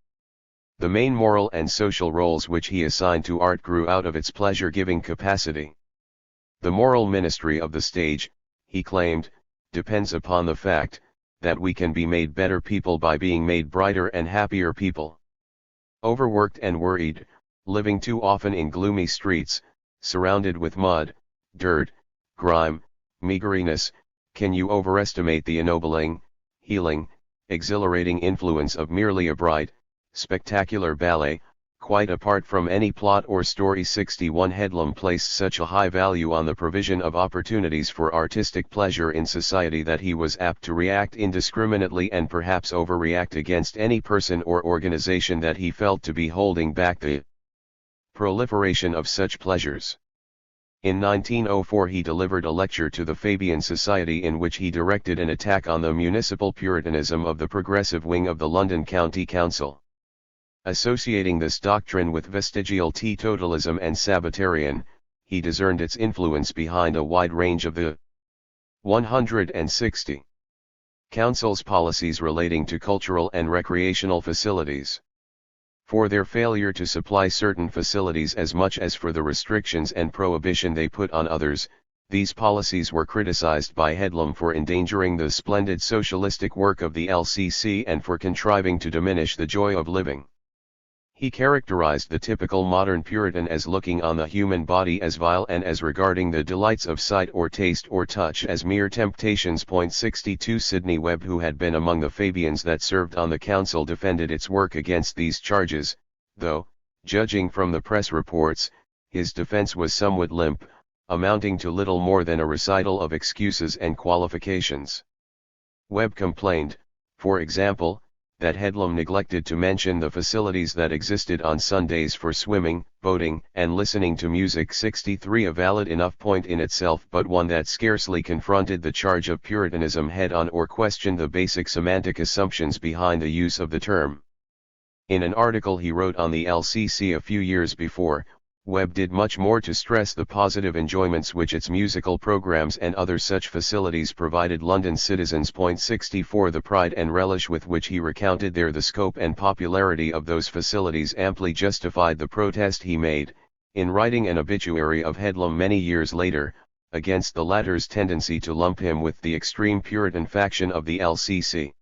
The main moral and social roles which he assigned to art grew out of its pleasure-giving capacity. The moral ministry of the stage, he claimed, depends upon the fact that we can be made better people by being made brighter and happier people. Overworked and worried, living too often in gloomy streets, surrounded with mud, dirt, grime, meageriness, can you overestimate the ennobling, healing, exhilarating influence of merely a bright, spectacular ballet? Quite apart from any plot or story, 61 Headlam placed such a high value on the provision of opportunities for artistic pleasure in society that he was apt to react indiscriminately and perhaps overreact against any person or organization that he felt to be holding back the proliferation of such pleasures. In 1904 he delivered a lecture to the Fabian Society in which he directed an attack on the municipal puritanism of the progressive wing of the London County Council. Associating this doctrine with vestigial teetotalism and Sabbatarian, he discerned its influence behind a wide range of the 160 Council's policies relating to cultural and recreational facilities. For their failure to supply certain facilities as much as for the restrictions and prohibition they put on others, these policies were criticized by Headlam for endangering the splendid socialistic work of the LCC and for contriving to diminish the joy of living. He characterized the typical modern Puritan as looking on the human body as vile and as regarding the delights of sight or taste or touch as mere temptations. 62 Sidney Webb, who had been among the Fabians that served on the council, defended its work against these charges, though, judging from the press reports, his defense was somewhat limp, amounting to little more than a recital of excuses and qualifications. Webb complained, for example, that Headlam neglected to mention the facilities that existed on Sundays for swimming, boating, and listening to music. 63 A valid enough point in itself, but one that scarcely confronted the charge of Puritanism head-on or questioned the basic semantic assumptions behind the use of the term. In an article he wrote on the LCC a few years before, Webb did much more to stress the positive enjoyments which its musical programs and other such facilities provided London citizens. 64 The pride and relish with which he recounted there the scope and popularity of those facilities amply justified the protest he made, in writing an obituary of Headlam many years later, against the latter's tendency to lump him with the extreme Puritan faction of the LCC.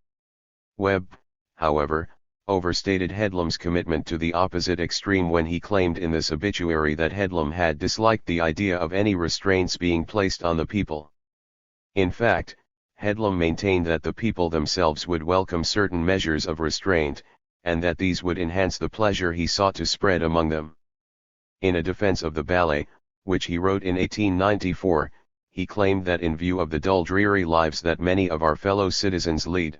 Webb, however, overstated Headlam's commitment to the opposite extreme when he claimed in this obituary that Headlam had disliked the idea of any restraints being placed on the people. In fact, Headlam maintained that the people themselves would welcome certain measures of restraint, and that these would enhance the pleasure he sought to spread among them. In a defense of the ballet, which he wrote in 1894, he claimed that in view of the dull, dreary lives that many of our fellow citizens lead,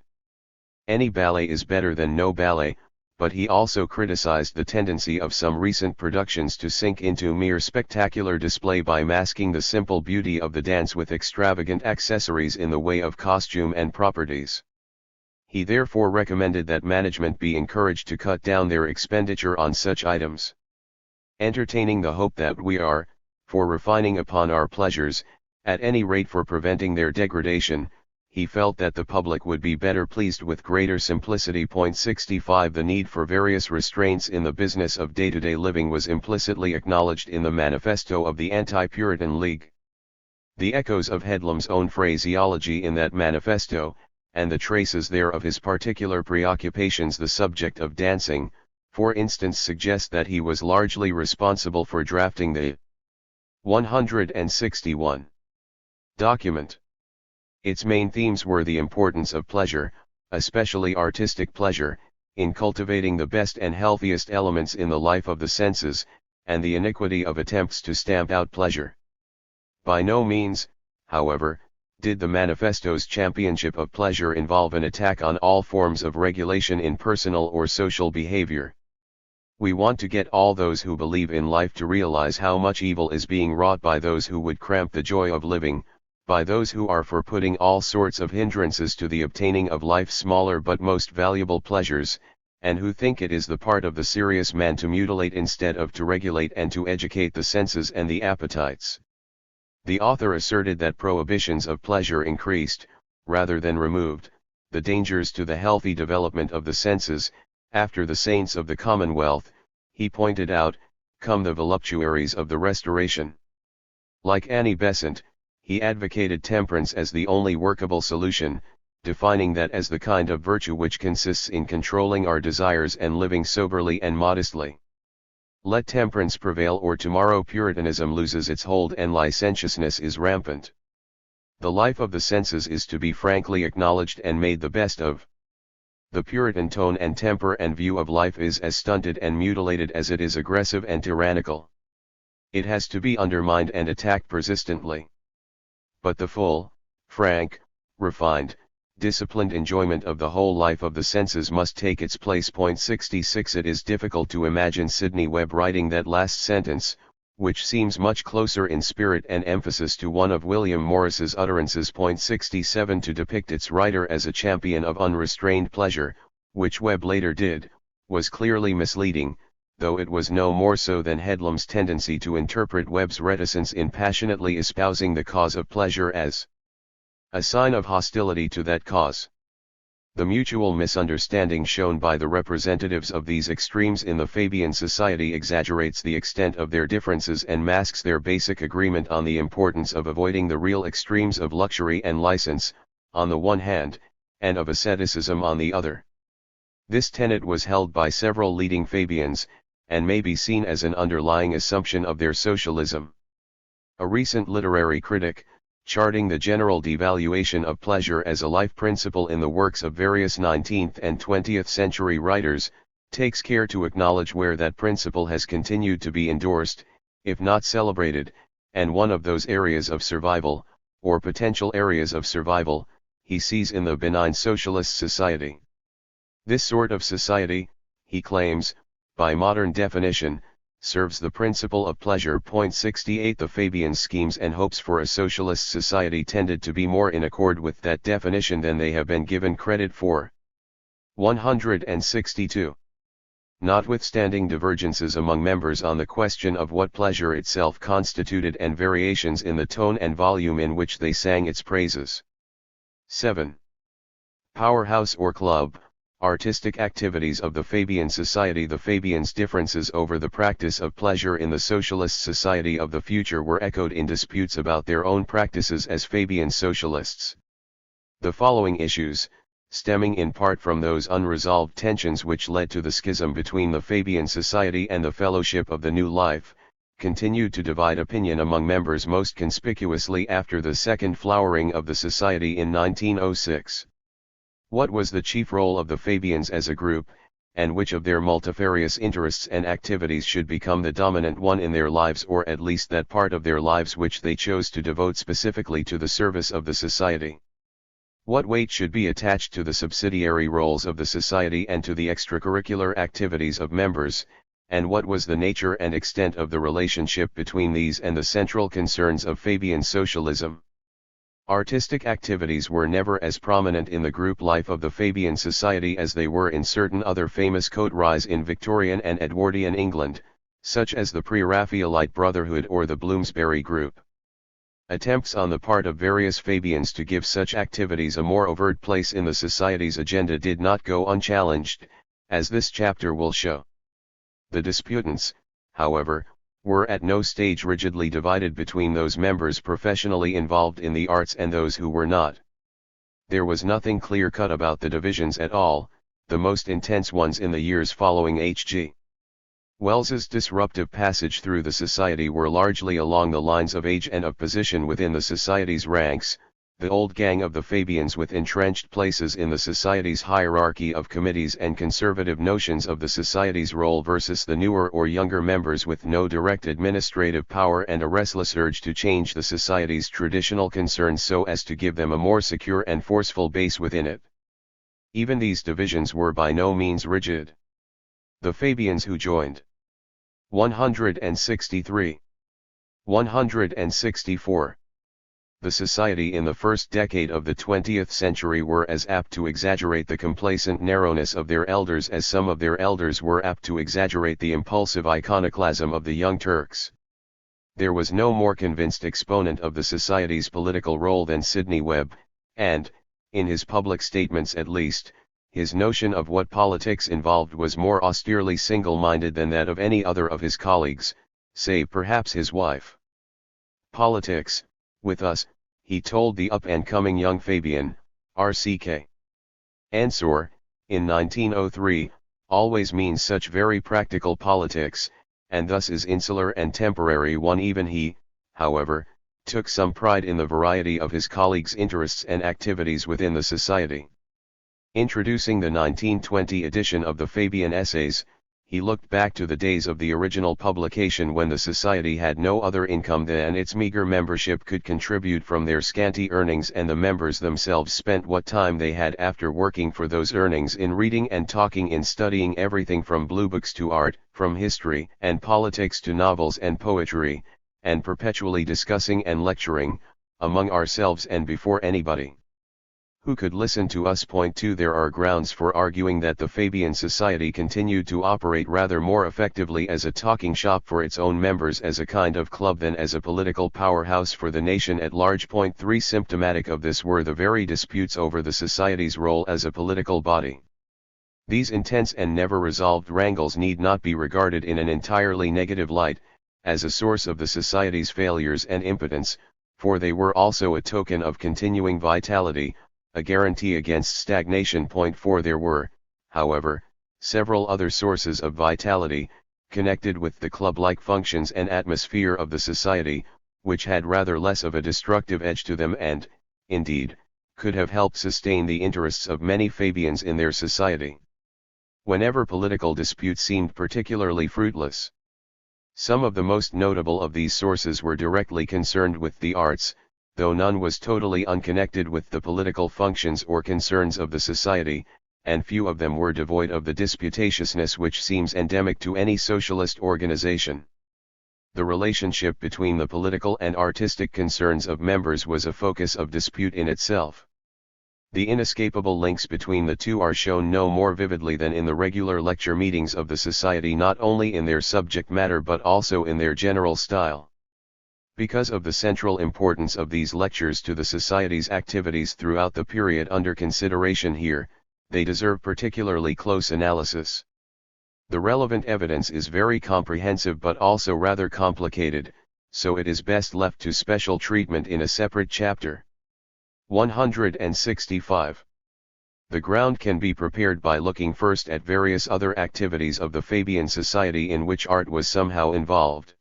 any ballet is better than no ballet, but he also criticized the tendency of some recent productions to sink into mere spectacular display by masking the simple beauty of the dance with extravagant accessories in the way of costume and properties. He therefore recommended that management be encouraged to cut down their expenditure on such items. Entertaining the hope that we are, for refining upon our pleasures, at any rate for preventing their degradation, he felt that the public would be better pleased with greater simplicity. 65 The need for various restraints in the business of day-to-day living was implicitly acknowledged in the manifesto of the Anti-Puritan League. The echoes of Headlam's own phraseology in that manifesto, and the traces there of his particular preoccupations, the subject of dancing, for instance, suggest that he was largely responsible for drafting the 161 document. Its main themes were the importance of pleasure, especially artistic pleasure, in cultivating the best and healthiest elements in the life of the senses, and the iniquity of attempts to stamp out pleasure. By no means, however, did the manifesto's championship of pleasure involve an attack on all forms of regulation in personal or social behavior. We want to get all those who believe in life to realize how much evil is being wrought by those who would cramp the joy of living, by those who are for putting all sorts of hindrances to the obtaining of life's smaller but most valuable pleasures, and who think it is the part of the serious man to mutilate instead of to regulate and to educate the senses and the appetites. The author asserted that prohibitions of pleasure increased, rather than removed, the dangers to the healthy development of the senses. After the saints of the Commonwealth, he pointed out, come the voluptuaries of the Restoration. Like Annie Besant, he advocated temperance as the only workable solution, defining that as the kind of virtue which consists in controlling our desires and living soberly and modestly. Let temperance prevail, or tomorrow Puritanism loses its hold and licentiousness is rampant. The life of the senses is to be frankly acknowledged and made the best of. The Puritan tone and temper and view of life is as stunted and mutilated as it is aggressive and tyrannical. It has to be undermined and attacked persistently. But the full, frank, refined, disciplined enjoyment of the whole life of the senses must take its place. 66 It is difficult to imagine Sidney Webb writing that last sentence, which seems much closer in spirit and emphasis to one of William Morris's utterances. 67 To depict its writer as a champion of unrestrained pleasure, which Webb later did, was clearly misleading, though it was no more so than Headlam's tendency to interpret Webb's reticence in passionately espousing the cause of pleasure as a sign of hostility to that cause. The mutual misunderstanding shown by the representatives of these extremes in the Fabian Society exaggerates the extent of their differences and masks their basic agreement on the importance of avoiding the real extremes of luxury and license, on the one hand, and of asceticism on the other. This tenet was held by several leading Fabians, and may be seen as an underlying assumption of their socialism. A recent literary critic, charting the general devaluation of pleasure as a life principle in the works of various 19th and 20th century writers, takes care to acknowledge where that principle has continued to be endorsed, if not celebrated, and one of those areas of survival, or potential areas of survival, he sees in the benign socialist society. This sort of society, he claims, by modern definition, serves the principle of pleasure. 68 The Fabian schemes and hopes for a socialist society tended to be more in accord with that definition than they have been given credit for. 162. Notwithstanding divergences among members on the question of what pleasure itself constituted and variations in the tone and volume in which they sang its praises. 7. Powerhouse or club, artistic activities of the Fabian Society. The Fabians' differences over the practice of pleasure in the socialist society of the future were echoed in disputes about their own practices as Fabian socialists. The following issues, stemming in part from those unresolved tensions which led to the schism between the Fabian Society and the Fellowship of the New Life, continued to divide opinion among members most conspicuously after the second flowering of the Society in 1906. What was the chief role of the Fabians as a group, and which of their multifarious interests and activities should become the dominant one in their lives, or at least that part of their lives which they chose to devote specifically to the service of the Society? What weight should be attached to the subsidiary roles of the Society and to the extracurricular activities of members, and what was the nature and extent of the relationship between these and the central concerns of Fabian socialism? Artistic activities were never as prominent in the group life of the Fabian Society as they were in certain other famous coteries in Victorian and Edwardian England, such as the Pre-Raphaelite Brotherhood or the Bloomsbury Group. Attempts on the part of various Fabians to give such activities a more overt place in the Society's agenda did not go unchallenged, as this chapter will show. The disputants, however, were at no stage rigidly divided between those members professionally involved in the arts and those who were not. There was nothing clear-cut about the divisions at all, the most intense ones in the years following H.G. Wells's disruptive passage through the Society were largely along the lines of age and of position within the Society's ranks, the old gang of the Fabians with entrenched places in the Society's hierarchy of committees and conservative notions of the Society's role versus the newer or younger members with no direct administrative power and a restless urge to change the Society's traditional concerns so as to give them a more secure and forceful base within it. Even these divisions were by no means rigid. The Fabians who joined. 163. 164. The Society in the first decade of the 20th century were as apt to exaggerate the complacent narrowness of their elders as some of their elders were apt to exaggerate the impulsive iconoclasm of the Young Turks. There was no more convinced exponent of the Society's political role than Sidney Webb, and, in his public statements at least, his notion of what politics involved was more austerely single-minded than that of any other of his colleagues, save perhaps his wife. Politics, with us, he told the up-and-coming young Fabian, RCK. Answer, in 1903, always means such very practical politics, and thus is insular and temporary one. Even he, however, took some pride in the variety of his colleagues' interests and activities within the society. Introducing the 1920 edition of the Fabian Essays, he looked back to the days of the original publication when the society had no other income than its meager membership could contribute from their scanty earnings, and the members themselves spent what time they had after working for those earnings in reading and talking, in studying everything from blue books to art, from history and politics to novels and poetry, and perpetually discussing and lecturing, among ourselves and before anybody who could listen to us. Point 2. There are grounds for arguing that the Fabian Society continued to operate rather more effectively as a talking shop for its own members, as a kind of club, than as a political powerhouse for the nation at large. Point 3. Symptomatic of this were the very disputes over the Society's role as a political body. These intense and never resolved wrangles need not be regarded in an entirely negative light, as a source of the Society's failures and impotence, for they were also a token of continuing vitality, a guarantee against stagnation. Point 4. There were, however, several other sources of vitality, connected with the club-like functions and atmosphere of the society, which had rather less of a destructive edge to them and, indeed, could have helped sustain the interests of many Fabians in their society, whenever political disputes seemed particularly fruitless. Some of the most notable of these sources were directly concerned with the arts, though none was totally unconnected with the political functions or concerns of the society, and few of them were devoid of the disputatiousness which seems endemic to any socialist organization. The relationship between the political and artistic concerns of members was a focus of dispute in itself. The inescapable links between the two are shown no more vividly than in the regular lecture meetings of the society, not only in their subject matter but also in their general style. Because of the central importance of these lectures to the Society's activities throughout the period under consideration here, they deserve particularly close analysis. The relevant evidence is very comprehensive but also rather complicated, so it is best left to special treatment in a separate chapter. 165. The ground can be prepared by looking first at various other activities of the Fabian Society in which art was somehow involved.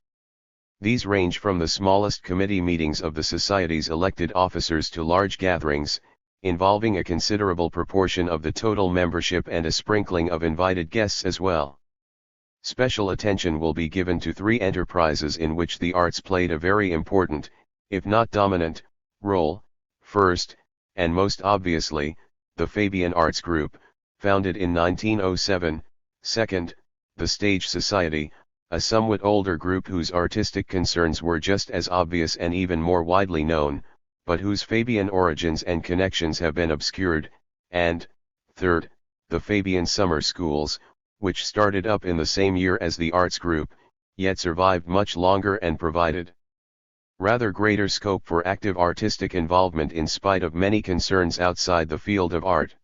These range from the smallest committee meetings of the Society's elected officers to large gatherings, involving a considerable proportion of the total membership and a sprinkling of invited guests as well. Special attention will be given to three enterprises in which the arts played a very important, if not dominant, role. First, and most obviously, the Fabian Arts Group, founded in 1907, second, the Stage Society, a somewhat older group whose artistic concerns were just as obvious and even more widely known, but whose Fabian origins and connections have been obscured, and, third, the Fabian Summer Schools, which started up in the same year as the Arts Group, yet survived much longer and provided rather greater scope for active artistic involvement in spite of many concerns outside the field of art.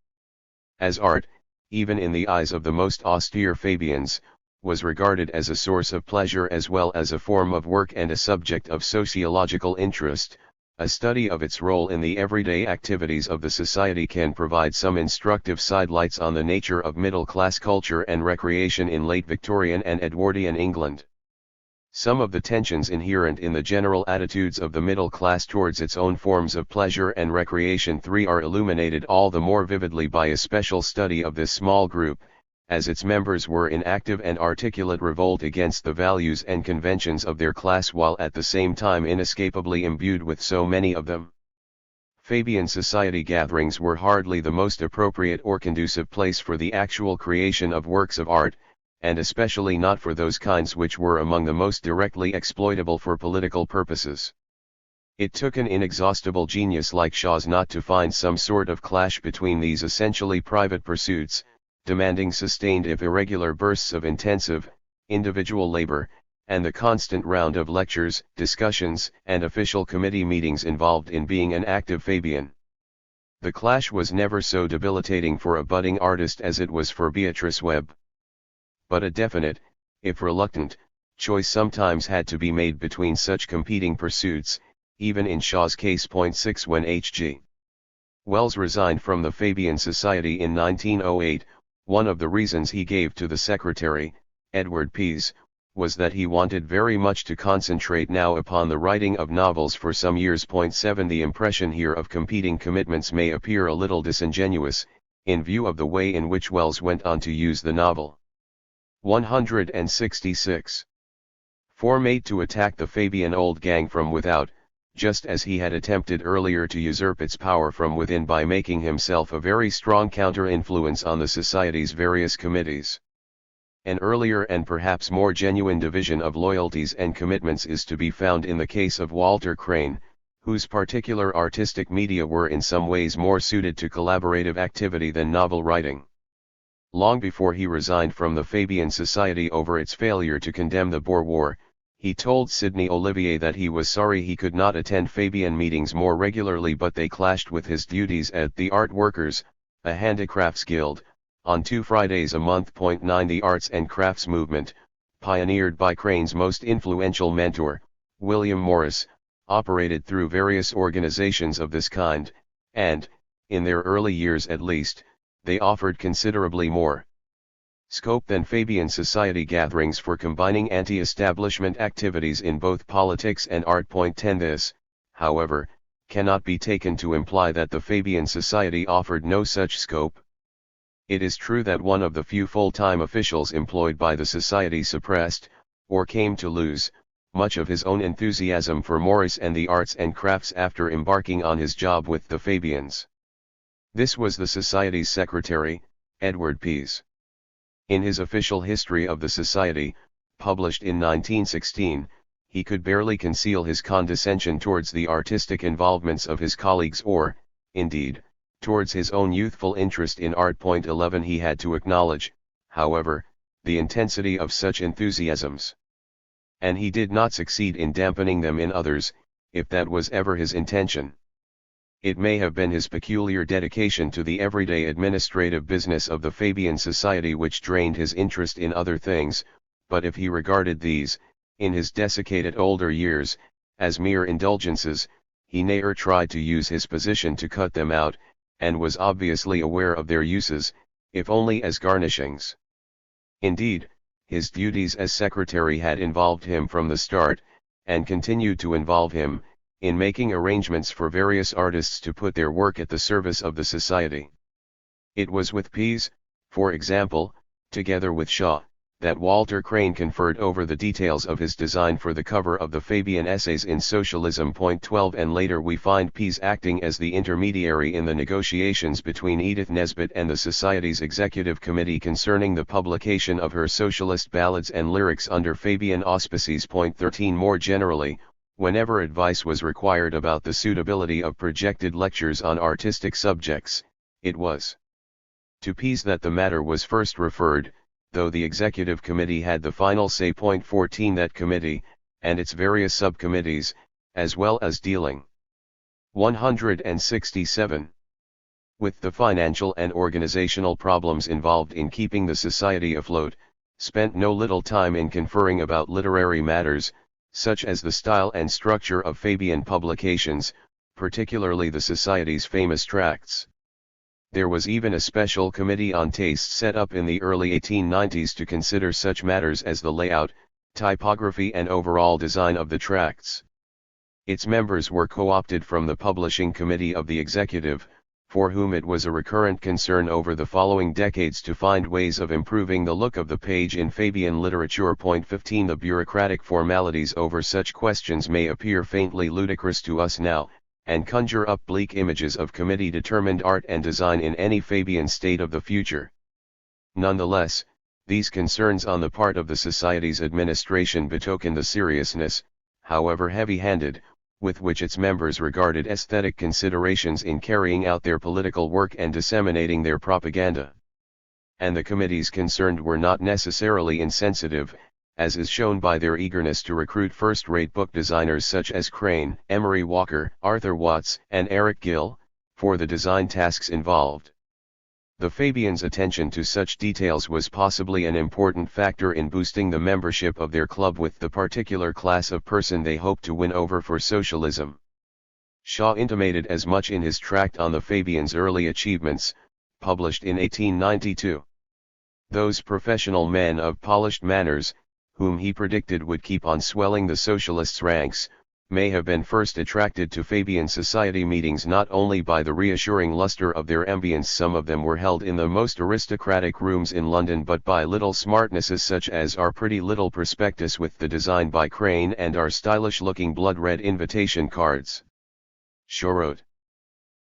As art, even in the eyes of the most austere Fabians, was regarded as a source of pleasure as well as a form of work and a subject of sociological interest, a study of its role in the everyday activities of the society can provide some instructive sidelights on the nature of middle-class culture and recreation in late Victorian and Edwardian England. Some of the tensions inherent in the general attitudes of the middle class towards its own forms of pleasure and recreation are illuminated all the more vividly by a special study of this small group, as its members were in active and articulate revolt against the values and conventions of their class while at the same time inescapably imbued with so many of them. Fabian society gatherings were hardly the most appropriate or conducive place for the actual creation of works of art, and especially not for those kinds which were among the most directly exploitable for political purposes. It took an inexhaustible genius like Shaw's not to find some sort of clash between these essentially private pursuits, demanding sustained if irregular bursts of intensive, individual labor, and the constant round of lectures, discussions, and official committee meetings involved in being an active Fabian. The clash was never so debilitating for a budding artist as it was for Beatrice Webb. But a definite, if reluctant, choice sometimes had to be made between such competing pursuits, even in Shaw's case. 6 When H.G. Wells resigned from the Fabian Society in 1908. One of the reasons he gave to the secretary, Edward Pease, was that he wanted very much to concentrate now upon the writing of novels for some years. 7 The impression here of competing commitments may appear a little disingenuous, in view of the way in which Wells went on to use the novel. 166. 4 Made to attack the Fabian old gang from without, just as he had attempted earlier to usurp its power from within by making himself a very strong counter-influence on the Society's various committees. An earlier and perhaps more genuine division of loyalties and commitments is to be found in the case of Walter Crane, whose particular artistic media were in some ways more suited to collaborative activity than novel writing. Long before he resigned from the Fabian Society over its failure to condemn the Boer War, he told Sidney Olivier that he was sorry he could not attend Fabian meetings more regularly, but they clashed with his duties at the Art Workers, a handicrafts guild, on 2 Fridays a month. 9 The arts and crafts movement, pioneered by Crane's most influential mentor, William Morris, operated through various organizations of this kind, and, in their early years at least, they offered considerably more scope than Fabian Society gatherings for combining anti-establishment activities in both politics and art. 10 This, however, cannot be taken to imply that the Fabian Society offered no such scope. It is true that one of the few full-time officials employed by the Society suppressed, or came to lose, much of his own enthusiasm for Morris and the arts and crafts after embarking on his job with the Fabians. This was the Society's secretary, Edward Pease. In his official history of the Society, published in 1916, he could barely conceal his condescension towards the artistic involvements of his colleagues or, indeed, towards his own youthful interest in art. 11 He had to acknowledge, however, the intensity of such enthusiasms. And he did not succeed in dampening them in others, if that was ever his intention. It may have been his peculiar dedication to the everyday administrative business of the Fabian Society which drained his interest in other things, but if he regarded these, in his desiccated older years, as mere indulgences, he ne'er tried to use his position to cut them out, and was obviously aware of their uses, if only as garnishings. Indeed, his duties as secretary had involved him from the start, and continued to involve him, in making arrangements for various artists to put their work at the service of the Society. It was with Pease, for example, together with Shaw, that Walter Crane conferred over the details of his design for the cover of the Fabian Essays in Socialism. 12 And later we find Pease acting as the intermediary in the negotiations between Edith Nesbit and the Society's Executive Committee concerning the publication of her socialist ballads and lyrics under Fabian auspices. 13 More generally, whenever advice was required about the suitability of projected lectures on artistic subjects, it was to Pease that the matter was first referred, though the Executive Committee had the final say. 14 That committee, and its various subcommittees, as well as dealing 167 with the financial and organizational problems involved in keeping the Society afloat, spent no little time in conferring about literary matters, such as the style and structure of Fabian publications, particularly the Society's famous tracts. There was even a special committee on taste set up in the early 1890s to consider such matters as the layout, typography and overall design of the tracts. Its members were co-opted from the publishing committee of the Executive, for whom it was a recurrent concern over the following decades to find ways of improving the look of the page in Fabian literature. 15 The bureaucratic formalities over such questions may appear faintly ludicrous to us now, and conjure up bleak images of committee-determined art and design in any Fabian state of the future. Nonetheless, these concerns on the part of the Society's administration betoken the seriousness, however heavy-handed, with which its members regarded aesthetic considerations in carrying out their political work and disseminating their propaganda. And the committees concerned were not necessarily insensitive, as is shown by their eagerness to recruit first-rate book designers such as Crane, Emery Walker, Arthur Watts, and Eric Gill, for the design tasks involved. The Fabians' attention to such details was possibly an important factor in boosting the membership of their club with the particular class of person they hoped to win over for socialism. Shaw intimated as much in his tract on the Fabians' early achievements, published in 1892. Those professional men of polished manners, whom he predicted would keep on swelling the socialists' ranks, may have been first attracted to Fabian society meetings not only by the reassuring luster of their ambience, some of them were held in the most aristocratic rooms in London, but by little smartnesses such as our pretty little prospectus with the design by Crane and our stylish-looking blood-red invitation cards. Shaw wrote,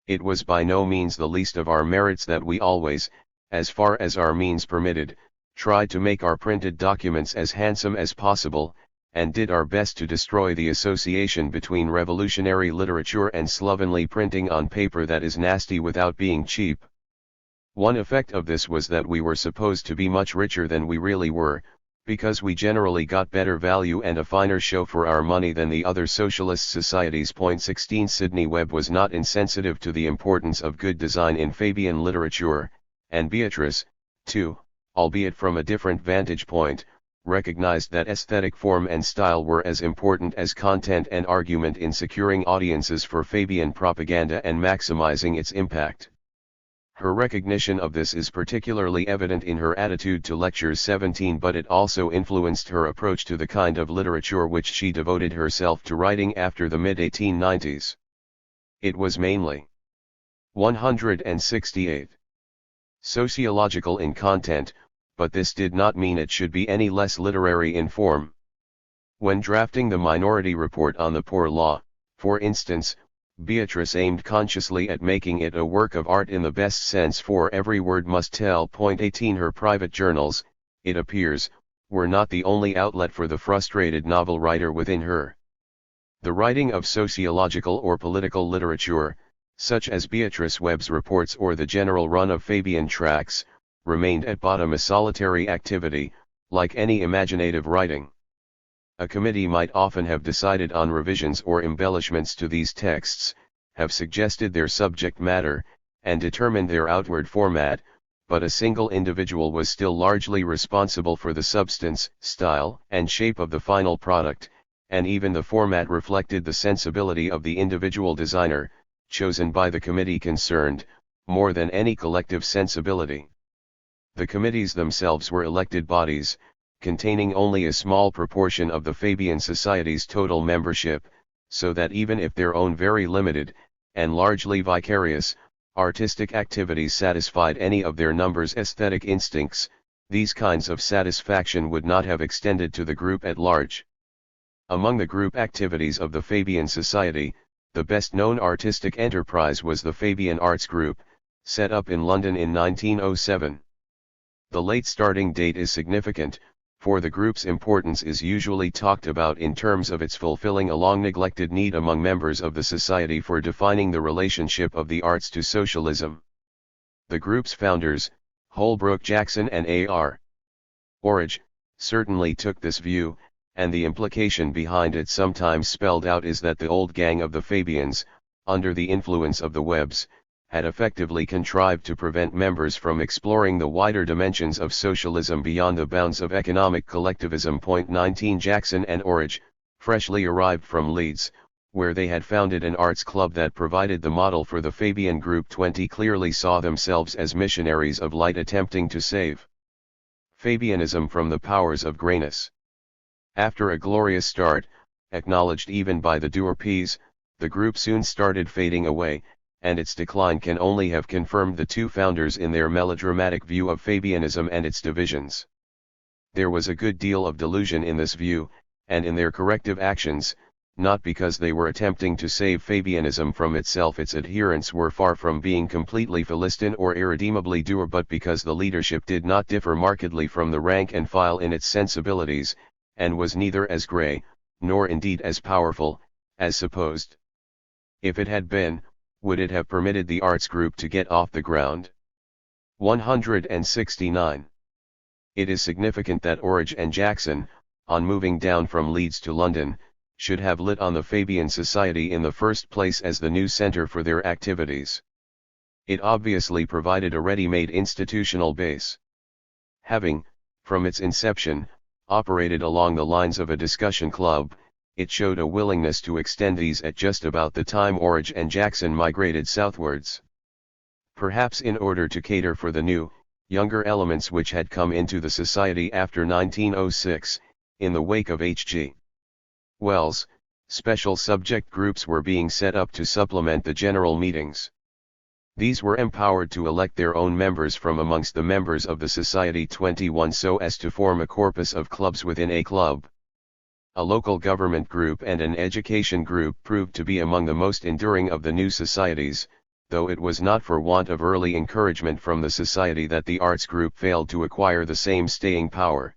"It was by no means the least of our merits that we always, as far as our means permitted, tried to make our printed documents as handsome as possible, and did our best to destroy the association between revolutionary literature and slovenly printing on paper that is nasty without being cheap. One effect of this was that we were supposed to be much richer than we really were, because we generally got better value and a finer show for our money than the other socialist societies." 16 Sidney Webb was not insensitive to the importance of good design in Fabian literature, and Beatrice, too, albeit from a different vantage point, recognized that aesthetic form and style were as important as content and argument in securing audiences for Fabian propaganda and maximizing its impact. Her recognition of this is particularly evident in her attitude to Lecture 17, but it also influenced her approach to the kind of literature which she devoted herself to writing after the mid-1890s. It was mainly 168 sociological in content, but this did not mean it should be any less literary in form. When drafting the Minority Report on the Poor Law, for instance, Beatrice aimed consciously at making it a work of art in the best sense, for every word must tell. 18 Her private journals, it appears, were not the only outlet for the frustrated novel writer within her. The writing of sociological or political literature, such as Beatrice Webb's reports or the general run of Fabian tracts, remained at bottom a solitary activity, like any imaginative writing. A committee might often have decided on revisions or embellishments to these texts, have suggested their subject matter, and determined their outward format, but a single individual was still largely responsible for the substance, style, and shape of the final product, and even the format reflected the sensibility of the individual designer, chosen by the committee concerned, more than any collective sensibility. The committees themselves were elected bodies, containing only a small proportion of the Fabian Society's total membership, so that even if their own very limited, and largely vicarious, artistic activities satisfied any of their number's aesthetic instincts, these kinds of satisfaction would not have extended to the group at large. Among the group activities of the Fabian Society, the best-known artistic enterprise was the Fabian Arts Group, set up in London in 1907. The late starting date is significant, for the group's importance is usually talked about in terms of its fulfilling a long-neglected need among members of the society for defining the relationship of the arts to socialism. The group's founders, Holbrook Jackson and A.R. Orridge, certainly took this view, and the implication behind it sometimes spelled out is that the old gang of the Fabians, under the influence of the Webbs, had effectively contrived to prevent members from exploring the wider dimensions of socialism beyond the bounds of economic collectivism. 19 Jackson and Orridge, freshly arrived from Leeds, where they had founded an arts club that provided the model for the Fabian group, clearly saw themselves as missionaries of light attempting to save Fabianism from the powers of grayness. After a glorious start, acknowledged even by the Durpees, the group soon started fading away, and its decline can only have confirmed the two founders in their melodramatic view of Fabianism and its divisions. There was a good deal of delusion in this view, and in their corrective actions, not because they were attempting to save Fabianism from itself. Its adherents were far from being completely Philistine or irredeemably dour, but because the leadership did not differ markedly from the rank and file in its sensibilities, and was neither as grey, nor indeed as powerful, as supposed. If it had been, would it have permitted the arts group to get off the ground? 169. It is significant that Orridge and Jackson, on moving down from Leeds to London, should have lit on the Fabian Society in the first place as the new centre for their activities. It obviously provided a ready-made institutional base. Having, from its inception, operated along the lines of a discussion club, it showed a willingness to extend these at just about the time Orage and Jackson migrated southwards. Perhaps in order to cater for the new, younger elements which had come into the society after 1906, in the wake of H.G. Wells, special subject groups were being set up to supplement the general meetings. These were empowered to elect their own members from amongst the members of the Society 21 so as to form a corpus of clubs within a club. A local government group and an education group proved to be among the most enduring of the new societies, though it was not for want of early encouragement from the society that the arts group failed to acquire the same staying power.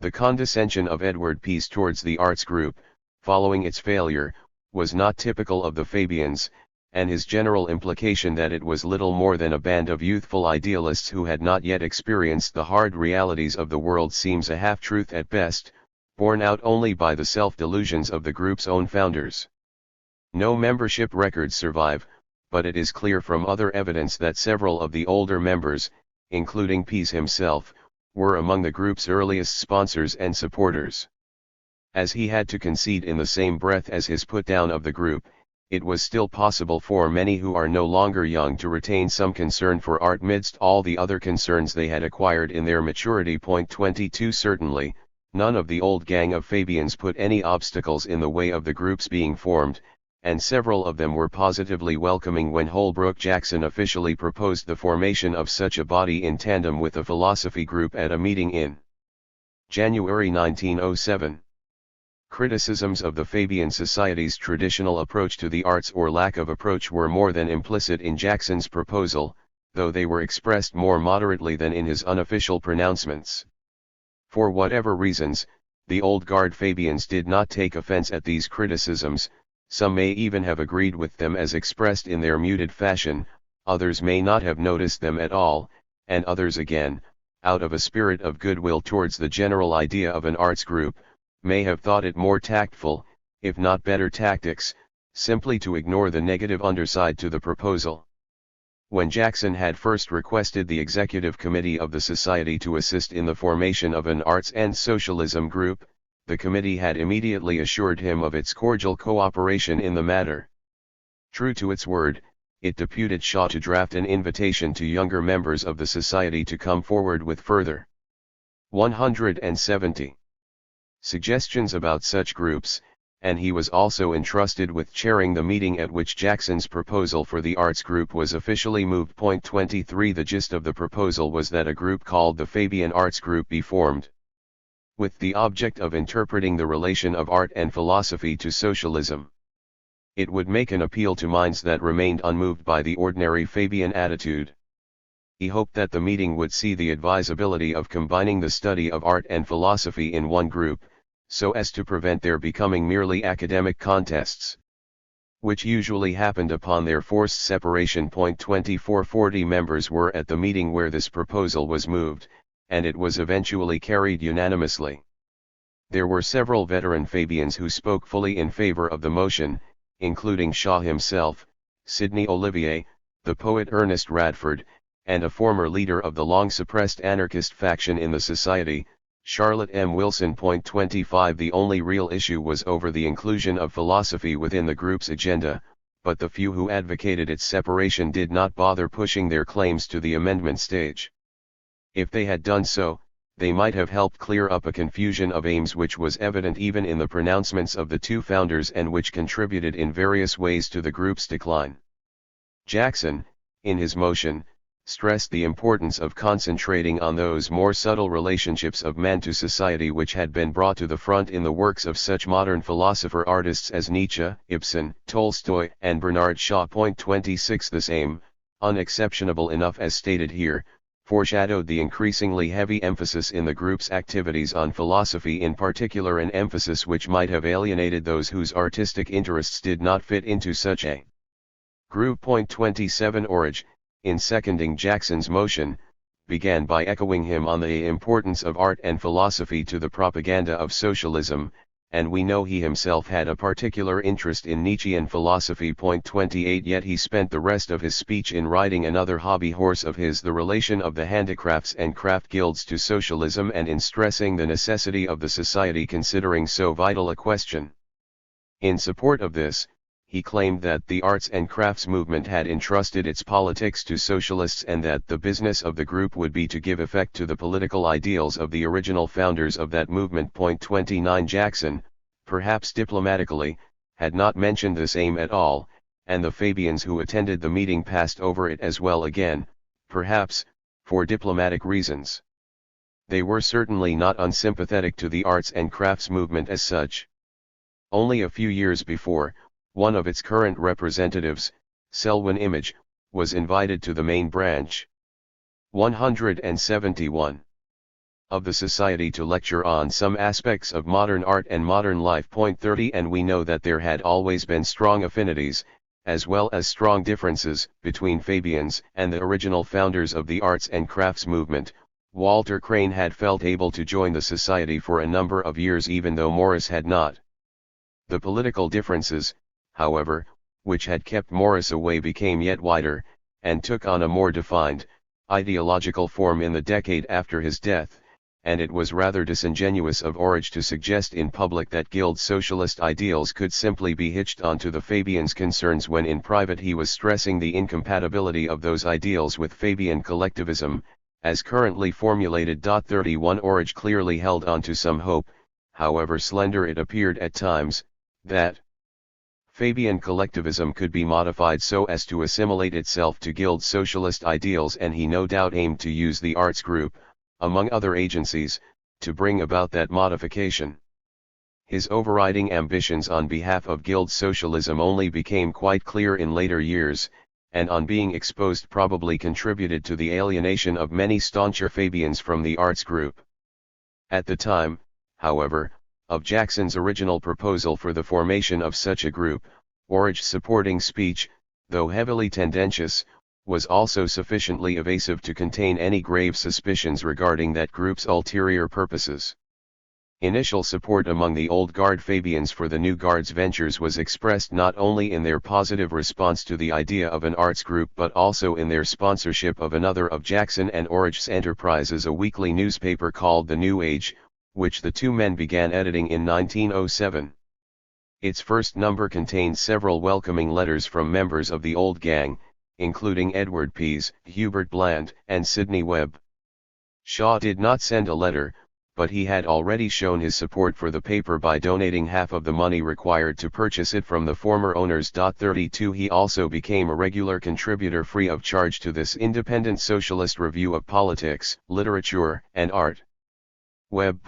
The condescension of Edward Peace towards the arts group, following its failure, was not typical of the Fabians, and his general implication that it was little more than a band of youthful idealists who had not yet experienced the hard realities of the world seems a half-truth at best, borne out only by the self-delusions of the group's own founders. No membership records survive, but it is clear from other evidence that several of the older members, including Peace himself, were among the group's earliest sponsors and supporters. As he had to concede in the same breath as his put-down of the group, it was still possible for many who are no longer young to retain some concern for art midst all the other concerns they had acquired in their maturity. 22 Certainly, none of the old gang of Fabians put any obstacles in the way of the groups being formed, and several of them were positively welcoming when Holbrook Jackson officially proposed the formation of such a body in tandem with a philosophy group at a meeting in January 1907. Criticisms of the Fabian Society's traditional approach to the arts or lack of approach were more than implicit in Jackson's proposal, though they were expressed more moderately than in his unofficial pronouncements. For whatever reasons, the old guard Fabians did not take offense at these criticisms. Some may even have agreed with them as expressed in their muted fashion, others may not have noticed them at all, and others again, out of a spirit of goodwill towards the general idea of an arts group, may have thought it more tactful, if not better tactics, simply to ignore the negative underside to the proposal. When Jackson had first requested the executive committee of the society to assist in the formation of an arts and socialism group, the committee had immediately assured him of its cordial cooperation in the matter. True to its word, it deputed Shaw to draft an invitation to younger members of the society to come forward with further 170 suggestions about such groups, and he was also entrusted with chairing the meeting at which Jackson's proposal for the arts group was officially moved. 23 The gist of the proposal was that a group called the Fabian Arts Group be formed, with the object of interpreting the relation of art and philosophy to socialism. It would make an appeal to minds that remained unmoved by the ordinary Fabian attitude. He hoped that the meeting would see the advisability of combining the study of art and philosophy in one group, so as to prevent their becoming merely academic contests, which usually happened upon their forced separation. 24 40 members were at the meeting where this proposal was moved, and it was eventually carried unanimously. There were several veteran Fabians who spoke fully in favor of the motion, including Shaw himself, Sidney Olivier, the poet Ernest Radford, and a former leader of the long-suppressed anarchist faction in the society, Charlotte M. Wilson. 25 The only real issue was over the inclusion of philosophy within the group's agenda, but the few who advocated its separation did not bother pushing their claims to the amendment stage. If they had done so, they might have helped clear up a confusion of aims which was evident even in the pronouncements of the two founders and which contributed in various ways to the group's decline. Jackson, in his motion, stressed the importance of concentrating on those more subtle relationships of man to society which had been brought to the front in the works of such modern philosopher-artists as Nietzsche, Ibsen, Tolstoy, and Bernard Shaw. 26 This aim, unexceptionable enough as stated here, foreshadowed the increasingly heavy emphasis in the group's activities on philosophy, in particular an emphasis which might have alienated those whose artistic interests did not fit into such a group. 27 Orage, in seconding Jackson's motion, began by echoing him on the importance of art and philosophy to the propaganda of socialism, and we know he himself had a particular interest in Nietzschean philosophy. 28 Yet he spent the rest of his speech in riding another hobby horse of his, the relation of the handicrafts and craft guilds to socialism, and in stressing the necessity of the society considering so vital a question. In support of this, he claimed that the arts and crafts movement had entrusted its politics to socialists and that the business of the group would be to give effect to the political ideals of the original founders of that movement. 29 Jackson, perhaps diplomatically, had not mentioned this aim at all, and the Fabians who attended the meeting passed over it as well again, perhaps, for diplomatic reasons. They were certainly not unsympathetic to the arts and crafts movement as such. Only a few years before, one of its current representatives, Selwyn Image, was invited to the main branch 171 of the Society to lecture on some aspects of modern art and modern life. 30 And we know that there had always been strong affinities, as well as strong differences, between Fabians and the original founders of the arts and crafts movement. Walter Crane had felt able to join the society for a number of years even though Morris had not. The political differences, however, which had kept Morris away became yet wider, and took on a more defined, ideological form in the decade after his death, and it was rather disingenuous of Orage to suggest in public that Guild socialist ideals could simply be hitched onto the Fabians' concerns when in private he was stressing the incompatibility of those ideals with Fabian collectivism, as currently formulated. 31 Orage clearly held on to some hope, however slender it appeared at times, that Fabian collectivism could be modified so as to assimilate itself to Guild socialist ideals, and he no doubt aimed to use the arts group, among other agencies, to bring about that modification. His overriding ambitions on behalf of Guild socialism only became quite clear in later years, and on being exposed probably contributed to the alienation of many stauncher Fabians from the arts group. At the time, however, of Jackson's original proposal for the formation of such a group, Orage's supporting speech, though heavily tendentious, was also sufficiently evasive to contain any grave suspicions regarding that group's ulterior purposes. Initial support among the old guard Fabians for the new guard's ventures was expressed not only in their positive response to the idea of an arts group but also in their sponsorship of another of Jackson and Orage's enterprises, a weekly newspaper called The New Age, which the two men began editing in 1907. Its first number contained several welcoming letters from members of the old gang, including Edward Pease, Hubert Bland, and Sidney Webb. Shaw did not send a letter, but he had already shown his support for the paper by donating half of the money required to purchase it from the former owners. 32 He also became a regular contributor free of charge to this independent socialist review of politics, literature, and art. Webb,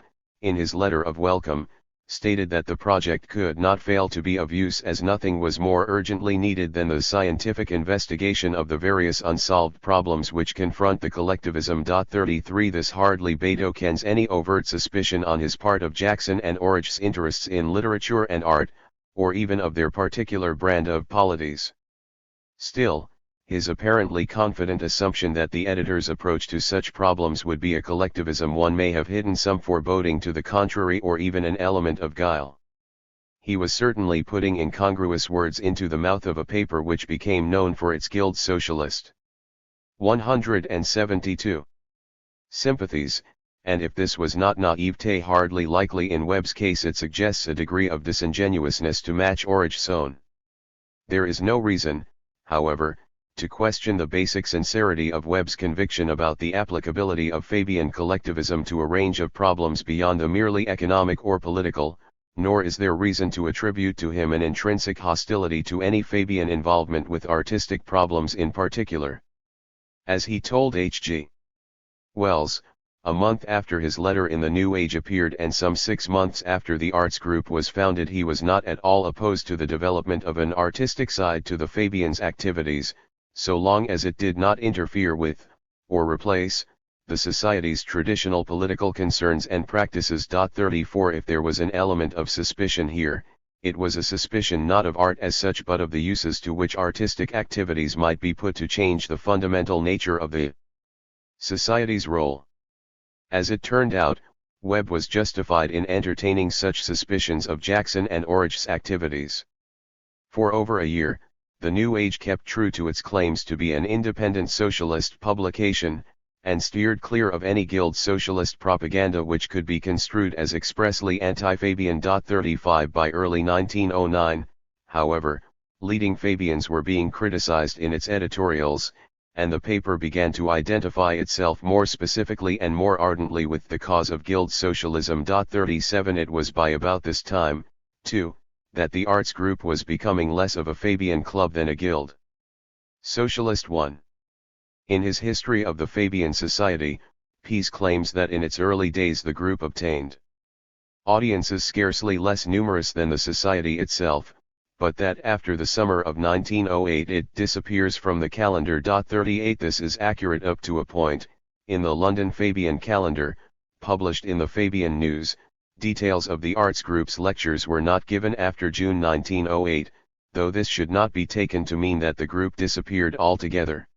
in his letter of welcome, stated that the project could not fail to be of use as nothing was more urgently needed than the scientific investigation of the various unsolved problems which confront the collectivism. 33 This hardly betokens any overt suspicion on his part of Jackson and Orage's interests in literature and art, or even of their particular brand of polities. Still, his apparently confident assumption that the editor's approach to such problems would be a collectivism one may have hidden some foreboding to the contrary or even an element of guile. He was certainly putting incongruous words into the mouth of a paper which became known for its Guild socialist 172 sympathies, and if this was not naivete hardly likely in Webb's case it suggests a degree of disingenuousness to match Orage's own. There is no reason, however, to question the basic sincerity of Webb's conviction about the applicability of Fabian collectivism to a range of problems beyond the merely economic or political, nor is there reason to attribute to him an intrinsic hostility to any Fabian involvement with artistic problems in particular. As he told H.G. Wells, a month after his letter in the New Age appeared and some 6 months after the arts group was founded, he was not at all opposed to the development of an artistic side to the Fabians' activities, so long as it did not interfere with, or replace, the society's traditional political concerns and practices. 34 If there was an element of suspicion here, it was a suspicion not of art as such but of the uses to which artistic activities might be put to change the fundamental nature of the society's role. As it turned out, Webb was justified in entertaining such suspicions of Jackson and Orage's activities. For over a year, The New Age kept true to its claims to be an independent socialist publication, and steered clear of any guild socialist propaganda which could be construed as expressly anti-Fabian. 35 By early 1909, however, leading Fabians were being criticized in its editorials, and the paper began to identify itself more specifically and more ardently with the cause of guild socialism. 37 It was by about this time, too, that the arts group was becoming less of a Fabian club than a guild. Socialist 1. In his History of the Fabian Society, Pease claims that in its early days the group obtained audiences scarcely less numerous than the society itself, but that after the summer of 1908 it disappears from the calendar. 38 This is accurate up to a point. In the London Fabian calendar, published in the Fabian News, details of the arts group's lectures were not given after June 1908, though this should not be taken to mean that the group disappeared altogether.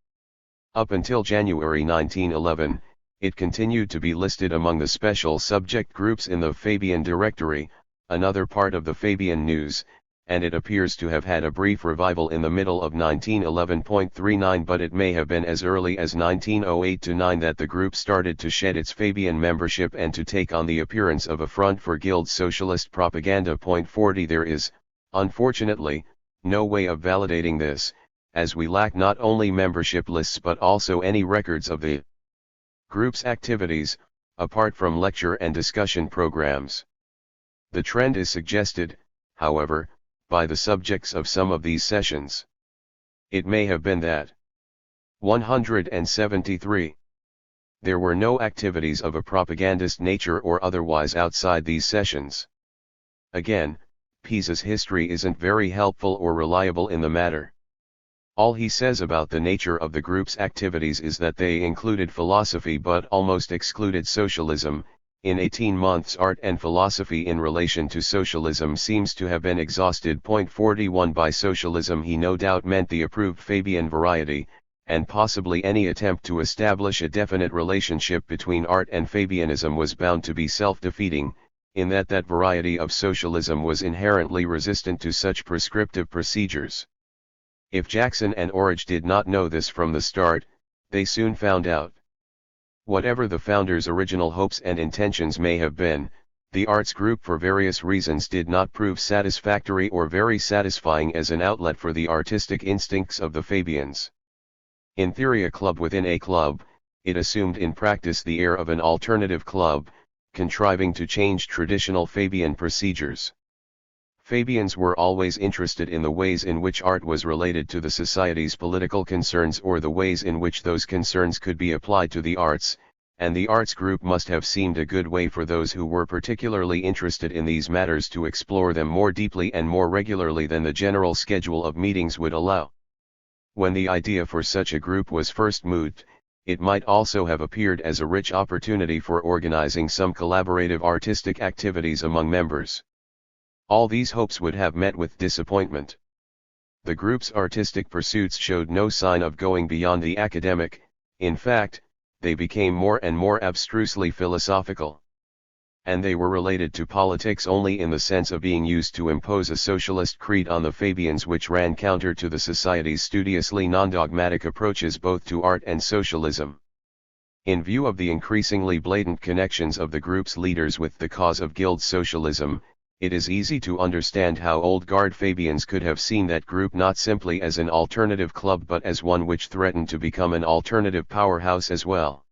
Up until January 1911, it continued to be listed among the special subject groups in the Fabian Directory, another part of the Fabian News, and it appears to have had a brief revival in the middle of 1911.39, but it may have been as early as 1908-9 that the group started to shed its Fabian membership and to take on the appearance of a front for guild socialist propaganda. 40 There is, unfortunately, no way of validating this, as we lack not only membership lists but also any records of the group's activities, apart from lecture and discussion programs. The trend is suggested, however, by the subjects of some of these sessions. It may have been that 173. There were no activities of a propagandist nature or otherwise outside these sessions. Again, Pease's history isn't very helpful or reliable in the matter. All he says about the nature of the group's activities is that they included philosophy but almost excluded socialism. In 18 months art and philosophy in relation to socialism seems to have been exhausted. 41 By socialism he no doubt meant the approved Fabian variety, and possibly any attempt to establish a definite relationship between art and Fabianism was bound to be self-defeating, in that variety of socialism was inherently resistant to such prescriptive procedures. If Jackson and Orridge did not know this from the start, they soon found out. Whatever the founders' original hopes and intentions may have been, the arts group for various reasons did not prove satisfactory or very satisfying as an outlet for the artistic instincts of the Fabians. In theory a club within a club, it assumed in practice the air of an alternative club, contriving to change traditional Fabian procedures. Fabians were always interested in the ways in which art was related to the society's political concerns or the ways in which those concerns could be applied to the arts, and the arts group must have seemed a good way for those who were particularly interested in these matters to explore them more deeply and more regularly than the general schedule of meetings would allow. When the idea for such a group was first mooted, it might also have appeared as a rich opportunity for organizing some collaborative artistic activities among members. All these hopes would have met with disappointment. The group's artistic pursuits showed no sign of going beyond the academic. In fact, they became more and more abstrusely philosophical. And they were related to politics only in the sense of being used to impose a socialist creed on the Fabians which ran counter to the society's studiously non-dogmatic approaches both to art and socialism. In view of the increasingly blatant connections of the group's leaders with the cause of guild socialism, it is easy to understand how old guard Fabians could have seen that group not simply as an alternative club but as one which threatened to become an alternative powerhouse as well.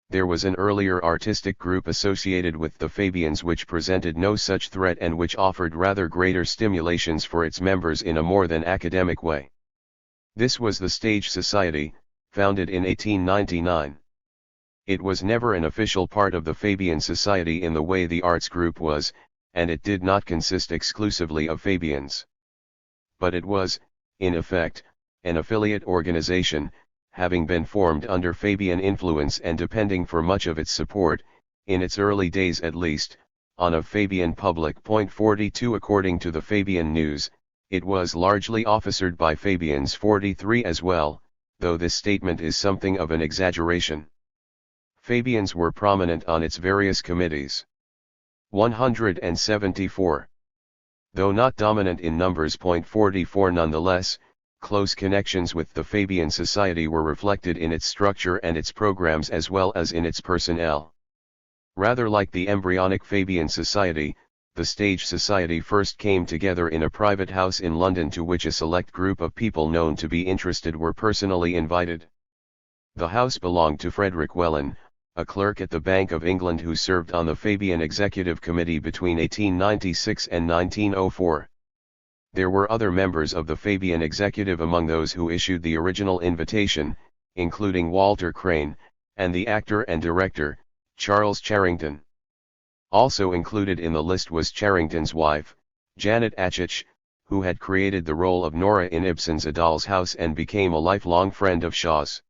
There was an earlier artistic group associated with the Fabians which presented no such threat and which offered rather greater stimulations for its members in a more than academic way. This was the Stage Society, founded in 1899. It was never an official part of the Fabian Society in the way the arts group was, and it did not consist exclusively of Fabians. But it was, in effect, an affiliate organization, having been formed under Fabian influence and depending for much of its support, in its early days at least, on a Fabian public. 42 According to the Fabian News, it was largely officered by Fabians. 43 As well, though this statement is something of an exaggeration. Fabians were prominent on its various committees. 174. Though not dominant in numbers. 44 Nonetheless, Close connections with the Fabian Society were reflected in its structure and its programs as well as in its personnel. Rather like the embryonic Fabian Society, the Stage Society first came together in a private house in London to which a select group of people known to be interested were personally invited. The house belonged to Frederick Welland, a clerk at the Bank of England who served on the Fabian Executive Committee between 1896 and 1904. There were other members of the Fabian Executive among those who issued the original invitation, including Walter Crane, and the actor and director, Charles Charrington. Also included in the list was Charrington's wife, Janet Achich, who had created the role of Nora in Ibsen's A Doll's House and became a lifelong friend of Shaw's.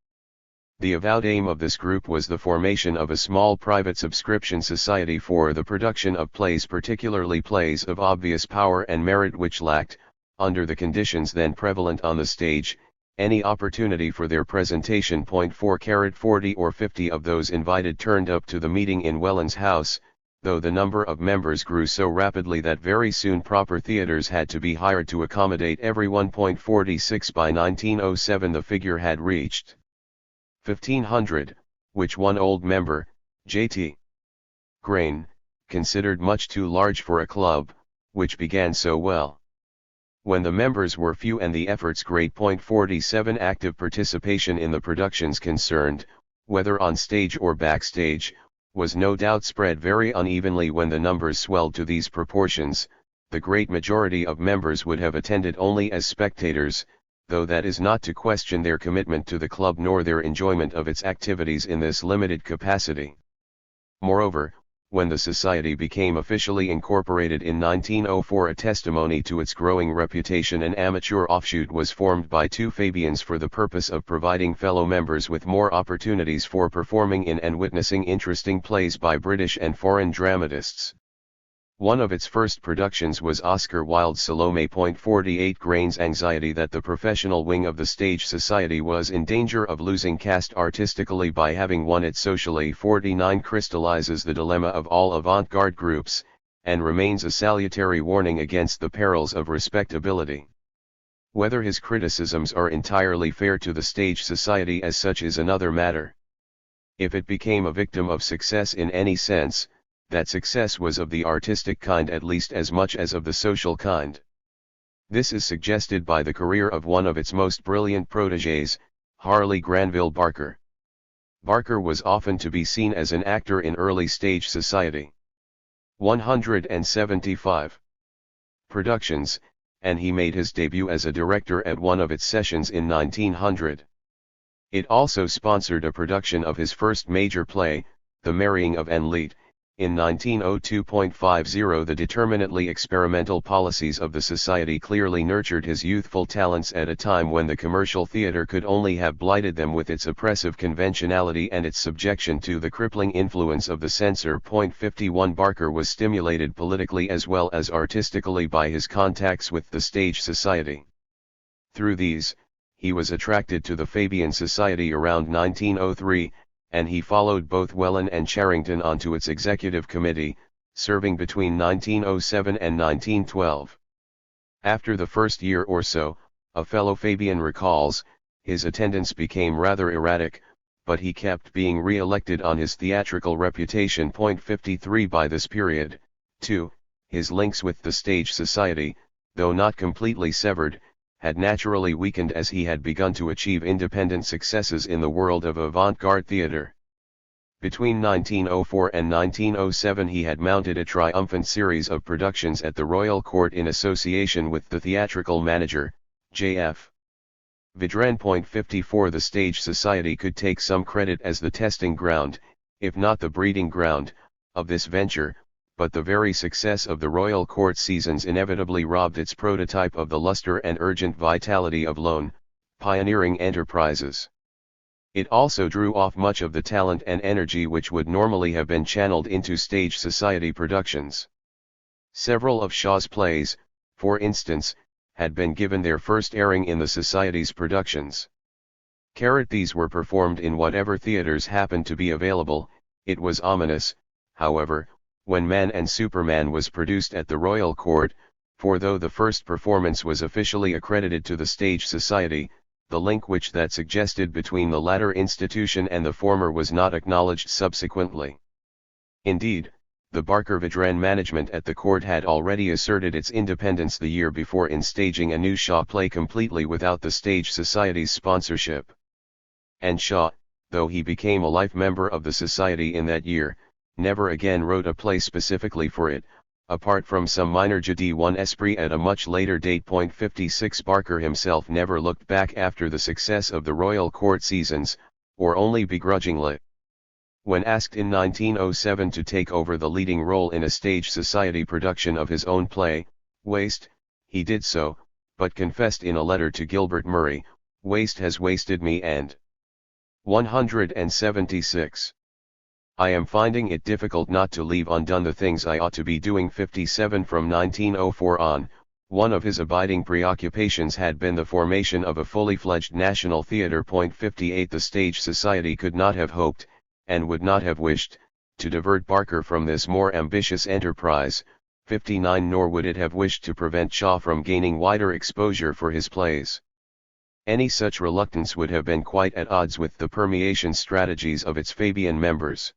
The avowed aim of this group was the formation of a small private subscription society for the production of plays, particularly plays of obvious power and merit which lacked, under the conditions then prevalent on the stage, any opportunity for their presentation. 40 or 50 of those invited turned up to the meeting in Welland's house, though the number of members grew so rapidly that very soon proper theatres had to be hired to accommodate everyone. 46 By 1907 the figure had reached 1,500, which one old member, J.T. Grain, considered much too large for a club, which began so well. When the members were few and the efforts great. 47 Active participation in the productions concerned, whether on stage or backstage, was no doubt spread very unevenly. When the numbers swelled to these proportions, the great majority of members would have attended only as spectators, though that is not to question their commitment to the club nor their enjoyment of its activities in this limited capacity. Moreover, when the society became officially incorporated in 1904, a testimony to its growing reputation, an amateur offshoot was formed by two Fabians for the purpose of providing fellow members with more opportunities for performing in and witnessing interesting plays by British and foreign dramatists. One of its first productions was Oscar Wilde's Salome. 48 Grain's anxiety that the professional wing of the Stage Society was in danger of losing caste artistically by having won it socially. 49 crystallizes the dilemma of all avant-garde groups, and remains a salutary warning against the perils of respectability. Whether his criticisms are entirely fair to the Stage Society as such is another matter. If it became a victim of success in any sense, that success was of the artistic kind at least as much as of the social kind. This is suggested by the career of one of its most brilliant protégés, Harley Granville Barker. Barker was often to be seen as an actor in early Stage Society 175 productions, and he made his debut as a director at one of its sessions in 1900. It also sponsored a production of his first major play, The Marrying of Enlete, in 1902.50. The determinately experimental policies of the society clearly nurtured his youthful talents at a time when the commercial theatre could only have blighted them with its oppressive conventionality and its subjection to the crippling influence of the censor. 51 Barker was stimulated politically as well as artistically by his contacts with the Stage Society. Through these, he was attracted to the Fabian Society around 1903, and he followed both Welland and Charrington onto its executive committee, serving between 1907 and 1912. After the first year or so, a fellow Fabian recalls, his attendance became rather erratic, but he kept being re-elected on his theatrical reputation. 53 By this period, too, his links with the Stage Society, though not completely severed, had naturally weakened as he had begun to achieve independent successes in the world of avant-garde theatre. Between 1904 and 1907 he had mounted a triumphant series of productions at the Royal Court in association with the theatrical manager, J.F. Vidren. 54 The Stage Society could take some credit as the testing ground, if not the breeding ground, of this venture, but the very success of the Royal Court seasons inevitably robbed its prototype of the luster and urgent vitality of lone, pioneering enterprises. It also drew off much of the talent and energy which would normally have been channeled into Stage Society productions. Several of Shaw's plays, for instance, had been given their first airing in the Society's productions. These were performed in whatever theatres happened to be available. It was ominous, however, when Man and Superman was produced at the Royal Court, For though the first performance was officially accredited to the Stage Society, the link which that suggested between the latter institution and the former was not acknowledged subsequently. Indeed, the Barker-Vedran management at the court had already asserted its independence the year before in staging a new Shaw play completely without the Stage Society's sponsorship. And Shaw, though he became a life member of the society in that year, never again wrote a play specifically for it, apart from some minor jeu d'un esprit at a much later date. 56 Barker himself never looked back after the success of the Royal Court seasons, or only begrudgingly. When asked in 1907 to take over the leading role in a Stage Society production of his own play, Waste, he did so, but confessed in a letter to Gilbert Murray, "Waste has wasted me," and 176. "I am finding it difficult not to leave undone the things I ought to be doing." 57 From 1904 on, one of his abiding preoccupations had been the formation of a fully fledged national theatre. 58 The Stage Society could not have hoped, and would not have wished, to divert Barker from this more ambitious enterprise. 59 Nor would it have wished to prevent Shaw from gaining wider exposure for his plays. Any such reluctance would have been quite at odds with the permeation strategies of its Fabian members.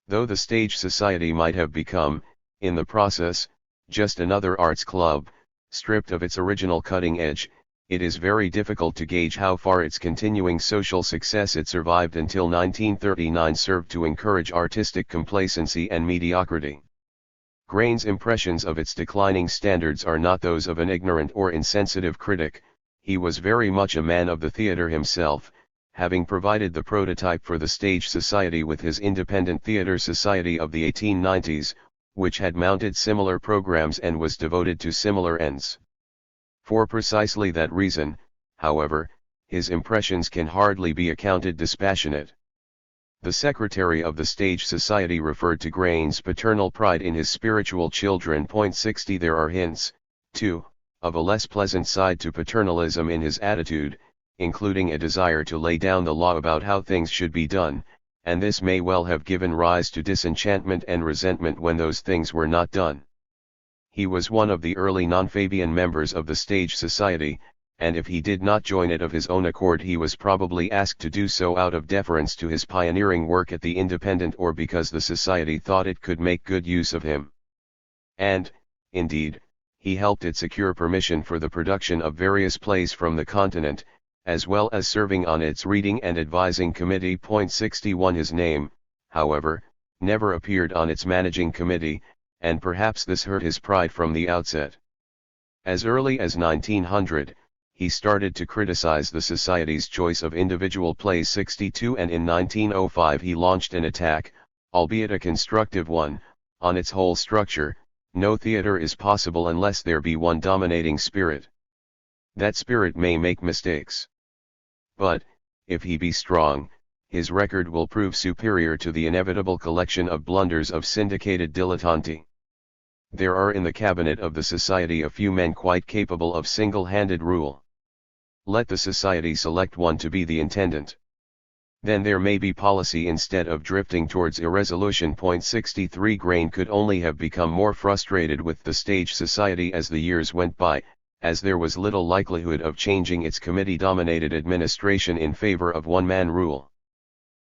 Though the Stage Society might have become, in the process, just another arts club, stripped of its original cutting edge, it is very difficult to gauge how far its continuing social success it survived until 1939 served to encourage artistic complacency and mediocrity. Grain's impressions of its declining standards are not those of an ignorant or insensitive critic. He was very much a man of the theatre himself, having provided the prototype for the Stage Society with his Independent Theatre Society of the 1890s, which had mounted similar programs and was devoted to similar ends. For precisely that reason, however, his impressions can hardly be accounted dispassionate. The secretary of the Stage Society referred to Grain's paternal pride in his spiritual children. 60 There are hints, too, of a less pleasant side to paternalism in his attitude, including a desire to lay down the law about how things should be done, and this may well have given rise to disenchantment and resentment when those things were not done. He was one of the early non-Fabian members of the Stage Society, and if he did not join it of his own accord he was probably asked to do so out of deference to his pioneering work at the Independent or because the Society thought it could make good use of him. And, indeed, he helped it secure permission for the production of various plays from the continent, as well as serving on its reading and advising committee. 61 His name, however, never appeared on its managing committee, and perhaps this hurt his pride from the outset. As early as 1900, he started to criticize the Society's choice of individual plays. 62 And in 1905 he launched an attack, albeit a constructive one, on its whole structure. No theatre is possible unless there be one dominating spirit. That spirit may make mistakes. But, if he be strong, his record will prove superior to the inevitable collection of blunders of syndicated dilettanti. There are in the cabinet of the Society a few men quite capable of single-handed rule. Let the Society select one to be the intendant. Then there may be policy instead of drifting towards irresolution. 63 Grain could only have become more frustrated with the Stage Society as the years went by, as there was little likelihood of changing its committee-dominated administration in favor of one-man rule.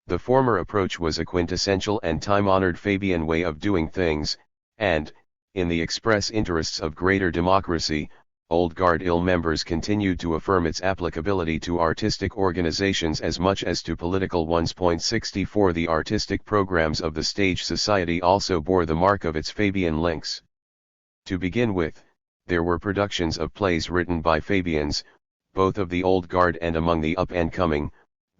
The former approach was a quintessential and time-honored Fabian way of doing things, and, in the express interests of greater democracy, Old Guard members continued to affirm its applicability to artistic organizations as much as to political ones. 64 The artistic programs of the Stage Society also bore the mark of its Fabian links. To begin with, there were productions of plays written by Fabians, both of the Old Guard and among the up-and-coming,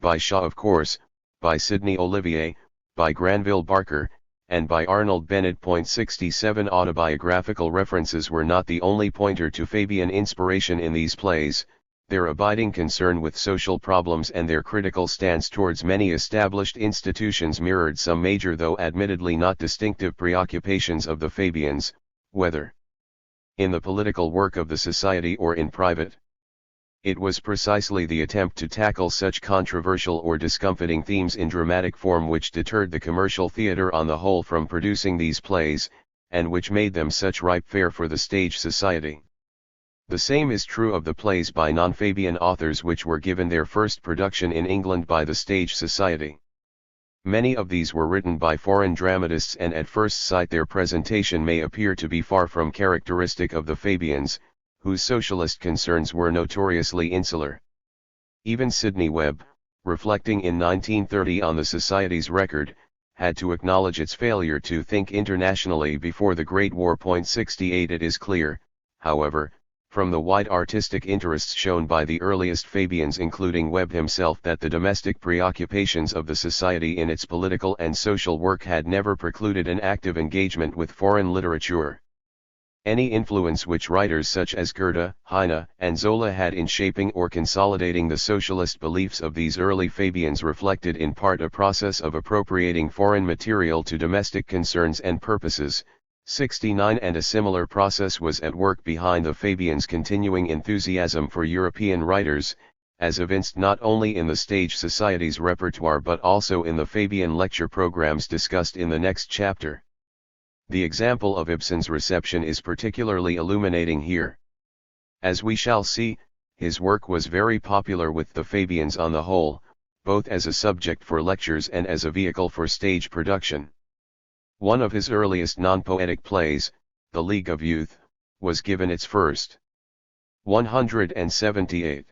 by Shaw of course, by Sidney Olivier, by Granville Barker, and by Arnold Bennett. 67 Autobiographical references were not the only pointer to Fabian inspiration in these plays. Their abiding concern with social problems and their critical stance towards many established institutions mirrored some major though admittedly not distinctive preoccupations of the Fabians, whether in the political work of the Society or in private. It was precisely the attempt to tackle such controversial or discomfiting themes in dramatic form which deterred the commercial theatre on the whole from producing these plays, and which made them such ripe fare for the stage society. The same is true of the plays by non-Fabian authors which were given their first production in England by the stage society. Many of these were written by foreign dramatists, and at first sight their presentation may appear to be far from characteristic of the Fabians, whose socialist concerns were notoriously insular. Even Sidney Webb, reflecting in 1930 on the Society's record, had to acknowledge its failure to think internationally before the Great War. 68 It is clear, however, from the wide artistic interests shown by the earliest Fabians, including Webb himself, that the domestic preoccupations of the Society in its political and social work had never precluded an active engagement with foreign literature. Any influence which writers such as Goethe, Heine, and Zola had in shaping or consolidating the socialist beliefs of these early Fabians reflected in part a process of appropriating foreign material to domestic concerns and purposes. 69 And a similar process was at work behind the Fabians' continuing enthusiasm for European writers, as evinced not only in the stage society's repertoire but also in the Fabian lecture programs discussed in the next chapter. The example of Ibsen's reception is particularly illuminating here. As we shall see, his work was very popular with the Fabians on the whole, both as a subject for lectures and as a vehicle for stage production. One of his earliest non-poetic plays, The League of Youth, was given its first 178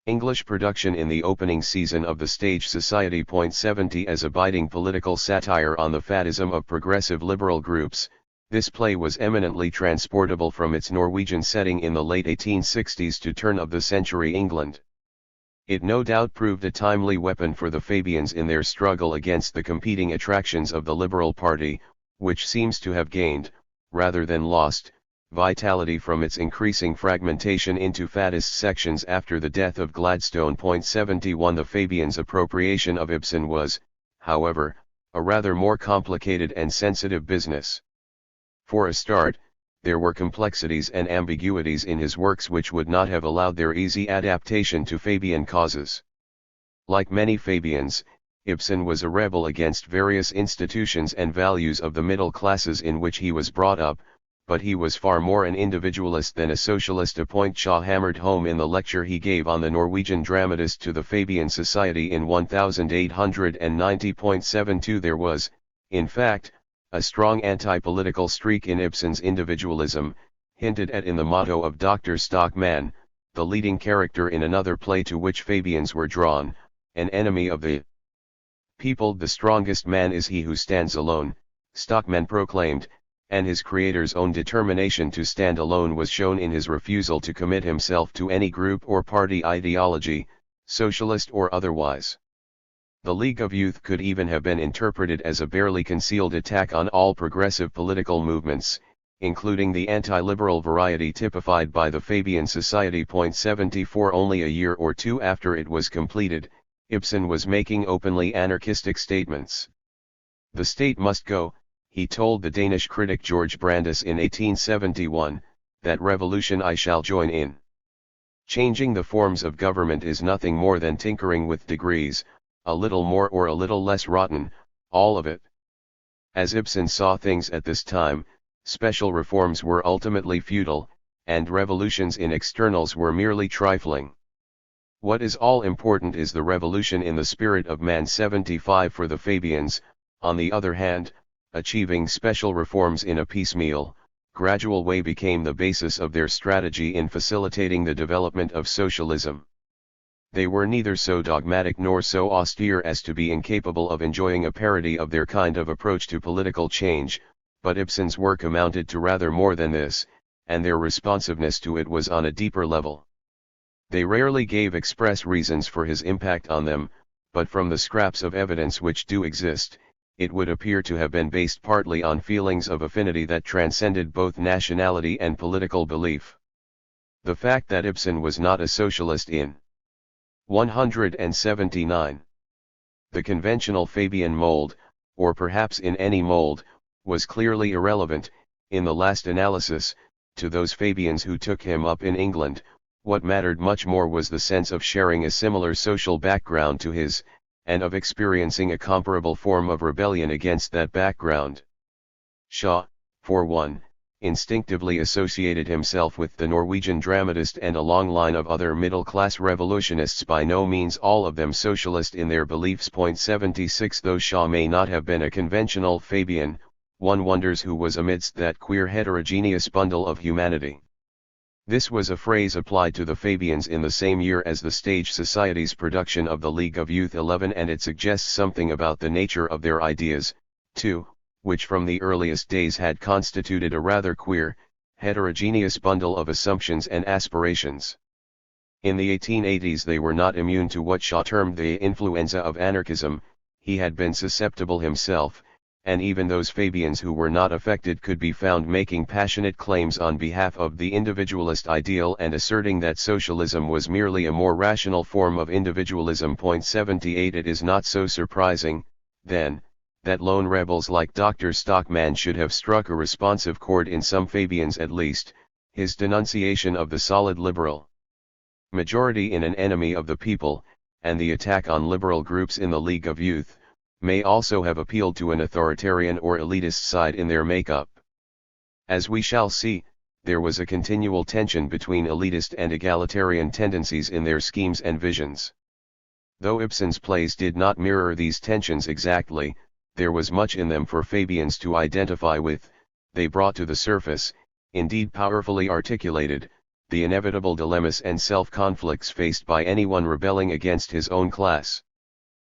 English production in the opening season of the Stage Society. 70 As a biting political satire on the faddism of progressive liberal groups, this play was eminently transportable from its Norwegian setting in the late 1860s to turn-of-the-century England. It no doubt proved a timely weapon for the Fabians in their struggle against the competing attractions of the Liberal Party, which seems to have gained, rather than lost, vitality from its increasing fragmentation into faddist sections after the death of Gladstone. 71 The Fabians' appropriation of Ibsen was, however, a rather more complicated and sensitive business. For a start, there were complexities and ambiguities in his works which would not have allowed their easy adaptation to Fabian causes. Like many Fabians, Ibsen was a rebel against various institutions and values of the middle classes in which he was brought up, but he was far more an individualist than a socialist, a point Shaw hammered home in the lecture he gave on the Norwegian dramatist to the Fabian Society in 1890.72. There was, in fact, a strong anti-political streak in Ibsen's individualism, hinted at in the motto of Dr. Stockman, the leading character in another play to which Fabians were drawn, an enemy of the people. The strongest man is he who stands alone, Stockman proclaimed, and his creator's own determination to stand alone was shown in his refusal to commit himself to any group or party ideology, socialist or otherwise. The League of Youth could even have been interpreted as a barely concealed attack on all progressive political movements, including the anti-liberal variety typified by the Fabian Society. 74 Only a year or two after it was completed, Ibsen was making openly anarchistic statements. The state must go, he told the Danish critic George Brandes in 1871, that revolution I shall join in. Changing the forms of government is nothing more than tinkering with degrees, a little more or a little less rotten, all of it. As Ibsen saw things at this time, special reforms were ultimately futile, and revolutions in externals were merely trifling. What is all important is the revolution in the spirit of man. 75 For the Fabians, on the other hand, achieving special reforms in a piecemeal, gradual way became the basis of their strategy in facilitating the development of socialism. They were neither so dogmatic nor so austere as to be incapable of enjoying a parody of their kind of approach to political change, but Ibsen's work amounted to rather more than this, and their responsiveness to it was on a deeper level. They rarely gave express reasons for his impact on them, but from the scraps of evidence which do exist, it would appear to have been based partly on feelings of affinity that transcended both nationality and political belief. The fact that Ibsen was not a socialist in 179. The conventional Fabian mold, or perhaps in any mold, was clearly irrelevant, in the last analysis, to those Fabians who took him up in England. What mattered much more was the sense of sharing a similar social background to his, and of experiencing a comparable form of rebellion against that background. Shaw, for one, instinctively associated himself with the Norwegian dramatist and a long line of other middle-class revolutionists, by no means all of them socialist in their beliefs. 76 Though Shaw may not have been a conventional Fabian, one wonders who was amidst that queer heterogeneous bundle of humanity. This was a phrase applied to the Fabians in the same year as the Stage Society's production of the League of Youth 11, and it suggests something about the nature of their ideas, too, which from the earliest days had constituted a rather queer, heterogeneous bundle of assumptions and aspirations. In the 1880s they were not immune to what Shaw termed the influenza of anarchism. He had been susceptible himself, and even those Fabians who were not affected could be found making passionate claims on behalf of the individualist ideal and asserting that socialism was merely a more rational form of individualism. 78 It is not so surprising, then, that lone rebels like Dr. Stockman should have struck a responsive chord in some Fabians at least. His denunciation of the solid liberal majority in an enemy of the people, and the attack on liberal groups in the League of Youth, may also have appealed to an authoritarian or elitist side in their makeup. As we shall see, there was a continual tension between elitist and egalitarian tendencies in their schemes and visions. Though Ibsen's plays did not mirror these tensions exactly, there was much in them for Fabians to identify with. They brought to the surface, indeed powerfully articulated, the inevitable dilemmas and self-conflicts faced by anyone rebelling against his own class.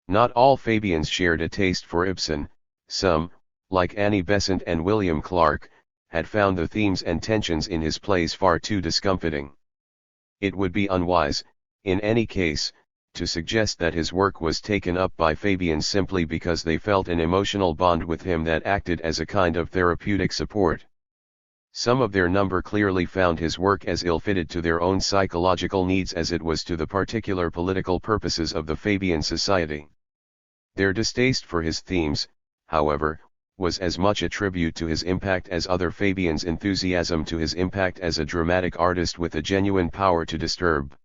Not all Fabians shared a taste for Ibsen. Some, like Annie Besant and William Clark, had found the themes and tensions in his plays far too discomfiting. It would be unwise, in any case, to suggest that his work was taken up by Fabians simply because they felt an emotional bond with him that acted as a kind of therapeutic support. Some of their number clearly found his work as ill-fitted to their own psychological needs as it was to the particular political purposes of the Fabian Society. Their distaste for his themes, however, was as much a tribute to his impact as other Fabians' enthusiasm to his impact as a dramatic artist with a genuine power to disturb.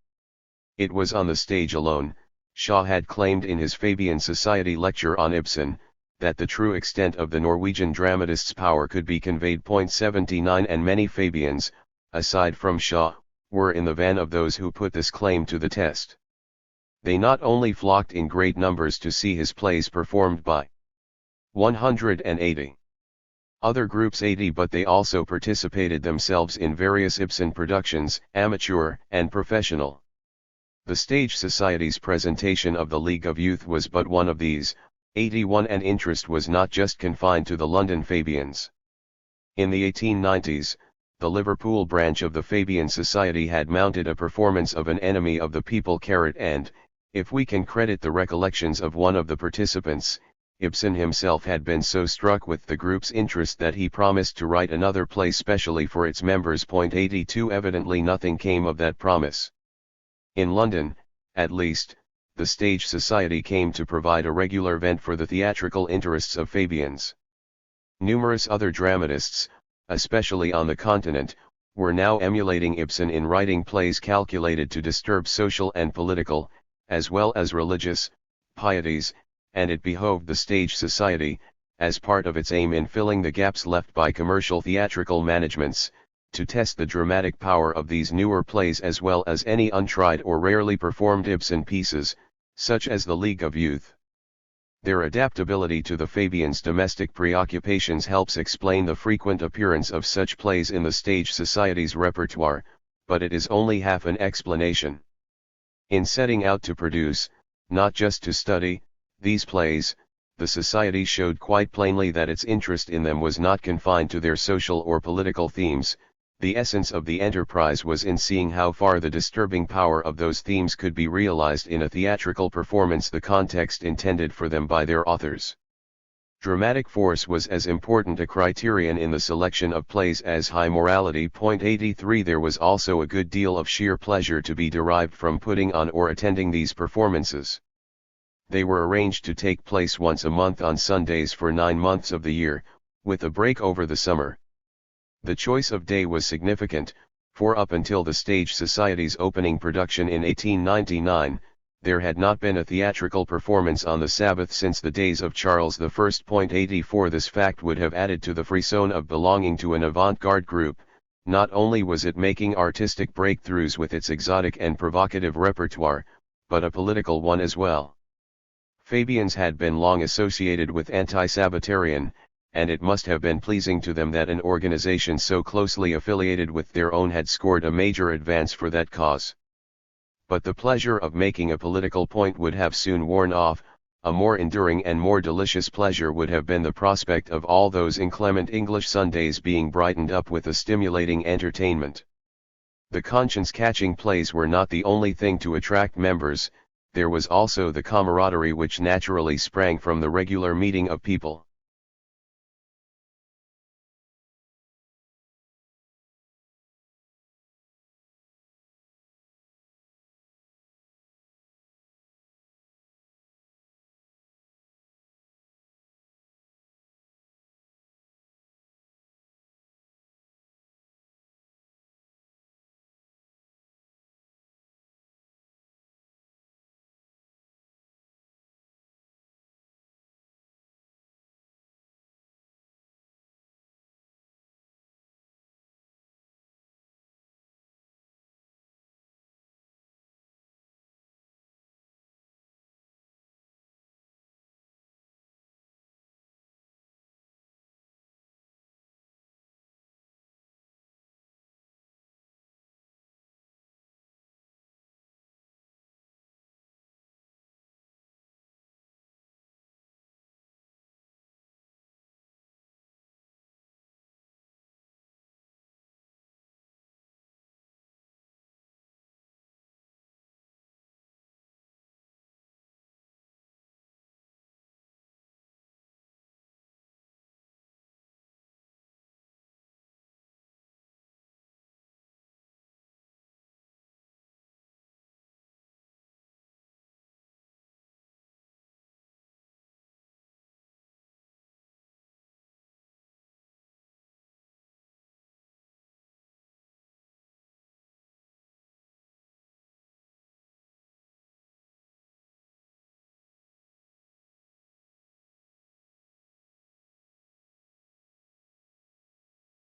It was on the stage alone, Shaw had claimed in his Fabian Society lecture on Ibsen, that the true extent of the Norwegian dramatist's power could be conveyed. 79 And many Fabians, aside from Shaw, were in the van of those who put this claim to the test. They not only flocked in great numbers to see his plays performed by 180 other groups 80, but they also participated themselves in various Ibsen productions, amateur and professional. The Stage Society's presentation of the League of Youth was but one of these, 81, and interest was not just confined to the London Fabians. In the 1890s, the Liverpool branch of the Fabian Society had mounted a performance of An Enemy of the People and, if we can credit the recollections of one of the participants, Ibsen himself had been so struck with the group's interest that he promised to write another play specially for its members. 82 Evidently nothing came of that promise. In London, at least, the Stage Society came to provide a regular vent for the theatrical interests of Fabians. Numerous other dramatists, especially on the continent, were now emulating Ibsen in writing plays calculated to disturb social and political, as well as religious, pieties, and it behoved the Stage Society, as part of its aim in filling the gaps left by commercial theatrical managements, to test the dramatic power of these newer plays as well as any untried or rarely performed Ibsen pieces, such as the League of Youth. Their adaptability to the Fabians' domestic preoccupations helps explain the frequent appearance of such plays in the Stage Society's repertoire, but it is only half an explanation. In setting out to produce, not just to study, these plays, the Society showed quite plainly that its interest in them was not confined to their social or political themes. The essence of the enterprise was in seeing how far the disturbing power of those themes could be realized in a theatrical performance, the context intended for them by their authors. Dramatic force was as important a criterion in the selection of plays as high morality. 83 There was also a good deal of sheer pleasure to be derived from putting on or attending these performances. They were arranged to take place once a month on Sundays for 9 months of the year, with a break over the summer. The choice of day was significant, for up until the Stage Society's opening production in 1899, there had not been a theatrical performance on the Sabbath since the days of Charles I. 84. This fact would have added to the frisson of belonging to an avant-garde group. Not only was it making artistic breakthroughs with its exotic and provocative repertoire, but a political one as well. Fabians had been long associated with anti-Sabbatarian, and it must have been pleasing to them that an organization so closely affiliated with their own had scored a major advance for that cause. But the pleasure of making a political point would have soon worn off. A more enduring and more delicious pleasure would have been the prospect of all those inclement English Sundays being brightened up with a stimulating entertainment. The conscience-catching plays were not the only thing to attract members, there was also the camaraderie which naturally sprang from the regular meeting of people.